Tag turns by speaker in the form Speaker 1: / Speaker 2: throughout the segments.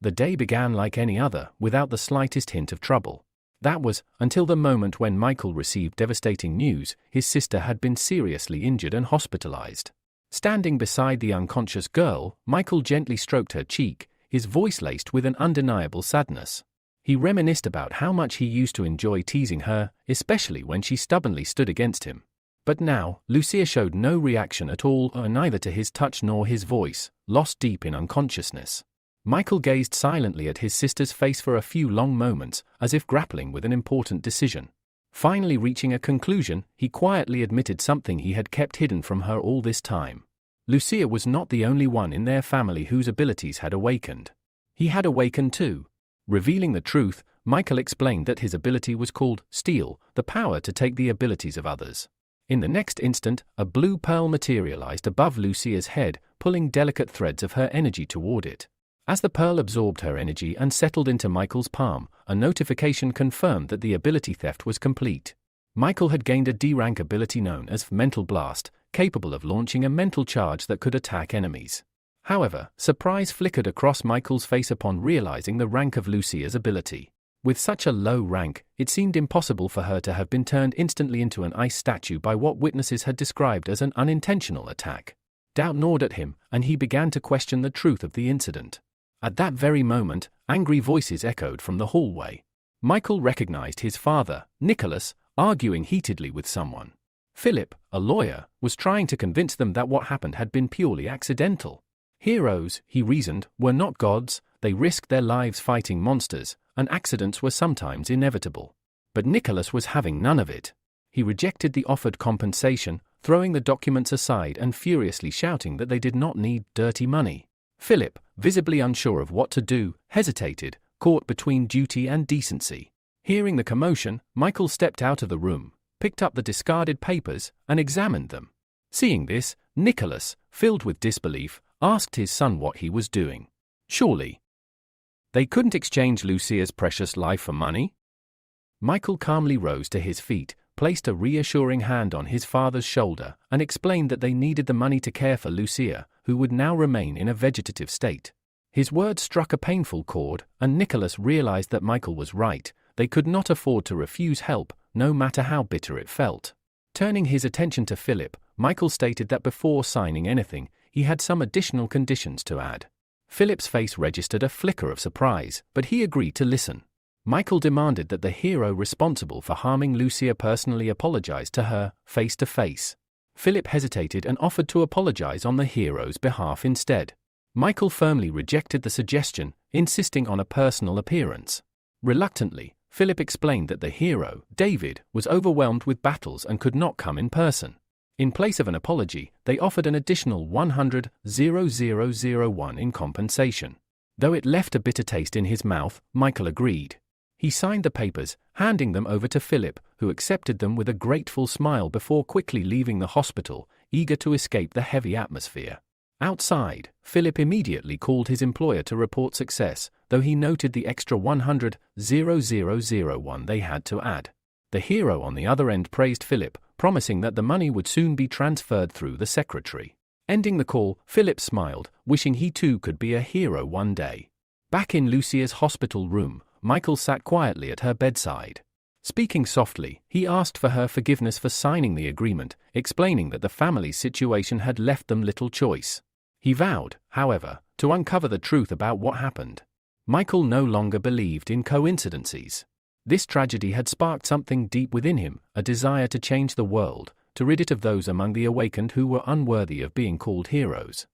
Speaker 1: The day began like any other, without the slightest hint of trouble. That was, until the moment when Michael received devastating news: his sister had been seriously injured and hospitalized. Standing beside the unconscious girl, Michael gently stroked her cheek, his voice laced with an undeniable sadness. He reminisced about how much he used to enjoy teasing her, especially when she stubbornly stood against him. But now, Lucia showed no reaction at all, neither to his touch nor his voice, lost deep in unconsciousness. Michael gazed silently at his sister's face for a few long moments, as if grappling with an important decision. Finally reaching a conclusion, he quietly admitted something he had kept hidden from her all this time. Lucia was not the only one in their family whose abilities had awakened. He had awakened too. Revealing the truth, Michael explained that his ability was called Steal, the power to take the abilities of others. In the next instant, a blue pearl materialized above Lucia's head, pulling delicate threads of her energy toward it. As the pearl absorbed her energy and settled into Michael's palm, a notification confirmed that the ability theft was complete. Michael had gained a D-rank ability known as Mental Blast, capable of launching a mental charge that could attack enemies. However, surprise flickered across Michael's face upon realizing the rank of Lucia's ability. With such a low rank, it seemed impossible for her to have been turned instantly into an ice statue by what witnesses had described as an unintentional attack. Doubt gnawed at him, and he began to question the truth of the incident. At that very moment, angry voices echoed from the hallway. Michael recognized his father, Nicholas, arguing heatedly with someone. Philip, a lawyer, was trying to convince them that what happened had been purely accidental. Heroes, he reasoned, were not gods, they risked their lives fighting monsters, and accidents were sometimes inevitable. But Nicholas was having none of it. He rejected the offered compensation, throwing the documents aside and furiously shouting that they did not need dirty money. Philip, visibly unsure of what to do, hesitated, caught between duty and decency. Hearing the commotion, Michael stepped out of the room, picked up the discarded papers, and examined them. Seeing this, Nicholas, filled with disbelief, asked his son what he was doing. Surely they couldn't exchange Lucia's precious life for money? Michael calmly rose to his feet, placed a reassuring hand on his father's shoulder, and explained that they needed the money to care for Lucia, who would now remain in a vegetative state. His words struck a painful chord, and Nicholas realized that Michael was right. They could not afford to refuse help, no matter how bitter it felt. Turning his attention to Philip, Michael stated that before signing anything, he had some additional conditions to add. Philip's face registered a flicker of surprise, but he agreed to listen. Michael demanded that the hero responsible for harming Lucia personally apologize to her, face to face. Philip hesitated and offered to apologize on the hero's behalf instead. Michael firmly rejected the suggestion, insisting on a personal appearance. Reluctantly, Philip explained that the hero, David, was overwhelmed with battles and could not come in person. In place of an apology, they offered an additional 100,001 in compensation. Though it left a bitter taste in his mouth, Michael agreed. He signed the papers, handing them over to Philip, who accepted them with a grateful smile before quickly leaving the hospital, eager to escape the heavy atmosphere. Outside, Philip immediately called his employer to report success, though he noted the extra 100,001 they had to add. The hero on the other end praised Philip, promising that the money would soon be transferred through the secretary. Ending the call, Philip smiled, wishing he too could be a hero one day. Back in Lucia's hospital room, Michael sat quietly at her bedside. Speaking softly, he asked for her forgiveness for signing the agreement, explaining that the family's situation had left them little choice. He vowed, however, to uncover the truth about what happened. Michael no longer believed in coincidences. This tragedy had sparked something deep within him, a desire to change the world, to rid it of those among the awakened who were unworthy of being called heroes.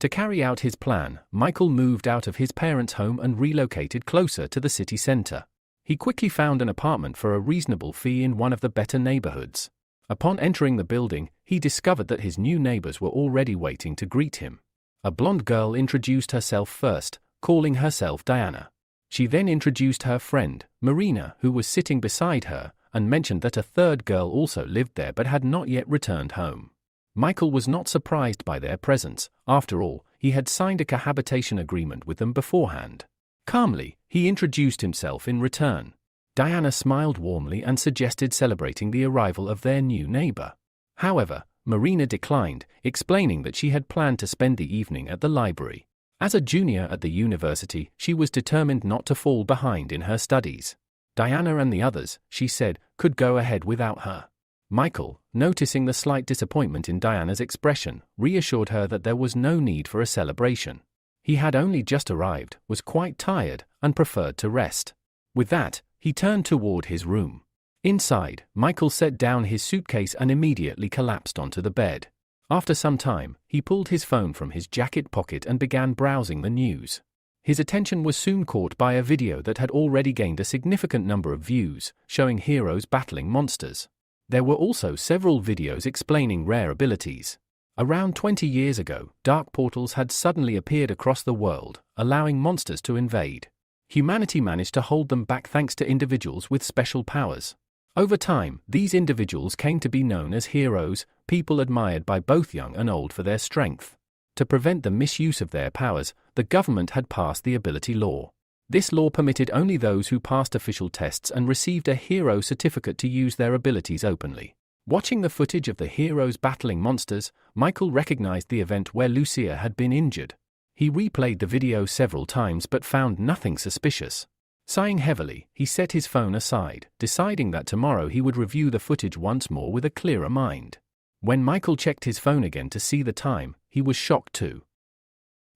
Speaker 1: To carry out his plan, Michael moved out of his parents' home and relocated closer to the city center. He quickly found an apartment for a reasonable fee in one of the better neighborhoods. Upon entering the building, he discovered that his new neighbors were already waiting to greet him. A blonde girl introduced herself first, calling herself Diana. She then introduced her friend, Marina, who was sitting beside her, and mentioned that a third girl also lived there but had not yet returned home. Michael was not surprised by their presence. After all, he had signed a cohabitation agreement with them beforehand. Calmly, he introduced himself in return. Diana smiled warmly and suggested celebrating the arrival of their new neighbor. However, Marina declined, explaining that she had planned to spend the evening at the library. As a junior at the university, she was determined not to fall behind in her studies. Diana and the others, she said, could go ahead without her. Michael, noticing the slight disappointment in Diana's expression, reassured her that there was no need for a celebration. He had only just arrived, was quite tired, and preferred to rest. With that, he turned toward his room. Inside, Michael set down his suitcase and immediately collapsed onto the bed. After some time, he pulled his phone from his jacket pocket and began browsing the news. His attention was soon caught by a video that had already gained a significant number of views, showing heroes battling monsters. There were also several videos explaining rare abilities. Around 20 years ago, dark portals had suddenly appeared across the world, allowing monsters to invade. Humanity managed to hold them back thanks to individuals with special powers. Over time, these individuals came to be known as heroes, people admired by both young and old for their strength. To prevent the misuse of their powers, the government had passed the ability law. This law permitted only those who passed official tests and received a hero certificate to use their abilities openly. Watching the footage of the heroes battling monsters, Michael recognized the event where Lucia had been injured. He replayed the video several times but found nothing suspicious. Sighing heavily, he set his phone aside, deciding that tomorrow he would review the footage once more with a clearer mind. When Michael checked his phone again to see the time, he was shocked to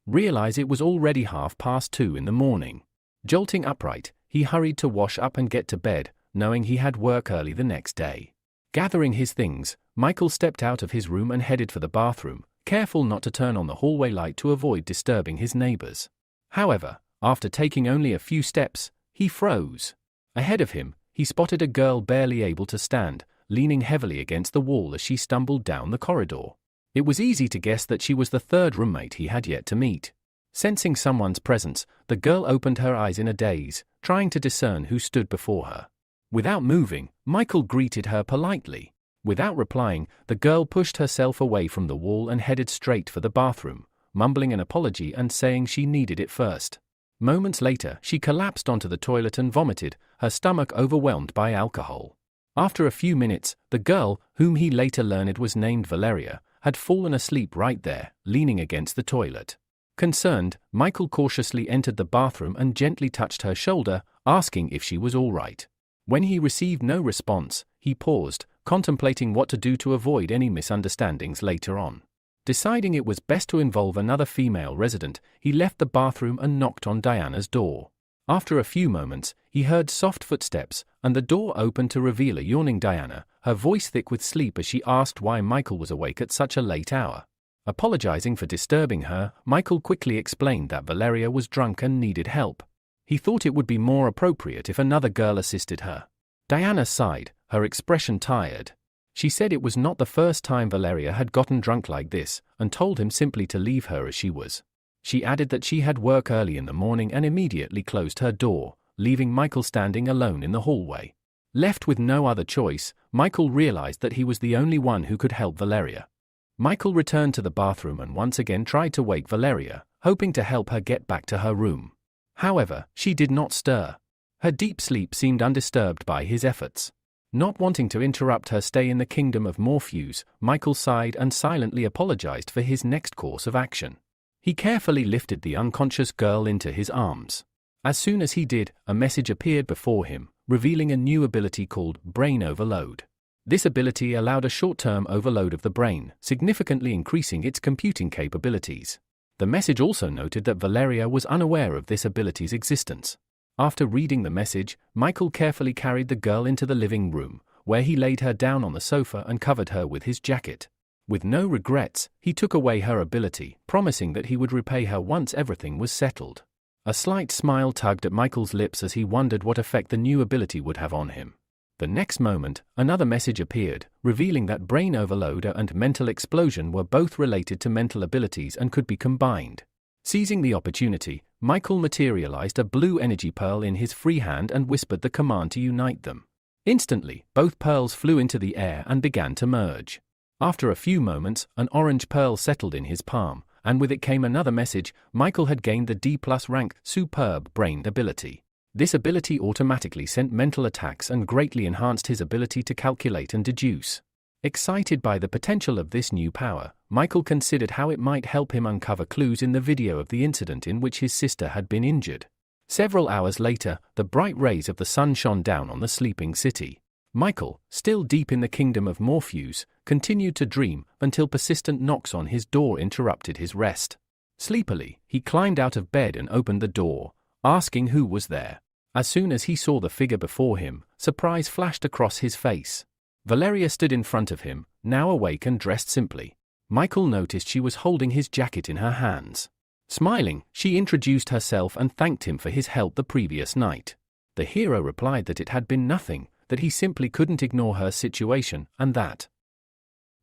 Speaker 1: realize it was already 2:30 in the morning. Jolting upright, he hurried to wash up and get to bed, knowing he had work early the next day. Gathering his things, Michael stepped out of his room and headed for the bathroom, careful not to turn on the hallway light to avoid disturbing his neighbors. However, after taking only a few steps, he froze. Ahead of him, he spotted a girl barely able to stand, leaning heavily against the wall as she stumbled down the corridor. It was easy to guess that she was the third roommate he had yet to meet. Sensing someone's presence, the girl opened her eyes in a daze, trying to discern who stood before her. Without moving, Michael greeted her politely. Without replying, the girl pushed herself away from the wall and headed straight for the bathroom, mumbling an apology and saying she needed it first. Moments later, she collapsed onto the toilet and vomited, her stomach overwhelmed by alcohol. After a few minutes, the girl, whom he later learned was named Valeria, had fallen asleep right there, leaning against the toilet. Concerned, Michael cautiously entered the bathroom and gently touched her shoulder, asking if she was all right. When he received no response, he paused, contemplating what to do to avoid any misunderstandings later on. Deciding it was best to involve another female resident, he left the bathroom and knocked on Diana's door. After a few moments, he heard soft footsteps, and the door opened to reveal a yawning Diana, her voice thick with sleep as she asked why Michael was awake at such a late hour. Apologizing for disturbing her, Michael quickly explained that Valeria was drunk and needed help. He thought it would be more appropriate if another girl assisted her. Diana sighed, her expression tired. She said it was not the first time Valeria had gotten drunk like this, and told him simply to leave her as she was. She added that she had work early in the morning and immediately closed her door, leaving Michael standing alone in the hallway. Left with no other choice, Michael realized that he was the only one who could help Valeria. Michael returned to the bathroom and once again tried to wake Valeria, hoping to help her get back to her room. However, she did not stir. Her deep sleep seemed undisturbed by his efforts. Not wanting to interrupt her stay in the kingdom of Morpheus, Michael sighed and silently apologized for his next course of action. He carefully lifted the unconscious girl into his arms. As soon as he did, a message appeared before him, revealing a new ability called Brain Overload. This ability allowed a short-term overload of the brain, significantly increasing its computing capabilities. The message also noted that Valeria was unaware of this ability's existence. After reading the message, Michael carefully carried the girl into the living room, where he laid her down on the sofa and covered her with his jacket. With no regrets, he took away her ability, promising that he would repay her once everything was settled. A slight smile tugged at Michael's lips as he wondered what effect the new ability would have on him. The next moment, another message appeared, revealing that Brain Overload and Mental Explosion were both related to mental abilities and could be combined. Seizing the opportunity, Michael materialized a blue energy pearl in his free hand and whispered the command to unite them. Instantly, both pearls flew into the air and began to merge. After a few moments, an orange pearl settled in his palm, and with it came another message. Michael had gained the D+ rank Superb Brain ability. This ability automatically sent mental attacks and greatly enhanced his ability to calculate and deduce. Excited by the potential of this new power, Michael considered how it might help him uncover clues in the video of the incident in which his sister had been injured. Several hours later, the bright rays of the sun shone down on the sleeping city. Michael, still deep in the kingdom of Morpheus, continued to dream until persistent knocks on his door interrupted his rest. Sleepily, he climbed out of bed and opened the door, asking who was there. As soon as he saw the figure before him, surprise flashed across his face. Valeria stood in front of him, now awake and dressed simply. Michael noticed she was holding his jacket in her hands. Smiling, she introduced herself and thanked him for his help the previous night. The hero replied that it had been nothing, that he simply couldn't ignore her situation, and that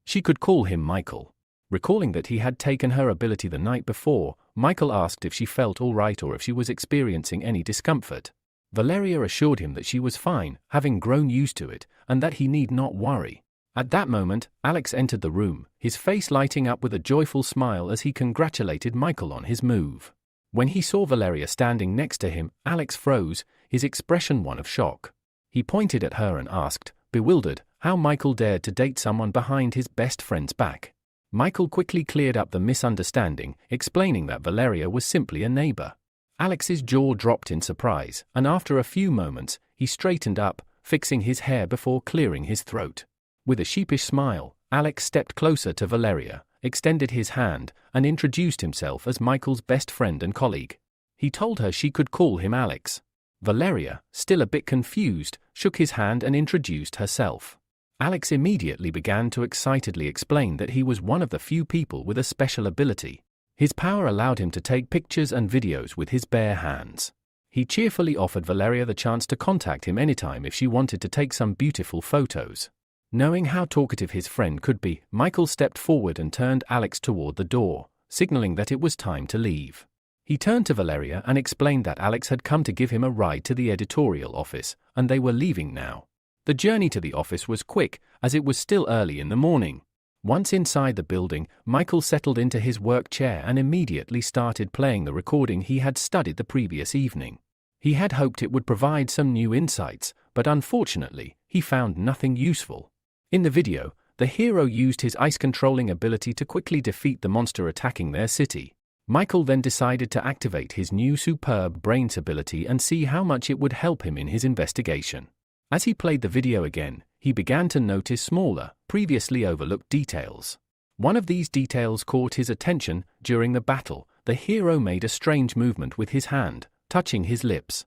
Speaker 1: she could call him Michael. Recalling that he had taken her ability the night before, Michael asked if she felt all right or if she was experiencing any discomfort. Valeria assured him that she was fine, having grown used to it, and that he need not worry. At that moment, Alex entered the room, his face lighting up with a joyful smile as he congratulated Michael on his move. When he saw Valeria standing next to him, Alex froze, his expression one of shock. He pointed at her and asked, bewildered, how Michael dared to date someone behind his best friend's back. Michael quickly cleared up the misunderstanding, explaining that Valeria was simply a neighbor. Alex's jaw dropped in surprise, and after a few moments, he straightened up, fixing his hair before clearing his throat. With a sheepish smile, Alex stepped closer to Valeria, extended his hand, and introduced himself as Michael's best friend and colleague. He told her she could call him Alex. Valeria, still a bit confused, shook his hand and introduced herself. Alex immediately began to excitedly explain that he was one of the few people with a special ability. His power allowed him to take pictures and videos with his bare hands. He cheerfully offered Valeria the chance to contact him anytime if she wanted to take some beautiful photos. Knowing how talkative his friend could be, Michael stepped forward and turned Alex toward the door, signaling that it was time to leave. He turned to Valeria and explained that Alex had come to give him a ride to the editorial office, and they were leaving now. The journey to the office was quick, as it was still early in the morning. Once inside the building, Michael settled into his work chair and immediately started playing the recording he had studied the previous evening. He had hoped it would provide some new insights, but unfortunately, he found nothing useful. In the video, the hero used his ice-controlling ability to quickly defeat the monster attacking their city. Michael then decided to activate his new superb brains ability and see how much it would help him in his investigation. As he played the video again, he began to notice smaller, previously overlooked details. One of these details caught his attention. During the battle, the hero made a strange movement with his hand, touching his lips.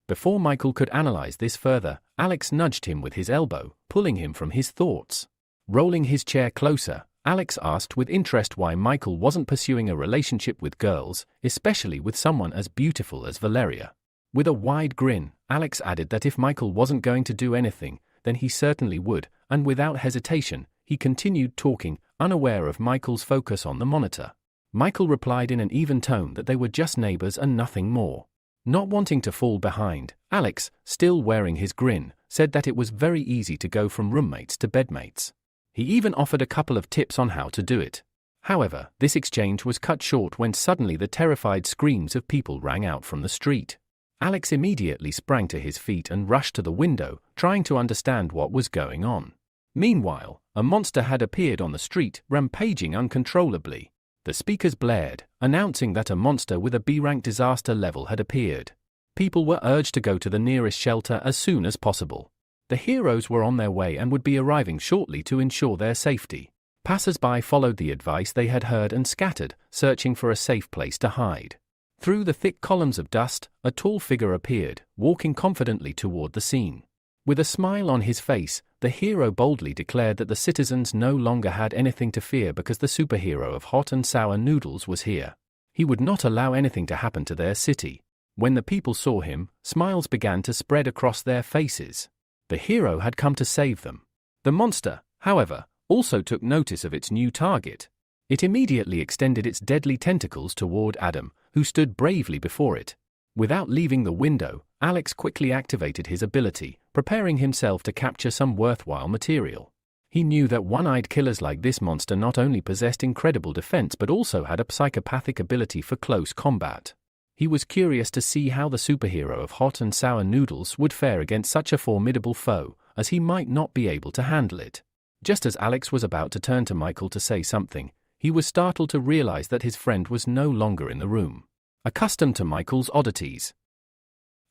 Speaker 1: Before Michael could analyze this further, Alex nudged him with his elbow, pulling him from his thoughts. Rolling his chair closer, Alex asked with interest why Michael wasn't pursuing a relationship with girls, especially with someone as beautiful as Valeria. With a wide grin, Alex added that if Michael wasn't going to do anything, then he certainly would, and without hesitation, he continued talking, unaware of Michael's focus on the monitor. Michael replied in an even tone that they were just neighbors and nothing more. Not wanting to fall behind, Alex, still wearing his grin, said that it was very easy to go from roommates to bedmates. He even offered a couple of tips on how to do it. However, this exchange was cut short when suddenly the terrified screams of people rang out from the street. Alex immediately sprang to his feet and rushed to the window, trying to understand what was going on. Meanwhile, a monster had appeared on the street, rampaging uncontrollably. The speakers blared, announcing that a monster with a B-rank disaster level had appeared. People were urged to go to the nearest shelter as soon as possible. The heroes were on their way and would be arriving shortly to ensure their safety. Passers-by followed the advice they had heard and scattered, searching for a safe place to hide. Through the thick columns of dust, a tall figure appeared, walking confidently toward the scene. With a smile on his face, the hero boldly declared that the citizens no longer had anything to fear because the superhero of hot and sour noodles was here. He would not allow anything to happen to their city. When the people saw him, smiles began to spread across their faces. The hero had come to save them. The monster, however, also took notice of its new target. It immediately extended its deadly tentacles toward Adam, who stood bravely before it. Without leaving the window, Alex quickly activated his ability, preparing himself to capture some worthwhile material. He knew that one-eyed killers like this monster not only possessed incredible defense but also had a psychopathic ability for close combat. He was curious to see how the superhero of hot and sour noodles would fare against such a formidable foe, as he might not be able to handle it. Just as Alex was about to turn to Michael to say something, he was startled to realize that his friend was no longer in the room. Accustomed to Michael's oddities,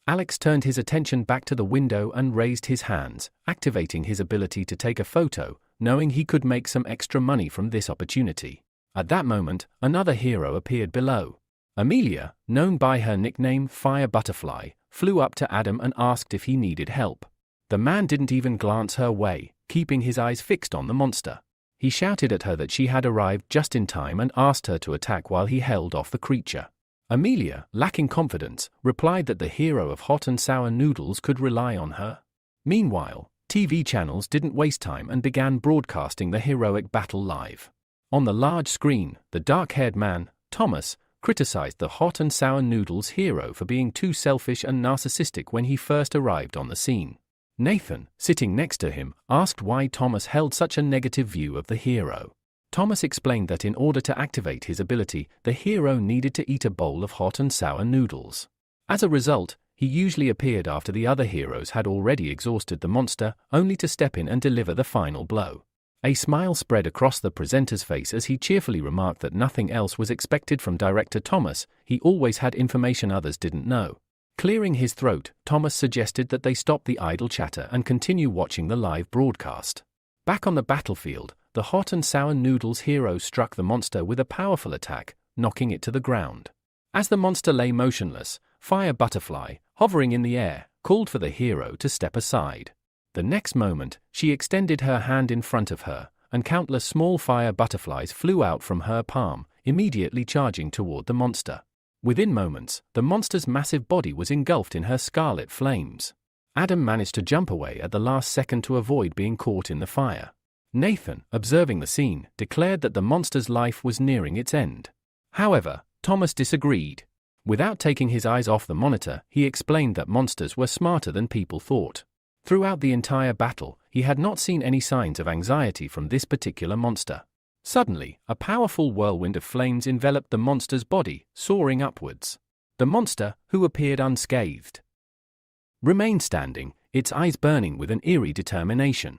Speaker 1: Alex turned his attention back to the window and raised his hands, activating his ability to take a photo, knowing he could make some extra money from this opportunity. At that moment, another hero appeared below. Amelia, known by her nickname Fire Butterfly, flew up to Adam and asked if he needed help. The man didn't even glance her way, keeping his eyes fixed on the monster. He shouted at her that she had arrived just in time and asked her to attack while he held off the creature. Amelia, lacking confidence, replied that the hero of hot and sour noodles could rely on her. Meanwhile, TV channels didn't waste time and began broadcasting the heroic battle live. On the large screen, the dark-haired man, Thomas, criticized the hot and sour noodles hero for being too selfish and narcissistic when he first arrived on the scene. Nathan, sitting next to him, asked why Thomas held such a negative view of the hero. Thomas explained that in order to activate his ability, the hero needed to eat a bowl of hot and sour noodles. As a result, he usually appeared after the other heroes had already exhausted the monster, only to step in and deliver the final blow. A smile spread across the presenter's face as he cheerfully remarked that nothing else was expected from director Thomas. He always had information others didn't know. Clearing his throat, Thomas suggested that they stop the idle chatter and continue watching the live broadcast. Back on the battlefield, the hot and sour noodles hero struck the monster with a powerful attack, knocking it to the ground. As the monster lay motionless, Fire Butterfly, hovering in the air, called for the hero to step aside. The next moment, she extended her hand in front of her, and countless small fire butterflies flew out from her palm, immediately charging toward the monster. Within moments, the monster's massive body was engulfed in her scarlet flames. Adam managed to jump away at the last second to avoid being caught in the fire. Nathan, observing the scene, declared that the monster's life was nearing its end. However, Thomas disagreed. Without taking his eyes off the monitor, he explained that monsters were smarter than people thought. Throughout the entire battle, he had not seen any signs of anxiety from this particular monster. Suddenly, a powerful whirlwind of flames enveloped the monster's body, soaring upwards. The monster, who appeared unscathed, remained standing, its eyes burning with an eerie determination.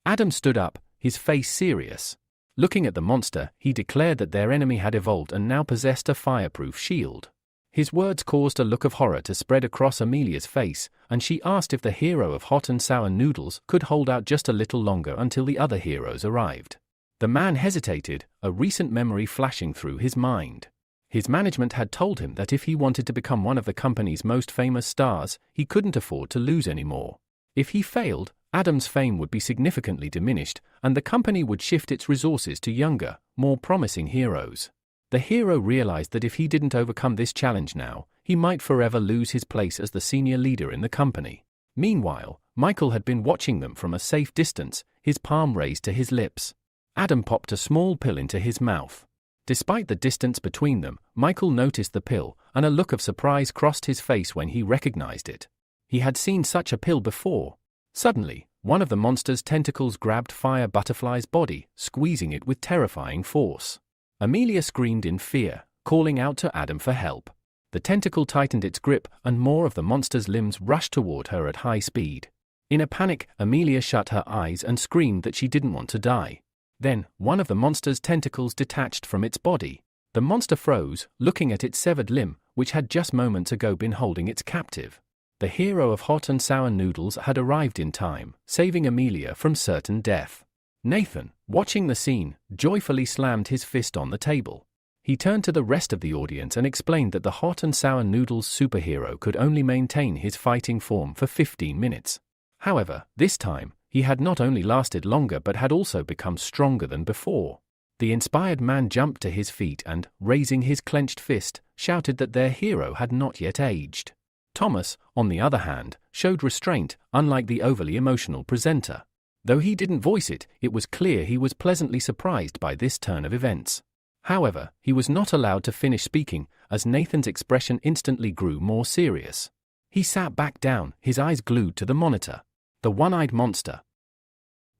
Speaker 1: Adam stood up, his face serious. Looking at the monster, he declared that their enemy had evolved and now possessed a fireproof shield. His words caused a look of horror to spread across Amelia's face, and she asked if the hero of hot and sour noodles could hold out just a little longer until the other heroes arrived. The man hesitated, a recent memory flashing through his mind. His management had told him that if he wanted to become one of the company's most famous stars, he couldn't afford to lose anymore. If he failed, Adam's fame would be significantly diminished, and the company would shift its resources to younger, more promising heroes. The hero realized that if he didn't overcome this challenge now, he might forever lose his place as the senior leader in the company. Meanwhile, Michael had been watching them from a safe distance, his palm raised to his lips. Adam popped a small pill into his mouth. Despite the distance between them, Michael noticed the pill, and a look of surprise crossed his face when he recognized it. He had seen such a pill before. Suddenly, one of the monster's tentacles grabbed Fire Butterfly's body, squeezing it with terrifying force. Amelia screamed in fear, calling out to Adam for help. The tentacle tightened its grip, and more of the monster's limbs rushed toward her at high speed. In a panic, Amelia shut her eyes and screamed that she didn't want to die. Then, one of the monster's tentacles detached from its body. The monster froze, looking at its severed limb, which had just moments ago been holding its captive. The hero of hot and sour noodles had arrived in time, saving Amelia from certain death. Nathan, watching the scene, joyfully slammed his fist on the table. He turned to the rest of the audience and explained that the hot and sour noodles superhero could only maintain his fighting form for 15 minutes. However, this time, he had not only lasted longer but had also become stronger than before. The inspired man jumped to his feet and, raising his clenched fist, shouted that their hero had not yet aged. Thomas, on the other hand, showed restraint, unlike the overly emotional presenter. Though he didn't voice it, it was clear he was pleasantly surprised by this turn of events. However, he was not allowed to finish speaking, as Nathan's expression instantly grew more serious. He sat back down, his eyes glued to the monitor. The one-eyed monster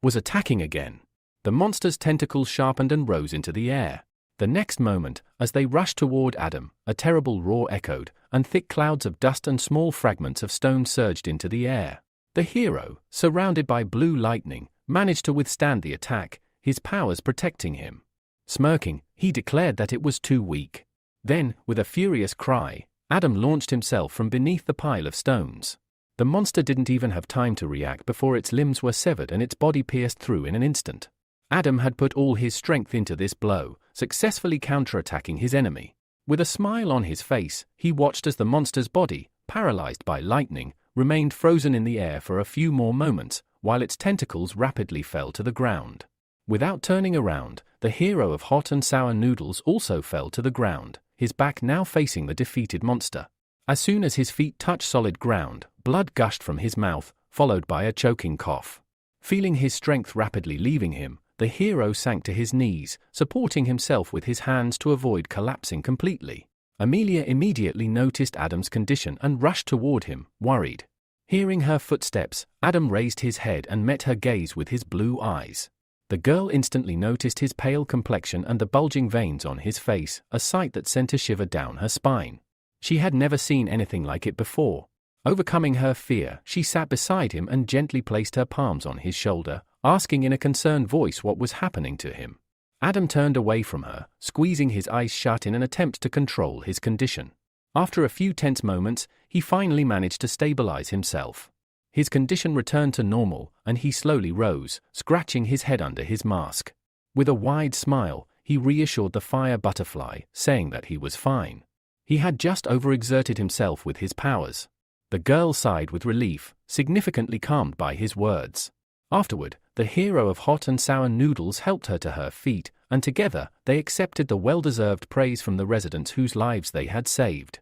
Speaker 1: was attacking again. The monster's tentacles sharpened and rose into the air. The next moment, as they rushed toward Adam, a terrible roar echoed, and thick clouds of dust and small fragments of stone surged into the air. The hero, surrounded by blue lightning, managed to withstand the attack, his powers protecting him. Smirking, He declared that it was too weak. Then, with a furious cry, Adam launched himself from beneath the pile of stones. The monster didn't even have time to react before its limbs were severed and its body pierced through in an instant. Adam had put all his strength into this blow, successfully counterattacking his enemy. With a smile on his face, he watched as the monster's body, paralyzed by lightning, remained frozen in the air for a few more moments, while its tentacles rapidly fell to the ground. Without turning around, the hero of hot and sour noodles also fell to the ground, his back now facing the defeated monster. As soon as his feet touched solid ground, blood gushed from his mouth, followed by a choking cough. Feeling his strength rapidly leaving him, the hero sank to his knees, supporting himself with his hands to avoid collapsing completely. Amelia immediately noticed Adam's condition and rushed toward him, worried. Hearing her footsteps, Adam raised his head and met her gaze with his blue eyes. The girl instantly noticed his pale complexion and the bulging veins on his face, a sight that sent a shiver down her spine. She had never seen anything like it before. Overcoming her fear, she sat beside him and gently placed her palms on his shoulder, asking in a concerned voice what was happening to him. Adam turned away from her, squeezing his eyes shut in an attempt to control his condition. After a few tense moments, he finally managed to stabilize himself. His condition returned to normal, and he slowly rose, scratching his head under his mask. With a wide smile, he reassured the fire butterfly, saying that he was fine. He had just overexerted himself with his powers. The girl sighed with relief, significantly calmed by his words. Afterward, the hero of hot and sour noodles helped her to her feet, and together, they accepted the well-deserved praise from the residents whose lives they had saved.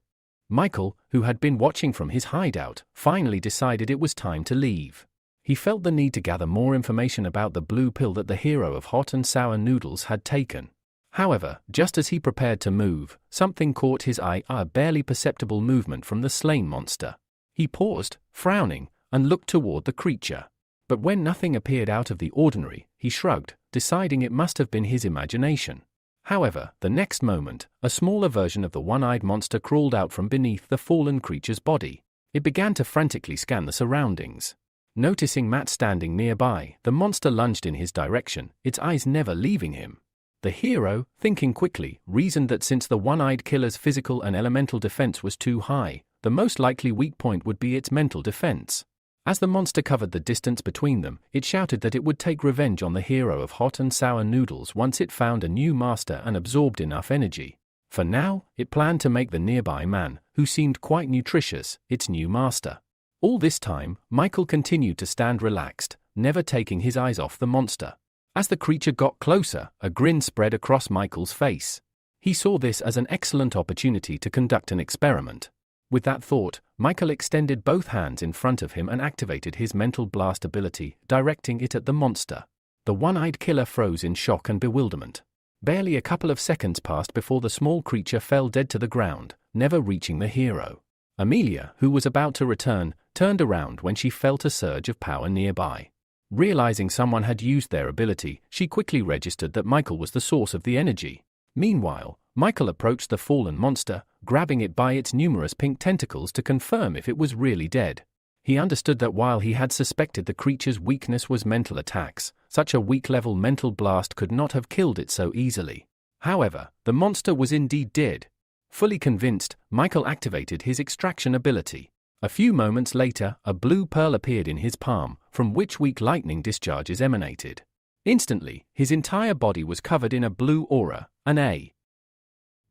Speaker 1: Michael, who had been watching from his hideout, finally decided it was time to leave. He felt the need to gather more information about the blue pill that the hero of hot and sour noodles had taken. However, just as he prepared to move, something caught his eye, a barely perceptible movement from the slain monster. He paused, frowning, and looked toward the creature. But when nothing appeared out of the ordinary, he shrugged, deciding it must have been his imagination. However, the next moment, a smaller version of the one-eyed monster crawled out from beneath the fallen creature's body. It began to frantically scan the surroundings. Noticing Matt standing nearby, the monster lunged in his direction, its eyes never leaving him. The hero, thinking quickly, reasoned that since the one-eyed killer's physical and elemental defense was too high, the most likely weak point would be its mental defense. As the monster covered the distance between them, it shouted that it would take revenge on the hero of hot and sour noodles once it found a new master and absorbed enough energy. For now, it planned to make the nearby man, who seemed quite nutritious, its new master. All this time, Michael continued to stand relaxed, never taking his eyes off the monster. As the creature got closer, a grin spread across Michael's face. He saw this as an excellent opportunity to conduct an experiment. With that thought, Michael extended both hands in front of him and activated his mental blast ability, directing it at the monster. The one-eyed killer froze in shock and bewilderment. Barely a couple of seconds passed before the small creature fell dead to the ground, never reaching the hero. Amelia, who was about to return, turned around when she felt a surge of power nearby. Realizing someone had used their ability, she quickly registered that Michael was the source of the energy. Meanwhile, Michael approached the fallen monster, grabbing it by its numerous pink tentacles to confirm if it was really dead. He understood that while he had suspected the creature's weakness was mental attacks, such a weak-level mental blast could not have killed it so easily. However, the monster was indeed dead. Fully convinced, Michael activated his extraction ability. A few moments later, a blue pearl appeared in his palm, from which weak lightning discharges emanated. Instantly, his entire body was covered in a blue aura. An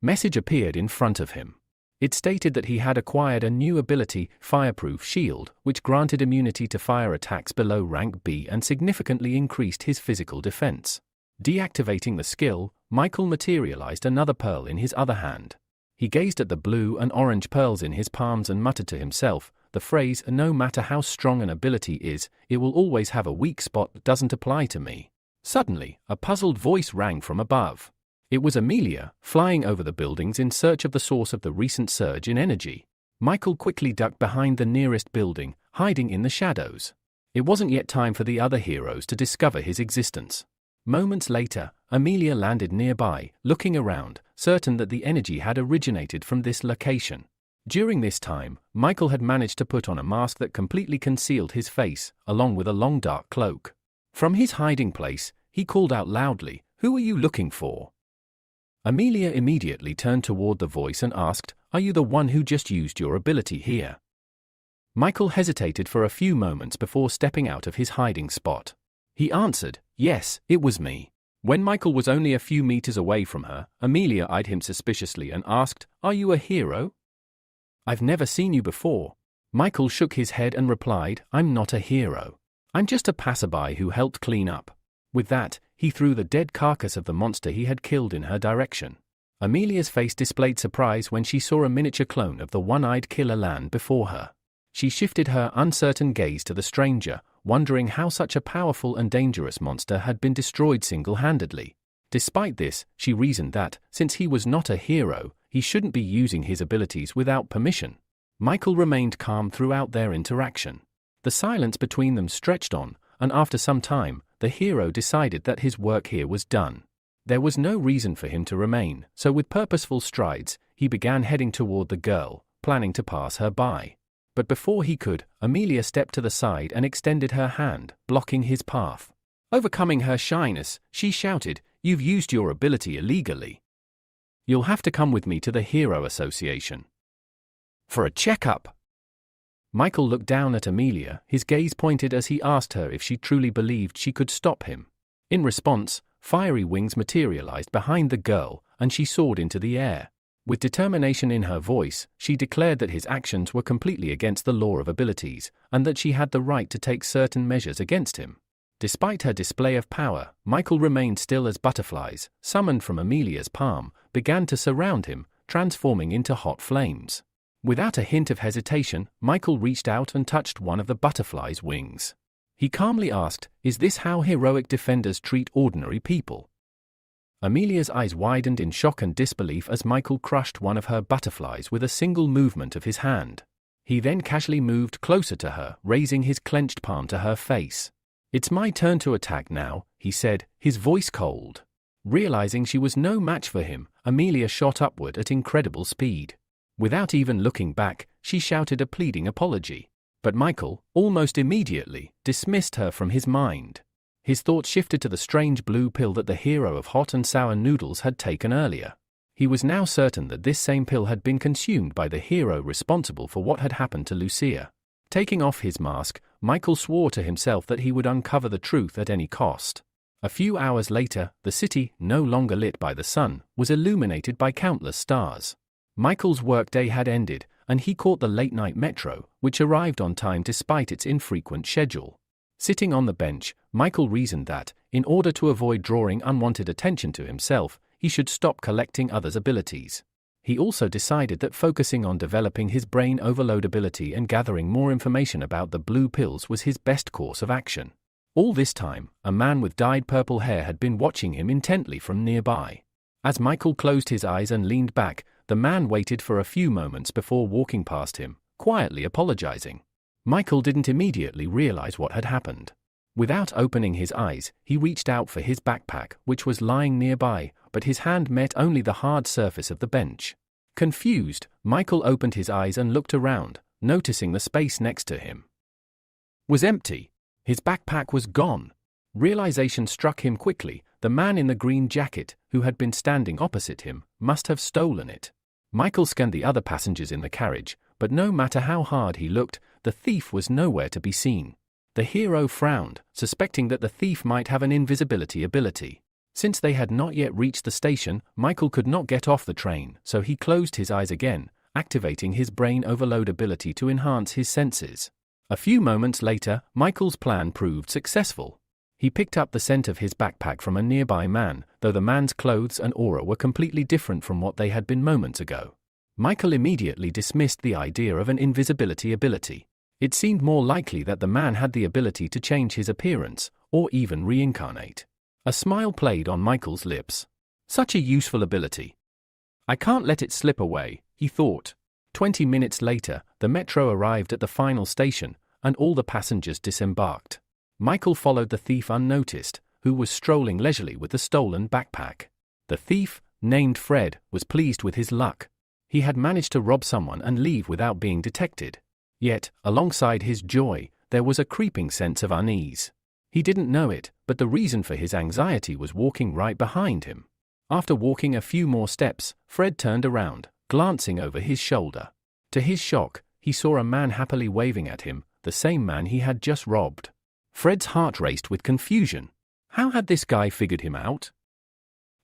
Speaker 1: message appeared in front of him. It stated that he had acquired a new ability, Fireproof Shield, which granted immunity to fire attacks below rank B and significantly increased his physical defense. Deactivating the skill, Michael materialized another pearl in his other hand. He gazed at the blue and orange pearls in his palms and muttered to himself, the phrase, "No matter how strong an ability is, it will always have a weak spot," doesn't apply to me. Suddenly, a puzzled voice rang from above. It was Amelia, flying over the buildings in search of the source of the recent surge in energy. Michael quickly ducked behind the nearest building, hiding in the shadows. It wasn't yet time for the other heroes to discover his existence. Moments later, Amelia landed nearby, looking around, certain that the energy had originated from this location. During this time, Michael had managed to put on a mask that completely concealed his face, along with a long dark cloak. From his hiding place, he called out loudly, "Who are you looking for?" Amelia immediately turned toward the voice and asked, "Are you the one who just used your ability here?" Michael hesitated for a few moments before stepping out of his hiding spot. He answered, "Yes, it was me." When Michael was only a few meters away from her, Amelia eyed him suspiciously and asked, "Are you a hero?" "I've never seen you before." Michael shook his head and replied, "I'm not a hero. I'm just a passerby who helped clean up." With that, he threw the dead carcass of the monster he had killed in her direction. Amelia's face displayed surprise when she saw a miniature clone of the one-eyed killer land before her. She shifted her uncertain gaze to the stranger, wondering how such a powerful and dangerous monster had been destroyed single-handedly. Despite this, she reasoned that, since he was not a hero, he shouldn't be using his abilities without permission. Michael remained calm throughout their interaction. The silence between them stretched on, and after some time, the hero decided that his work here was done. There was no reason for him to remain, so with purposeful strides, he began heading toward the girl, planning to pass her by. But before he could, Amelia stepped to the side and extended her hand, blocking his path. Overcoming her shyness, she shouted, "You've used your ability illegally. You'll have to come with me to the Hero Association for a checkup." Michael looked down at Amelia, his gaze pointed as he asked her if she truly believed she could stop him. In response, fiery wings materialized behind the girl, and she soared into the air. With determination in her voice, she declared that his actions were completely against the law of abilities, and that she had the right to take certain measures against him. Despite her display of power, Michael remained still as butterflies, summoned from Amelia's palm, began to surround him, transforming into hot flames. Without a hint of hesitation, Michael reached out and touched one of the butterfly's wings. He calmly asked, "Is this how heroic defenders treat ordinary people?" Amelia's eyes widened in shock and disbelief as Michael crushed one of her butterflies with a single movement of his hand. He then casually moved closer to her, raising his clenched palm to her face. "It's my turn to attack now," he said, his voice cold. Realizing she was no match for him, Amelia shot upward at incredible speed. Without even looking back, she shouted a pleading apology. But Michael, almost immediately, dismissed her from his mind. His thoughts shifted to the strange blue pill that the hero of hot and sour noodles had taken earlier. He was now certain that this same pill had been consumed by the hero responsible for what had happened to Lucia. Taking off his mask, Michael swore to himself that he would uncover the truth at any cost. A few hours later, the city, no longer lit by the sun, was illuminated by countless stars. Michael's workday had ended, and he caught the late-night metro, which arrived on time despite its infrequent schedule. Sitting on the bench, Michael reasoned that, in order to avoid drawing unwanted attention to himself, he should stop collecting others' abilities. He also decided that focusing on developing his brain overload ability and gathering more information about the blue pills was his best course of action. All this time, a man with dyed purple hair had been watching him intently from nearby. As Michael closed his eyes and leaned back, the man waited for a few moments before walking past him, quietly apologizing. Michael didn't immediately realize what had happened. Without opening his eyes, he reached out for his backpack, which was lying nearby, but his hand met only the hard surface of the bench. Confused, Michael opened his eyes and looked around, noticing the space next to him was empty. His backpack was gone. Realization struck him quickly. The man in the green jacket, who had been standing opposite him, must have stolen it. Michael scanned the other passengers in the carriage, but no matter how hard he looked, the thief was nowhere to be seen. The hero frowned, suspecting that the thief might have an invisibility ability. Since they had not yet reached the station, Michael could not get off the train, so he closed his eyes again, activating his brain overload ability to enhance his senses. A few moments later, Michael's plan proved successful. He picked up the scent of his backpack from a nearby man, though the man's clothes and aura were completely different from what they had been moments ago. Michael immediately dismissed the idea of an invisibility ability. It seemed more likely that the man had the ability to change his appearance, or even reincarnate. A smile played on Michael's lips. Such a useful ability. I can't let it slip away, he thought. 20 minutes later, the metro arrived at the final station, and all the passengers disembarked. Michael followed the thief unnoticed, who was strolling leisurely with the stolen backpack. The thief, named Fred, was pleased with his luck. He had managed to rob someone and leave without being detected. Yet, alongside his joy, there was a creeping sense of unease. He didn't know it, but the reason for his anxiety was walking right behind him. After walking a few more steps, Fred turned around, glancing over his shoulder. To his shock, he saw a man happily waving at him, the same man he had just robbed. Fred's heart raced with confusion. How had this guy figured him out?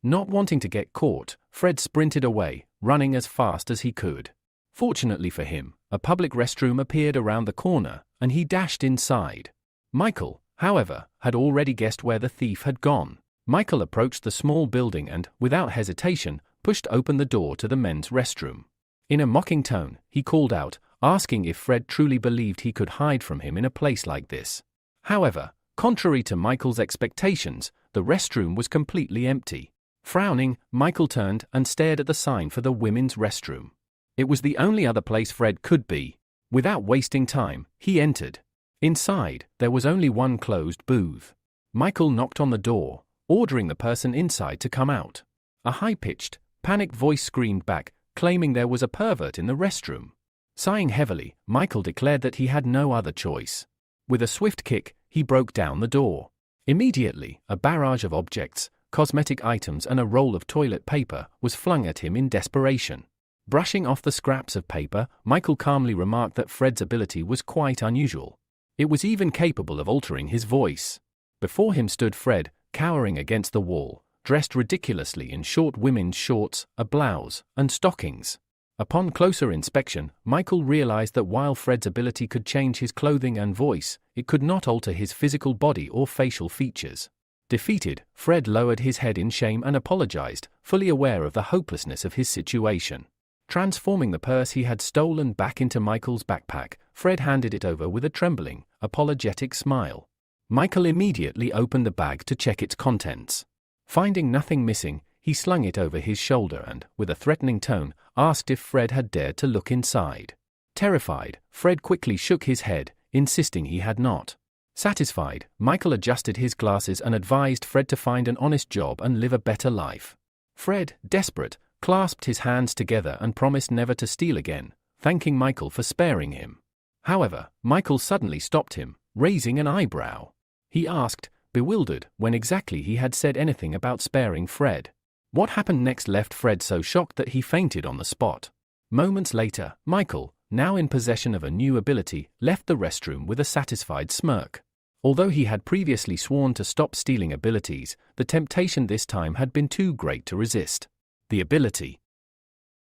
Speaker 1: Not wanting to get caught, Fred sprinted away, running as fast as he could. Fortunately for him, a public restroom appeared around the corner, and he dashed inside. Michael, however, had already guessed where the thief had gone. Michael approached the small building and, without hesitation, pushed open the door to the men's restroom. In a mocking tone, he called out, asking if Fred truly believed he could hide from him in a place like this. However, contrary to Michael's expectations, the restroom was completely empty. Frowning, Michael turned and stared at the sign for the women's restroom. It was the only other place Fred could be. Without wasting time, he entered. Inside, there was only one closed booth. Michael knocked on the door, ordering the person inside to come out. A high-pitched, panicked voice screamed back, claiming there was a pervert in the restroom. Sighing heavily, Michael declared that he had no other choice. With a swift kick, he broke down the door. Immediately, a barrage of objects, cosmetic items and a roll of toilet paper was flung at him in desperation. Brushing off the scraps of paper, Michael calmly remarked that Fred's ability was quite unusual. It was even capable of altering his voice. Before him stood Fred, cowering against the wall, dressed ridiculously in short women's shorts, a blouse, and stockings. Upon closer inspection, Michael realized that while Fred's ability could change his clothing and voice, it could not alter his physical body or facial features. Defeated, Fred lowered his head in shame and apologized, fully aware of the hopelessness of his situation. Transforming the purse he had stolen back into Michael's backpack, Fred handed it over with a trembling, apologetic smile. Michael immediately opened the bag to check its contents. Finding nothing missing, he slung it over his shoulder and, with a threatening tone, asked if Fred had dared to look inside. Terrified, Fred quickly shook his head, insisting he had not. Satisfied, Michael adjusted his glasses and advised Fred to find an honest job and live a better life. Fred, desperate, clasped his hands together and promised never to steal again, thanking Michael for sparing him. However, Michael suddenly stopped him, raising an eyebrow. He asked, bewildered, when exactly he had said anything about sparing Fred. What happened next left Fred so shocked that he fainted on the spot. Moments later, Michael, now in possession of a new ability, left the restroom with a satisfied smirk. Although he had previously sworn to stop stealing abilities, the temptation this time had been too great to resist. The ability,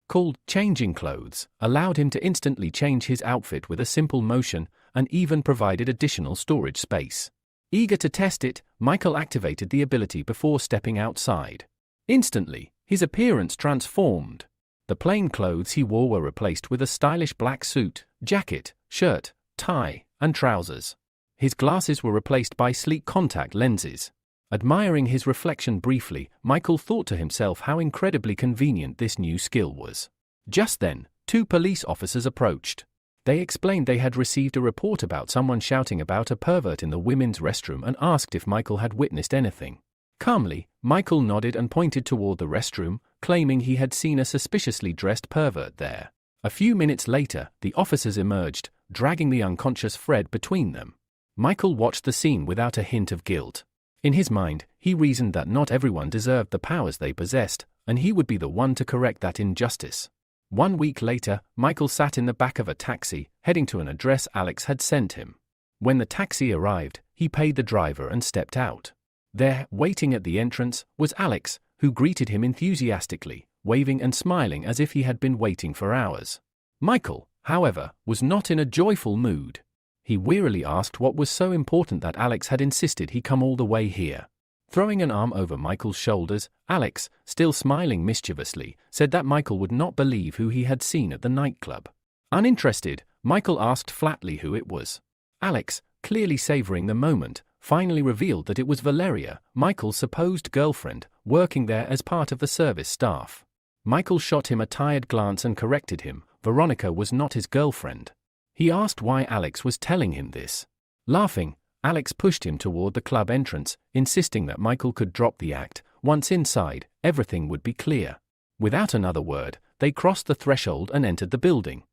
Speaker 1: called changing clothes, allowed him to instantly change his outfit with a simple motion and even provided additional storage space. Eager to test it, Michael activated the ability before stepping outside. Instantly, his appearance transformed. The plain clothes he wore were replaced with a stylish black suit, jacket, shirt, tie, and trousers. His glasses were replaced by sleek contact lenses. Admiring his reflection briefly, Michael thought to himself how incredibly convenient this new skill was. Just then, two police officers approached. They explained they had received a report about someone shouting about a pervert in the women's restroom and asked if Michael had witnessed anything. Calmly, Michael nodded and pointed toward the restroom, claiming he had seen a suspiciously dressed pervert there. A few minutes later, the officers emerged, dragging the unconscious Fred between them. Michael watched the scene without a hint of guilt. In his mind, he reasoned that not everyone deserved the powers they possessed, and he would be the one to correct that injustice. 1 week later, Michael sat in the back of a taxi, heading to an address Alex had sent him. When the taxi arrived, he paid the driver and stepped out. There, waiting at the entrance, was Alex, who greeted him enthusiastically, waving and smiling as if he had been waiting for hours. Michael, however, was not in a joyful mood. He wearily asked what was so important that Alex had insisted he come all the way here. Throwing an arm over Michael's shoulders, Alex, still smiling mischievously, said that Michael would not believe who he had seen at the nightclub. Uninterested, Michael asked flatly who it was. Alex, clearly savoring the moment, finally revealed that it was Valeria, Michael's supposed girlfriend, working there as part of the service staff. Michael shot him a tired glance and corrected him. Veronica was not his girlfriend. He asked why Alex was telling him this. Laughing, Alex pushed him toward the club entrance, insisting that Michael could drop the act. Once inside, everything would be clear. Without another word, they crossed the threshold and entered the building.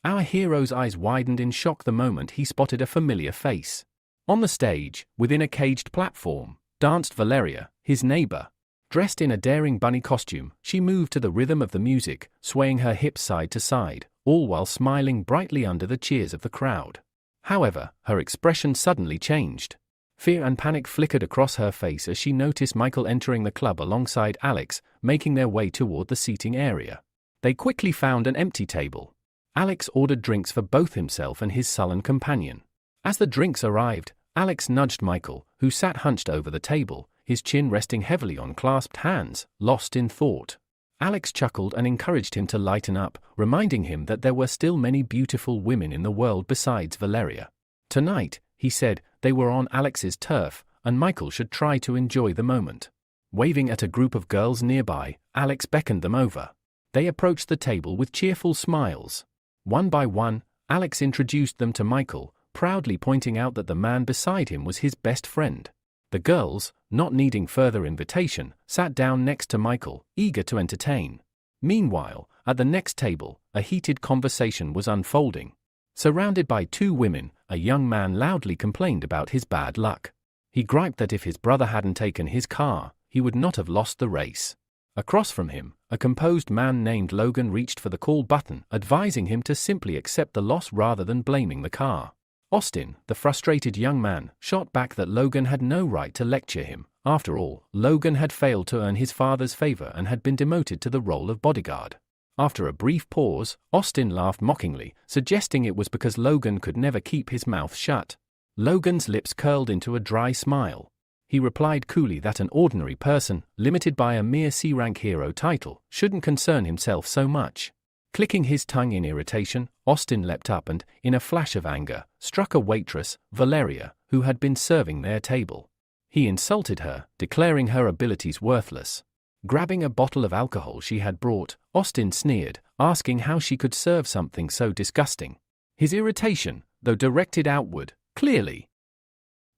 Speaker 1: Our hero's eyes widened in shock the moment he spotted a familiar face. On the stage, within a caged platform, danced Valeria, his neighbor. Dressed in a daring bunny costume, she moved to the rhythm of the music, swaying her hips side to side, all while smiling brightly under the cheers of the crowd. However, her expression suddenly changed. Fear and panic flickered across her face as she noticed Michael entering the club alongside Alex, making their way toward the seating area. They quickly found an empty table. Alex ordered drinks for both himself and his sullen companion. As the drinks arrived, Alex nudged Michael, who sat hunched over the table, his chin resting heavily on clasped hands, lost in thought. Alex chuckled and encouraged him to lighten up, reminding him that there were still many beautiful women in the world besides Valeria. Tonight, he said, they were on Alex's turf, and Michael should try to enjoy the moment. Waving at a group of girls nearby, Alex beckoned them over. They approached the table with cheerful smiles. One by one, Alex introduced them to Michael, proudly pointing out that the man beside him was his best friend. The girls, not needing further invitation, sat down next to Michael, eager to entertain. Meanwhile, at the next table, a heated conversation was unfolding. Surrounded by two women, a young man loudly complained about his bad luck. He griped that if his brother hadn't taken his car, he would not have lost the race. Across from him, a composed man named Logan reached for the call button, advising him to simply accept the loss rather than blaming the car. Austin, the frustrated young man, shot back that Logan had no right to lecture him. After all, Logan had failed to earn his father's favor and had been demoted to the role of bodyguard. After a brief pause, Austin laughed mockingly, suggesting it was because Logan could never keep his mouth shut. Logan's lips curled into a dry smile. He replied coolly that an ordinary person, limited by a mere C-rank hero title, shouldn't concern himself so much. Clicking his tongue in irritation, Austin leapt up and, in a flash of anger, struck a waitress, Valeria, who had been serving their table. He insulted her, declaring her abilities worthless. Grabbing a bottle of alcohol she had brought, Austin sneered, asking how she could serve something so disgusting. His irritation, though directed outward, clearly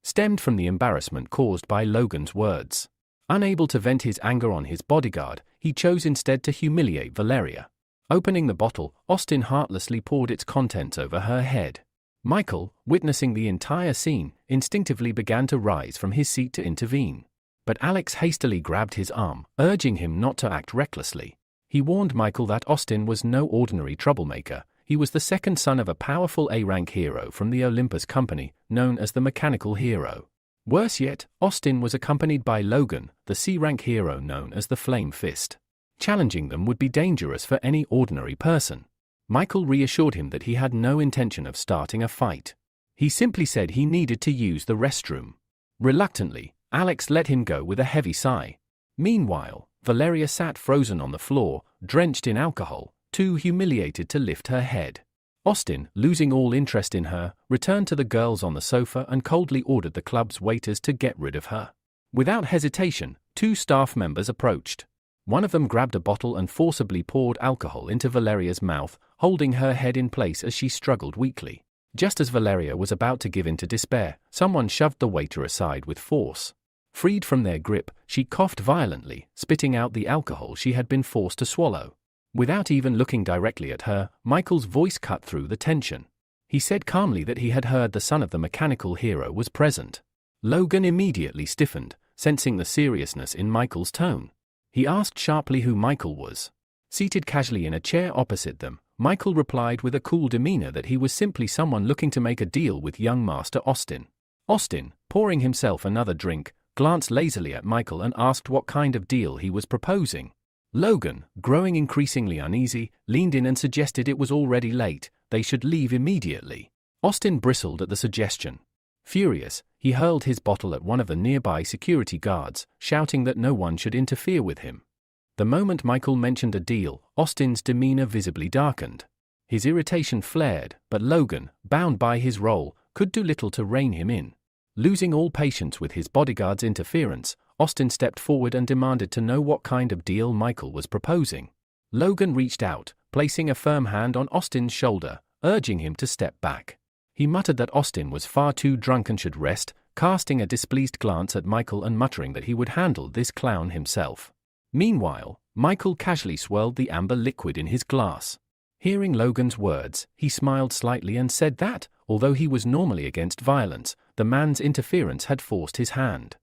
Speaker 1: stemmed from the embarrassment caused by Logan's words. Unable to vent his anger on his bodyguard, he chose instead to humiliate Valeria. Opening the bottle, Austin heartlessly poured its contents over her head. Michael, witnessing the entire scene, instinctively began to rise from his seat to intervene. But Alex hastily grabbed his arm, urging him not to act recklessly. He warned Michael that Austin was no ordinary troublemaker. He was the second son of a powerful A-rank hero from the Olympus Company, known as the Mechanical Hero. Worse yet, Austin was accompanied by Logan, the C-rank hero known as the Flame Fist. Challenging them would be dangerous for any ordinary person. Michael reassured him that he had no intention of starting a fight. He simply said he needed to use the restroom. Reluctantly, Alex let him go with a heavy sigh. Meanwhile, Valeria sat frozen on the floor, drenched in alcohol, too humiliated to lift her head. Austin, losing all interest in her, returned to the girls on the sofa and coldly ordered the club's waiters to get rid of her. Without hesitation, two staff members approached. One of them grabbed a bottle and forcibly poured alcohol into Valeria's mouth, holding her head in place as she struggled weakly. Just as Valeria was about to give in to despair, someone shoved the waiter aside with force. Freed from their grip, she coughed violently, spitting out the alcohol she had been forced to swallow. Without even looking directly at her, Michael's voice cut through the tension. He said calmly that he had heard the son of the mechanical hero was present. Logan immediately stiffened, sensing the seriousness in Michael's tone. He asked sharply who Michael was. Seated casually in a chair opposite them, Michael replied with a cool demeanor that he was simply someone looking to make a deal with young Master Austin. Austin, pouring himself another drink, glanced lazily at Michael and asked what kind of deal he was proposing. Logan, growing increasingly uneasy, leaned in and suggested it was already late, they should leave immediately. Austin bristled at the suggestion. Furious, he hurled his bottle at one of the nearby security guards, shouting that no one should interfere with him. The moment Michael mentioned a deal, Austin's demeanor visibly darkened. His irritation flared, but Logan, bound by his role, could do little to rein him in. Losing all patience with his bodyguard's interference, Austin stepped forward and demanded to know what kind of deal Michael was proposing. Logan reached out, placing a firm hand on Austin's shoulder, urging him to step back. He muttered that Austin was far too drunk and should rest, casting a displeased glance at Michael and muttering that he would handle this clown himself. Meanwhile, Michael casually swirled the amber liquid in his glass. Hearing Logan's words, he smiled slightly and said that, although he was normally against violence, the man's interference had forced his hand.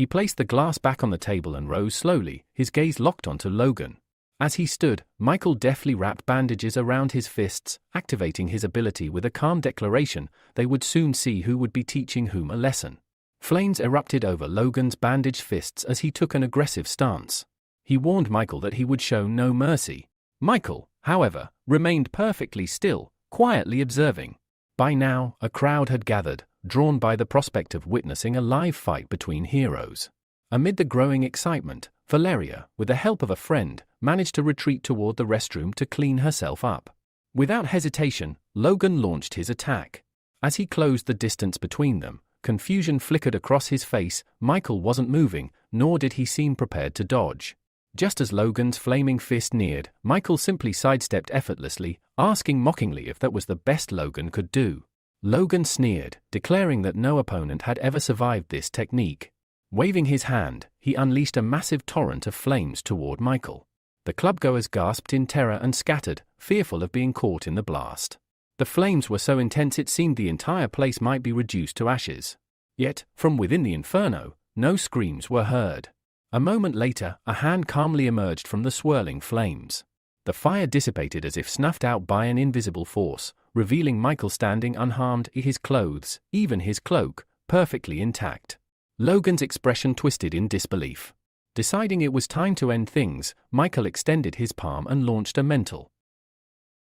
Speaker 1: He placed the glass back on the table and rose slowly, his gaze locked onto Logan. As he stood, Michael deftly wrapped bandages around his fists, activating his ability with a calm declaration they would soon see who would be teaching whom a lesson. Flames erupted over Logan's bandaged fists as he took an aggressive stance. He warned Michael that he would show no mercy. Michael, however, remained perfectly still, quietly observing. By now, a crowd had gathered, drawn by the prospect of witnessing a live fight between heroes. Amid the growing excitement, Valeria, with the help of a friend, managed to retreat toward the restroom to clean herself up. Without hesitation, Logan launched his attack. As he closed the distance between them, confusion flickered across his face. Michael wasn't moving, nor did he seem prepared to dodge. Just as Logan's flaming fist neared, Michael simply sidestepped effortlessly, asking mockingly if that was the best Logan could do. Logan sneered, declaring that no opponent had ever survived this technique. Waving his hand, he unleashed a massive torrent of flames toward Michael. The clubgoers gasped in terror and scattered, fearful of being caught in the blast. The flames were so intense it seemed the entire place might be reduced to ashes. Yet, from within the inferno, no screams were heard. A moment later, a hand calmly emerged from the swirling flames. The fire dissipated as if snuffed out by an invisible force, revealing Michael standing unharmed, his clothes, even his cloak, perfectly intact. Logan's expression twisted in disbelief. Deciding it was time to end things, Michael extended his palm and launched a mental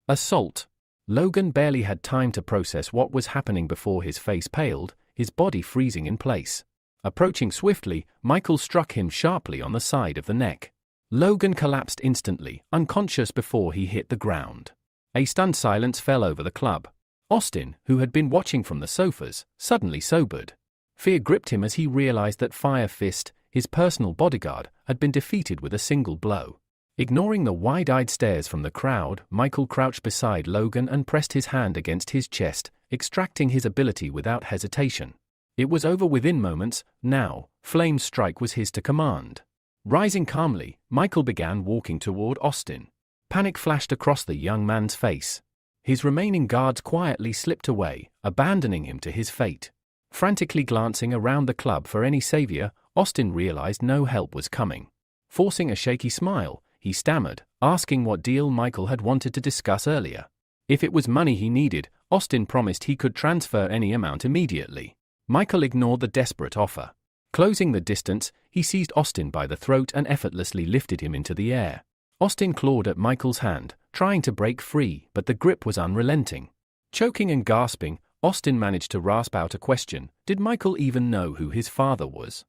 Speaker 1: assault. Logan barely had time to process what was happening before his face paled, his body freezing in place. Approaching swiftly, Michael struck him sharply on the side of the neck. Logan collapsed instantly, unconscious before he hit the ground. A stunned silence fell over the club. Austin, who had been watching from the sofas, suddenly sobered. Fear gripped him as he realized that Fire Fist, his personal bodyguard, had been defeated with a single blow. Ignoring the wide-eyed stares from the crowd, Michael crouched beside Logan and pressed his hand against his chest, extracting his ability without hesitation. It was over within moments. Now, Flame's strike was his to command. Rising calmly, Michael began walking toward Austin. Panic flashed across the young man's face. His remaining guards quietly slipped away, abandoning him to his fate. Frantically glancing around the club for any savior, Austin realized no help was coming. Forcing a shaky smile, he stammered, asking what deal Michael had wanted to discuss earlier. If it was money he needed, Austin promised he could transfer any amount immediately. Michael ignored the desperate offer. Closing the distance, he seized Austin by the throat and effortlessly lifted him into the air. Austin clawed at Michael's hand, trying to break free, but the grip was unrelenting. Choking and gasping, Austin managed to rasp out a question. Did Michael even know who his father was?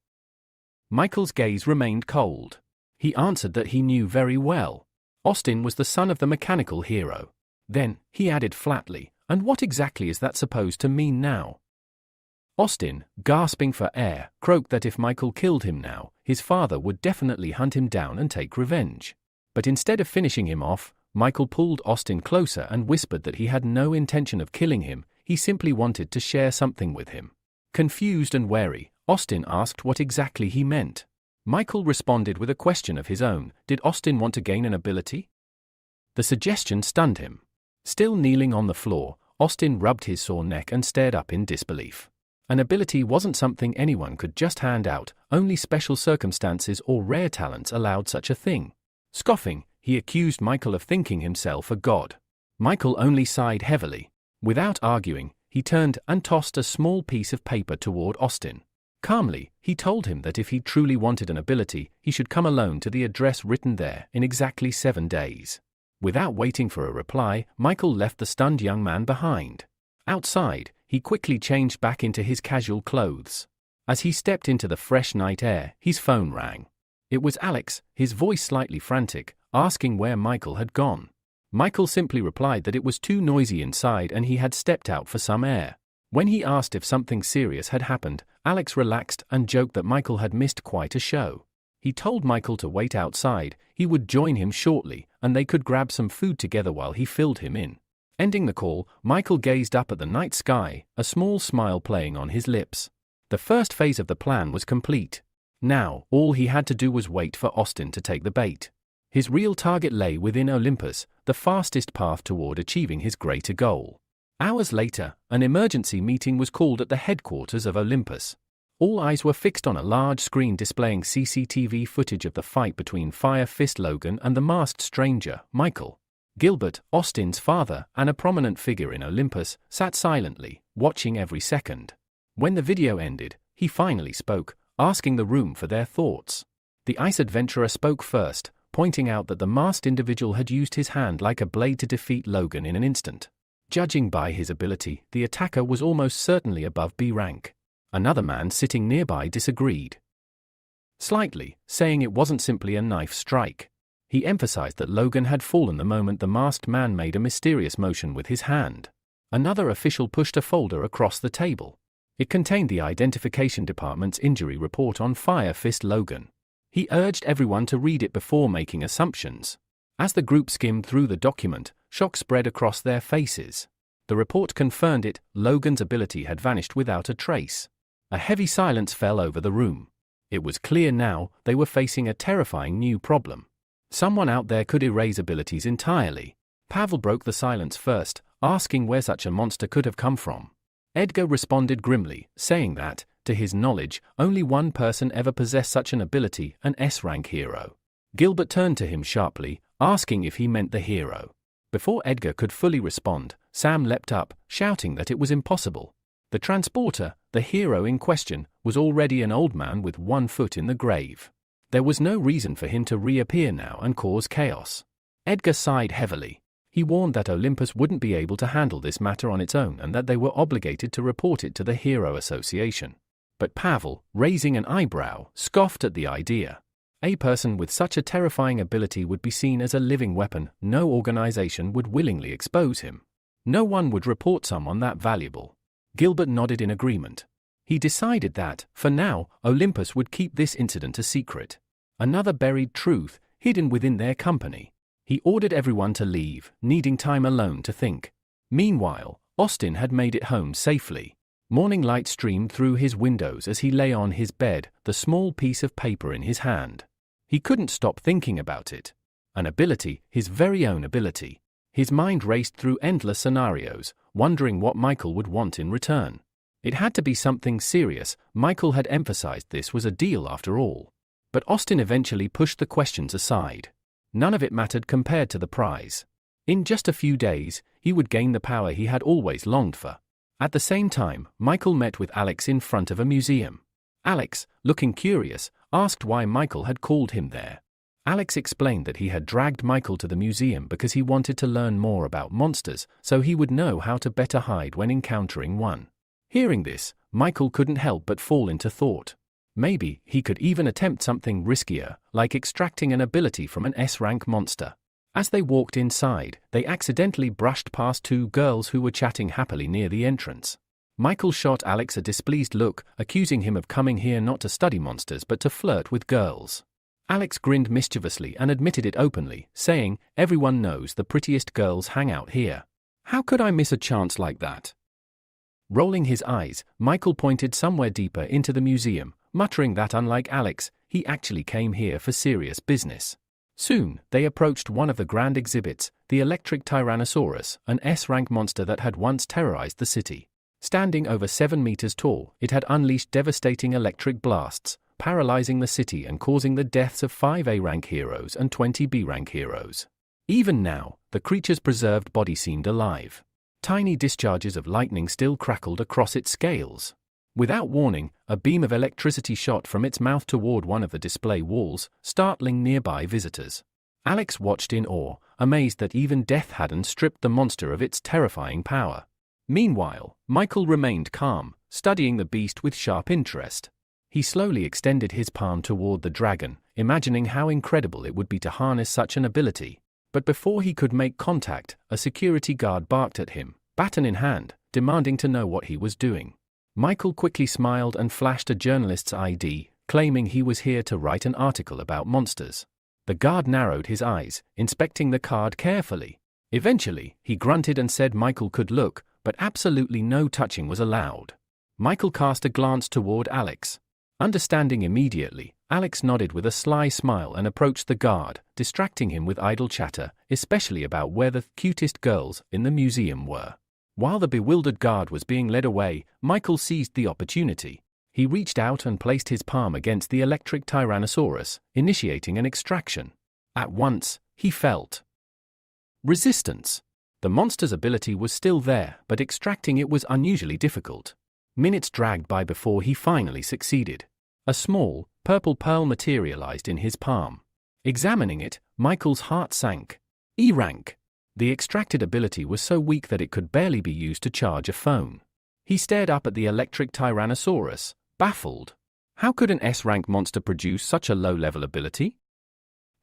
Speaker 1: Michael's gaze remained cold. He answered that he knew very well. Austin was the son of the mechanical hero. Then, he added flatly, and what exactly is that supposed to mean now? Austin, gasping for air, croaked that if Michael killed him now, his father would definitely hunt him down and take revenge. But instead of finishing him off, Michael pulled Austin closer and whispered that he had no intention of killing him, he simply wanted to share something with him. Confused and wary, Austin asked what exactly he meant. Michael responded with a question of his own. Did Austin want to gain an ability? The suggestion stunned him. Still kneeling on the floor, Austin rubbed his sore neck and stared up in disbelief. An ability wasn't something anyone could just hand out, only special circumstances or rare talents allowed such a thing. Scoffing, he accused Michael of thinking himself a god. Michael only sighed heavily. Without arguing, he turned and tossed a small piece of paper toward Austin. Calmly, he told him that if he truly wanted an ability, he should come alone to the address written there in exactly 7 days. Without waiting for a reply, Michael left the stunned young man behind. Outside, he quickly changed back into his casual clothes. As he stepped into the fresh night air, his phone rang. It was Alex, his voice slightly frantic, asking where Michael had gone. Michael simply replied that it was too noisy inside and he had stepped out for some air. When he asked if something serious had happened, Alex relaxed and joked that Michael had missed quite a show. He told Michael to wait outside, he would join him shortly, and they could grab some food together while he filled him in. Ending the call, Michael gazed up at the night sky, a small smile playing on his lips. The first phase of the plan was complete. Now, all he had to do was wait for Austin to take the bait. His real target lay within Olympus, the fastest path toward achieving his greater goal. Hours later, an emergency meeting was called at the headquarters of Olympus. All eyes were fixed on a large screen displaying CCTV footage of the fight between Fire Fist Logan and the masked stranger, Michael. Gilbert, Austin's father, and a prominent figure in Olympus, sat silently, watching every second. When the video ended, he finally spoke, asking the room for their thoughts. The ice adventurer spoke first, pointing out that the masked individual had used his hand like a blade to defeat Logan in an instant. Judging by his ability, the attacker was almost certainly above B rank. Another man sitting nearby disagreed slightly, saying it wasn't simply a knife strike. He emphasized that Logan had fallen the moment the masked man made a mysterious motion with his hand. Another official pushed a folder across the table. It contained the Identification Department's injury report on Fire Fist Logan. He urged everyone to read it before making assumptions. As the group skimmed through the document, shock spread across their faces. The report confirmed it: Logan's ability had vanished without a trace. A heavy silence fell over the room. It was clear now they were facing a terrifying new problem. Someone out there could erase abilities entirely. Pavel broke the silence first, asking where such a monster could have come from. Edgar responded grimly, saying that, to his knowledge, only one person ever possessed such an ability, an S-rank hero. Gilbert turned to him sharply, asking if he meant the hero. Before Edgar could fully respond, Sam leapt up, shouting that it was impossible. The transporter, the hero in question, was already an old man with one foot in the grave. There was no reason for him to reappear now and cause chaos. Edgar sighed heavily. He warned that Olympus wouldn't be able to handle this matter on its own and that they were obligated to report it to the Hero Association. But Pavel, raising an eyebrow, scoffed at the idea. A person with such a terrifying ability would be seen as a living weapon. No organization would willingly expose him. No one would report someone that valuable. Gilbert nodded in agreement. He decided that, for now, Olympus would keep this incident a secret. Another buried truth, hidden within their company. He ordered everyone to leave, needing time alone to think. Meanwhile, Austin had made it home safely. Morning light streamed through his windows as he lay on his bed, the small piece of paper in his hand. He couldn't stop thinking about it. An ability, his very own ability. His mind raced through endless scenarios, wondering what Michael would want in return. It had to be something serious. Michael had emphasized this was a deal after all. But Austin eventually pushed the questions aside. None of it mattered compared to the prize. In just a few days, he would gain the power he had always longed for. At the same time, Michael met with Alex in front of a museum. Alex, looking curious, asked why Michael had called him there. Alex explained that he had dragged Michael to the museum because he wanted to learn more about monsters, so he would know how to better hide when encountering one. Hearing this, Michael couldn't help but fall into thought. Maybe he could even attempt something riskier, like extracting an ability from an S-rank monster. As they walked inside, they accidentally brushed past two girls who were chatting happily near the entrance. Michael shot Alex a displeased look, accusing him of coming here not to study monsters but to flirt with girls. Alex grinned mischievously and admitted it openly, saying, "Everyone knows the prettiest girls hang out here. How could I miss a chance like that?" Rolling his eyes, Michael pointed somewhere deeper into the museum, muttering that unlike Alex, he actually came here for serious business. Soon, they approached one of the grand exhibits, the electric Tyrannosaurus, an S-rank monster that had once terrorized the city. Standing over 7 meters tall, it had unleashed devastating electric blasts, paralyzing the city and causing the deaths of 5 A-rank heroes and 20 B-rank heroes. Even now, the creature's preserved body seemed alive. Tiny discharges of lightning still crackled across its scales. Without warning, a beam of electricity shot from its mouth toward one of the display walls, startling nearby visitors. Alex watched in awe, amazed that even death hadn't stripped the monster of its terrifying power. Meanwhile, Michael remained calm, studying the beast with sharp interest. He slowly extended his palm toward the dragon, imagining how incredible it would be to harness such an ability. But before he could make contact, a security guard barked at him, baton in hand, demanding to know what he was doing. Michael quickly smiled and flashed a journalist's ID, claiming he was here to write an article about monsters. The guard narrowed his eyes, inspecting the card carefully. Eventually, he grunted and said Michael could look, but absolutely no touching was allowed. Michael cast a glance toward Alex. Understanding immediately, Alex nodded with a sly smile and approached the guard, distracting him with idle chatter, especially about where the cutest girls in the museum were. While the bewildered guard was being led away, Michael seized the opportunity. He reached out and placed his palm against the electric Tyrannosaurus, initiating an extraction. At once, he felt resistance. The monster's ability was still there, but extracting it was unusually difficult. Minutes dragged by before he finally succeeded. A small, purple pearl materialized in his palm. Examining it, Michael's heart sank. E rank. The extracted ability was so weak that it could barely be used to charge a phone. He stared up at the electric Tyrannosaurus, baffled. How could an S-rank monster produce such a low-level ability?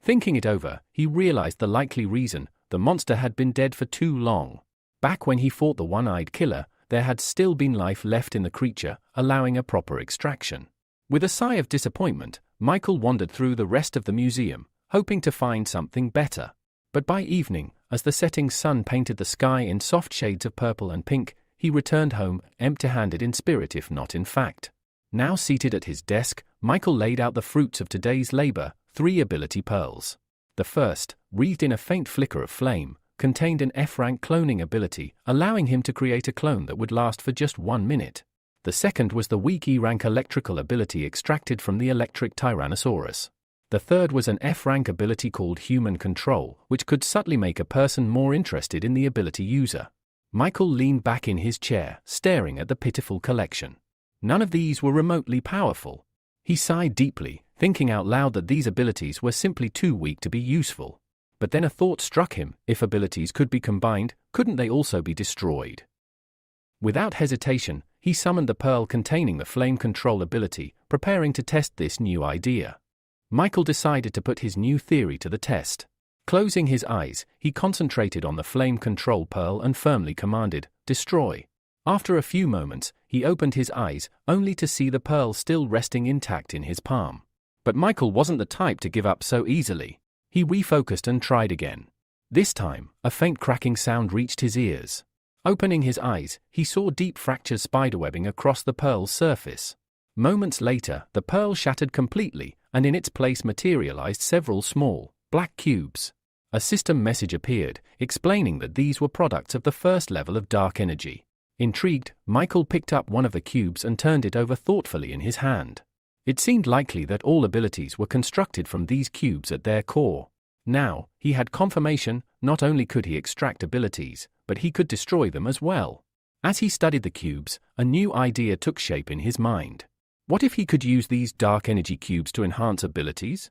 Speaker 1: Thinking it over, he realized the likely reason: the monster had been dead for too long. Back when he fought the one-eyed killer, there had still been life left in the creature, allowing a proper extraction. With a sigh of disappointment, Michael wandered through the rest of the museum, hoping to find something better. But by evening, as the setting sun painted the sky in soft shades of purple and pink, he returned home, empty-handed in spirit if not in fact. Now seated at his desk, Michael laid out the fruits of today's labor: 3 ability pearls. The first, wreathed in a faint flicker of flame, contained an F-rank cloning ability, allowing him to create a clone that would last for just 1 minute. The second was the weak E-rank electrical ability extracted from the electric Tyrannosaurus. The third was an F-rank ability called Human Control, which could subtly make a person more interested in the ability user. Michael leaned back in his chair, staring at the pitiful collection. None of these were remotely powerful. He sighed deeply, thinking out loud that these abilities were simply too weak to be useful. But then a thought struck him: if abilities could be combined, couldn't they also be destroyed? Without hesitation, he summoned the pearl containing the flame control ability, preparing to test this new idea. Michael decided to put his new theory to the test. Closing his eyes, he concentrated on the flame control pearl and firmly commanded, "Destroy." After a few moments, he opened his eyes, only to see the pearl still resting intact in his palm. But Michael wasn't the type to give up so easily. He refocused and tried again. This time, a faint cracking sound reached his ears. Opening his eyes, he saw deep fractures spiderwebbing across the pearl's surface. Moments later, the pearl shattered completely, and in its place materialized several small, black cubes. A system message appeared, explaining that these were products of the first level of dark energy. Intrigued, Michael picked up one of the cubes and turned it over thoughtfully in his hand. It seemed likely that all abilities were constructed from these cubes at their core. Now, he had confirmation: not only could he extract abilities, but he could destroy them as well. As he studied the cubes, a new idea took shape in his mind. What if he could use these dark energy cubes to enhance abilities?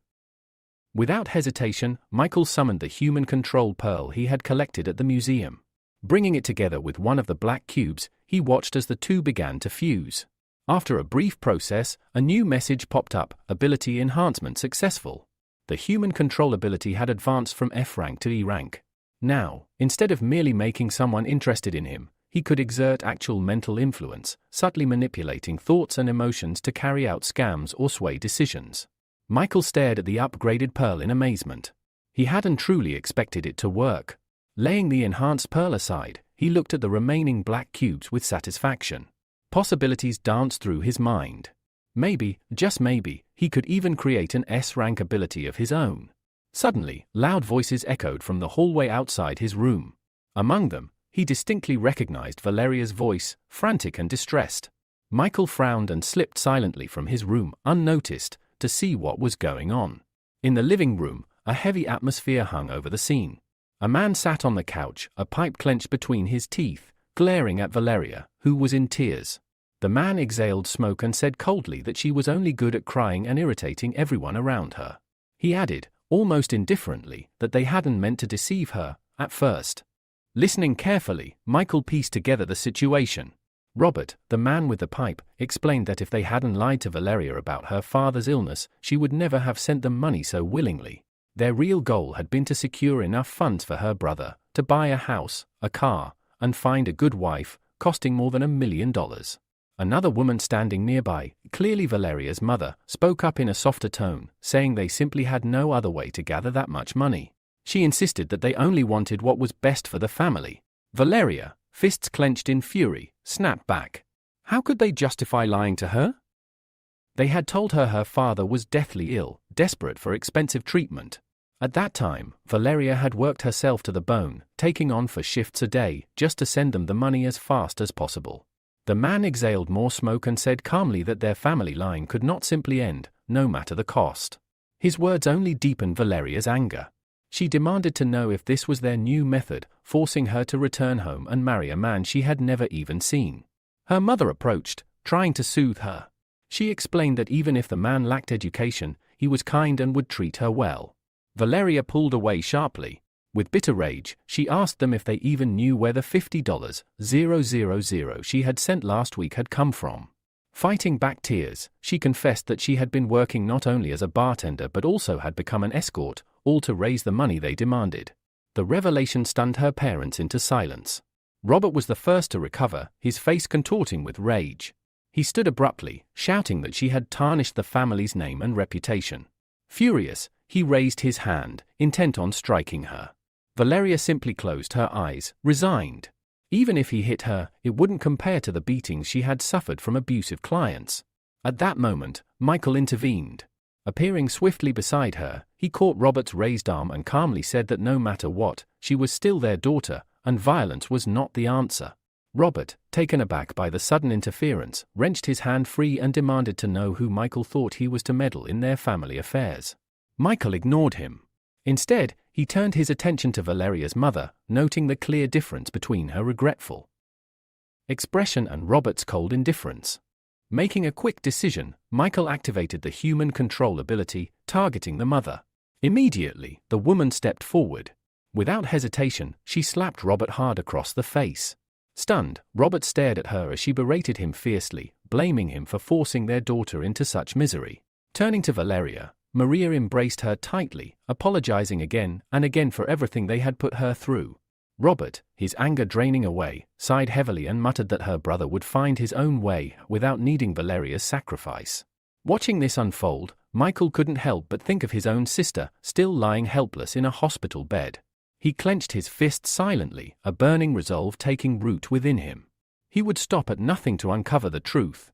Speaker 1: Without hesitation, Michael summoned the human control pearl he had collected at the museum. Bringing it together with one of the black cubes, he watched as the two began to fuse. After a brief process, a new message popped up: ability enhancement successful. The human control ability had advanced from F-rank to E-rank. Now, instead of merely making someone interested in him, he could exert actual mental influence, subtly manipulating thoughts and emotions to carry out scams or sway decisions. Michael stared at the upgraded pearl in amazement. He hadn't truly expected it to work. Laying the enhanced pearl aside, he looked at the remaining black cubes with satisfaction. Possibilities danced through his mind. Maybe, just maybe, he could even create an S-rank ability of his own. Suddenly, loud voices echoed from the hallway outside his room. Among them, he distinctly recognized Valeria's voice, frantic and distressed. Michael frowned and slipped silently from his room, unnoticed, to see what was going on. In the living room, a heavy atmosphere hung over the scene. A man sat on the couch, a pipe clenched between his teeth, glaring at Valeria, who was in tears. The man exhaled smoke and said coldly that she was only good at crying and irritating everyone around her. He added, almost indifferently, that they hadn't meant to deceive her, at first. Listening carefully, Michael pieced together the situation. Robert, the man with the pipe, explained that if they hadn't lied to Valeria about her father's illness, she would never have sent them money so willingly. Their real goal had been to secure enough funds for her brother, to buy a house, a car, and find a good wife, costing more than $1 million. Another woman standing nearby, clearly Valeria's mother, spoke up in a softer tone, saying they simply had no other way to gather that much money. She insisted that they only wanted what was best for the family. Valeria, fists clenched in fury, snapped back. How could they justify lying to her? They had told her her father was deathly ill, desperate for expensive treatment. At that time, Valeria had worked herself to the bone, taking on 4 shifts a day, just to send them the money as fast as possible. The man exhaled more smoke and said calmly that their family line could not simply end, no matter the cost. His words only deepened Valeria's anger. She demanded to know if this was their new method, forcing her to return home and marry a man she had never even seen. Her mother approached, trying to soothe her. She explained that even if the man lacked education, he was kind and would treat her well. Valeria pulled away sharply. With bitter rage, she asked them if they even knew where the $50,000 she had sent last week had come from. Fighting back tears, she confessed that she had been working not only as a bartender but also had become an escort, all to raise the money they demanded. The revelation stunned her parents into silence. Robert was the first to recover, his face contorting with rage. He stood abruptly, shouting that she had tarnished the family's name and reputation. Furious, he raised his hand, intent on striking her. Valeria simply closed her eyes, resigned. Even if he hit her, it wouldn't compare to the beatings she had suffered from abusive clients. At that moment, Michael intervened. Appearing swiftly beside her, he caught Robert's raised arm and calmly said that no matter what, she was still their daughter, and violence was not the answer. Robert, taken aback by the sudden interference, wrenched his hand free and demanded to know who Michael thought he was to meddle in their family affairs. Michael ignored him. Instead, he turned his attention to Valeria's mother, noting the clear difference between her regretful expression and Robert's cold indifference. Making a quick decision, Michael activated the human control ability, targeting the mother. Immediately, the woman stepped forward. Without hesitation, she slapped Robert hard across the face. Stunned, Robert stared at her as she berated him fiercely, blaming him for forcing their daughter into such misery. Turning to Valeria, Maria embraced her tightly, apologizing again and again for everything they had put her through. Robert, his anger draining away, sighed heavily and muttered that her brother would find his own way without needing Valeria's sacrifice. Watching this unfold, Michael couldn't help but think of his own sister, still lying helpless in a hospital bed. He clenched his fist silently, a burning resolve taking root within him. He would stop at nothing to uncover the truth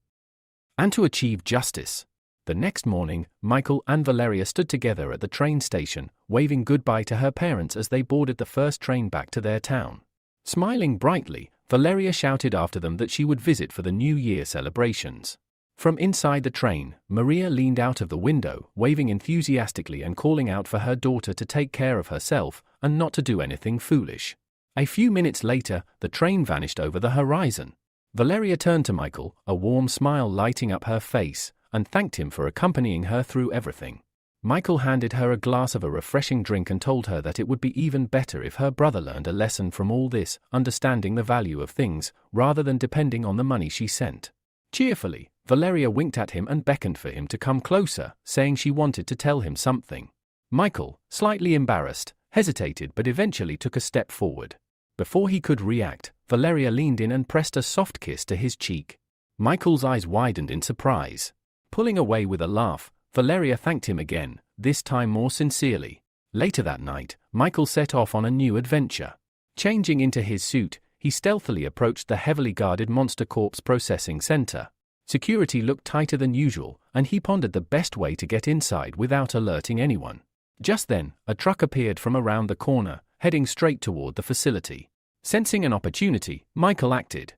Speaker 1: and to achieve justice. The next morning, Michael and Valeria stood together at the train station, waving goodbye to her parents as they boarded the first train back to their town. Smiling brightly, Valeria shouted after them that she would visit for the New Year celebrations. From inside the train, Maria leaned out of the window, waving enthusiastically and calling out for her daughter to take care of herself and not to do anything foolish. A few minutes later, the train vanished over the horizon. Valeria turned to Michael, a warm smile lighting up her face, and thanked him for accompanying her through everything. Michael handed her a glass of a refreshing drink and told her that it would be even better if her brother learned a lesson from all this, understanding the value of things, rather than depending on the money she sent. Cheerfully, Valeria winked at him and beckoned for him to come closer, saying she wanted to tell him something. Michael, slightly embarrassed, hesitated but eventually took a step forward. Before he could react, Valeria leaned in and pressed a soft kiss to his cheek. Michael's eyes widened in surprise. Pulling away with a laugh, Valeria thanked him again, this time more sincerely. Later that night, Michael set off on a new adventure. Changing into his suit, he stealthily approached the heavily guarded Monster Corp's processing center. Security looked tighter than usual, and he pondered the best way to get inside without alerting anyone. Just then, a truck appeared from around the corner, heading straight toward the facility. Sensing an opportunity, Michael acted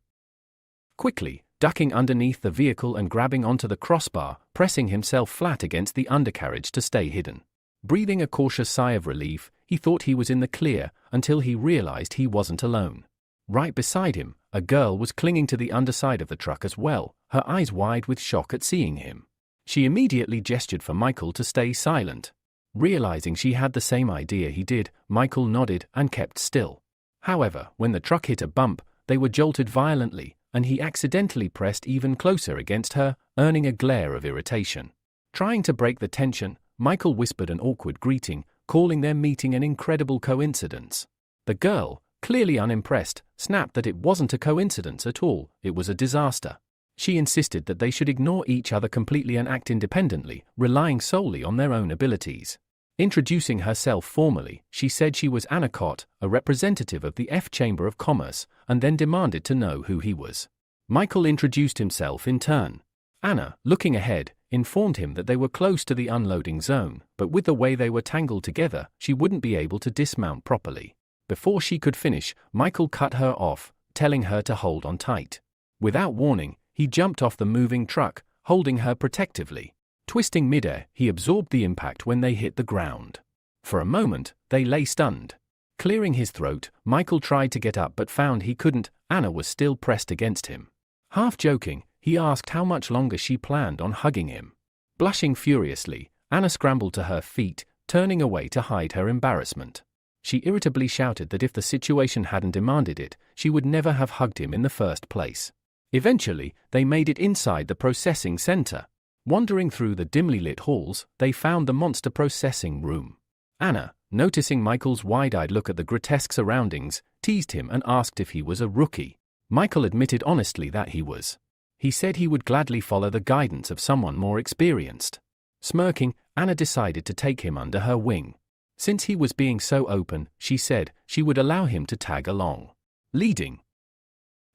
Speaker 1: quickly, ducking underneath the vehicle and grabbing onto the crossbar, pressing himself flat against the undercarriage to stay hidden. Breathing a cautious sigh of relief, he thought he was in the clear, until he realized he wasn't alone. Right beside him, a girl was clinging to the underside of the truck as well, her eyes wide with shock at seeing him. She immediately gestured for Michael to stay silent. Realizing she had the same idea he did, Michael nodded and kept still. However, when the truck hit a bump, they were jolted violently, and he accidentally pressed even closer against her, earning a glare of irritation. Trying to break the tension, Michael whispered an awkward greeting, calling their meeting an incredible coincidence. The girl, clearly unimpressed, snapped that it wasn't a coincidence at all, it was a disaster. She insisted that they should ignore each other completely and act independently, relying solely on their own abilities. Introducing herself formally, she said she was Anna Cott, a representative of the F Chamber of Commerce, and then demanded to know who he was. Michael introduced himself in turn. Anna, looking ahead, informed him that they were close to the unloading zone, but with the way they were tangled together, she wouldn't be able to dismount properly. Before she could finish, Michael cut her off, telling her to hold on tight. Without warning, he jumped off the moving truck, holding her protectively. Twisting midair, he absorbed the impact when they hit the ground. For a moment, they lay stunned. Clearing his throat, Michael tried to get up but found he couldn't. Anna was still pressed against him. Half joking, he asked how much longer she planned on hugging him. Blushing furiously, Anna scrambled to her feet, turning away to hide her embarrassment. She irritably shouted that if the situation hadn't demanded it, she would never have hugged him in the first place. Eventually, they made it inside the processing center. Wandering through the dimly lit halls, they found the monster processing room. Anna, noticing Michael's wide-eyed look at the grotesque surroundings, teased him and asked if he was a rookie. Michael admitted honestly that he was. He said he would gladly follow the guidance of someone more experienced. Smirking, Anna decided to take him under her wing. Since he was being so open, she said she would allow him to tag along. Leading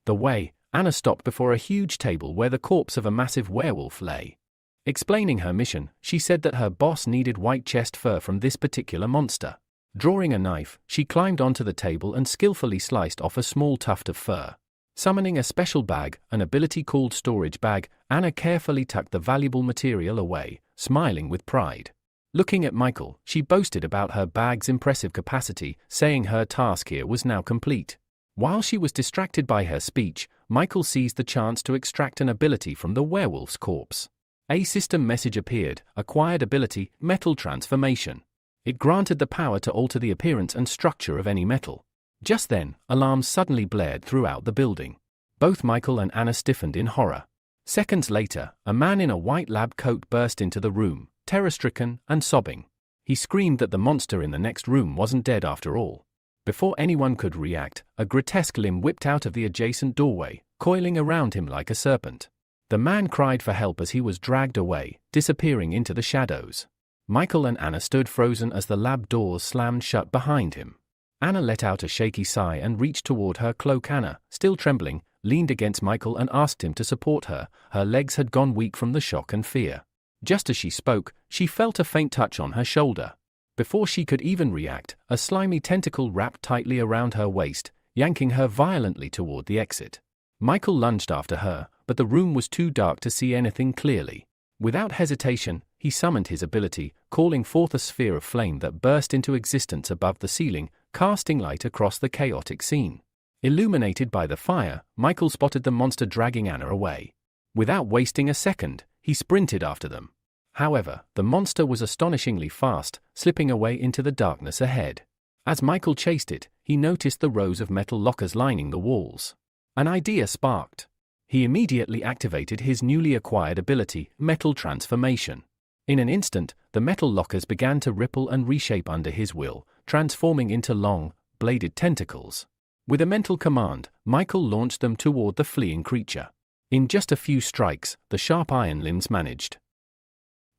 Speaker 1: the way, Anna stopped before a huge table where the corpse of a massive werewolf lay. Explaining her mission, she said that her boss needed white chest fur from this particular monster. Drawing a knife, she climbed onto the table and skillfully sliced off a small tuft of fur. Summoning a special bag, an ability called storage bag, Anna carefully tucked the valuable material away, smiling with pride. Looking at Michael, she boasted about her bag's impressive capacity, saying her task here was now complete. While she was distracted by her speech, Michael seized the chance to extract an ability from the werewolf's corpse. A system message appeared, acquired ability, metal transformation. It granted the power to alter the appearance and structure of any metal. Just then, alarms suddenly blared throughout the building. Both Michael and Anna stiffened in horror. Seconds later, a man in a white lab coat burst into the room, terror-stricken and sobbing. He screamed that the monster in the next room wasn't dead after all. Before anyone could react, a grotesque limb whipped out of the adjacent doorway, coiling around him like a serpent. The man cried for help as he was dragged away, disappearing into the shadows. Michael and Anna stood frozen as the lab doors slammed shut behind him. Anna let out a shaky sigh and reached toward her cloak. Anna, still trembling, leaned against Michael and asked him to support her. Her legs had gone weak from the shock and fear. Just as she spoke, she felt a faint touch on her shoulder. Before she could even react, a slimy tentacle wrapped tightly around her waist, yanking her violently toward the exit. Michael lunged after her, but the room was too dark to see anything clearly. Without hesitation, he summoned his ability, calling forth a sphere of flame that burst into existence above the ceiling, casting light across the chaotic scene. Illuminated by the fire, Michael spotted the monster dragging Anna away. Without wasting a second, he sprinted after them. However, the monster was astonishingly fast, slipping away into the darkness ahead. As Michael chased it, he noticed the rows of metal lockers lining the walls. An idea sparked. He immediately activated his newly acquired ability, metal transformation. In an instant, the metal lockers began to ripple and reshape under his will, transforming into long, bladed tentacles. With a mental command, Michael launched them toward the fleeing creature. In just a few strikes, the sharp iron limbs managed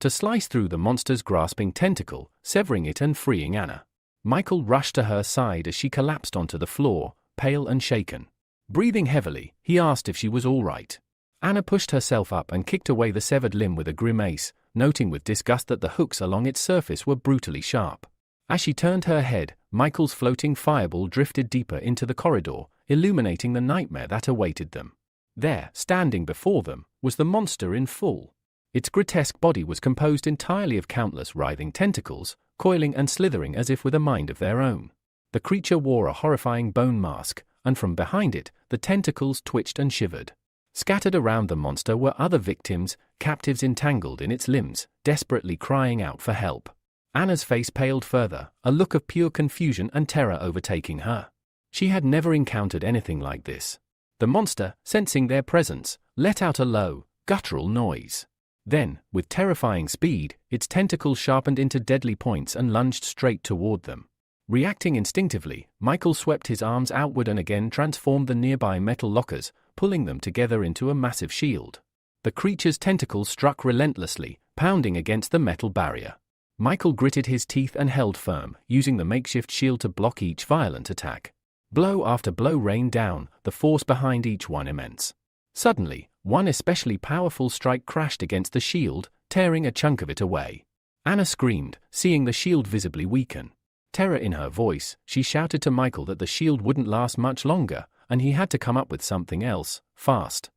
Speaker 1: to slice through the monster's grasping tentacle, severing it and freeing Anna. Michael rushed to her side as she collapsed onto the floor, pale and shaken. Breathing heavily, he asked if she was all right. Anna pushed herself up and kicked away the severed limb with a grimace, noting with disgust that the hooks along its surface were brutally sharp. As she turned her head, Michael's floating fireball drifted deeper into the corridor, illuminating the nightmare that awaited them. There, standing before them, was the monster in full. Its grotesque body was composed entirely of countless writhing tentacles, coiling and slithering as if with a mind of their own. The creature wore a horrifying bone mask, and from behind it, the tentacles twitched and shivered. Scattered around the monster were other victims, captives entangled in its limbs, desperately crying out for help. Anna's face paled further, a look of pure confusion and terror overtaking her. She had never encountered anything like this. The monster, sensing their presence, let out a low, guttural noise. Then, with terrifying speed, its tentacles sharpened into deadly points and lunged straight toward them. Reacting instinctively, Michael swept his arms outward and again transformed the nearby metal lockers, pulling them together into a massive shield. The creature's tentacles struck relentlessly, pounding against the metal barrier. Michael gritted his teeth and held firm, using the makeshift shield to block each violent attack. Blow after blow rained down, the force behind each one immense. Suddenly, one especially powerful strike crashed against the shield, tearing a chunk of it away. Anna screamed, seeing the shield visibly weaken. Terror in her voice, she shouted to Michael that the shield wouldn't last much longer, and he had to come up with something else, fast.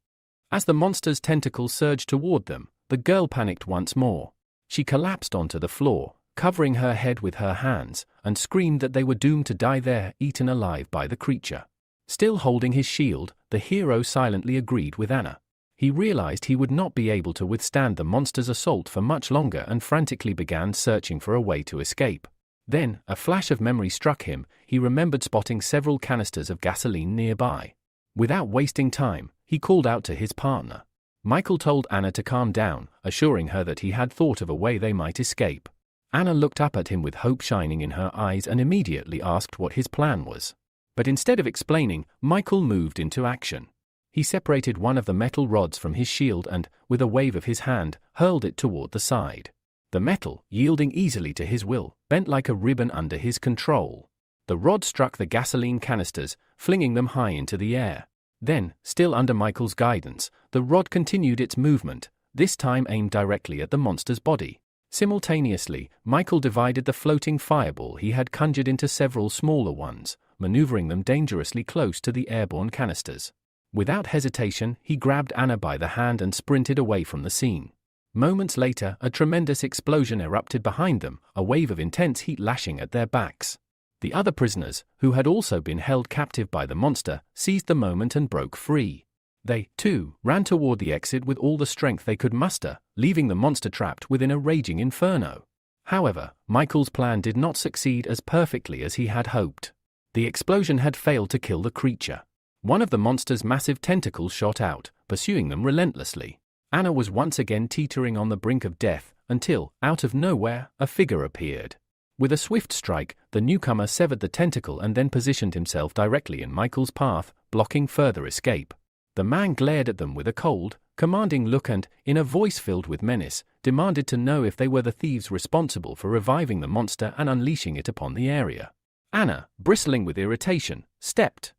Speaker 1: As the monster's tentacles surged toward them, the girl panicked once more. She collapsed onto the floor, covering her head with her hands, and screamed that they were doomed to die there, eaten alive by the creature. Still holding his shield, the hero silently agreed with Anna. He realized he would not be able to withstand the monster's assault for much longer and frantically began searching for a way to escape. Then, a flash of memory struck him. He remembered spotting several canisters of gasoline nearby. Without wasting time, he called out to his partner. Michael told Anna to calm down, assuring her that he had thought of a way they might escape. Anna looked up at him with hope shining in her eyes and immediately asked what his plan was. But instead of explaining, Michael moved into action. He separated one of the metal rods from his shield and, with a wave of his hand, hurled it toward the side. The metal, yielding easily to his will, bent like a ribbon under his control. The rod struck the gasoline canisters, flinging them high into the air. Then, still under Michael's guidance, the rod continued its movement, this time aimed directly at the monster's body. Simultaneously, Michael divided the floating fireball he had conjured into several smaller ones, maneuvering them dangerously close to the airborne canisters. Without hesitation, he grabbed Anna by the hand and sprinted away from the scene. Moments later, a tremendous explosion erupted behind them, a wave of intense heat lashing at their backs. The other prisoners, who had also been held captive by the monster, seized the moment and broke free. They, too, ran toward the exit with all the strength they could muster, leaving the monster trapped within a raging inferno. However, Michael's plan did not succeed as perfectly as he had hoped. The explosion had failed to kill the creature. One of the monster's massive tentacles shot out, pursuing them relentlessly. Anna was once again teetering on the brink of death, until, out of nowhere, a figure appeared. With a swift strike, the newcomer severed the tentacle and then positioned himself directly in Michael's path, blocking further escape. The man glared at them with a cold, commanding look and, in a voice filled with menace, demanded to know if they were the thieves responsible for reviving the monster and unleashing it upon the area. Anna, bristling with irritation, stepped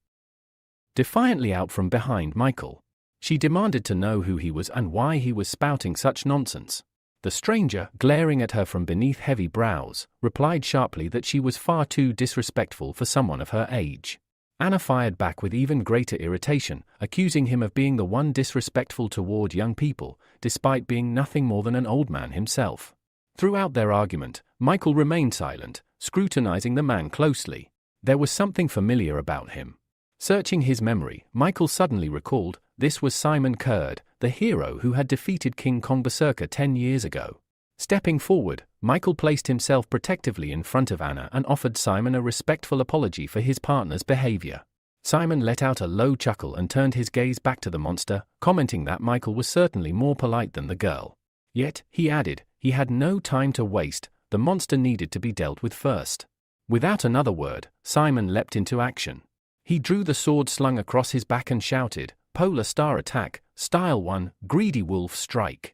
Speaker 1: defiantly out from behind Michael. She demanded to know who he was and why he was spouting such nonsense. The stranger, glaring at her from beneath heavy brows, replied sharply that she was far too disrespectful for someone of her age. Anna fired back with even greater irritation, accusing him of being the one disrespectful toward young people, despite being nothing more than an old man himself. Throughout their argument, Michael remained silent, scrutinizing the man closely. There was something familiar about him. Searching his memory, Michael suddenly recalled, this was Simon Kurd, the hero who had defeated King Kong Berserker 10 years ago. Stepping forward, Michael placed himself protectively in front of Anna and offered Simon a respectful apology for his partner's behavior. Simon let out a low chuckle and turned his gaze back to the monster, commenting that Michael was certainly more polite than the girl. Yet, he added, he had no time to waste, the monster needed to be dealt with first. Without another word, Simon leapt into action. He drew the sword slung across his back and shouted, Polar Star Attack, Style 1, Greedy Wolf Strike.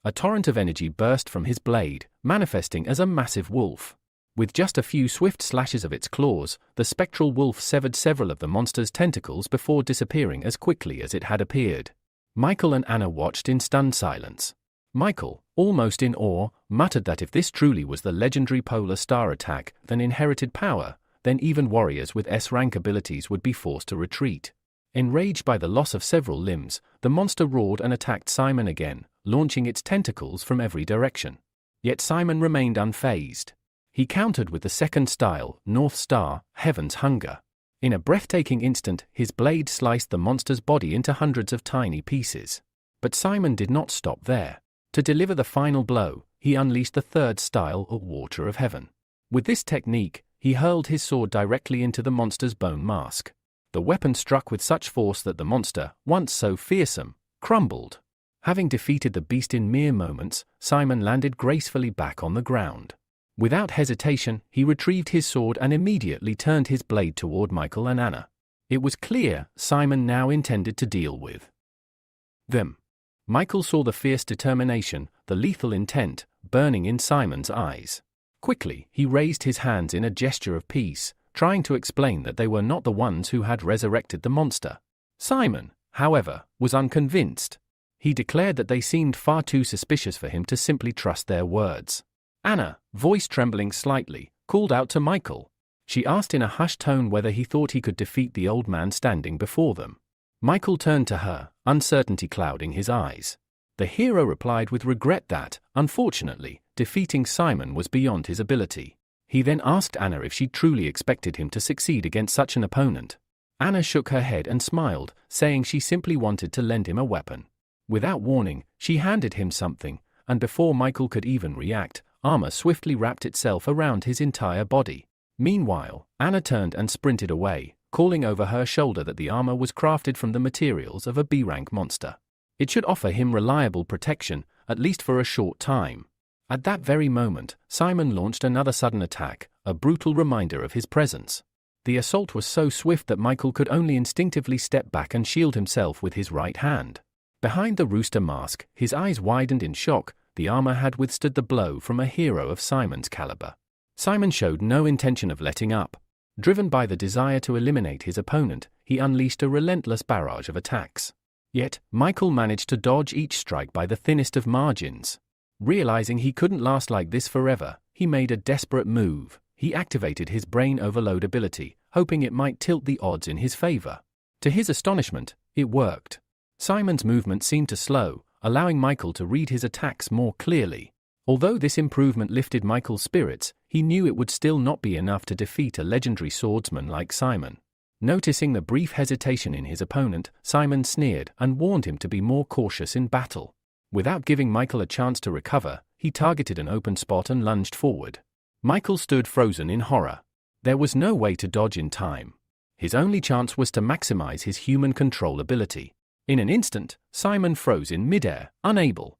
Speaker 1: A torrent of energy burst from his blade, manifesting as a massive wolf. With just a few swift slashes of its claws, the spectral wolf severed several of the monster's tentacles before disappearing as quickly as it had appeared. Michael and Anna watched in stunned silence. Michael, almost in awe, muttered that if this truly was the legendary Polar Star Attack, then inherited power, then even warriors with S-rank abilities would be forced to retreat. Enraged by the loss of several limbs, the monster roared and attacked Simon again, launching its tentacles from every direction. Yet Simon remained unfazed. He countered with the second style, North Star, Heaven's Hunger. In a breathtaking instant, his blade sliced the monster's body into hundreds of tiny pieces. But Simon did not stop there. To deliver the final blow, he unleashed the third style, Water of Heaven. With this technique, he hurled his sword directly into the monster's bone mask. The weapon struck with such force that the monster, once so fearsome, crumbled. Having defeated the beast in mere moments, Simon landed gracefully back on the ground. Without hesitation, he retrieved his sword and immediately turned his blade toward Michael and Anna. It was clear Simon now intended to deal with them. Michael saw the fierce determination, the lethal intent, burning in Simon's eyes. Quickly, he raised his hands in a gesture of peace, trying to explain that they were not the ones who had resurrected the monster. Simon, however, was unconvinced. He declared that they seemed far too suspicious for him to simply trust their words. Anna, voice trembling slightly, called out to Michael. She asked in a hushed tone whether he thought he could defeat the old man standing before them. Michael turned to her, uncertainty clouding his eyes. The hero replied with regret that, unfortunately, defeating Simon was beyond his ability. He then asked Anna if she truly expected him to succeed against such an opponent. Anna shook her head and smiled, saying she simply wanted to lend him a weapon. Without warning, she handed him something, and before Michael could even react, armor swiftly wrapped itself around his entire body. Meanwhile, Anna turned and sprinted away, calling over her shoulder that the armor was crafted from the materials of a B-rank monster. It should offer him reliable protection, at least for a short time. At that very moment, Simon launched another sudden attack, a brutal reminder of his presence. The assault was so swift that Michael could only instinctively step back and shield himself with his right hand. Behind the rooster mask, his eyes widened in shock. The armor had withstood the blow from a hero of Simon's caliber. Simon showed no intention of letting up. Driven by the desire to eliminate his opponent, he unleashed a relentless barrage of attacks. Yet, Michael managed to dodge each strike by the thinnest of margins. Realizing he couldn't last like this forever, he made a desperate move. He activated his brain overload ability, hoping it might tilt the odds in his favor. To his astonishment, it worked. Simon's movement seemed to slow, allowing Michael to read his attacks more clearly. Although this improvement lifted Michael's spirits, he knew it would still not be enough to defeat a legendary swordsman like Simon. Noticing the brief hesitation in his opponent, Simon sneered and warned him to be more cautious in battle. Without giving Michael a chance to recover, he targeted an open spot and lunged forward. Michael stood frozen in horror. There was no way to dodge in time. His only chance was to maximize his human control ability. In an instant, Simon froze in midair, unable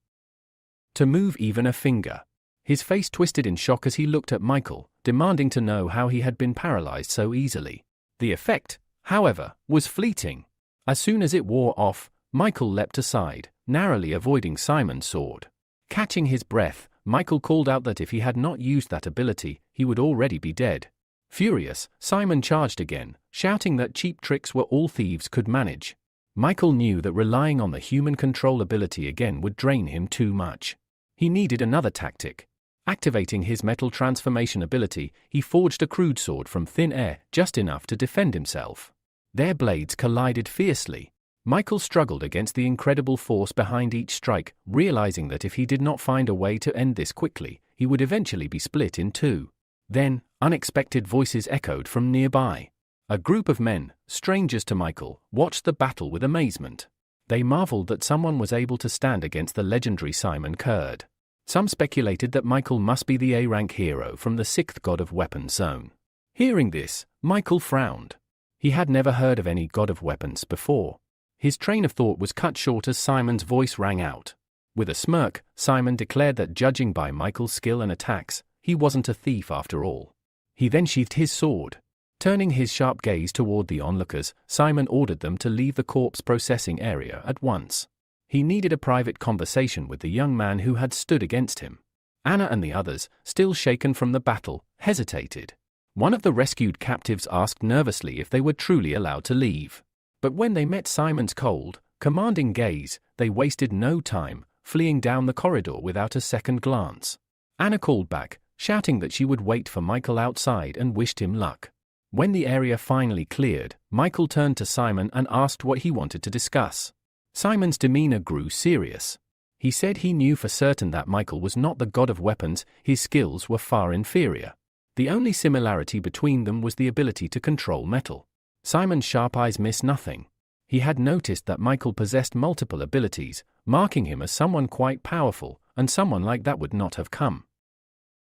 Speaker 1: to move even a finger. His face twisted in shock as he looked at Michael, demanding to know how he had been paralyzed so easily. The effect, however, was fleeting. As soon as it wore off, Michael leapt aside, narrowly avoiding Simon's sword. Catching his breath, Michael called out that if he had not used that ability, he would already be dead. Furious, Simon charged again, shouting that cheap tricks were all thieves could manage. Michael knew that relying on the human control ability again would drain him too much. He needed another tactic. Activating his metal transformation ability, he forged a crude sword from thin air, just enough to defend himself. Their blades collided fiercely. Michael struggled against the incredible force behind each strike, realizing that if he did not find a way to end this quickly, he would eventually be split in two. Then, unexpected voices echoed from nearby. A group of men, strangers to Michael, watched the battle with amazement. They marveled that someone was able to stand against the legendary Simon Kurd. Some speculated that Michael must be the A-rank hero from the 6th God of Weapons zone. Hearing this, Michael frowned. He had never heard of any God of Weapons before. His train of thought was cut short as Simon's voice rang out. With a smirk, Simon declared that judging by Michael's skill and attacks, he wasn't a thief after all. He then sheathed his sword. Turning his sharp gaze toward the onlookers, Simon ordered them to leave the corpse processing area at once. He needed a private conversation with the young man who had stood against him. Anna and the others, still shaken from the battle, hesitated. One of the rescued captives asked nervously if they were truly allowed to leave. But when they met Simon's cold, commanding gaze, they wasted no time, fleeing down the corridor without a second glance. Anna called back, shouting that she would wait for Michael outside and wished him luck. When the area finally cleared, Michael turned to Simon and asked what he wanted to discuss. Simon's demeanor grew serious. He said he knew for certain that Michael was not the God of Weapons, his skills were far inferior. The only similarity between them was the ability to control metal. Simon's sharp eyes missed nothing. He had noticed that Michael possessed multiple abilities, marking him as someone quite powerful, and someone like that would not have come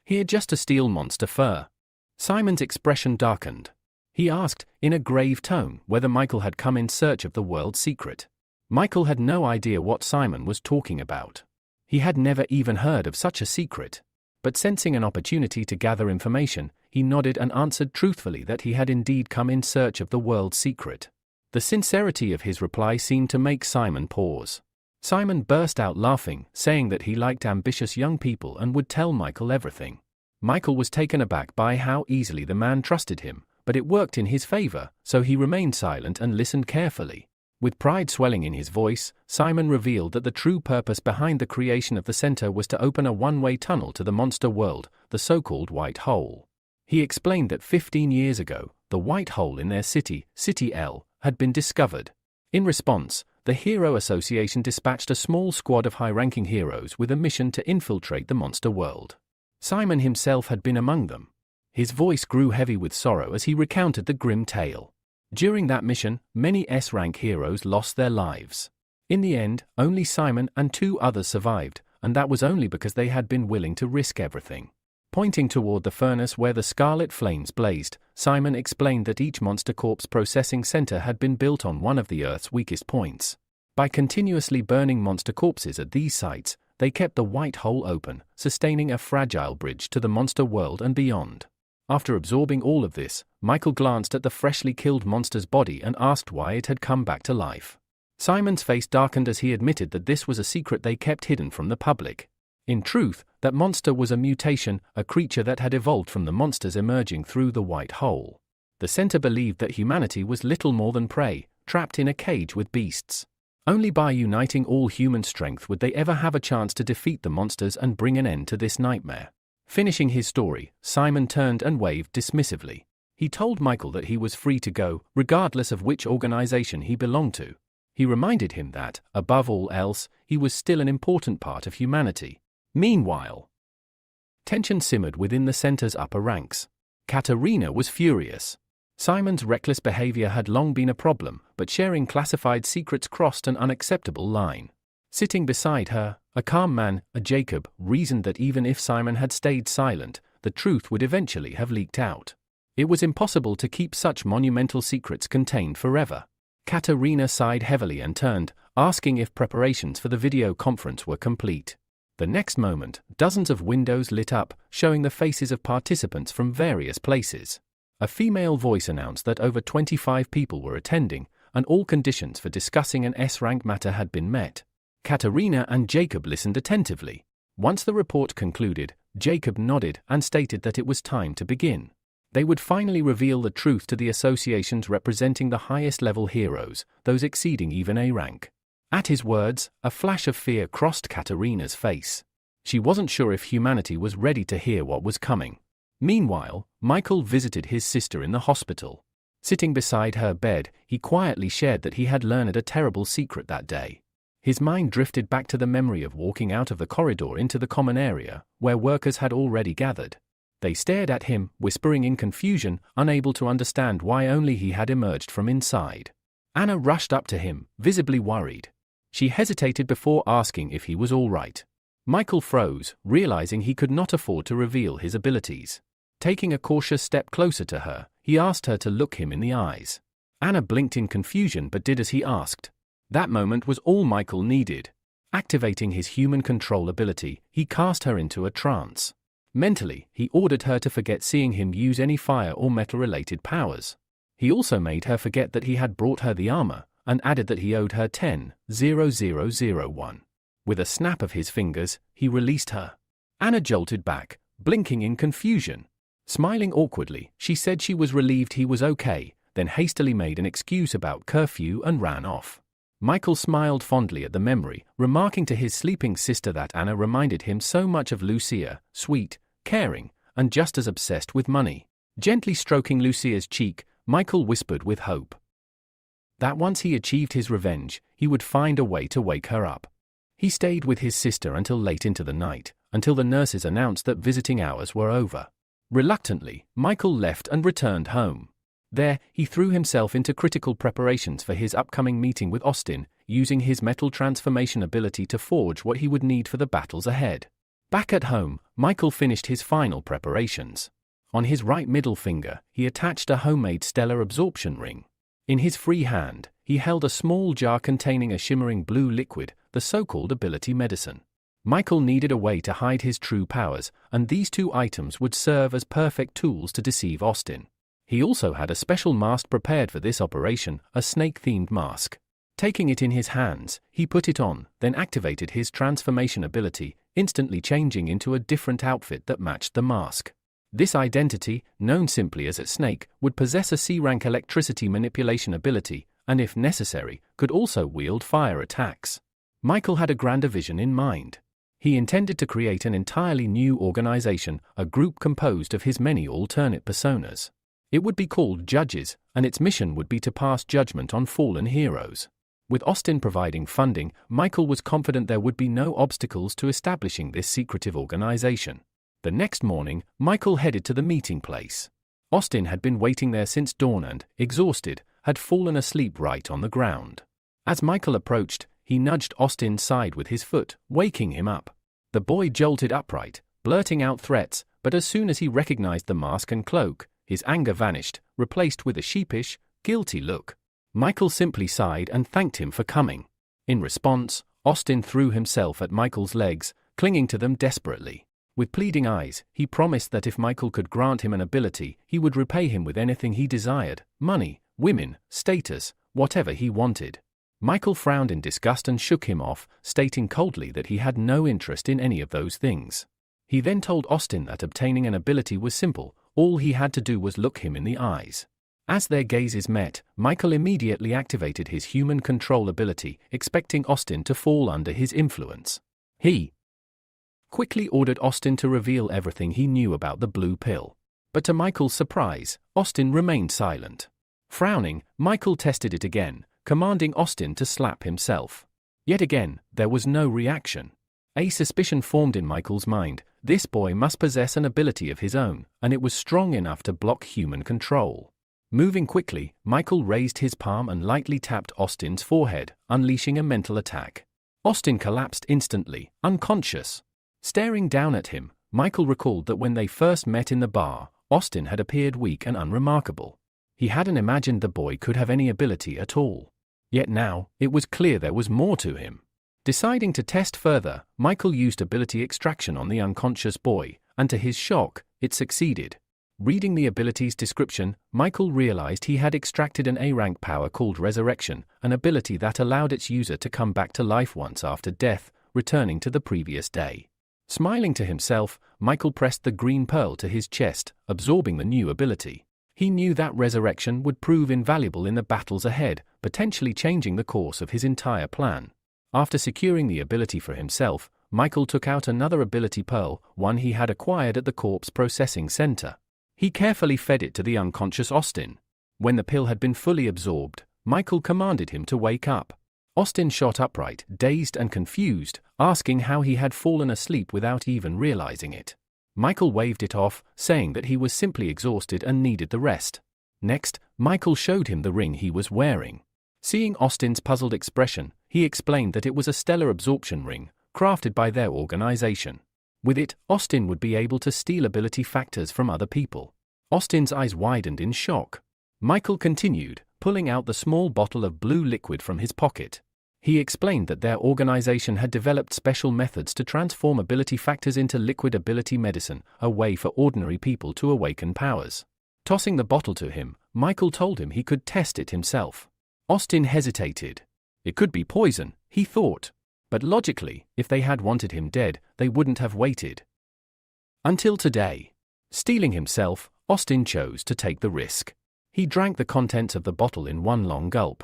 Speaker 1: here just to steal monster fur. Simon's expression darkened. He asked, in a grave tone, whether Michael had come in search of the world's secret. Michael had no idea what Simon was talking about. He had never even heard of such a secret. But sensing an opportunity to gather information, he nodded and answered truthfully that he had indeed come in search of the world's secret. The sincerity of his reply seemed to make Simon pause. Simon burst out laughing, saying that he liked ambitious young people and would tell Michael everything. Michael was taken aback by how easily the man trusted him, but it worked in his favor, so he remained silent and listened carefully. With pride swelling in his voice, Simon revealed that the true purpose behind the creation of the center was to open a one-way tunnel to the monster world, the so-called White Hole. He explained that 15 years ago, the White Hole in their city, City L, had been discovered. In response, the Hero Association dispatched a small squad of high-ranking heroes with a mission to infiltrate the monster world. Simon himself had been among them. His voice grew heavy with sorrow as he recounted the grim tale. During that mission, many S-rank heroes lost their lives. In the end, only Simon and 2 others survived, and that was only because they had been willing to risk everything. Pointing toward the furnace where the scarlet flames blazed, Simon explained that each monster corpse processing center had been built on one of the Earth's weakest points. By continuously burning monster corpses at these sites, they kept the white hole open, sustaining a fragile bridge to the monster world and beyond. After absorbing all of this, Michael glanced at the freshly killed monster's body and asked why it had come back to life. Simon's face darkened as he admitted that this was a secret they kept hidden from the public. In truth, that monster was a mutation, a creature that had evolved from the monsters emerging through the white hole. The center believed that humanity was little more than prey, trapped in a cage with beasts. Only by uniting all human strength would they ever have a chance to defeat the monsters and bring an end to this nightmare. Finishing his story, Simon turned and waved dismissively. He told Michael that he was free to go, regardless of which organization he belonged to. He reminded him that, above all else, he was still an important part of humanity. Meanwhile, tension simmered within the center's upper ranks. Katerina was furious. Simon's reckless behavior had long been a problem, but sharing classified secrets crossed an unacceptable line. Sitting beside her, a calm man, Jacob, reasoned that even if Simon had stayed silent, the truth would eventually have leaked out. It was impossible to keep such monumental secrets contained forever. Katerina sighed heavily and turned, asking if preparations for the video conference were complete. The next moment, dozens of windows lit up, showing the faces of participants from various places. A female voice announced that over 25 people were attending, and all conditions for discussing an S-rank matter had been met. Katerina and Jacob listened attentively. Once the report concluded, Jacob nodded and stated that it was time to begin. They would finally reveal the truth to the associations representing the highest-level heroes, those exceeding even A rank. At his words, a flash of fear crossed Katerina's face. She wasn't sure if humanity was ready to hear what was coming. Meanwhile, Michael visited his sister in the hospital. Sitting beside her bed, he quietly shared that he had learned a terrible secret that day. His mind drifted back to the memory of walking out of the corridor into the common area, where workers had already gathered. They stared at him, whispering in confusion, unable to understand why only he had emerged from inside. Anna rushed up to him, visibly worried. She hesitated before asking if he was all right. Michael froze, realizing he could not afford to reveal his abilities. Taking a cautious step closer to her, he asked her to look him in the eyes. Anna blinked in confusion but did as he asked. That moment was all Michael needed. Activating his human control ability, he cast her into a trance. Mentally, he ordered her to forget seeing him use any fire or metal-related powers. He also made her forget that he had brought her the armor, and added that he owed her 10,000,1. With a snap of his fingers, he released her. Anna jolted back, blinking in confusion. Smiling awkwardly, she said she was relieved he was okay, then hastily made an excuse about curfew and ran off. Michael smiled fondly at the memory, remarking to his sleeping sister that Anna reminded him so much of Lucia, sweet, caring, and just as obsessed with money. Gently stroking Lucia's cheek, Michael whispered with hope that once he achieved his revenge, he would find a way to wake her up. He stayed with his sister until late into the night, until the nurses announced that visiting hours were over. Reluctantly, Michael left and returned home. There, he threw himself into critical preparations for his upcoming meeting with Austin, using his metal transformation ability to forge what he would need for the battles ahead. Back at home, Michael finished his final preparations. On his right middle finger, he attached a homemade stellar absorption ring. In his free hand, he held a small jar containing a shimmering blue liquid, the so-called ability medicine. Michael needed a way to hide his true powers, and these two items would serve as perfect tools to deceive Austin. He also had a special mask prepared for this operation, a snake-themed mask. Taking it in his hands, he put it on, then activated his transformation ability, instantly changing into a different outfit that matched the mask. This identity, known simply as a snake, would possess a C-rank electricity manipulation ability, and if necessary, could also wield fire attacks. Michael had a grander vision in mind. He intended to create an entirely new organization, a group composed of his many alternate personas. It would be called Judges, and its mission would be to pass judgment on fallen heroes. With Austin providing funding, Michael was confident there would be no obstacles to establishing this secretive organization. The next morning, Michael headed to the meeting place. Austin had been waiting there since dawn and, exhausted, had fallen asleep right on the ground. As Michael approached, he nudged Austin's side with his foot, waking him up. The boy jolted upright, blurting out threats, but as soon as he recognized the mask and cloak, his anger vanished, replaced with a sheepish, guilty look. Michael simply sighed and thanked him for coming. In response, Austin threw himself at Michael's legs, clinging to them desperately. With pleading eyes, he promised that if Michael could grant him an ability, he would repay him with anything he desired: money, women, status, whatever he wanted. Michael frowned in disgust and shook him off, stating coldly that he had no interest in any of those things. He then told Austin that obtaining an ability was simple, all he had to do was look him in the eyes. As their gazes met, Michael immediately activated his human control ability, expecting Austin to fall under his influence. He quickly ordered Austin to reveal everything he knew about the blue pill. But to Michael's surprise, Austin remained silent. Frowning, Michael tested it again, commanding Austin to slap himself. Yet again, there was no reaction. A suspicion formed in Michael's mind: this boy must possess an ability of his own, and it was strong enough to block human control. Moving quickly, Michael raised his palm and lightly tapped Austin's forehead, unleashing a mental attack. Austin collapsed instantly, unconscious. Staring down at him, Michael recalled that when they first met in the bar, Austin had appeared weak and unremarkable. He hadn't imagined the boy could have any ability at all. Yet now, it was clear there was more to him. Deciding to test further, Michael used ability extraction on the unconscious boy, and to his shock, it succeeded. Reading the ability's description, Michael realized he had extracted an A-rank power called Resurrection, an ability that allowed its user to come back to life once after death, returning to the previous day. Smiling to himself, Michael pressed the green pearl to his chest, absorbing the new ability. He knew that resurrection would prove invaluable in the battles ahead, potentially changing the course of his entire plan. After securing the ability for himself, Michael took out another ability pearl, one he had acquired at the corpse processing center. He carefully fed it to the unconscious Austin. When the pill had been fully absorbed, Michael commanded him to wake up. Austin shot upright, dazed and confused, asking how he had fallen asleep without even realizing it. Michael waved it off, saying that he was simply exhausted and needed the rest. Next, Michael showed him the ring he was wearing. Seeing Austin's puzzled expression, he explained that it was a stellar absorption ring, crafted by their organization. With it, Austin would be able to steal ability factors from other people. Austin's eyes widened in shock. Michael continued, pulling out the small bottle of blue liquid from his pocket. He explained that their organization had developed special methods to transform ability factors into liquid ability medicine, a way for ordinary people to awaken powers. Tossing the bottle to him, Michael told him he could test it himself. Austin hesitated. It could be poison, he thought. But logically, if they had wanted him dead, they wouldn't have waited until today. Steeling himself, Austin chose to take the risk. He drank the contents of the bottle in one long gulp.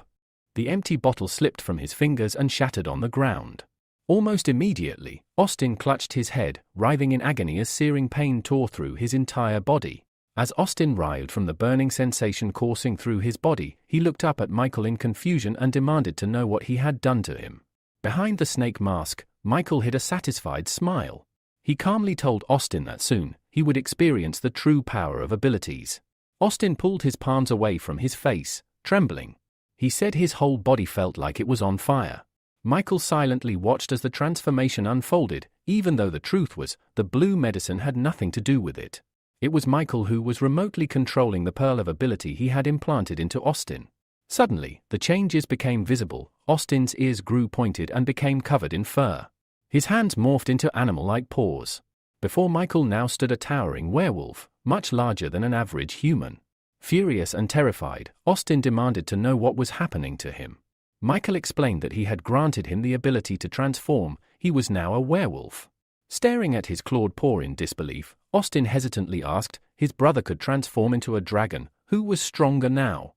Speaker 1: The empty bottle slipped from his fingers and shattered on the ground. Almost immediately, Austin clutched his head, writhing in agony as searing pain tore through his entire body. As Austin writhed from the burning sensation coursing through his body, he looked up at Michael in confusion and demanded to know what he had done to him. Behind the snake mask, Michael hid a satisfied smile. He calmly told Austin that soon, he would experience the true power of abilities. Austin pulled his palms away from his face, trembling. He said his whole body felt like it was on fire. Michael silently watched as the transformation unfolded, even though the truth was, the blue medicine had nothing to do with it. It was Michael who was remotely controlling the pearl of ability he had implanted into Austin. Suddenly, the changes became visible. Austin's ears grew pointed and became covered in fur. His hands morphed into animal-like paws. Before Michael now stood a towering werewolf, much larger than an average human. Furious and terrified, Austin demanded to know what was happening to him. Michael explained that he had granted him the ability to transform. He was now a werewolf. Staring at his clawed paw in disbelief, Austin hesitantly asked, his brother could transform into a dragon, who was stronger now?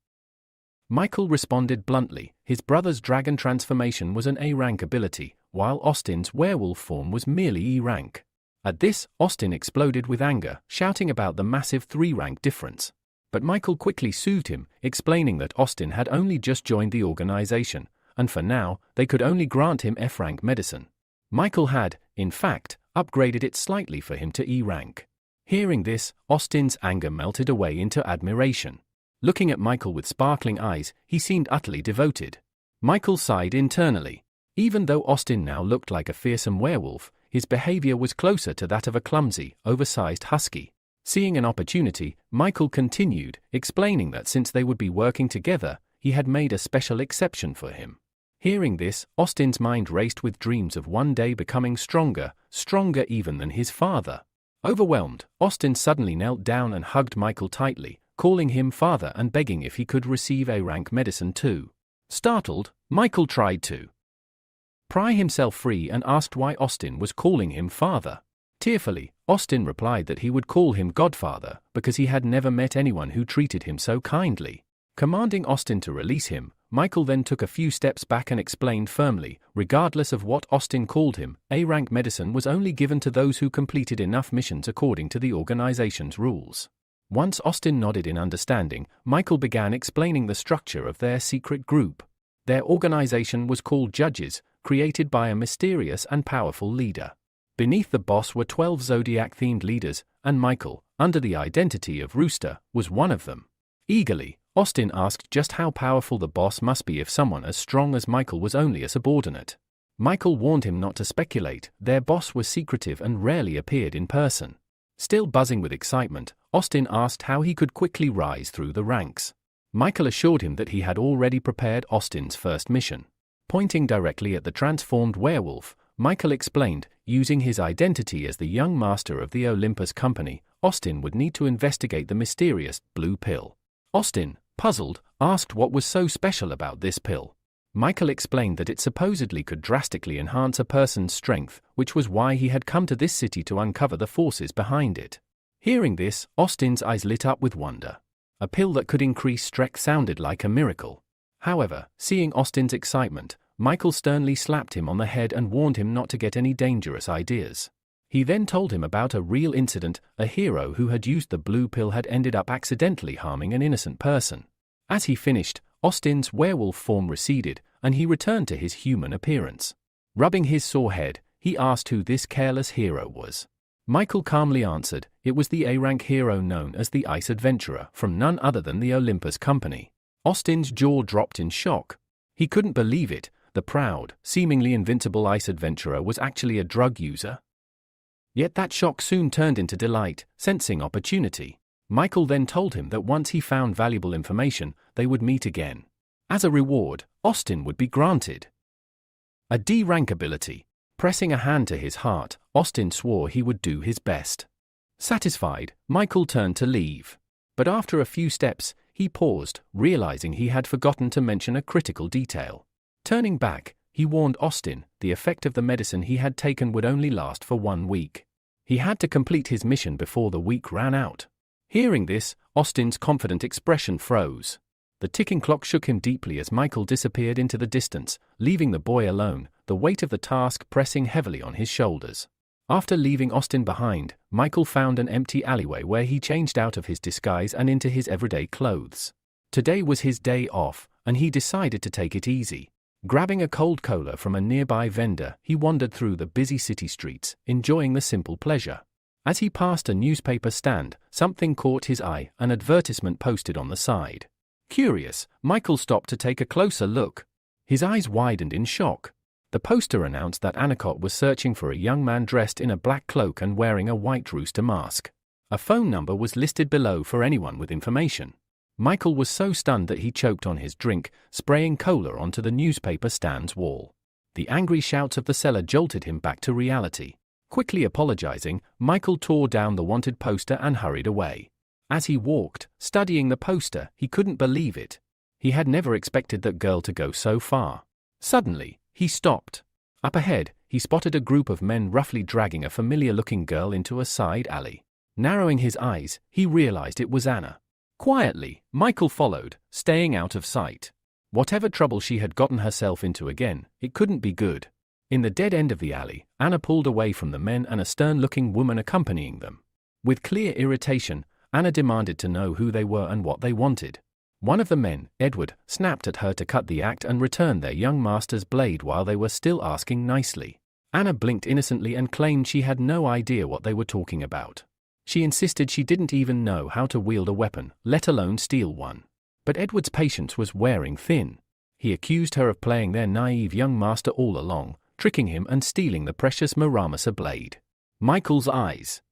Speaker 1: Michael responded bluntly, his brother's dragon transformation was an A-rank ability, while Austin's werewolf form was merely E-rank. At this, Austin exploded with anger, shouting about the massive 3-rank difference. But Michael quickly soothed him, explaining that Austin had only just joined the organization, and for now, they could only grant him F-rank medicine. Michael had, in fact, upgraded it slightly for him to E-rank. Hearing this, Austin's anger melted away into admiration. Looking at Michael with sparkling eyes, he seemed utterly devoted. Michael sighed internally. Even though Austin now looked like a fearsome werewolf, his behavior was closer to that of a clumsy, oversized husky. Seeing an opportunity, Michael continued, explaining that since they would be working together, he had made a special exception for him. Hearing this, Austin's mind raced with dreams of one day becoming stronger, stronger even than his father. Overwhelmed, Austin suddenly knelt down and hugged Michael tightly, calling him father and begging if he could receive A-rank medicine too. Startled, Michael tried to pry himself free and asked why Austin was calling him father. Tearfully, Austin replied that he would call him Godfather because he had never met anyone who treated him so kindly. Commanding Austin to release him, Michael then took a few steps back and explained firmly, regardless of what Austin called him, A-rank medicine was only given to those who completed enough missions according to the organization's rules. Once Austin nodded in understanding, Michael began explaining the structure of their secret group. Their organization was called Judges, created by a mysterious and powerful leader. Beneath the boss were 12 Zodiac-themed leaders, and Michael, under the identity of Rooster, was one of them. Eagerly, Austin asked just how powerful the boss must be if someone as strong as Michael was only a subordinate. Michael warned him not to speculate, their boss was secretive and rarely appeared in person. Still buzzing with excitement, Austin asked how he could quickly rise through the ranks. Michael assured him that he had already prepared Austin's first mission. Pointing directly at the transformed werewolf, Michael explained, using his identity as the young master of the Olympus Company, Austin would need to investigate the mysterious blue pill. Austin, puzzled, asked what was so special about this pill. Michael explained that it supposedly could drastically enhance a person's strength, which was why he had come to this city to uncover the forces behind it. Hearing this, Austin's eyes lit up with wonder. A pill that could increase strength sounded like a miracle. However, seeing Austin's excitement, Michael sternly slapped him on the head and warned him not to get any dangerous ideas. He then told him about a real incident, a hero who had used the blue pill had ended up accidentally harming an innocent person. As he finished, Austin's werewolf form receded, and he returned to his human appearance. Rubbing his sore head, he asked who this careless hero was. Michael calmly answered, it was the A-rank hero known as the Ice Adventurer from none other than the Olympus Company. Austin's jaw dropped in shock. He couldn't believe it. The proud, seemingly invincible Ice Adventurer was actually a drug user. Yet that shock soon turned into delight, sensing opportunity. Michael then told him that once he found valuable information, they would meet again. As a reward, Austin would be granted a D-rank ability. Pressing a hand to his heart, Austin swore he would do his best. Satisfied, Michael turned to leave. But after a few steps, he paused, realizing he had forgotten to mention a critical detail. Turning back, he warned Austin the effect of the medicine he had taken would only last for 1 week. He had to complete his mission before the week ran out. Hearing this, Austin's confident expression froze. The ticking clock shook him deeply as Michael disappeared into the distance, leaving the boy alone, the weight of the task pressing heavily on his shoulders. After leaving Austin behind, Michael found an empty alleyway where he changed out of his disguise and into his everyday clothes. Today was his day off, and he decided to take it easy. Grabbing a cold cola from a nearby vendor, he wandered through the busy city streets, enjoying the simple pleasure. As he passed a newspaper stand, something caught his eye, an advertisement posted on the side. Curious, Michael stopped to take a closer look. His eyes widened in shock. The poster announced that Anacott was searching for a young man dressed in a black cloak and wearing a white rooster mask. A phone number was listed below for anyone with information. Michael was so stunned that he choked on his drink, spraying cola onto the newspaper stand's wall. The angry shouts of the seller jolted him back to reality. Quickly apologizing, Michael tore down the wanted poster and hurried away. As he walked, studying the poster, he couldn't believe it. He had never expected that girl to go so far. Suddenly, he stopped. Up ahead, he spotted a group of men roughly dragging a familiar-looking girl into a side alley. Narrowing his eyes, he realized it was Anna. Quietly, Michael followed, staying out of sight. Whatever trouble she had gotten herself into again, it couldn't be good. In the dead end of the alley, Anna pulled away from the men and a stern-looking woman accompanying them. With clear irritation, Anna demanded to know who they were and what they wanted. One of the men, Edward, snapped at her to cut the act and return their young master's blade while they were still asking nicely. Anna blinked innocently and claimed she had no idea what they were talking about. She insisted she didn't even know how to wield a weapon, let alone steal one. But Edward's patience was wearing thin. He accused her of playing their naive young master all along, tricking him and stealing the precious Muramasa blade. Michael's eyes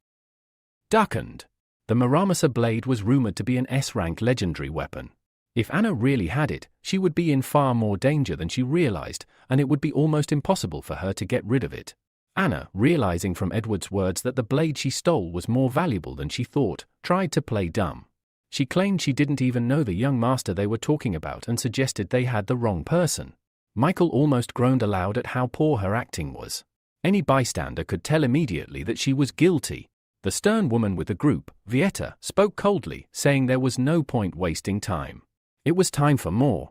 Speaker 1: darkened. The Muramasa blade was rumored to be an S-rank legendary weapon. If Anna really had it, she would be in far more danger than she realized, and it would be almost impossible for her to get rid of it. Anna, realizing from Edward's words that the blade she stole was more valuable than she thought, tried to play dumb. She claimed she didn't even know the young master they were talking about and suggested they had the wrong person. Michael almost groaned aloud at how poor her acting was. Any bystander could tell immediately that she was guilty. The stern woman with the group, Vieta, spoke coldly, saying there was no point wasting time. It was time for more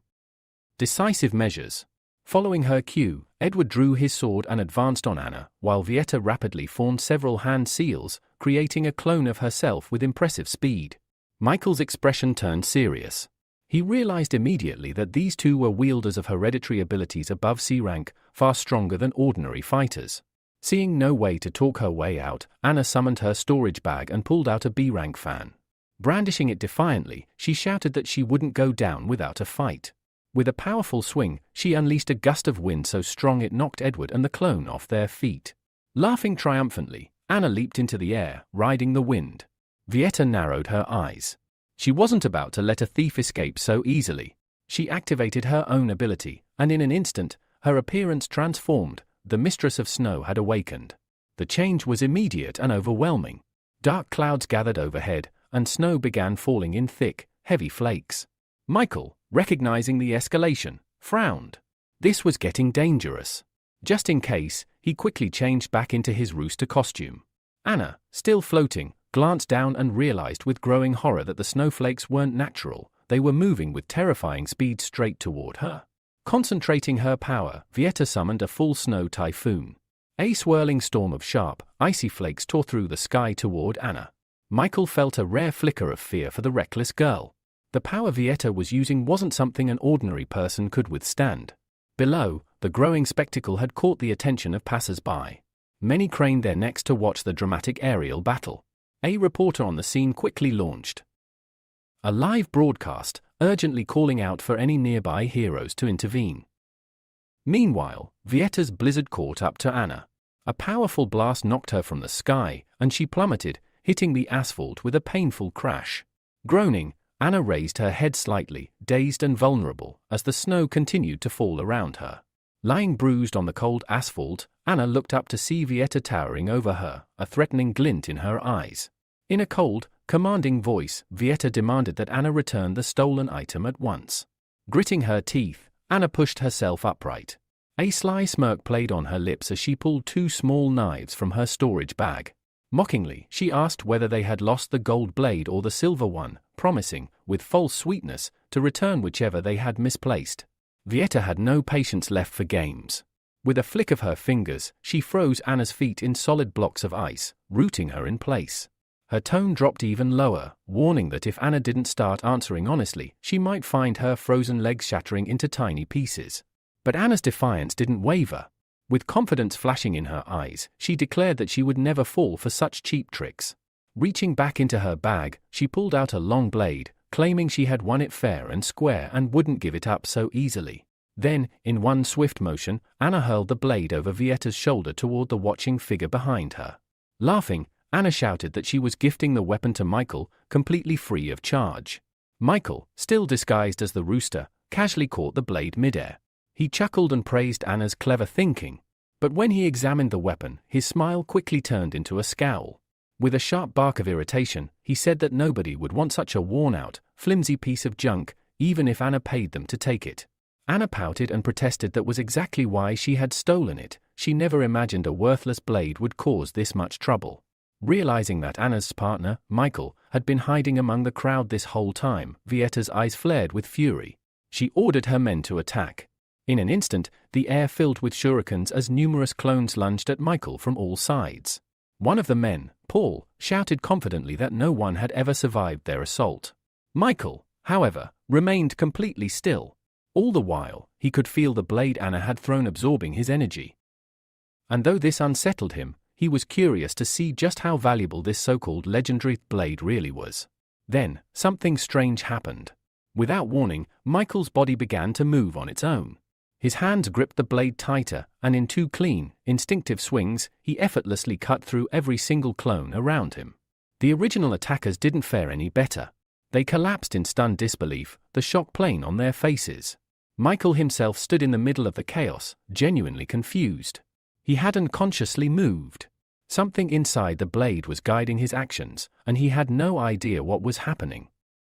Speaker 1: decisive measures. Following her cue, Edward drew his sword and advanced on Anna, while Vieta rapidly formed several hand seals, creating a clone of herself with impressive speed. Michael's expression turned serious. He realized immediately that these two were wielders of hereditary abilities above C rank, far stronger than ordinary fighters. Seeing no way to talk her way out, Anna summoned her storage bag and pulled out a B rank fan. Brandishing it defiantly, she shouted that she wouldn't go down without a fight. With a powerful swing, she unleashed a gust of wind so strong it knocked Edward and the clone off their feet. Laughing triumphantly, Anna leaped into the air, riding the wind. Vieta narrowed her eyes. She wasn't about to let a thief escape so easily. She activated her own ability, and in an instant, her appearance transformed. The Mistress of Snow had awakened. The change was immediate and overwhelming. Dark clouds gathered overhead, and snow began falling in thick, heavy flakes. Michael, recognizing the escalation, frowned. This was getting dangerous. Just in case, he quickly changed back into his rooster costume. Anna, still floating, glanced down and realized with growing horror that the snowflakes weren't natural, they were moving with terrifying speed straight toward her. Concentrating her power, Vieta summoned a full snow typhoon. A swirling storm of sharp, icy flakes tore through the sky toward Anna. Michael felt a rare flicker of fear for the reckless girl. The power Vieta was using wasn't something an ordinary person could withstand. Below, the growing spectacle had caught the attention of passers-by. Many craned their necks to watch the dramatic aerial battle. A reporter on the scene quickly launched a live broadcast, urgently calling out for any nearby heroes to intervene. Meanwhile, Vieta's blizzard caught up to Anna. A powerful blast knocked her from the sky, and she plummeted, hitting the asphalt with a painful crash. Groaning, Anna raised her head slightly, dazed and vulnerable, as the snow continued to fall around her. Lying bruised on the cold asphalt, Anna looked up to see Vieta towering over her, a threatening glint in her eyes. In a cold, commanding voice, Vieta demanded that Anna return the stolen item at once. Gritting her teeth, Anna pushed herself upright. A sly smirk played on her lips as she pulled two small knives from her storage bag. Mockingly, she asked whether they had lost the gold blade or the silver one, promising, with false sweetness, to return whichever they had misplaced. Vieta had no patience left for games. With a flick of her fingers, she froze Anna's feet in solid blocks of ice, rooting her in place. Her tone dropped even lower, warning that if Anna didn't start answering honestly, she might find her frozen legs shattering into tiny pieces. But Anna's defiance didn't waver. With confidence flashing in her eyes, she declared that she would never fall for such cheap tricks. Reaching back into her bag, she pulled out a long blade, claiming she had won it fair and square and wouldn't give it up so easily. Then, in one swift motion, Anna hurled the blade over Vieta's shoulder toward the watching figure behind her. Laughing, Anna shouted that she was gifting the weapon to Michael, completely free of charge. Michael, still disguised as the rooster, casually caught the blade midair. He chuckled and praised Anna's clever thinking. But when he examined the weapon, his smile quickly turned into a scowl. With a sharp bark of irritation, he said that nobody would want such a worn-out, flimsy piece of junk, even if Anna paid them to take it. Anna pouted and protested that was exactly why she had stolen it. She never imagined a worthless blade would cause this much trouble. Realizing that Anna's partner, Michael, had been hiding among the crowd this whole time, Vieta's eyes flared with fury. She ordered her men to attack. In an instant, the air filled with shurikens as numerous clones lunged at Michael from all sides. One of the men, Paul, shouted confidently that no one had ever survived their assault. Michael, however, remained completely still. All the while, he could feel the blade Anna had thrown absorbing his energy. And though this unsettled him, he was curious to see just how valuable this so-called legendary blade really was. Then, something strange happened. Without warning, Michael's body began to move on its own. His hands gripped the blade tighter, and in two clean, instinctive swings, he effortlessly cut through every single clone around him. The original attackers didn't fare any better. They collapsed in stunned disbelief, the shock plain on their faces. Michael himself stood in the middle of the chaos, genuinely confused. He hadn't consciously moved. Something inside the blade was guiding his actions, and he had no idea what was happening.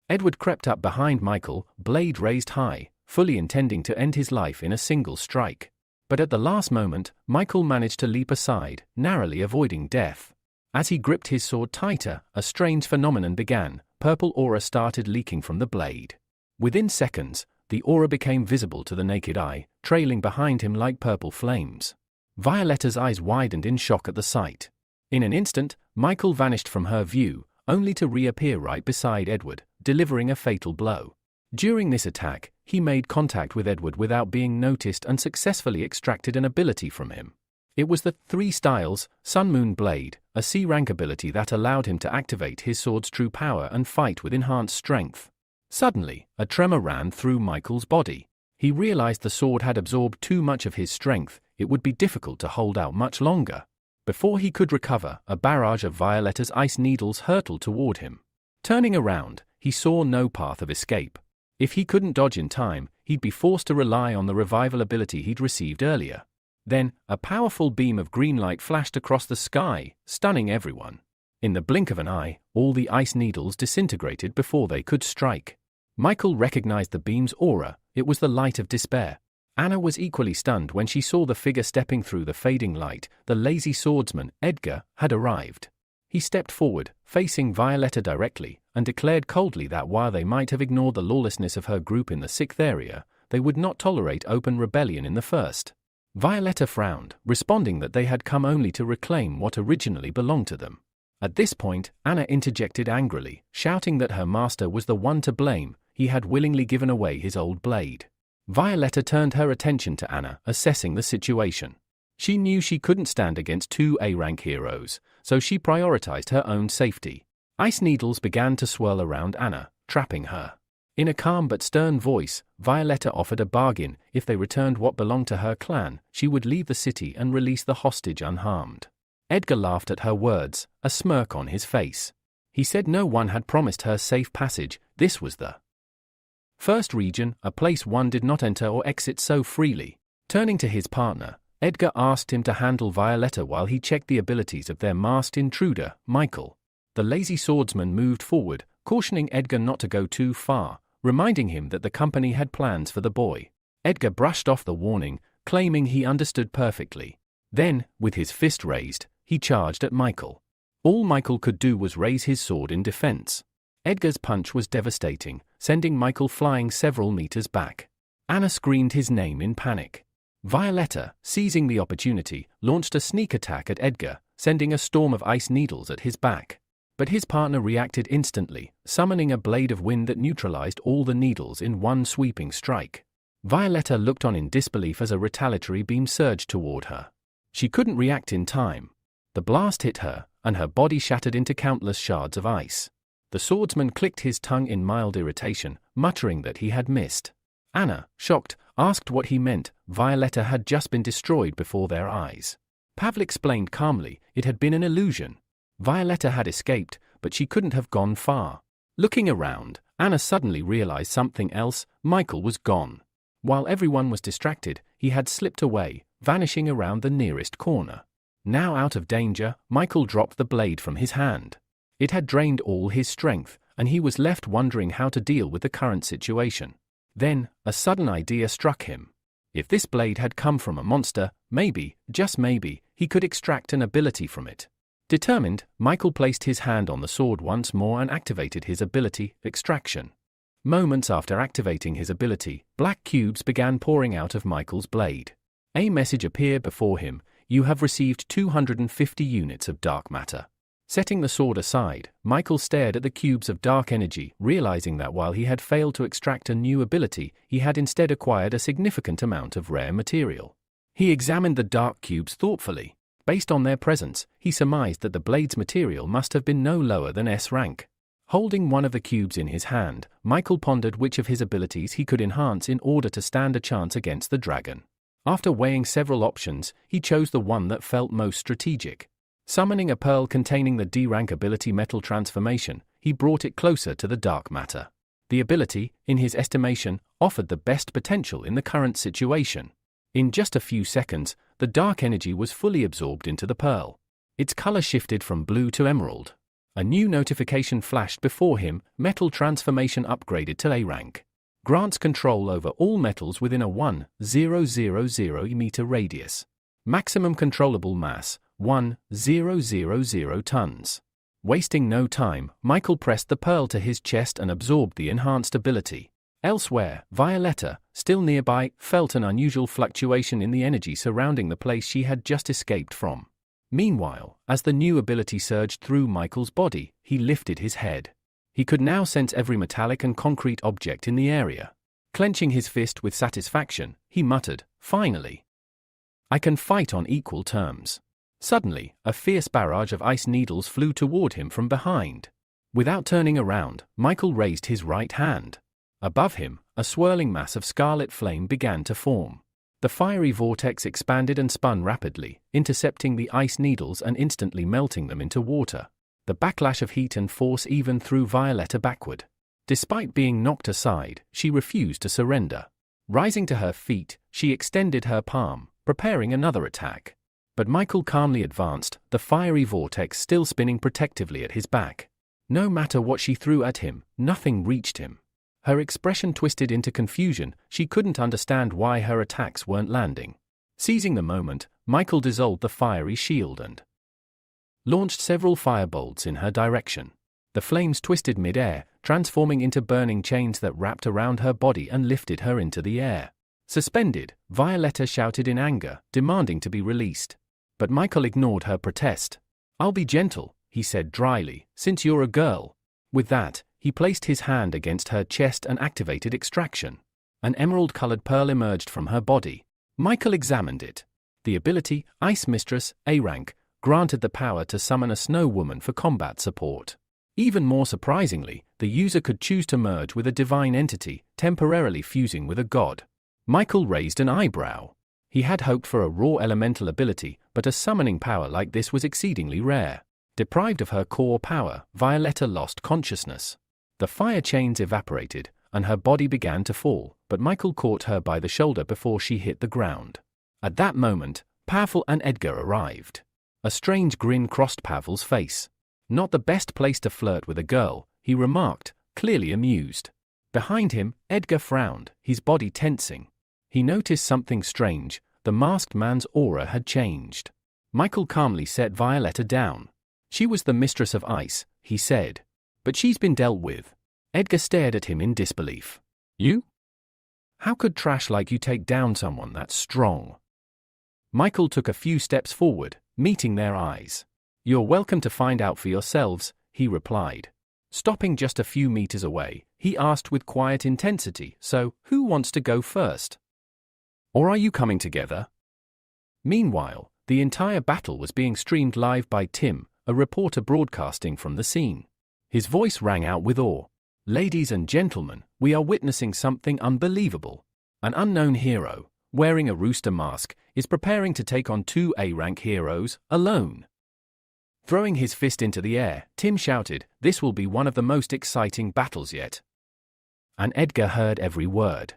Speaker 1: Edward crept up behind Michael, blade raised high, fully intending to end his life in a single strike. But at the last moment, Michael managed to leap aside, narrowly avoiding death. As he gripped his sword tighter, a strange phenomenon began. Purple aura started leaking from the blade. Within seconds, the aura became visible to the naked eye, trailing behind him like purple flames. Violetta's eyes widened in shock at the sight. In an instant, Michael vanished from her view, only to reappear right beside Edward, delivering a fatal blow. During this attack, he made contact with Edward without being noticed and successfully extracted an ability from him. It was the 3 Styles, Sun Moon Blade, a C-rank ability that allowed him to activate his sword's true power and fight with enhanced strength. Suddenly, a tremor ran through Michael's body. He realized the sword had absorbed too much of his strength, it would be difficult to hold out much longer. Before he could recover, a barrage of Violetta's ice needles hurtled toward him. Turning around, he saw no path of escape. If he couldn't dodge in time, he'd be forced to rely on the revival ability he'd received earlier. Then, a powerful beam of green light flashed across the sky, stunning everyone. In the blink of an eye, all the ice needles disintegrated before they could strike. Michael recognized the beam's aura, it was the light of despair. Anna was equally stunned when she saw the figure stepping through the fading light. The lazy swordsman, Edgar, had arrived. He stepped forward, facing Violetta directly, and declared coldly that while they might have ignored the lawlessness of her group in the 6th area, they would not tolerate open rebellion in the 1st. Violetta frowned, responding that they had come only to reclaim what originally belonged to them. At this point, Anna interjected angrily, shouting that her master was the one to blame. He had willingly given away his old blade. Violetta turned her attention to Anna, assessing the situation. She knew she couldn't stand against 2 A-rank heroes, so she prioritized her own safety. Ice needles began to swirl around Anna, trapping her. In a calm but stern voice, Violetta offered a bargain. If they returned what belonged to her clan, she would leave the city and release the hostage unharmed. Edgar laughed at her words, a smirk on his face. He said no one had promised her safe passage. This was the 1st region, a place one did not enter or exit so freely. Turning to his partner, Edgar asked him to handle Violetta while he checked the abilities of their masked intruder, Michael. The lazy swordsman moved forward, cautioning Edgar not to go too far, reminding him that the company had plans for the boy. Edgar brushed off the warning, claiming he understood perfectly. Then, with his fist raised, he charged at Michael. All Michael could do was raise his sword in defense. Edgar's punch was devastating, sending Michael flying several meters back. Anna screamed his name in panic. Violetta, seizing the opportunity, launched a sneak attack at Edgar, sending a storm of ice needles at his back. But his partner reacted instantly, summoning a blade of wind that neutralized all the needles in one sweeping strike. Violetta looked on in disbelief as a retaliatory beam surged toward her. She couldn't react in time. The blast hit her, and her body shattered into countless shards of ice. The swordsman clicked his tongue in mild irritation, muttering that he had missed. Anna, shocked, asked what he meant. Violetta had just been destroyed before their eyes. Pavel explained calmly, it had been an illusion. Violetta had escaped, but she couldn't have gone far. Looking around, Anna suddenly realized something else. Michael was gone. While everyone was distracted, he had slipped away, vanishing around the nearest corner. Now out of danger, Michael dropped the blade from his hand. It had drained all his strength, and he was left wondering how to deal with the current situation. Then, a sudden idea struck him. If this blade had come from a monster, maybe, just maybe, he could extract an ability from it. Determined, Michael placed his hand on the sword once more and activated his ability, Extraction. Moments after activating his ability, black cubes began pouring out of Michael's blade. A message appeared before him, you have received 250 units of dark matter. Setting the sword aside, Michael stared at the cubes of dark energy, realizing that while he had failed to extract a new ability, he had instead acquired a significant amount of rare material. He examined the dark cubes thoughtfully. Based on their presence, he surmised that the blade's material must have been no lower than S rank. Holding one of the cubes in his hand, Michael pondered which of his abilities he could enhance in order to stand a chance against the dragon. After weighing several options, he chose the one that felt most strategic. Summoning a pearl containing the D-rank ability Metal Transformation, he brought it closer to the dark matter. The ability, in his estimation, offered the best potential in the current situation. In just a few seconds, the dark energy was fully absorbed into the pearl. Its color shifted from blue to emerald. A new notification flashed before him: Metal Transformation upgraded to A rank. Grants control over all metals within a 1,000 meter radius. Maximum controllable mass, 1,000 tons. Wasting no time, Michael pressed the pearl to his chest and absorbed the enhanced ability. Elsewhere, Violetta, still nearby, felt an unusual fluctuation in the energy surrounding the place she had just escaped from. Meanwhile, as the new ability surged through Michael's body, he lifted his head. He could now sense every metallic and concrete object in the area. Clenching his fist with satisfaction, he muttered, "Finally! I can fight on equal terms." Suddenly, a fierce barrage of ice needles flew toward him from behind. Without turning around, Michael raised his right hand. Above him, a swirling mass of scarlet flame began to form. The fiery vortex expanded and spun rapidly, intercepting the ice needles and instantly melting them into water. The backlash of heat and force even threw Violetta backward. Despite being knocked aside, she refused to surrender. Rising to her feet, she extended her palm, preparing another attack. But Michael calmly advanced, the fiery vortex still spinning protectively at his back. No matter what she threw at him, nothing reached him. Her expression twisted into confusion. She couldn't understand why her attacks weren't landing. Seizing the moment, Michael dissolved the fiery shield and launched several firebolts in her direction. The flames twisted mid-air, transforming into burning chains that wrapped around her body and lifted her into the air. Suspended, Violetta shouted in anger, demanding to be released. But Michael ignored her protest. "I'll be gentle," he said dryly, "since you're a girl." With that, he placed his hand against her chest and activated extraction. An emerald-colored pearl emerged from her body. Michael examined it. The ability, Ice Mistress, A rank, granted the power to summon a snow woman for combat support. Even more surprisingly, the user could choose to merge with a divine entity, temporarily fusing with a god. Michael raised an eyebrow. He had hoped for a raw elemental ability, but a summoning power like this was exceedingly rare. Deprived of her core power, Violetta lost consciousness. The fire chains evaporated, and her body began to fall, but Michael caught her by the shoulder before she hit the ground. At that moment, Pavel and Edgar arrived. A strange grin crossed Pavel's face. "Not the best place to flirt with a girl," he remarked, clearly amused. Behind him, Edgar frowned, his body tensing. He noticed something strange. The masked man's aura had changed. Michael calmly set Violetta down. "She was the mistress of ice," he said. "But she's been dealt with." Edgar stared at him in disbelief. "You? How could trash like you take down someone that strong?" Michael took a few steps forward, meeting their eyes. "You're welcome to find out for yourselves," he replied. Stopping just a few meters away, he asked with quiet intensity, "So, who wants to go first? Or are you coming together?" Meanwhile, the entire battle was being streamed live by Tim, a reporter broadcasting from the scene. His voice rang out with awe. "Ladies and gentlemen, we are witnessing something unbelievable. An unknown hero, wearing a rooster mask, is preparing to take on two A-rank heroes, alone." Throwing his fist into the air, Tim shouted, "This will be one of the most exciting battles yet." And Edgar heard every word.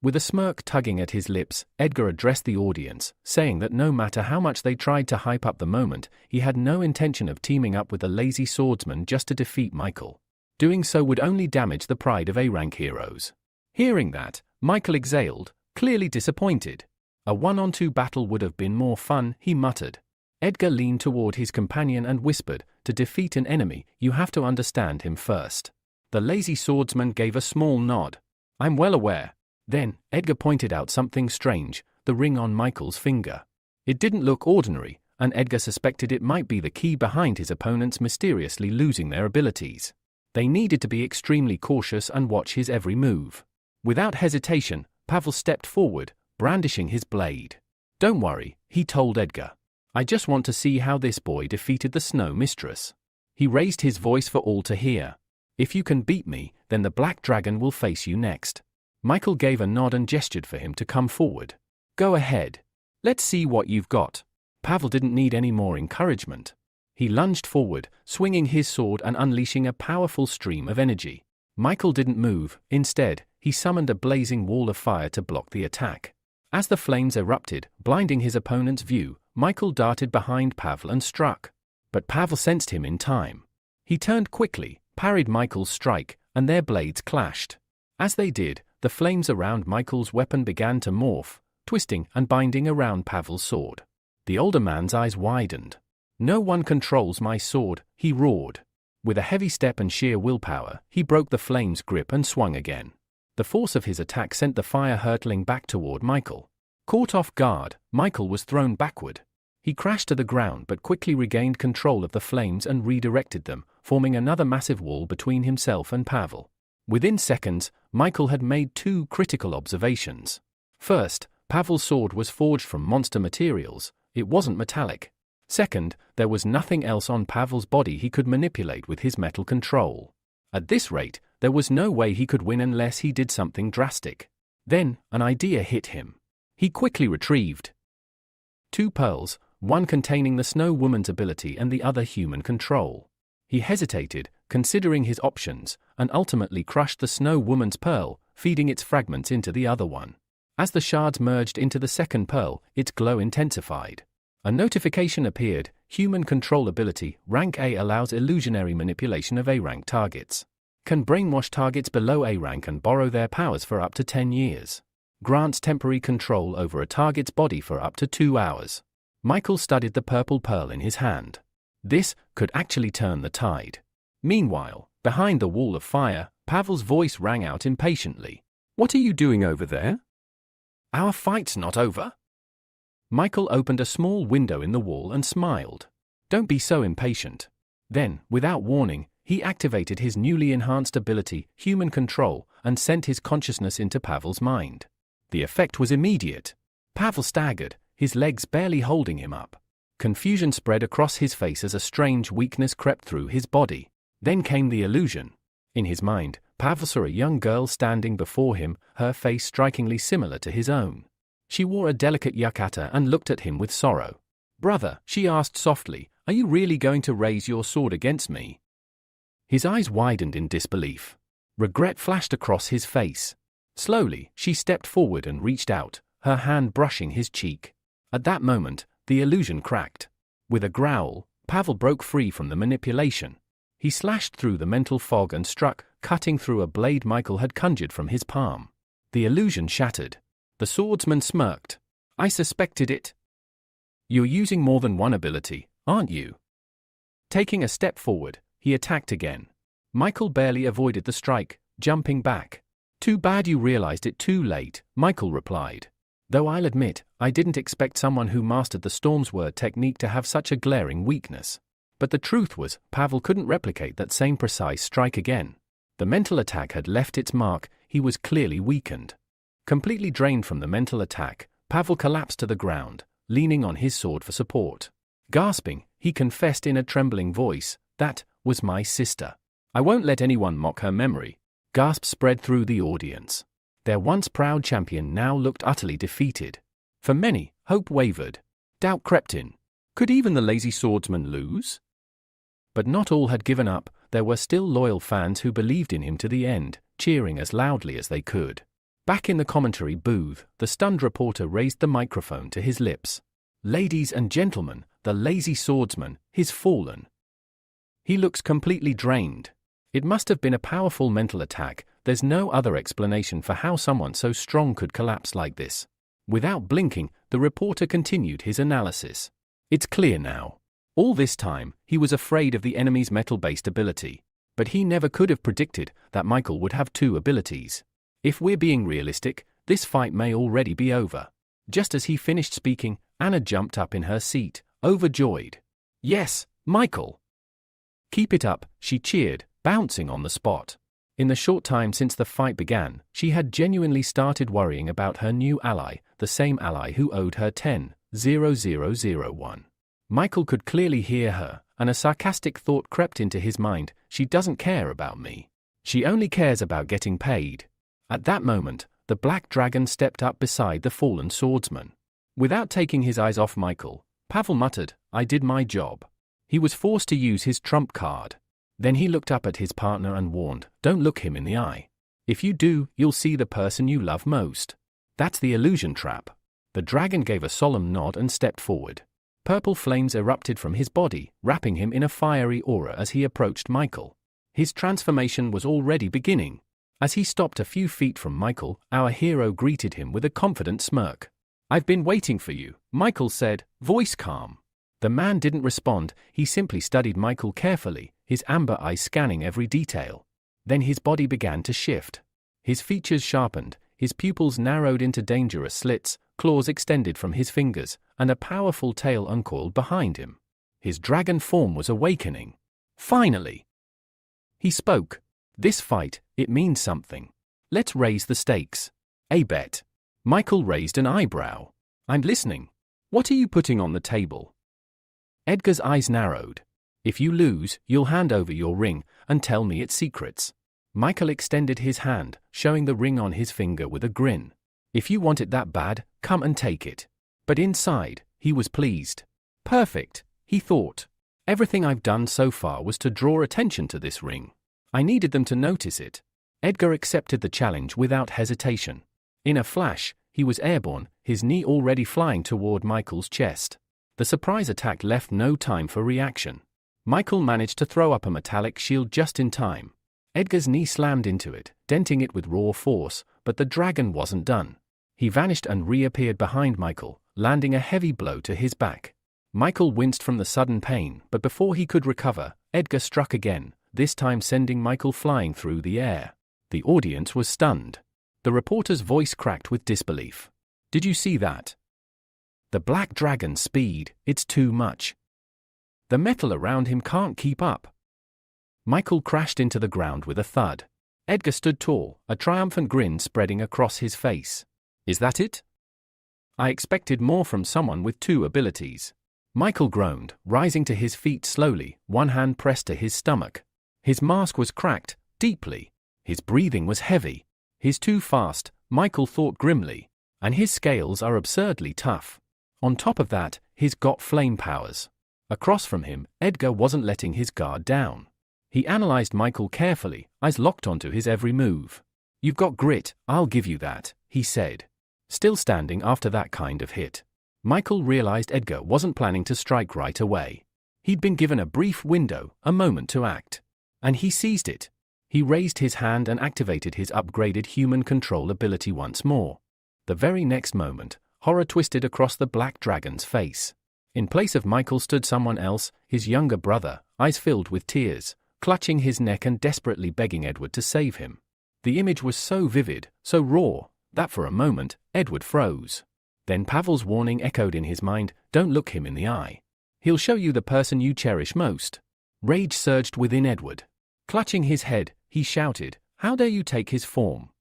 Speaker 1: With a smirk tugging at his lips, Edgar addressed the audience, saying that no matter how much they tried to hype up the moment, he had no intention of teaming up with a lazy swordsman just to defeat Michael. Doing so would only damage the pride of A-rank heroes. Hearing that, Michael exhaled, clearly disappointed. "A one-on-two battle would have been more fun," he muttered. Edgar leaned toward his companion and whispered, "To defeat an enemy, you have to understand him first." The lazy swordsman gave a small nod. "I'm well aware." Then, Edgar pointed out something strange, the ring on Michael's finger. It didn't look ordinary, and Edgar suspected it might be the key behind his opponents mysteriously losing their abilities. They needed to be extremely cautious and watch his every move. Without hesitation, Pavel stepped forward, brandishing his blade. "Don't worry," he told Edgar. "I just want to see how this boy defeated the Snow Mistress." He raised his voice for all to hear. "If you can beat me, then the Black Dragon will face you next." Michael gave a nod and gestured for him to come forward. "Go ahead. Let's see what you've got." Pavel didn't need any more encouragement. He lunged forward, swinging his sword and unleashing a powerful stream of energy. Michael didn't move. Instead, he summoned a blazing wall of fire to block the attack. As the flames erupted, blinding his opponent's view, Michael darted behind Pavel and struck. But Pavel sensed him in time. He turned quickly, parried Michael's strike, and their blades clashed. As they did, the flames around Michael's weapon began to morph, twisting and binding around Pavel's sword. The older man's eyes widened. "No one controls my sword," he roared. With a heavy step and sheer willpower, he broke the flame's grip and swung again. The force of his attack sent the fire hurtling back toward Michael. Caught off guard, Michael was thrown backward. He crashed to the ground but quickly regained control of the flames and redirected them, forming another massive wall between himself and Pavel. Within seconds, Michael had made two critical observations. First, Pavel's sword was forged from monster materials. It wasn't metallic. Second, there was nothing else on Pavel's body he could manipulate with his metal control. At this rate, there was no way he could win unless he did something drastic. Then, an idea hit him. He quickly retrieved two pearls, one containing the Snow Woman's ability and the other human control. He hesitated, considering his options, and ultimately crushed the Snow Woman's pearl, feeding its fragments into the other one. As the shards merged into the second pearl, its glow intensified. A notification appeared: Human Control Ability, Rank A, allows illusionary manipulation of A-rank targets. Can brainwash targets below A rank and borrow their powers for up to 10 years. Grants temporary control over a target's body for up to 2 hours. Michael studied the purple pearl in his hand. This could actually turn the tide. Meanwhile, behind the wall of fire, Pavel's voice rang out impatiently. "What are you doing over there?" "Our fight's not over." Michael opened a small window in the wall and smiled. "Don't be so impatient." Then, without warning, he activated his newly enhanced ability, Human Control, and sent his consciousness into Pavel's mind. The effect was immediate. Pavel staggered, his legs barely holding him up. Confusion spread across his face as a strange weakness crept through his body. Then came the illusion. In his mind, Pavel saw a young girl standing before him, her face strikingly similar to his own. She wore a delicate yukata and looked at him with sorrow. "Brother," she asked softly, "are you really going to raise your sword against me?" His eyes widened in disbelief. Regret flashed across his face. Slowly, she stepped forward and reached out, her hand brushing his cheek. At that moment, the illusion cracked. With a growl, Pavel broke free from the manipulation. He slashed through the mental fog and struck, cutting through a blade Michael had conjured from his palm. The illusion shattered. The swordsman smirked. "I suspected it. You're using more than one ability, aren't you?" Taking a step forward, he attacked again. Michael barely avoided the strike, jumping back. "Too bad you realized it too late," Michael replied. "Though I'll admit, I didn't expect someone who mastered the Storm's Word technique to have such a glaring weakness." But the truth was, Pavel couldn't replicate that same precise strike again. The mental attack had left its mark. He was clearly weakened. Completely drained from the mental attack, Pavel collapsed to the ground, leaning on his sword for support. Gasping, he confessed in a trembling voice, "That was my sister. I won't let anyone mock her memory." Gasps spread through the audience. Their once proud champion now looked utterly defeated. For many, hope wavered. Doubt crept in. Could even the lazy swordsman lose? But not all had given up. There were still loyal fans who believed in him to the end, cheering as loudly as they could. Back in the commentary booth, the stunned reporter raised the microphone to his lips. "Ladies and gentlemen, the lazy swordsman, he's fallen. He looks completely drained. It must have been a powerful mental attack. There's no other explanation for how someone so strong could collapse like this." Without blinking, the reporter continued his analysis. "It's clear now. All this time, he was afraid of the enemy's metal-based ability. But he never could have predicted that Michael would have two abilities. If we're being realistic, this fight may already be over." Just as he finished speaking, Anna jumped up in her seat, overjoyed. "Yes, Michael!" "Keep it up," she cheered, bouncing on the spot. In the short time since the fight began, she had genuinely started worrying about her new ally, the same ally who owed her 10,000,001. Michael could clearly hear her, and a sarcastic thought crept into his mind: she doesn't care about me. She only cares about getting paid. At that moment, the black dragon stepped up beside the fallen swordsman. Without taking his eyes off Michael, Pavel muttered, "I did my job." He was forced to use his trump card. Then he looked up at his partner and warned, "Don't look him in the eye. If you do, you'll see the person you love most. That's the illusion trap." The dragon gave a solemn nod and stepped forward. Purple flames erupted from his body, wrapping him in a fiery aura as he approached Michael. His transformation was already beginning. As he stopped a few feet from Michael, our hero greeted him with a confident smirk. "I've been waiting for you," Michael said, voice calm. The man didn't respond, he simply studied Michael carefully, his amber eyes scanning every detail. Then his body began to shift. His features sharpened, his pupils narrowed into dangerous slits, claws extended from his fingers, and a powerful tail uncoiled behind him. His dragon form was awakening. Finally! He spoke. "This fight, it means something. Let's raise the stakes. A bet." Michael raised an eyebrow. "I'm listening. What are you putting on the table?" Edgar's eyes narrowed. "If you lose, you'll hand over your ring and tell me its secrets." Michael extended his hand, showing the ring on his finger with a grin. "If you want it that bad, come and take it." But inside, he was pleased. "Perfect," he thought. "Everything I've done so far was to draw attention to this ring. I needed them to notice it." Edgar accepted the challenge without hesitation. In a flash, he was airborne, his knee already flying toward Michael's chest. The surprise attack left no time for reaction. Michael managed to throw up a metallic shield just in time. Edgar's knee slammed into it, denting it with raw force, but the dragon wasn't done. He vanished and reappeared behind Michael, landing a heavy blow to his back. Michael winced from the sudden pain, but before he could recover, Edgar struck again, this time sending Michael flying through the air. The audience was stunned. The reporter's voice cracked with disbelief. "Did you see that? The black dragon's speed, it's too much. The metal around him can't keep up." Michael crashed into the ground with a thud. Edgar stood tall, a triumphant grin spreading across his face. "Is that it? I expected more from someone with two abilities." Michael groaned, rising to his feet slowly, one hand pressed to his stomach. His mask was cracked, deeply. His breathing was heavy. "He's too fast," Michael thought grimly. "And his scales are absurdly tough. On top of that, he's got flame powers." Across from him, Edgar wasn't letting his guard down. He analyzed Michael carefully, eyes locked onto his every move. "You've got grit, I'll give you that," he said. Still standing after that kind of hit. Michael realized Edgar wasn't planning to strike right away. He'd been given a brief window, a moment to act. And he seized it. He raised his hand and activated his upgraded human control ability once more. The very next moment, horror twisted across the black dragon's face. In place of Michael stood someone else, his younger brother, eyes filled with tears, clutching his neck and desperately begging Edward to save him. The image was so vivid, so raw, that for a moment, Edward froze. Then Pavel's warning echoed in his mind, "Don't look him in the eye. He'll show you the person you cherish most." Rage surged within Edward. Clutching his head, he shouted, "How dare you take his form?"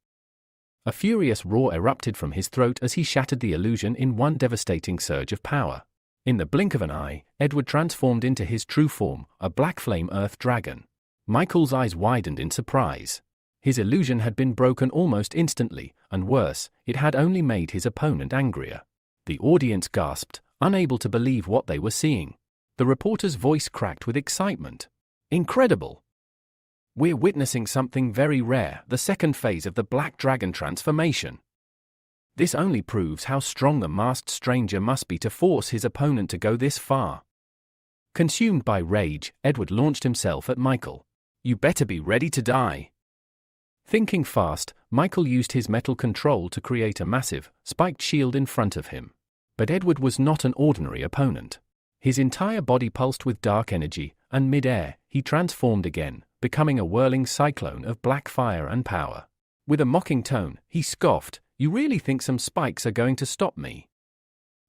Speaker 1: A furious roar erupted from his throat as he shattered the illusion in one devastating surge of power. In the blink of an eye, Edward transformed into his true form, a black flame earth dragon. Michael's eyes widened in surprise. His illusion had been broken almost instantly, and worse, it had only made his opponent angrier. The audience gasped, unable to believe what they were seeing. The reporter's voice cracked with excitement. "Incredible! We're witnessing something very rare, the second phase of the Black Dragon transformation. This only proves how strong the masked stranger must be to force his opponent to go this far." Consumed by rage, Edward launched himself at Michael. "You better be ready to die." Thinking fast, Michael used his metal control to create a massive, spiked shield in front of him. But Edward was not an ordinary opponent. His entire body pulsed with dark energy, and mid-air, he transformed again, becoming a whirling cyclone of black fire and power. With a mocking tone, he scoffed, "You really think some spikes are going to stop me?"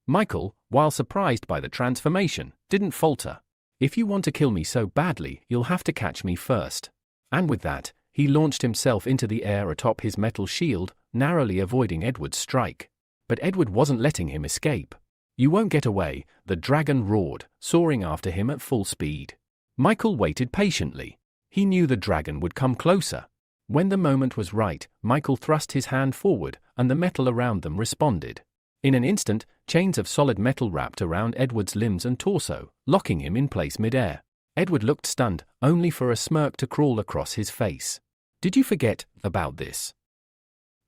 Speaker 1: Michael, while surprised by the transformation, didn't falter. "If you want to kill me so badly, you'll have to catch me first." And with that, he launched himself into the air atop his metal shield, narrowly avoiding Edward's strike. But Edward wasn't letting him escape. "You won't get away," the dragon roared, soaring after him at full speed. Michael waited patiently. He knew the dragon would come closer. When the moment was right, Michael thrust his hand forward, and the metal around them responded. In an instant, chains of solid metal wrapped around Edward's limbs and torso, locking him in place mid-air. Edward looked stunned, only for a smirk to crawl across his face. "Did you forget about this?"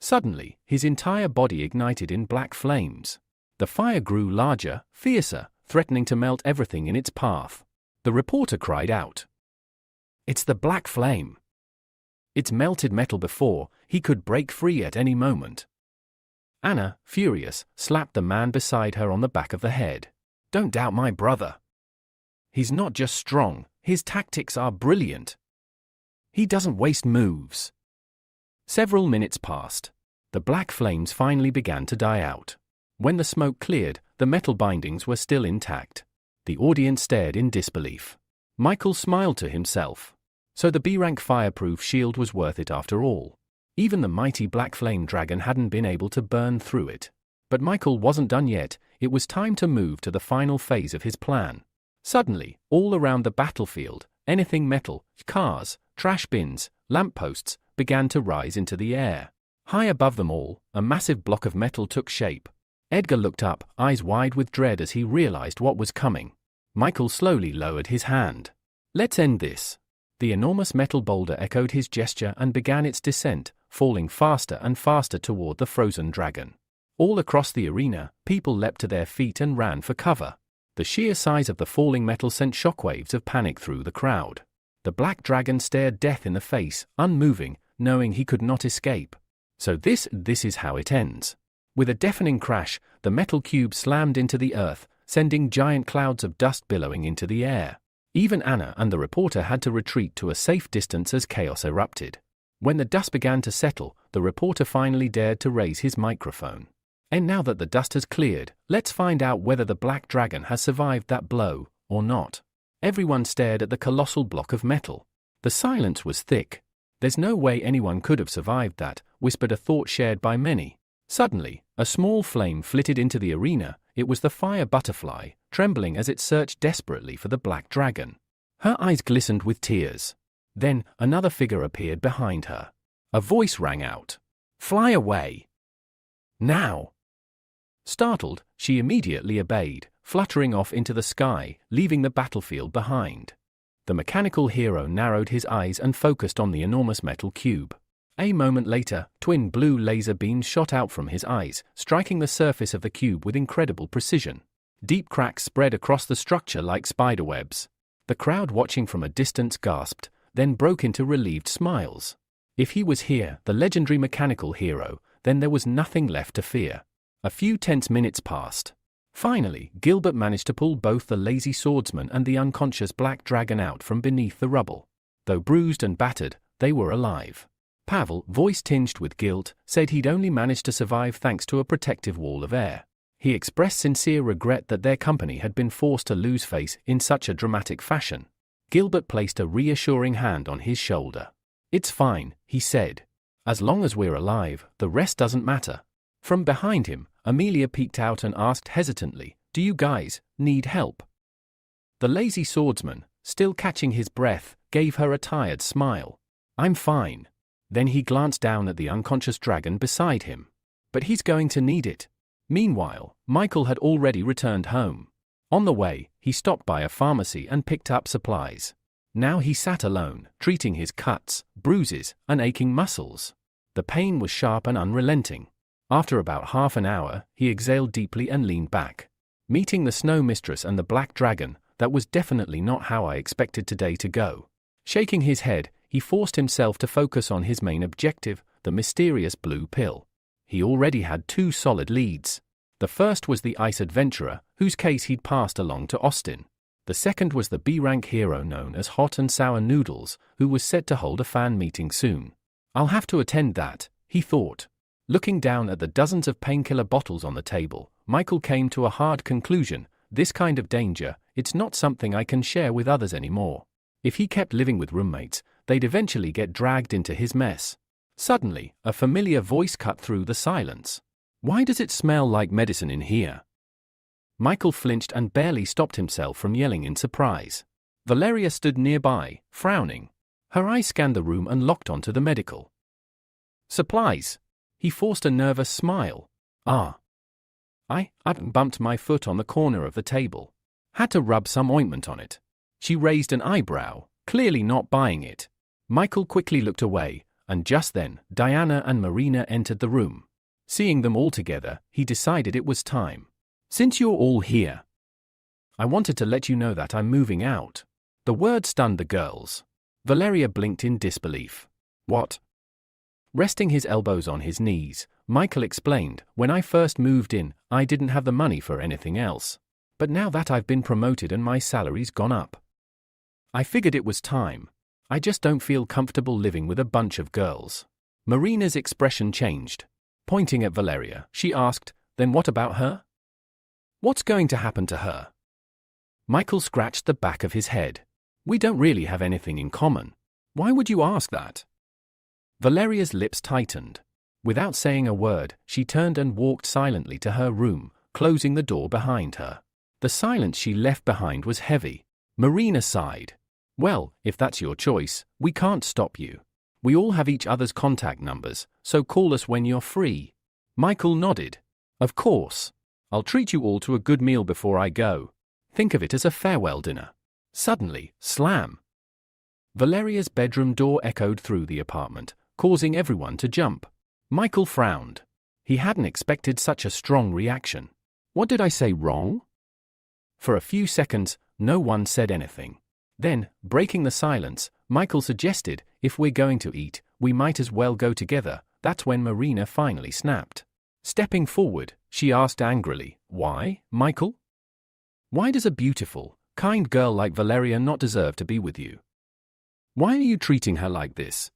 Speaker 1: Suddenly, his entire body ignited in black flames. The fire grew larger, fiercer, threatening to melt everything in its path. The reporter cried out. "It's the black flame. It's melted metal before, he could break free at any moment." Anna, furious, slapped the man beside her on the back of the head. "Don't doubt my brother. He's not just strong, his tactics are brilliant. He doesn't waste moves." Several minutes passed. The black flames finally began to die out. When the smoke cleared, the metal bindings were still intact. The audience stared in disbelief. Michael smiled to himself. So the B-rank fireproof shield was worth it after all. Even the mighty black flame dragon hadn't been able to burn through it. But Michael wasn't done yet. It was time to move to the final phase of his plan. Suddenly, all around the battlefield, anything metal, cars, trash bins, lampposts, began to rise into the air. High above them all, a massive block of metal took shape. Edgar looked up, eyes wide with dread as he realized what was coming. Michael slowly lowered his hand. "Let's end this." The enormous metal boulder echoed his gesture and began its descent, falling faster and faster toward the frozen dragon. All across the arena, people leapt to their feet and ran for cover. The sheer size of the falling metal sent shockwaves of panic through the crowd. The black dragon stared death in the face, unmoving, knowing he could not escape. So this is how it ends. With a deafening crash, the metal cube slammed into the earth, sending giant clouds of dust billowing into the air. Even Anna and the reporter had to retreat to a safe distance as chaos erupted. When the dust began to settle, the reporter finally dared to raise his microphone. "And now that the dust has cleared, let's find out whether the black dragon has survived that blow, or not." Everyone stared at the colossal block of metal. The silence was thick. "There's no way anyone could have survived that," whispered a thought shared by many. Suddenly, a small flame flitted into the arena. It was the fire butterfly, trembling as it searched desperately for the black dragon. Her eyes glistened with tears. Then, another figure appeared behind her. A voice rang out. "Fly away! Now!" Startled, she immediately obeyed, fluttering off into the sky, leaving the battlefield behind. The mechanical hero narrowed his eyes and focused on the enormous metal cube. A moment later, twin blue laser beams shot out from his eyes, striking the surface of the cube with incredible precision. Deep cracks spread across the structure like spiderwebs. The crowd watching from a distance gasped, then broke into relieved smiles. If he was here, the legendary mechanical hero, then there was nothing left to fear. A few tense minutes passed. Finally, Gilbert managed to pull both the lazy swordsman and the unconscious black dragon out from beneath the rubble. Though bruised and battered, they were alive. Pavel, voice tinged with guilt, said he'd only managed to survive thanks to a protective wall of air. He expressed sincere regret that their company had been forced to lose face in such a dramatic fashion. Gilbert placed a reassuring hand on his shoulder. "It's fine," he said. "As long as we're alive, the rest doesn't matter." From behind him, Amelia peeked out and asked hesitantly, "Do you guys need help?" The lazy swordsman, still catching his breath, gave her a tired smile. "I'm fine." Then he glanced down at the unconscious dragon beside him. "But he's going to need it." Meanwhile, Michael had already returned home. On the way, he stopped by a pharmacy and picked up supplies. Now he sat alone, treating his cuts, bruises, and aching muscles. The pain was sharp and unrelenting. After about half an hour, he exhaled deeply and leaned back. Meeting the Snow Mistress and the Black Dragon, that was definitely not how I expected today to go. Shaking his head, he forced himself to focus on his main objective, the mysterious blue pill. He already had 2 solid leads. The first was the ice adventurer, whose case he'd passed along to Austin. The second was the B-rank hero known as Hot and Sour Noodles, who was set to hold a fan meeting soon. "I'll have to attend that," he thought. Looking down at the dozens of painkiller bottles on the table, Michael came to a hard conclusion. This kind of danger, it's not something I can share with others anymore. If he kept living with roommates, they'd eventually get dragged into his mess. Suddenly, a familiar voice cut through the silence. "Why does it smell like medicine in here?" Michael flinched and barely stopped himself from yelling in surprise. Valeria stood nearby, frowning. Her eyes scanned the room and locked onto the medical supplies. He forced a nervous smile. I bumped my foot on the corner of the table. Had to rub some ointment on it. She raised an eyebrow, clearly not buying it. Michael quickly looked away, and just then, Diana and Marina entered the room. Seeing them all together, he decided it was time. "Since you're all here, I wanted to let you know that I'm moving out." The word stunned the girls. Valeria blinked in disbelief. "What?" Resting his elbows on his knees, Michael explained, "When I first moved in, I didn't have the money for anything else. But now that I've been promoted and my salary's gone up, I figured it was time. I just don't feel comfortable living with a bunch of girls." Marina's expression changed. Pointing at Valeria, she asked, "Then what about her? What's going to happen to her?" Michael scratched the back of his head. "We don't really have anything in common. Why would you ask that?" Valeria's lips tightened. Without saying a word, she turned and walked silently to her room, closing the door behind her. The silence she left behind was heavy. Marina sighed. "Well, if that's your choice, we can't stop you. We all have each other's contact numbers, so call us when you're free." Michael nodded. "Of course. I'll treat you all to a good meal before I go. Think of it as a farewell dinner." Suddenly, slam! Valeria's bedroom door echoed through the apartment, causing everyone to jump. Michael frowned. He hadn't expected such a strong reaction. "What did I say wrong?" For a few seconds, no one said anything. Then, breaking the silence, Michael suggested, "If we're going to eat, we might as well go together." That's when Marina finally snapped. Stepping forward, she asked angrily, "Why, Michael? Why does a beautiful, kind girl like Valeria not deserve to be with you? Why are you treating her like this?"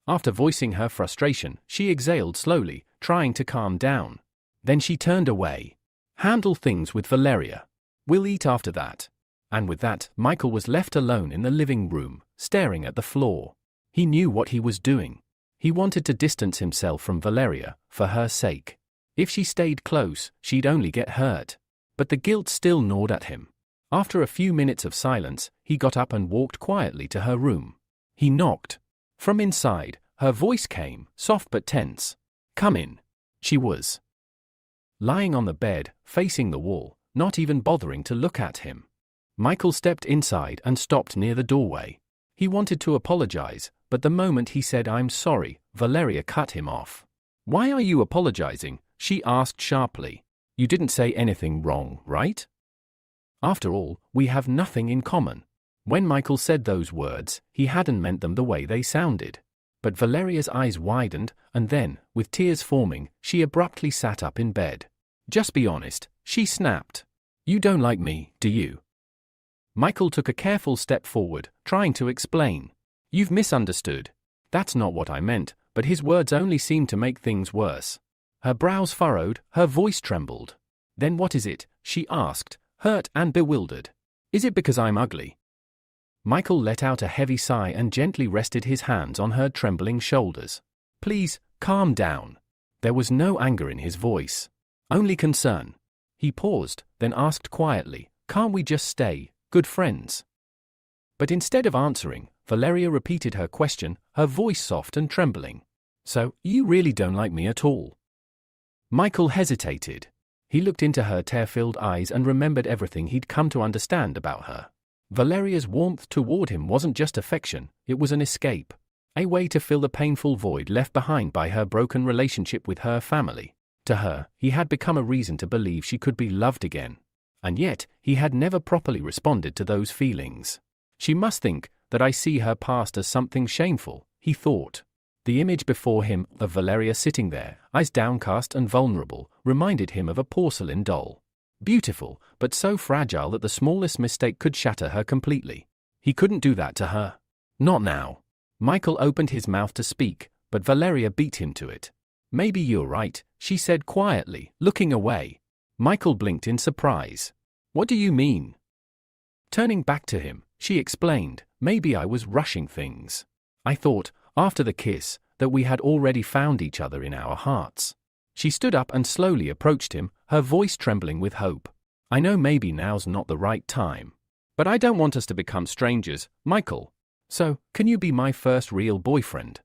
Speaker 1: After voicing her frustration, she exhaled slowly, trying to calm down. Then she turned away. "Handle things with Valeria. We'll eat after that." And with that, Michael was left alone in the living room, staring at the floor. He knew what he was doing. He wanted to distance himself from Valeria, for her sake. If she stayed close, she'd only get hurt. But the guilt still gnawed at him. After a few minutes of silence, he got up and walked quietly to her room. He knocked. From inside, her voice came, soft but tense. "Come in." She was lying on the bed, facing the wall, not even bothering to look at him. Michael stepped inside and stopped near the doorway. He wanted to apologize, but the moment he said "I'm sorry," Valeria cut him off. "Why are you apologizing?" she asked sharply. "You didn't say anything wrong, right? After all, we have nothing in common." When Michael said those words, he hadn't meant them the way they sounded. But Valeria's eyes widened, and then, with tears forming, she abruptly sat up in bed. "Just be honest," she snapped. "You don't like me, do you?" Michael took a careful step forward, trying to explain. "You've misunderstood. That's not what I meant," but his words only seemed to make things worse. Her brows furrowed, her voice trembled. "Then what is it?" she asked, hurt and bewildered. "Is it because I'm ugly?" Michael let out a heavy sigh and gently rested his hands on her trembling shoulders. "Please, calm down." There was no anger in his voice. Only concern. He paused, then asked quietly, "Can't we just stay good friends?" But instead of answering, Valeria repeated her question, her voice soft and trembling. "So, you really don't like me at all?" Michael hesitated. He looked into her tear-filled eyes and remembered everything he'd come to understand about her. Valeria's warmth toward him wasn't just affection, it was an escape. A way to fill the painful void left behind by her broken relationship with her family. To her, he had become a reason to believe she could be loved again. And yet, he had never properly responded to those feelings. "She must think that I see her past as something shameful," he thought. The image before him of Valeria sitting there, eyes downcast and vulnerable, reminded him of a porcelain doll. Beautiful, but so fragile that the smallest mistake could shatter her completely. He couldn't do that to her. Not now. Michael opened his mouth to speak, but Valeria beat him to it. Maybe you're right, she said quietly, looking away. Michael blinked in surprise. What do you mean? Turning back to him, she explained, maybe I was rushing things. I thought, after the kiss, that we had already found each other in our hearts. She stood up and slowly approached him, her voice trembling with hope. I know maybe now's not the right time. But I don't want us to become strangers, Michael. So, can you be my first real boyfriend?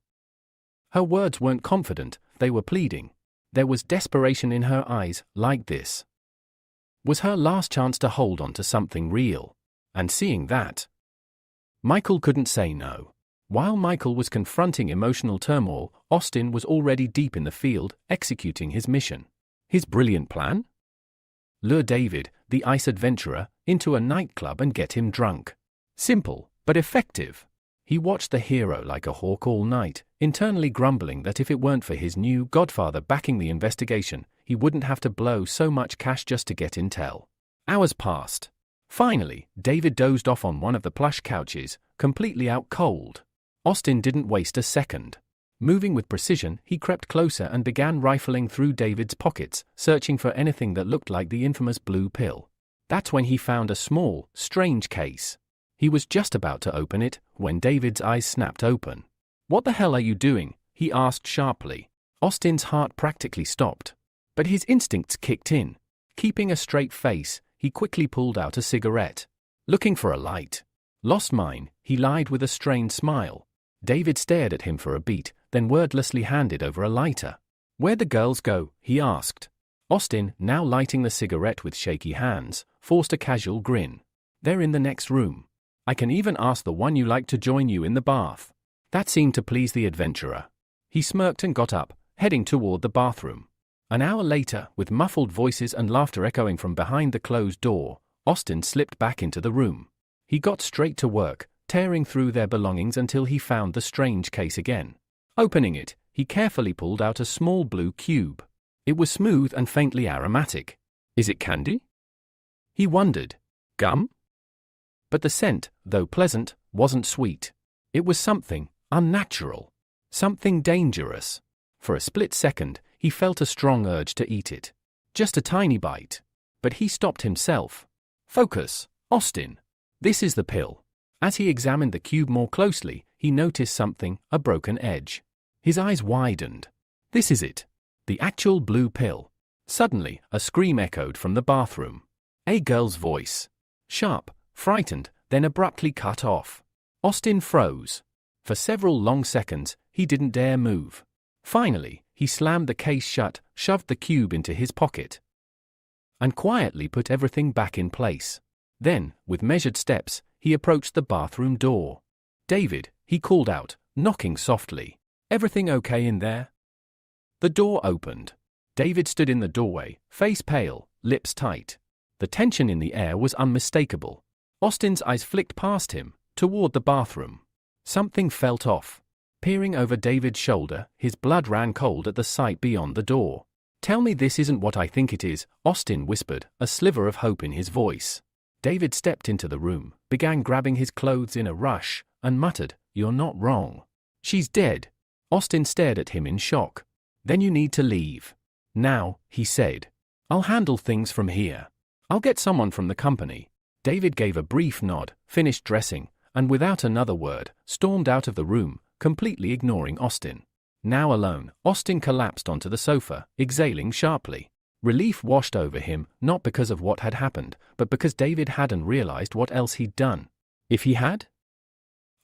Speaker 1: Her words weren't confident, they were pleading. There was desperation in her eyes, like this was her last chance to hold on to something real. And seeing that, Michael couldn't say no. While Michael was confronting emotional turmoil, Austin was already deep in the field, executing his mission. His brilliant plan? Lure David, the ice adventurer, into a nightclub and get him drunk. Simple, but effective. He watched the hero like a hawk all night, internally grumbling that if it weren't for his new godfather backing the investigation, he wouldn't have to blow so much cash just to get intel. Hours passed. Finally, David dozed off on one of the plush couches, completely out cold. Austin didn't waste a second. Moving with precision, he crept closer and began rifling through David's pockets, searching for anything that looked like the infamous blue pill. That's when he found a small, strange case. He was just about to open it, when David's eyes snapped open. What the hell are you doing? He asked sharply. Austin's heart practically stopped. But his instincts kicked in. Keeping a straight face, he quickly pulled out a cigarette. Looking for a light. Lost mine, he lied with a strained smile. David stared at him for a beat, then wordlessly handed over a lighter. Where'd the girls go? He asked. Austin, now lighting the cigarette with shaky hands, forced a casual grin. They're in the next room. I can even ask the one you like to join you in the bath. That seemed to please the adventurer. He smirked and got up, heading toward the bathroom. An hour later, with muffled voices and laughter echoing from behind the closed door, Austin slipped back into the room. He got straight to work, tearing through their belongings until he found the strange case again. Opening it, he carefully pulled out a small blue cube. It was smooth and faintly aromatic. Is it candy? He wondered. Gum? But the scent, though pleasant, wasn't sweet. It was something unnatural. Something dangerous. For a split second, he felt a strong urge to eat it. Just a tiny bite. But he stopped himself. Focus, Austin. This is the pill. As he examined the cube more closely, he noticed something, a broken edge. His eyes widened. This is it. The actual blue pill. Suddenly, a scream echoed from the bathroom. A girl's voice. Sharp, frightened, then abruptly cut off. Austin froze. For several long seconds, he didn't dare move. Finally, he slammed the case shut, shoved the cube into his pocket, and quietly put everything back in place. Then, with measured steps, he approached the bathroom door. David, he called out, knocking softly. Everything okay in there? The door opened. David stood in the doorway, face pale, lips tight. The tension in the air was unmistakable. Austin's eyes flicked past him, toward the bathroom. Something felt off. Peering over David's shoulder, his blood ran cold at the sight beyond the door. Tell me this isn't what I think it is, Austin whispered, a sliver of hope in his voice. David stepped into the room, began grabbing his clothes in a rush, and muttered, You're not wrong. She's dead. Austin stared at him in shock. Then you need to leave. Now, he said. I'll handle things from here. I'll get someone from the company. David gave a brief nod, finished dressing, and without another word, stormed out of the room, completely ignoring Austin. Now alone, Austin collapsed onto the sofa, exhaling sharply. Relief washed over him, not because of what had happened, but because David hadn't realized what else he'd done. If he had?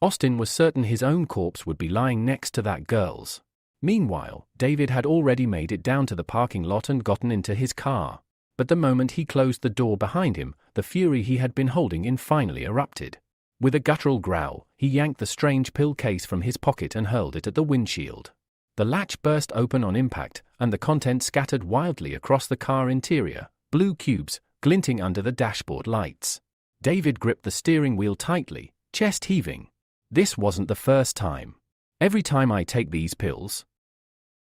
Speaker 1: Austin was certain his own corpse would be lying next to that girl's. Meanwhile, David had already made it down to the parking lot and gotten into his car. But the moment he closed the door behind him, the fury he had been holding in finally erupted. With a guttural growl, he yanked the strange pill case from his pocket and hurled it at the windshield. The latch burst open on impact, and the contents scattered wildly across the car interior, blue cubes, glinting under the dashboard lights. David gripped the steering wheel tightly, chest heaving. This wasn't the first time. Every time I take these pills,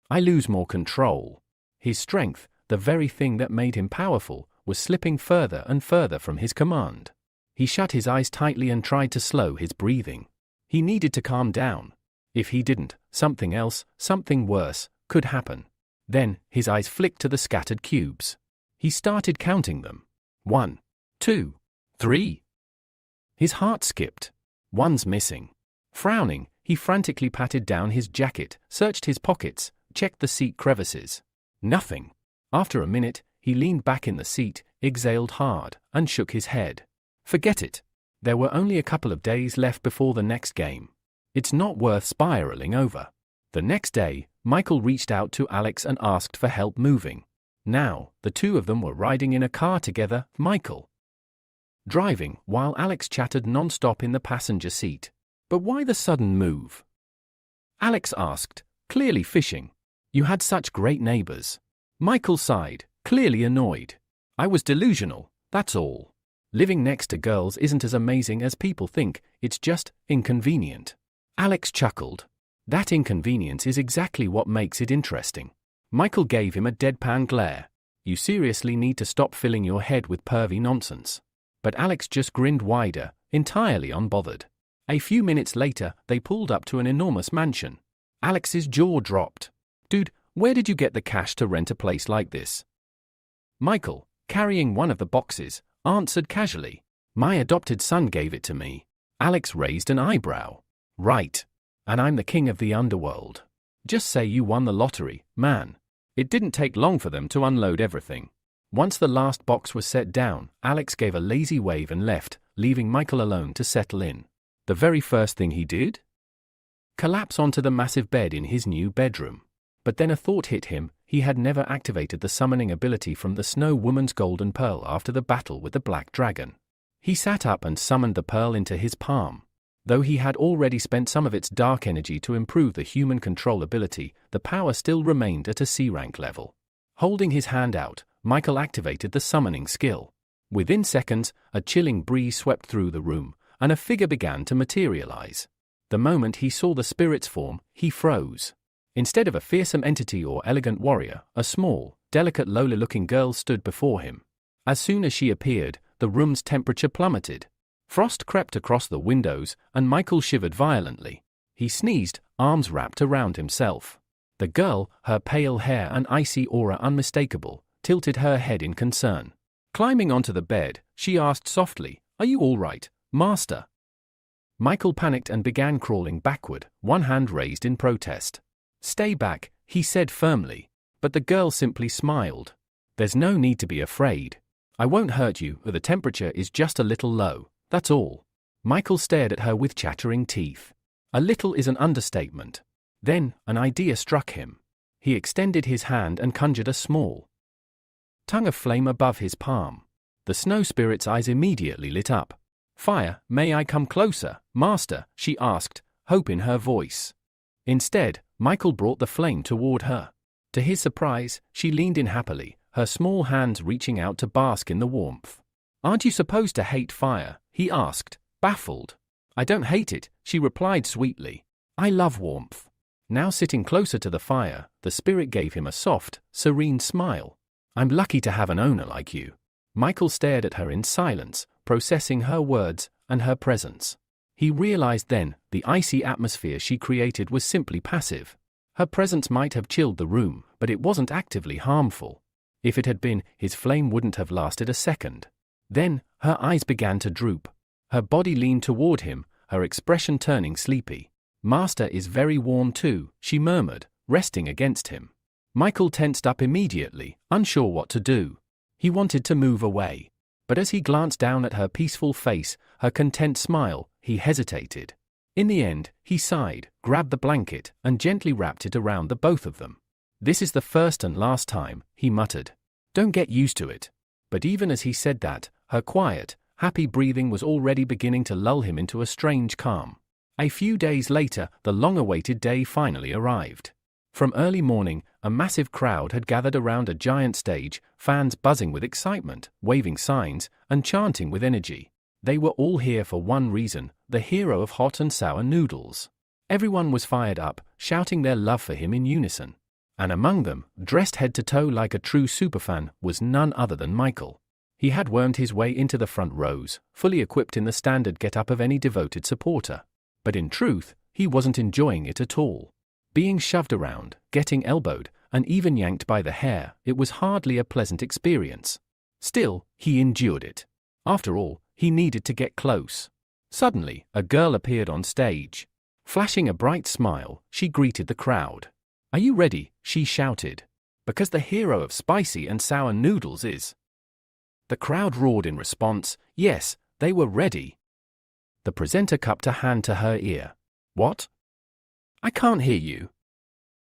Speaker 1: I lose more control. His strength, the very thing that made him powerful, was slipping further and further from his command. He shut his eyes tightly and tried to slow his breathing. He needed to calm down. If he didn't, something else, something worse, could happen. Then, his eyes flicked to the scattered cubes. He started counting them. 1, 2, 3. His heart skipped. One's missing. Frowning, he frantically patted down his jacket, searched his pockets, checked the seat crevices. Nothing. After a minute, he leaned back in the seat, exhaled hard, and shook his head. Forget it. There were only a couple of days left before the next game. It's not worth spiraling over. The next day, Michael reached out to Alex and asked for help moving. Now, the two of them were riding in a car together, Michael driving, while Alex chattered non-stop in the passenger seat. But why the sudden move? Alex asked, clearly fishing. You had such great neighbors. Michael sighed, clearly annoyed. I was delusional, that's all. Living next to girls isn't as amazing as people think, it's just inconvenient. Alex chuckled. That inconvenience is exactly what makes it interesting. Michael gave him a deadpan glare. You seriously need to stop filling your head with pervy nonsense. But Alex just grinned wider, entirely unbothered. A few minutes later, they pulled up to an enormous mansion. Alex's jaw dropped. Dude, where did you get the cash to rent a place like this? Michael, carrying one of the boxes, answered casually. My adopted son gave it to me. Alex raised an eyebrow. Right. And I'm the king of the underworld. Just say you won the lottery, man. It didn't take long for them to unload everything. Once the last box was set down, Alex gave a lazy wave and left, leaving Michael alone to settle in. The very first thing he did? Collapse onto the massive bed in his new bedroom. But then a thought hit him. He had never activated the summoning ability from the Snow Woman's golden pearl after the battle with the Black Dragon. He sat up and summoned the pearl into his palm. Though he had already spent some of its dark energy to improve the human control ability, the power still remained at a C-rank level. Holding his hand out, Michael activated the summoning skill. Within seconds, a chilling breeze swept through the room, and a figure began to materialize. The moment he saw the spirit's form, he froze. Instead of a fearsome entity or elegant warrior, a small, delicate lowly-looking girl stood before him. As soon as she appeared, the room's temperature plummeted. Frost crept across the windows, and Michael shivered violently. He sneezed, arms wrapped around himself. The girl, her pale hair and icy aura unmistakable, tilted her head in concern. Climbing onto the bed, she asked softly, "Are you all right, Master?" Michael panicked and began crawling backward, one hand raised in protest. "Stay back," he said firmly. But the girl simply smiled. "There's no need to be afraid. I won't hurt you, the temperature is just a little low, that's all." Michael stared at her with chattering teeth. A little is an understatement. Then, an idea struck him. He extended his hand and conjured a small tongue of flame above his palm. The snow spirit's eyes immediately lit up. "Fire, may I come closer, Master?" she asked, hope in her voice. Instead, Michael brought the flame toward her. To his surprise, she leaned in happily, her small hands reaching out to bask in the warmth. "Aren't you supposed to hate fire?" he asked, baffled. "I don't hate it," she replied sweetly. "I love warmth." Now sitting closer to the fire, the spirit gave him a soft, serene smile. "I'm lucky to have an owner like you." Michael stared at her in silence, processing her words and her presence. He realized then, the icy atmosphere she created was simply passive. Her presence might have chilled the room, but it wasn't actively harmful. If it had been, his flame wouldn't have lasted a second. Then, her eyes began to droop. Her body leaned toward him, her expression turning sleepy. "Master is very warm too," she murmured, resting against him. Michael tensed up immediately, unsure what to do. He wanted to move away. But as he glanced down at her peaceful face, her content smile, he hesitated. In the end, he sighed, grabbed the blanket, and gently wrapped it around the both of them. "This is the first and last time," he muttered. "Don't get used to it." But even as he said that, her quiet, happy breathing was already beginning to lull him into a strange calm. A few days later, the long-awaited day finally arrived. From early morning, a massive crowd had gathered around a giant stage, fans buzzing with excitement, waving signs, and chanting with energy. They were all here for one reason, the hero of hot and sour noodles. Everyone was fired up, shouting their love for him in unison. And among them, dressed head to toe like a true superfan, was none other than Michael. He had wormed his way into the front rows, fully equipped in the standard get-up of any devoted supporter. But in truth, he wasn't enjoying it at all. Being shoved around, getting elbowed, and even yanked by the hair, it was hardly a pleasant experience. Still, he endured it. After all, he needed to get close. Suddenly, a girl appeared on stage. Flashing a bright smile, she greeted the crowd. "Are you ready?" she shouted. "Because the hero of spicy and sour noodles is." The crowd roared in response. Yes, they were ready. The presenter cupped a hand to her ear. "What? I can't hear you."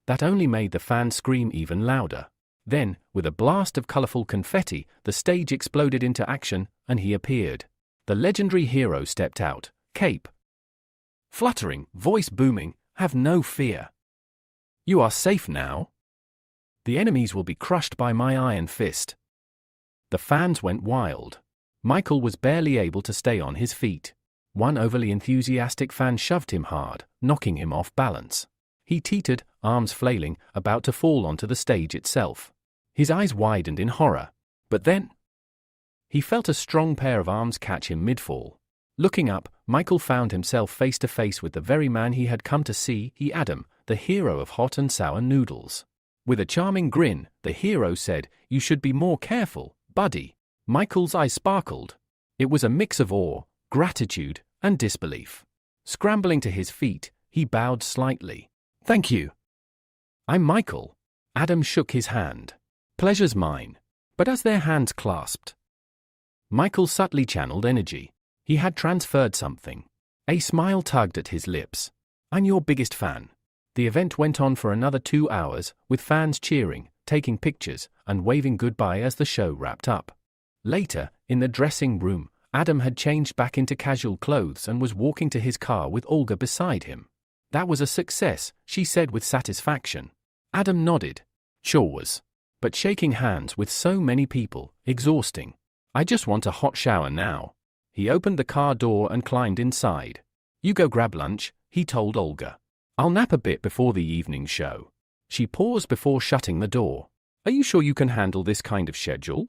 Speaker 1: That only made the fans scream even louder. Then, with a blast of colorful confetti, the stage exploded into action, and he appeared. The legendary hero stepped out, cape fluttering, voice booming, "Have no fear. You are safe now. The enemies will be crushed by my iron fist." The fans went wild. Michael was barely able to stay on his feet. One overly enthusiastic fan shoved him hard, knocking him off balance. He teetered, arms flailing, about to fall onto the stage itself. His eyes widened in horror. But then he felt a strong pair of arms catch him mid-fall. Looking up, Michael found himself face to face with the very man he had come to see, Adam, the hero of hot and sour noodles. With a charming grin, the hero said, "You should be more careful, buddy." Michael's eyes sparkled. It was a mix of awe, gratitude, and disbelief. Scrambling to his feet, he bowed slightly. "Thank you. I'm Michael." Adam shook his hand. "Pleasure's mine." But as their hands clasped, Michael subtly channeled energy. He had transferred something. A smile tugged at his lips. "I'm your biggest fan." The event went on for another 2 hours, with fans cheering, taking pictures, and waving goodbye as the show wrapped up. Later, in the dressing room, Adam had changed back into casual clothes and was walking to his car with Olga beside him. "That was a success," she said with satisfaction. Adam nodded. "Sure was. But shaking hands with so many people, exhausting. I just want a hot shower now." He opened the car door and climbed inside. "You go grab lunch," he told Olga. "I'll nap a bit before the evening show." She paused before shutting the door. "Are you sure you can handle this kind of schedule?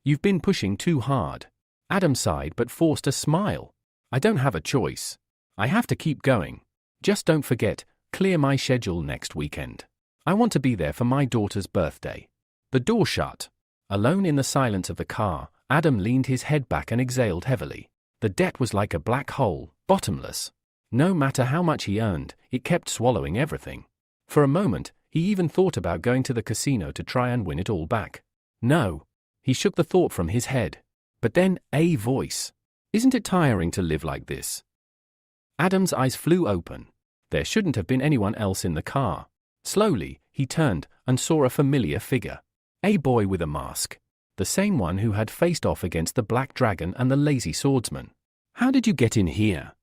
Speaker 1: You've been pushing too hard." Adam sighed but forced a smile. "I don't have a choice. I have to keep going. Just don't forget, clear my schedule next weekend. I want to be there for my daughter's birthday." The door shut. Alone in the silence of the car, Adam leaned his head back and exhaled heavily. The debt was like a black hole, bottomless. No matter how much he earned, it kept swallowing everything. For a moment, he even thought about going to the casino to try and win it all back. No. He shook the thought from his head. But then, a voice. "Isn't it tiring to live like this?" Adam's eyes flew open. There shouldn't have been anyone else in the car. Slowly, he turned and saw a familiar figure. A boy with a mask. The same one who had faced off against the Black Dragon and the Lazy Swordsman. "How did you get in here?"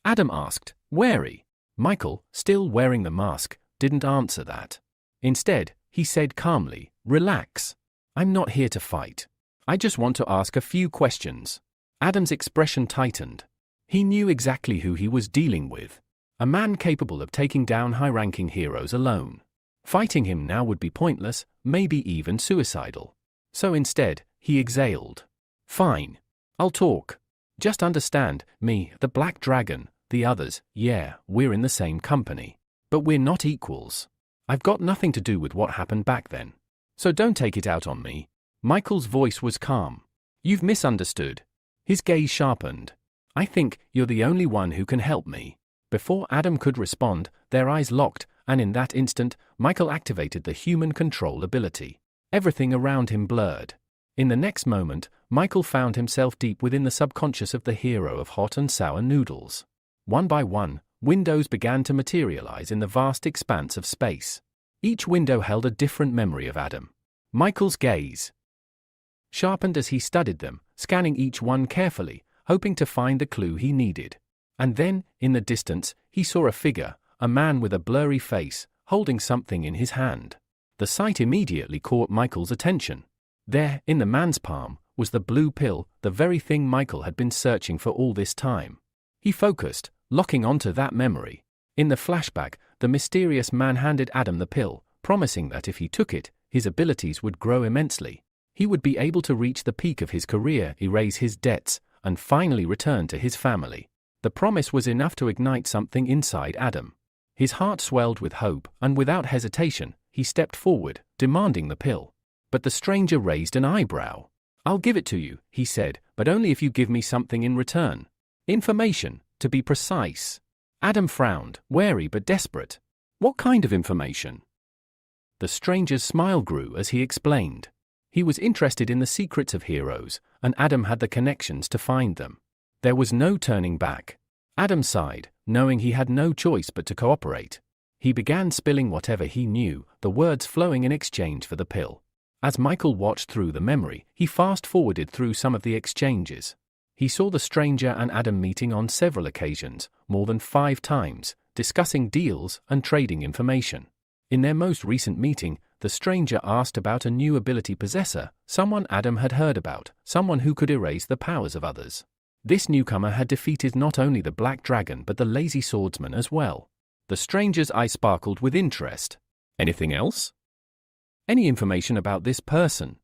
Speaker 1: Adam asked, wary. Michael, still wearing the mask, didn't answer that. Instead, he said calmly, "Relax. I'm not here to fight. I just want to ask a few questions." Adam's expression tightened. He knew exactly who he was dealing with. A man capable of taking down high-ranking heroes alone. Fighting him now would be pointless, maybe even suicidal. So instead, he exhaled. "Fine. I'll talk. Just understand, me, the Black Dragon, the others, yeah, we're in the same company. But we're not equals. I've got nothing to do with what happened back then. So don't take it out on me." Michael's voice was calm. "You've misunderstood." His gaze sharpened. "I think you're the only one who can help me." Before Adam could respond, their eyes locked, and in that instant, Michael activated the human control ability. Everything around him blurred. In the next moment, Michael found himself deep within the subconscious of the hero of hot and sour noodles. One by one, windows began to materialize in the vast expanse of space. Each window held a different memory of Adam. Michael's gaze sharpened as he studied them, scanning each one carefully, hoping to find the clue he needed. And then, in the distance, he saw a figure, a man with a blurry face, holding something in his hand. The sight immediately caught Michael's attention. There, in the man's palm, was the blue pill, the very thing Michael had been searching for all this time. He focused, locking onto that memory. In the flashback, the mysterious man handed Adam the pill, promising that if he took it, his abilities would grow immensely. He would be able to reach the peak of his career, erase his debts, and finally return to his family. The promise was enough to ignite something inside Adam. His heart swelled with hope, and without hesitation, he stepped forward, demanding the pill. But the stranger raised an eyebrow. "I'll give it to you," he said, "but only if you give me something in return. Information, to be precise." Adam frowned, wary but desperate. "What kind of information?" The stranger's smile grew as he explained. He was interested in the secrets of heroes, and Adam had the connections to find them. There was no turning back. Adam sighed, knowing he had no choice but to cooperate. He began spilling whatever he knew, the words flowing in exchange for the pill. As Michael watched through the memory, he fast-forwarded through some of the exchanges. He saw the stranger and Adam meeting on several occasions, more than 5 times, discussing deals and trading information. In their most recent meeting, the stranger asked about a new ability possessor, someone Adam had heard about, someone who could erase the powers of others. This newcomer had defeated not only the Black Dragon but the Lazy Swordsman as well. The stranger's eye sparkled with interest. "Anything else? Any information about this person?"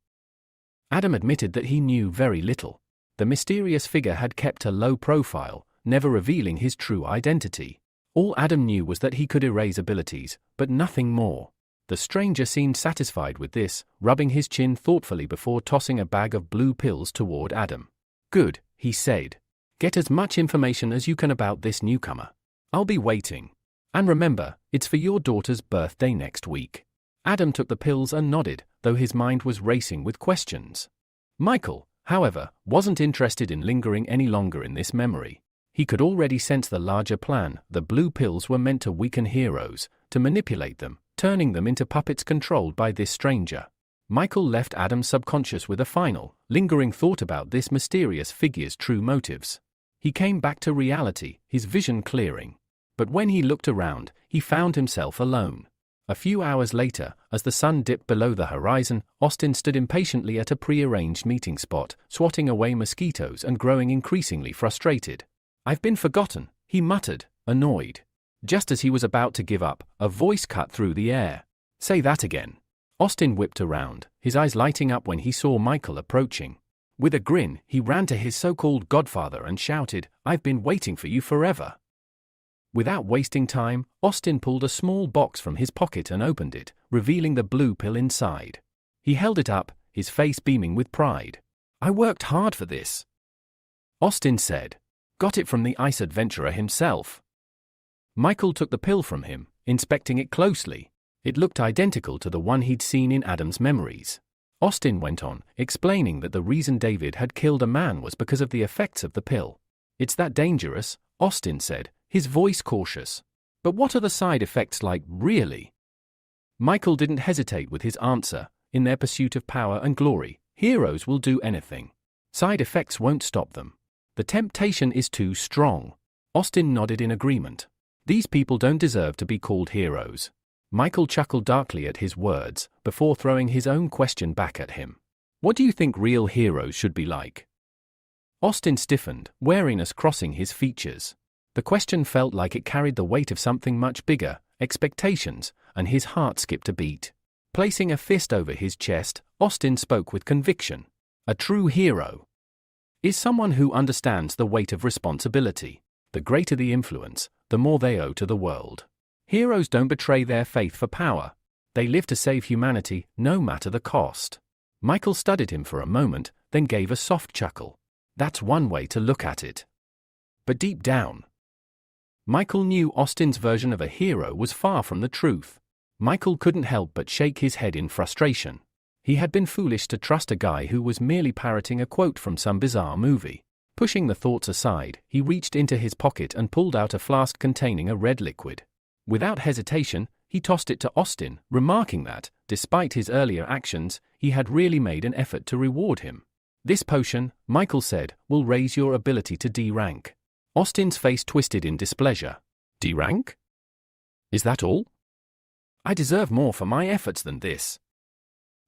Speaker 1: Adam admitted that he knew very little. The mysterious figure had kept a low profile, never revealing his true identity. All Adam knew was that he could erase abilities, but nothing more. The stranger seemed satisfied with this, rubbing his chin thoughtfully before tossing a bag of blue pills toward Adam. "Good," he said. "Get as much information as you can about this newcomer. I'll be waiting. And remember, it's for your daughter's birthday next week." Adam took the pills and nodded, though his mind was racing with questions. Michael, however, wasn't interested in lingering any longer in this memory. He could already sense the larger plan. The blue pills were meant to weaken heroes, to manipulate them, turning them into puppets controlled by this stranger. Michael left Adam's subconscious with a final, lingering thought about this mysterious figure's true motives. He came back to reality, his vision clearing. But when he looked around, he found himself alone. A few hours later, as the sun dipped below the horizon, Austin stood impatiently at a pre-arranged meeting spot, swatting away mosquitoes and growing increasingly frustrated. "I've been forgotten," he muttered, annoyed. Just as he was about to give up, a voice cut through the air. "Say that again." Austin whipped around, his eyes lighting up when he saw Michael approaching. With a grin, he ran to his so-called godfather and shouted, "I've been waiting for you forever." Without wasting time, Austin pulled a small box from his pocket and opened it, revealing the blue pill inside. He held it up, his face beaming with pride. "I worked hard for this," Austin said. "Got it from the ice adventurer himself." Michael took the pill from him, inspecting it closely. It looked identical to the one he'd seen in Adam's memories. Austin went on, explaining that the reason David had killed a man was because of the effects of the pill. "It's that dangerous," Austin said, his voice cautious. "But what are the side effects like, really?" Michael didn't hesitate with his answer. In their pursuit of power and glory, heroes will do anything. Side effects won't stop them. The temptation is too strong. Austin nodded in agreement. These people don't deserve to be called heroes. Michael chuckled darkly at his words, before throwing his own question back at him. "What do you think real heroes should be like?" Austin stiffened, wariness crossing his features. The question felt like it carried the weight of something much bigger, expectations, and his heart skipped a beat. Placing a fist over his chest, Austin spoke with conviction. "A true hero is someone who understands the weight of responsibility. The greater the influence, the more they owe to the world. Heroes don't betray their faith for power. They live to save humanity, no matter the cost." Michael studied him for a moment, then gave a soft chuckle. That's one way to look at it. But deep down, Michael knew Austin's version of a hero was far from the truth. Michael couldn't help but shake his head in frustration. He had been foolish to trust a guy who was merely parroting a quote from some bizarre movie. Pushing the thoughts aside, he reached into his pocket and pulled out a flask containing a red liquid. Without hesitation, he tossed it to Austin, remarking that, despite his earlier actions, he had really made an effort to reward him. "This potion," Michael said, "will raise your ability to D-rank." Austin's face twisted in displeasure. "D-rank? Is that all? I deserve more for my efforts than this."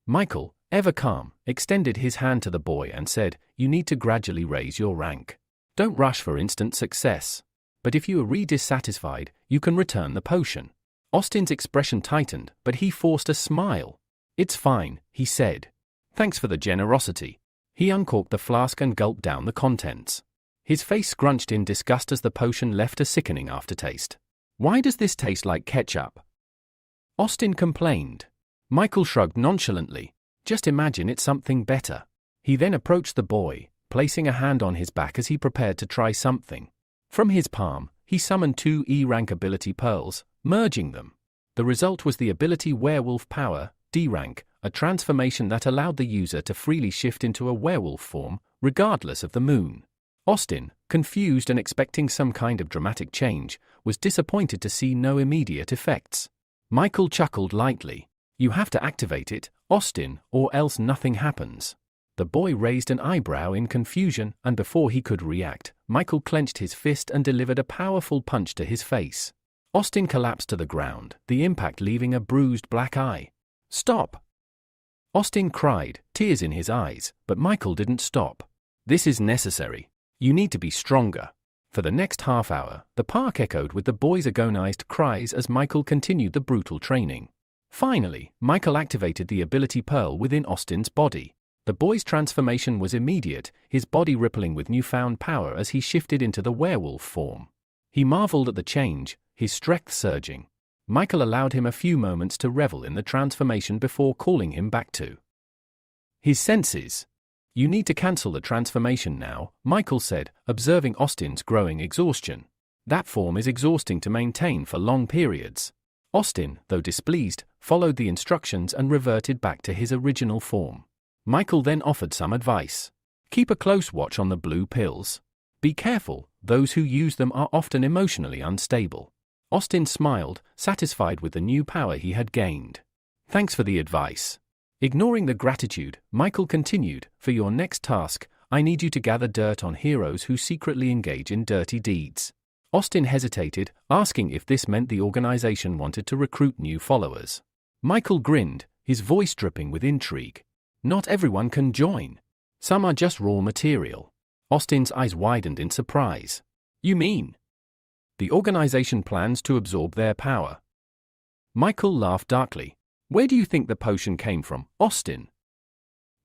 Speaker 1: Michael, ever calm, extended his hand to the boy and said, "You need to gradually raise your rank. Don't rush for instant success. But if you are dissatisfied, you can return the potion." Austin's expression tightened, but he forced a smile. "It's fine," he said. "Thanks for the generosity." He uncorked the flask and gulped down the contents. His face scrunched in disgust as the potion left a sickening aftertaste. "Why does this taste like ketchup?" Austin complained. Michael shrugged nonchalantly. Just imagine it's something better. He then approached the boy, placing a hand on his back as he prepared to try something. From his palm, he summoned 2 E-rank ability pearls, merging them. The result was the ability Werewolf Power, D-rank, a transformation that allowed the user to freely shift into a werewolf form, regardless of the moon. Austin, confused and expecting some kind of dramatic change, was disappointed to see no immediate effects. Michael chuckled lightly. You have to activate it, Austin, or else nothing happens. The boy raised an eyebrow in confusion, and before he could react, Michael clenched his fist and delivered a powerful punch to his face. Austin collapsed to the ground, the impact leaving a bruised black eye. Stop! Austin cried, tears in his eyes, but Michael didn't stop. This is necessary. You need to be stronger. For the next half hour, the park echoed with the boys' agonized cries as Michael continued the brutal training. Finally, Michael activated the ability pearl within Austin's body. The boy's transformation was immediate, his body rippling with newfound power as he shifted into the werewolf form. He marveled at the change, his strength surging. Michael allowed him a few moments to revel in the transformation before calling him back to his senses. You need to cancel the transformation now, Michael said, observing Austin's growing exhaustion. That form is exhausting to maintain for long periods. Austin, though displeased, followed the instructions and reverted back to his original form. Michael then offered some advice. Keep a close watch on the blue pills. Be careful, those who use them are often emotionally unstable. Austin smiled, satisfied with the new power he had gained. Thanks for the advice. Ignoring the gratitude, Michael continued, for your next task, I need you to gather dirt on heroes who secretly engage in dirty deeds. Austin hesitated, asking if this meant the organization wanted to recruit new followers. Michael grinned, his voice dripping with intrigue. Not everyone can join. Some are just raw material. Austin's eyes widened in surprise. You mean? The organization plans to absorb their power. Michael laughed darkly. Where do you think the potion came from, Austin?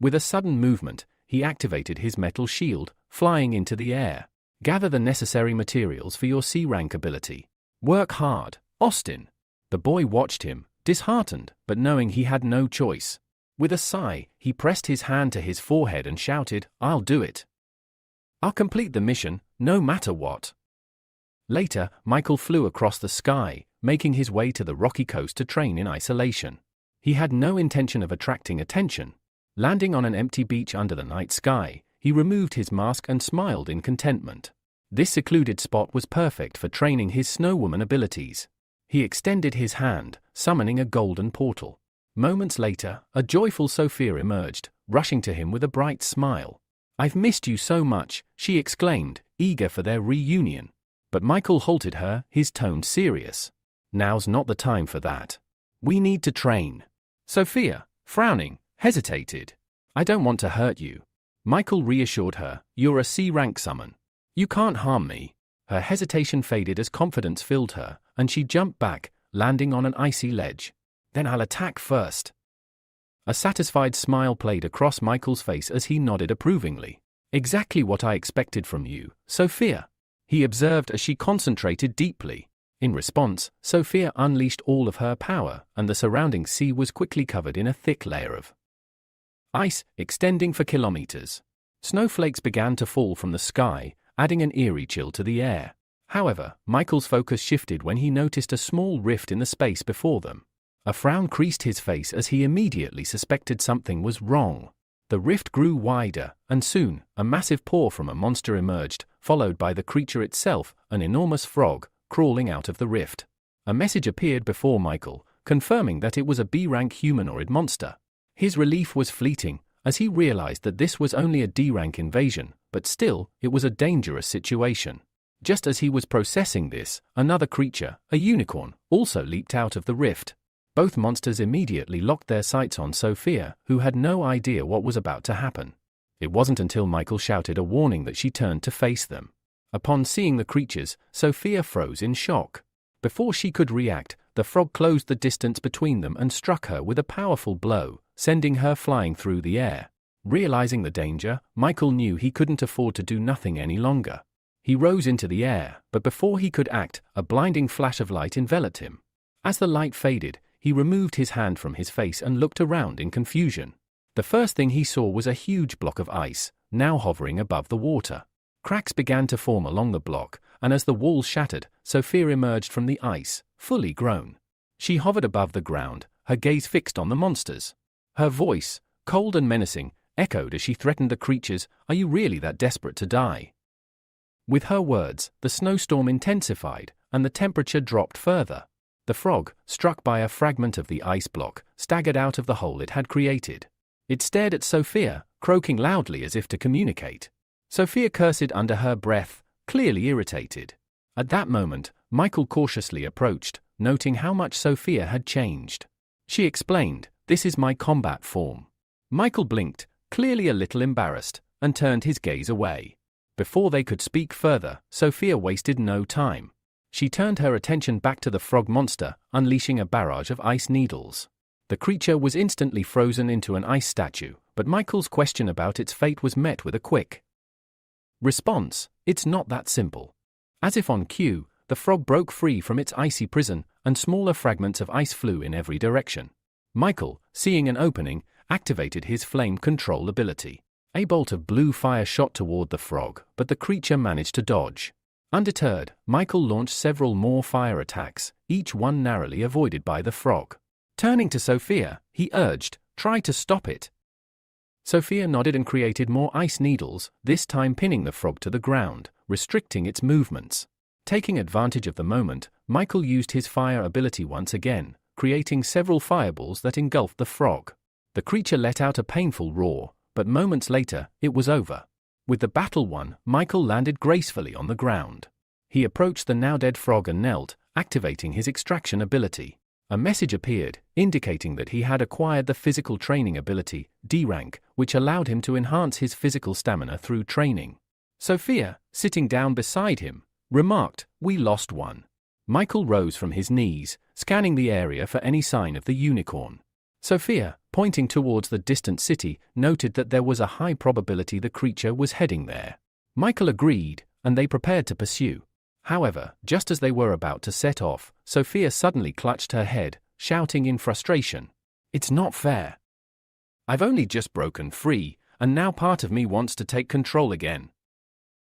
Speaker 1: With a sudden movement, he activated his metal shield, flying into the air. Gather the necessary materials for your C-rank ability. Work hard, Austin. The boy watched him, disheartened, but knowing he had no choice. With a sigh, he pressed his hand to his forehead and shouted, I'll do it. I'll complete the mission, no matter what. Later, Michael flew across the sky, making his way to the rocky coast to train in isolation. He had no intention of attracting attention. Landing on an empty beach under the night sky, he removed his mask and smiled in contentment. This secluded spot was perfect for training his snowwoman abilities. He extended his hand, summoning a golden portal. Moments later, a joyful Sophia emerged, rushing to him with a bright smile. I've missed you so much, she exclaimed, eager for their reunion. But Michael halted her, his tone serious. Now's not the time for that. We need to train. Sophia, frowning, hesitated. I don't want to hurt you. Michael reassured her, you're a C-rank summon. You can't harm me. Her hesitation faded as confidence filled her, and she jumped back, landing on an icy ledge. Then I'll attack first. A satisfied smile played across Michael's face as he nodded approvingly. Exactly what I expected from you, Sophia, he observed as she concentrated deeply. In response, Sophia unleashed all of her power, and the surrounding sea was quickly covered in a thick layer of ice, extending for kilometers. Snowflakes began to fall from the sky, adding an eerie chill to the air. However, Michael's focus shifted when he noticed a small rift in the space before them. A frown creased his face as he immediately suspected something was wrong. The rift grew wider, and soon, a massive paw from a monster emerged, followed by the creature itself, an enormous frog, crawling out of the rift. A message appeared before Michael, confirming that it was a B-rank humanoid monster. His relief was fleeting, as he realized that this was only a D-rank invasion, but still, it was a dangerous situation. Just as he was processing this, another creature, a unicorn, also leaped out of the rift. Both monsters immediately locked their sights on Sophia, who had no idea what was about to happen. It wasn't until Michael shouted a warning that she turned to face them. Upon seeing the creatures, Sophia froze in shock. Before she could react, the frog closed the distance between them and struck her with a powerful blow, sending her flying through the air. Realizing the danger, Michael knew he couldn't afford to do nothing any longer. He rose into the air, but before he could act, a blinding flash of light enveloped him. As the light faded, he removed his hand from his face and looked around in confusion. The first thing he saw was a huge block of ice, now hovering above the water. Cracks began to form along the block, and as the walls shattered, Sophia emerged from the ice, fully grown. She hovered above the ground, her gaze fixed on the monsters. Her voice, cold and menacing, echoed as she threatened the creatures, "Are you really that desperate to die?" With her words, the snowstorm intensified, and the temperature dropped further. The frog, struck by a fragment of the ice block, staggered out of the hole it had created. It stared at Sophia, croaking loudly as if to communicate. Sophia cursed under her breath, clearly irritated. At that moment, Michael cautiously approached, noting how much Sophia had changed. She explained, "This is my combat form." Michael blinked, clearly a little embarrassed, and turned his gaze away. Before they could speak further, Sophia wasted no time. She turned her attention back to the frog monster, unleashing a barrage of ice needles. The creature was instantly frozen into an ice statue, but Michael's question about its fate was met with a quick response. "It's not that simple." As if on cue, the frog broke free from its icy prison, and smaller fragments of ice flew in every direction. Michael, seeing an opening, activated his flame control ability. A bolt of blue fire shot toward the frog, but the creature managed to dodge. Undeterred, Michael launched several more fire attacks, each one narrowly avoided by the frog. Turning to Sophia, he urged, "Try to stop it." Sophia nodded and created more ice needles, this time pinning the frog to the ground, restricting its movements. Taking advantage of the moment, Michael used his fire ability once again, creating several fireballs that engulfed the frog. The creature let out a painful roar, but moments later, it was over. With the battle won, Michael landed gracefully on the ground. He approached the now-dead frog and knelt, activating his extraction ability. A message appeared, indicating that he had acquired the physical training ability, D rank, which allowed him to enhance his physical stamina through training. Sophia, sitting down beside him, remarked, "We lost one." Michael rose from his knees, scanning the area for any sign of the unicorn. Sophia, pointing towards the distant city, noted that there was a high probability the creature was heading there. Michael agreed, and they prepared to pursue. However, just as they were about to set off, Sophia suddenly clutched her head, shouting in frustration, "It's not fair. I've only just broken free, and now part of me wants to take control again."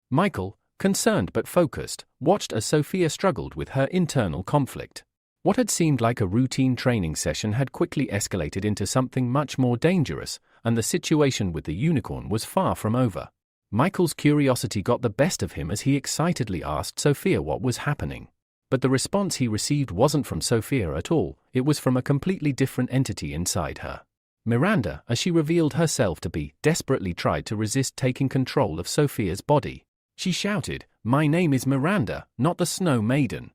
Speaker 1: Michael, concerned but focused, watched as Sophia struggled with her internal conflict. What had seemed like a routine training session had quickly escalated into something much more dangerous, and the situation with the unicorn was far from over. Michael's curiosity got the best of him as he excitedly asked Sophia what was happening. But the response he received wasn't from Sophia at all, it was from a completely different entity inside her. Miranda, as she revealed herself to be, desperately tried to resist taking control of Sophia's body. She shouted, "My name is Miranda, not the Snow Maiden."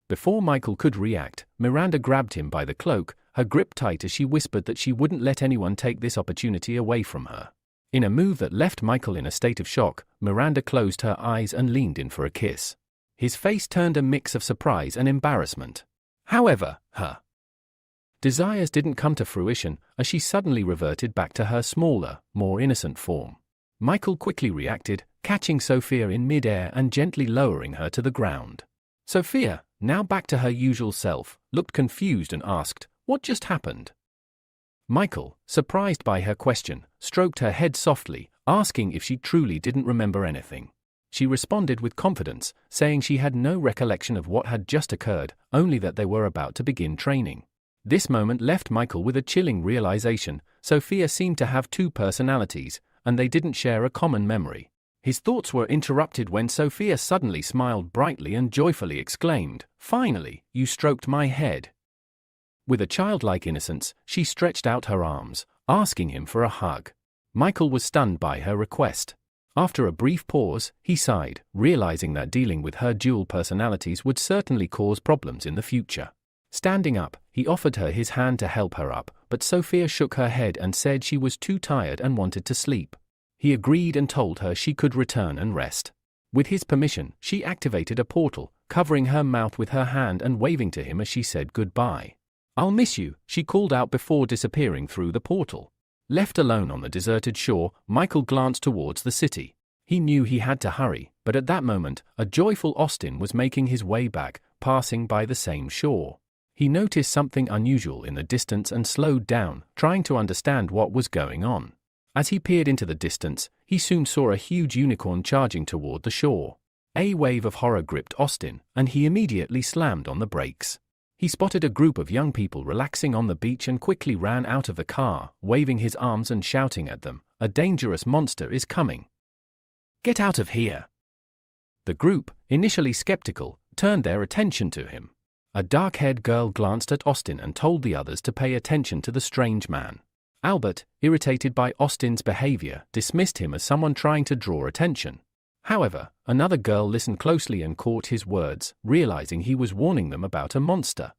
Speaker 1: Before Michael could react, Miranda grabbed him by the cloak, her grip tight as she whispered that she wouldn't let anyone take this opportunity away from her. In a move that left Michael in a state of shock, Miranda closed her eyes and leaned in for a kiss. His face turned a mix of surprise and embarrassment. However, her desires didn't come to fruition as she suddenly reverted back to her smaller, more innocent form. Michael quickly reacted, catching Sophia in mid-air and gently lowering her to the ground. Sophia, now back to her usual self, looked confused and asked, "What just happened?" Michael, surprised by her question, stroked her head softly, asking if she truly didn't remember anything. She responded with confidence, saying she had no recollection of what had just occurred, only that they were about to begin training. This moment left Michael with a chilling realization. Sophia seemed to have two personalities, and they didn't share a common memory. His thoughts were interrupted when Sophia suddenly smiled brightly and joyfully exclaimed, "Finally, you stroked my head." With a childlike innocence, she stretched out her arms, asking him for a hug. Michael was stunned by her request. After a brief pause, he sighed, realizing that dealing with her dual personalities would certainly cause problems in the future. Standing up, he offered her his hand to help her up, but Sophia shook her head and said she was too tired and wanted to sleep. He agreed and told her she could return and rest. With his permission, she activated a portal, covering her mouth with her hand and waving to him as she said goodbye. "I'll miss you," she called out before disappearing through the portal. Left alone on the deserted shore, Michael glanced towards the city. He knew he had to hurry, but at that moment, a joyful Austin was making his way back, passing by the same shore. He noticed something unusual in the distance and slowed down, trying to understand what was going on. As he peered into the distance, he soon saw a huge unicorn charging toward the shore. A wave of horror gripped Austin, and he immediately slammed on the brakes. He spotted a group of young people relaxing on the beach and quickly ran out of the car, waving his arms and shouting at them, "A dangerous monster is coming. Get out of here!" The group, initially skeptical, turned their attention to him. A dark-haired girl glanced at Austin and told the others to pay attention to the strange man. Albert, irritated by Austin's behavior, dismissed him as someone trying to draw attention. However, another girl listened closely and caught his words, realizing he was warning them about a monster.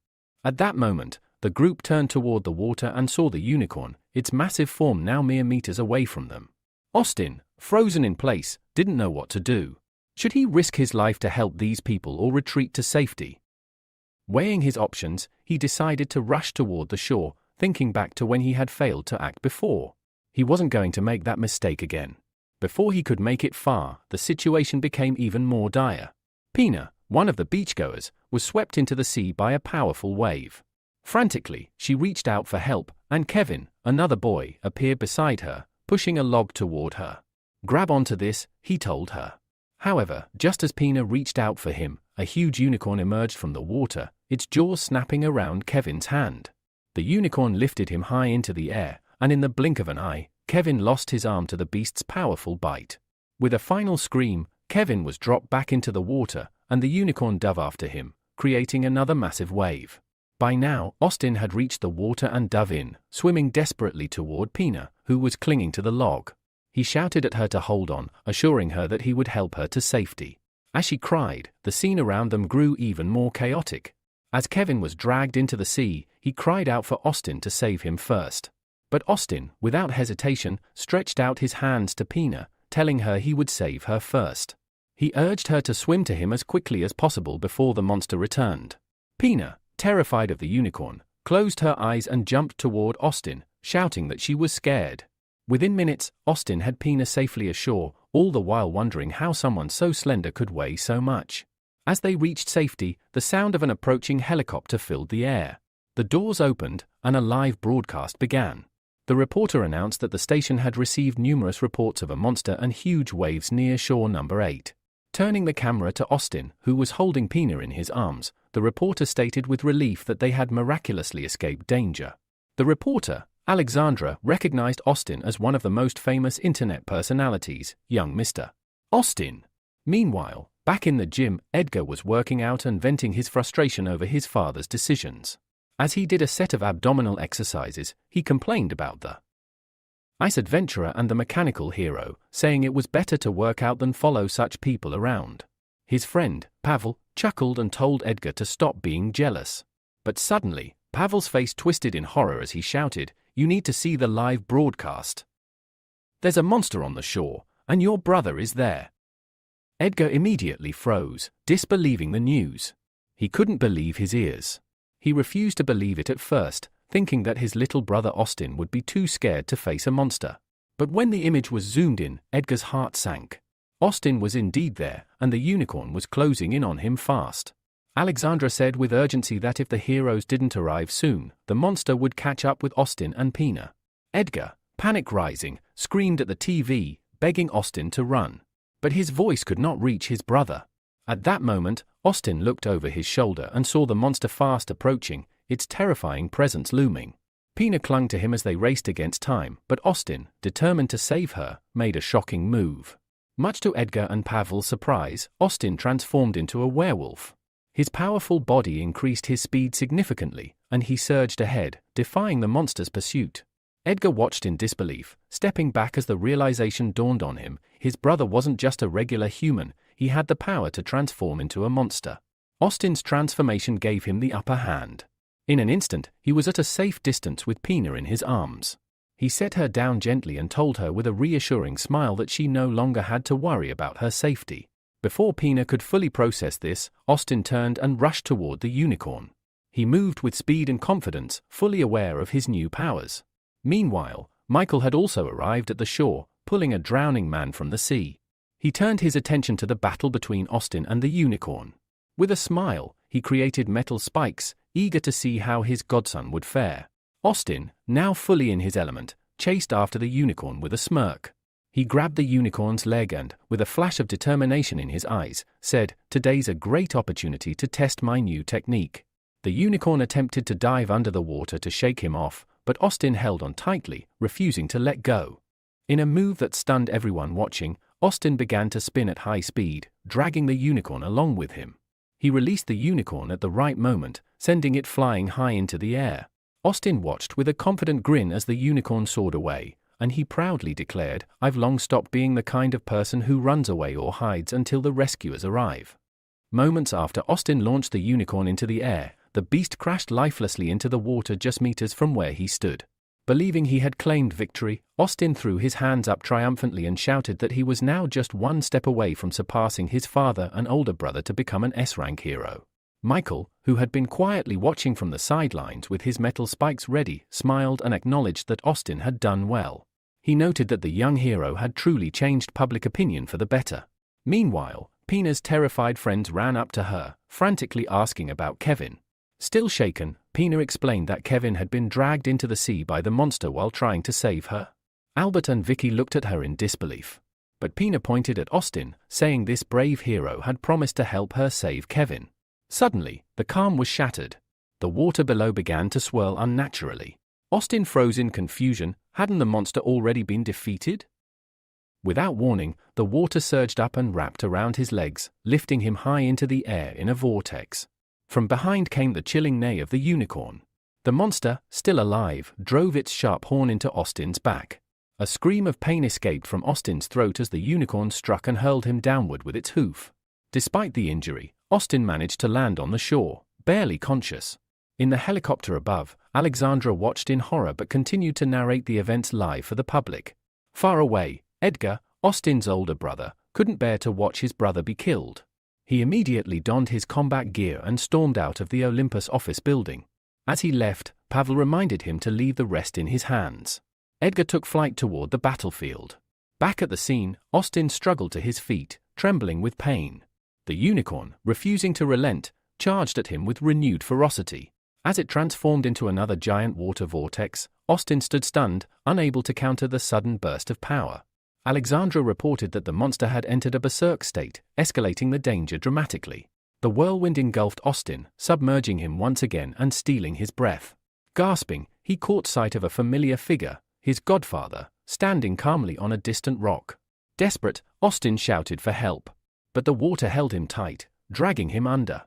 Speaker 1: At that moment, the group turned toward the water and saw the unicorn, its massive form now mere meters away from them. Austin, frozen in place, didn't know what to do. Should he risk his life to help these people or retreat to safety? Weighing his options, he decided to rush toward the shore, thinking back to when he had failed to act before. He wasn't going to make that mistake again. Before he could make it far, the situation became even more dire. Pina, one of the beachgoers, was swept into the sea by a powerful wave. Frantically, she reached out for help, and Kevin, another boy, appeared beside her, pushing a log toward her. "Grab onto this," he told her. However, just as Pina reached out for him, a huge unicorn emerged from the water, its jaws snapping around Kevin's hand. The unicorn lifted him high into the air, and in the blink of an eye, Kevin lost his arm to the beast's powerful bite. With a final scream, Kevin was dropped back into the water, and the unicorn dove after him, creating another massive wave. By now, Austin had reached the water and dove in, swimming desperately toward Pina, who was clinging to the log. He shouted at her to hold on, assuring her that he would help her to safety. As she cried, the scene around them grew even more chaotic. As Kevin was dragged into the sea, he cried out for Austin to save him first. But Austin, without hesitation, stretched out his hands to Pina, telling her he would save her first. He urged her to swim to him as quickly as possible before the monster returned. Pina, terrified of the unicorn, closed her eyes and jumped toward Austin, shouting that she was scared. Within minutes, Austin had Pina safely ashore, all the while wondering how someone so slender could weigh so much. As they reached safety, the sound of an approaching helicopter filled the air. The doors opened, and a live broadcast began. The reporter announced that the station had received numerous reports of a monster and huge waves near shore number 8. Turning the camera to Austin, who was holding Pina in his arms, the reporter stated with relief that they had miraculously escaped danger. The reporter, Alexandra, recognized Austin as one of the most famous internet personalities, young Mr. Austin. Meanwhile, back in the gym, Edgar was working out and venting his frustration over his father's decisions. As he did a set of abdominal exercises, he complained about the ice adventurer and the mechanical hero, saying it was better to work out than follow such people around. His friend, Pavel, chuckled and told Edgar to stop being jealous. But suddenly, Pavel's face twisted in horror as he shouted, "You need to see the live broadcast. There's a monster on the shore, and your brother is there." Edgar immediately froze, disbelieving the news. He couldn't believe his ears. He refused to believe it at first, thinking that his little brother Austin would be too scared to face a monster. But when the image was zoomed in, Edgar's heart sank. Austin was indeed there, and the unicorn was closing in on him fast. Alexandra said with urgency that if the heroes didn't arrive soon, the monster would catch up with Austin and Pina. Edgar, panic rising, screamed at the TV, begging Austin to run. But his voice could not reach his brother. At that moment, Austin looked over his shoulder and saw the monster fast approaching, its terrifying presence looming. Pina clung to him as they raced against time, but Austin, determined to save her, made a shocking move. Much to Edgar and Pavel's surprise, Austin transformed into a werewolf. His powerful body increased his speed significantly, and he surged ahead, defying the monster's pursuit. Edgar watched in disbelief, stepping back as the realization dawned on him, his brother wasn't just a regular human, he had the power to transform into a monster. Austin's transformation gave him the upper hand. In an instant, he was at a safe distance with Pina in his arms. He set her down gently and told her with a reassuring smile that she no longer had to worry about her safety. Before Pina could fully process this, Austin turned and rushed toward the unicorn. He moved with speed and confidence, fully aware of his new powers. Meanwhile, Michael had also arrived at the shore, pulling a drowning man from the sea. He turned his attention to the battle between Austin and the unicorn. With a smile, he created metal spikes, eager to see how his godson would fare. Austin, now fully in his element, chased after the unicorn with a smirk. He grabbed the unicorn's leg and, with a flash of determination in his eyes, said, "Today's a great opportunity to test my new technique." The unicorn attempted to dive under the water to shake him off, but Austin held on tightly, refusing to let go. In a move that stunned everyone watching, Austin began to spin at high speed, dragging the unicorn along with him. He released the unicorn at the right moment, sending it flying high into the air. Austin watched with a confident grin as the unicorn soared away, and he proudly declared, "I've long stopped being the kind of person who runs away or hides until the rescuers arrive." Moments after Austin launched the unicorn into the air, the beast crashed lifelessly into the water just meters from where he stood. Believing he had claimed victory, Austin threw his hands up triumphantly and shouted that he was now just one step away from surpassing his father and older brother to become an S-rank hero. Michael, who had been quietly watching from the sidelines with his metal spikes ready, smiled and acknowledged that Austin had done well. He noted that the young hero had truly changed public opinion for the better. Meanwhile, Pina's terrified friends ran up to her, frantically asking about Kevin. Still shaken, Pina explained that Kevin had been dragged into the sea by the monster while trying to save her. Albert and Vicky looked at her in disbelief. But Pina pointed at Austin, saying this brave hero had promised to help her save Kevin. Suddenly, the calm was shattered. The water below began to swirl unnaturally. Austin froze in confusion. Hadn't the monster already been defeated? Without warning, the water surged up and wrapped around his legs, lifting him high into the air in a vortex. From behind came the chilling neigh of the unicorn. The monster, still alive, drove its sharp horn into Austin's back. A scream of pain escaped from Austin's throat as the unicorn struck and hurled him downward with its hoof. Despite the injury, Austin managed to land on the shore, barely conscious. In the helicopter above, Alexandra watched in horror but continued to narrate the events live for the public. Far away, Edgar, Austin's older brother, couldn't bear to watch his brother be killed. He immediately donned his combat gear and stormed out of the Olympus office building. As he left, Pavel reminded him to leave the rest in his hands. Edgar took flight toward the battlefield. Back at the scene, Austin struggled to his feet, trembling with pain. The unicorn, refusing to relent, charged at him with renewed ferocity. As it transformed into another giant water vortex, Austin stood stunned, unable to counter the sudden burst of power. Alexandra reported that the monster had entered a berserk state, escalating the danger dramatically. The whirlwind engulfed Austin, submerging him once again and stealing his breath. Gasping, he caught sight of a familiar figure, his godfather, standing calmly on a distant rock. Desperate, Austin shouted for help. But the water held him tight, dragging him under.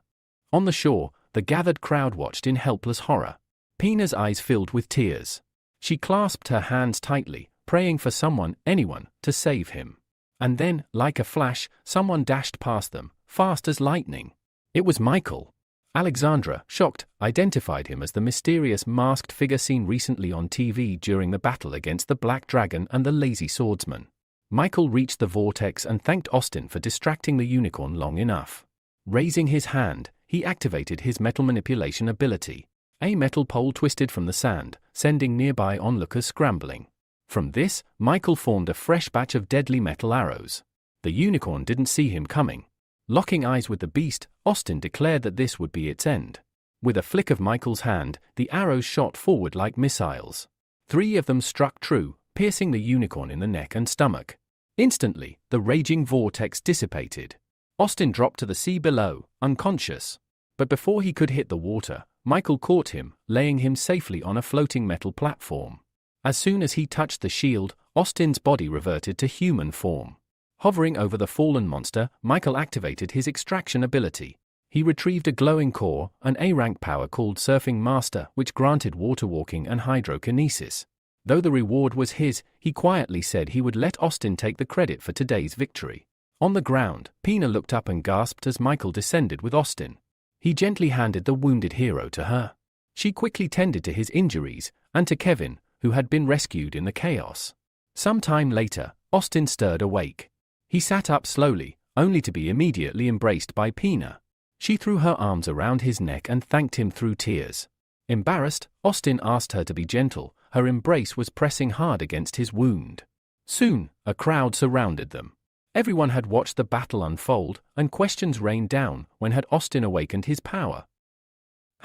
Speaker 1: On the shore, the gathered crowd watched in helpless horror. Pina's eyes filled with tears. She clasped her hands tightly, praying for someone, anyone, to save him. And then, like a flash, someone dashed past them, fast as lightning. It was Michael. Alexandra, shocked, identified him as the mysterious masked figure seen recently on TV during the battle against the Black Dragon and the Lazy Swordsman. Michael reached the vortex and thanked Austin for distracting the unicorn long enough. Raising his hand, he activated his metal manipulation ability. A metal pole twisted from the sand, sending nearby onlookers scrambling. From this, Michael formed a fresh batch of deadly metal arrows. The unicorn didn't see him coming. Locking eyes with the beast, Austin declared that this would be its end. With a flick of Michael's hand, the arrows shot forward like missiles. 3 of them struck true, piercing the unicorn in the neck and stomach. Instantly, the raging vortex dissipated. Austin dropped to the sea below, unconscious. But before he could hit the water, Michael caught him, laying him safely on a floating metal platform. As soon as he touched the shield, Austin's body reverted to human form. Hovering over the fallen monster, Michael activated his extraction ability. He retrieved a glowing core, an A-rank power called Surfing Master, which granted water walking and hydrokinesis. Though the reward was his, he quietly said he would let Austin take the credit for today's victory. On the ground, Pina looked up and gasped as Michael descended with Austin. He gently handed the wounded hero to her. She quickly tended to his injuries, and to Kevin, who had been rescued in the chaos. Some time later, Austin stirred awake. He sat up slowly, only to be immediately embraced by Pina. She threw her arms around his neck and thanked him through tears. Embarrassed, Austin asked her to be gentle. Her embrace was pressing hard against his wound. Soon, a crowd surrounded them. Everyone had watched the battle unfold, and questions rained down when had Austin awakened his power.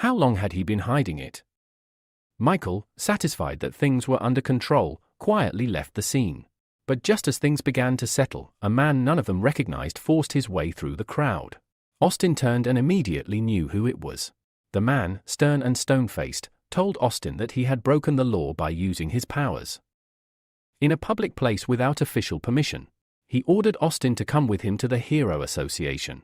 Speaker 1: How long had he been hiding it? Michael, satisfied that things were under control, quietly left the scene. But just as things began to settle, a man none of them recognized forced his way through the crowd. Austin turned and immediately knew who it was. The man, stern and stone-faced, told Austin that he had broken the law by using his powers. In a public place without official permission, he ordered Austin to come with him to the Hero Association.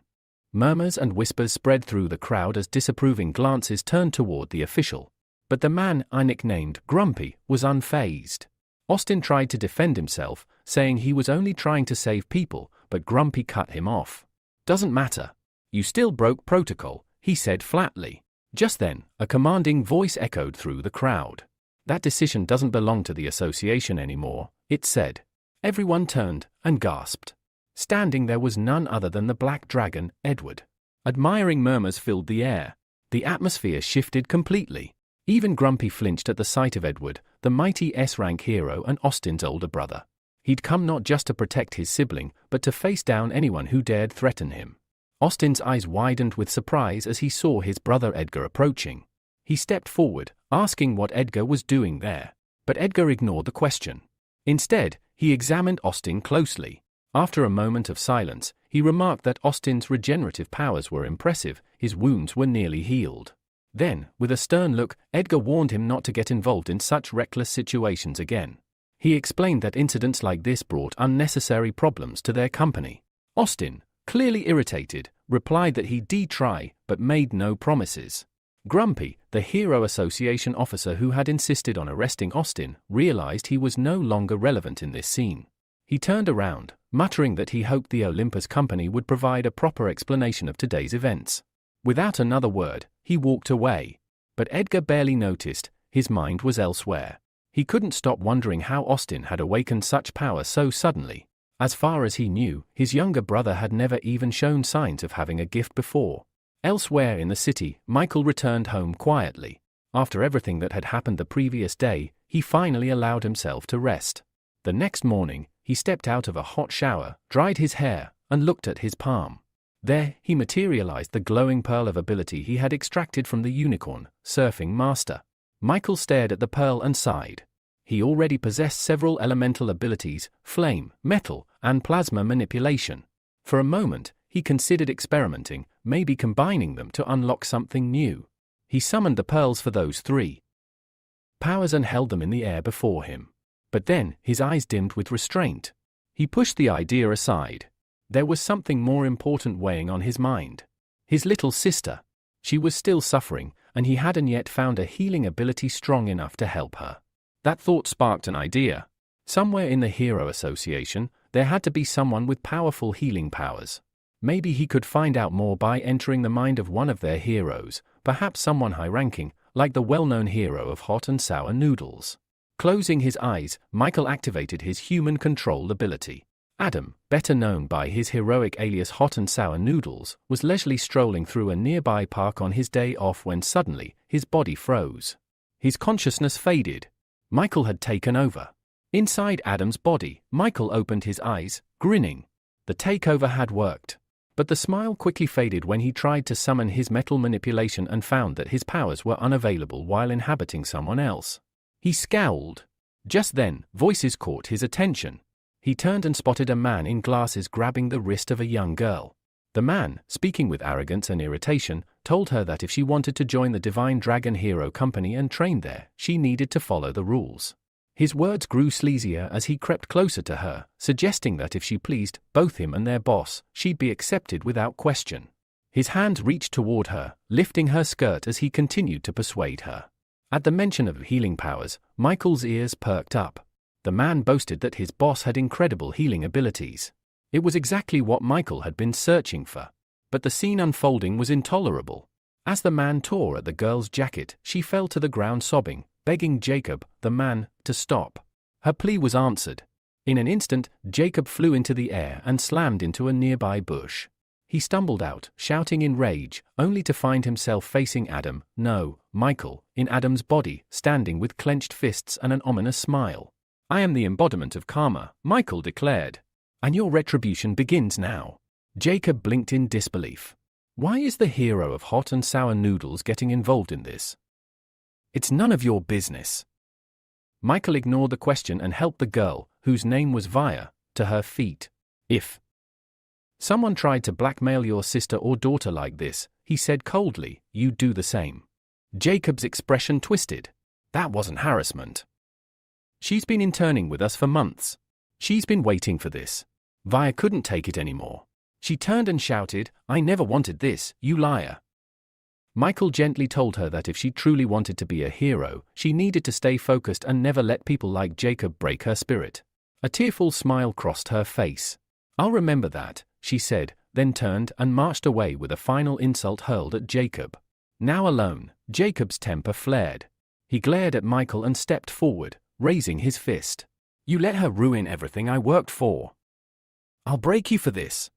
Speaker 1: Murmurs and whispers spread through the crowd as disapproving glances turned toward the official. But the man, I nicknamed Grumpy, was unfazed. Austin tried to defend himself, saying he was only trying to save people, but Grumpy cut him off. "Doesn't matter. You still broke protocol," he said flatly. Just then, a commanding voice echoed through the crowd. "That decision doesn't belong to the association anymore," it said. Everyone turned and gasped. Standing there was none other than the Black Dragon, Edward. Admiring murmurs filled the air. The atmosphere shifted completely. Even Grumpy flinched at the sight of Edward, the mighty S-rank hero and Austin's older brother. He'd come not just to protect his sibling, but to face down anyone who dared threaten him. Austin's eyes widened with surprise as he saw his brother Edgar approaching. He stepped forward, asking what Edgar was doing there. But Edgar ignored the question. Instead, he examined Austin closely. After a moment of silence, he remarked that Austin's regenerative powers were impressive, his wounds were nearly healed. Then, with a stern look, Edgar warned him not to get involved in such reckless situations again. He explained that incidents like this brought unnecessary problems to their company. Austin, clearly irritated, replied that he'd try, but made no promises. Grumpy, the Hero Association officer who had insisted on arresting Austin, realized he was no longer relevant in this scene. He turned around, muttering that he hoped the Olympus company would provide a proper explanation of today's events. Without another word, he walked away. But Edgar barely noticed, his mind was elsewhere. He couldn't stop wondering how Austin had awakened such power so suddenly. As far as he knew, his younger brother had never even shown signs of having a gift before. Elsewhere in the city, Michael returned home quietly. After everything that had happened the previous day, he finally allowed himself to rest. The next morning, he stepped out of a hot shower, dried his hair, and looked at his palm. There, he materialized the glowing pearl of ability he had extracted from the unicorn, surfing master. Michael stared at the pearl and sighed. He already possessed several elemental abilities, flame, metal, and plasma manipulation. For a moment, he considered experimenting, maybe combining them to unlock something new. He summoned the pearls for those three powers and held them in the air before him. But then, his eyes dimmed with restraint. He pushed the idea aside. There was something more important weighing on his mind. His little sister. She was still suffering, and he hadn't yet found a healing ability strong enough to help her. That thought sparked an idea. Somewhere in the Hero Association, there had to be someone with powerful healing powers. Maybe he could find out more by entering the mind of one of their heroes, perhaps someone high-ranking, like the well-known hero of hot and sour noodles. Closing his eyes, Michael activated his human control ability. Adam, better known by his heroic alias Hot and Sour Noodles, was leisurely strolling through a nearby park on his day off when suddenly, his body froze. His consciousness faded. Michael had taken over. Inside Adam's body, Michael opened his eyes, grinning. The takeover had worked. But the smile quickly faded when he tried to summon his metal manipulation and found that his powers were unavailable while inhabiting someone else. He scowled. Just then, voices caught his attention. He turned and spotted a man in glasses grabbing the wrist of a young girl. The man, speaking with arrogance and irritation, told her that if she wanted to join the Divine Dragon Hero Company and train there, she needed to follow the rules. His words grew sleazier as he crept closer to her, suggesting that if she pleased both him and their boss, she'd be accepted without question. His hand reached toward her, lifting her skirt as he continued to persuade her. At the mention of healing powers, Michael's ears perked up. The man boasted that his boss had incredible healing abilities. It was exactly what Michael had been searching for. But the scene unfolding was intolerable. As the man tore at the girl's jacket, she fell to the ground sobbing, begging Jacob, the man, to stop. Her plea was answered. In an instant, Jacob flew into the air and slammed into a nearby bush. He stumbled out, shouting in rage, only to find himself facing Michael, in Adam's body, standing with clenched fists and an ominous smile. "I am the embodiment of karma," Michael declared. "And your retribution begins now." Jacob blinked in disbelief. Why is the hero of hot and sour noodles getting involved in this? It's none of your business. Michael ignored the question and helped the girl, whose name was Via, to her feet. If someone tried to blackmail your sister or daughter like this, he said coldly, you'd do the same. Jacob's expression twisted. That wasn't harassment. She's been interning with us for months. She's been waiting for this. Via couldn't take it anymore. She turned and shouted, I never wanted this, you liar. Michael gently told her that if she truly wanted to be a hero, she needed to stay focused and never let people like Jacob break her spirit. A tearful smile crossed her face. I'll remember that, she said, then turned and marched away with a final insult hurled at Jacob. Now alone, Jacob's temper flared. He glared at Michael and stepped forward, raising his fist. You let her ruin everything I worked for. I'll break you for this.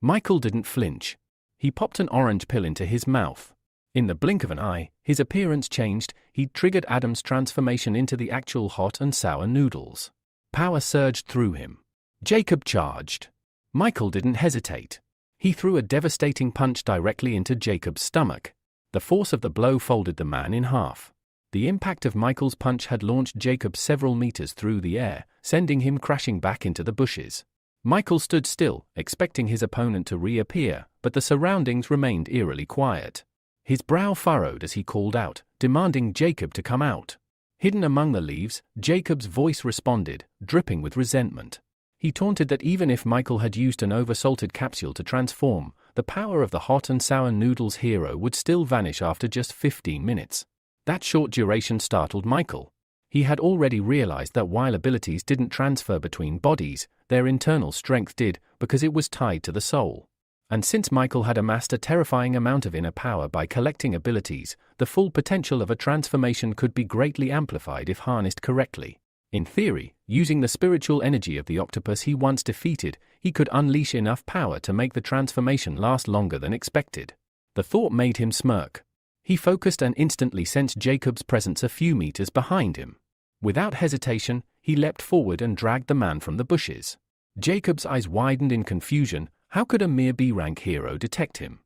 Speaker 1: Michael didn't flinch. He popped an orange pill into his mouth. In the blink of an eye, his appearance changed. He'd triggered Adam's transformation into the actual hot and sour noodles. Power surged through him. Jacob charged. Michael didn't hesitate. He threw a devastating punch directly into Jacob's stomach. The force of the blow folded the man in half. The impact of Michael's punch had launched Jacob several meters through the air, sending him crashing back into the bushes. Michael stood still, expecting his opponent to reappear, but the surroundings remained eerily quiet. His brow furrowed as he called out, demanding Jacob to come out. Hidden among the leaves, Jacob's voice responded, dripping with resentment. He taunted that even if Michael had used an oversalted capsule to transform, the power of the hot and sour noodles hero would still vanish after just 15 minutes. That short duration startled Michael. He had already realized that while abilities didn't transfer between bodies, their internal strength did, because it was tied to the soul. And since Michael had amassed a terrifying amount of inner power by collecting abilities, the full potential of a transformation could be greatly amplified if harnessed correctly. In theory, using the spiritual energy of the octopus he once defeated, he could unleash enough power to make the transformation last longer than expected. The thought made him smirk. He focused and instantly sensed Jacob's presence a few meters behind him. Without hesitation, he leapt forward and dragged the man from the bushes. Jacob's eyes widened in confusion. How could a mere B-rank hero detect him?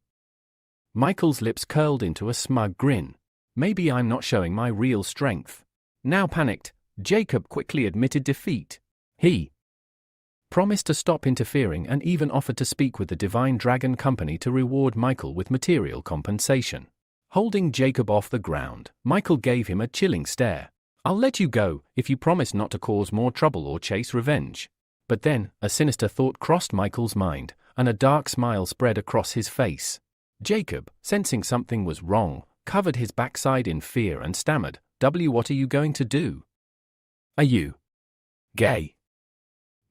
Speaker 1: Michael's lips curled into a smug grin. Maybe I'm not showing my real strength. Now panicked, Jacob quickly admitted defeat. He promised to stop interfering and even offered to speak with the Divine Dragon Company to reward Michael with material compensation. Holding Jacob off the ground, Michael gave him a chilling stare. I'll let you go if you promise not to cause more trouble or chase revenge. But then, a sinister thought crossed Michael's mind, and a dark smile spread across his face. Jacob, sensing something was wrong, covered his backside in fear and stammered, What are you going to do? Are you gay?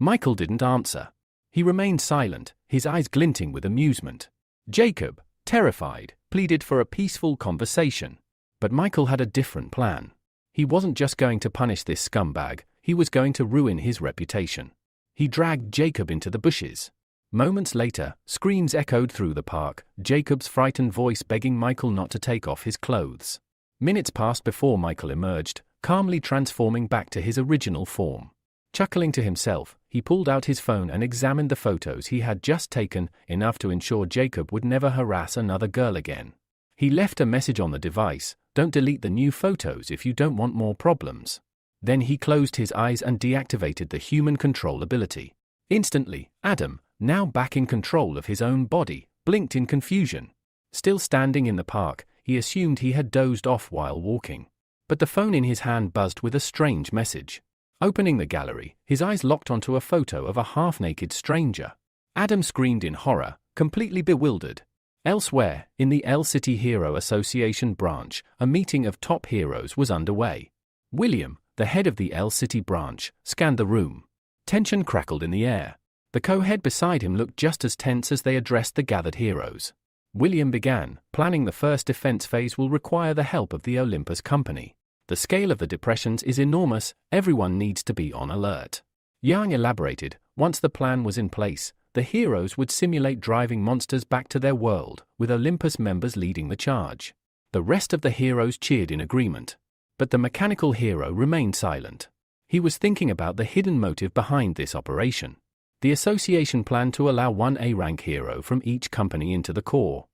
Speaker 1: Michael didn't answer. He remained silent, his eyes glinting with amusement. Jacob, terrified, pleaded for a peaceful conversation. But Michael had a different plan. He wasn't just going to punish this scumbag, he was going to ruin his reputation. He dragged Jacob into the bushes. Moments later, screams echoed through the park, Jacob's frightened voice begging Michael not to take off his clothes. Minutes passed before Michael emerged, calmly transforming back to his original form. Chuckling to himself, he pulled out his phone and examined the photos he had just taken, enough to ensure Jacob would never harass another girl again. He left a message on the device, don't delete the new photos if you don't want more problems. Then he closed his eyes and deactivated the human control ability. Instantly, Adam, now back in control of his own body, blinked in confusion. Still standing in the park, he assumed he had dozed off while walking. But the phone in his hand buzzed with a strange message. Opening the gallery, his eyes locked onto a photo of a half-naked stranger. Adam screamed in horror, completely bewildered. Elsewhere, in the L-City Hero Association branch, a meeting of top heroes was underway. William, the head of the L-City branch, scanned the room. Tension crackled in the air. The co-head beside him looked just as tense as they addressed the gathered heroes. William began, planning the first defense phase will require the help of the Olympus Company. The scale of the depressions is enormous, everyone needs to be on alert. Yang elaborated, once the plan was in place, the heroes would simulate driving monsters back to their world, with Olympus members leading the charge. The rest of the heroes cheered in agreement. But the mechanical hero remained silent. He was thinking about the hidden motive behind this operation. The association planned to allow one A-rank hero from each company into the core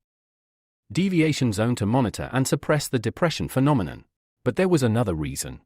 Speaker 1: deviation zone to monitor and suppress the depression phenomenon. But there was another reason.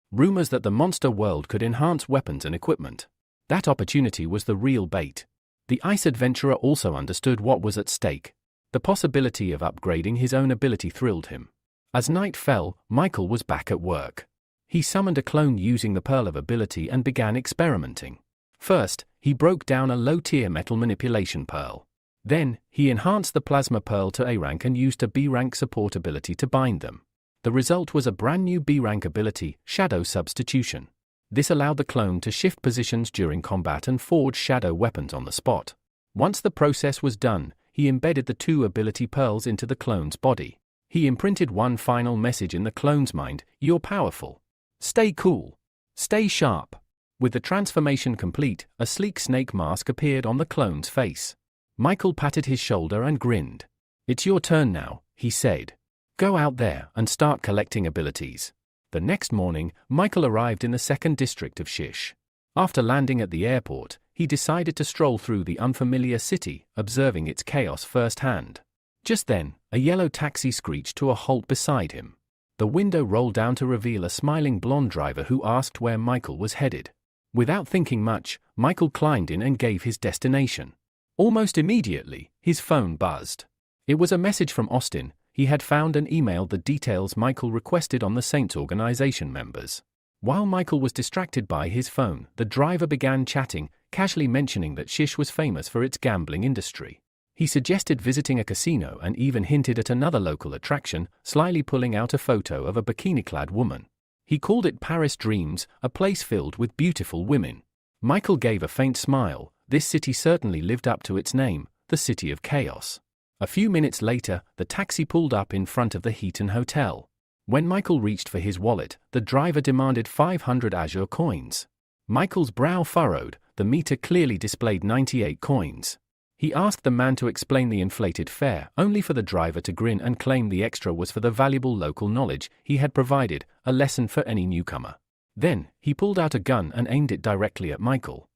Speaker 1: Rumors that the monster world could enhance weapons and equipment. That opportunity was the real bait. The ice adventurer also understood what was at stake. The possibility of upgrading his own ability thrilled him. As night fell, Michael was back at work. He summoned a clone using the Pearl of Ability and began experimenting. First, he broke down a low-tier metal manipulation pearl. Then, he enhanced the plasma pearl to A-rank and used a B-rank support ability to bind them. The result was a brand new B-rank ability, Shadow Substitution. This allowed the clone to shift positions during combat and forge shadow weapons on the spot. Once the process was done, he embedded the two ability pearls into the clone's body. He imprinted one final message in the clone's mind: "You're powerful. Stay cool. Stay sharp." With the transformation complete, a sleek snake mask appeared on the clone's face. Michael patted his shoulder and grinned. "It's your turn now," he said. "Go out there and start collecting abilities." The next morning, Michael arrived in the 2nd district of Shish. After landing at the airport, he decided to stroll through the unfamiliar city, observing its chaos firsthand. Just then, a yellow taxi screeched to a halt beside him. The window rolled down to reveal a smiling blonde driver who asked where Michael was headed. Without thinking much, Michael climbed in and gave his destination. Almost immediately, his phone buzzed. It was a message from Austin. He had found and emailed the details Michael requested on the Saints organization members. While Michael was distracted by his phone, the driver began chatting, casually mentioning that Shish was famous for its gambling industry. He suggested visiting a casino and even hinted at another local attraction, slyly pulling out a photo of a bikini-clad woman. He called it Paris Dreams, a place filled with beautiful women. Michael gave a faint smile. This city certainly lived up to its name, the City of Chaos. A few minutes later, the taxi pulled up in front of the Heaton Hotel. When Michael reached for his wallet, the driver demanded 500 Azure coins. Michael's brow furrowed. The meter clearly displayed 98 coins. He asked the man to explain the inflated fare, only for the driver to grin and claim the extra was for the valuable local knowledge he had provided, a lesson for any newcomer. Then, he pulled out a gun and aimed it directly at Michael,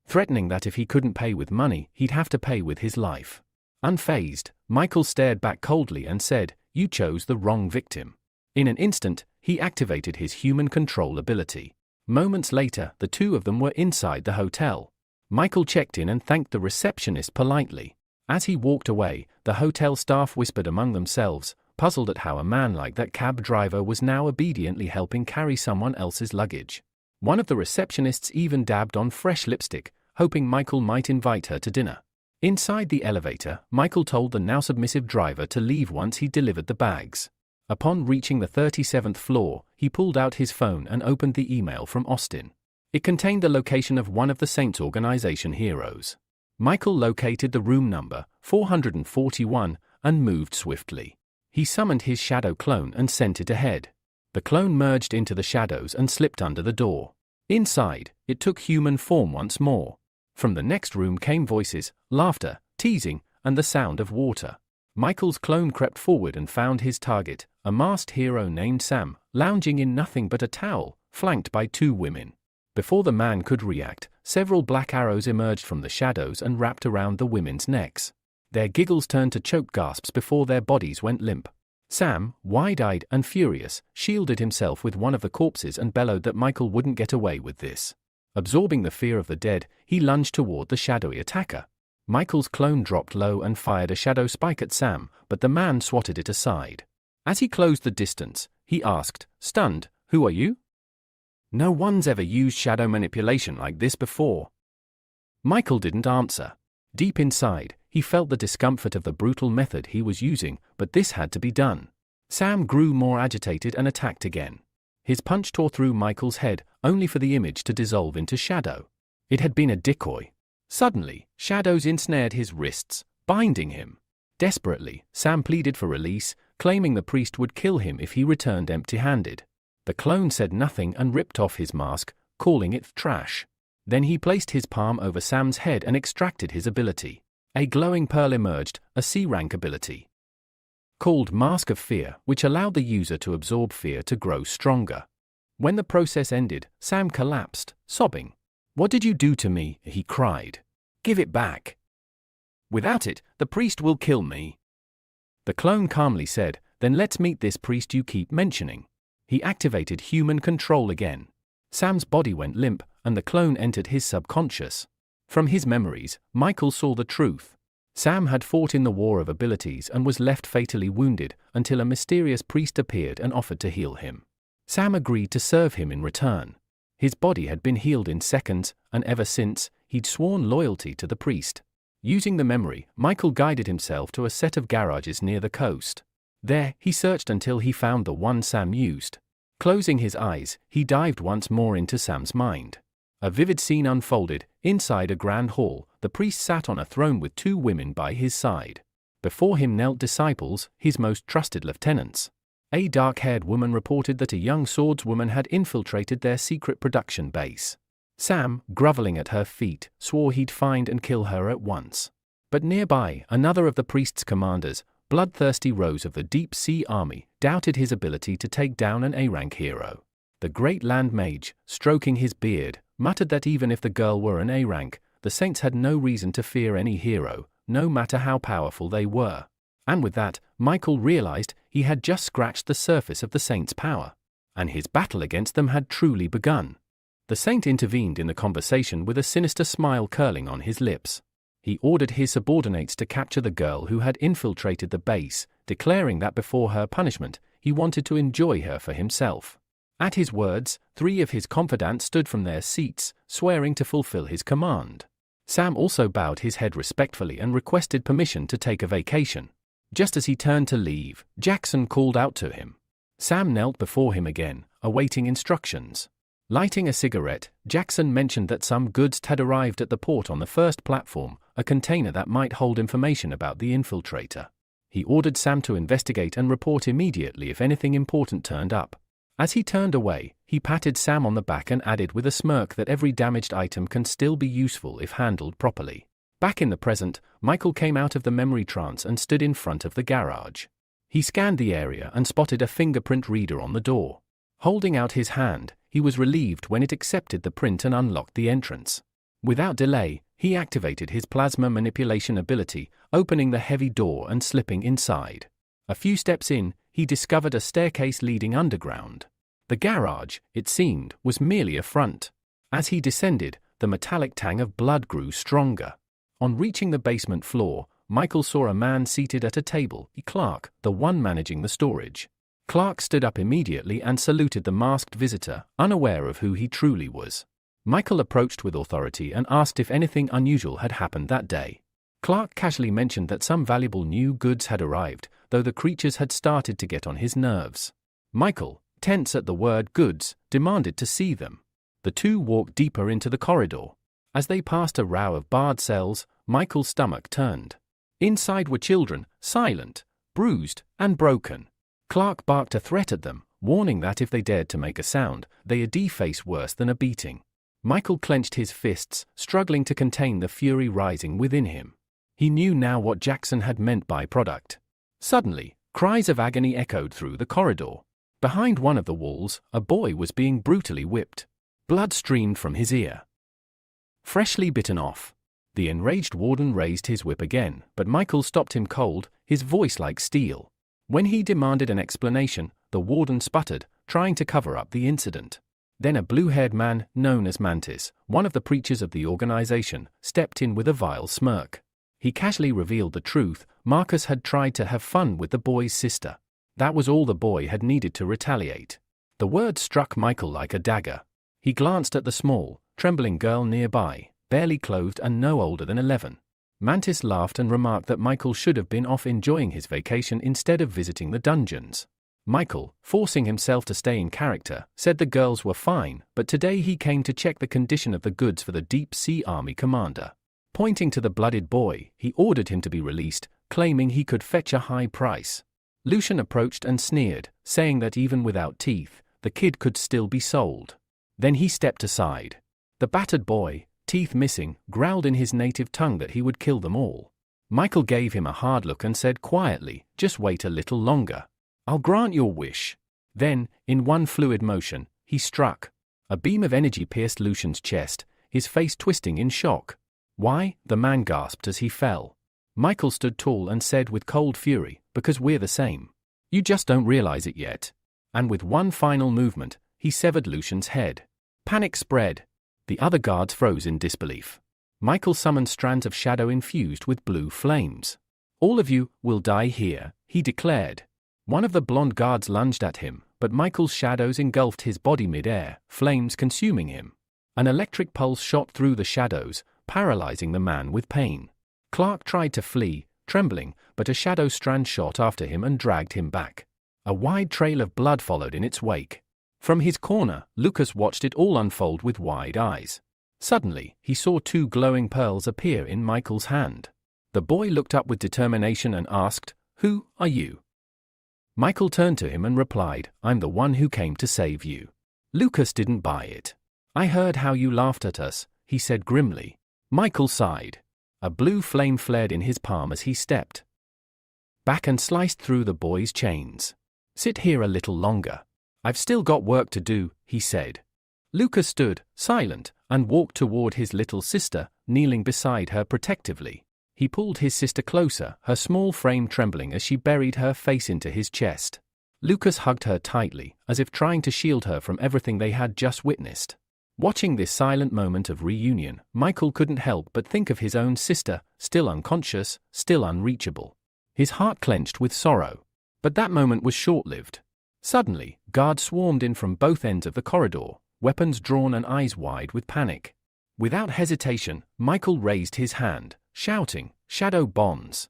Speaker 1: threatening that if he couldn't pay with money, he'd have to pay with his life. Unfazed, Michael stared back coldly and said, "You chose the wrong victim." In an instant, he activated his human control ability. Moments later, the two of them were inside the hotel. Michael checked in and thanked the receptionist politely. As he walked away, the hotel staff whispered among themselves, puzzled at how a man like that cab driver was now obediently helping carry someone else's luggage. One of the receptionists even dabbed on fresh lipstick, hoping Michael might invite her to dinner. Inside the elevator, Michael told the now submissive driver to leave once he delivered the bags. Upon reaching the 37th floor, he pulled out his phone and opened the email from Austin. It contained the location of one of the Saints organization heroes. Michael located the room number, 441, and moved swiftly. He summoned his shadow clone and sent it ahead. The clone merged into the shadows and slipped under the door. Inside, it took human form once more. From the next room came voices, laughter, teasing, and the sound of water. Michael's clone crept forward and found his target, a masked hero named Sam, lounging in nothing but a towel, flanked by two women. Before the man could react, several black arrows emerged from the shadows and wrapped around the women's necks. Their giggles turned to choked gasps before their bodies went limp. Sam, wide-eyed and furious, shielded himself with one of the corpses and bellowed that Michael wouldn't get away with this. Absorbing the fear of the dead, he lunged toward the shadowy attacker. Michael's clone dropped low and fired a shadow spike at Sam, but the man swatted it aside. As he closed the distance, he asked, stunned, "Who are you?" "No one's ever used shadow manipulation like this before." Michael didn't answer. Deep inside, he felt the discomfort of the brutal method he was using, but this had to be done. Sam grew more agitated and attacked again. His punch tore through Michael's head, only for the image to dissolve into shadow. It had been a decoy. Suddenly, shadows ensnared his wrists, binding him. Desperately, Sam pleaded for release, claiming the priest would kill him if he returned empty-handed. The clone said nothing and ripped off his mask, calling it trash. Then he placed his palm over Sam's head and extracted his ability. A glowing pearl emerged, a C-rank ability, called Mask of Fear, which allowed the user to absorb fear to grow stronger. When the process ended, Sam collapsed, sobbing. "What did you do to me?" he cried. "Give it back. Without it, the priest will kill me." The clone calmly said, "Then let's meet this priest you keep mentioning." He activated human control again. Sam's body went limp, and the clone entered his subconscious. From his memories, Michael saw the truth. Sam had fought in the war of abilities and was left fatally wounded until a mysterious priest appeared and offered to heal him. Sam agreed to serve him in return. His body had been healed in seconds, and ever since, he'd sworn loyalty to the priest. Using the memory, Michael guided himself to a set of garages near the coast. There, he searched until he found the one Sam used. Closing his eyes, he dived once more into Sam's mind. A vivid scene unfolded. Inside a grand hall, the priest sat on a throne with two women by his side. Before him knelt disciples, his most trusted lieutenants. A dark-haired woman reported that a young swordswoman had infiltrated their secret production base. Sam, groveling at her feet, swore he'd find and kill her at once. But nearby, another of the priest's commanders, bloodthirsty Rose of the Deep Sea Army, doubted his ability to take down an A-rank hero. The great land mage, stroking his beard, muttered that even if the girl were an A-rank, the saints had no reason to fear any hero, no matter how powerful they were. And with that, Michael realized he had just scratched the surface of the saints' power, and his battle against them had truly begun. The saint intervened in the conversation with a sinister smile curling on his lips. He ordered his subordinates to capture the girl who had infiltrated the base, declaring that before her punishment, he wanted to enjoy her for himself. At his words, 3 of his confidants stood from their seats, swearing to fulfill his command. Sam also bowed his head respectfully and requested permission to take a vacation. Just as he turned to leave, Jackson called out to him. Sam knelt before him again, awaiting instructions. Lighting a cigarette, Jackson mentioned that some goods had arrived at the port on the first platform, a container that might hold information about the infiltrator. He ordered Sam to investigate and report immediately if anything important turned up. As he turned away, he patted Sam on the back and added with a smirk that every damaged item can still be useful if handled properly. Back in the present, Michael came out of the memory trance and stood in front of the garage. He scanned the area and spotted a fingerprint reader on the door. Holding out his hand, he was relieved when it accepted the print and unlocked the entrance. Without delay, he activated his plasma manipulation ability, opening the heavy door and slipping inside. A few steps in, he discovered a staircase leading underground. The garage, it seemed, was merely a front. As he descended, the metallic tang of blood grew stronger. On reaching the basement floor, Michael saw a man seated at a table, Clark, the one managing the storage. Clark stood up immediately and saluted the masked visitor, unaware of who he truly was. Michael approached with authority and asked if anything unusual had happened that day. Clark casually mentioned that some valuable new goods had arrived, though the creatures had started to get on his nerves. Michael, tense at the word goods, demanded to see them. The two walked deeper into the corridor. As they passed a row of barred cells, Michael's stomach turned. Inside were children, silent, bruised, and broken. Clark barked a threat at them, warning that if they dared to make a sound, they'd face worse than a beating. Michael clenched his fists, struggling to contain the fury rising within him. He knew now what Jackson had meant by product. Suddenly, cries of agony echoed through the corridor. Behind one of the walls, a boy was being brutally whipped. Blood streamed from his ear. Freshly bitten off. The enraged warden raised his whip again, but Michael stopped him cold, his voice like steel. When he demanded an explanation, the warden sputtered, trying to cover up the incident. Then a blue-haired man, known as Mantis, one of the preachers of the organization, stepped in with a vile smirk. He casually revealed the truth. Marcus had tried to have fun with the boy's sister. That was all the boy had needed to retaliate. The word struck Michael like a dagger. He glanced at the small, trembling girl nearby, barely clothed and no older than 11. Mantis laughed and remarked that Michael should have been off enjoying his vacation instead of visiting the dungeons. Michael, forcing himself to stay in character, said the girls were fine, but today he came to check the condition of the goods for the Deep Sea Army commander. Pointing to the blooded boy, he ordered him to be released, claiming he could fetch a high price. Lucian approached and sneered, saying that even without teeth, the kid could still be sold. Then he stepped aside. The battered boy, teeth missing, growled in his native tongue that he would kill them all. Michael gave him a hard look and said quietly, "Just wait a little longer. I'll grant your wish." Then, in one fluid motion, he struck. A beam of energy pierced Lucian's chest, his face twisting in shock. "Why?" the man gasped as he fell. Michael stood tall and said with cold fury, "Because we're the same. You just don't realize it yet." And with one final movement, he severed Lucian's head. Panic spread. The other guards froze in disbelief. Michael summoned strands of shadow infused with blue flames. "All of you will die here," he declared. One of the blonde guards lunged at him, but Michael's shadows engulfed his body mid-air, flames consuming him. An electric pulse shot through the shadows, paralyzing the man with pain. Clark tried to flee, trembling, but a shadow strand shot after him and dragged him back. A wide trail of blood followed in its wake. From his corner, Lucas watched it all unfold with wide eyes. Suddenly, he saw two glowing pearls appear in Michael's hand. The boy looked up with determination and asked, "Who are you?" Michael turned to him and replied, "I'm the one who came to save you." Lucas didn't buy it. "I heard how you laughed at us," he said grimly. Michael sighed. A blue flame flared in his palm as he stepped back and sliced through the boy's chains. "Sit here a little longer. I've still got work to do," he said. Lucas stood, silent, and walked toward his little sister, kneeling beside her protectively. He pulled his sister closer, her small frame trembling as she buried her face into his chest. Lucas hugged her tightly, as if trying to shield her from everything they had just witnessed. Watching this silent moment of reunion, Michael couldn't help but think of his own sister, still unconscious, still unreachable. His heart clenched with sorrow. But that moment was short-lived. Suddenly, guards swarmed in from both ends of the corridor, weapons drawn and eyes wide with panic. Without hesitation, Michael raised his hand, shouting, "Shadow bonds!"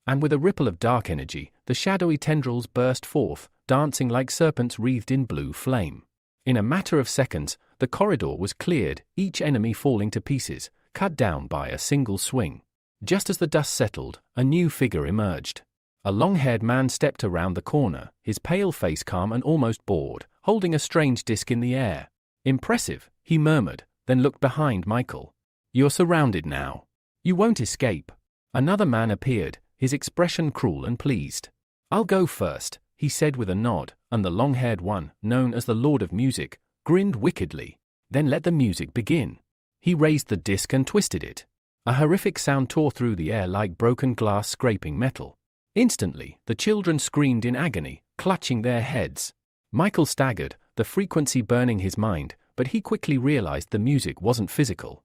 Speaker 1: And with a ripple of dark energy, the shadowy tendrils burst forth, dancing like serpents wreathed in blue flame. In a matter of seconds, the corridor was cleared, each enemy falling to pieces, cut down by a single swing. Just as the dust settled, a new figure emerged. A long-haired man stepped around the corner, his pale face calm and almost bored, holding a strange disc in the air. "Impressive," he murmured, then looked behind Michael. "You're surrounded now. You won't escape." Another man appeared, his expression cruel and pleased. "I'll go first," he said with a nod, and the long-haired one, known as the Lord of Music, grinned wickedly. "Then let the music begin." He raised the disc and twisted it. A horrific sound tore through the air like broken glass scraping metal. Instantly, the children screamed in agony, clutching their heads. Michael staggered, the frequency burning his mind, but he quickly realized the music wasn't physical.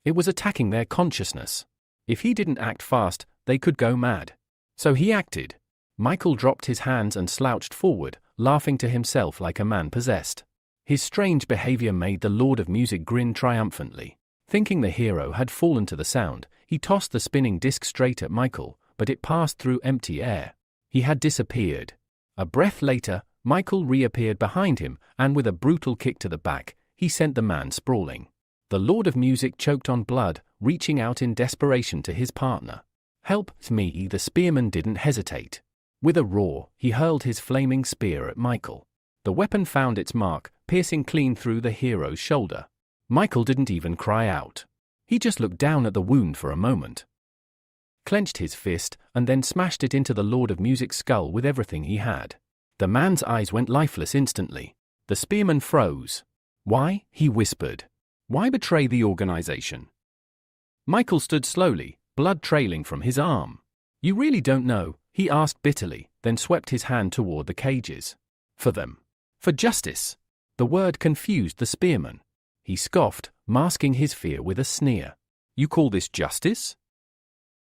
Speaker 1: It was attacking their consciousness. If he didn't act fast, they could go mad. So he acted. Michael dropped his hands and slouched forward, laughing to himself like a man possessed. His strange behavior made the Lord of Music grin triumphantly. Thinking the hero had fallen to the sound, he tossed the spinning disc straight at Michael, but it passed through empty air. He had disappeared. A breath later, Michael reappeared behind him, and with a brutal kick to the back, he sent the man sprawling. The Lord of Music choked on blood, reaching out in desperation to his partner. "Help me!" The spearman didn't hesitate. With a roar, he hurled his flaming spear at Michael. The weapon found its mark, piercing clean through the hero's shoulder. Michael didn't even cry out. He just looked down at the wound for a moment, clenched his fist, and then smashed it into the Lord of Music's skull with everything he had. The man's eyes went lifeless instantly. The spearman froze. "Why?" he whispered. "Why betray the organization?" Michael stood slowly, blood trailing from his arm. "You really don't know?" he asked bitterly, then swept his hand toward the cages. "For them. For justice." The word confused the spearman. He scoffed, masking his fear with a sneer. "You call this justice?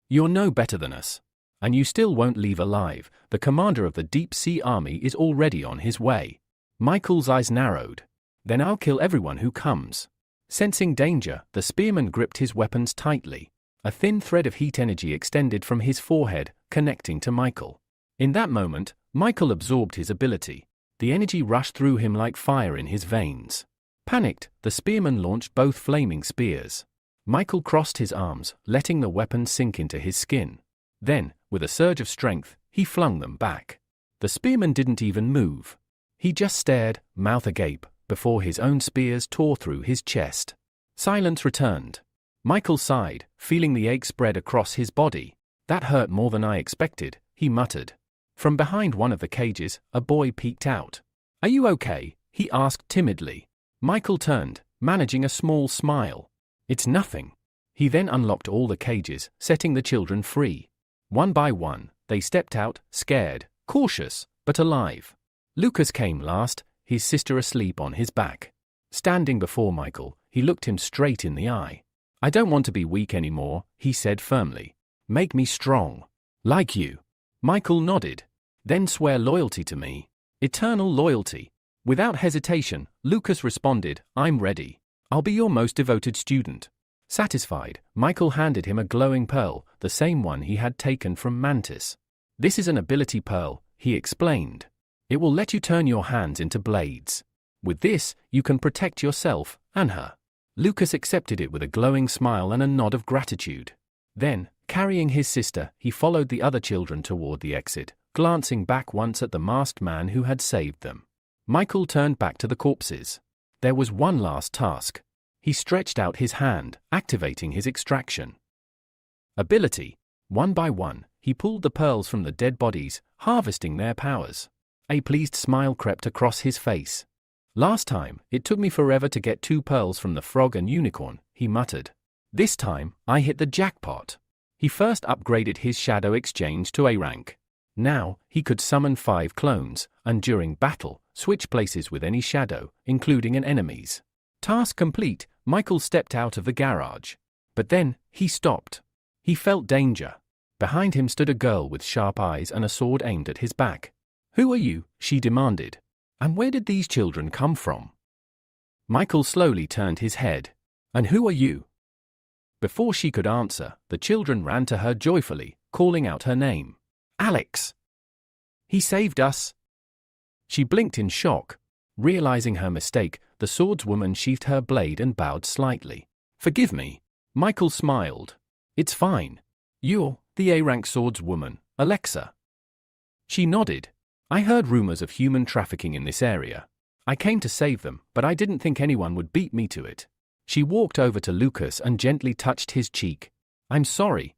Speaker 1: You're no better than us. And you still won't leave alive. The commander of the Deep Sea Army is already on his way." Michael's eyes narrowed. "Then I'll kill everyone who comes." Sensing danger, the spearman gripped his weapons tightly. A thin thread of heat energy extended from his forehead, connecting to Michael. In that moment, Michael absorbed his ability. The energy rushed through him like fire in his veins. Panicked, the spearman launched both flaming spears. Michael crossed his arms, letting the weapon sink into his skin. Then, with a surge of strength, he flung them back. The spearman didn't even move. He just stared, mouth agape, before his own spears tore through his chest. Silence returned. Michael sighed, feeling the ache spread across his body. "That hurt more than I expected," he muttered. From behind one of the cages, a boy peeked out. "Are you okay?" he asked timidly. Michael turned, managing a small smile. It's nothing. He then unlocked all the cages, setting the children free. One by one, they stepped out, scared, cautious, but alive. Lucas came last, his sister asleep on his back. Standing before Michael, he looked him straight in the eye. "I don't want to be weak anymore," he said firmly. "Make me strong. Like you." Michael nodded. "Then swear loyalty to me. Eternal loyalty." Without hesitation, Lucas responded, "I'm ready. I'll be your most devoted student." Satisfied, Michael handed him a glowing pearl, the same one he had taken from Mantis. "This is an ability pearl," he explained. "It will let you turn your hands into blades. With this, you can protect yourself and her." Lucas accepted it with a glowing smile and a nod of gratitude. Then, carrying his sister, he followed the other children toward the exit, glancing back once at the masked man who had saved them. Michael turned back to the corpses. There was one last task. He stretched out his hand, activating his extraction ability. One by one, he pulled the pearls from the dead bodies, harvesting their powers. A pleased smile crept across his face. "Last time, it took me forever to get 2 pearls from the frog and unicorn," he muttered. "This time, I hit the jackpot." He first upgraded his shadow exchange to A rank. Now, he could summon 5 clones, and during battle, switch places with any shadow, including an enemy's. Task complete, Michael stepped out of the garage. But then, he stopped. He felt danger. Behind him stood a girl with sharp eyes and a sword aimed at his back. "Who are you?" she demanded. "And where did these children come from?" Michael slowly turned his head. "And who are you?" Before she could answer, the children ran to her joyfully, calling out her name. "Alex! He saved us!" She blinked in shock. Realizing her mistake, the swordswoman sheathed her blade and bowed slightly. "Forgive me." Michael smiled. "It's fine. You're the A-rank swordswoman, Alexa." She nodded. "I heard rumors of human trafficking in this area. I came to save them, but I didn't think anyone would beat me to it." She walked over to Lucas and gently touched his cheek. "I'm sorry.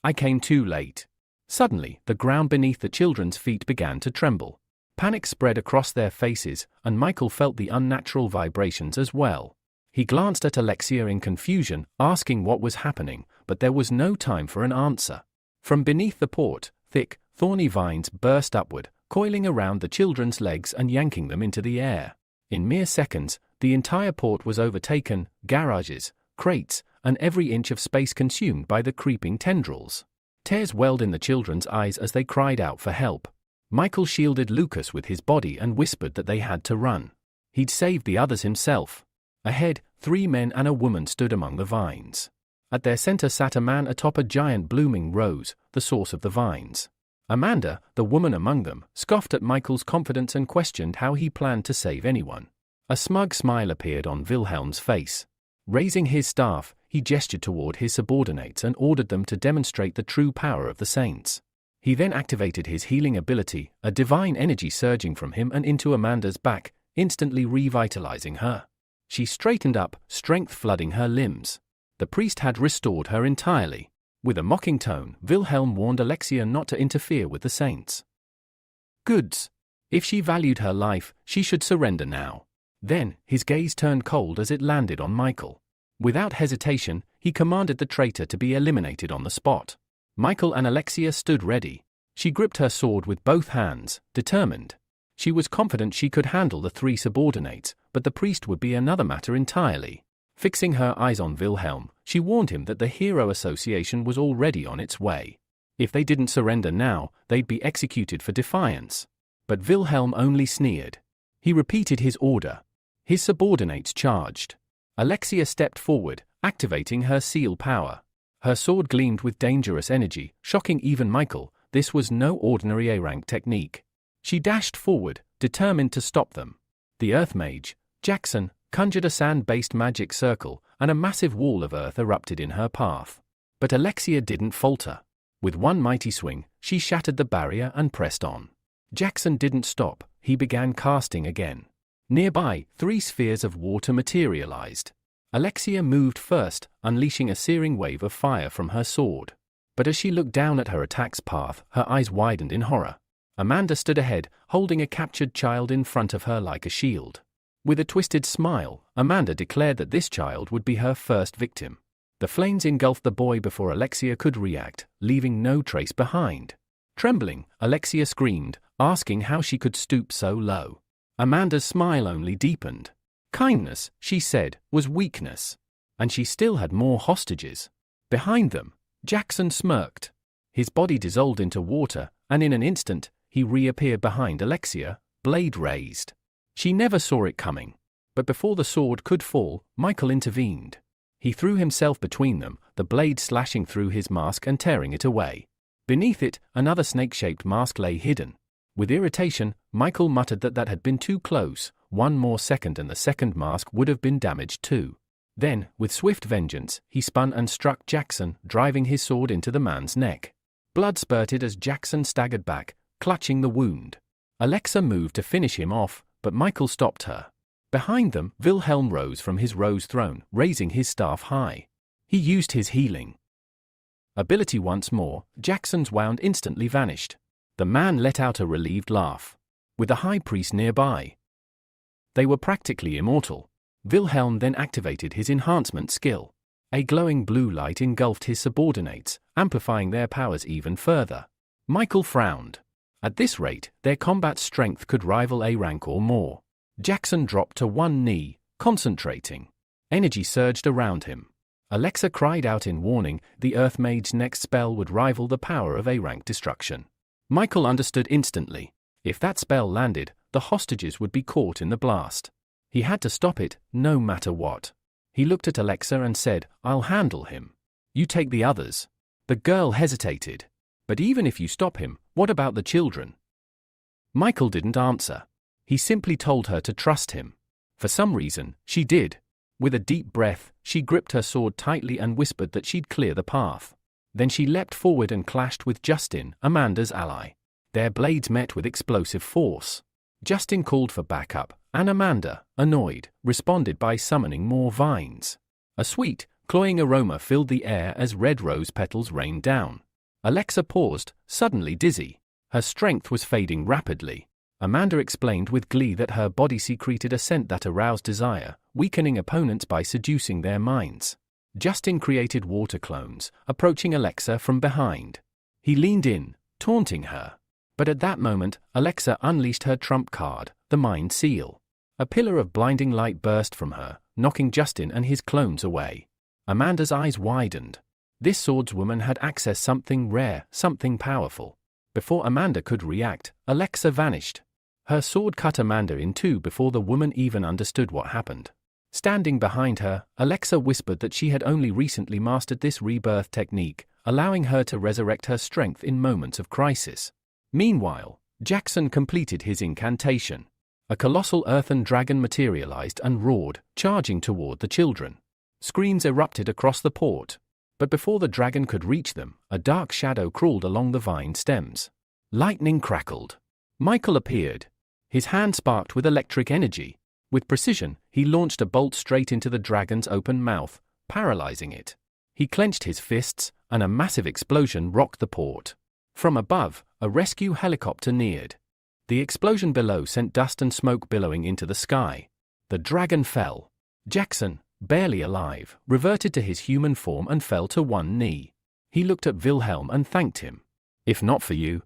Speaker 1: I came too late." Suddenly, the ground beneath the children's feet began to tremble. Panic spread across their faces, and Michael felt the unnatural vibrations as well. He glanced at Alexia in confusion, asking what was happening, but there was no time for an answer. From beneath the port, thick, thorny vines burst upward, coiling around the children's legs and yanking them into the air. In mere seconds, the entire port was overtaken, garages, crates, and every inch of space consumed by the creeping tendrils. Tears welled in the children's eyes as they cried out for help. Michael shielded Lucas with his body and whispered that they had to run. He'd saved the others himself. Ahead, 3 men and a woman stood among the vines. At their center sat a man atop a giant blooming rose, the source of the vines. Amanda, the woman among them, scoffed at Michael's confidence and questioned how he planned to save anyone. A smug smile appeared on Wilhelm's face. Raising his staff, he gestured toward his subordinates and ordered them to demonstrate the true power of the saints. He then activated his healing ability, a divine energy surging from him and into Amanda's back, instantly revitalizing her. She straightened up, strength flooding her limbs. The priest had restored her entirely. With a mocking tone, Wilhelm warned Alexia not to interfere with the saints. Goods. If she valued her life, she should surrender now. Then, his gaze turned cold as it landed on Michael. Without hesitation, he commanded the traitor to be eliminated on the spot. Michael and Alexia stood ready. She gripped her sword with both hands, determined. She was confident she could handle the 3 subordinates, but the priest would be another matter entirely. Fixing her eyes on Wilhelm, she warned him that the Hero Association was already on its way. If they didn't surrender now, they'd be executed for defiance. But Wilhelm only sneered. He repeated his order. His subordinates charged. Alexia stepped forward, activating her seal power. Her sword gleamed with dangerous energy, shocking even Michael. This was no ordinary A-rank technique. She dashed forward, determined to stop them. The Earth Mage, Jackson, conjured a sand-based magic circle, and a massive wall of earth erupted in her path. But Alexia didn't falter. With one mighty swing, she shattered the barrier and pressed on. Jackson didn't stop. He began casting again. Nearby, 3 spheres of water materialized. Alexia moved first, unleashing a searing wave of fire from her sword. But as she looked down at her attack's path, her eyes widened in horror. Amanda stood ahead, holding a captured child in front of her like a shield. With a twisted smile, Amanda declared that this child would be her first victim. The flames engulfed the boy before Alexia could react, leaving no trace behind. Trembling, Alexia screamed, asking how she could stoop so low. Amanda's smile only deepened. Kindness, she said, was weakness. And she still had more hostages. Behind them, Jackson smirked. His body dissolved into water, and in an instant, he reappeared behind Alexia, blade raised. She never saw it coming. But before the sword could fall, Michael intervened. He threw himself between them, the blade slashing through his mask and tearing it away. Beneath it, another snake-shaped mask lay hidden. With irritation, Michael muttered that had been too close. One more second and the second mask would have been damaged too. Then, with swift vengeance, he spun and struck Jackson, driving his sword into the man's neck. Blood spurted as Jackson staggered back, clutching the wound. Alexa moved to finish him off, but Michael stopped her. Behind them, Wilhelm rose from his rose throne, raising his staff high. He used his healing ability once more. Jackson's wound instantly vanished. The man let out a relieved laugh. With the high priest nearby, they were practically immortal. Wilhelm then activated his enhancement skill. A glowing blue light engulfed his subordinates, amplifying their powers even further. Michael frowned. At this rate, their combat strength could rival A rank or more. Jackson dropped to one knee, concentrating. Energy surged around him. Alexa cried out in warning. The Earth Mage's next spell would rival the power of A rank destruction. Michael understood instantly. If that spell landed, the hostages would be caught in the blast. He had to stop it, no matter what. He looked at Alexa and said, "I'll handle him. You take the others." The girl hesitated. "But even if you stop him, what about the children?" Michael didn't answer. He simply told her to trust him. For some reason, she did. With a deep breath, she gripped her sword tightly and whispered that she'd clear the path. Then she leapt forward and clashed with Justin, Amanda's ally. Their blades met with explosive force. Justin called for backup, and Amanda, annoyed, responded by summoning more vines. A sweet, cloying aroma filled the air as red rose petals rained down. Alexa paused, suddenly dizzy. Her strength was fading rapidly. Amanda explained with glee that her body secreted a scent that aroused desire, weakening opponents by seducing their minds. Justin created water clones, approaching Alexa from behind. He leaned in, taunting her. But at that moment, Alexa unleashed her trump card, the Mind Seal. A pillar of blinding light burst from her, knocking Justin and his clones away. Amanda's eyes widened. This swordswoman had accessed something rare, something powerful. Before Amanda could react, Alexa vanished. Her sword cut Amanda in two before the woman even understood what happened. Standing behind her, Alexa whispered that she had only recently mastered this rebirth technique, allowing her to resurrect her strength in moments of crisis. Meanwhile, Jackson completed his incantation. A colossal earthen dragon materialized and roared, charging toward the children. Screams erupted across the port. But before the dragon could reach them, a dark shadow crawled along the vine stems. Lightning crackled. Michael appeared. His hand sparked with electric energy. With precision, he launched a bolt straight into the dragon's open mouth, paralyzing it. He clenched his fists, and a massive explosion rocked the port. From above, a rescue helicopter neared. The explosion below sent dust and smoke billowing into the sky. The dragon fell. Jackson, barely alive, reverted to his human form and fell to one knee. He looked at Wilhelm and thanked him. "If not for you,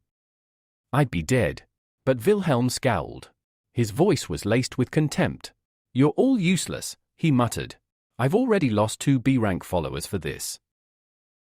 Speaker 1: I'd be dead." But Wilhelm scowled. His voice was laced with contempt. "You're all useless," he muttered. "I've already lost 2 B-rank followers for this."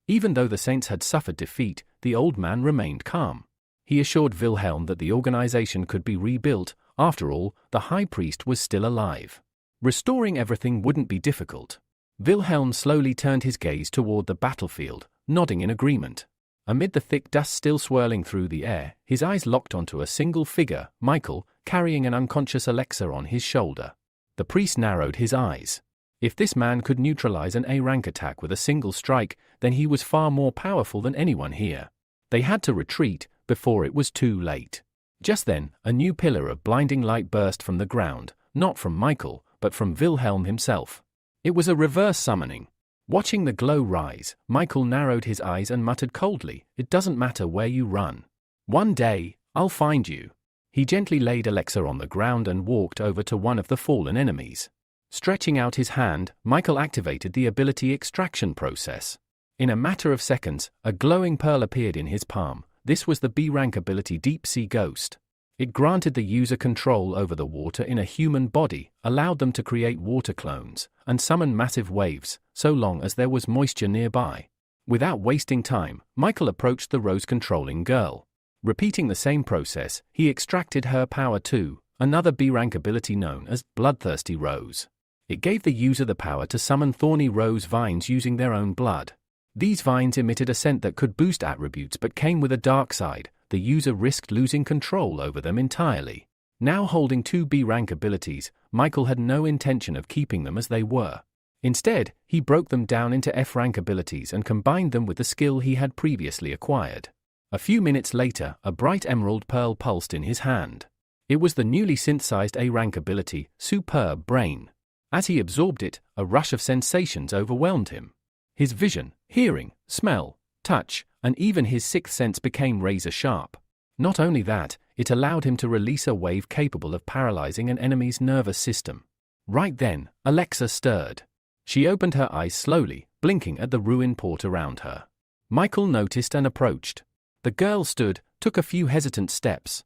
Speaker 1: Even though the Saints had suffered defeat, the old man remained calm. He assured Wilhelm that the organization could be rebuilt. After all, the high priest was still alive. Restoring everything wouldn't be difficult. Wilhelm slowly turned his gaze toward the battlefield, nodding in agreement. Amid the thick dust still swirling through the air, his eyes locked onto a single figure, Michael, carrying an unconscious Alexa on his shoulder. The priest narrowed his eyes. If this man could neutralize an A-rank attack with a single strike, then he was far more powerful than anyone here. They had to retreat before it was too late. Just then, a new pillar of blinding light burst from the ground, not from Michael, but from Wilhelm himself. It was a reverse summoning. Watching the glow rise, Michael narrowed his eyes and muttered coldly, "It doesn't matter where you run. One day, I'll find you." He gently laid Alexa on the ground and walked over to one of the fallen enemies. Stretching out his hand, Michael activated the ability extraction process. In a matter of seconds, a glowing pearl appeared in his palm. This was the B-rank ability Deep Sea Ghost. It granted the user control over the water in a human body, allowed them to create water clones, and summon massive waves, so long as there was moisture nearby. Without wasting time, Michael approached the rose-controlling girl. Repeating the same process, he extracted her power too, another B-rank ability known as Bloodthirsty Rose. It gave the user the power to summon thorny rose vines using their own blood. These vines emitted a scent that could boost attributes but came with a dark side. The user risked losing control over them entirely. Now holding two B-rank abilities, Michael had no intention of keeping them as they were. Instead, he broke them down into F-rank abilities and combined them with the skill he had previously acquired. A few minutes later, a bright emerald pearl pulsed in his hand. It was the newly synthesized A-rank ability, Superb Brain. As he absorbed it, a rush of sensations overwhelmed him. His vision, hearing, smell, touch, and even his sixth sense became razor sharp. Not only that, it allowed him to release a wave capable of paralyzing an enemy's nervous system. Right then, Alexa stirred. She opened her eyes slowly, blinking at the ruined port around her. Michael noticed and approached. The girl stood, took a few hesitant steps,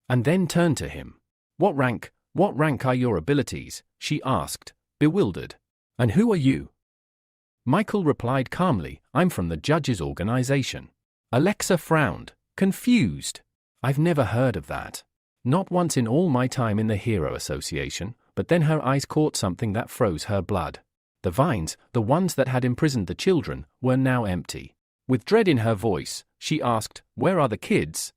Speaker 1: and then turned to him. What rank are your abilities?" she asked, bewildered. "And who are you?" Michael replied calmly, "I'm from the judges' organization." Alexa frowned, confused. "I've never heard of that. Not once in all my time in the Hero Association," but then her eyes caught something that froze her blood. The vines, the ones that had imprisoned the children, were now empty. With dread in her voice, she asked, "Where are the kids?"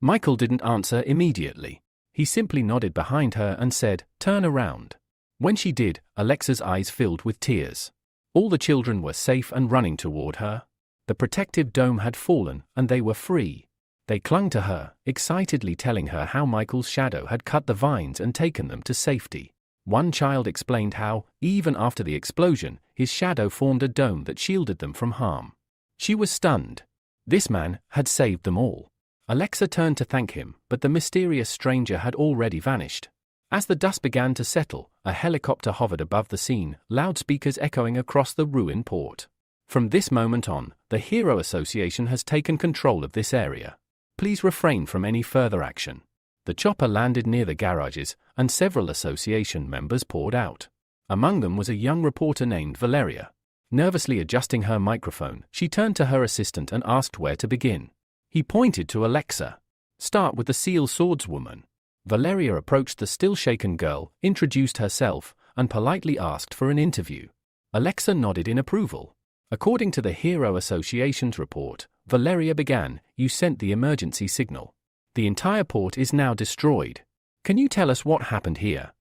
Speaker 1: Michael didn't answer immediately. He simply nodded behind her and said, "Turn around." When she did, Alexa's eyes filled with tears. All the children were safe and running toward her. The protective dome had fallen, and they were free. They clung to her, excitedly telling her how Michael's shadow had cut the vines and taken them to safety. One child explained how, even after the explosion, his shadow formed a dome that shielded them from harm. She was stunned. This man had saved them all. Alexa turned to thank him, but the mysterious stranger had already vanished. As the dust began to settle, a helicopter hovered above the scene, loudspeakers echoing across the ruined port. From this moment on, the Hero Association has taken control of this area. Please refrain from any further action. The chopper landed near the garages, and several association members poured out. Among them was a young reporter named Valeria. Nervously adjusting her microphone, she turned to her assistant and asked where to begin. He pointed to Alexa. "Start with the Seal Swordswoman." Valeria approached the still-shaken girl, introduced herself, and politely asked for an interview. Alexa nodded in approval. According to the Hero Association's report, Valeria began, "You sent the emergency signal. The entire port is now destroyed. Can you tell us what happened here?"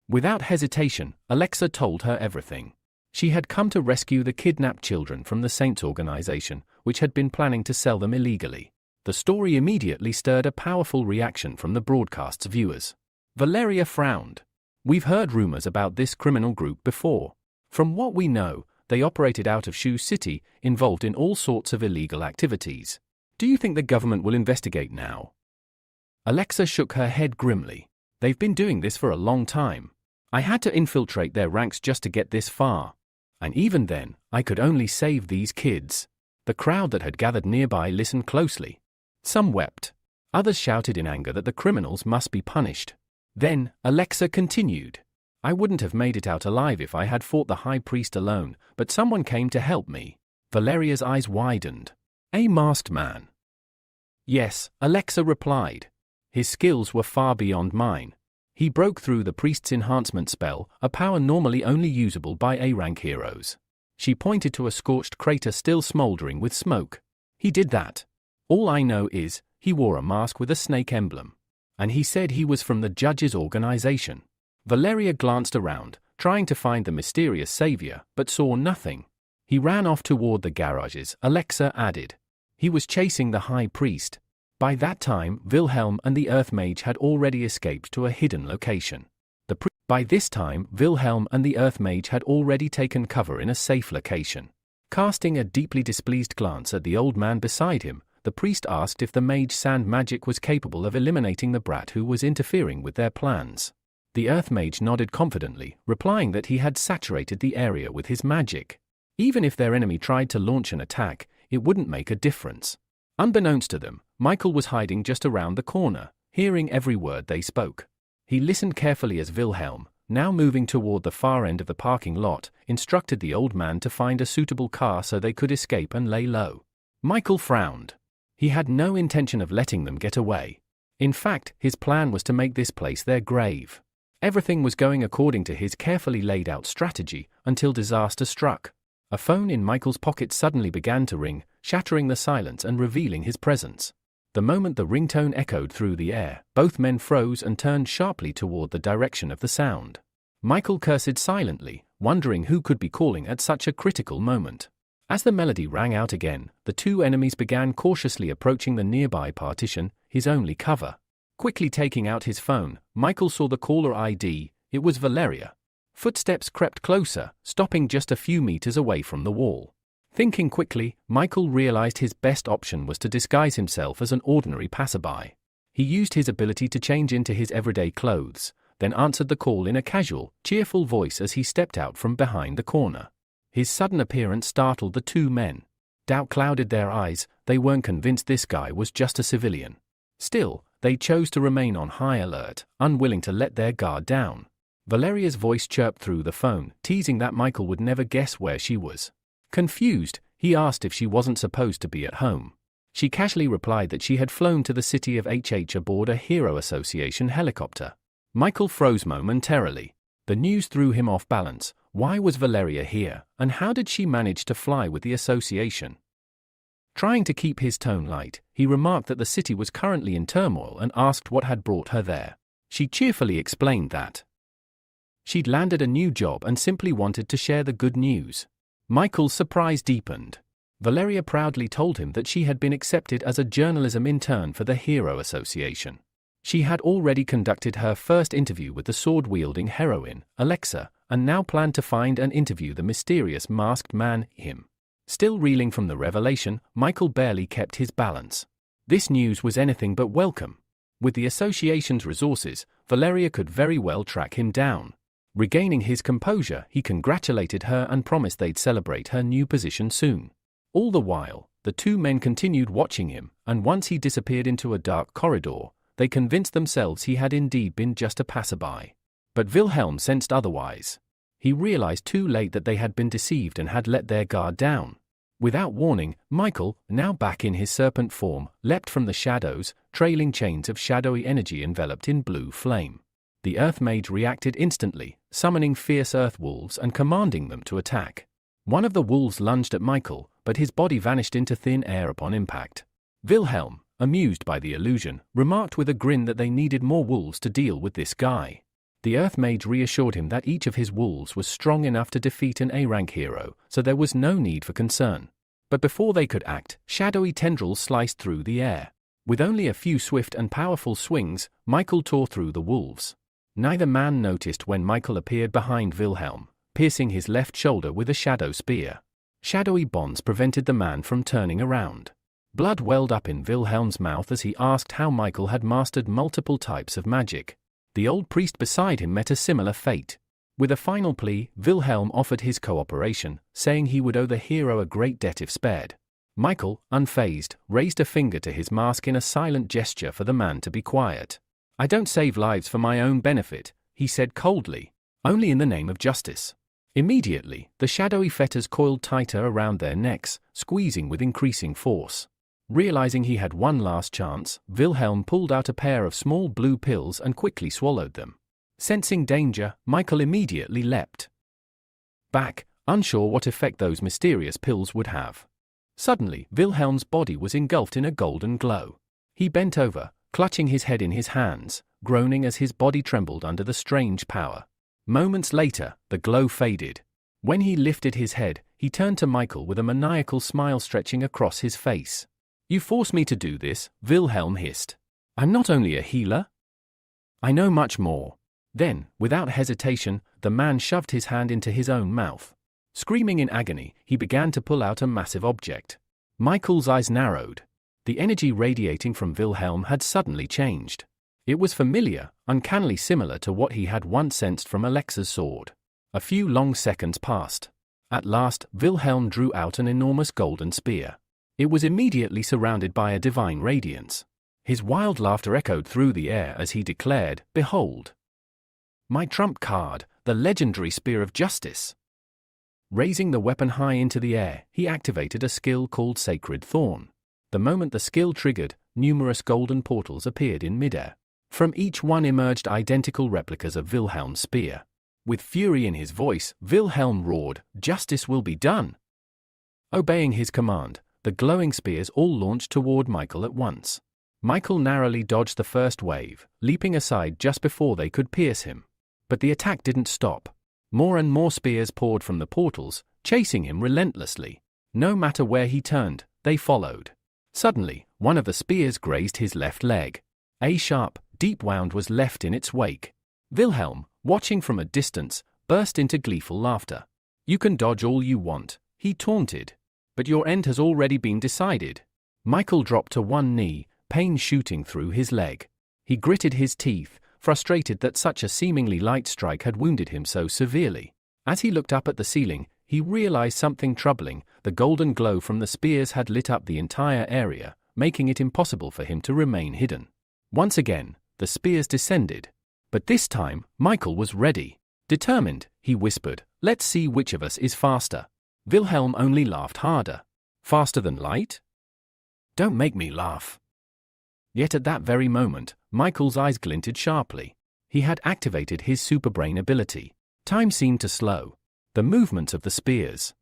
Speaker 1: Without hesitation, Alexa told her everything. She had come to rescue the kidnapped children from the Saints organization, which had been planning to sell them illegally. The story immediately stirred a powerful reaction from the broadcast's viewers. Valeria frowned. "We've heard rumors about this criminal group before. From what we know, they operated out of Shu City, involved in all sorts of illegal activities. Do you think the government will investigate now?" Alexa shook her head grimly. "They've been doing this for a long time. I had to infiltrate their ranks just to get this far. And even then, I could only save these kids." The crowd that had gathered nearby listened closely. Some wept. Others shouted in anger that the criminals must be punished. Then, Alexa continued. "I wouldn't have made it out alive if I had fought the high priest alone, but someone came to help me." Valeria's eyes widened. "A masked man?" "Yes," Alexa replied. "His skills were far beyond mine. He broke through the priest's enhancement spell, a power normally only usable by A-rank heroes." She pointed to a scorched crater still smoldering with smoke. "He did that. All I know is, he wore a mask with a snake emblem. And he said he was from the judges' organization." Valeria glanced around, trying to find the mysterious savior, but saw nothing. "He ran off toward the garages," Alexa added. "He was chasing the high priest." By that time, Wilhelm and the Earth Mage had already escaped to a hidden location. By this time, Wilhelm and the Earth Mage had already taken cover in a safe location. Casting a deeply displeased glance at the old man beside him, the priest asked if the mage sand magic was capable of eliminating the brat who was interfering with their plans. The earth mage nodded confidently, replying that he had saturated the area with his magic. Even if their enemy tried to launch an attack, it wouldn't make a difference. Unbeknownst to them, Michael was hiding just around the corner, hearing every word they spoke. He listened carefully as Wilhelm, now moving toward the far end of the parking lot, instructed the old man to find a suitable car so they could escape and lay low. Michael frowned. He had no intention of letting them get away. In fact, his plan was to make this place their grave. Everything was going according to his carefully laid out strategy until disaster struck. A phone in Michael's pocket suddenly began to ring, shattering the silence and revealing his presence. The moment the ringtone echoed through the air, both men froze and turned sharply toward the direction of the sound. Michael cursed silently, wondering who could be calling at such a critical moment. As the melody rang out again, the two enemies began cautiously approaching the nearby partition, his only cover. Quickly taking out his phone, Michael saw the caller ID. It was Valeria. Footsteps crept closer, stopping just a few meters away from the wall. Thinking quickly, Michael realized his best option was to disguise himself as an ordinary passerby. He used his ability to change into his everyday clothes, then answered the call in a casual, cheerful voice as he stepped out from behind the corner. His sudden appearance startled the two men. Doubt clouded their eyes. They weren't convinced this guy was just a civilian. Still, they chose to remain on high alert, unwilling to let their guard down. Valeria's voice chirped through the phone, teasing that Michael would never guess where she was. Confused, he asked if she wasn't supposed to be at home. She casually replied that she had flown to the city of HH aboard a Hero Association helicopter. Michael froze momentarily. The news threw him off balance. Why was Valeria here, and how did she manage to fly with the association? Trying to keep his tone light, he remarked that the city was currently in turmoil and asked what had brought her there. She cheerfully explained that she'd landed a new job and simply wanted to share the good news. Michael's surprise deepened. Valeria proudly told him that she had been accepted as a journalism intern for the Hero Association. She had already conducted her first interview with the sword-wielding heroine, Alexa, and now planned to find and interview the mysterious masked man, him. Still reeling from the revelation, Michael barely kept his balance. This news was anything but welcome. With the association's resources, Valeria could very well track him down. Regaining his composure, he congratulated her and promised they'd celebrate her new position soon. All the while, the two men continued watching him, and once he disappeared into a dark corridor, they convinced themselves he had indeed been just a passerby. But Wilhelm sensed otherwise. He realized too late that they had been deceived and had let their guard down. Without warning, Michael, now back in his serpent form, leapt from the shadows, trailing chains of shadowy energy enveloped in blue flame. The Earth Mage reacted instantly, summoning fierce earth wolves and commanding them to attack. One of the wolves lunged at Michael, but his body vanished into thin air upon impact. Wilhelm, amused by the illusion, remarked with a grin that they needed more wolves to deal with this guy. The Earth Mage reassured him that each of his wolves was strong enough to defeat an A-rank hero, so there was no need for concern. But before they could act, shadowy tendrils sliced through the air. With only a few swift and powerful swings, Michael tore through the wolves. Neither man noticed when Michael appeared behind Wilhelm, piercing his left shoulder with a shadow spear. Shadowy bonds prevented the man from turning around. Blood welled up in Wilhelm's mouth as he asked how Michael had mastered multiple types of magic. The old priest beside him met a similar fate. With a final plea, Wilhelm offered his cooperation, saying he would owe the hero a great debt if spared. Michael, unfazed, raised a finger to his mask in a silent gesture for the man to be quiet. "I don't save lives for my own benefit," he said coldly, "only in the name of justice." Immediately, the shadowy fetters coiled tighter around their necks, squeezing with increasing force. Realizing he had one last chance, Wilhelm pulled out a pair of small blue pills and quickly swallowed them. Sensing danger, Michael immediately leapt back, unsure what effect those mysterious pills would have. Suddenly, Wilhelm's body was engulfed in a golden glow. He bent over, clutching his head in his hands, groaning as his body trembled under the strange power. Moments later, the glow faded. When he lifted his head, he turned to Michael with a maniacal smile stretching across his face. "You force me to do this," Wilhelm hissed. "I'm not only a healer. I know much more." Then, without hesitation, the man shoved his hand into his own mouth. Screaming in agony, he began to pull out a massive object. Michael's eyes narrowed. The energy radiating from Wilhelm had suddenly changed. It was familiar, uncannily similar to what he had once sensed from Alexa's sword. A few long seconds passed. At last, Wilhelm drew out an enormous golden spear. It was immediately surrounded by a divine radiance. His wild laughter echoed through the air as he declared, "Behold! My trump card, the legendary Spear of Justice." Raising the weapon high into the air, he activated a skill called Sacred Thorn. The moment the skill triggered, numerous golden portals appeared in midair. From each one emerged identical replicas of Wilhelm's spear. With fury in his voice, Wilhelm roared, "Justice will be done!" Obeying his command, the glowing spears all launched toward Michael at once. Michael narrowly dodged the first wave, leaping aside just before they could pierce him. But the attack didn't stop. More and more spears poured from the portals, chasing him relentlessly. No matter where he turned, they followed. Suddenly, one of the spears grazed his left leg. A sharp, deep wound was left in its wake. Wilhelm, watching from a distance, burst into gleeful laughter. "You can dodge all you want," he taunted. "But your end has already been decided." Michael dropped to one knee, pain shooting through his leg. He gritted his teeth, frustrated that such a seemingly light strike had wounded him so severely. As he looked up at the ceiling, he realized something troubling. The golden glow from the spears had lit up the entire area, making it impossible for him to remain hidden. Once again, the spears descended. But this time, Michael was ready. Determined, he whispered, "Let's see which of us is faster." Wilhelm only laughed harder. "Faster than light? Don't make me laugh." Yet at that very moment, Michael's eyes glinted sharply. He had activated his superbrain ability. Time seemed to slow. The movements of the spears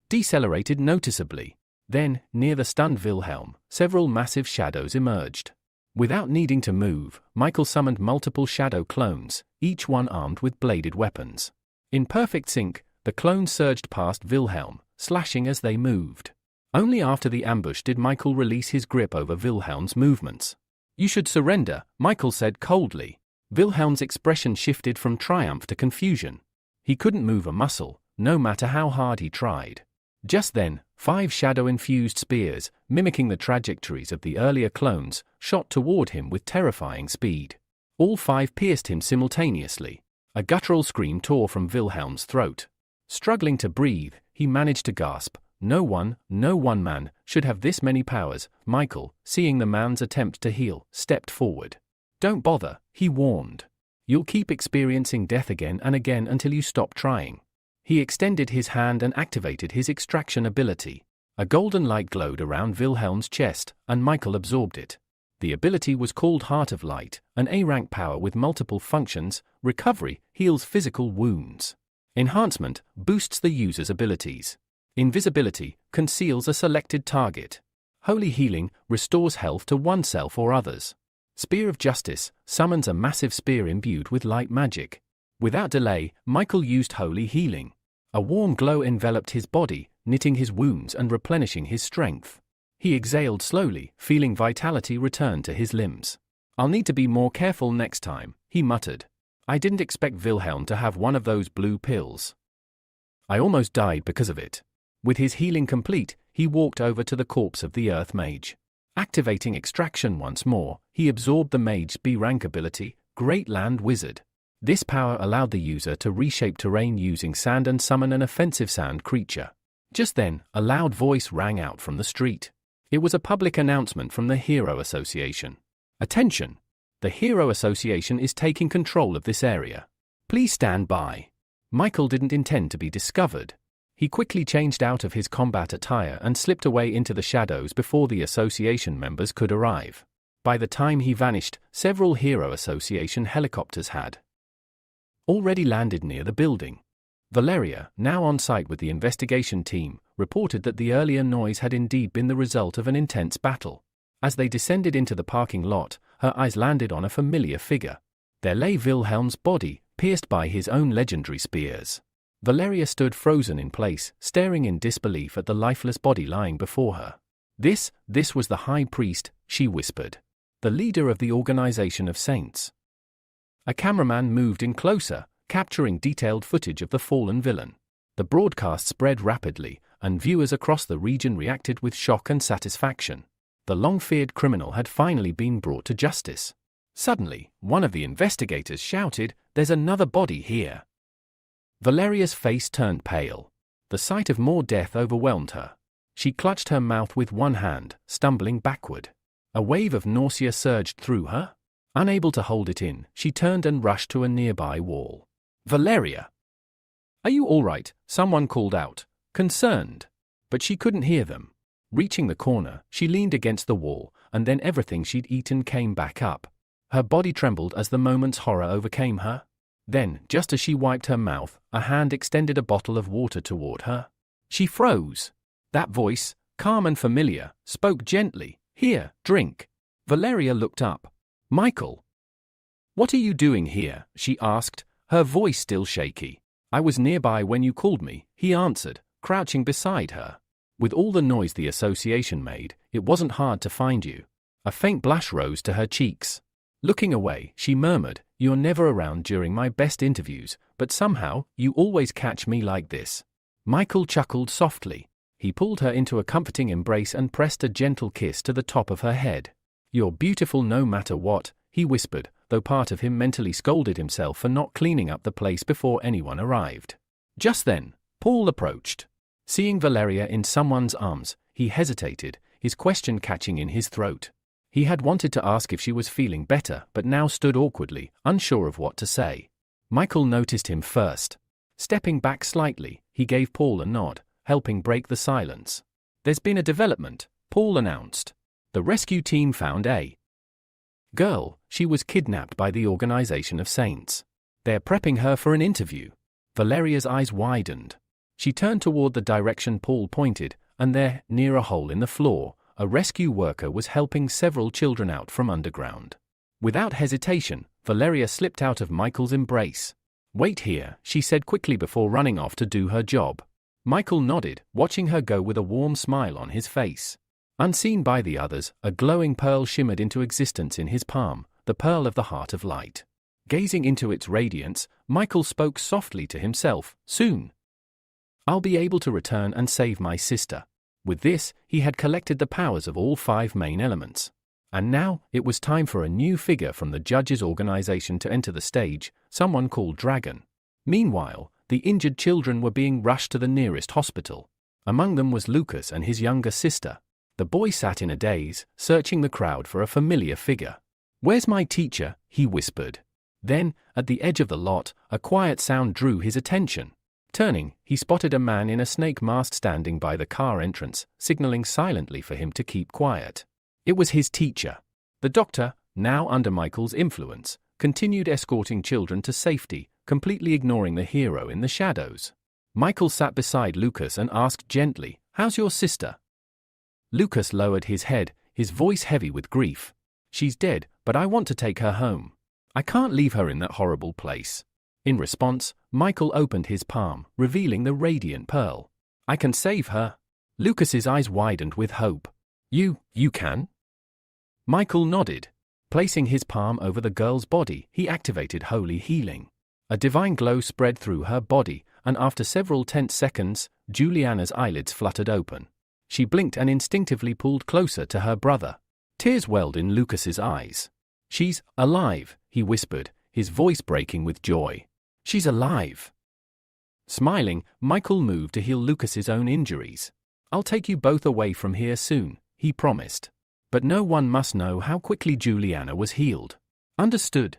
Speaker 1: decelerated noticeably. Then, near the stunned Wilhelm, several massive shadows emerged. Without needing to move, Michael summoned multiple shadow clones, each one armed with bladed weapons. In perfect sync, the clones surged past Wilhelm, slashing as they moved. Only after the ambush did Michael release his grip over Wilhelm's movements. "You should surrender," Michael said coldly. Wilhelm's expression shifted from triumph to confusion. He couldn't move a muscle, no matter how hard he tried. Just then, 5 shadow-infused spears, mimicking the trajectories of the earlier clones, shot toward him with terrifying speed. All 5 pierced him simultaneously. A guttural scream tore from Wilhelm's throat. Struggling to breathe, he managed to gasp. No one man, should have this many powers." Michael, seeing the man's attempt to heal, stepped forward. "Don't bother," he warned. "You'll keep experiencing death again and again until you stop trying." He extended his hand and activated his extraction ability. A golden light glowed around Wilhelm's chest, and Michael absorbed it. The ability was called Heart of Light, an A-rank power with multiple functions. Recovery heals physical wounds. Enhancement boosts the user's abilities. Invisibility conceals a selected target. Holy Healing restores health to oneself or others. Spear of Justice summons a massive spear imbued with light magic. Without delay, Michael used Holy Healing. A warm glow enveloped his body, knitting his wounds and replenishing his strength. He exhaled slowly, feeling vitality return to his limbs. "I'll need to be more careful next time," he muttered. "I didn't expect Wilhelm to have one of those blue pills. I almost died because of it." With his healing complete, he walked over to the corpse of the Earth Mage. Activating extraction once more, he absorbed the Mage's B-rank ability, Great Land Wizard. This power allowed the user to reshape terrain using sand and summon an offensive sand creature. Just then, a loud voice rang out from the street. It was a public announcement from the Hero Association. "Attention! The Hero Association is taking control of this area. Please stand by." Michael didn't intend to be discovered. He quickly changed out of his combat attire and slipped away into the shadows before the association members could arrive. By the time he vanished, several Hero Association helicopters had already landed near the building. Valeria, now on site with the investigation team, reported that the earlier noise had indeed been the result of an intense battle. As they descended into the parking lot, her eyes landed on a familiar figure. There lay Wilhelm's body, pierced by his own legendary spears. Valeria stood frozen in place, staring in disbelief at the lifeless body lying before her. This was the High Priest," she whispered. "The leader of the Organization of Saints." A cameraman moved in closer, capturing detailed footage of the fallen villain. The broadcast spread rapidly, and viewers across the region reacted with shock and satisfaction. The long-feared criminal had finally been brought to justice. Suddenly, one of the investigators shouted, "There's another body here." Valeria's face turned pale. The sight of more death overwhelmed her. She clutched her mouth with one hand, stumbling backward. A wave of nausea surged through her. Unable to hold it in, she turned and rushed to a nearby wall. "Valeria! Are you all right?" someone called out, concerned. But she couldn't hear them. Reaching the corner, she leaned against the wall, and then everything she'd eaten came back up. Her body trembled as the moment's horror overcame her. Then, just as she wiped her mouth, a hand extended a bottle of water toward her. She froze. That voice, calm and familiar, spoke gently. "Here, drink." Valeria looked up. "Michael." "What are you doing here?" she asked, her voice still shaky. "I was nearby when you called me," he answered, crouching beside her. With all the noise the association made, it wasn't hard to find you. A faint blush rose to her cheeks. Looking away, she murmured, "You're never around during my best interviews, but somehow, you always catch me like this." Michael chuckled softly. He pulled her into a comforting embrace and pressed a gentle kiss to the top of her head. "You're beautiful no matter what," he whispered, though part of him mentally scolded himself for not cleaning up the place before anyone arrived. Just then, Paul approached. Seeing Valeria in someone's arms, he hesitated, his question catching in his throat. He had wanted to ask if she was feeling better, but now stood awkwardly, unsure of what to say. Michael noticed him first. Stepping back slightly, he gave Paul a nod, helping break the silence. "There's been a development," Paul announced. "The rescue team found a girl. She was kidnapped by the Organization of Saints. They're prepping her for an interview." Valeria's eyes widened. She turned toward the direction Paul pointed, and there, near a hole in the floor, a rescue worker was helping several children out from underground. Without hesitation, Valeria slipped out of Michael's embrace. "Wait here," she said quickly before running off to do her job. Michael nodded, watching her go with a warm smile on his face. Unseen by the others, a glowing pearl shimmered into existence in his palm, the pearl of the heart of light. Gazing into its radiance, Michael spoke softly to himself, "Soon I'll be able to return and save my sister." With this, he had collected the powers of all 5 main elements. And now, it was time for a new figure from the judge's organization to enter the stage, someone called Dragon. Meanwhile, the injured children were being rushed to the nearest hospital. Among them was Lucas and his younger sister. The boy sat in a daze, searching the crowd for a familiar figure. "Where's my teacher?" he whispered. Then, at the edge of the lot, a quiet sound drew his attention. Turning, he spotted a man in a snake mask standing by the car entrance, signaling silently for him to keep quiet. It was his teacher. The doctor, now under Michael's influence, continued escorting children to safety, completely ignoring the hero in the shadows. Michael sat beside Lucas and asked gently, "How's your sister?" Lucas lowered his head, his voice heavy with grief. "She's dead, but I want to take her home. I can't leave her in that horrible place." In response, Michael opened his palm, revealing the radiant pearl. "I can save her." Lucas's eyes widened with hope. You can?" Michael nodded. Placing his palm over the girl's body, he activated holy healing. A divine glow spread through her body, and after several tense seconds, Juliana's eyelids fluttered open. She blinked and instinctively pulled closer to her brother. Tears welled in Lucas's eyes. "She's alive," he whispered, his voice breaking with joy. "She's alive." Smiling, Michael moved to heal Lucas's own injuries. "I'll take you both away from here soon," he promised. "But no one must know how quickly Juliana was healed." "Understood."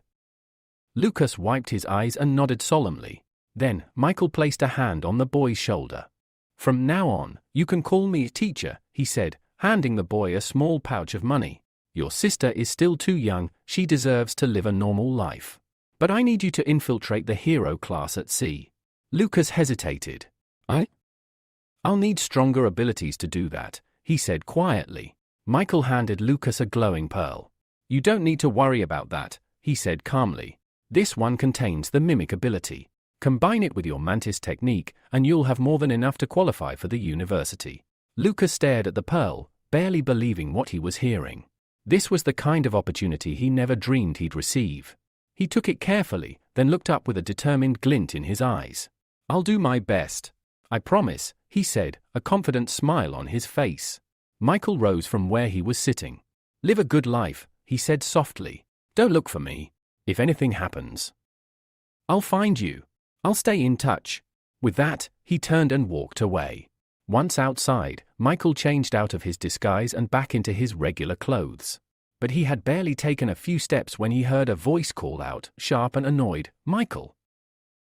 Speaker 1: Lucas wiped his eyes and nodded solemnly. Then, Michael placed a hand on the boy's shoulder. "From now on, you can call me teacher," he said, handing the boy a small pouch of money. "Your sister is still too young, she deserves to live a normal life. But I need you to infiltrate the hero class at sea." Lucas hesitated. I'll need stronger abilities to do that," he said quietly. Michael handed Lucas a glowing pearl. "You don't need to worry about that," he said calmly. "This one contains the mimic ability. Combine it with your mantis technique, and you'll have more than enough to qualify for the university." Lucas stared at the pearl, barely believing what he was hearing. This was the kind of opportunity he never dreamed he'd receive. He took it carefully, then looked up with a determined glint in his eyes. "I'll do my best. I promise," he said, a confident smile on his face. Michael rose from where he was sitting. "Live a good life," he said softly. "Don't look for me. If anything happens, I'll find you. I'll stay in touch." With that, he turned and walked away. Once outside, Michael changed out of his disguise and back into his regular clothes. But he had barely taken a few steps when he heard a voice call out, sharp and annoyed, "Michael."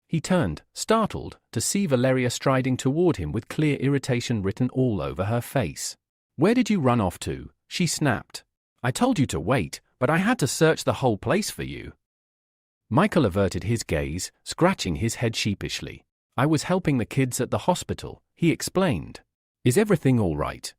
Speaker 1: He turned, startled, to see Valeria striding toward him with clear irritation written all over her face. "Where did you run off to?" she snapped. "I told you to wait, but I had to search the whole place for you." Michael averted his gaze, scratching his head sheepishly. "I was helping the kids at the hospital," he explained. "Is everything all right?"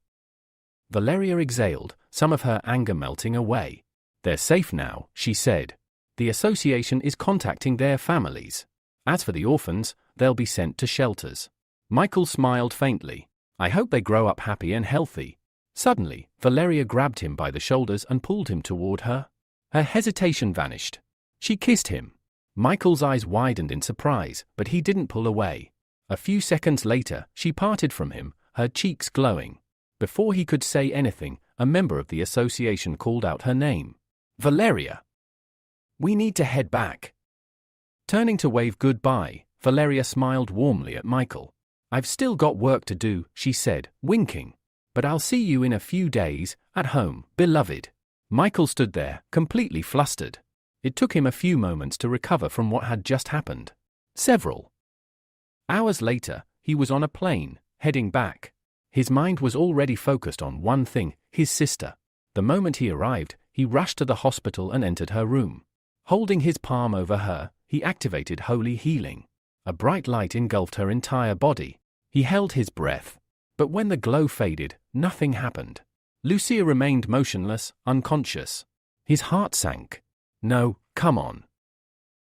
Speaker 1: Valeria exhaled, some of her anger melting away. "They're safe now," she said. "The association is contacting their families. As for the orphans, they'll be sent to shelters." Michael smiled faintly. "I hope they grow up happy and healthy." Suddenly, Valeria grabbed him by the shoulders and pulled him toward her. Her hesitation vanished. She kissed him. Michael's eyes widened in surprise, but he didn't pull away. A few seconds later, she parted from him, her cheeks glowing. Before he could say anything, a member of the association called out her name. "Valeria! We need to head back." Turning to wave goodbye, Valeria smiled warmly at Michael. "I've still got work to do," she said, winking. "But I'll see you in a few days, at home, beloved." Michael stood there, completely flustered. It took him a few moments to recover from what had just happened. Several hours later, he was on a plane, heading back. His mind was already focused on one thing, his sister. The moment he arrived, he rushed to the hospital and entered her room. Holding his palm over her, he activated holy healing. A bright light engulfed her entire body. He held his breath. But when the glow faded, nothing happened. Lucia remained motionless, unconscious. His heart sank. "No, come on."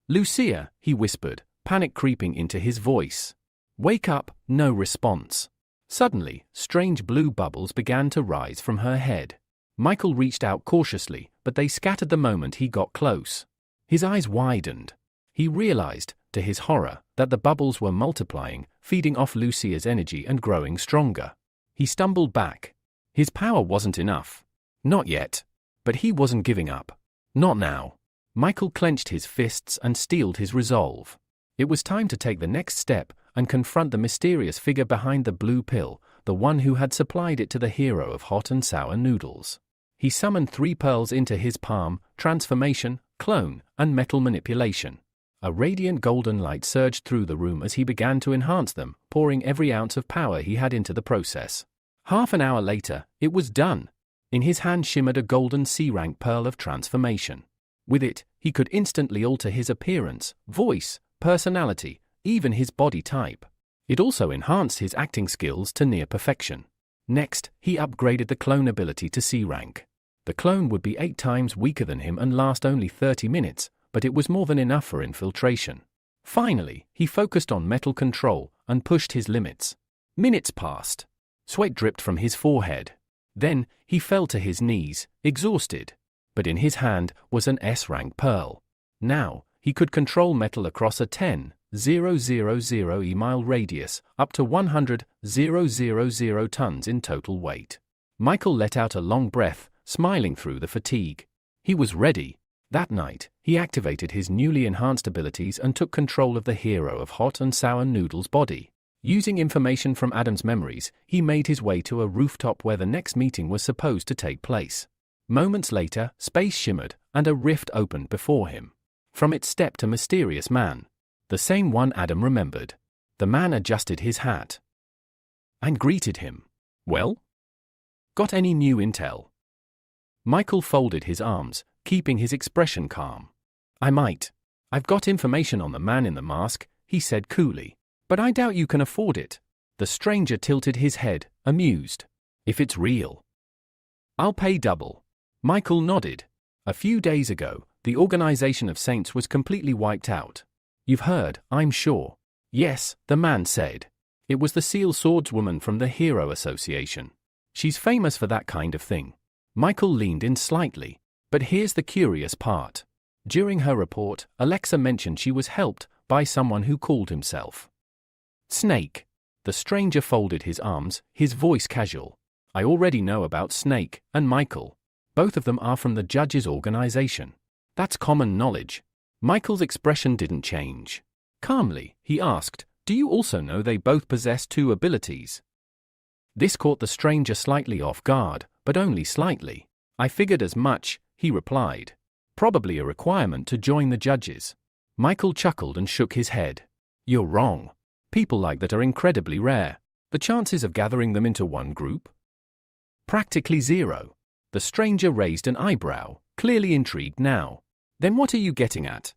Speaker 1: "Lucia," he whispered, panic creeping into his voice. "Wake up," no response. Suddenly, strange blue bubbles began to rise from her head. Michael reached out cautiously, but they scattered the moment he got close. His eyes widened. He realized, to his horror, that the bubbles were multiplying, feeding off Lucia's energy and growing stronger. He stumbled back. His power wasn't enough. Not yet. But he wasn't giving up. Not now. Michael clenched his fists and steeled his resolve. It was time to take the next step and confront the mysterious figure behind the blue pill, the one who had supplied it to the hero of hot and sour noodles. He summoned 3 pearls into his palm: transformation, clone, and metal manipulation. A radiant golden light surged through the room as he began to enhance them, pouring every ounce of power he had into the process. Half an hour later, it was done. In his hand shimmered a golden C-rank pearl of transformation. With it, he could instantly alter his appearance, voice, personality, even his body type. It also enhanced his acting skills to near perfection. Next, he upgraded the clone ability to C-rank. The clone would be 8 times weaker than him and last only 30 minutes, but it was more than enough for infiltration. Finally, he focused on metal control and pushed his limits. Minutes passed. Sweat dripped from his forehead. Then, he fell to his knees, exhausted. But in his hand was an S-rank pearl. Now, he could control metal across a 10,000 mile radius, up to 100,000 tons in total weight. Michael let out a long breath, smiling through the fatigue. He was ready. That night, he activated his newly enhanced abilities and took control of the hero of hot and sour noodles' body. Using information from Adam's memories, he made his way to a rooftop where the next meeting was supposed to take place. Moments later, space shimmered, and a rift opened before him. From it stepped a mysterious man. The same one Adam remembered. The man adjusted his hat and greeted him. "Well? Got any new intel?" Michael folded his arms, keeping his expression calm. "I might. I've got information on the man in the mask," he said coolly. "But I doubt you can afford it." The stranger tilted his head, amused. "If it's real, I'll pay double." Michael nodded. "A few days ago, the Organization of Saints was completely wiped out. You've heard, I'm sure." "Yes," the man said. "It was the Seal Swordswoman from the Hero Association. She's famous for that kind of thing." Michael leaned in slightly. But here's the curious part. During her report, Alexa mentioned she was helped by someone who called himself Snake. The stranger folded his arms, his voice casual. I already know about Snake and Michael. Both of them are from the judge's organization. That's common knowledge. Michael's expression didn't change. Calmly, he asked, do you also know they both possess 2 abilities? This caught the stranger slightly off guard, but only slightly. I figured as much, he replied. Probably a requirement to join the judges. Michael chuckled and shook his head. You're wrong. People like that are incredibly rare. The chances of gathering them into one group? Practically zero. The stranger raised an eyebrow, clearly intrigued now. Then what are you getting at?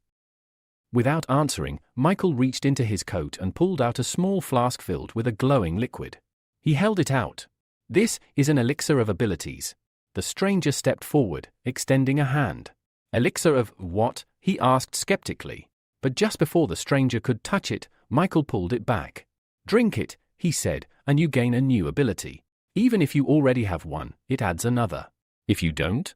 Speaker 1: Without answering, Michael reached into his coat and pulled out a small flask filled with a glowing liquid. He held it out. This is an elixir of abilities. The stranger stepped forward, extending a hand. Elixir of what? He asked skeptically. But just before the stranger could touch it, Michael pulled it back. Drink it, he said, and you gain a new ability. Even if you already have one, it adds another. If you don't,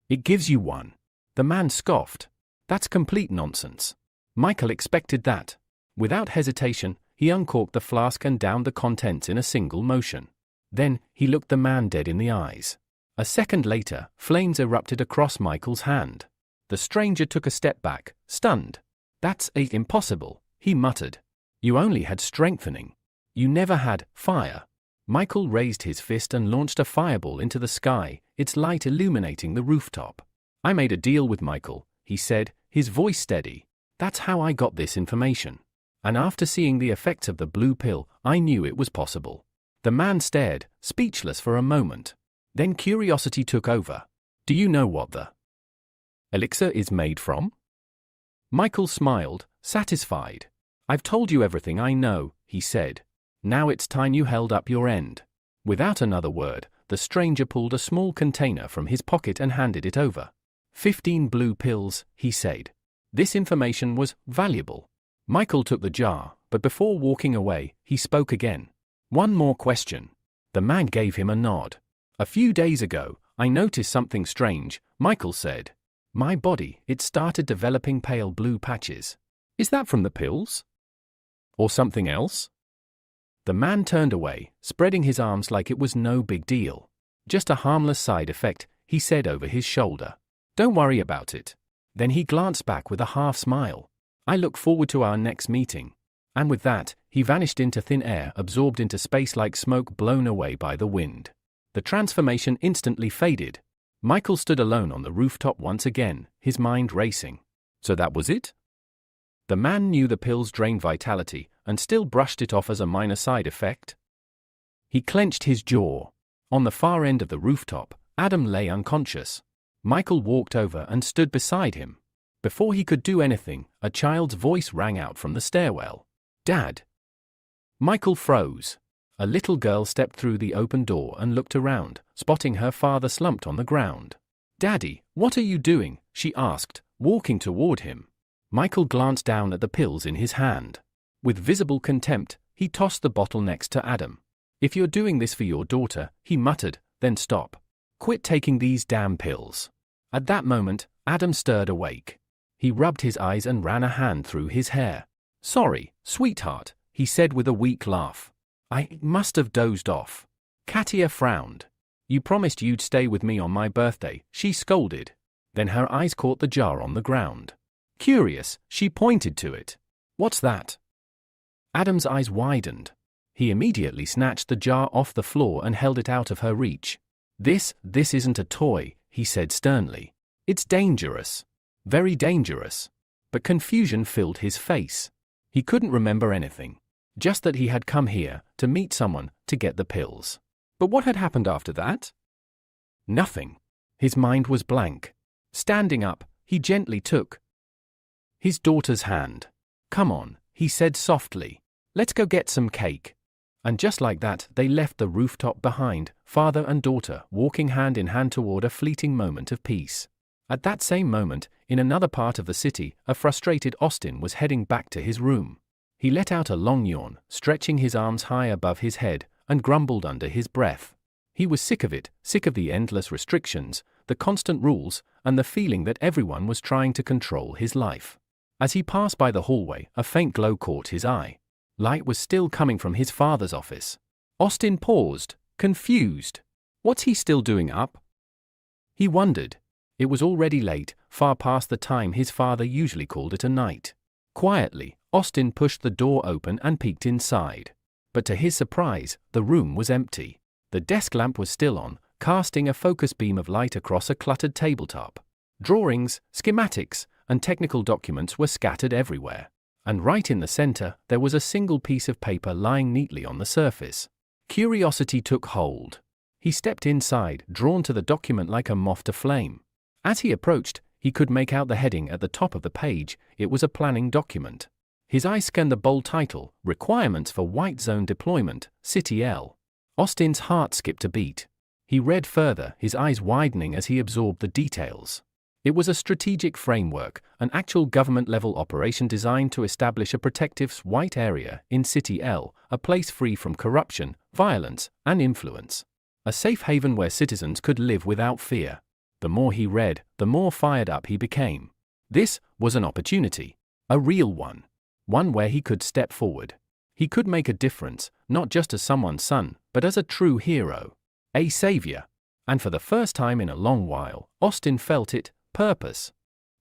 Speaker 1: it gives you one. The man scoffed. That's complete nonsense. Michael expected that. Without hesitation, he uncorked the flask and downed the contents in a single motion. Then, he looked the man dead in the eyes. A second later, flames erupted across Michael's hand. The stranger took a step back, stunned. That's impossible, he muttered. You only had strengthening. You never had fire. Michael raised his fist and launched a fireball into the sky, its light illuminating the rooftop. I made a deal with Michael, he said, his voice steady. That's how I got this information. And after seeing the effects of the blue pill, I knew it was possible. The man stared, speechless for a moment. Then curiosity took over. Do you know what the elixir is made from? Michael smiled, satisfied. I've told you everything I know, he said. Now it's time you held up your end. Without another word, the stranger pulled a small container from his pocket and handed it over. 15 blue pills, he said. This information was valuable. Michael took the jar, but before walking away, he spoke again. One more question. The man gave him a nod. A few days ago, I noticed something strange, Michael said. My body, it started developing pale blue patches. Is that from the pills? Or something else? The man turned away, spreading his arms like it was no big deal. Just a harmless side effect, he said over his shoulder. Don't worry about it. Then he glanced back with a half smile. I look forward to our next meeting. And with that, he vanished into thin air, absorbed into space like smoke blown away by the wind. The transformation instantly faded. Michael stood alone on the rooftop once again, his mind racing. So that was it? The man knew the pills drained vitality and still brushed it off as a minor side effect. He clenched his jaw. On the far end of the rooftop, Adam lay unconscious. Michael walked over and stood beside him. Before he could do anything, a child's voice rang out from the stairwell. Dad! Michael froze. A little girl stepped through the open door and looked around, spotting her father slumped on the ground. Daddy, what are you doing? She asked, walking toward him. Michael glanced down at the pills in his hand. With visible contempt, he tossed the bottle next to Adam. If you're doing this for your daughter, he muttered, then stop. Quit taking these damn pills. At that moment, Adam stirred awake. He rubbed his eyes and ran a hand through his hair. Sorry, sweetheart, he said with a weak laugh. I must have dozed off. Katia frowned. You promised you'd stay with me on my birthday, she scolded. Then her eyes caught the jar on the ground. Curious, she pointed to it. What's that? Adam's eyes widened. He immediately snatched the jar off the floor and held it out of her reach. This isn't a toy, he said sternly. It's dangerous. Very dangerous. But confusion filled his face. He couldn't remember anything. Just that he had come here to meet someone to get the pills. But what had happened after that? Nothing. His mind was blank. Standing up, he gently took his daughter's hand. Come on, he said softly. Let's go get some cake. And just like that, they left the rooftop behind, father and daughter walking hand in hand toward a fleeting moment of peace. At that same moment, in another part of the city, a frustrated Austin was heading back to his room. He let out a long yawn, stretching his arms high above his head, and grumbled under his breath. He was sick of it, sick of the endless restrictions, the constant rules, and the feeling that everyone was trying to control his life. As he passed by the hallway, a faint glow caught his eye. Light was still coming from his father's office. Austin paused, confused. What's he still doing up? He wondered. It was already late, far past the time his father usually called it a night. Quietly, Austin pushed the door open and peeked inside. But to his surprise, the room was empty. The desk lamp was still on, casting a focus beam of light across a cluttered tabletop. Drawings, schematics, and technical documents were scattered everywhere. And right in the center, there was a single piece of paper lying neatly on the surface. Curiosity took hold. He stepped inside, drawn to the document like a moth to flame. As he approached, he could make out the heading at the top of the page. It was a planning document. His eye scanned the bold title, Requirements for White Zone Deployment, City L. Austin's heart skipped a beat. He read further, his eyes widening as he absorbed the details. It was a strategic framework, an actual government-level operation designed to establish a protective white area in City L, a place free from corruption, violence, and influence. A safe haven where citizens could live without fear. The more he read, the more fired up he became. This was an opportunity. A real one. One where he could step forward. He could make a difference, not just as someone's son, but as a true hero. A savior. And for the first time in a long while, Austin felt it. Purpose.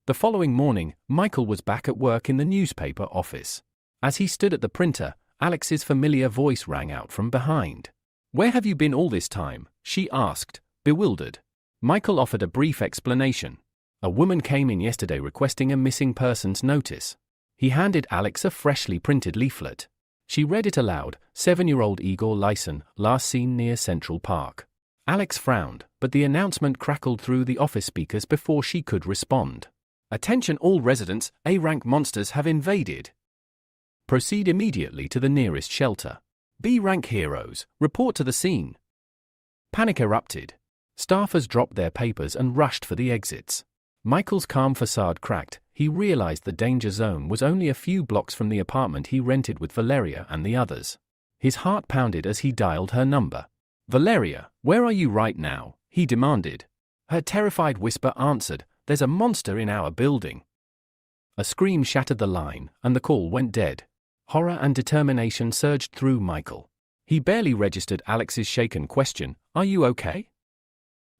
Speaker 1: The following morning, Michael was back at work in the newspaper office. As he stood at the printer, Alex's familiar voice rang out from behind. "Where have you been all this time?" she asked, bewildered. Michael offered a brief explanation. A woman came in yesterday requesting a missing persons notice. He handed Alex a freshly printed leaflet. She read it aloud, 7-year-old Igor Lyson, last seen near Central Park. Alex frowned, but the announcement crackled through the office speakers before she could respond. "Attention all residents, A-rank monsters have invaded. Proceed immediately to the nearest shelter. B-rank heroes, report to the scene." Panic erupted. Staffers dropped their papers and rushed for the exits. Michael's calm facade cracked. He realized the danger zone was only a few blocks from the apartment he rented with Valeria and the others. His heart pounded as he dialed her number. "Valeria, where are you right now?" he demanded. Her terrified whisper answered, "There's a monster in our building." A scream shattered the line, and the call went dead. Horror and determination surged through Michael. He barely registered Alex's shaken question, "Are you okay?"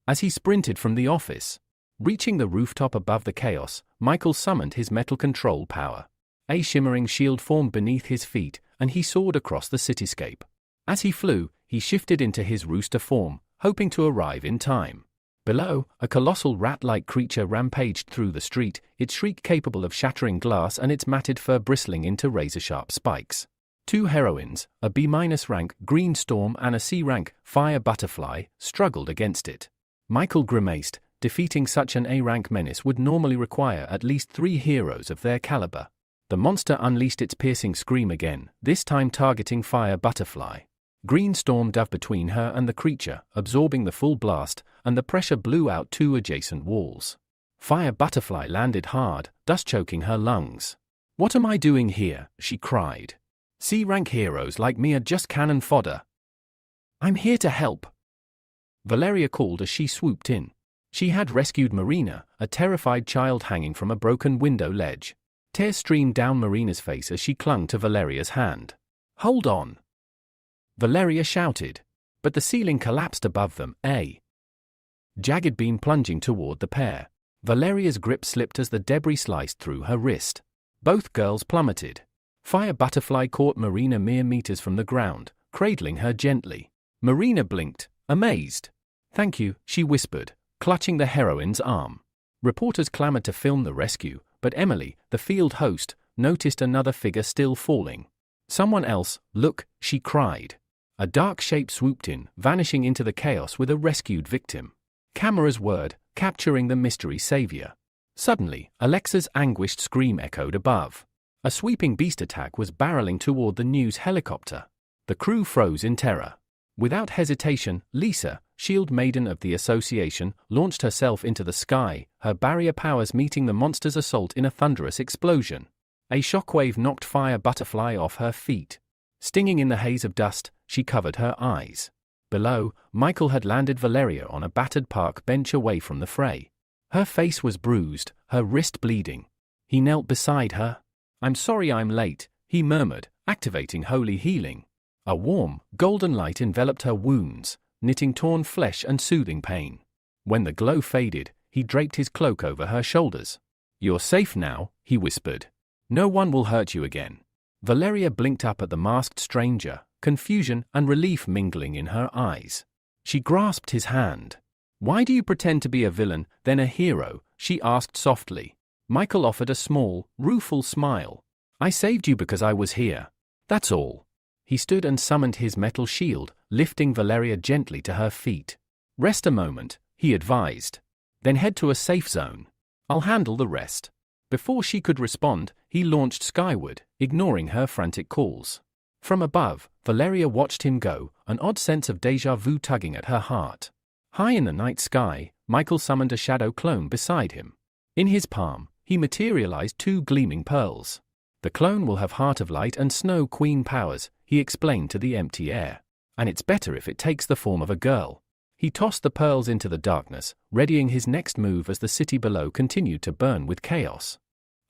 Speaker 1: As he sprinted from the office. Reaching the rooftop above the chaos, Michael summoned his metal control power. A shimmering shield formed beneath his feet, and he soared across the cityscape. As he flew, he shifted into his rooster form, hoping to arrive in time. Below, a colossal rat-like creature rampaged through the street, its shriek capable of shattering glass and its matted fur bristling into razor-sharp spikes. Two heroines, a B-rank green storm and a C-rank fire butterfly, struggled against it. Michael grimaced. Defeating such an A-rank menace would normally require at least 3 heroes of their caliber. The monster unleashed its piercing scream again, this time targeting fire butterfly. Green storm dove between her and the creature, absorbing the full blast, and the pressure blew out 2 adjacent walls. Fire butterfly landed hard, dust choking her lungs. "What am I doing here?" she cried. "C-rank heroes like me are just cannon fodder." "I'm here to help," Valeria called as she swooped in. She had rescued Marina, a terrified child hanging from a broken window ledge. Tears streamed down Marina's face as she clung to Valeria's hand. "Hold on!" Valeria shouted. But the ceiling collapsed above them, a jagged beam plunging toward the pair. Valeria's grip slipped as the debris sliced through her wrist. Both girls plummeted. Fire butterfly caught Marina mere meters from the ground, cradling her gently. Marina blinked, amazed. "Thank you," she whispered, clutching the heroine's arm. Reporters clamored to film the rescue, but Emily, the field host, noticed another figure still falling. "Someone else, look," she cried. A dark shape swooped in, vanishing into the chaos with a rescued victim. Camera's word, capturing the mystery savior. Suddenly, Alexa's anguished scream echoed above. A sweeping beast attack was barreling toward the news helicopter. The crew froze in terror. Without hesitation, Lisa, shield maiden of the association, launched herself into the sky, her barrier powers meeting the monster's assault in a thunderous explosion. A shockwave knocked Fire Butterfly off her feet. Stinging in the haze of dust, she covered her eyes. Below, Michael had landed Valeria on a battered park bench away from the fray. Her face was bruised, her wrist bleeding. He knelt beside her. "I'm sorry I'm late," he murmured, activating holy healing. A warm, golden light enveloped her wounds, knitting torn flesh and soothing pain. When the glow faded, he draped his cloak over her shoulders. "You're safe now," he whispered. "No one will hurt you again." Valeria blinked up at the masked stranger, confusion and relief mingling in her eyes. She grasped his hand. "Why do you pretend to be a villain, then a hero?" she asked softly. Michael offered a small, rueful smile. "I saved you because I was here. That's all." He stood and summoned his metal shield, lifting Valeria gently to her feet. "Rest a moment," he advised. "Then head to a safe zone. I'll handle the rest." Before she could respond, he launched skyward, ignoring her frantic calls. From above, Valeria watched him go, an odd sense of déjà vu tugging at her heart. High in the night sky, Michael summoned a shadow clone beside him. In his palm, he materialized 2 gleaming pearls. "The clone will have Heart of Light and Snow Queen powers," he explained to the empty air. "And it's better if it takes the form of a girl." He tossed the pearls into the darkness, readying his next move as the city below continued to burn with chaos.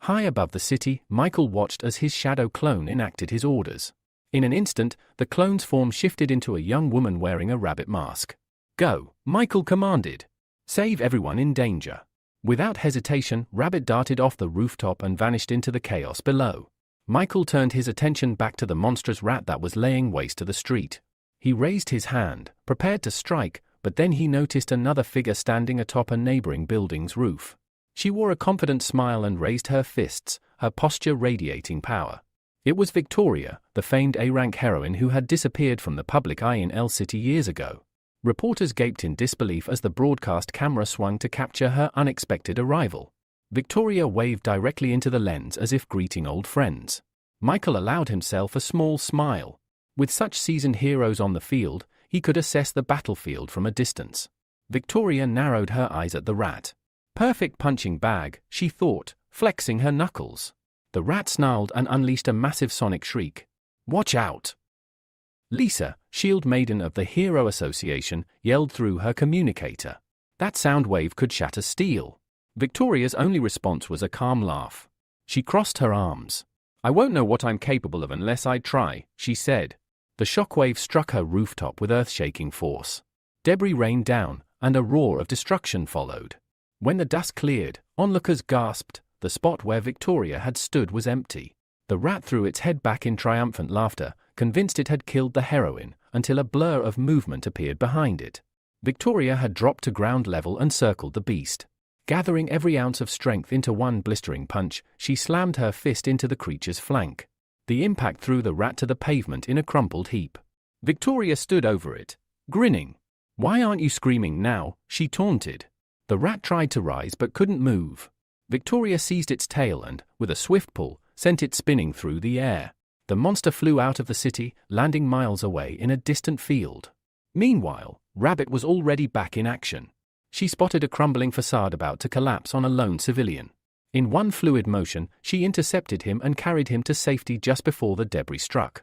Speaker 1: High above the city, Michael watched as his shadow clone enacted his orders. In an instant, the clone's form shifted into a young woman wearing a rabbit mask. "Go," Michael commanded. "Save everyone in danger." Without hesitation, Rabbit darted off the rooftop and vanished into the chaos below. Michael turned his attention back to the monstrous rat that was laying waste to the street. He raised his hand, prepared to strike, but then he noticed another figure standing atop a neighboring building's roof. She wore a confident smile and raised her fists, her posture radiating power. It was Victoria, the famed A-rank heroine who had disappeared from the public eye in L City years ago. Reporters gaped in disbelief as the broadcast camera swung to capture her unexpected arrival. Victoria waved directly into the lens as if greeting old friends. Michael allowed himself a small smile. With such seasoned heroes on the field, he could assess the battlefield from a distance. Victoria narrowed her eyes at the rat. "Perfect punching bag," she thought, flexing her knuckles. The rat snarled and unleashed a massive sonic shriek. "Watch out!" Lisa, Shield Maiden of the Hero Association, yelled through her communicator. That sound wave could shatter steel. Victoria's only response was a calm laugh. She crossed her arms. "I won't know what I'm capable of unless I try," she said. The shockwave struck her rooftop with earth-shaking force. Debris rained down, and a roar of destruction followed. When the dust cleared, onlookers gasped. The spot where Victoria had stood was empty. The rat threw its head back in triumphant laughter, convinced it had killed the heroine, until a blur of movement appeared behind it. Victoria had dropped to ground level and circled the beast. Gathering every ounce of strength into one blistering punch, she slammed her fist into the creature's flank. The impact threw the rat to the pavement in a crumpled heap. Victoria stood over it, grinning. "Why aren't you screaming now?" she taunted. The rat tried to rise but couldn't move. Victoria seized its tail and, with a swift pull, sent it spinning through the air. The monster flew out of the city, landing miles away in a distant field. Meanwhile, Rabbit was already back in action. She spotted a crumbling facade about to collapse on a lone civilian. In one fluid motion, she intercepted him and carried him to safety just before the debris struck.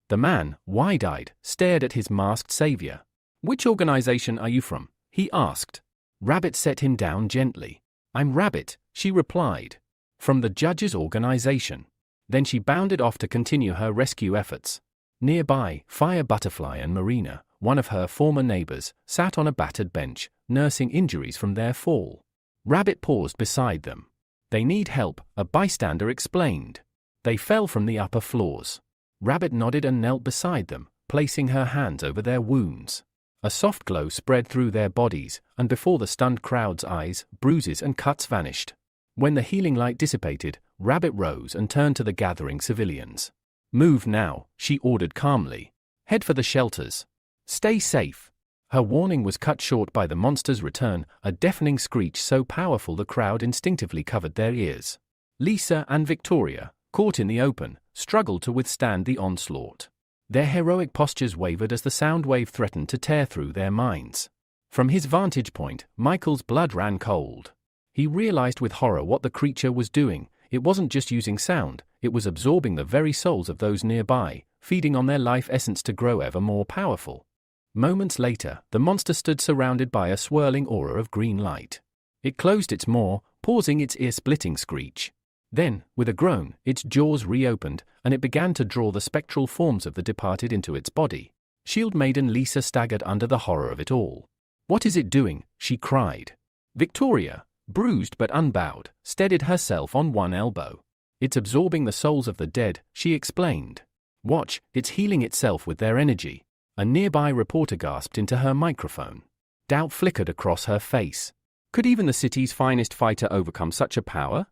Speaker 1: The man, wide-eyed, stared at his masked savior. "Which organization are you from?" he asked. Rabbit set him down gently. "I'm Rabbit," she replied. "From the judge's organization." Then she bounded off to continue her rescue efforts. Nearby, Fire Butterfly and Marina, one of her former neighbors, sat on a battered bench, nursing injuries from their fall. Rabbit paused beside them. "They need help," a bystander explained. "They fell from the upper floors." Rabbit nodded and knelt beside them, placing her hands over their wounds. A soft glow spread through their bodies, and before the stunned crowd's eyes, bruises and cuts vanished. When the healing light dissipated, Rabbit rose and turned to the gathering civilians. "Move now," she ordered calmly. "Head for the shelters. Stay safe." Her warning was cut short by the monster's return, a deafening screech so powerful the crowd instinctively covered their ears. Lisa and Victoria, caught in the open, struggled to withstand the onslaught. Their heroic postures wavered as the sound wave threatened to tear through their minds. From his vantage point, Michael's blood ran cold. He realized with horror what the creature was doing. It wasn't just using sound, it was absorbing the very souls of those nearby, feeding on their life essence to grow ever more powerful. Moments later, the monster stood surrounded by a swirling aura of green light. It closed its maw, pausing its ear-splitting screech. Then, with a groan, its jaws reopened, and it began to draw the spectral forms of the departed into its body. Shield Maiden Lisa staggered under the horror of it all. "What is it doing?" she cried. Victoria, bruised but unbowed, steadied herself on one elbow. "It's absorbing the souls of the dead," she explained. "Watch, it's healing itself with their energy." A nearby reporter gasped into her microphone. Doubt flickered across her face. Could even the city's finest fighter overcome such a power?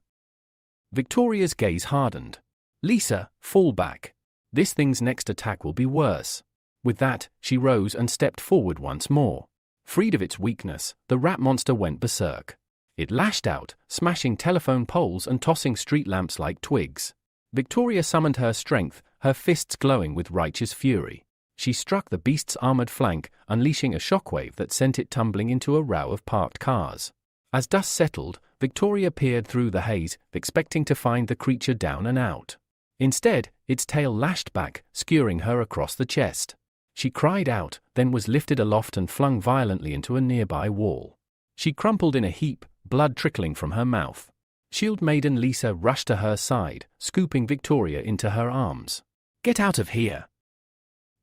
Speaker 1: Victoria's gaze hardened. "Lisa, fall back. This thing's next attack will be worse." With that, she rose and stepped forward once more. Freed of its weakness, the rat monster went berserk. It lashed out, smashing telephone poles and tossing street lamps like twigs. Victoria summoned her strength, her fists glowing with righteous fury. She struck the beast's armored flank, unleashing a shockwave that sent it tumbling into a row of parked cars. As dust settled, Victoria peered through the haze, expecting to find the creature down and out. Instead, its tail lashed back, skewering her across the chest. She cried out, then was lifted aloft and flung violently into a nearby wall. She crumpled in a heap, blood trickling from her mouth. Shield Maiden Lisa rushed to her side, scooping Victoria into her arms. "Get out of here!"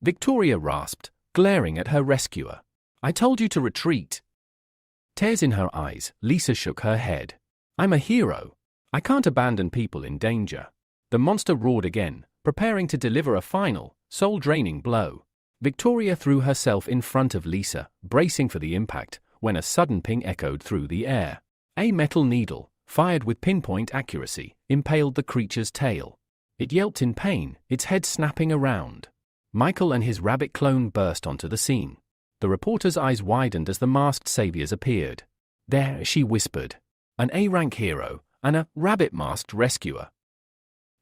Speaker 1: Victoria rasped, glaring at her rescuer. "I told you to retreat." Tears in her eyes, Lisa shook her head. "I'm a hero. I can't abandon people in danger." The monster roared again, preparing to deliver a final, soul-draining blow. Victoria threw herself in front of Lisa, bracing for the impact, when a sudden ping echoed through the air. A metal needle, fired with pinpoint accuracy, impaled the creature's tail. It yelped in pain, its head snapping around. Michael and his rabbit clone burst onto the scene. The reporter's eyes widened as the masked saviors appeared. "There," she whispered. "An A-rank hero, and a rabbit-masked rescuer."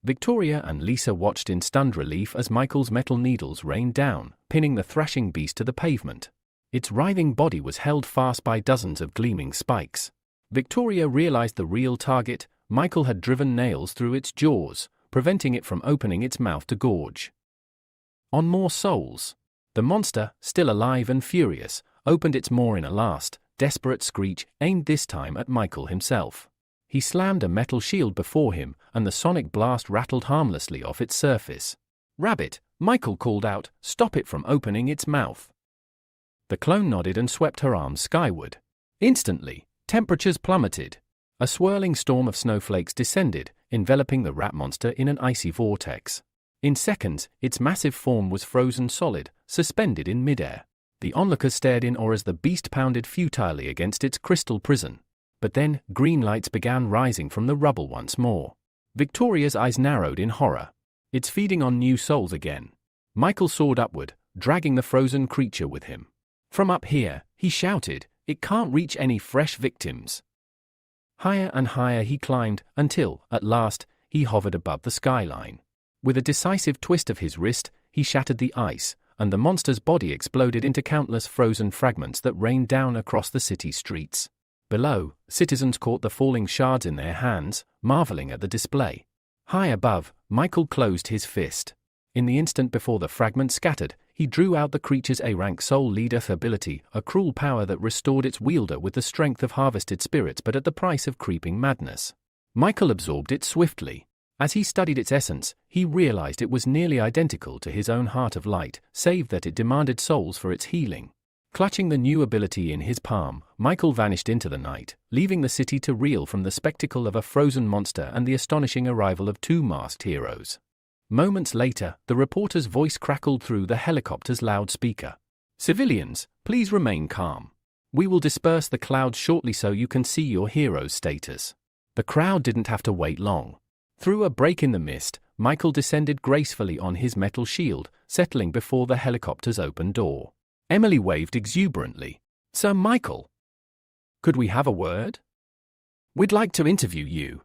Speaker 1: Victoria and Lisa watched in stunned relief as Michael's metal needles rained down, pinning the thrashing beast to the pavement. Its writhing body was held fast by dozens of gleaming spikes. Victoria realized the real target. Michael had driven nails through its jaws, preventing it from opening its mouth to gorge on more souls. The monster, still alive and furious, opened its maw in a last, desperate screech, aimed this time at Michael himself. He slammed a metal shield before him, and the sonic blast rattled harmlessly off its surface. "Rabbit," Michael called out, "stop it from opening its mouth." The clone nodded and swept her arms skyward. Instantly, temperatures plummeted. A swirling storm of snowflakes descended, enveloping the rat monster in an icy vortex. In seconds, its massive form was frozen solid, suspended in midair. The onlookers stared in awe as the beast pounded futilely against its crystal prison. But then, green lights began rising from the rubble once more. Victoria's eyes narrowed in horror. "It's feeding on new souls again." Michael soared upward, dragging the frozen creature with him. From up here, he shouted, "It can't reach any fresh victims." Higher and higher he climbed, until, at last, he hovered above the skyline. With a decisive twist of his wrist, he shattered the ice, and the monster's body exploded into countless frozen fragments that rained down across the city streets. Below, citizens caught the falling shards in their hands, marveling at the display. High above, Michael closed his fist. In the instant before the fragments scattered, he drew out the creature's A-rank soul leader ability, a cruel power that restored its wielder with the strength of harvested spirits but at the price of creeping madness. Michael absorbed it swiftly. As he studied its essence, he realized it was nearly identical to his own Heart of Light, save that it demanded souls for its healing. Clutching the new ability in his palm, Michael vanished into the night, leaving the city to reel from the spectacle of a frozen monster and the astonishing arrival of two masked heroes. Moments later, the reporter's voice crackled through the helicopter's loudspeaker. "Civilians, please remain calm. We will disperse the clouds shortly so you can see your hero's status." The crowd didn't have to wait long. Through a break in the mist, Michael descended gracefully on his metal shield, settling before the helicopter's open door. Emily waved exuberantly. "Sir Michael, could we have a word? We'd like to interview you."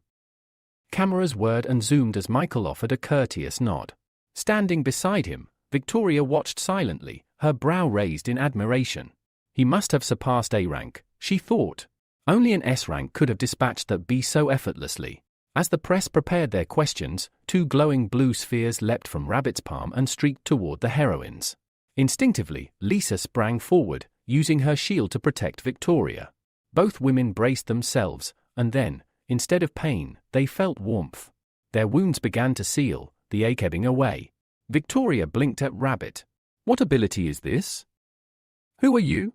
Speaker 1: Cameras whirred and zoomed as Michael offered a courteous nod. Standing beside him, Victoria watched silently, her brow raised in admiration. He must have surpassed A-rank, she thought. Only an S-rank could have dispatched that beast so effortlessly. As the press prepared their questions, two glowing blue spheres leapt from Rabbit's palm and streaked toward the heroines. Instinctively, Lisa sprang forward, using her shield to protect Victoria. Both women braced themselves, and then, instead of pain, they felt warmth. Their wounds began to seal, the ache ebbing away. Victoria blinked at Rabbit. What ability is this? Who are you?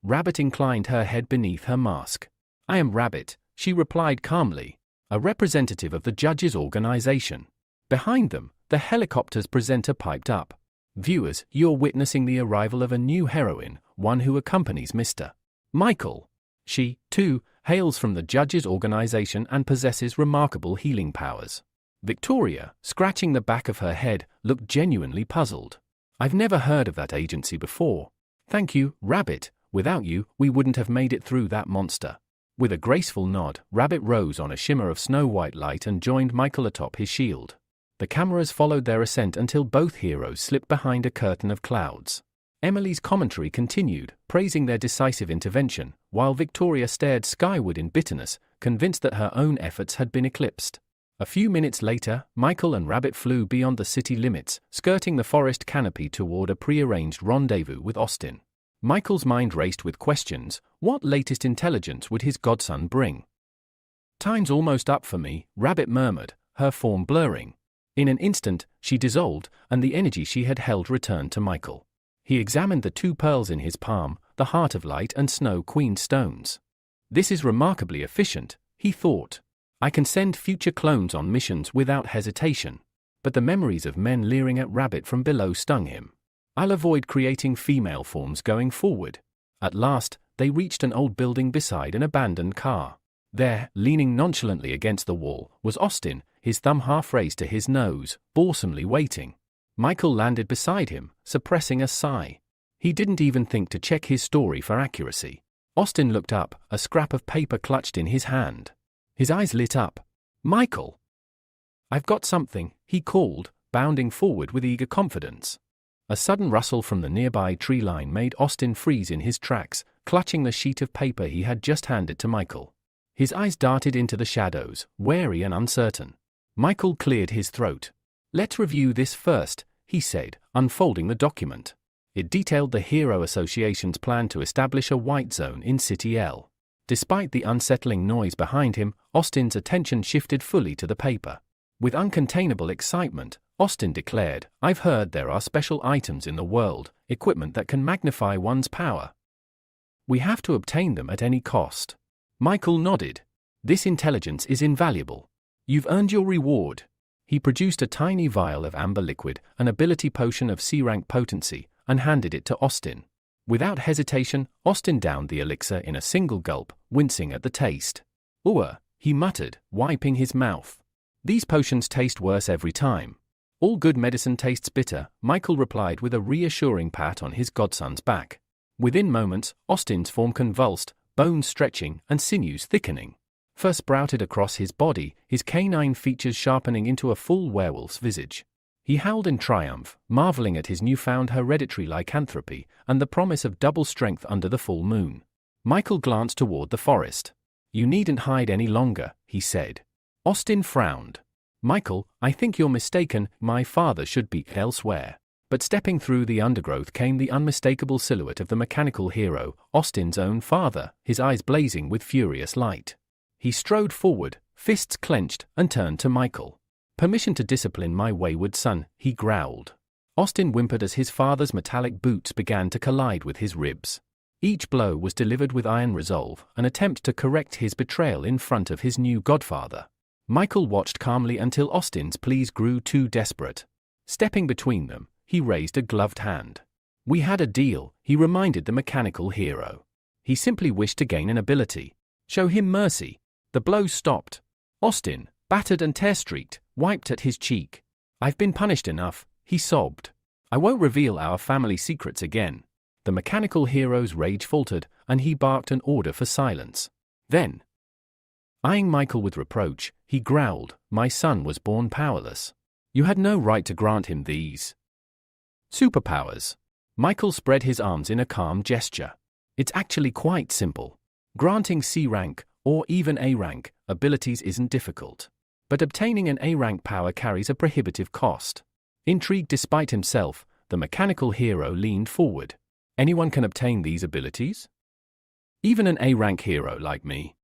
Speaker 1: Rabbit inclined her head beneath her mask. I am Rabbit, she replied calmly, a representative of the judges' organization. Behind them, the helicopter's presenter piped up. Viewers, you're witnessing the arrival of a new heroine, one who accompanies Mr. Michael. She, too, hails from the judges' organization and possesses remarkable healing powers. Victoria, scratching the back of her head, looked genuinely puzzled. I've never heard of that agency before. Thank you, Rabbit. Without you, we wouldn't have made it through that monster. With a graceful nod, Rabbit rose on a shimmer of snow-white light and joined Michael atop his shield. The cameras followed their ascent until both heroes slipped behind a curtain of clouds. Emily's commentary continued, praising their decisive intervention, while Victoria stared skyward in bitterness, convinced that her own efforts had been eclipsed. A few minutes later, Michael and Rabbit flew beyond the city limits, skirting the forest canopy toward a prearranged rendezvous with Austin. Michael's mind raced with questions. What latest intelligence would his godson bring? Time's almost up for me, Rabbit murmured, her form blurring. In an instant, she dissolved, and the energy she had held returned to Michael. He examined the two pearls in his palm, the Heart of Light and Snow Queen stones. This is remarkably efficient, he thought. I can send future clones on missions without hesitation. But the memories of men leering at Rabbit from below stung him. I'll avoid creating female forms going forward. At last, they reached an old building beside an abandoned car. There, leaning nonchalantly against the wall, was Austin, his thumb half raised to his nose, boresomely waiting. Michael landed beside him, suppressing a sigh. He didn't even think to check his story for accuracy. Austin looked up, a scrap of paper clutched in his hand. His eyes lit up. Michael! I've got something, he called, bounding forward with eager confidence. A sudden rustle from the nearby tree line made Austin freeze in his tracks, clutching the sheet of paper he had just handed to Michael. His eyes darted into the shadows, wary and uncertain. Michael cleared his throat. Let's review this first, he said, unfolding the document. It detailed the Hero Association's plan to establish a white zone in City L. Despite the unsettling noise behind him, Austin's attention shifted fully to the paper. With uncontainable excitement, Austin declared, I've heard there are special items in the world, equipment that can magnify one's power. We have to obtain them at any cost. Michael nodded. This intelligence is invaluable. You've earned your reward. He produced a tiny vial of amber liquid, an ability potion of C-rank potency, and handed it to Austin. Without hesitation, Austin downed the elixir in a single gulp, wincing at the taste. Ooh, he muttered, wiping his mouth. These potions taste worse every time. All good medicine tastes bitter, Michael replied with a reassuring pat on his godson's back. Within moments, Austin's form convulsed, bones stretching and sinews thickening. Fur sprouted across his body, his canine features sharpening into a full werewolf's visage. He howled in triumph, marveling at his newfound hereditary lycanthropy and the promise of double strength under the full moon. Michael glanced toward the forest. You needn't hide any longer, he said. Austin frowned. Michael, I think you're mistaken, my father should be elsewhere. But stepping through the undergrowth came the unmistakable silhouette of the mechanical hero, Austin's own father, his eyes blazing with furious light. He strode forward, fists clenched, and turned to Michael. Permission to discipline my wayward son, he growled. Austin whimpered as his father's metallic boots began to collide with his ribs. Each blow was delivered with iron resolve, an attempt to correct his betrayal in front of his new godfather. Michael watched calmly until Austin's pleas grew too desperate. Stepping between them, he raised a gloved hand. We had a deal, he reminded the mechanical hero. He simply wished to gain an ability. Show him mercy. The blows stopped. Austin, battered and tear-streaked, wiped at his cheek. I've been punished enough, he sobbed. I won't reveal our family secrets again. The mechanical hero's rage faltered, and he barked an order for silence. Then, eyeing Michael with reproach, he growled, my son was born powerless. You had no right to grant him these superpowers. Michael spread his arms in a calm gesture. It's actually quite simple. Granting C rank, or even A rank, abilities isn't difficult. But obtaining an A rank power carries a prohibitive cost. Intrigued despite himself, the mechanical hero leaned forward. Anyone can obtain these abilities? Even an A rank hero like me?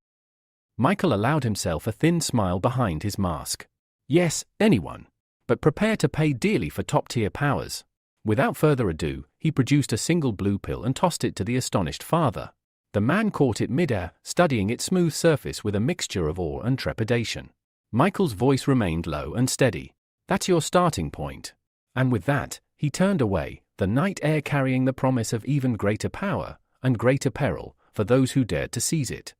Speaker 1: Michael allowed himself a thin smile behind his mask. Yes, anyone. But prepare to pay dearly for top-tier powers. Without further ado, he produced a single blue pill and tossed it to the astonished father. The man caught it midair, studying its smooth surface with a mixture of awe and trepidation. Michael's voice remained low and steady. "That's your starting point." And with that, he turned away, the night air carrying the promise of even greater power and greater peril for those who dared to seize it.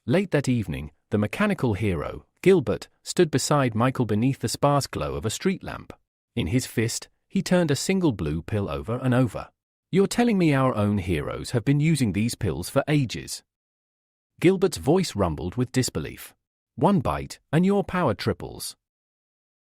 Speaker 1: Late that evening, the mechanical hero, Gilbert, stood beside Michael beneath the sparse glow of a street lamp. In his fist, he turned a single blue pill over and over. "You're telling me our own heroes have been using these pills for ages?" Gilbert's voice rumbled with disbelief. "One bite, and your power triples."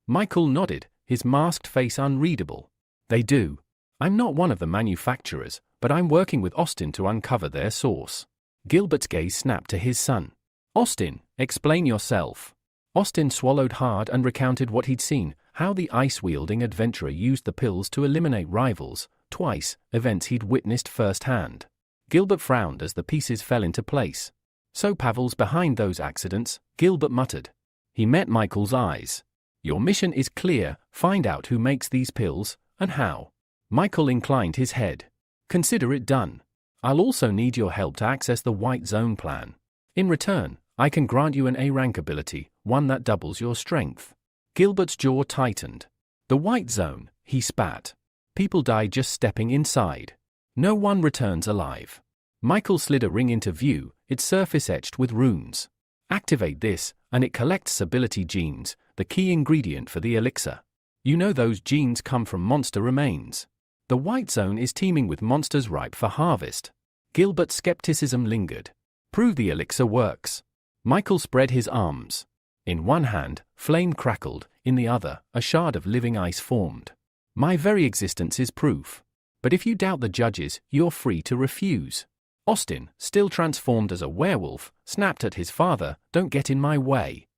Speaker 1: Michael nodded, his masked face unreadable. "They do. I'm not one of the manufacturers, but I'm working with Austin to uncover their source." Gilbert's gaze snapped to his son. "Austin, explain yourself." Austin swallowed hard and recounted what he'd seen, how the ice-wielding adventurer used the pills to eliminate rivals, twice, events he'd witnessed firsthand. Gilbert frowned as the pieces fell into place. "So Pavel's behind those accidents," Gilbert muttered. He met Michael's eyes. "Your mission is clear, find out who makes these pills, and how." Michael inclined his head. "Consider it done. I'll also need your help to access the White Zone plan. In return, I can grant you an A-rank ability, one that doubles your strength." Gilbert's jaw tightened. "The White Zone," he spat. "People die just stepping inside. No one returns alive." Michael slid a ring into view, its surface etched with runes. "Activate this, and it collects ability genes, the key ingredient for the elixir. You know those genes come from monster remains. The White Zone is teeming with monsters ripe for harvest." Gilbert's skepticism lingered. "Prove the elixir works." Michael spread his arms. In one hand, flame crackled, in the other, a shard of living ice formed. "My very existence is proof. But if you doubt the judges, you're free to refuse." Austin, still transformed as a werewolf, snapped at his father, "Don't get in my way.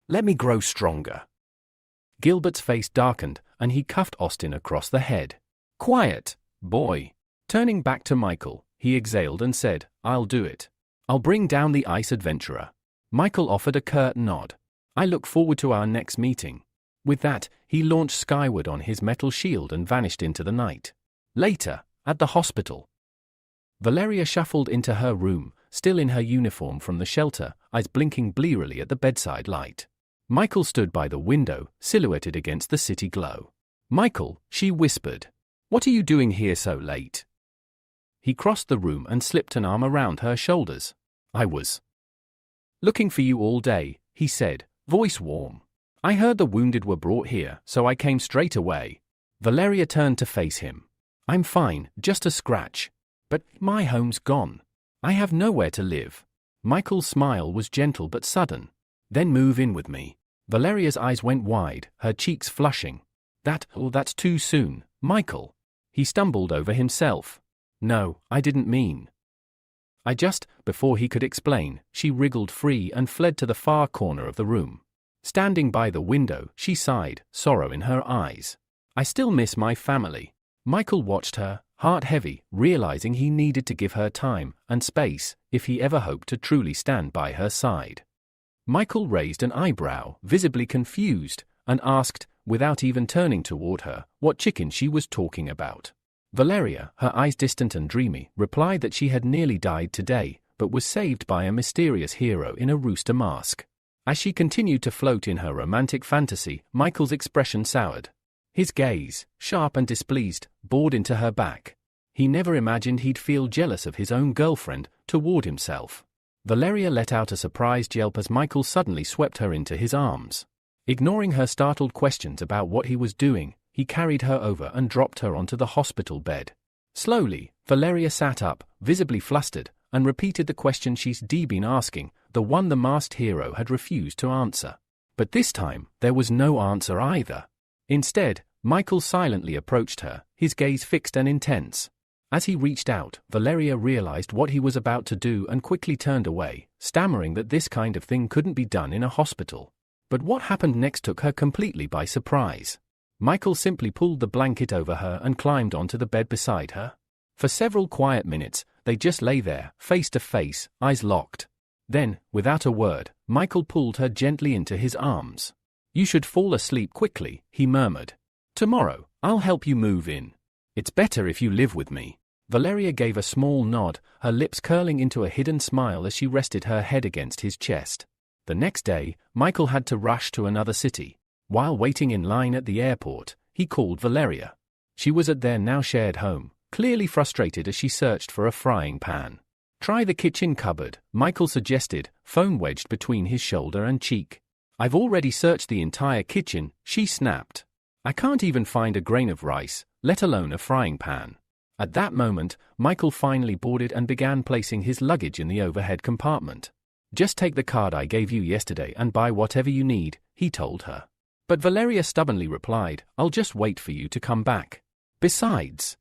Speaker 1: Let me grow stronger." Gilbert's face darkened, and he cuffed Austin across the head. "Quiet, boy." Turning back to Michael, he exhaled and said, "I'll do it. I'll bring down the ice adventurer." Michael offered a curt nod. "I look forward to our next meeting." With that, he launched skyward on his metal shield and vanished into the night. Later, at the hospital, Valeria shuffled into her room, still in her uniform from the shelter, eyes blinking blearily at the bedside light. Michael stood by the window, silhouetted against the city glow. "Michael," she whispered. "What are you doing here so late?" He crossed the room and slipped an arm around her shoulders. "I was looking for you all day," he said, voice warm. "I heard the wounded were brought here, so I came straight away." Valeria turned to face him. "I'm fine, just a scratch. But my home's gone. I have nowhere to live." Michael's smile was gentle but sudden. "Then move in with me." Valeria's eyes went wide, her cheeks flushing. That's too soon, Michael." He stumbled over himself. "No, I didn't mean. I just..." Before he could explain, she wriggled free and fled to the far corner of the room. Standing by the window, she sighed, sorrow in her eyes. "I still miss my family." Michael watched her, heart heavy, realizing he needed to give her time and space if he ever hoped to truly stand by her side. Michael raised an eyebrow, visibly confused, and asked, without even turning toward her, what chicken she was talking about. Valeria, her eyes distant and dreamy, replied that she had nearly died today, but was saved by a mysterious hero in a rooster mask. As she continued to float in her romantic fantasy, Michael's expression soured. His gaze, sharp and displeased, bored into her back. He never imagined he'd feel jealous of his own girlfriend, toward himself. Valeria let out a surprised yelp as Michael suddenly swept her into his arms. Ignoring her startled questions about what he was doing, he carried her over and dropped her onto the hospital bed. Slowly, Valeria sat up, visibly flustered, and repeated the question she'd been asking, the one the masked hero had refused to answer. But this time, there was no answer either. Instead, Michael silently approached her, his gaze fixed and intense. As he reached out, Valeria realized what he was about to do and quickly turned away, stammering that this kind of thing couldn't be done in a hospital. But what happened next took her completely by surprise. Michael simply pulled the blanket over her and climbed onto the bed beside her. For several quiet minutes, they just lay there, face to face, eyes locked. Then, without a word, Michael pulled her gently into his arms. "You should fall asleep quickly," he murmured. "Tomorrow, I'll help you move in." It's better if you live with me. Valeria gave a small nod, her lips curling into a hidden smile as she rested her head against his chest. The next day, Michael had to rush to another city. While waiting in line at the airport, he called Valeria. She was at their now shared home, clearly frustrated as she searched for a frying pan. Try the kitchen cupboard, Michael suggested, phone wedged between his shoulder and cheek. I've already searched the entire kitchen, she snapped. I can't even find a grain of rice, let alone a frying pan. At that moment, Michael finally boarded and began placing his luggage in the overhead compartment. Just take the card I gave you yesterday and buy whatever you need, he told her. But Valeria stubbornly replied, I'll just wait for you to come back. Besides,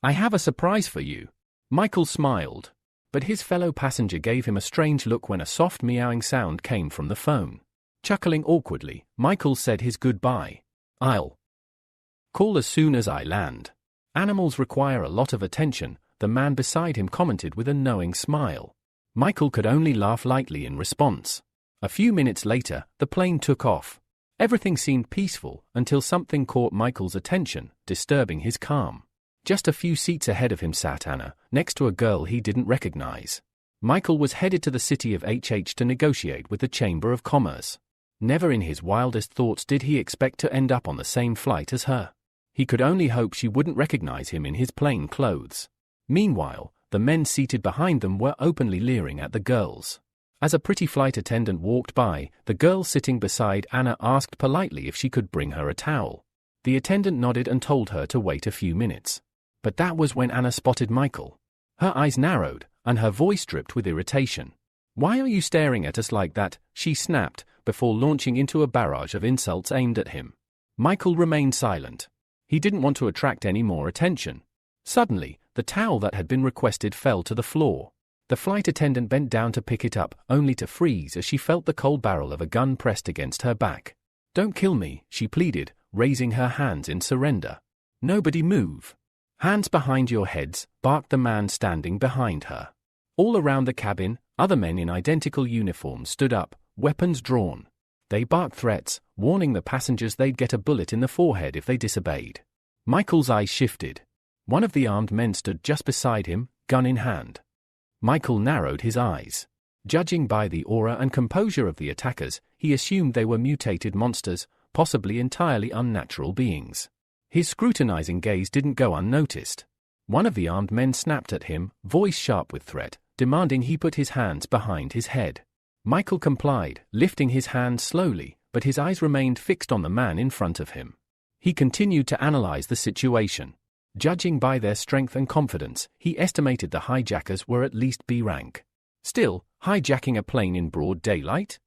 Speaker 1: I have a surprise for you. Michael smiled. But his fellow passenger gave him a strange look when a soft meowing sound came from the phone. Chuckling awkwardly, Michael said his goodbye. I'll call as soon as I land. Animals require a lot of attention, the man beside him commented with a knowing smile. Michael could only laugh lightly in response. A few minutes later, the plane took off. Everything seemed peaceful until something caught Michael's attention, disturbing his calm. Just a few seats ahead of him sat Anna, next to a girl he didn't recognize. Michael was headed to the city of HH to negotiate with the Chamber of Commerce. Never in his wildest thoughts did he expect to end up on the same flight as her. He could only hope she wouldn't recognize him in his plain clothes. Meanwhile, the men seated behind them were openly leering at the girls. As a pretty flight attendant walked by, the girl sitting beside Anna asked politely if she could bring her a towel. The attendant nodded and told her to wait a few minutes. But that was when Anna spotted Michael. Her eyes narrowed, and her voice dripped with irritation. Why are you staring at us like that? She snapped, before launching into a barrage of insults aimed at him. Michael remained silent. He didn't want to attract any more attention. Suddenly, the towel that had been requested fell to the floor. The flight attendant bent down to pick it up, only to freeze as she felt the cold barrel of a gun pressed against her back. Don't kill me, she pleaded, raising her hands in surrender. Nobody move. Hands behind your heads, barked the man standing behind her. All around the cabin, other men in identical uniforms stood up, weapons drawn. They barked threats, warning the passengers they'd get a bullet in the forehead if they disobeyed. Michael's eyes shifted. One of the armed men stood just beside him, gun in hand. Michael narrowed his eyes. Judging by the aura and composure of the attackers, he assumed they were mutated monsters, possibly entirely unnatural beings. His scrutinizing gaze didn't go unnoticed. One of the armed men snapped at him, voice sharp with threat, demanding he put his hands behind his head. Michael complied, lifting his hand slowly, but his eyes remained fixed on the man in front of him. He continued to analyze the situation. Judging by their strength and confidence, he estimated the hijackers were at least B rank. Still, hijacking a plane in broad daylight?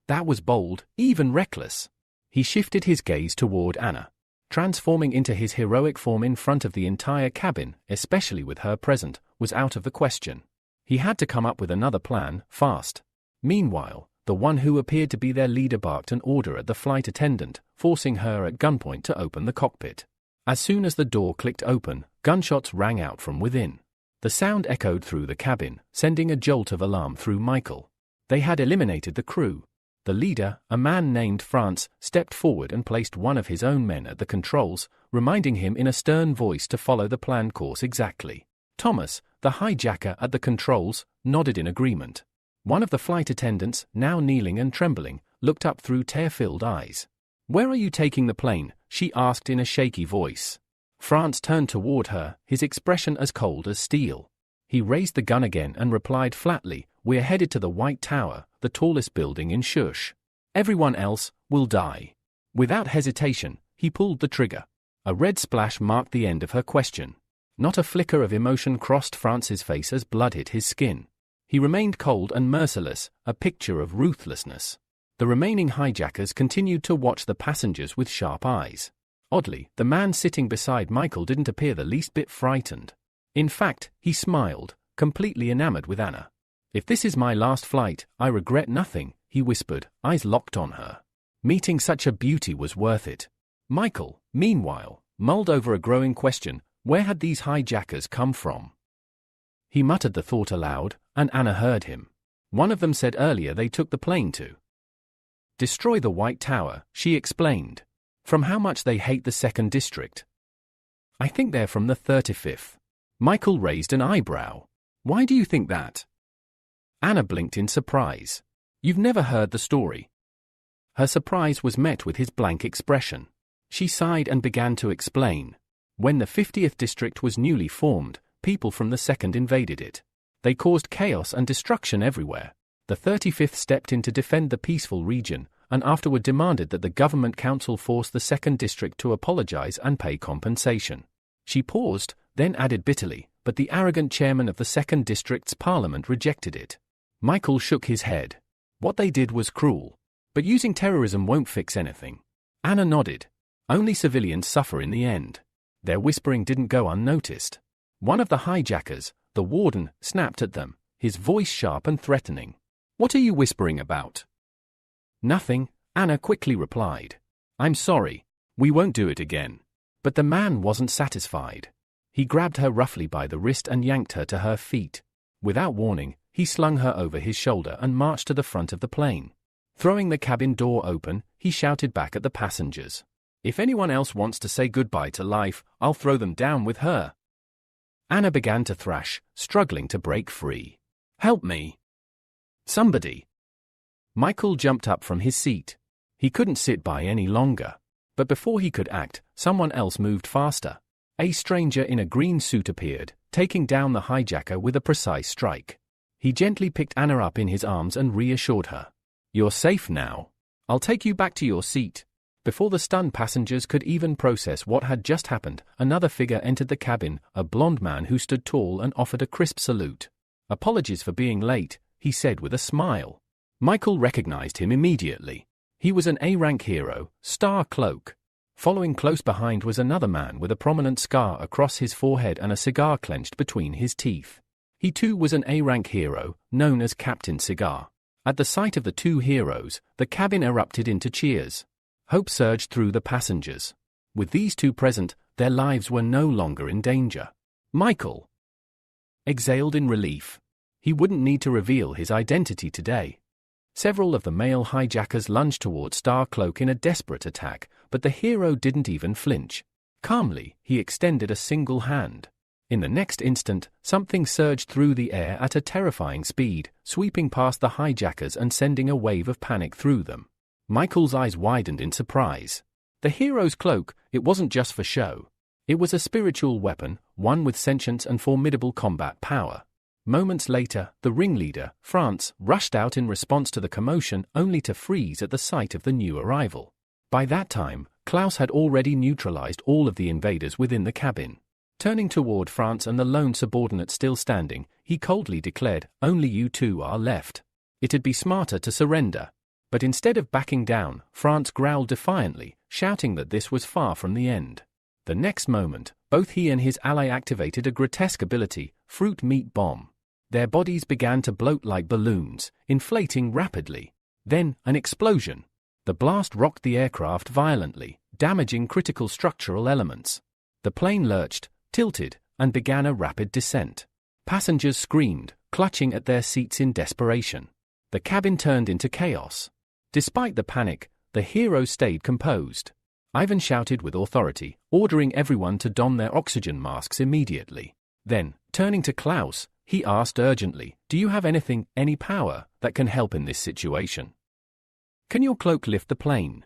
Speaker 1: That was bold, even reckless. He shifted his gaze toward Anna. Transforming into his heroic form in front of the entire cabin, especially with her present, was out of the question. He had to come up with another plan, fast. Meanwhile, the one who appeared to be their leader barked an order at the flight attendant, forcing her at gunpoint to open the cockpit. As soon as the door clicked open, gunshots rang out from within. The sound echoed through the cabin, sending a jolt of alarm through Michael. They had eliminated the crew. The leader, a man named France, stepped forward and placed one of his own men at the controls, reminding him in a stern voice to follow the planned course exactly. Thomas, the hijacker at the controls, nodded in agreement. One of the flight attendants, now kneeling and trembling, looked up through tear-filled eyes. "Where are you taking the plane?" she asked in a shaky voice. France turned toward her, his expression as cold as steel. He raised the gun again and replied flatly, "We're headed to the White Tower, the tallest building in Shush. Everyone else will die." Without hesitation, he pulled the trigger. A red splash marked the end of her question. Not a flicker of emotion crossed France's face as blood hit his skin. He remained cold and merciless, a picture of ruthlessness. The remaining hijackers continued to watch the passengers with sharp eyes. Oddly, the man sitting beside Michael didn't appear the least bit frightened. In fact, he smiled, completely enamored with Anna. "If this is my last flight, I regret nothing," he whispered, eyes locked on her. Meeting such a beauty was worth it. Michael, meanwhile, mulled over a growing question: where had these hijackers come from? He muttered the thought aloud, and Anna heard him. One of them said earlier they took the plane to destroy the White Tower, she explained. From how much they hate the second district. I think they're from the 35th. Michael raised an eyebrow. Why do you think that? Anna blinked in surprise. You've never heard the story. Her surprise was met with his blank expression. She sighed and began to explain. When the 50th district was newly formed, people from the 2nd invaded it. They caused chaos and destruction everywhere. The 35th stepped in to defend the peaceful region, and afterward demanded that the government council force the 2nd district to apologize and pay compensation. She paused, then added bitterly, but the arrogant chairman of the 2nd district's parliament rejected it. Michael shook his head. What they did was cruel. But using terrorism won't fix anything. Anna nodded. Only civilians suffer in the end. Their whispering didn't go unnoticed. One of the hijackers, the warden, snapped at them, his voice sharp and threatening. What are you whispering about? Nothing, Anna quickly replied. I'm sorry. We won't do it again. But the man wasn't satisfied. He grabbed her roughly by the wrist and yanked her to her feet. Without warning, he slung her over his shoulder and marched to the front of the plane. Throwing the cabin door open, he shouted back at the passengers. If anyone else wants to say goodbye to life, I'll throw them down with her. Anna began to thrash, struggling to break free. Help me. Somebody. Michael jumped up from his seat. He couldn't sit by any longer. But before he could act, someone else moved faster. A stranger in a green suit appeared, taking down the hijacker with a precise strike. He gently picked Anna up in his arms and reassured her. You're safe now. I'll take you back to your seat. Before the stunned passengers could even process what had just happened, another figure entered the cabin, a blond man who stood tall and offered a crisp salute. Apologies for being late, he said with a smile. Michael recognized him immediately. He was an A-rank hero, Star Cloak. Following close behind was another man with a prominent scar across his forehead and a cigar clenched between his teeth. He too was an A-rank hero, known as Captain Cigar. At the sight of the two heroes, the cabin erupted into cheers. Hope surged through the passengers. With these two present, their lives were no longer in danger. Michael exhaled in relief. He wouldn't need to reveal his identity today. Several of the male hijackers lunged toward Star Cloak in a desperate attack, but the hero didn't even flinch. Calmly, he extended a single hand. In the next instant, something surged through the air at a terrifying speed, sweeping past the hijackers and sending a wave of panic through them. Michael's eyes widened in surprise. The hero's cloak, it wasn't just for show. It was a spiritual weapon, one with sentience and formidable combat power. Moments later, the ringleader, France, rushed out in response to the commotion only to freeze at the sight of the new arrival. By that time, Klaus had already neutralized all of the invaders within the cabin. Turning toward France and the lone subordinate still standing, he coldly declared, "Only you two are left. It'd be smarter to surrender." But instead of backing down, France growled defiantly, shouting that this was far from the end. The next moment, both he and his ally activated a grotesque ability, Fruit Meat Bomb. Their bodies began to bloat like balloons, inflating rapidly. Then, an explosion. The blast rocked the aircraft violently, damaging critical structural elements. The plane lurched, tilted, and began a rapid descent. Passengers screamed, clutching at their seats in desperation. The cabin turned into chaos. Despite the panic, the hero stayed composed. Ivan shouted with authority, ordering everyone to don their oxygen masks immediately. Then, turning to Klaus, he asked urgently, "Do you have anything, any power, that can help in this situation? Can your cloak lift the plane?"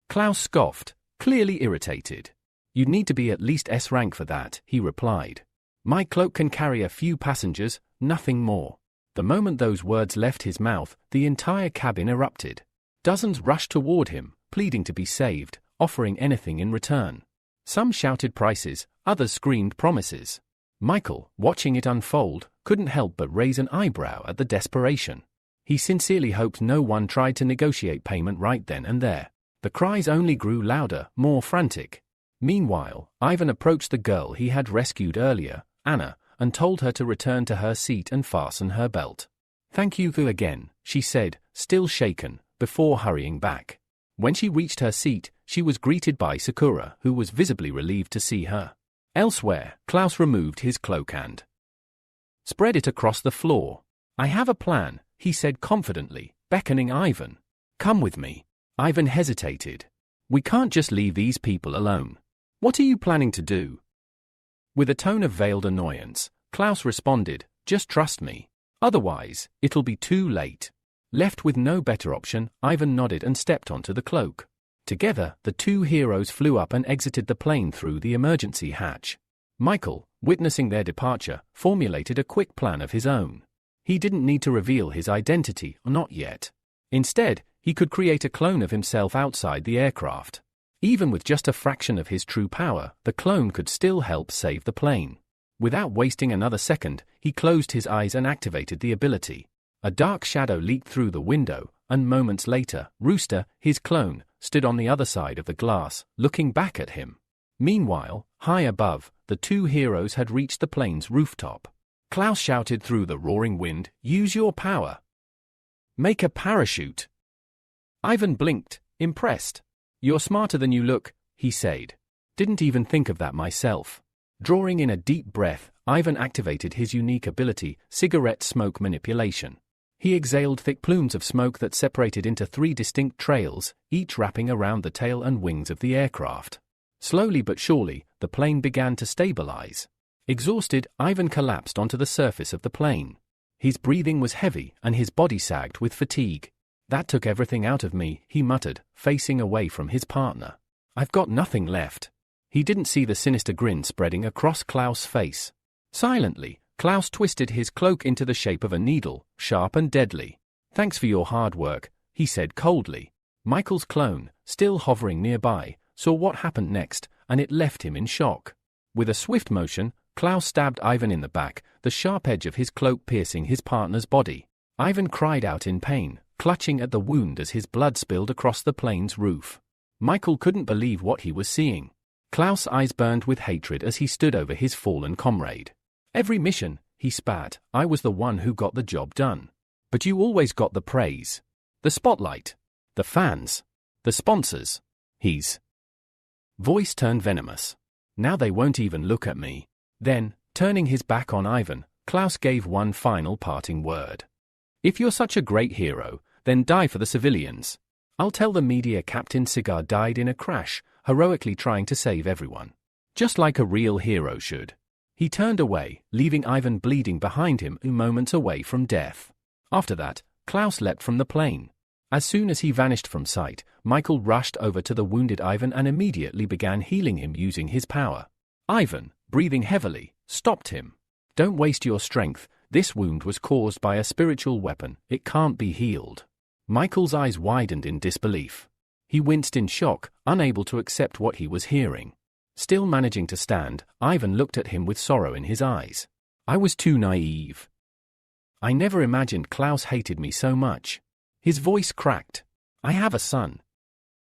Speaker 1: Klaus scoffed, clearly irritated. "You'd need to be at least S rank for that," he replied. "My cloak can carry a few passengers, nothing more." The moment those words left his mouth, the entire cabin erupted. Dozens rushed toward him, pleading to be saved, offering anything in return. Some shouted prices, others screamed promises. Michael, watching it unfold, couldn't help but raise an eyebrow at the desperation. He sincerely hoped no one tried to negotiate payment right then and there. The cries only grew louder, more frantic. Meanwhile, Ivan approached the girl he had rescued earlier, Anna, and told her to return to her seat and fasten her belt. "Thank you again," she said, still shaken, before hurrying back. When she reached her seat, she was greeted by Sakura, who was visibly relieved to see her. Elsewhere, Klaus removed his cloak and spread it across the floor. "I have a plan," he said confidently, beckoning Ivan. "Come with me." Ivan hesitated. "We can't just leave these people alone." What are you planning to do? With a tone of veiled annoyance, Klaus responded, just trust me. Otherwise, it'll be too late. Left with no better option, Ivan nodded and stepped onto the cloak. Together, the two heroes flew up and exited the plane through the emergency hatch. Michael, witnessing their departure, formulated a quick plan of his own. He didn't need to reveal his identity, not yet. Instead, he could create a clone of himself outside the aircraft. Even with just a fraction of his true power, the clone could still help save the plane. Without wasting another second, he closed his eyes and activated the ability. A dark shadow leaked through the window, and moments later, Rooster, his clone, stood on the other side of the glass, looking back at him. Meanwhile, high above, the two heroes had reached the plane's rooftop. Klaus shouted through the roaring wind, "Use your power! Make a parachute!" Ivan blinked, impressed. "You're smarter than you look," he said. "Didn't even think of that myself." Drawing in a deep breath, Ivan activated his unique ability, cigarette smoke manipulation. He exhaled thick plumes of smoke that separated into 3 distinct trails, each wrapping around the tail and wings of the aircraft. Slowly but surely, the plane began to stabilize. Exhausted, Ivan collapsed onto the surface of the plane. His breathing was heavy and his body sagged with fatigue. "That took everything out of me," he muttered, facing away from his partner. "I've got nothing left." He didn't see the sinister grin spreading across Klaus' face. Silently, Klaus twisted his cloak into the shape of a needle, sharp and deadly. "Thanks for your hard work," he said coldly. Michael's clone, still hovering nearby, saw what happened next, and it left him in shock. With a swift motion, Klaus stabbed Ivan in the back, the sharp edge of his cloak piercing his partner's body. Ivan cried out in pain, clutching at the wound as his blood spilled across the plane's roof. Michael couldn't believe what he was seeing. Klaus' eyes burned with hatred as he stood over his fallen comrade. "Every mission," he spat, "I was the one who got the job done. But you always got the praise. The spotlight. The fans. The sponsors. His voice turned venomous. Now they won't even look at me." Then, turning his back on Ivan, Klaus gave one final parting word. "If you're such a great hero, then die for the civilians. I'll tell the media Captain Cigar died in a crash, heroically trying to save everyone. Just like a real hero should." He turned away, leaving Ivan bleeding behind him, moments away from death. After that, Klaus leapt from the plane. As soon as he vanished from sight, Michael rushed over to the wounded Ivan and immediately began healing him using his power. Ivan, breathing heavily, stopped him. "Don't waste your strength. This wound was caused by a spiritual weapon. It can't be healed." Michael's eyes widened in disbelief. He winced in shock, unable to accept what he was hearing. Still managing to stand, Ivan looked at him with sorrow in his eyes. "I was too naive. I never imagined Klaus hated me so much." His voice cracked. "I have a son.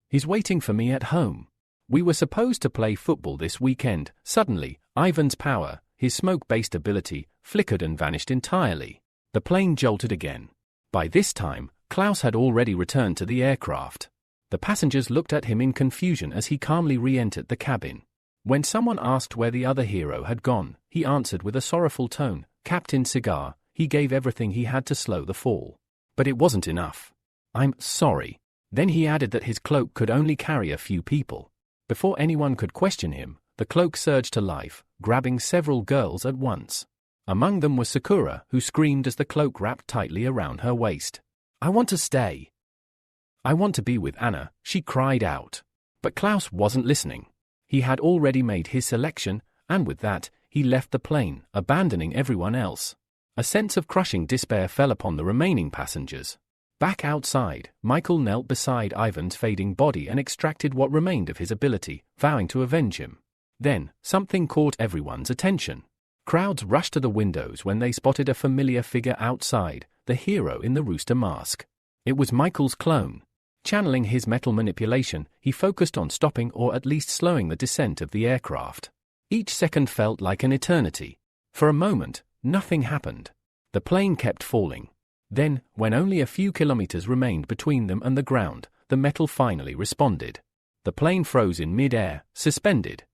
Speaker 1: He's waiting for me at home. We were supposed to play football this weekend." Suddenly, Ivan's power, his smoke-based ability, flickered and vanished entirely. The plane jolted again. By this time, Klaus had already returned to the aircraft. The passengers looked at him in confusion as he calmly re-entered the cabin. When someone asked where the other hero had gone, he answered with a sorrowful tone, "Captain Cigar, he gave everything he had to slow the fall. But it wasn't enough. I'm sorry." Then he added that his cloak could only carry a few people. Before anyone could question him, the cloak surged to life, grabbing several girls at once. Among them was Sakura, who screamed as the cloak wrapped tightly around her waist. "I want to stay. I want to be with Anna," she cried out. But Klaus wasn't listening. He had already made his selection, and with that, he left the plane, abandoning everyone else. A sense of crushing despair fell upon the remaining passengers. Back outside, Michael knelt beside Ivan's fading body and extracted what remained of his ability, vowing to avenge him. Then, something caught everyone's attention. Crowds rushed to the windows when they spotted a familiar figure outside, the hero in the rooster mask. It was Michael's clone. Channeling his metal manipulation, he focused on stopping or at least slowing the descent of the aircraft. Each second felt like an eternity. For a moment, nothing happened. The plane kept falling. Then, when only a few kilometers remained between them and the ground, the metal finally responded. The plane froze in mid-air, suspended,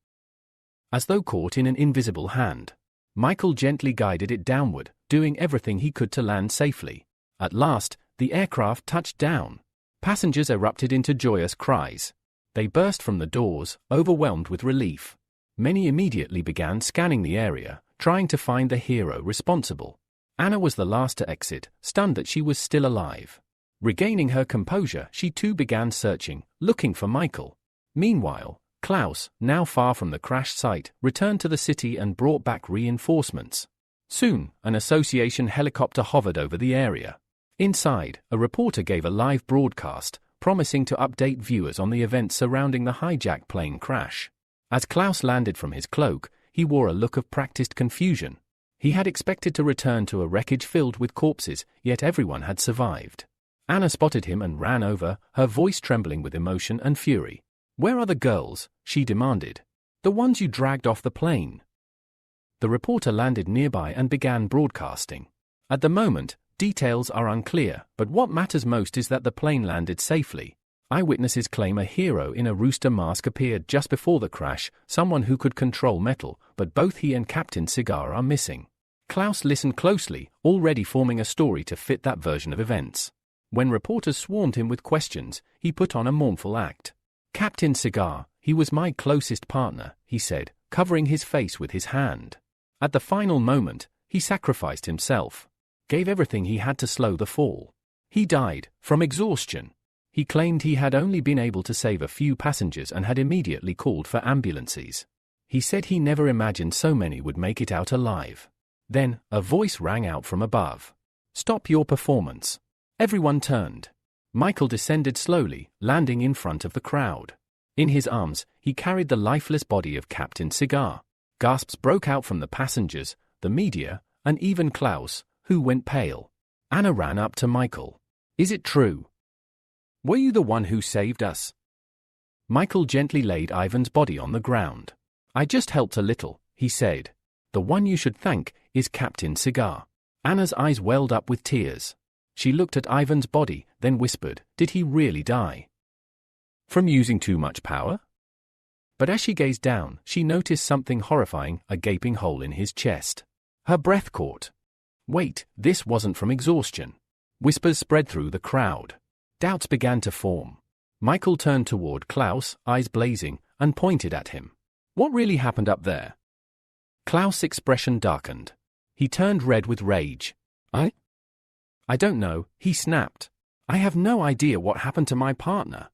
Speaker 1: as though caught in an invisible hand. Michael gently guided it downward, doing everything he could to land safely. At last, the aircraft touched down. Passengers erupted into joyous cries. They burst from the doors, overwhelmed with relief. Many immediately began scanning the area, trying to find the hero responsible. Anna was the last to exit, stunned that she was still alive. Regaining her composure, she too began searching, looking for Michael. Meanwhile, Klaus, now far from the crash site, returned to the city and brought back reinforcements. Soon, an association helicopter hovered over the area. Inside, a reporter gave a live broadcast, promising to update viewers on the events surrounding the hijacked plane crash. As Klaus landed from his cloak, he wore a look of practiced confusion. He had expected to return to a wreckage filled with corpses, yet everyone had survived. Anna spotted him and ran over, her voice trembling with emotion and fury. "Where are the girls?" she demanded. "The ones you dragged off the plane." The reporter landed nearby and began broadcasting. At the moment, details are unclear, but what matters most is that the plane landed safely. Eyewitnesses claim a hero in a rooster mask appeared just before the crash, someone who could control metal, but both he and Captain Cigar are missing. Klaus listened closely, already forming a story to fit that version of events. When reporters swarmed him with questions, he put on a mournful act. "Captain Cigar, he was my closest partner," he said, covering his face with his hand. At the final moment, he sacrificed himself. Gave everything he had to slow the fall. He died, from exhaustion. He claimed he had only been able to save a few passengers and had immediately called for ambulances. He said he never imagined so many would make it out alive. Then, a voice rang out from above. "Stop your performance." Everyone turned. Michael descended slowly, landing in front of the crowd. In his arms, he carried the lifeless body of Captain Cigar. Gasps broke out from the passengers, the media, and even Klaus, who went pale. Anna ran up to Michael. "Is it true? Were you the one who saved us?" Michael gently laid Ivan's body on the ground. "I just helped a little," he said. "The one you should thank is Captain Cigar." Anna's eyes welled up with tears. She looked at Ivan's body, then whispered, "Did he really die? From using too much power?" But as she gazed down, she noticed something horrifying, a gaping hole in his chest. Her breath caught. Wait, this wasn't from exhaustion. Whispers spread through the crowd. Doubts began to form. Michael turned toward Klaus, eyes blazing, and pointed at him. "What really happened up there?" Klaus' expression darkened. He turned red with rage. I don't know," he snapped. "I have no idea what happened to my partner."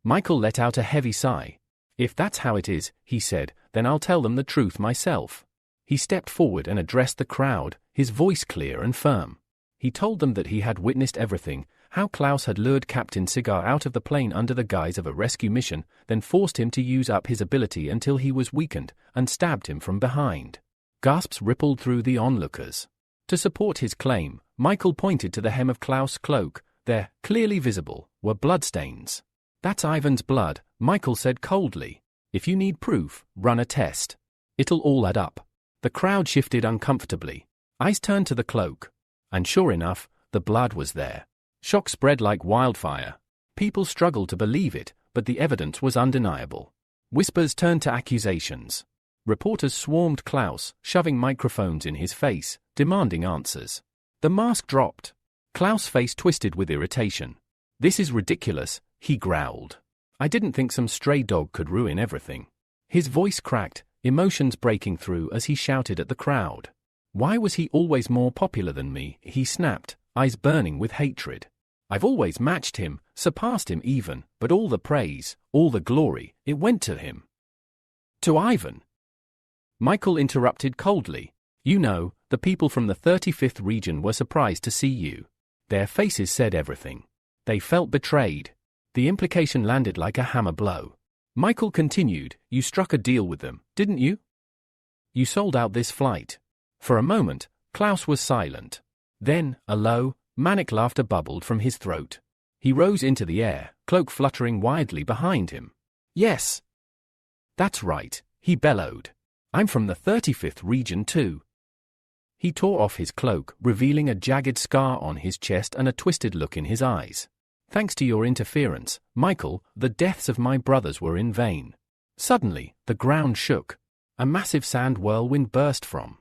Speaker 1: Michael let out a heavy sigh. "If that's how it is," he said, "then I'll tell them the truth myself." He stepped forward and addressed the crowd, his voice clear and firm. He told them that he had witnessed everything, how Klaus had lured Captain Cigar out of the plane under the guise of a rescue mission, then forced him to use up his ability until he was weakened, and stabbed him from behind. Gasps rippled through the onlookers. To support his claim, Michael pointed to the hem of Klaus' cloak. There, clearly visible, were bloodstains. "That's Ivan's blood," Michael said coldly. "If you need proof, run a test. It'll all add up." The crowd shifted uncomfortably. Eyes turned to the cloak. And sure enough, the blood was there. Shock spread like wildfire. People struggled to believe it, but the evidence was undeniable. Whispers turned to accusations. Reporters swarmed Klaus, shoving microphones in his face, demanding answers. The mask dropped. Klaus' face twisted with irritation. "This is ridiculous," he growled. "I didn't think some stray dog could ruin everything." His voice cracked, emotions breaking through as he shouted at the crowd. "Why was he always more popular than me?" he snapped, eyes burning with hatred. "I've always matched him, surpassed him even, but all the praise, all the glory, it went to him." "To Ivan?" Michael interrupted coldly. "You know, the people from the 35th region were surprised to see you. Their faces said everything. They felt betrayed." The implication landed like a hammer blow. Michael continued, "You struck a deal with them, didn't you? You sold out this flight." For a moment, Klaus was silent. Then, a low, manic laughter bubbled from his throat. He rose into the air, cloak fluttering wildly behind him. "Yes. That's right," he bellowed. "I'm from the 35th region too." He tore off his cloak, revealing a jagged scar on his chest and a twisted look in his eyes. "Thanks to your interference, Michael, the deaths of my brothers were in vain." Suddenly, the ground shook. A massive sand whirlwind burst from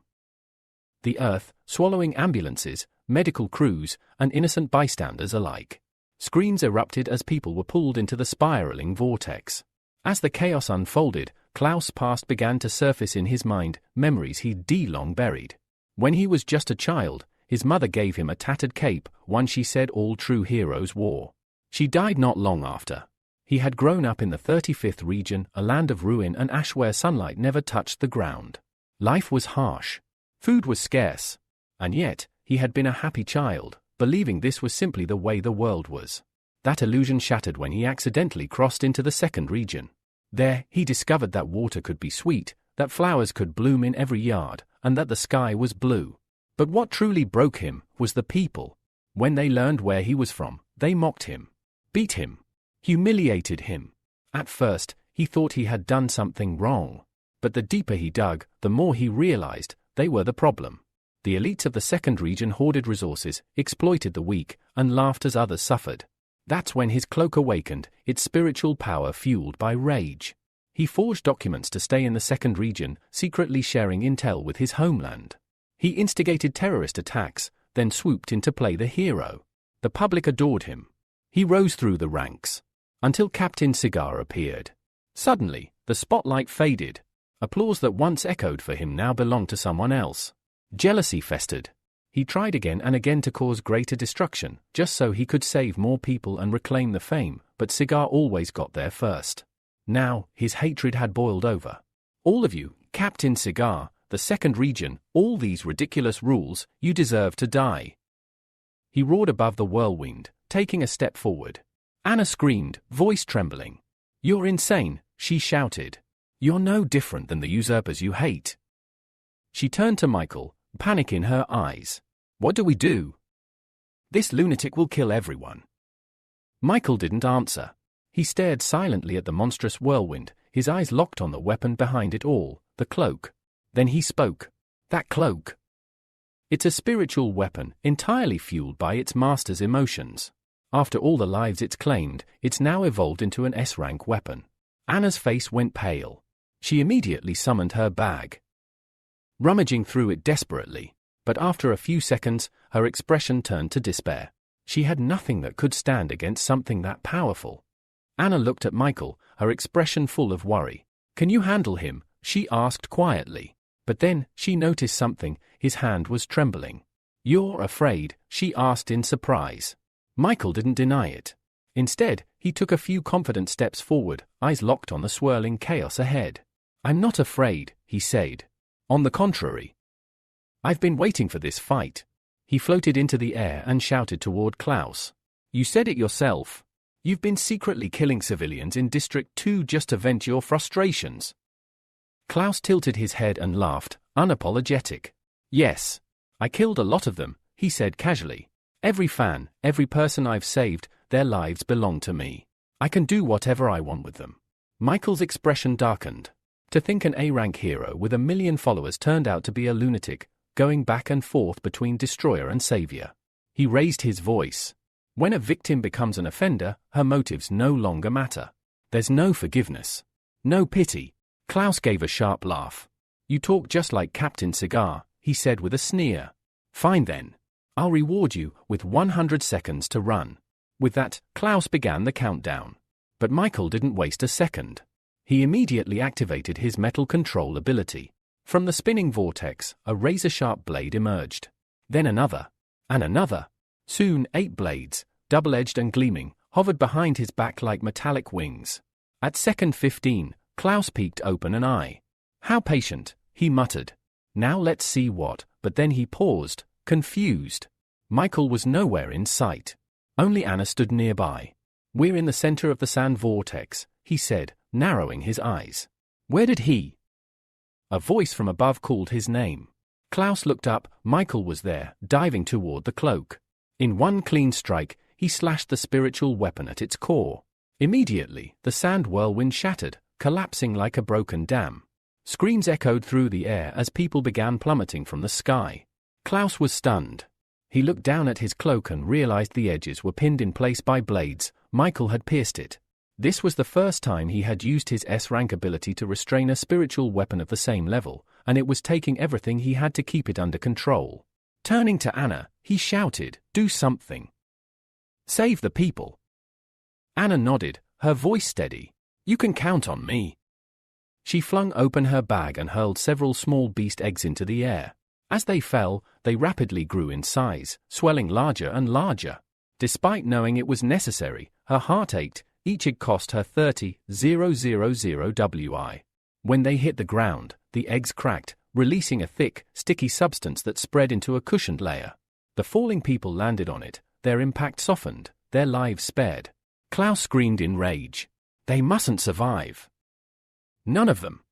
Speaker 1: the earth, swallowing ambulances, medical crews, and innocent bystanders alike. Screams erupted as people were pulled into the spiraling vortex. As the chaos unfolded, Klaus' past began to surface in his mind, memories he'd long buried. When he was just a child, his mother gave him a tattered cape, one she said all true heroes wore. She died not long after. He had grown up in the 35th region, a land of ruin and ash where sunlight never touched the ground. Life was harsh. Food was scarce. And yet, he had been a happy child, believing this was simply the way the world was. That illusion shattered when he accidentally crossed into the 2nd region. There, he discovered that water could be sweet, that flowers could bloom in every yard, and that the sky was blue. But what truly broke him was the people. When they learned where he was from, they mocked him, beat him, humiliated him. At first, he thought he had done something wrong. But the deeper he dug, the more he realized they were the problem. The elites of the 2nd region hoarded resources, exploited the weak, and laughed as others suffered. That's when his cloak awakened, its spiritual power fueled by rage. He forged documents to stay in the 2nd region, secretly sharing intel with his homeland. He instigated terrorist attacks, then swooped in to play the hero. The public adored him. He rose through the ranks. Until Captain Cigar appeared. Suddenly, the spotlight faded. Applause that once echoed for him now belonged to someone else. Jealousy festered. He tried again and again to cause greater destruction, just so he could save more people and reclaim the fame, but Cigar always got there first. Now, his hatred had boiled over. All of you, Captain Cigar, the 2nd region, all these ridiculous rules, you deserve to die. He roared above the whirlwind, taking a step forward. Anna screamed, voice trembling. You're insane, she shouted. You're no different than the usurpers you hate. She turned to Michael, panic in her eyes. What do we do? This lunatic will kill everyone. Michael didn't answer. He stared silently at the monstrous whirlwind, his eyes locked on the weapon behind it all, the cloak. Then he spoke. That cloak. It's a spiritual weapon, entirely fueled by its master's emotions. After all the lives it's claimed, it's now evolved into an S-rank weapon. Anna's face went pale. She immediately summoned her bag. Rummaging through it desperately, but after a few seconds, her expression turned to despair. She had nothing that could stand against something that powerful. Anna looked at Michael, her expression full of worry. Can you handle him? She asked quietly. But then, she noticed something, his hand was trembling. You're afraid? She asked in surprise. Michael didn't deny it. Instead, he took a few confident steps forward, eyes locked on the swirling chaos ahead. I'm not afraid, he said. On the contrary. I've been waiting for this fight. He floated into the air and shouted toward Klaus. You said it yourself. You've been secretly killing civilians in District 2 just to vent your frustrations. Klaus tilted his head and laughed, unapologetic. Yes. I killed a lot of them, he said casually. Every fan, every person I've saved, their lives belong to me. I can do whatever I want with them. Michael's expression darkened. To think an A-rank hero with 1 million followers turned out to be a lunatic, going back and forth between destroyer and savior. He raised his voice. When a victim becomes an offender, her motives no longer matter. There's no forgiveness. No pity. Klaus gave a sharp laugh. You talk just like Captain Cigar, he said with a sneer. Fine then. I'll reward you with 100 seconds to run. With that, Klaus began the countdown. But Michael didn't waste a second. He immediately activated his metal control ability. From the spinning vortex, a razor-sharp blade emerged. Then another. And another. Soon 8 blades, double-edged and gleaming, hovered behind his back like metallic wings. At second 15, Klaus peeked open an eye. How patient, he muttered. Now let's see what, but then he paused, confused. Michael was nowhere in sight. Only Anna stood nearby. We're in the center of the sand vortex, he said, narrowing his eyes. Where did he? A voice from above called his name. Klaus looked up. Michael was there, diving toward the cloak. In one clean strike, he slashed the spiritual weapon at its core. Immediately, the sand whirlwind shattered, collapsing like a broken dam. Screams echoed through the air as people began plummeting from the sky. Klaus was stunned. He looked down at his cloak and realized the edges were pinned in place by blades. Michael had pierced it. This was the first time he had used his S-rank ability to restrain a spiritual weapon of the same level, and it was taking everything he had to keep it under control. Turning to Anna, he shouted, "Do something." Save the people. Anna nodded, her voice steady. You can count on me. She flung open her bag and hurled several small beast eggs into the air. As they fell, they rapidly grew in size, swelling larger and larger. Despite knowing it was necessary, her heart ached. Each egg cost her 30,000 Wi. When they hit the ground, the eggs cracked, releasing a thick, sticky substance that spread into a cushioned layer. The falling people landed on it, their impact softened, their lives spared. Klaus screamed in rage. They mustn't survive. None of them.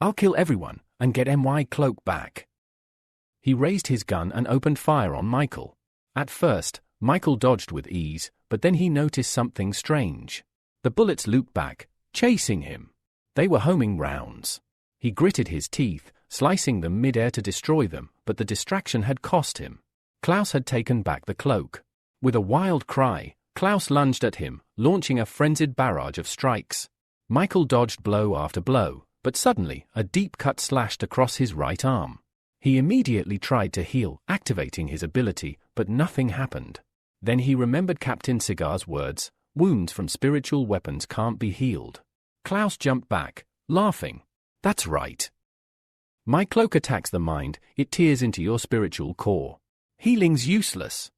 Speaker 1: I'll kill everyone and get my cloak back. He raised his gun and opened fire on Michael. At first, Michael dodged with ease, but then he noticed something strange. The bullets looped back, chasing him. They were homing rounds. He gritted his teeth, slicing them mid-air to destroy them, but the distraction had cost him. Klaus had taken back the cloak. With a wild cry, Klaus lunged at him, launching a frenzied barrage of strikes. Michael dodged blow after blow, but suddenly, a deep cut slashed across his right arm. He immediately tried to heal, activating his ability, but nothing happened. Then he remembered Captain Cigar's words, wounds from spiritual weapons can't be healed. Klaus jumped back, laughing. That's right. My cloak attacks the mind, it tears into your spiritual core. Healing's useless.